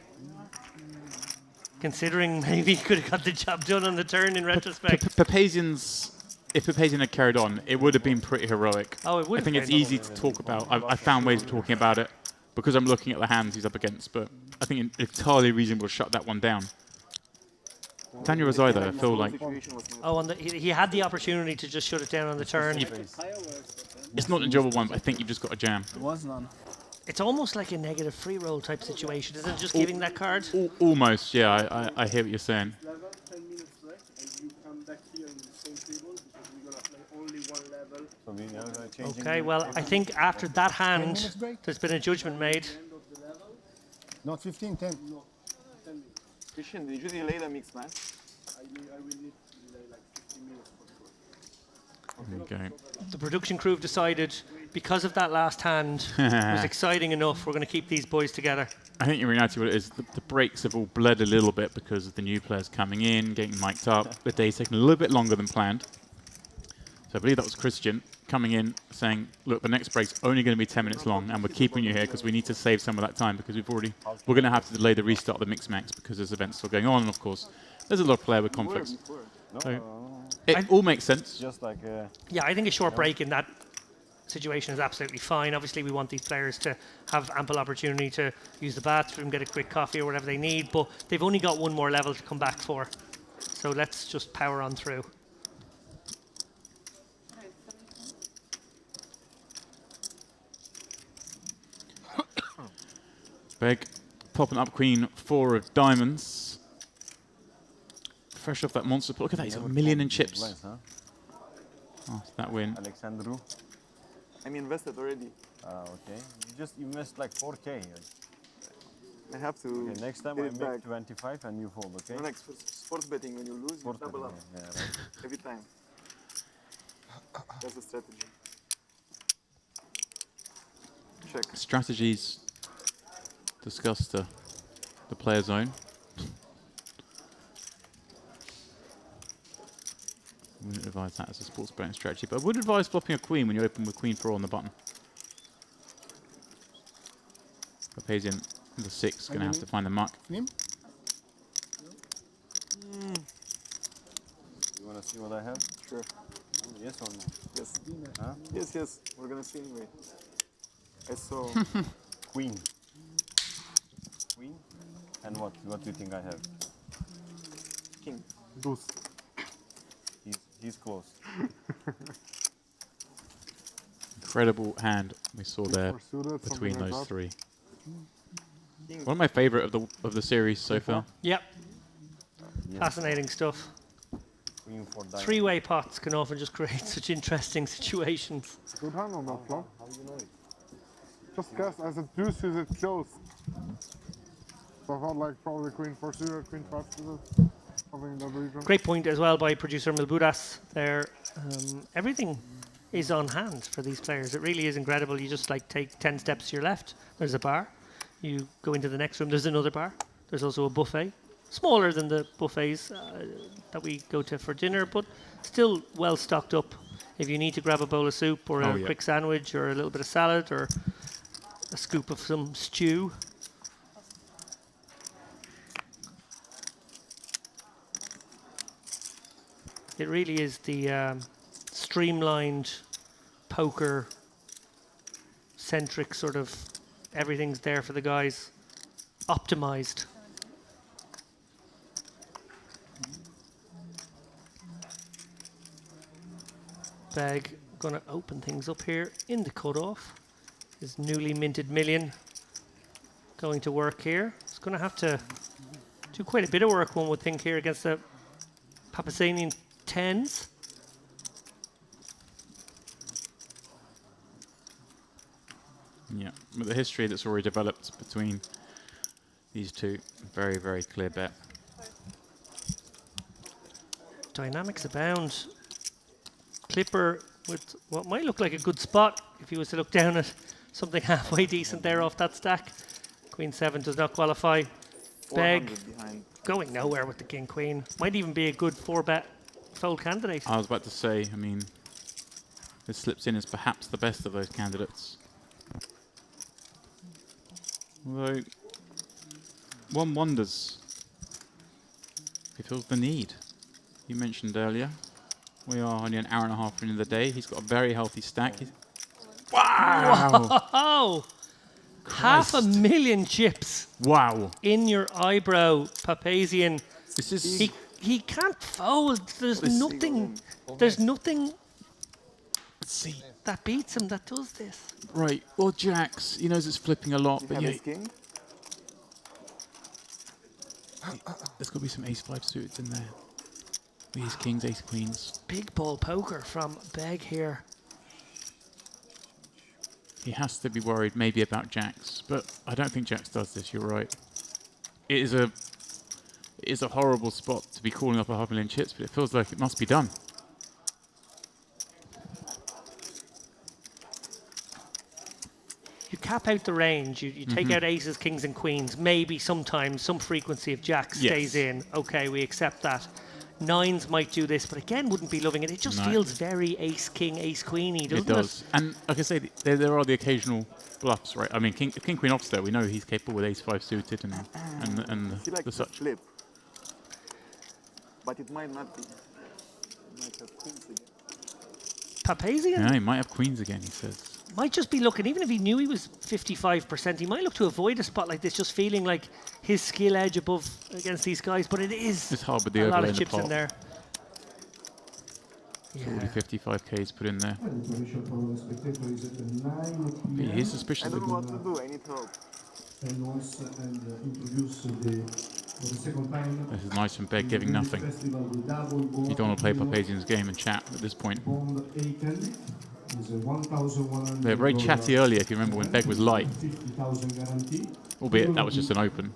considering maybe he could have got the job done on the turn in retrospect. If Papazian had carried on, it would have been pretty heroic. Oh, it would I think have it's been. easy to talk about. I found ways of talking about it because I'm looking at the hands he's up against, but I think it's entirely reasonable to shut that one down. Daniel Razai, though, I feel like... Oh, and he had the opportunity to just shut it down on the turn. It's not an enjoyable one, but I think you've just got to jam. There was none. It's almost like a negative free roll type situation, isn't it? Just giving that card? Almost, yeah. I hear what you're saying. Okay, well, I think after that hand, there's been a judgment made. Not 15, 10. Christian, did you delay the mix match? I will need to delay like 15 minutes for sure. Okay. The production crew have decided, because of that last hand, it was exciting enough, we're going to keep these boys together. I think in reality what it is, the breaks have all bled a little bit because of the new players coming in, getting mic'd up. The day's taking a little bit longer than planned. So I believe that was Christian coming in saying, look, the next break's only going to be 10 minutes long and we're keeping you here because we need to save some of that time because we're going to have to delay the restart of the Mix Max because there's events still going on, and of course there's a lot of player with conflicts. So it all makes sense. Just like yeah, I think a short break in that situation is absolutely fine. Obviously, we want these players to have ample opportunity to use the bathroom, get a quick coffee or whatever they need, but they've only got 1 more level to come back for. So let's just power on through. Beg popping up Queen 4 of diamonds. Fresh off that monster. Look at that, he's got 1 million in chips. After that win. Alexandru. I'm invested already. Okay. You just invest like 4k. I have to. Okay, next time I make 25 and you fold, okay? No, like sports betting, when you lose, you double up. Yeah, right. Every time. That's the strategy. Check. Strategies discussed the player zone. I wouldn't advise that as a sports betting strategy, but I would advise flopping a queen when you open with Queen 4 on the button. Papazian, the 6, going to have to find the muck. You want to see what I have? Sure. Yes or no? Yes. Huh? Yes, yes. We're going to see anyway. I saw... Queen. Queen? And what? What do you think I have? King. Deuce. He's close. Incredible hand we saw there between those 3. One of my favourite of the series so far. Yep. Fascinating stuff. 3-way pots can often just create such interesting situations. Good hand on that flop. Just guess, as a deuce is it close. So I thought like probably Queen 4 suited, Queen 5 suited. covering the region. Great point as well by producer Milbudas there. Everything is on hand for these players. It really is incredible. You just like take 10 steps to your left, there's a bar. You go into the next room, there's another bar. There's also a buffet. Smaller than the buffets that we go to for dinner, but still well stocked up. If you need to grab a bowl of soup or a quick sandwich or a little bit of salad or a scoop of some stew. It really is the streamlined poker centric sort of everything's there for the guys, optimized. Beg gonna open things up here in the cutoff. His newly minted million going to work here. He's gonna have to do quite a bit of work, one would think, here against the Papasanian tens. Yeah, with the history that's already developed between these two, very, very clear bet. Dynamics abound. Clipper with what might look like a good spot if he was to look down at something halfway decent there off that stack. Queen 7 does not qualify. Beg going nowhere with the King Queen. Might even be a good 4-bet fold candidate. I was about to say, I mean, this slips in as perhaps the best of those candidates. Although, one wonders if he feels the need. You mentioned earlier, we are only an hour and a half into the day. He's got a very healthy stack. Wow! Whoa! $500,000 chips. Wow! In your eyebrow, Papazian. This is he can't fold. There's nothing. There's nothing. Let's see. That beats him. That does this. Right. Well, Jacks, he knows it's flipping a lot, but yeah. There's got to be some ace-5 suits in there. Ace kings, ace queens. Big ball poker from Beg here. He has to be worried maybe about Jacks, but I don't think Jacks does this, you're right. It is a horrible spot to be calling up $500,000 chips, but it feels like it must be done. You cap out the range, you take out aces, kings and queens, maybe sometimes some frequency of jacks stays in. Okay, we accept that. Nines might do this, but again, wouldn't be loving it. It just feels very ace-king, ace-queeny, doesn't it? It does. And like I say, there are the occasional bluffs, right? I mean, king queen offs there, we know he's capable with ace-5 suited and he likes the such. Flip. But it might not be. He might have queens again. Papazian? Yeah, he might have queens again, he says. Might just be looking, even if he knew he was 55%, he might look to avoid a spot like this, just feeling like his skill edge above against these guys. But it is It's hard with the a lot overlay of in the chips in pot. there. It's already 55K's put in there. But he is suspicious. I don't know what to do, I need help. This is nice from Beg giving nothing. You don't want to play Papazian's game and chat at this point. They were very chatty earlier, if you remember, when Beg was light. Albeit that was just an open.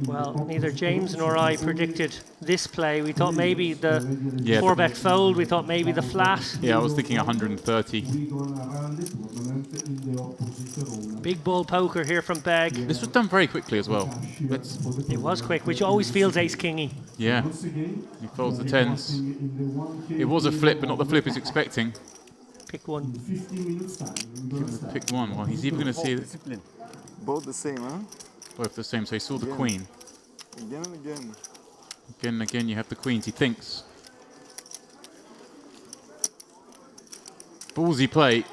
Well, neither James nor I predicted this play. We thought maybe the 4-bet fold, we thought maybe the flat. Yeah, I was thinking 130. Big ball poker here from Beg. This was done very quickly as well. It was quick, which always feels ace-kingy. Yeah, he folds the tens. It was a flip, but not the flip he's expecting. Pick one. Pick one. Well, he's even going to see it. Both the same, huh? Both the same. So he saw the queen. Again and again. Again and again, you have the queens. He thinks. Ballsy play.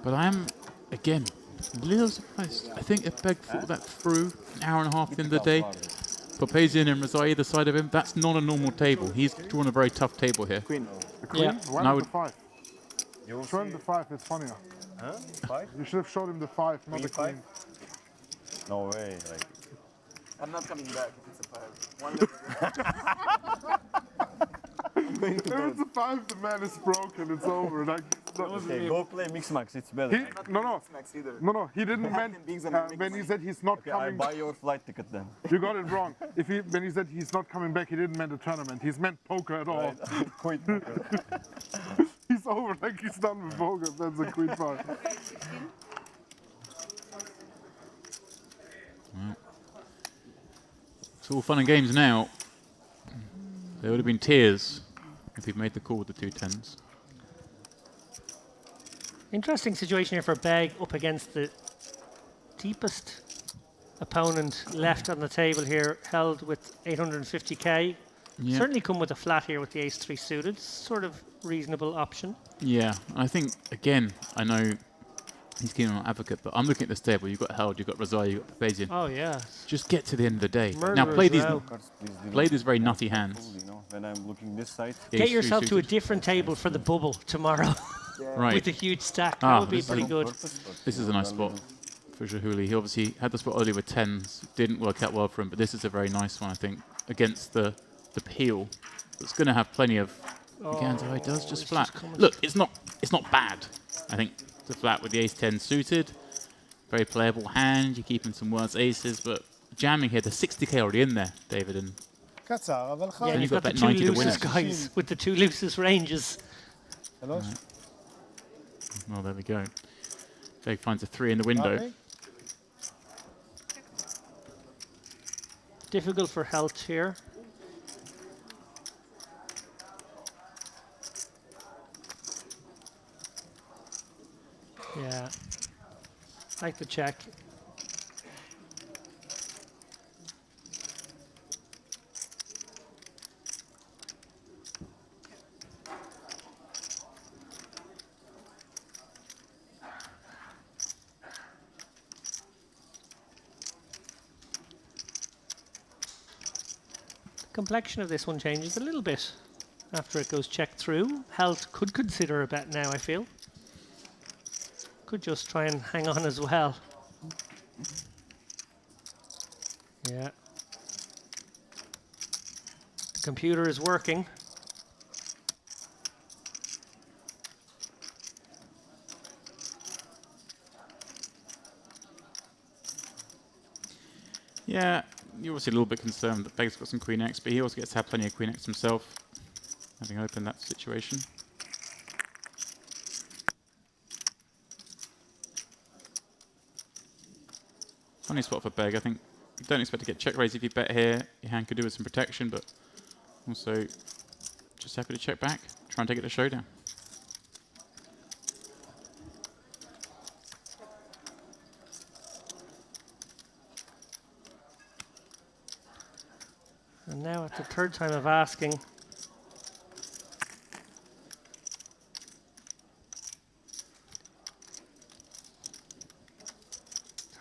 But I am, again, a little surprised. I think if Beg thought that through an hour and a half in the day, Papazian and Razai either side of him, that's not a normal table. He's drawn a very tough table here. Queen. The queen? Yeah. Why not the 5? Show him the 5, it's funnier. Huh? 5? You should have showed him the 5, not the queen. No way. Like. I'm not coming back if it's a 5. One leg. I'm going to If it's a 5, the man is broken, it's over. Like, Okay, go play mix max. It's better. No. He didn't mean when he said he's not Okay, coming. I buy your flight ticket then. You got it wrong. When he said he's not coming back, he didn't mean the tournament. He's meant poker at all. Right. Quit poker. He's over, like he's done with poker. That's the queen part. Well, it's all fun and games now. There would have been tears if he'd made the call with the 2 10s. Interesting situation here for Beg up against the deepest opponent left on the table here, held with 850k. Yeah. Certainly come with a flat here with the ace-3 suited. Sort of reasonable option. Yeah, I think, again, I know he's keen on advocate, but I'm looking at this table. You've got Held, you've got Rosai, you've got Papazian. Oh, yeah. Just get to the end of the day. Murder now, play as well. play these very nutty hands. You know, when I'm looking this side. Get yourself to a different table for the bubble tomorrow. Right. With a huge stack. That would be pretty good. This is a nice spot for Shahuli. He obviously had the spot earlier with 10s. Didn't work out well for him, but this is a very nice one, I think, against the peel. It's going to have plenty of... Again, so he does just flat. Look, it's not bad. I think the flat with the ace-10 suited. Very playable hand. You're keeping some worse aces, but jamming here. There's 60k already in there, David. And yeah, you've got the 2 loosest guys with the 2 loosest ranges. Hello? Right. Well, there we go. Jake finds a 3 in the window. Difficult for Helt here. Yeah, like the check. The complexion of this one changes a little bit after it goes check through. Helt could consider a bet now, I feel. Could just try and hang on as well. Yeah. The computer is working. Yeah, you're obviously a little bit concerned that Beg's got some Queen X, but he also gets to have plenty of Queen X himself, having opened that situation. Funny spot for Beg. I think you don't expect to get check raised if you bet here. Your hand could do with some protection, but also just happy to check back, try and take it to showdown. And now at the 3rd time of asking.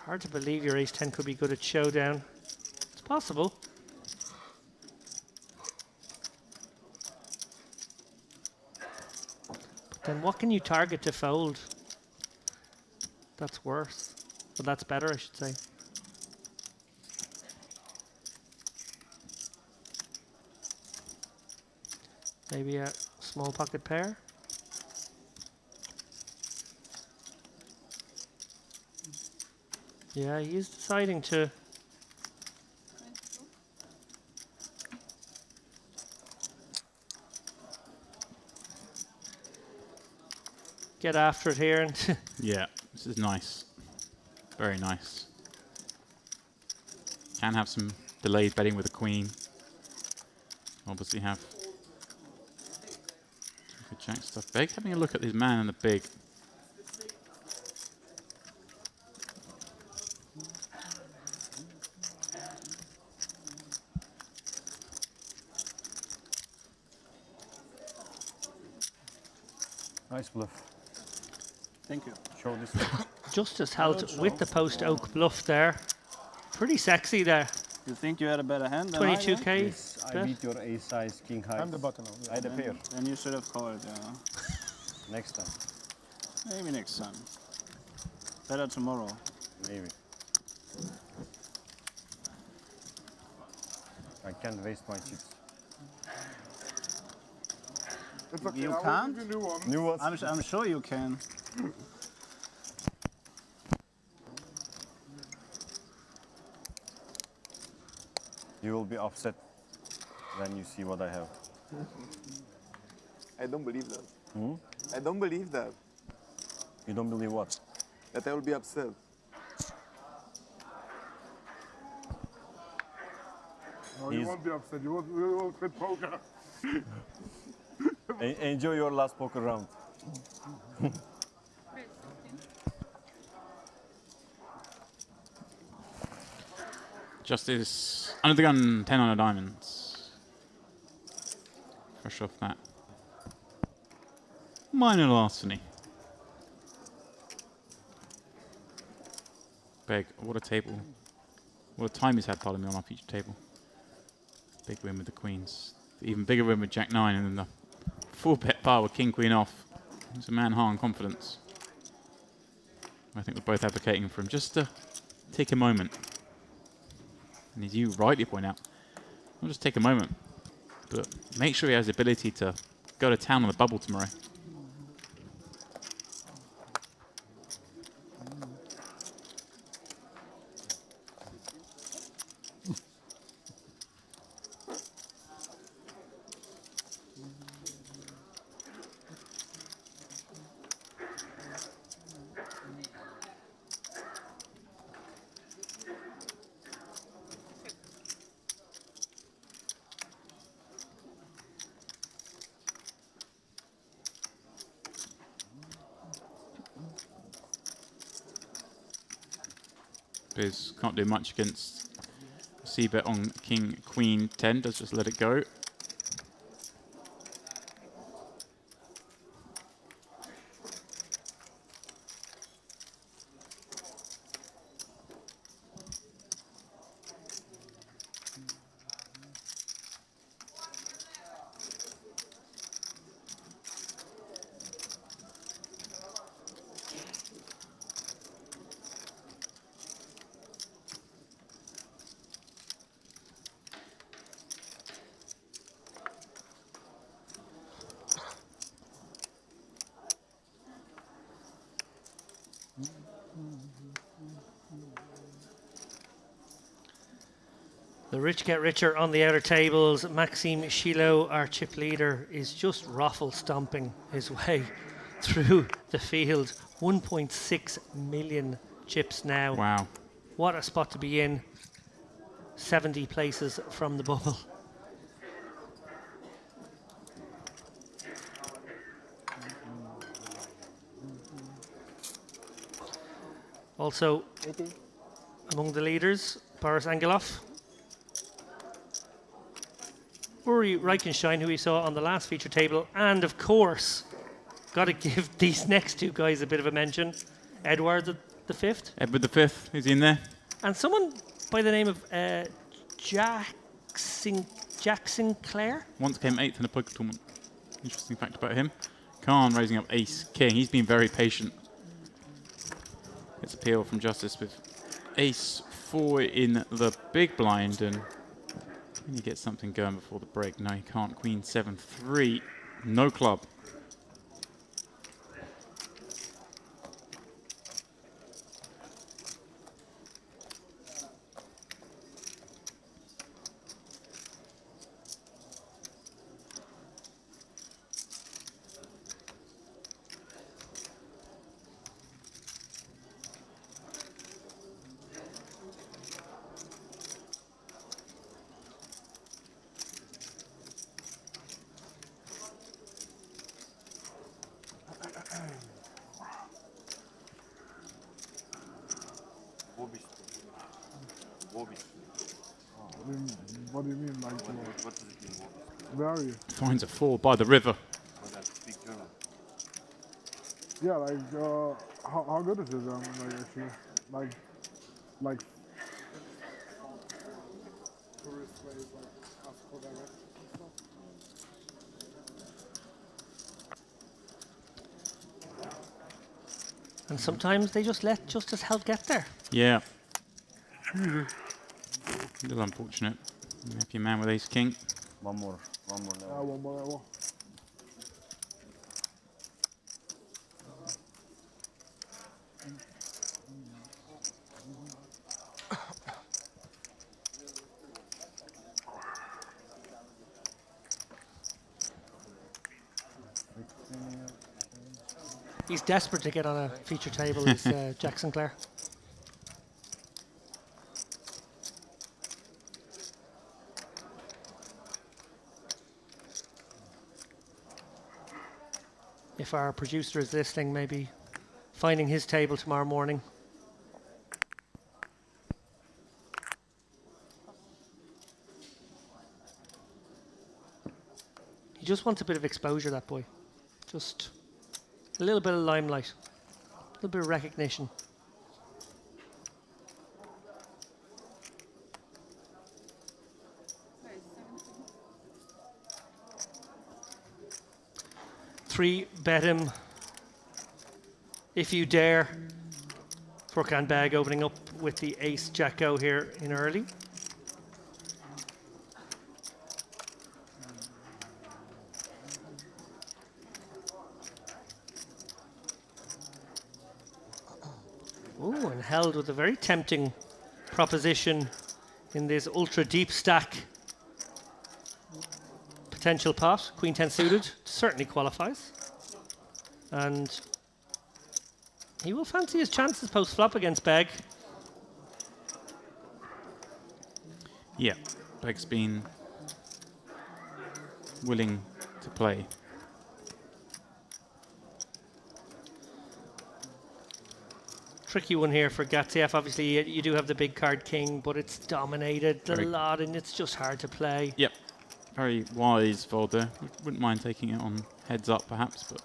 Hard to believe your ace-10 could be good at showdown. It's possible. But then what can you target to fold? That's worse. Well, that's better, I should say. Maybe a small pocket pair. Yeah, he's deciding to get after it here. And yeah, this is nice. Very nice. Can have some delayed betting with the queen. Obviously have good jack stuff. Beg having a look at this man and the big. Nice bluff. Thank you. Show this. Justice held with the post oak bluff there. Pretty sexy there. You think you had a better hand than 22k. I, Yes, I beat your ace size king high. I'm the button. I had a pair. Then you should have called, yeah. Next time. Maybe next time. Better tomorrow. Maybe. I can't waste my chips. It's okay. You I will can't? give you new ones. New ones? I'm sure you can. You will be upset when you see what I have. I don't believe that. Hmm? I don't believe that. You don't believe what? That I will be upset. No, you won't be upset. You will quit poker. Enjoy your last poker round. Justice under the gun, 10 on a diamonds. Fresh off that. Minor larceny. Beg, what a table. What a time he's had, pardon me, on our feature table. Big win with the queens. Even bigger win with Jack 9, and then the full bet par with King Queen off. It's a man high on confidence. I think we're both advocating for him just to take a moment. And as you rightly point out, not just take a moment, but make sure he has the ability to go to town on the bubble tomorrow. Biz can't do much against C-bet on King, Queen 10, does just let it go. The rich get richer on the outer tables. Maxime Chilot, our chip leader, is just raffle stomping his way through the field. 1.6 million chips now. Wow. What a spot to be in. 70 places from the bubble. Also, among the leaders, Boris Angelov, Uri Reichenstein, who we saw on the last feature table, and of course, got to give these next two guys a bit of a mention. Edward the Fifth. Edward the Fifth is in there. And someone by the name of Jack Sinclair. Once came 8th in a poker tournament. Interesting fact about him. Khan raising up Ace King. He's been very patient. It's appeal from Justice with Ace 4 in the big blind, and can you get something going before the break? No, you can't. Queen 7-3, no club. What do you mean, like? What does it mean? Where are you? Finds a 4 by the river. Yeah, like how good is it? Like actually, like tourist ways, like classical direction and stuff. And sometimes they just let Justice Held get there. Yeah. A little unfortunate. Happy man with Ace King. One more level. One more level. He's desperate to get on a feature table, is Jack Sinclair. If our producer is listening, maybe finding his table tomorrow morning. He just wants a bit of exposure, that boy. Just a little bit of limelight, a little bit of recognition. Three, bet him if you dare. Forkhand bag opening up with the ace jack go here in early. Ooh, and held with a very tempting proposition in this ultra deep stack potential pot. Queen 10 suited certainly qualifies. And he will fancy his chances post flop against Beg. Yeah, Beg's been willing to play. Tricky one here for Gatsiev. Obviously, you do have the big card king, but it's dominated a lot, and it's just hard to play. Yep, very wise fold there. Wouldn't mind taking it on heads up, perhaps, but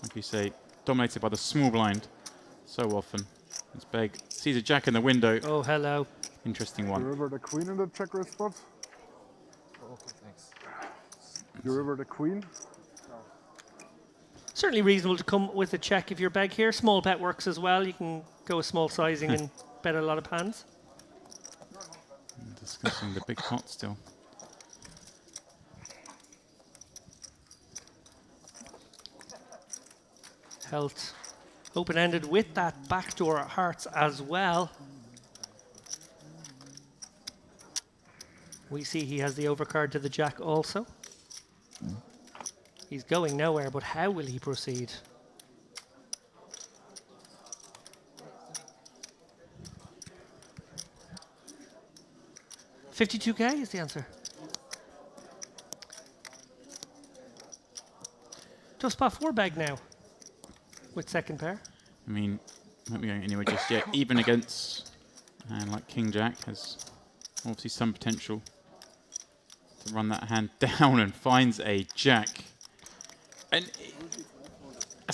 like you say, dominated by the small blind so often. As Beg sees a jack in the window. Oh, hello. Interesting one. You river the queen in the check raise spot? Okay, thanks. You river the queen? Certainly reasonable to come with a check if you're Beg here. Small bet works as well. You can go with small sizing and bet a lot of hands. Discussing the big pot still. Held open-ended with that backdoor hearts as well. We see he has the overcard to the jack also. He's going nowhere, but how will he proceed? $52K is the answer. Tough spot for Beg now with second pair. I mean, won't be going anywhere just yet. Even against a hand like King Jack has obviously some potential to run that hand down, and finds a jack. And a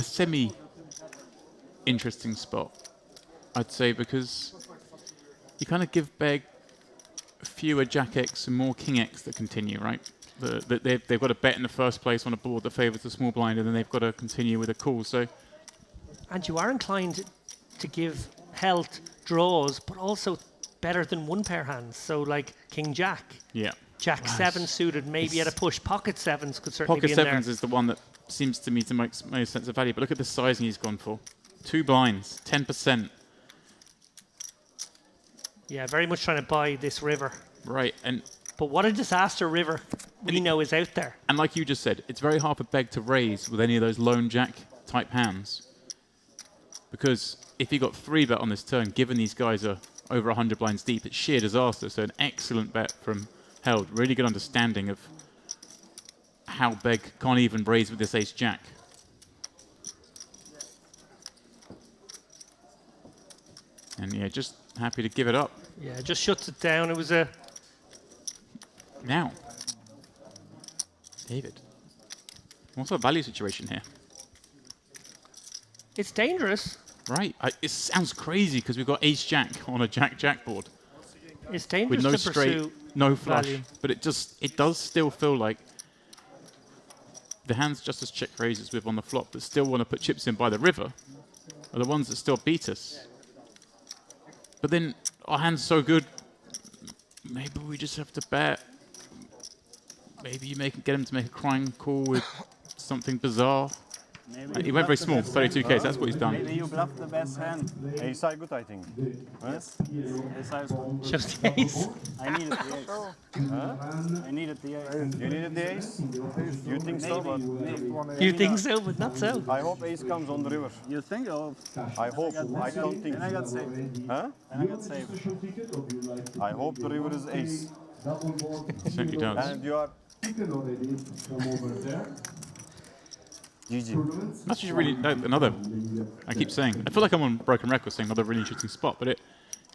semi-interesting spot, I'd say, because you kind of give Beg fewer Jack X and more King X that continue, right? They've got to bet in the first place on a board that favours the small blind, and then they've got to continue with a call. So, and you are inclined to give health draws, but also better than one pair hands. So like King Jack. Yeah. Jack 7 suited, maybe at a push. Pocket 7s could certainly Pocket be in there. 7s is the one that seems to me to make most sense of value. But look at the sizing he's gone for. 2 blinds, 10%. Yeah, very much trying to buy this river. Right, but what a disaster river we know is out there. And like you just said, it's very hard for Beg to raise with any of those lone jack type hands. Because if you got 3-bet on this turn, given these guys are over 100 blinds deep, it's sheer disaster. So an excellent bet from Held. Really good understanding of how Beg can't even raise with this ace jack. And yeah, just happy to give it up. Yeah, just shuts it down. It was a... Now, David, what's our value situation here? It's dangerous. Right, it sounds crazy because we've got ace jack on a jack board. It's dangerous with no to straight, pursue no flush, value. but it does still feel like the hands just as check raises with on the flop that still want to put chips in by the river are the ones that still beat us. But then our hand's so good, maybe we just have to bet. Maybe you get him to make a crying call with something bizarre. Maybe He you went very bluffed the small, best 32k, hand. so that's what he's done. Maybe you bluffed the best hand. Ace high good, I think. Yes. Ace high is good. Just the ace. I needed the ace. Huh? I needed the ace. You needed the ace? You think so, but... You think so, but not so. I hope ace comes on the river. You think of? I hope. I don't think. Then I got saved. Huh? Then I got saved. I hope the river is ace. It certainly does. And you are... GG. That's just really another. I keep saying, I feel like I'm on broken record saying another really interesting spot, but it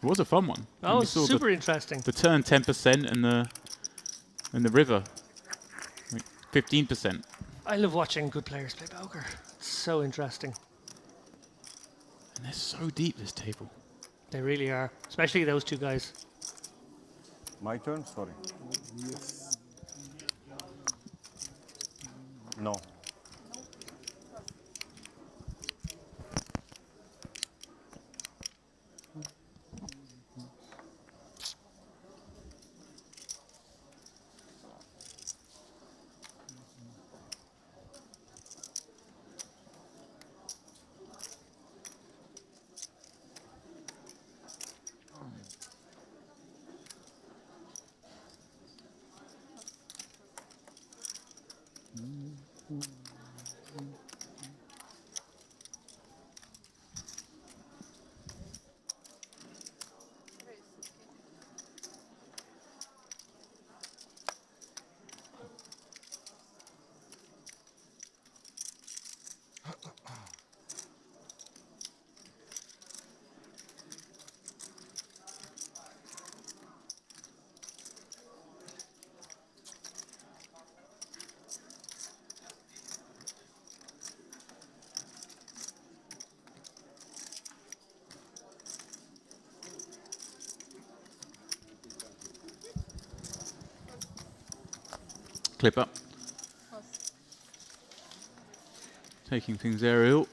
was a fun one. Oh, we saw super interesting. The turn 10% and the river, like 15%. I love watching good players play poker. It's so interesting. And they're so deep, this table. They really are, especially those two guys. My turn? Sorry. No. Clip up. Taking things aerial.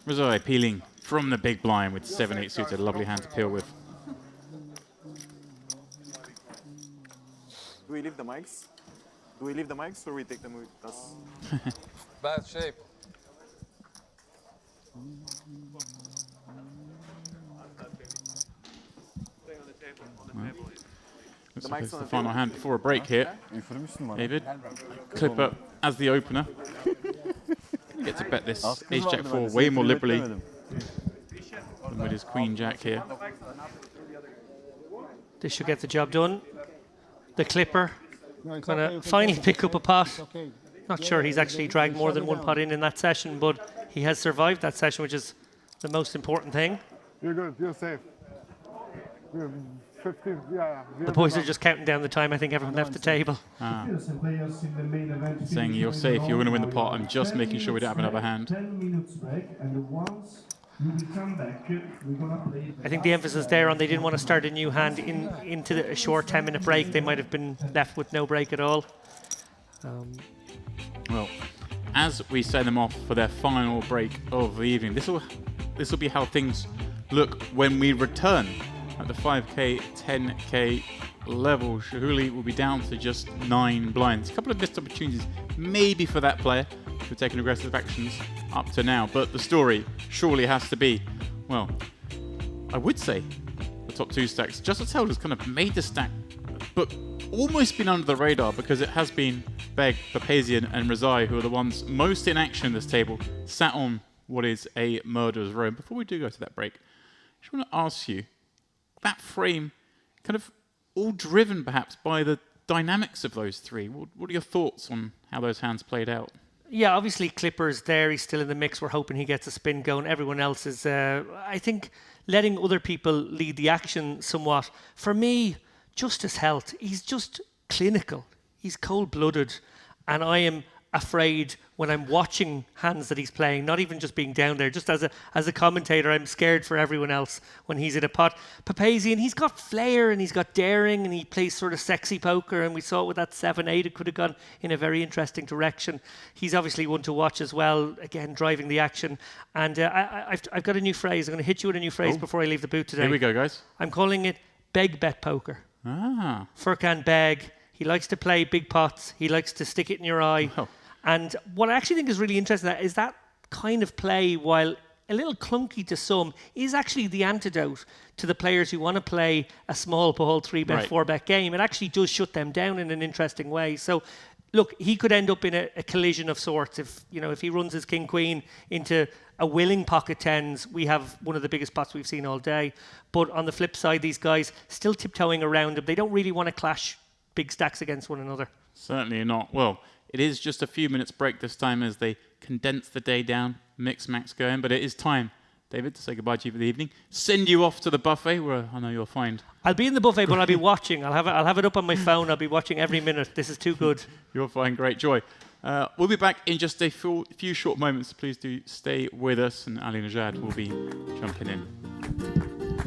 Rizzo peeling from the big blind with 7-8 suited. A lovely hand to peel with. Do we leave the mics? Do we leave the mics or we take them with us? Bad shape. Looks like it's the final hand before a break here. David, clip up as the opener. Get to bet this Ace Jack 4 way more liberally than with his Queen Jack here. This should get the job done. The clipper gonna finally pick up a pot. Not sure he's actually dragged more than one pot in that session, but he has survived that session, which is the most important thing. You're good. You're safe. You're 15. Yeah. The boys are just counting down the time. I think everyone left the table. Ah. Saying you're safe, you're going to win the pot. I'm just making sure we don't have another hand. 10 minutes break, and once you will come back, we're going to play. I think the emphasis there on they didn't want to start a new hand into a short 10-minute break. They might have been left with no break at all. Well, as we send them off for their final break of the evening, this will be how things look when we return at the 5k, 10k level. Shahuli will be down to just 9 blinds. A couple of missed opportunities, maybe for that player who've taken aggressive actions up to now. But the story surely has to be, well, I would say the top 2 stacks. Justice Held has kind of made the stack, but almost been under the radar because it has been Beg, Papazian and Razai who are the ones most in action in this table, sat on what is a murderer's row. Before we do go to that break, I just want to ask you, that frame kind of all driven perhaps by the dynamics of those three. What are your thoughts on how those hands played out? Yeah, obviously Clipper's there. He's still in the mix. We're hoping he gets a spin going. Everyone else is, I think, letting other people lead the action somewhat. For me, Justice Health, he's just clinical. He's cold-blooded. And I am afraid when I'm watching hands that he's playing, not even just being down there. Just as a commentator, I'm scared for everyone else when he's in a pot. Papazian, he's got flair and he's got daring and he plays sort of sexy poker, and we saw it with that 7-8, it could have gone in a very interesting direction. He's obviously one to watch as well, again, driving the action. And I've got a new phrase. I'm going to hit you with a new phrase before I leave the booth today. Here we go, guys. I'm calling it beg bet poker. Ah. Furkan beg. He likes to play big pots. He likes to stick it in your eye. Oh. And what I actually think is really interesting is that kind of play, while a little clunky to some, is actually the antidote to the players who want to play a small ball 3-bet, 4-bet game. It actually does shut them down in an interesting way. So, look, he could end up in a collision of sorts if he runs his king-queen into a willing pocket tens. We have one of the biggest pots we've seen all day. But on the flip side, these guys still tiptoeing around him. They don't really want to clash big stacks against one another. Certainly not. Well, it is just a few minutes break this time as they condense the day down, mix max going, but it is time, David, to say goodbye to you for the evening. Send you off to the buffet where I know you'll find. I'll be in the buffet, but I'll be watching. I'll have it up on my phone. I'll be watching every minute. This is too good. You'll find great joy. We'll be back in just a few short moments. Please do stay with us, and Ali Najad will be jumping in.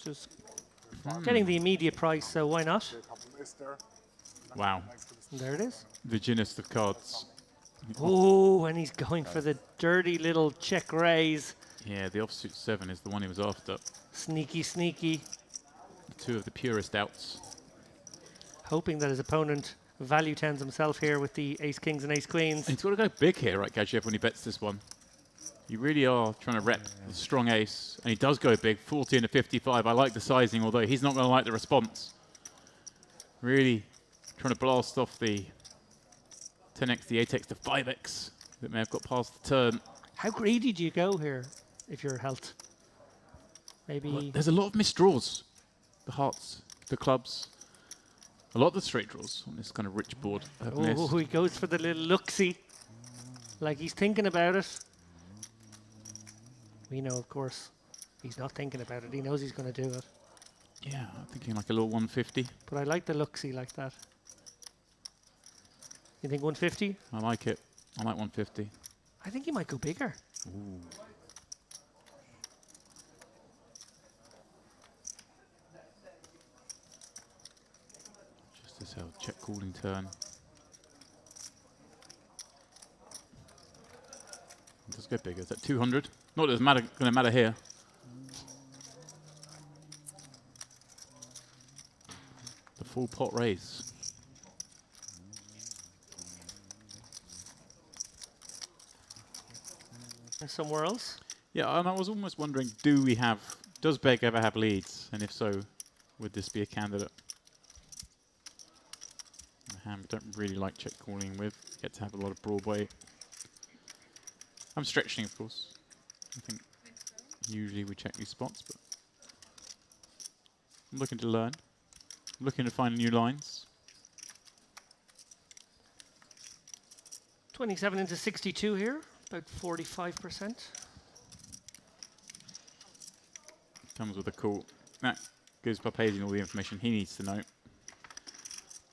Just getting the immediate price, so why not? Wow. And there it is. The ginnest of cards. Oh, and he's going for the dirty little check raise. Yeah, the offsuit 7 is the one he was after. Sneaky, sneaky. Two of the purest outs. Hoping that his opponent value tens himself here with the ace kings and ace queens. And he's got to go big here, right, Gadzhiev, when he bets this one. You really are trying to rep the strong ace, and he does go big, 40 into 55. I like the sizing, although he's not going to like the response. Really trying to blast off the 10x, the 8x, the 5x that may have got past the turn. How greedy do you go here if you're health? Maybe... Well, there's a lot of missed draws. The hearts, the clubs, a lot of the straight draws on this kind of rich board have missed. Oh, he goes for the little look-see. Like he's thinking about it. We know, of course, he's not thinking about it. He knows he's going to do it. Yeah, I'm thinking like a little 150. But I like the look-see like that. You think 150? I like it. I like 150. I think he might go bigger. Ooh. Just this hell check calling turn. Let's go bigger. Is that 200? Not that it's going to matter here. The full pot raise. And somewhere else? Yeah, and I was almost wondering, does Beg ever have leads? And if so, would this be a candidate? A hand we don't really like check calling with. You get to have a lot of Broadway. I'm stretching, of course. I think usually we check these spots, but I'm looking to learn. I'm looking to find new lines. 27 into 62 here, about 45%. Comes with a call. That gives Papazian all the information he needs to know.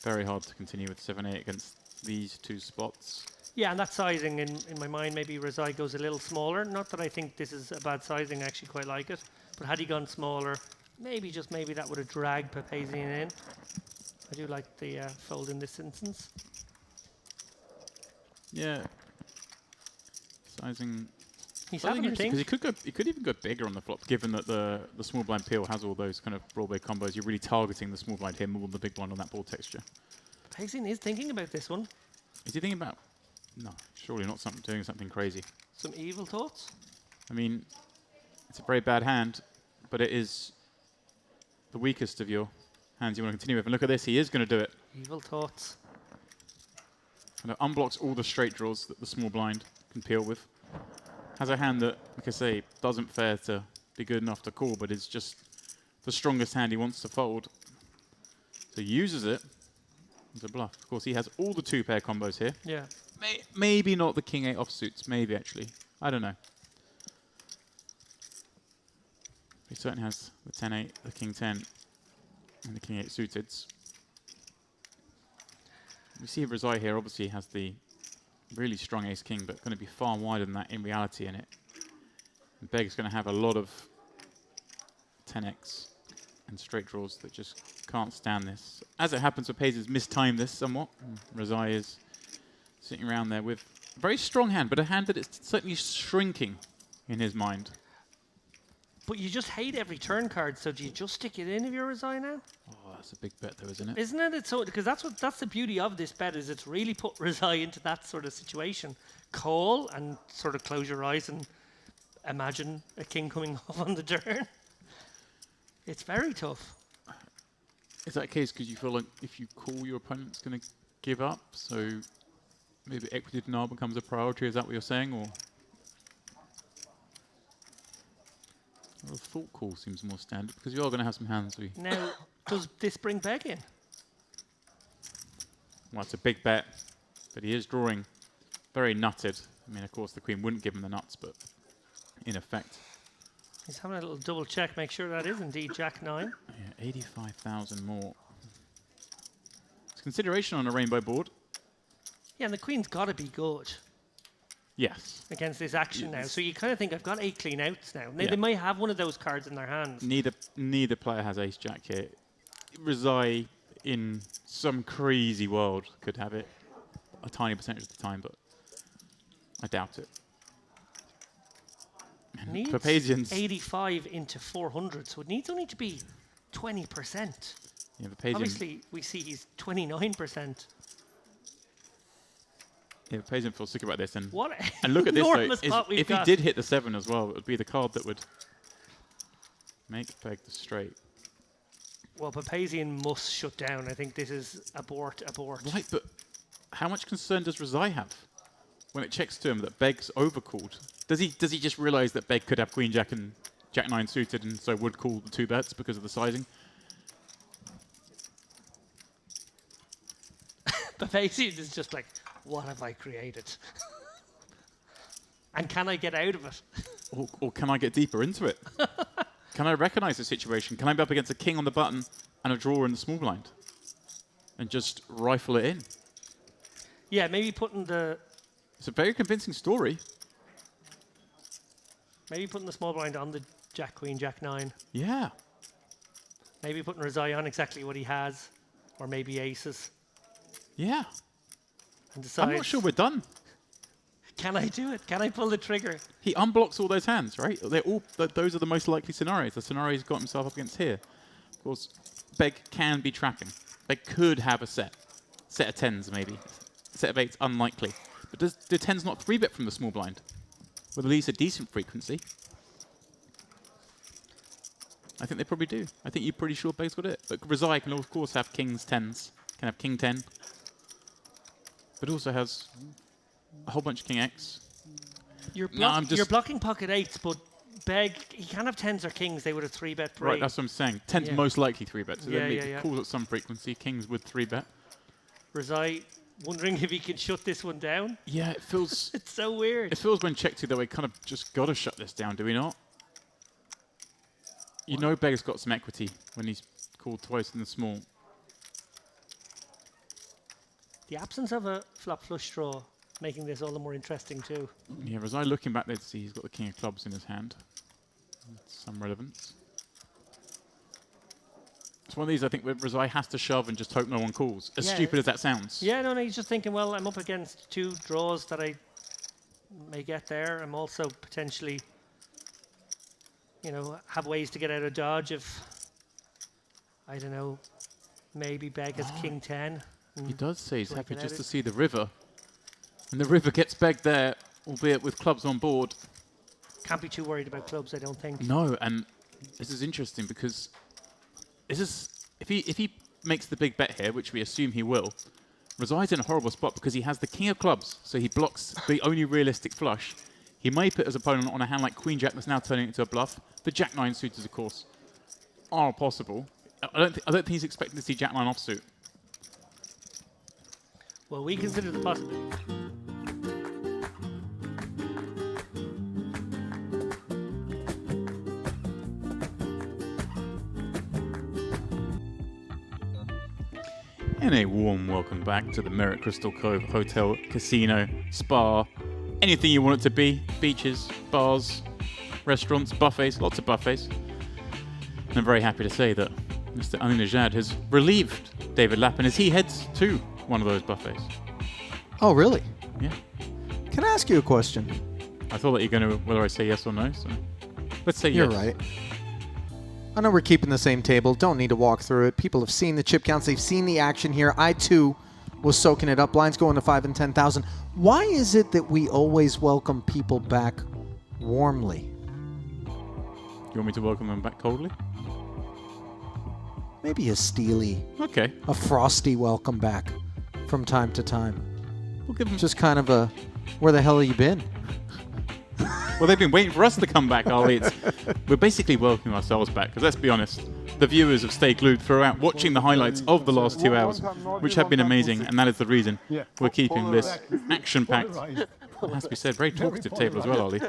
Very hard to continue with 7-8 against these two spots. Yeah, and that sizing, in my mind, maybe Rezai goes a little smaller. Not that I think this is a bad sizing, I actually quite like it. But had he gone smaller, maybe that would have dragged Papazian in. I do like the fold in this instance. Yeah. Sizing. He's having a think. Because he could even go bigger on the flop, given that the small blind peel has all those kind of Broadway combos. You're really targeting the small blind here more than the big blind on that board texture. Papazian is thinking about this one. Is he thinking about? No, surely not doing something crazy. Some evil thoughts? I mean, it's a very bad hand, but it is the weakest of your hands you want to continue with. And look at this, he is going to do it. Evil thoughts. And it unblocks all the straight draws that the small blind can peel with. Has a hand that, like I say, doesn't fare to be good enough to call, but is just the strongest hand he wants to fold. So he uses it as a bluff. Of course, he has all the 2-pair combos here. Yeah. Maybe not the king 8 offsuits. Maybe, actually. I don't know. He certainly has the 10-8, the king 10, and the king 8 suiteds. We see Razai here obviously has the really strong ace-king, but going to be far wider than that in reality in it. And Beg's going to have a lot of 10x and straight draws that just can't stand this. As it happens, Papes has mistimed this somewhat. Razai is sitting around there with a very strong hand, but a hand that is certainly shrinking in his mind. But you just hate every turn card, so do you just stick it in if you're Razai now? Oh, that's a big bet though, isn't it? Isn't it? It's so, because that's the beauty of this bet, is it's really put Razai into that sort of situation. Call and sort of close your eyes and imagine a king coming off on the turn. It's very tough. Is that the case because you feel like if you call, your opponent's going to give up? So maybe equity denial becomes a priority. Is that what you're saying? Or well, thought call seems more standard because you are going to have some hands. Now, does this bring Beg in? Well, it's a big bet, but he is drawing very nutted. I mean, of course, the queen wouldn't give him the nuts, but in effect. He's having a little double check, make sure that is indeed Jack 9. Yeah, 85,000 more. It's consideration on a rainbow board. Yeah, and the queen's got to be good. Yes. Against this action now. So you kind of think, I've got 8 clean outs now. Yeah. They might have one of those cards in their hands. Neither player has ace-jack here. Razai, in some crazy world, could have it a tiny percentage of the time, but I doubt it. Needs Papesians 85 into 400, so it needs only to be 20%. Yeah, Papesian. Obviously, we see he's 29%. Yeah, Papesian feels sick about this, and What and look at this though. enormous pot we've If he got. did hit the 7 as well, it would be the card that would make Peg the straight. Well, Papesian must shut down. I think this is abort. Right, but how much concern does Razai have when it checks to him that Beg's overcalled? Does he just realise that Beg could have Queen Jack and Jack 9 suited, and so would call the 2 bets because of the sizing? Papesian is just like, what have I created? And can I get out of it? Or can I get deeper into it? Can I recognise the situation? Can I be up against a king on the button and a draw in the small blind? And just rifle it in? Yeah, maybe putting the... It's a very convincing story. Maybe putting the small blind on the Jack Queen, Jack 9. Yeah. Maybe putting Razai on exactly what he has. Or maybe aces. Yeah. And decides, I'm not sure we're done. Can I do it? Can I pull the trigger? He unblocks all those hands, right? They're all, those are the most likely scenarios. The scenario he's got himself up against here. Of course, Beg can be trapping. Beg could have a set of 10s maybe. A set of 8s, unlikely. But do 10s not 3-bet from the small blind? With at least a decent frequency? I think they probably do. I think you're pretty sure Beg's got it. But Razai can of course have kings 10s. Can have king 10. But also has a whole bunch of king X. You're blocking pocket 8s, but Beg, he can't have 10s or kings. They would have 3-bet break. Right, that's what I'm saying. 10's most likely 3-bet. So then yeah. calls at some frequency. Kings would 3-bet. Razai wondering if he can shut this one down. Yeah, it feels... It's so weird. It feels when checked to that we kind of just got to shut this down, do we not? You know Beg's got some equity when he's called twice in the small. The absence of a flop flush draw making this all the more interesting too. Yeah, Razai looking back there to see he's got the king of clubs in his hand. That's some relevance. It's one of these I think where Razai has to shove and just hope no one calls. As stupid as that sounds. Yeah, no, he's just thinking, well, I'm up against 2 draws that I may get there. I'm also potentially, you know, have ways to get out of dodge if, I don't know, maybe Beg has king 10. He does say he's happy just to see. see the river. And the river gets Beg there, albeit with clubs on board. Can't be too worried about clubs, I don't think. No, and this is interesting because It's just, if he makes the big bet here, which we assume he will, resides in a horrible spot because he has the king of clubs, so he blocks the only realistic flush. He may put his opponent on a hand like Queen Jack that's now turning into a bluff. The Jack 9 suited, of course, are possible. I don't think he's expecting to see Jack 9 offsuit. Well, we consider the possibility. And a warm welcome back to the Merit Crystal Cove Hotel, Casino, Spa, anything you want it to be. Beaches, bars, restaurants, buffets, lots of buffets. And I'm very happy to say that Mr. Ahmadinejad has relieved David Lappin as he heads to one of those buffets. Oh, really? Yeah. Can I ask you a question? I thought that you're going to, whether I say yes or no, so let's say You're yes. right. I know we're keeping the same table. Don't need to walk through it. People have seen the chip counts. They've seen the action here. I, too, was soaking it up. Blinds going to 5 and 10,000. Why is it that we always welcome people back warmly? You want me to welcome them back coldly? Maybe a steely, okay, a frosty welcome back from time to time. We'll give them just kind of a, where the hell have you been? Well, they've been waiting for us to come back, Ollie. We're basically welcoming ourselves back, because let's be honest, the viewers have stayed glued throughout, watching the highlights of the last 2 hours, which have been amazing, and that is the reason we're keeping this action-packed, it has to be said, very talkative table as well, Ollie.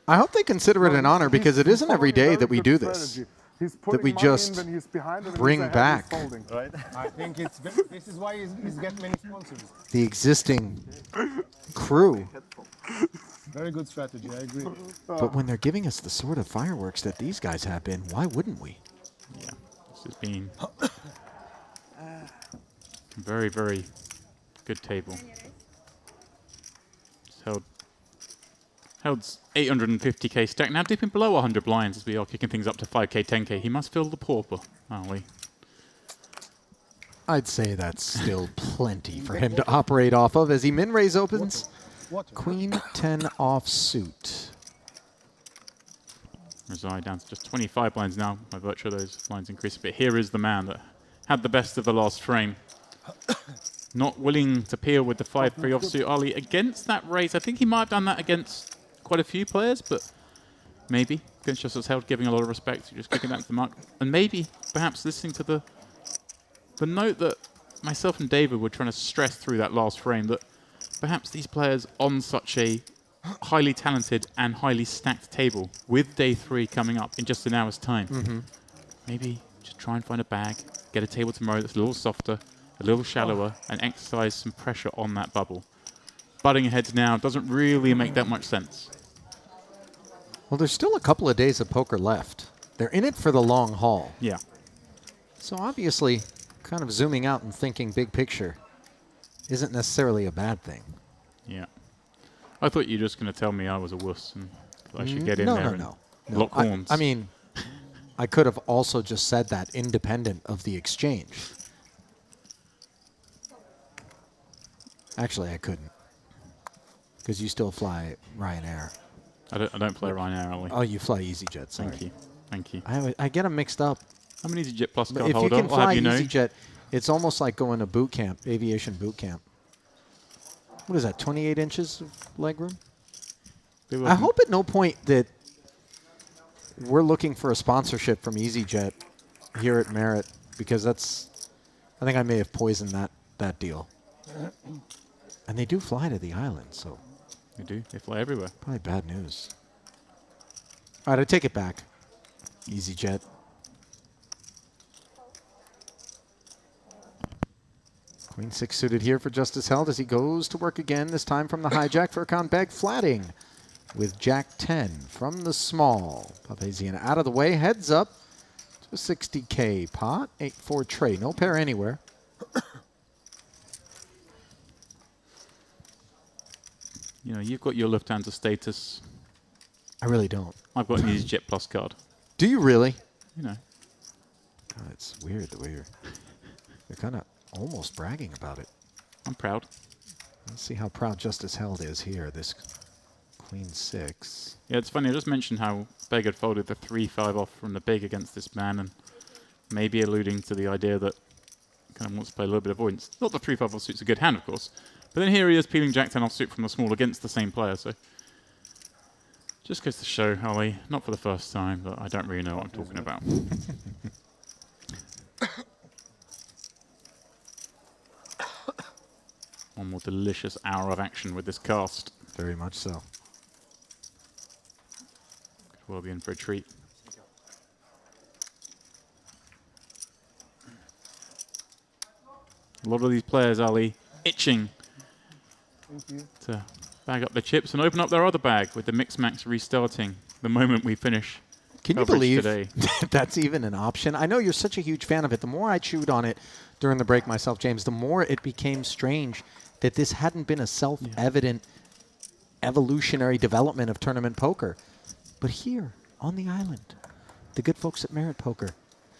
I hope they consider it an honor, because it isn't every day that we do this, that we just bring back I think this is why he's getting many sponsors. the existing crew. Very good strategy, I agree. But when they're giving us the sort of fireworks that these guys have been, why wouldn't we? Yeah, this has been very, very good table. It's held 850k stack, now dipping below 100 blinds as we are kicking things up to 5k, 10k. He must feel the pauper, aren't we? I'd say that's still plenty for him to operate off of as he min-raise opens. Queen 10 offsuit. Reside down to just 25 blinds now by virtue of those blinds increasing. But here is the man that had the best of the last frame. Not willing to peel with the 5-3 offsuit. Ali against that raise. I think he might have done that against quite a few players, but maybe against Justice Held, giving a lot of respect, just kicking that to the mark. And maybe perhaps listening to the note that myself and David were trying to stress through that last frame, that perhaps these players on such a highly talented and highly stacked table, with day 3 coming up in just an hour's time, maybe just try and find a bag, get a table tomorrow that's a little softer, a little shallower, and exercise some pressure on that bubble. Butting ahead now doesn't really make that much sense. Well, there's still a couple of days of poker left. They're in it for the long haul. Yeah. So obviously, kind of zooming out and thinking big picture isn't necessarily a bad thing. Yeah. I thought you were just going to tell me I was a wuss and I should get in there and lock horns. I mean, I could have also just said that independent of the exchange. Actually, I couldn't. Because you still fly Ryanair. I don't play Ryanair, Ollie. Oh, you fly EasyJet, sorry. Thank you. Thank you. I get them mixed up. I'm an EasyJet Plus But card if holder. you can I'll have fly you know. EasyJet, it's almost like going to boot camp, aviation boot camp. What is that, 28 inches of legroom? I hope at no point that we're looking for a sponsorship from EasyJet here at Merit, because that's, I think I may have poisoned that deal. And they do fly to the island, so. They do. They fly everywhere. Probably bad news. All right, I take it back. EasyJet. Queen 6 suited here for Justice Held as he goes to work again, this time from the hijack for account bag, flatting with Jack 10 from the small. Papazian out of the way, heads up to a 60K pot, 8-4 tray, no pair anywhere. You know, you've got your Lufthansa status. I really don't. I've got an EasyJet Plus card. Do you really? You know. God, it's weird the way you're kind of almost bragging about it. I'm proud. Let's see how proud Justice Held is here, this Queen 6. Yeah, it's funny. I just mentioned how Beg had folded the 3-5 off from the big against this man, and maybe alluding to the idea that he kind of wants to play a little bit of avoidance. Not that 3-5 offsuit's a good hand, of course, but then here he is peeling Jack 10 offsuit from the small against the same player, so just goes to show, Ollie, not for the first time, but I don't really know what I'm talking about. One more delicious hour of action with this cast. Very much so. Could well be in for a treat. A lot of these players, Ali, itching to bag up their chips and open up their other bag with the Mix Max restarting the moment we finish. Can you believe today. that's even an option? I know you're such a huge fan of it. The more I chewed on it during the break myself, James, the more it became strange that this hadn't been a self-evident evolutionary development of tournament poker. But here, on the island, the good folks at Merit Poker,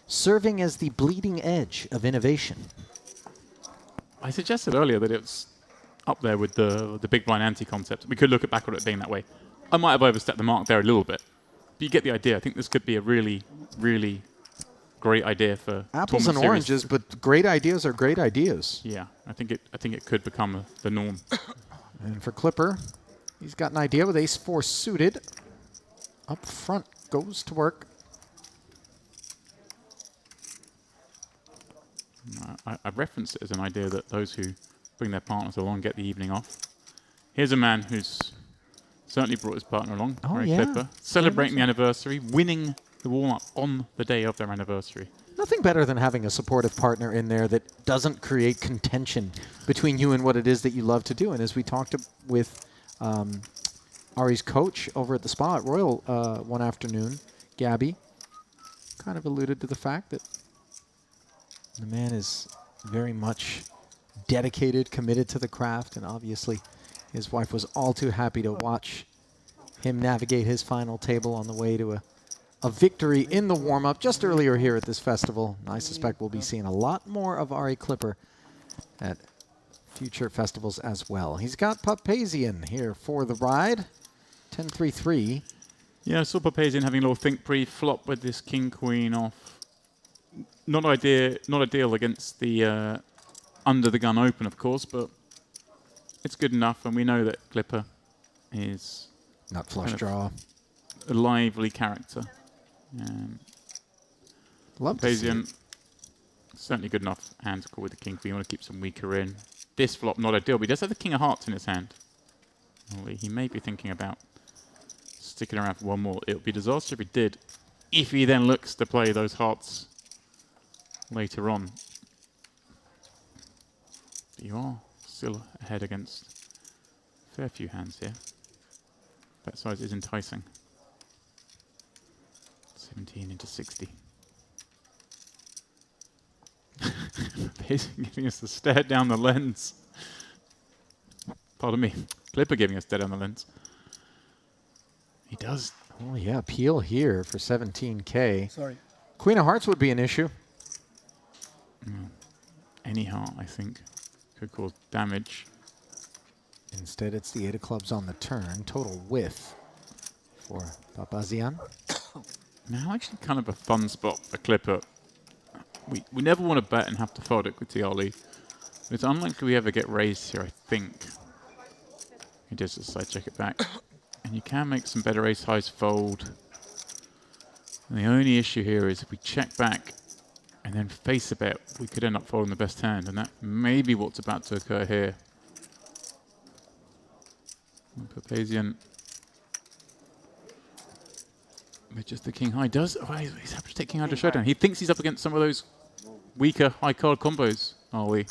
serving as the bleeding edge of innovation. I suggested earlier that it's up there with the big blind anti-concept. We could look back on it being that way. I might have overstepped the mark there a little bit. But you get the idea. I think this could be a really, really great idea for apples and oranges, but great ideas are great ideas. Yeah, I think it could become the norm. And for Clipper, he's got an idea with ace-4 suited. Up front, goes to work. I referenced it as an idea that those who bring their partners along get the evening off. Here's a man who's certainly brought his partner along, Harry Clipper, celebrating the anniversary, winning the warm-up on the day of their anniversary. Nothing better than having a supportive partner in there that doesn't create contention between you and what it is that you love to do. And as we talked with Ari's coach over at the spa at Royal one afternoon, Gabby, kind of alluded to the fact that the man is very much dedicated, committed to the craft, and obviously his wife was all too happy to watch him navigate his final table on the way to a victory in the warm-up just earlier here at this festival. I suspect we'll be seeing a lot more of Ari Clipper at future festivals as well. He's got Papazian here for the ride. 10-3-3. Yeah, I saw Papazian having a little think pre-flop with this king-queen off. Not ideal against the under-the-gun open, of course, but it's good enough, and we know that Clipper is not flush draw, a lively character. Love Papazian, certainly good enough hand to call with the king. You want to keep some weaker in. This flop not ideal, but he does have the king of hearts in his hand. He may be thinking about sticking around for one more. It would be disaster if he did. If he then looks to play those hearts later on. But you are still ahead against a fair few hands here. That size is enticing. 17 into 60. Basically giving us the stare down the lens. Pardon me. Clipper giving us stare down the lens. He does. Oh yeah, peel here for 17K. Sorry. Queen of Hearts would be an issue. Any heart, I think, could cause damage. Instead, it's the 8 of clubs on the turn. Total width for Papazian. Now, actually kind of a fun spot for Clipper. We never want to bet and have to fold equity, Ollie. It's unlikely we ever get raised here, I think. He does just side check it back. And you can make some better ace highs fold. And the only issue here is if we check back and then face a bet, we could end up folding the best hand. And that may be what's about to occur here. Papazian with just the king high does. Oh, he's happy to take king high to showdown. He thinks he's up against some of those weaker high card combos, are we?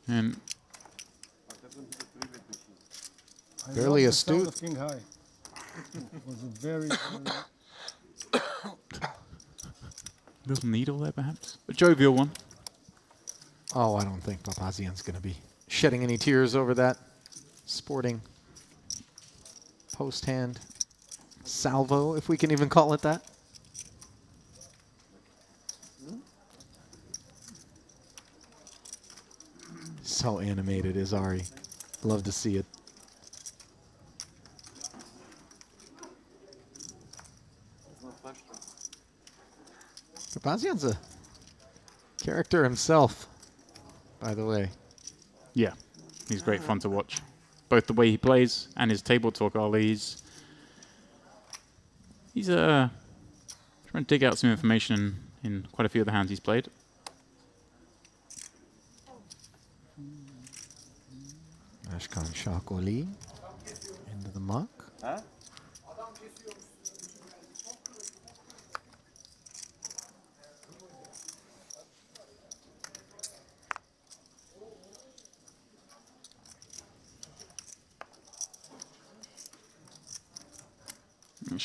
And Fairly astute. King high. It was a very little needle there, perhaps. A jovial one. Oh, I don't think Papazian's going to be shedding any tears over that sporting post hand salvo, if we can even call it that. So animated is Ari. Love to see it. Papazian's a character himself, by the way. Yeah, he's great fun to watch. Both the way he plays and his table talk, Ali. He's trying to dig out some information in quite a few of the hands he's played. Ashkan Shakoli into the muck. Huh?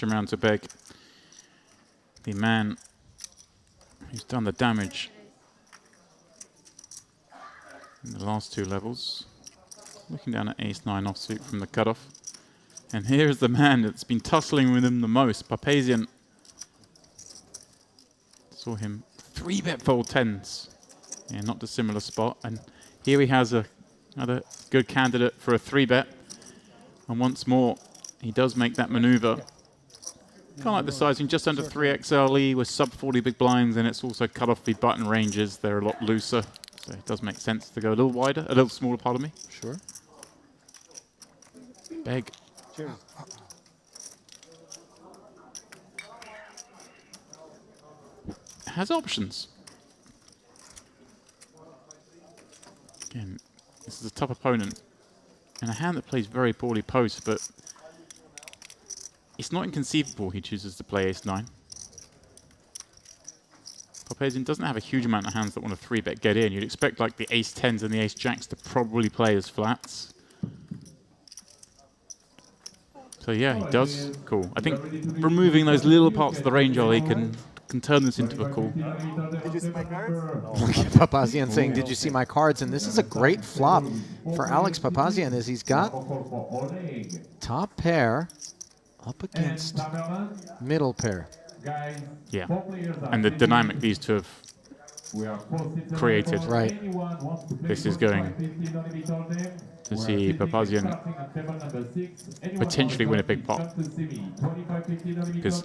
Around to beg. The man who's done the damage in the last 2 levels. Looking down at ace-9 offsuit from the cutoff. And here is the man that's been tussling with him the most, Papazian. Saw him 3-bet fold 10s. Yeah, not dissimilar spot. And here he has another good candidate for a 3-bet. And once more, he does make that maneuver. Kind of like the sizing, just under 3XLE with sub 40 big blinds, and it's also cut off the button ranges. They're a lot looser, so it does make sense to go a little wider, a little smaller, pardon me. Sure. Beg. Cheers. Has options. Again, this is a tough opponent, and a hand that plays very poorly post, but it's not inconceivable he chooses to play ace-9. Papazian doesn't have a huge amount of hands that want to 3-bet get in. You'd expect like the ace-10s and the ace-jacks to probably play as flats. So yeah, he does. Cool. I think removing those little parts of the range, Ollie, can turn this into a call. Did you see my cards? Papazian saying, did you see my cards? And this is a great flop for Alex Papazian, as he's got top pair up against middle pair. Yeah, and the dynamic these two have created. Right. This is going to see Papazian potentially win a big pot, because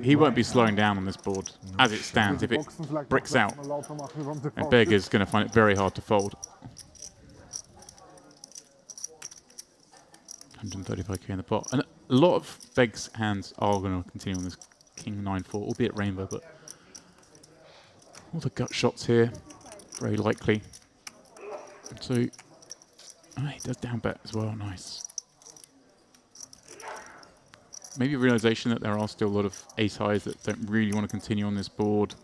he won't be slowing down on this board as it stands. If it bricks out, and Beg is going to find it very hard to fold. 135k in the pot, and a lot of Beg's hands are going to continue on this King 9-4, albeit rainbow, but all the gut shots here, very likely. So, he does down bet as well, nice. Maybe a realization that there are still a lot of ace highs that don't really want to continue on this board.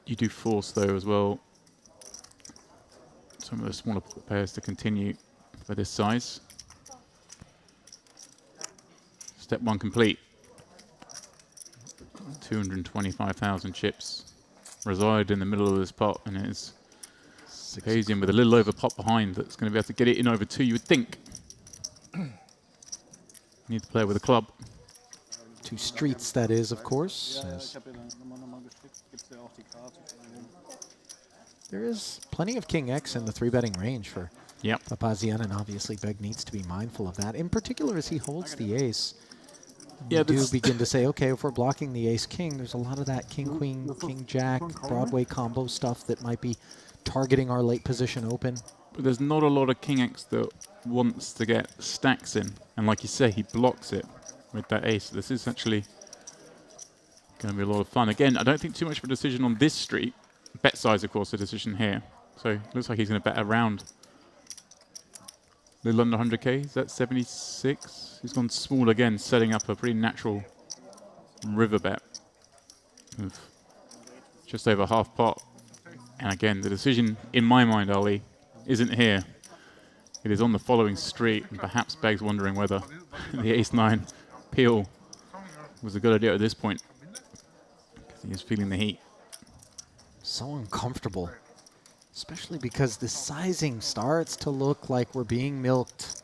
You do force though as well some of the smaller pairs to continue for this size. Step 1 complete. 225,000 chips reside in the middle of this pot, and it is Papazian with a little over pot behind that's going to be able to get it in over 2, you would think. Need to play with a club. 2 streets, that is, of course. There is plenty of King X in the 3-betting range for Papazian, and obviously Beg needs to be mindful of that, in particular as he holds the ace. Yeah, we do begin to say, okay, if we're blocking the ace-king, there's a lot of that king-queen, king-jack, Broadway combo stuff that might be targeting our late position open. But there's not a lot of King X that wants to get stacks in. And like you say, he blocks it with that ace. This is actually going to be a lot of fun. Again, I don't think too much of a decision on this street. Bet size, of course, a decision here. So it looks like he's going to bet around a little under 100k. Is that 76? He's gone small again, setting up a pretty natural river bet of just over half pot. And again, the decision, in my mind, Ali, isn't here. It is on the following street, and perhaps Beg's wondering whether the ace-9 peel was a good idea at this point, because he is feeling the heat. So uncomfortable, especially because the sizing starts to look like we're being milked.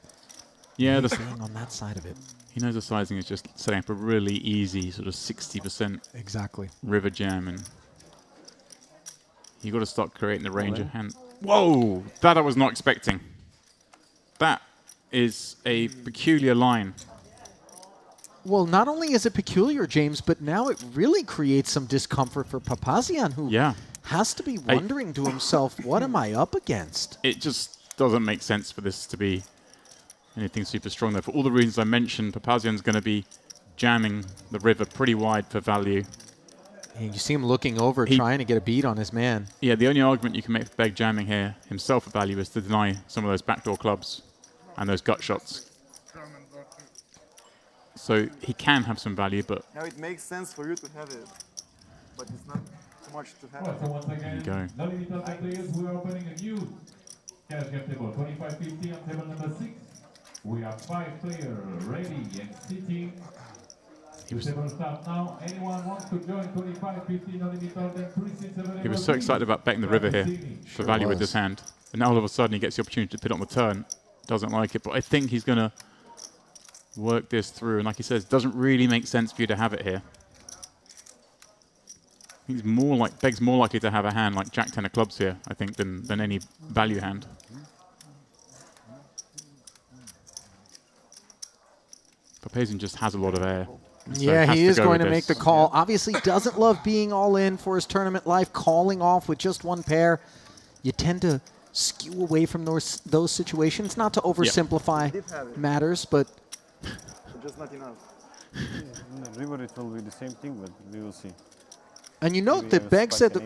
Yeah, being on that side of it. He knows the sizing is just setting up a really easy sort of 60% exactly river jam, and you got to start creating the range of hand. Whoa, that I was not expecting. That is a peculiar line. Well, not only is it peculiar, James, but now it really creates some discomfort for Papazian, who has to be wondering to himself, what am I up against? It just doesn't make sense for this to be anything super strong there. For all the reasons I mentioned, Papazian's going to be jamming the river pretty wide for value. And you see him looking over, trying to get a beat on his man. Yeah, the only argument you can make for Beg jamming here himself for value is to deny some of those backdoor clubs and those gut shots. So he can have some value, but... Now it makes sense for you to have it, but it's not too much to have. Well, so once again, non-limited players, we are opening a new cash game table, 25-50 on table number 6. We have 5 players ready and sitting. Table start now. Anyone wants to join 25-50 non-limited, then 3 seats available. He was so excited about betting the river here for value with this hand. And now all of a sudden he gets the opportunity to put it on the turn. Doesn't like it, but I think he's going to work this through. And like he says, it doesn't really make sense for you to have it here. He's more like, Beg's more likely to have a hand like Jack 10 of clubs here, I think, than any value hand. Papazian just has a lot of air. So yeah, he is going to make the call. Obviously doesn't love being all in for his tournament life, calling off with just one pair. You tend to skew away from those situations, not to oversimplify matters, but... just not enough. In the river it will be the same thing, but we will see. And you note that Beg said that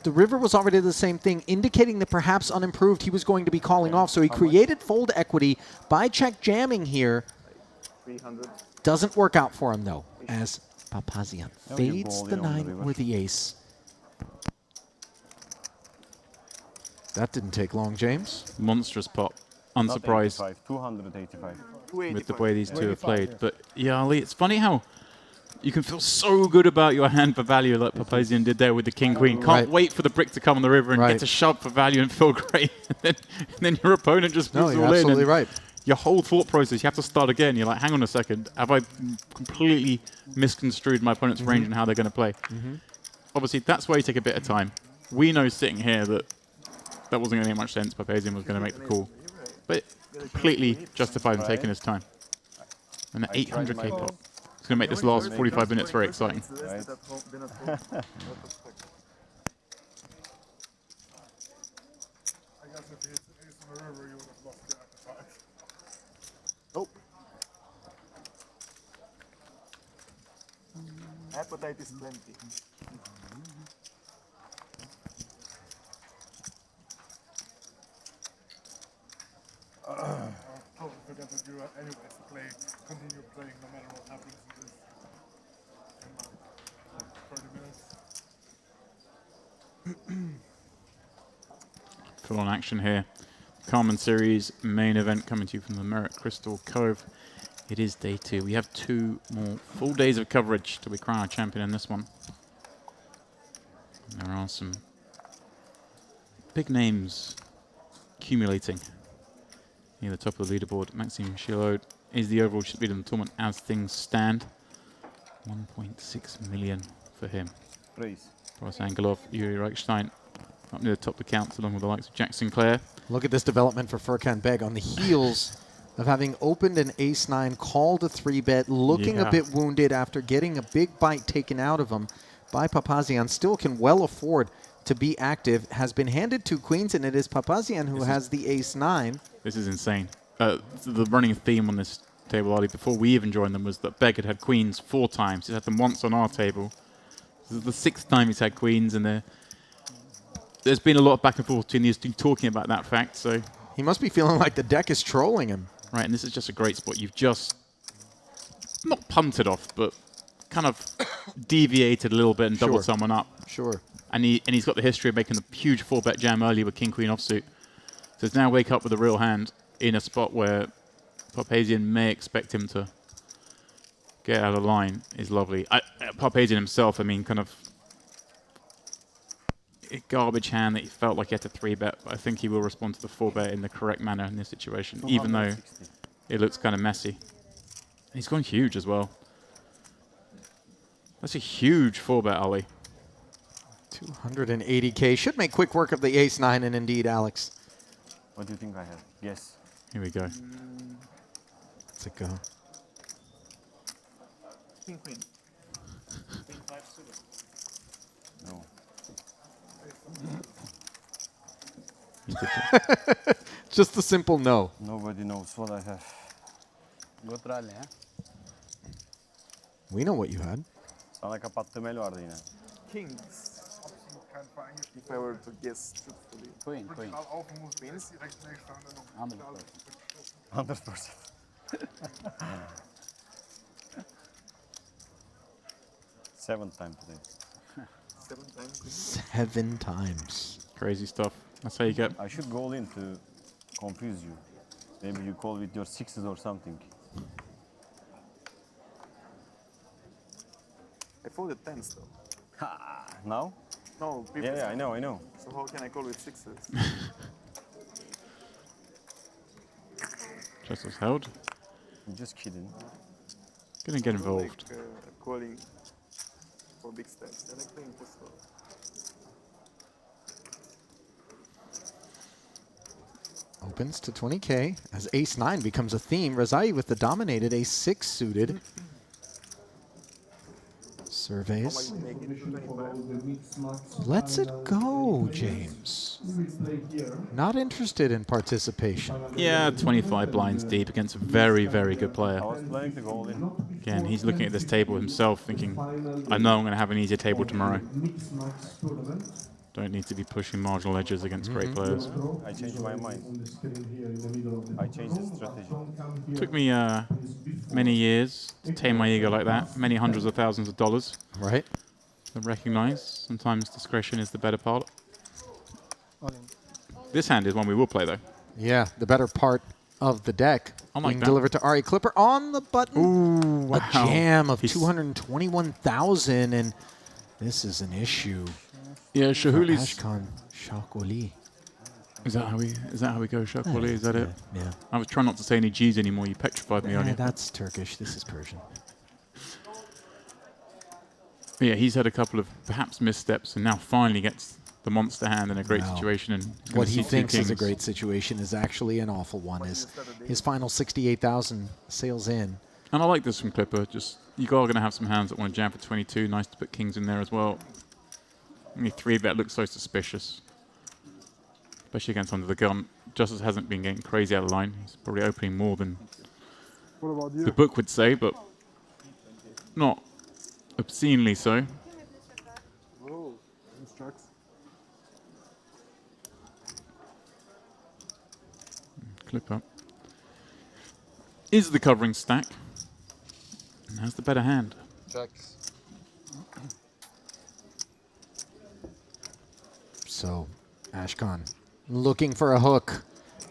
the river was already the same thing, indicating that perhaps unimproved he was going to be calling off. So he created fold equity by check jamming here. 300. Doesn't work out for him, though, as Papazian fades the 9 or the ace. That didn't take long, James. Monstrous pot. Unsurprised 285. with the way these two have played. But yeah, Ali, it's funny how you can feel so good about your hand for value like Papazian did there with the king-queen. Can't wait for the brick to come on the river and get to shove for value and feel great. and then your opponent just moves all in. Absolutely right. Your whole thought process, you have to start again. You're like, hang on a second, have I completely misconstrued my opponent's range and how they're going to play? Obviously, that's why you take a bit of time. We know sitting here that that wasn't going to make much sense. Papazian was going to make the call. But completely justified in taking his time. And the 800k pot. It's going to make this last 45 minutes very exciting. Nope. Appetite is plenty. Totally forget that you are anyways continue playing no matter what happens in this in 30 minutes. Full on action here. Carmen Series main event coming to you from the Merit Crystal Cove. It is day 2. We have 2 more full days of coverage till we crown our champion in this one. And there are some big names accumulating near the top of the leaderboard. Maxime Chilot is the overall leader in the tournament as things stand. 1.6 million for him. Praise. Boris Angelov, Yuri Reichstein up near the top of the counts along with the likes of Jack Sinclair. Look at this development for Furkan Beg on the heels of having opened an ace-9, called a 3-bet, looking a bit wounded after getting a big bite taken out of him by Papazian. Still can well afford to be active. Has been handed 2 queens, and it is Papazian who has the ace-9. This is insane. The running theme on this table, Ali, before we even joined them, was that Beg had queens 4 times. He's had them once on our table. This is the 6th time he's had queens, and there's been a lot of back and forth between these two talking about that fact. So he must be feeling like the deck is trolling him. Right, and this is just a great spot. You've just not punted off, but kind of deviated a little bit and doubled someone up. Sure. And he's got the history of making the huge 4-bet jam early with King-Queen offsuit. So to now wake up with a real hand in a spot where Papazian may expect him to get out of line is lovely. Papazian himself, I mean, kind of a garbage hand that he felt like he had to 3-bet, but I think he will respond to the 4-bet in the correct manner in this situation, even though it looks kind of messy. And he's gone huge as well. That's a huge 4-bet, Ali. 280k. Should make quick work of the ace-9, and indeed, Alex. What do you think I have? Yes. Here we go. Let's go. King, queen. Queen 5 suited. No. Just a simple no. Nobody knows what I have. Good rally, huh? We know what you had. Sana kapattığım el vardı yine. Kings. If I were to guess truthfully. Queen, queen. Queens. 100%. Seventh time today. 7 times. 7 times. Crazy stuff. That's how you get. I should go all in to confuse you. Maybe you call with your sixes or something. I folded 10s though. Now? No, Yeah, previously. I know. So how can I call with 6s? Just as held. I'm just kidding. Gonna get I don't involved. like calling for big steps. I like playing post-flop. Opens to 20K as ace-9 becomes a theme. Razai with the dominated ace-6 suited. Surveys. Lets it go, James. Not interested in participation. Yeah, 25 blinds deep against a very, very good player. I was planning to go all in. Again, he's looking at this table himself, thinking, I know I'm going to have an easier table tomorrow. Don't need to be pushing marginal edges against great players. I changed my mind. I changed the strategy. Took me many years to tame my ego like that, many hundreds of thousands of dollars. Right. To recognize sometimes discretion is the better part. This hand is one we will play though. Yeah, the better part of the deck. I like being that. delivered to Ari Clipper on the button. Ooh, wow. A jam of 221,000, and this is an issue. Yeah, for Shahuli's. Ashkan Shakoli. Is that how we go, Shakoli? Is that it? Yeah. I was trying not to say any G's anymore. You petrified me earlier. That's Turkish. This is Persian. But yeah, he's had a couple of perhaps missteps, and now finally gets the monster hand in a great Wow. situation. And What he see two thinks is a kings. great situation is actually an awful one. Is his final 68,000 sails in. And I like this from Clipper. Just you are going to have some hands that want to jam for 22. Nice to put kings in there as well. Only 3-bet looks so suspicious, especially against under the gun. Justice hasn't been getting crazy out of line. He's probably opening more than What about you? the book would say, but not obscenely so. Oh, instructs. Clipper is the covering stack and has the better hand. Checks. So, Ashkan looking for a hook.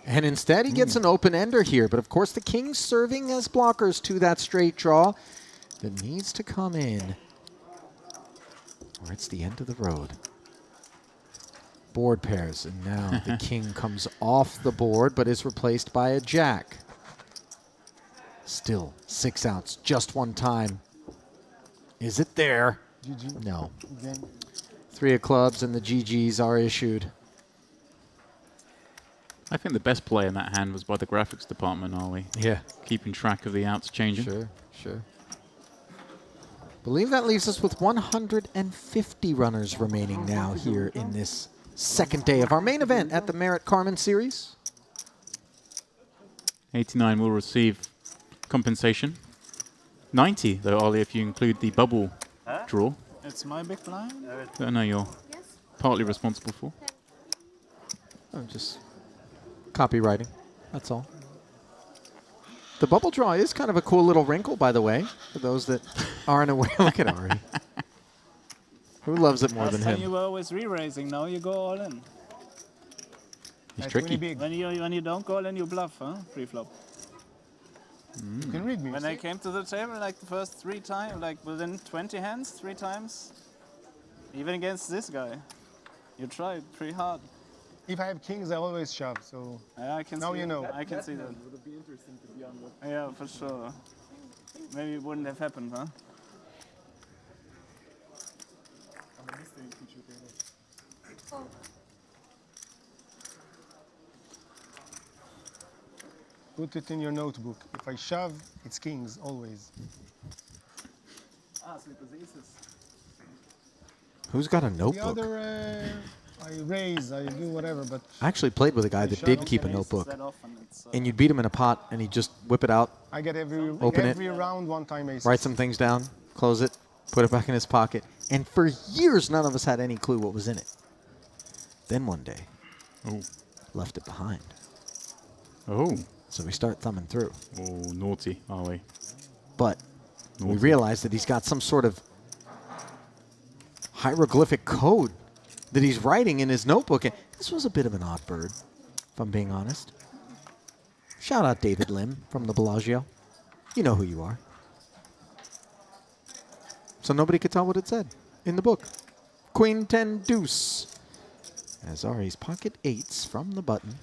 And instead, he gets an open-ender here. But, of course, the king's serving as blockers to that straight draw that needs to come in. Or it's the end of the road. Board pairs. And now the king comes off the board, but is replaced by a jack. Still 6 outs, just one time. Is it there? GG. No. Again. 3 of clubs and the GGs are issued. I think the best play in that hand was by the graphics department, Ollie. Yeah. Keeping track of the outs changing. Sure. Believe that leaves us with 150 runners remaining now here in this second day of our main event at the Merit Carmen Series. 89 will receive compensation. 90, though, Ollie, if you include the bubble draw. It's my big blind. That I know you're partly responsible for. I'm just copywriting, that's all. The bubble draw is kind of a cool little wrinkle, by the way, for those that aren't aware. Look at Ari. Who loves it more than Last time him? you were always re-raising, now you go all in. He's tricky. When you don't go all in, you bluff, huh? Pre-flop. You can read me. When I came to the table, like the first 3 times, like within 20 hands, 3 times, even against this guy, you tried pretty hard. If I have kings, I always shove. So Yeah, I can now see you know. I can see that. Would it be interesting to be on the... Yeah, for sure. Maybe it wouldn't have happened, huh? I'm a mystery teacher, Taylor. Put it in your notebook. If I shove, it's kings always. Ah, so it was aces. Who's got a The notebook? other, I raise, I do whatever, but I actually played with a guy that did keep a notebook. And you'd beat him in a pot, and he'd just whip it out, I get every open round one time aces. write some things down, close it, put it back in his pocket. And for years, none of us had any clue what was in it. Then one day, left it behind. Oh. So we start thumbing through. Oh, naughty, are we? But we Naughty. realize that he's got some sort of hieroglyphic code that he's writing in his notebook. And this was a bit of an odd bird, if I'm being honest. Shout out David Lim from the Bellagio. You know who you are. So nobody could tell what it said in the book. Queen 10 deuce. As Ari's pocket eights from the button.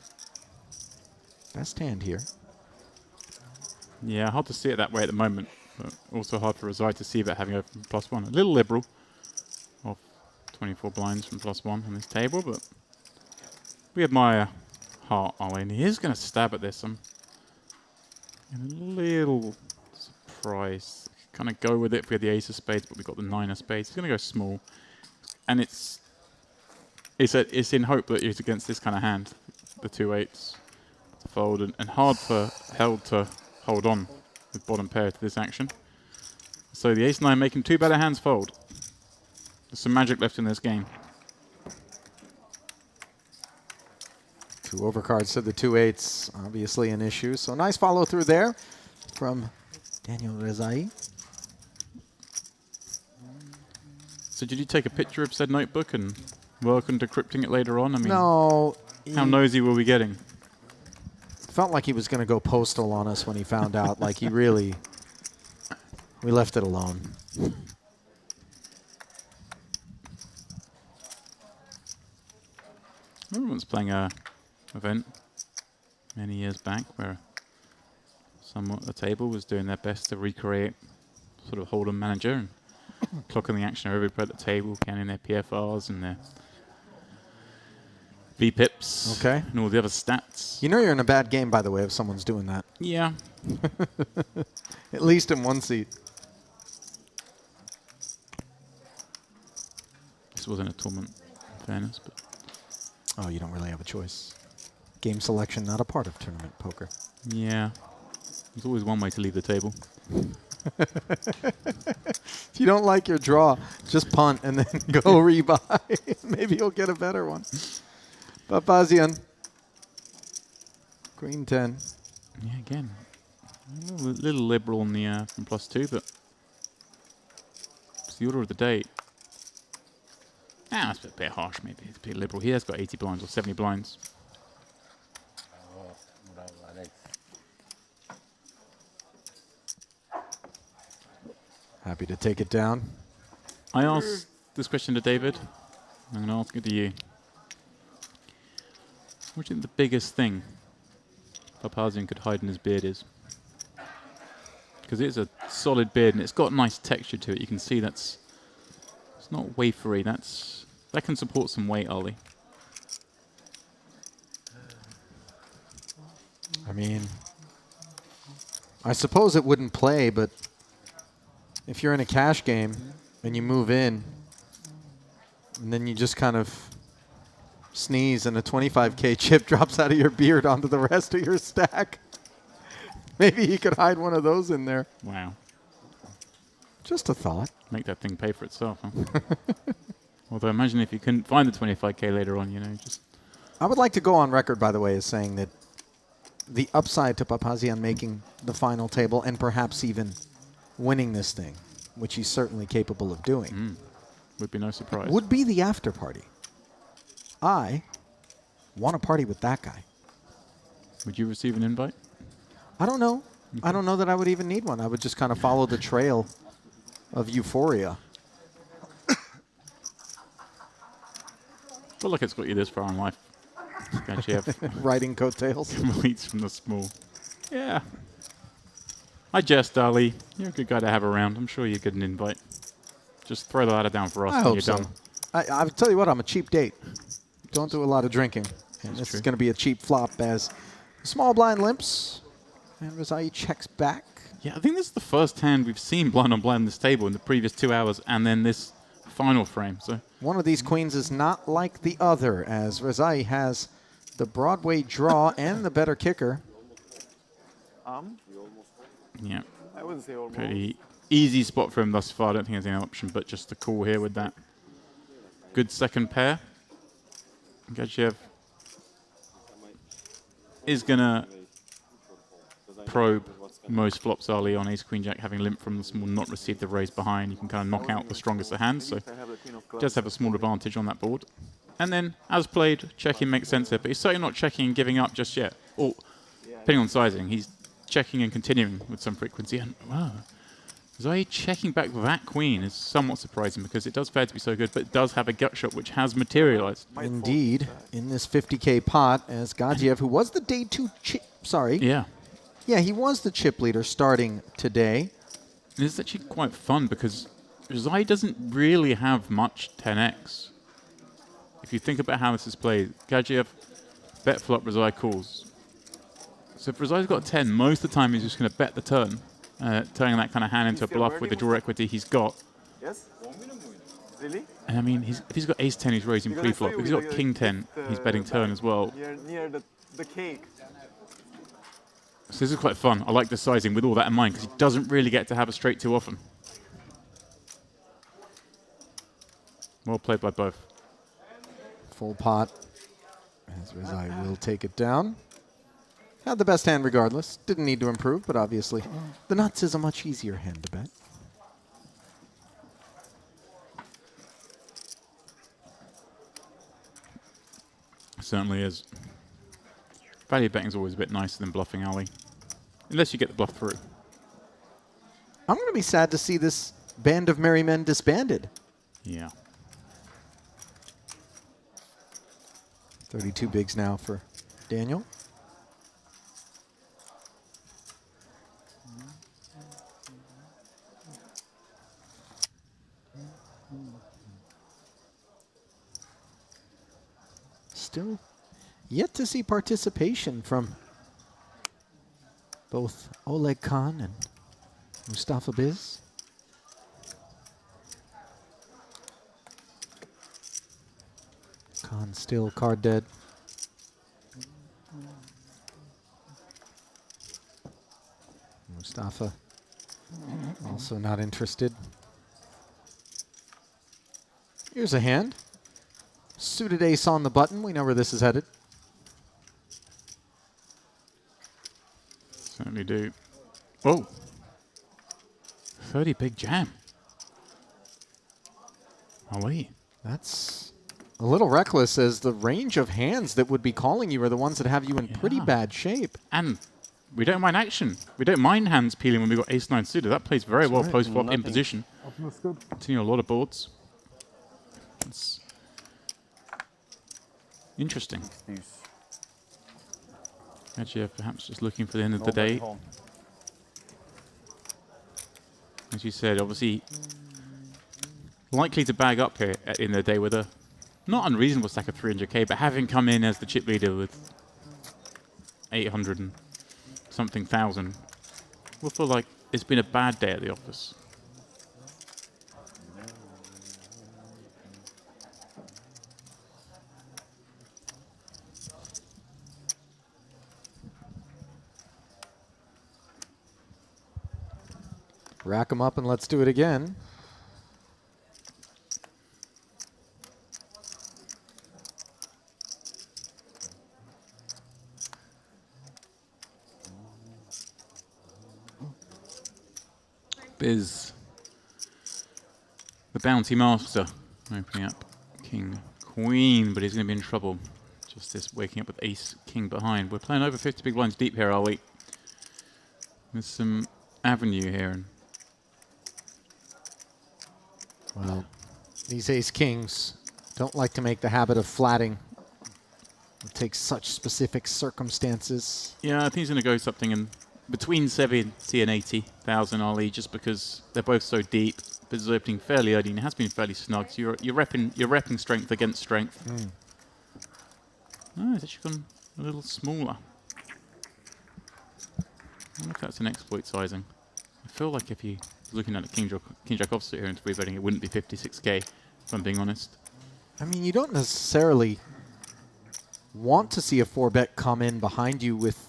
Best hand here. Yeah, hard to see it that way at the moment, but also hard for Razai to see that having opened +1. A little liberal of 24 blinds from +1 on this table, but we admire Heart, Ali, and he is going to stab at this. I'm a little surprised. Kind of go with it if we had the ace of spades, but we've got the 9 of spades. He's going to go small, and it's in hope that he's against this kind of hand, the 2-8s to fold, and hard for Held to hold on with bottom pair to this action. So the ace-9 making 2 better hands fold. There's some magic left in this game. 2 overcards to the 2-8s, obviously an issue. So nice follow through there from Daniel Rezai. So did you take a picture of said notebook and work on decrypting it later on? I mean, No. How nosy were we getting? Felt like he was going to go postal on us when he found out. Like he really, we left it alone. Everyone's playing a event many years back where someone at the table was doing their best to recreate sort of Hold'em manager and clocking the action of everybody at the table, counting their PFRs and their VPIPs, Okay. and all the other stats. You know you're in a bad game, by the way, if someone's doing that. Yeah. At least in one seat. This wasn't a tournament, in fairness, but Oh, you don't really have a choice. Game selection, not a part of tournament poker. yeah, there's always one way to leave the table. If you don't like your draw, just punt and then go rebuy. Maybe you'll get a better one. Papazian. Queen 10. Yeah, again, a little liberal on the from +2, but it's the order of the day. That's a bit harsh, maybe. It's a bit liberal. He has got 80 blinds or 70 blinds. Happy to take it down. I asked this question to David. I'm going to ask it to you. What do you think the biggest thing Papazian could hide in his beard is? Because it's a solid beard and it's got nice texture to it. You can see it's not wafery. That can support some weight, Ollie. I mean, I suppose it wouldn't play, but if you're in a cash game and you move in and then you just kind of sneeze and a 25K chip drops out of your beard onto the rest of your stack, maybe you could hide one of those in there. Wow. Just a thought. Make that thing pay for itself, huh? Although imagine if you couldn't find the 25K later on, just... I would like to go on record, by the way, as saying that the upside to Papazian making the final table and perhaps even winning this thing, which he's certainly capable of doing, would be no surprise. would be the after party. I want to party with that guy. Would you receive an invite? I don't know. Okay. I don't know that I would even need one. I would just kind of follow the trail of euphoria. Well, look, it's got you this far in life. You can actually have riding coattails. Leads from the small. Yeah. I jest, Ali. You're a good guy to have around. I'm sure you get an invite. Just throw the ladder down for us I when hope you're so. done. I tell you what, I'm a cheap date. Don't do a lot of drinking. And this is going to be a cheap flop as small blind limps. And Razai checks back. Yeah, I think this is the first hand we've seen blind on blind on this table in the previous 2 hours, and then this final frame. So one of these queens is not like the other, as Rezai has the Broadway draw and the better kicker. yeah, I wouldn't say almost. pretty easy spot for him thus far. I don't think there's any option, but just the call here with that good second pair. Gadzhiev is gonna probe most flops early on ace queen jack, having limp from the small, not receive the raise behind. You can kind of knock out the strongest of hands, so does have a small advantage on that board. And then, as played, checking makes sense here, but he's certainly not checking and giving up just yet. Or, depending on sizing, he's checking and continuing with some frequency. And wow, Zai checking back that queen is somewhat surprising because it does fare to be so good, but it does have a gut shot which has materialized. Indeed, in this 50K pot, as Gadzhiev, who was the day 2 chip, sorry. Yeah. Yeah, he was the chip leader starting today. This is actually quite fun because Zai doesn't really have much 10x. If you think about how this is played, Gadzhiev bet flop, Rezai calls. So if Rezai's got a 10, most of the time he's just going to bet the turn, turning that kind of hand into a bluff with the draw equity he's got. Yes? Really? And I mean, if he's got ace 10, he's raising pre-flop. If he's got king 10, he's betting turn as well. Near the cake. So this is quite fun. I like the sizing with all that in mind because he doesn't really get to have a straight too often. Well played by both. Full pot, as Rezai will take it down. Had the best hand regardless. Didn't need to improve, but obviously the nuts is a much easier hand to bet. Certainly is. Value betting is always a bit nicer than bluffing alley. Unless you get the bluff through. I'm going to be sad to see this band of merry men disbanded. Yeah. 32 bigs now for Daniel. Still yet to see participation from both Oleg Khan and Mustafa Biz. Khan still card dead. Mustafa also not interested. Here's a hand. Suited ace on the button. We know where this is headed. Certainly do. Oh. 30 big jam. Ali. That's a little reckless, as the range of hands that would be calling you are the ones that have you in pretty bad shape. And we don't mind action. We don't mind hands peeling when we've got ace-9 suited. That plays very well post-flop in position. Continue a lot of boards. That's interesting. Actually, perhaps just looking for the end of the day. As you said, obviously likely to bag up here in the day with a not unreasonable stack of 300k, but having come in as the chip leader with 800 and something thousand, we'll feel like it's been a bad day at the office. Rack them up and let's do it again. Biz, the bounty master, opening up king, queen, but he's going to be in trouble. Just this waking up with ace, king behind. We're playing over 50 big blinds deep here, are we? There's some avenue here. And well, these ace kings don't like to make the habit of flatting. It takes such specific circumstances. yeah, I think he's going to go something in between 70 and 80,000 Ali, just because they're both so deep. Biz is opening fairly early and it has been fairly snug. So you're repping strength against strength. Oh, it's actually gone a little smaller. I wonder if that's an exploit sizing. feel like if you looking at the King Jack offsuit here and 3-betting, it wouldn't be 56k, if I'm being honest. I mean, you don't necessarily want to see a 4-bet come in behind you with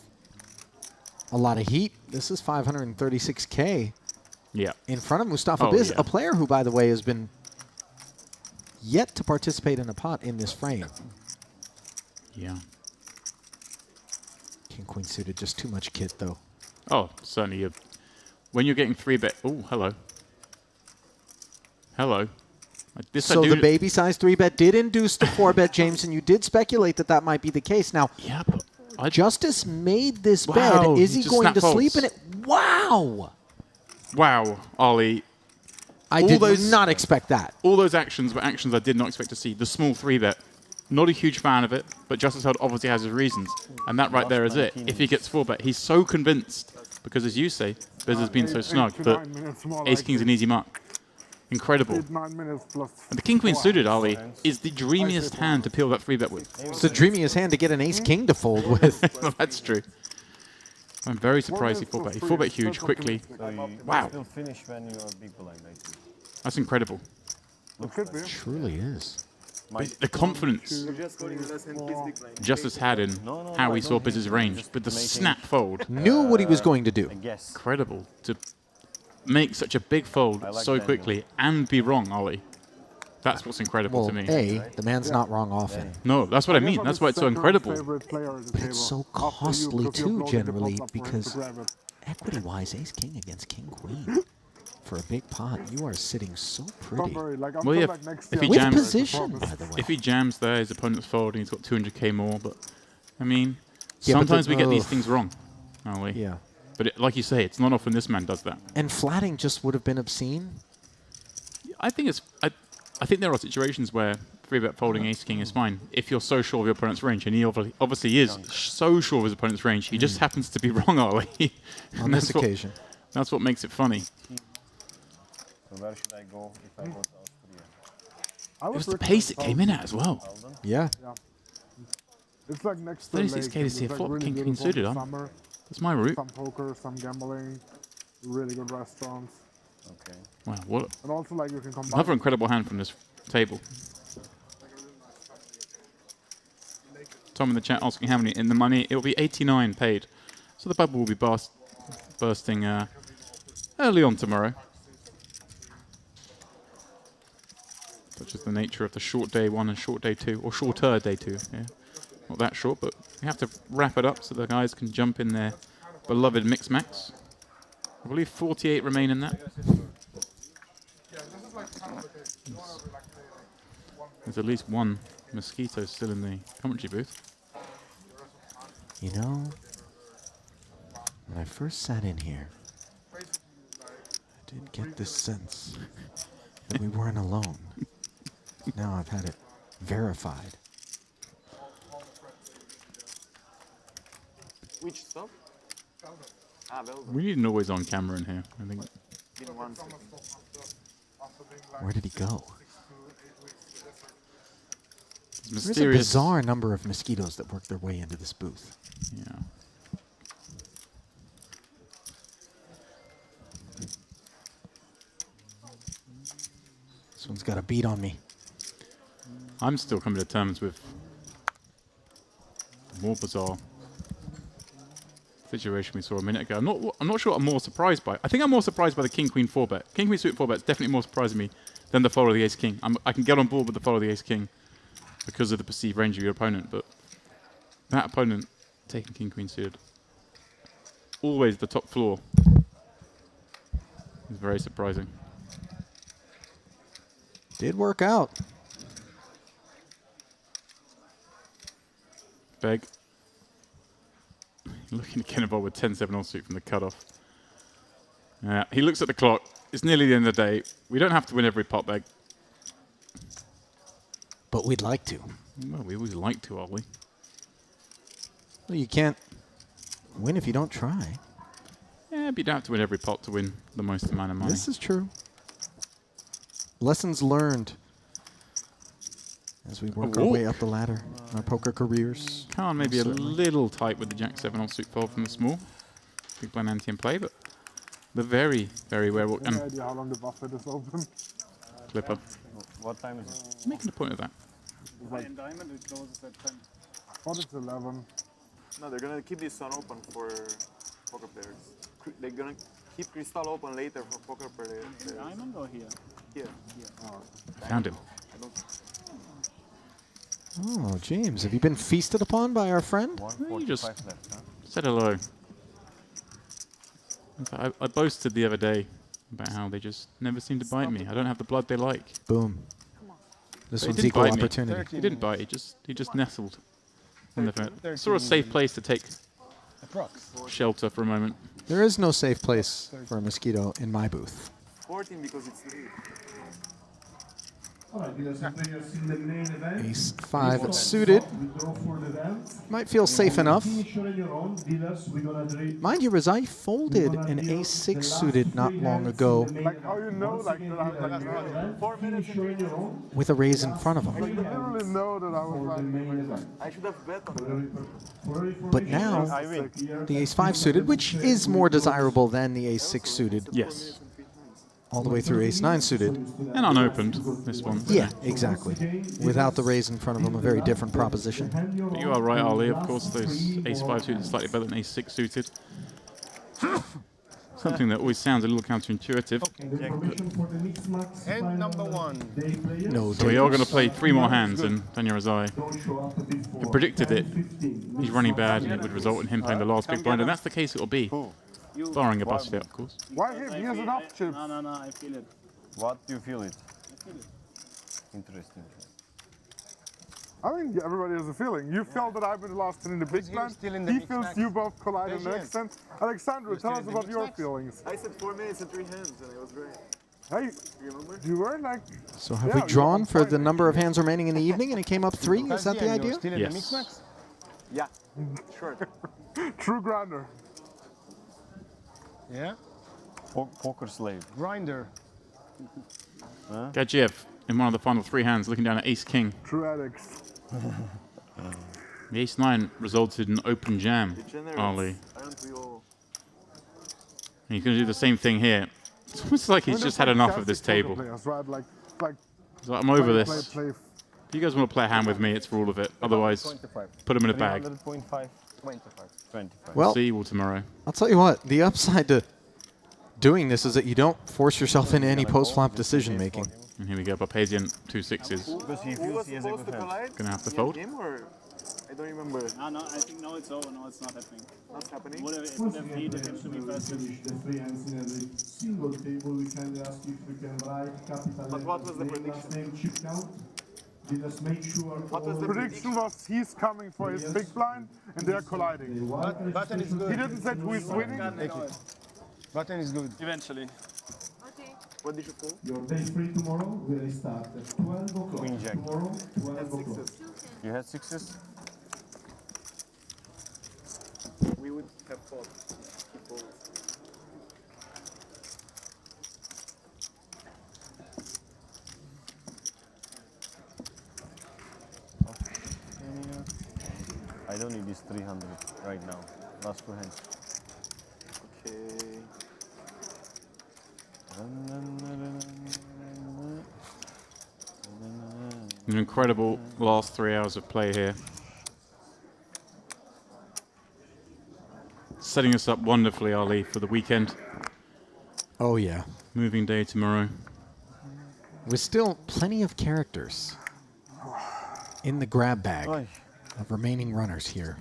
a lot of heat. This is 536k. Yeah. In front of Mustafa Biz, a player who, by the way, has been yet to participate in a pot in this frame. Yeah. King Queen suited, just too much kit though. Oh, certainly. When you're getting 3-bet, oh, hello. Hello. So the baby size 3-bet did induce the 4-bet, James, and you did speculate that that might be the case. Now, Justice made this bet. Is he going to sleep in it? Wow. Wow, Ollie. I did not expect that. All those actions were actions I did not expect to see. The small 3-bet. Not a huge fan of it, but Justice Held obviously has his reasons. And that right there is it. If he gets 4-bet, he's so convinced, because as you say, Biz has been so snug, that Ace-King's an easy mark. Incredible. And the King-Queen suited, Ollie, is the dreamiest hand to peel that 3-bet with. It's the dreamiest hand to get an Ace-King to fold with. Well, that's true. I'm very surprised he 4-bet. He 4-bet huge, quickly. Wow. Still finish when you are big blind, I think. That's incredible. It truly is. The confidence Justice had in how he saw Biz's range, with the snap fold. Knew what he was going to do. Incredible to make such a big fold so quickly and be wrong, Ollie. That's what's incredible to me. The man's not wrong often. No, that's what I mean. That's why it's so incredible. But it's so costly too, generally, because equity-wise, Ace-King against King-Queen. For a big pot, you are sitting so pretty. Well, yeah, if he with jams, position, by the way. If he jams there, his opponent's folding, he's got 200k more. But, I mean, Yeah, but sometimes we get these things wrong, aren't we? Yeah. But like you say, it's not often this man does that. And flatting just would have been obscene? I think it's... I think there are situations where 3-bet folding Ace-King is fine if you're so sure of your opponent's range, and he obviously is so sure of his opponent's range. He just happens to be wrong, Ollie. On this occasion. That's what makes it funny. So where should I go if I go to Austria? It was the pace it came in at as well. Yeah. It's like next to 36k to see a flop, King Queen suited on. That's my route. Some poker, some gambling, really good restaurants. Okay. Wow, what? And also, like, you can combine. Another incredible hand from this table. Tom in the chat asking how many in the money. It will be 89 paid. So the bubble will be bursting early on tomorrow. Such is the nature of the short day 1 and short day 2, or shorter day 2. Yeah, not that short, but we have to wrap it up so the guys can jump in their beloved mix max. I believe 48 remain in that. There's at least one mosquito still in the commentary booth. You know, when I first sat in here, I did get this sense that we weren't alone. Now I've had it verified. Which stop? We need an always on camera in here, I think. Where did he go? There's a Mysterious. bizarre number of mosquitoes that work their way into this booth. Yeah. This one's got a beat on me. I'm still coming to terms with the more bizarre situation we saw a minute ago. I'm not sure I'm more surprised by. I think I'm more surprised by the King-Queen 4-bet. King-Queen suit 4-bet is definitely more surprising me than the fold of the Ace-King. I can get on board with the fold of the Ace-King because of the perceived range of your opponent, but that opponent taking King-Queen suited, always the top floor, is very surprising. Did work out. Beg. Looking to get involved with 10-7 offsuit from the cutoff. He looks at the clock. It's nearly the end of the day. We don't have to win every pot, Beg. But we'd like to. Well, we always like to, Ollie. Well, you can't win if you don't try. Yeah, but you don't have to win every pot to win the most amount of money. This is true. Lessons learned as we work our way up the ladder in our poker careers. Carmen maybe a little tight with the Jack-7 offsuit fold from the small. Big blind ante in play, but The very, very well. Any idea how long the buffet is open? Clipper. What time is it? Making a point of that. In Diamond, it closes at 10. I thought it's 11. No, they're gonna keep this one open for poker players. They're gonna keep Crystal open later for poker players. In Diamond or here? Here. Found him. I don't. Oh, James, have you been feasted upon by our friend? You just said hello. I boasted the other day about how they just never seem to bite me. I don't have the blood they like. Boom. This But one's he didn't equal bite me. opportunity. He didn't bite. He just nestled. In the saw a safe place to take shelter for a moment. There is no safe place for a mosquito in my booth. 14 because it's 3. Ace 5 suited. Might feel safe enough. Mind you, Razai folded an ace 6 suited not long ago Like how you know, like that I have like 4 minutes with a raise in front of him. you literally know that I was like. I should have bet on that. But now, the ace 5 suited, which is more desirable than the ace 6 suited. Yes. All the way through ace 9 suited. And unopened, this one. Yeah, exactly. Without the raise in front of him, a very different proposition. But you are right, Ali. Of course, those ace 5 suited is slightly better than ace 6 suited. Something that always sounds a little counterintuitive. Hand number 1. No. So we are going to play 3 more hands, and Daniel Razai predicted it. He's running bad, and it would result in him playing the last big blind, and that's the case it will be. Barring a bust fit, of course. Why him? He has enough chips. No, I feel it. What do you feel it? I feel it. Interesting. I think everybody has a feeling. You felt that I've been the last 10 in the big blind. He feels you both collide in the next end. Alexandra, tell us about your feelings. I said 4 minutes and 3 hands, and it was great. Hey, you remember? You were like. So have we drawn for the number of hands remaining in the evening, and it came up 3? Is that the idea? Yes. Yeah, sure. True grinder. Yeah? Poker slave. Grinder. Gadzhiev in one of the final 3 hands, looking down at ace king. True addicts. The ace 9 resulted in open jam, Ali. Aren't we all? And he's going to do the same thing here. It's almost like he's just had enough of this table. Players, right? Like, So I'm over play, this. play, If you guys want to play a hand with me, it's for all of it. Otherwise, put them in a bag. 300.5. 25. Well, see you all tomorrow. I'll tell you what, the upside to doing this is that you don't force yourself into any post-flop decision making. And here we go, Papazian, 2 6s. Who was supposed to collide? Gonna have to In fold. game or? I don't remember. No, I think now it's over. No, it's not happening. What's happening? It would have needed him to be faster. But what was the prediction? What was the prediction? Was he's coming for his big blind and they're colliding. Button is good. He didn't say who is winning. Button is good. Eventually. What did you pull? Your day free tomorrow will start at 12 o'clock. Queen jack. Tomorrow, 12 o'clock. You had 6s? We would have fought. He pulled. I don't need this 300 right now. Last 2 hands. Okay. An incredible last 3 hours of play here. Setting us up wonderfully, Ali, for the weekend. Oh, yeah. Moving day tomorrow. With still plenty of characters in the grab bag of remaining runners here,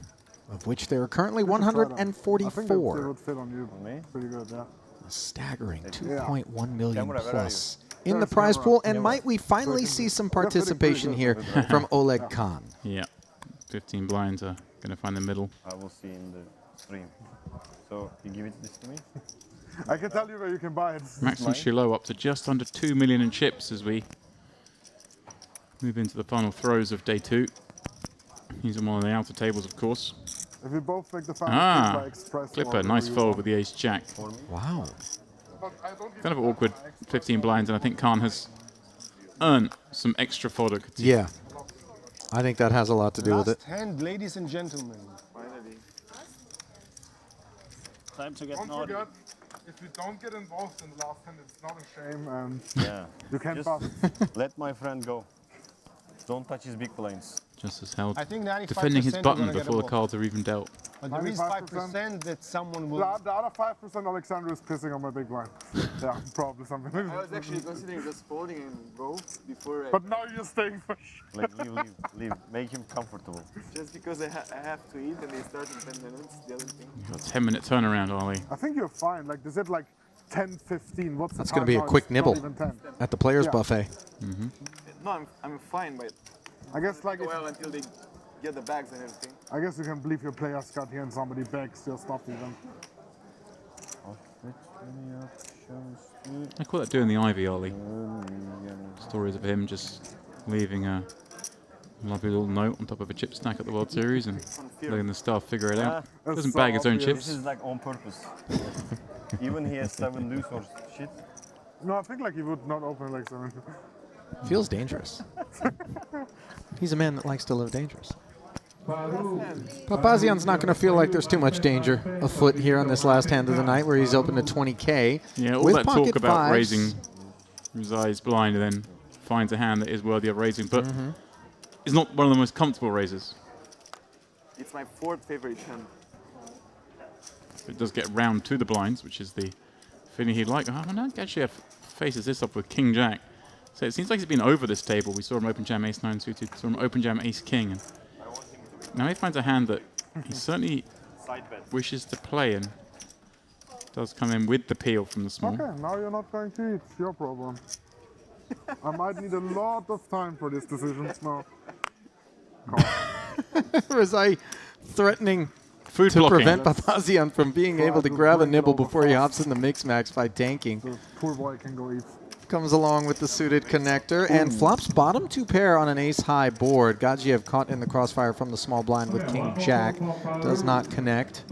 of which there are currently I think they 144. would fit on you pretty good, yeah. A staggering Yeah. 2.1 million Camera, where are plus in the prize pool. And might we finally see some participation here from Oleg Khan? Yeah. 15 blinds are going to find the middle. I will see in the stream. So, you give this to me? I can tell you where you can buy it. Maxim Shilot up to just under 2 million in chips as we move into the final throws of day 2. He's on one of the outer tables, of course. If we both make the final by express Clipper, order, nice we fold will. with the ace jack. Wow. Kind of awkward 15 blinds, and I think Khan has earned some extra fodder. Yeah. I think that has a lot to do with it. Last hand, ladies and gentlemen. Finally. Time to get Don't naughty. forget, if you don't get involved in the last hand, it's not a shame, and Yeah. you can Just bust. let my friend go. Don't touch his big blinds. Just as held, I think 95% defending his you're button gonna get before the them cards are even dealt. But there is 5% that someone will. The other 5%, Alexander is pissing on my big blind. Yeah, probably something. I was actually considering just folding and go before. But now you're staying for sure. Like, leave. Make him comfortable. Just because I have to eat and they start in 10 minutes. The other thing. You've got a 10-minute turnaround, Ollie. I think you're fine. Like, is it like 10, 15? What's That's the going to time be a now? quick It's nibble not even 10. at the players' Yeah. buffet. No, I'm fine, but I guess like well until they get the bags and everything. I guess you can believe your players got here and somebody bags your stuff even. I call that doing the Ivy, Ollie. Stories of him just leaving a lovely little note on top of a chip stack at the World Series and letting the staff figure it out. Doesn't bag his own chips. This is like on purpose. Even he has 7 loose or shit. No, I think like he would not open like 7. Feels dangerous. He's a man that likes to live dangerous. Papazian's not going to feel like there's too much danger afoot here on this last hand of the night where he's open to 20K. Yeah, all with that pocket talk about fives. raising Uzai's blind and then finds a hand that is worthy of raising, but is not one of the most comfortable raises. It's my 4th favorite hand. It does get round to the blinds, which is the feeling he'd like. Oh, no, actually faces this up with King Jack. So it seems like he's been over this table. We saw him open jam Ace 9 suited, saw him open jam Ace King. And now he finds a hand that he certainly wishes to play and does come in with the peel from the small. Okay, now you're not going to eat. It's your problem. I might need a lot of time for these decisions now. Rizai threatening Food to blocking. prevent Papazian from being able to grab a nibble before he hops in the mix max by tanking. The poor boy can go eat. Comes along with the suited connector and flops bottom 2 pair on an ace-high board. Gadzhiev caught in the crossfire from the small blind with King Jack. Does not connect.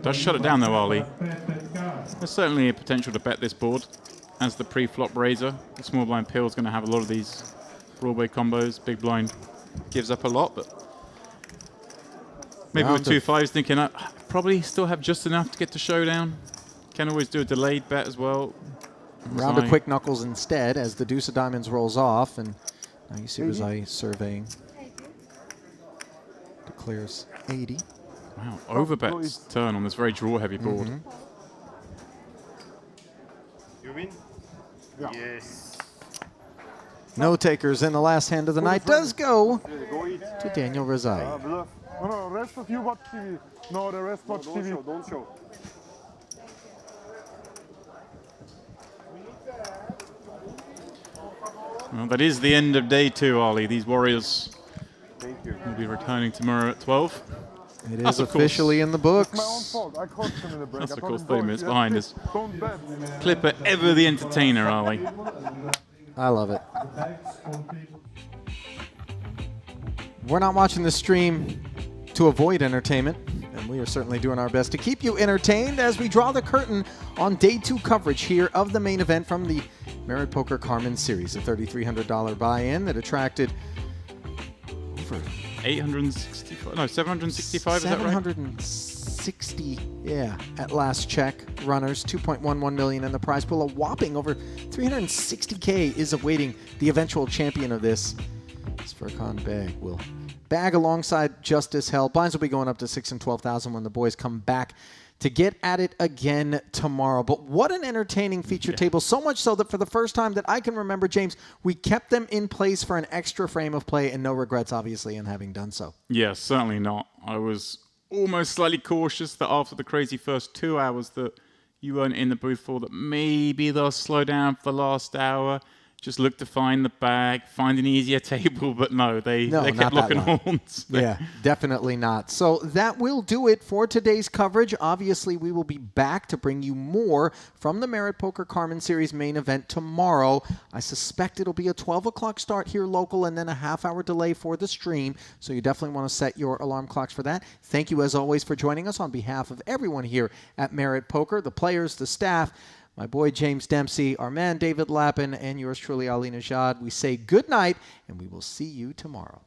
Does shut it down though, Ollie. There's certainly a potential to bet this board as the pre-flop raiser. The small blind peel is going to have a lot of these Broadway combos. Big blind gives up a lot, but maybe with 2 5s thinking I probably still have just enough to get to showdown. Can always do a delayed bet as well. Round of quick knuckles instead as the deuce of diamonds rolls off, and now you see Rizai surveying. Declares 80. Wow, overbets turn on this very draw-heavy board. You win? Yeah. Yes. No takers in the last hand of the night does go to Daniel Rizai. No, rest of you watch TV. No, the rest watch TV. Don't show. Well, that is the end of day 2, Ollie. These Warriors will be returning tomorrow at 12. It That's, is of course, officially in the books. It's my own fault. I coached him in the break. That's, I of told course, him, 30 "Don't- minutes yeah, behind us. Don't bet. Clipper, ever the entertainer, Ollie. I love it. We're not watching the stream to avoid entertainment, and we are certainly doing our best to keep you entertained as we draw the curtain on day 2 coverage here of the main event from the Merit Poker Carmen series, a $3,300 buy-in that attracted over 865, no, 765, is that right? 760, yeah, at last check. Runners, 2.11 million in the prize pool. A whopping over 360K is awaiting the eventual champion of this. Furkan Beg will bag alongside Justice Hell. Blinds will be going up to 6 and 12,000 when the boys come back to get at it again tomorrow. But what an entertaining feature table. So much so that for the first time that I can remember, James, we kept them in place for an extra frame of play, and no regrets, obviously, in having done so. Yeah, certainly not. I was almost slightly cautious that after the crazy first 2 hours that you weren't in the booth for, that maybe they'll slow down for the last hour. Just look to find the bag, find an easier table, but no, they kept locking horns. Yeah, definitely not. So that will do it for today's coverage. Obviously, we will be back to bring you more from the Merit Poker Carmen Series main event tomorrow. I suspect it'll be a 12 o'clock start here local and then a half-hour delay for the stream, so you definitely want to set your alarm clocks for that. Thank you, as always, for joining us on behalf of everyone here at Merit Poker, the players, the staff, my boy James Dempsey, our man David Lappin, and yours truly, Ali Najad. We say good night, and we will see you tomorrow.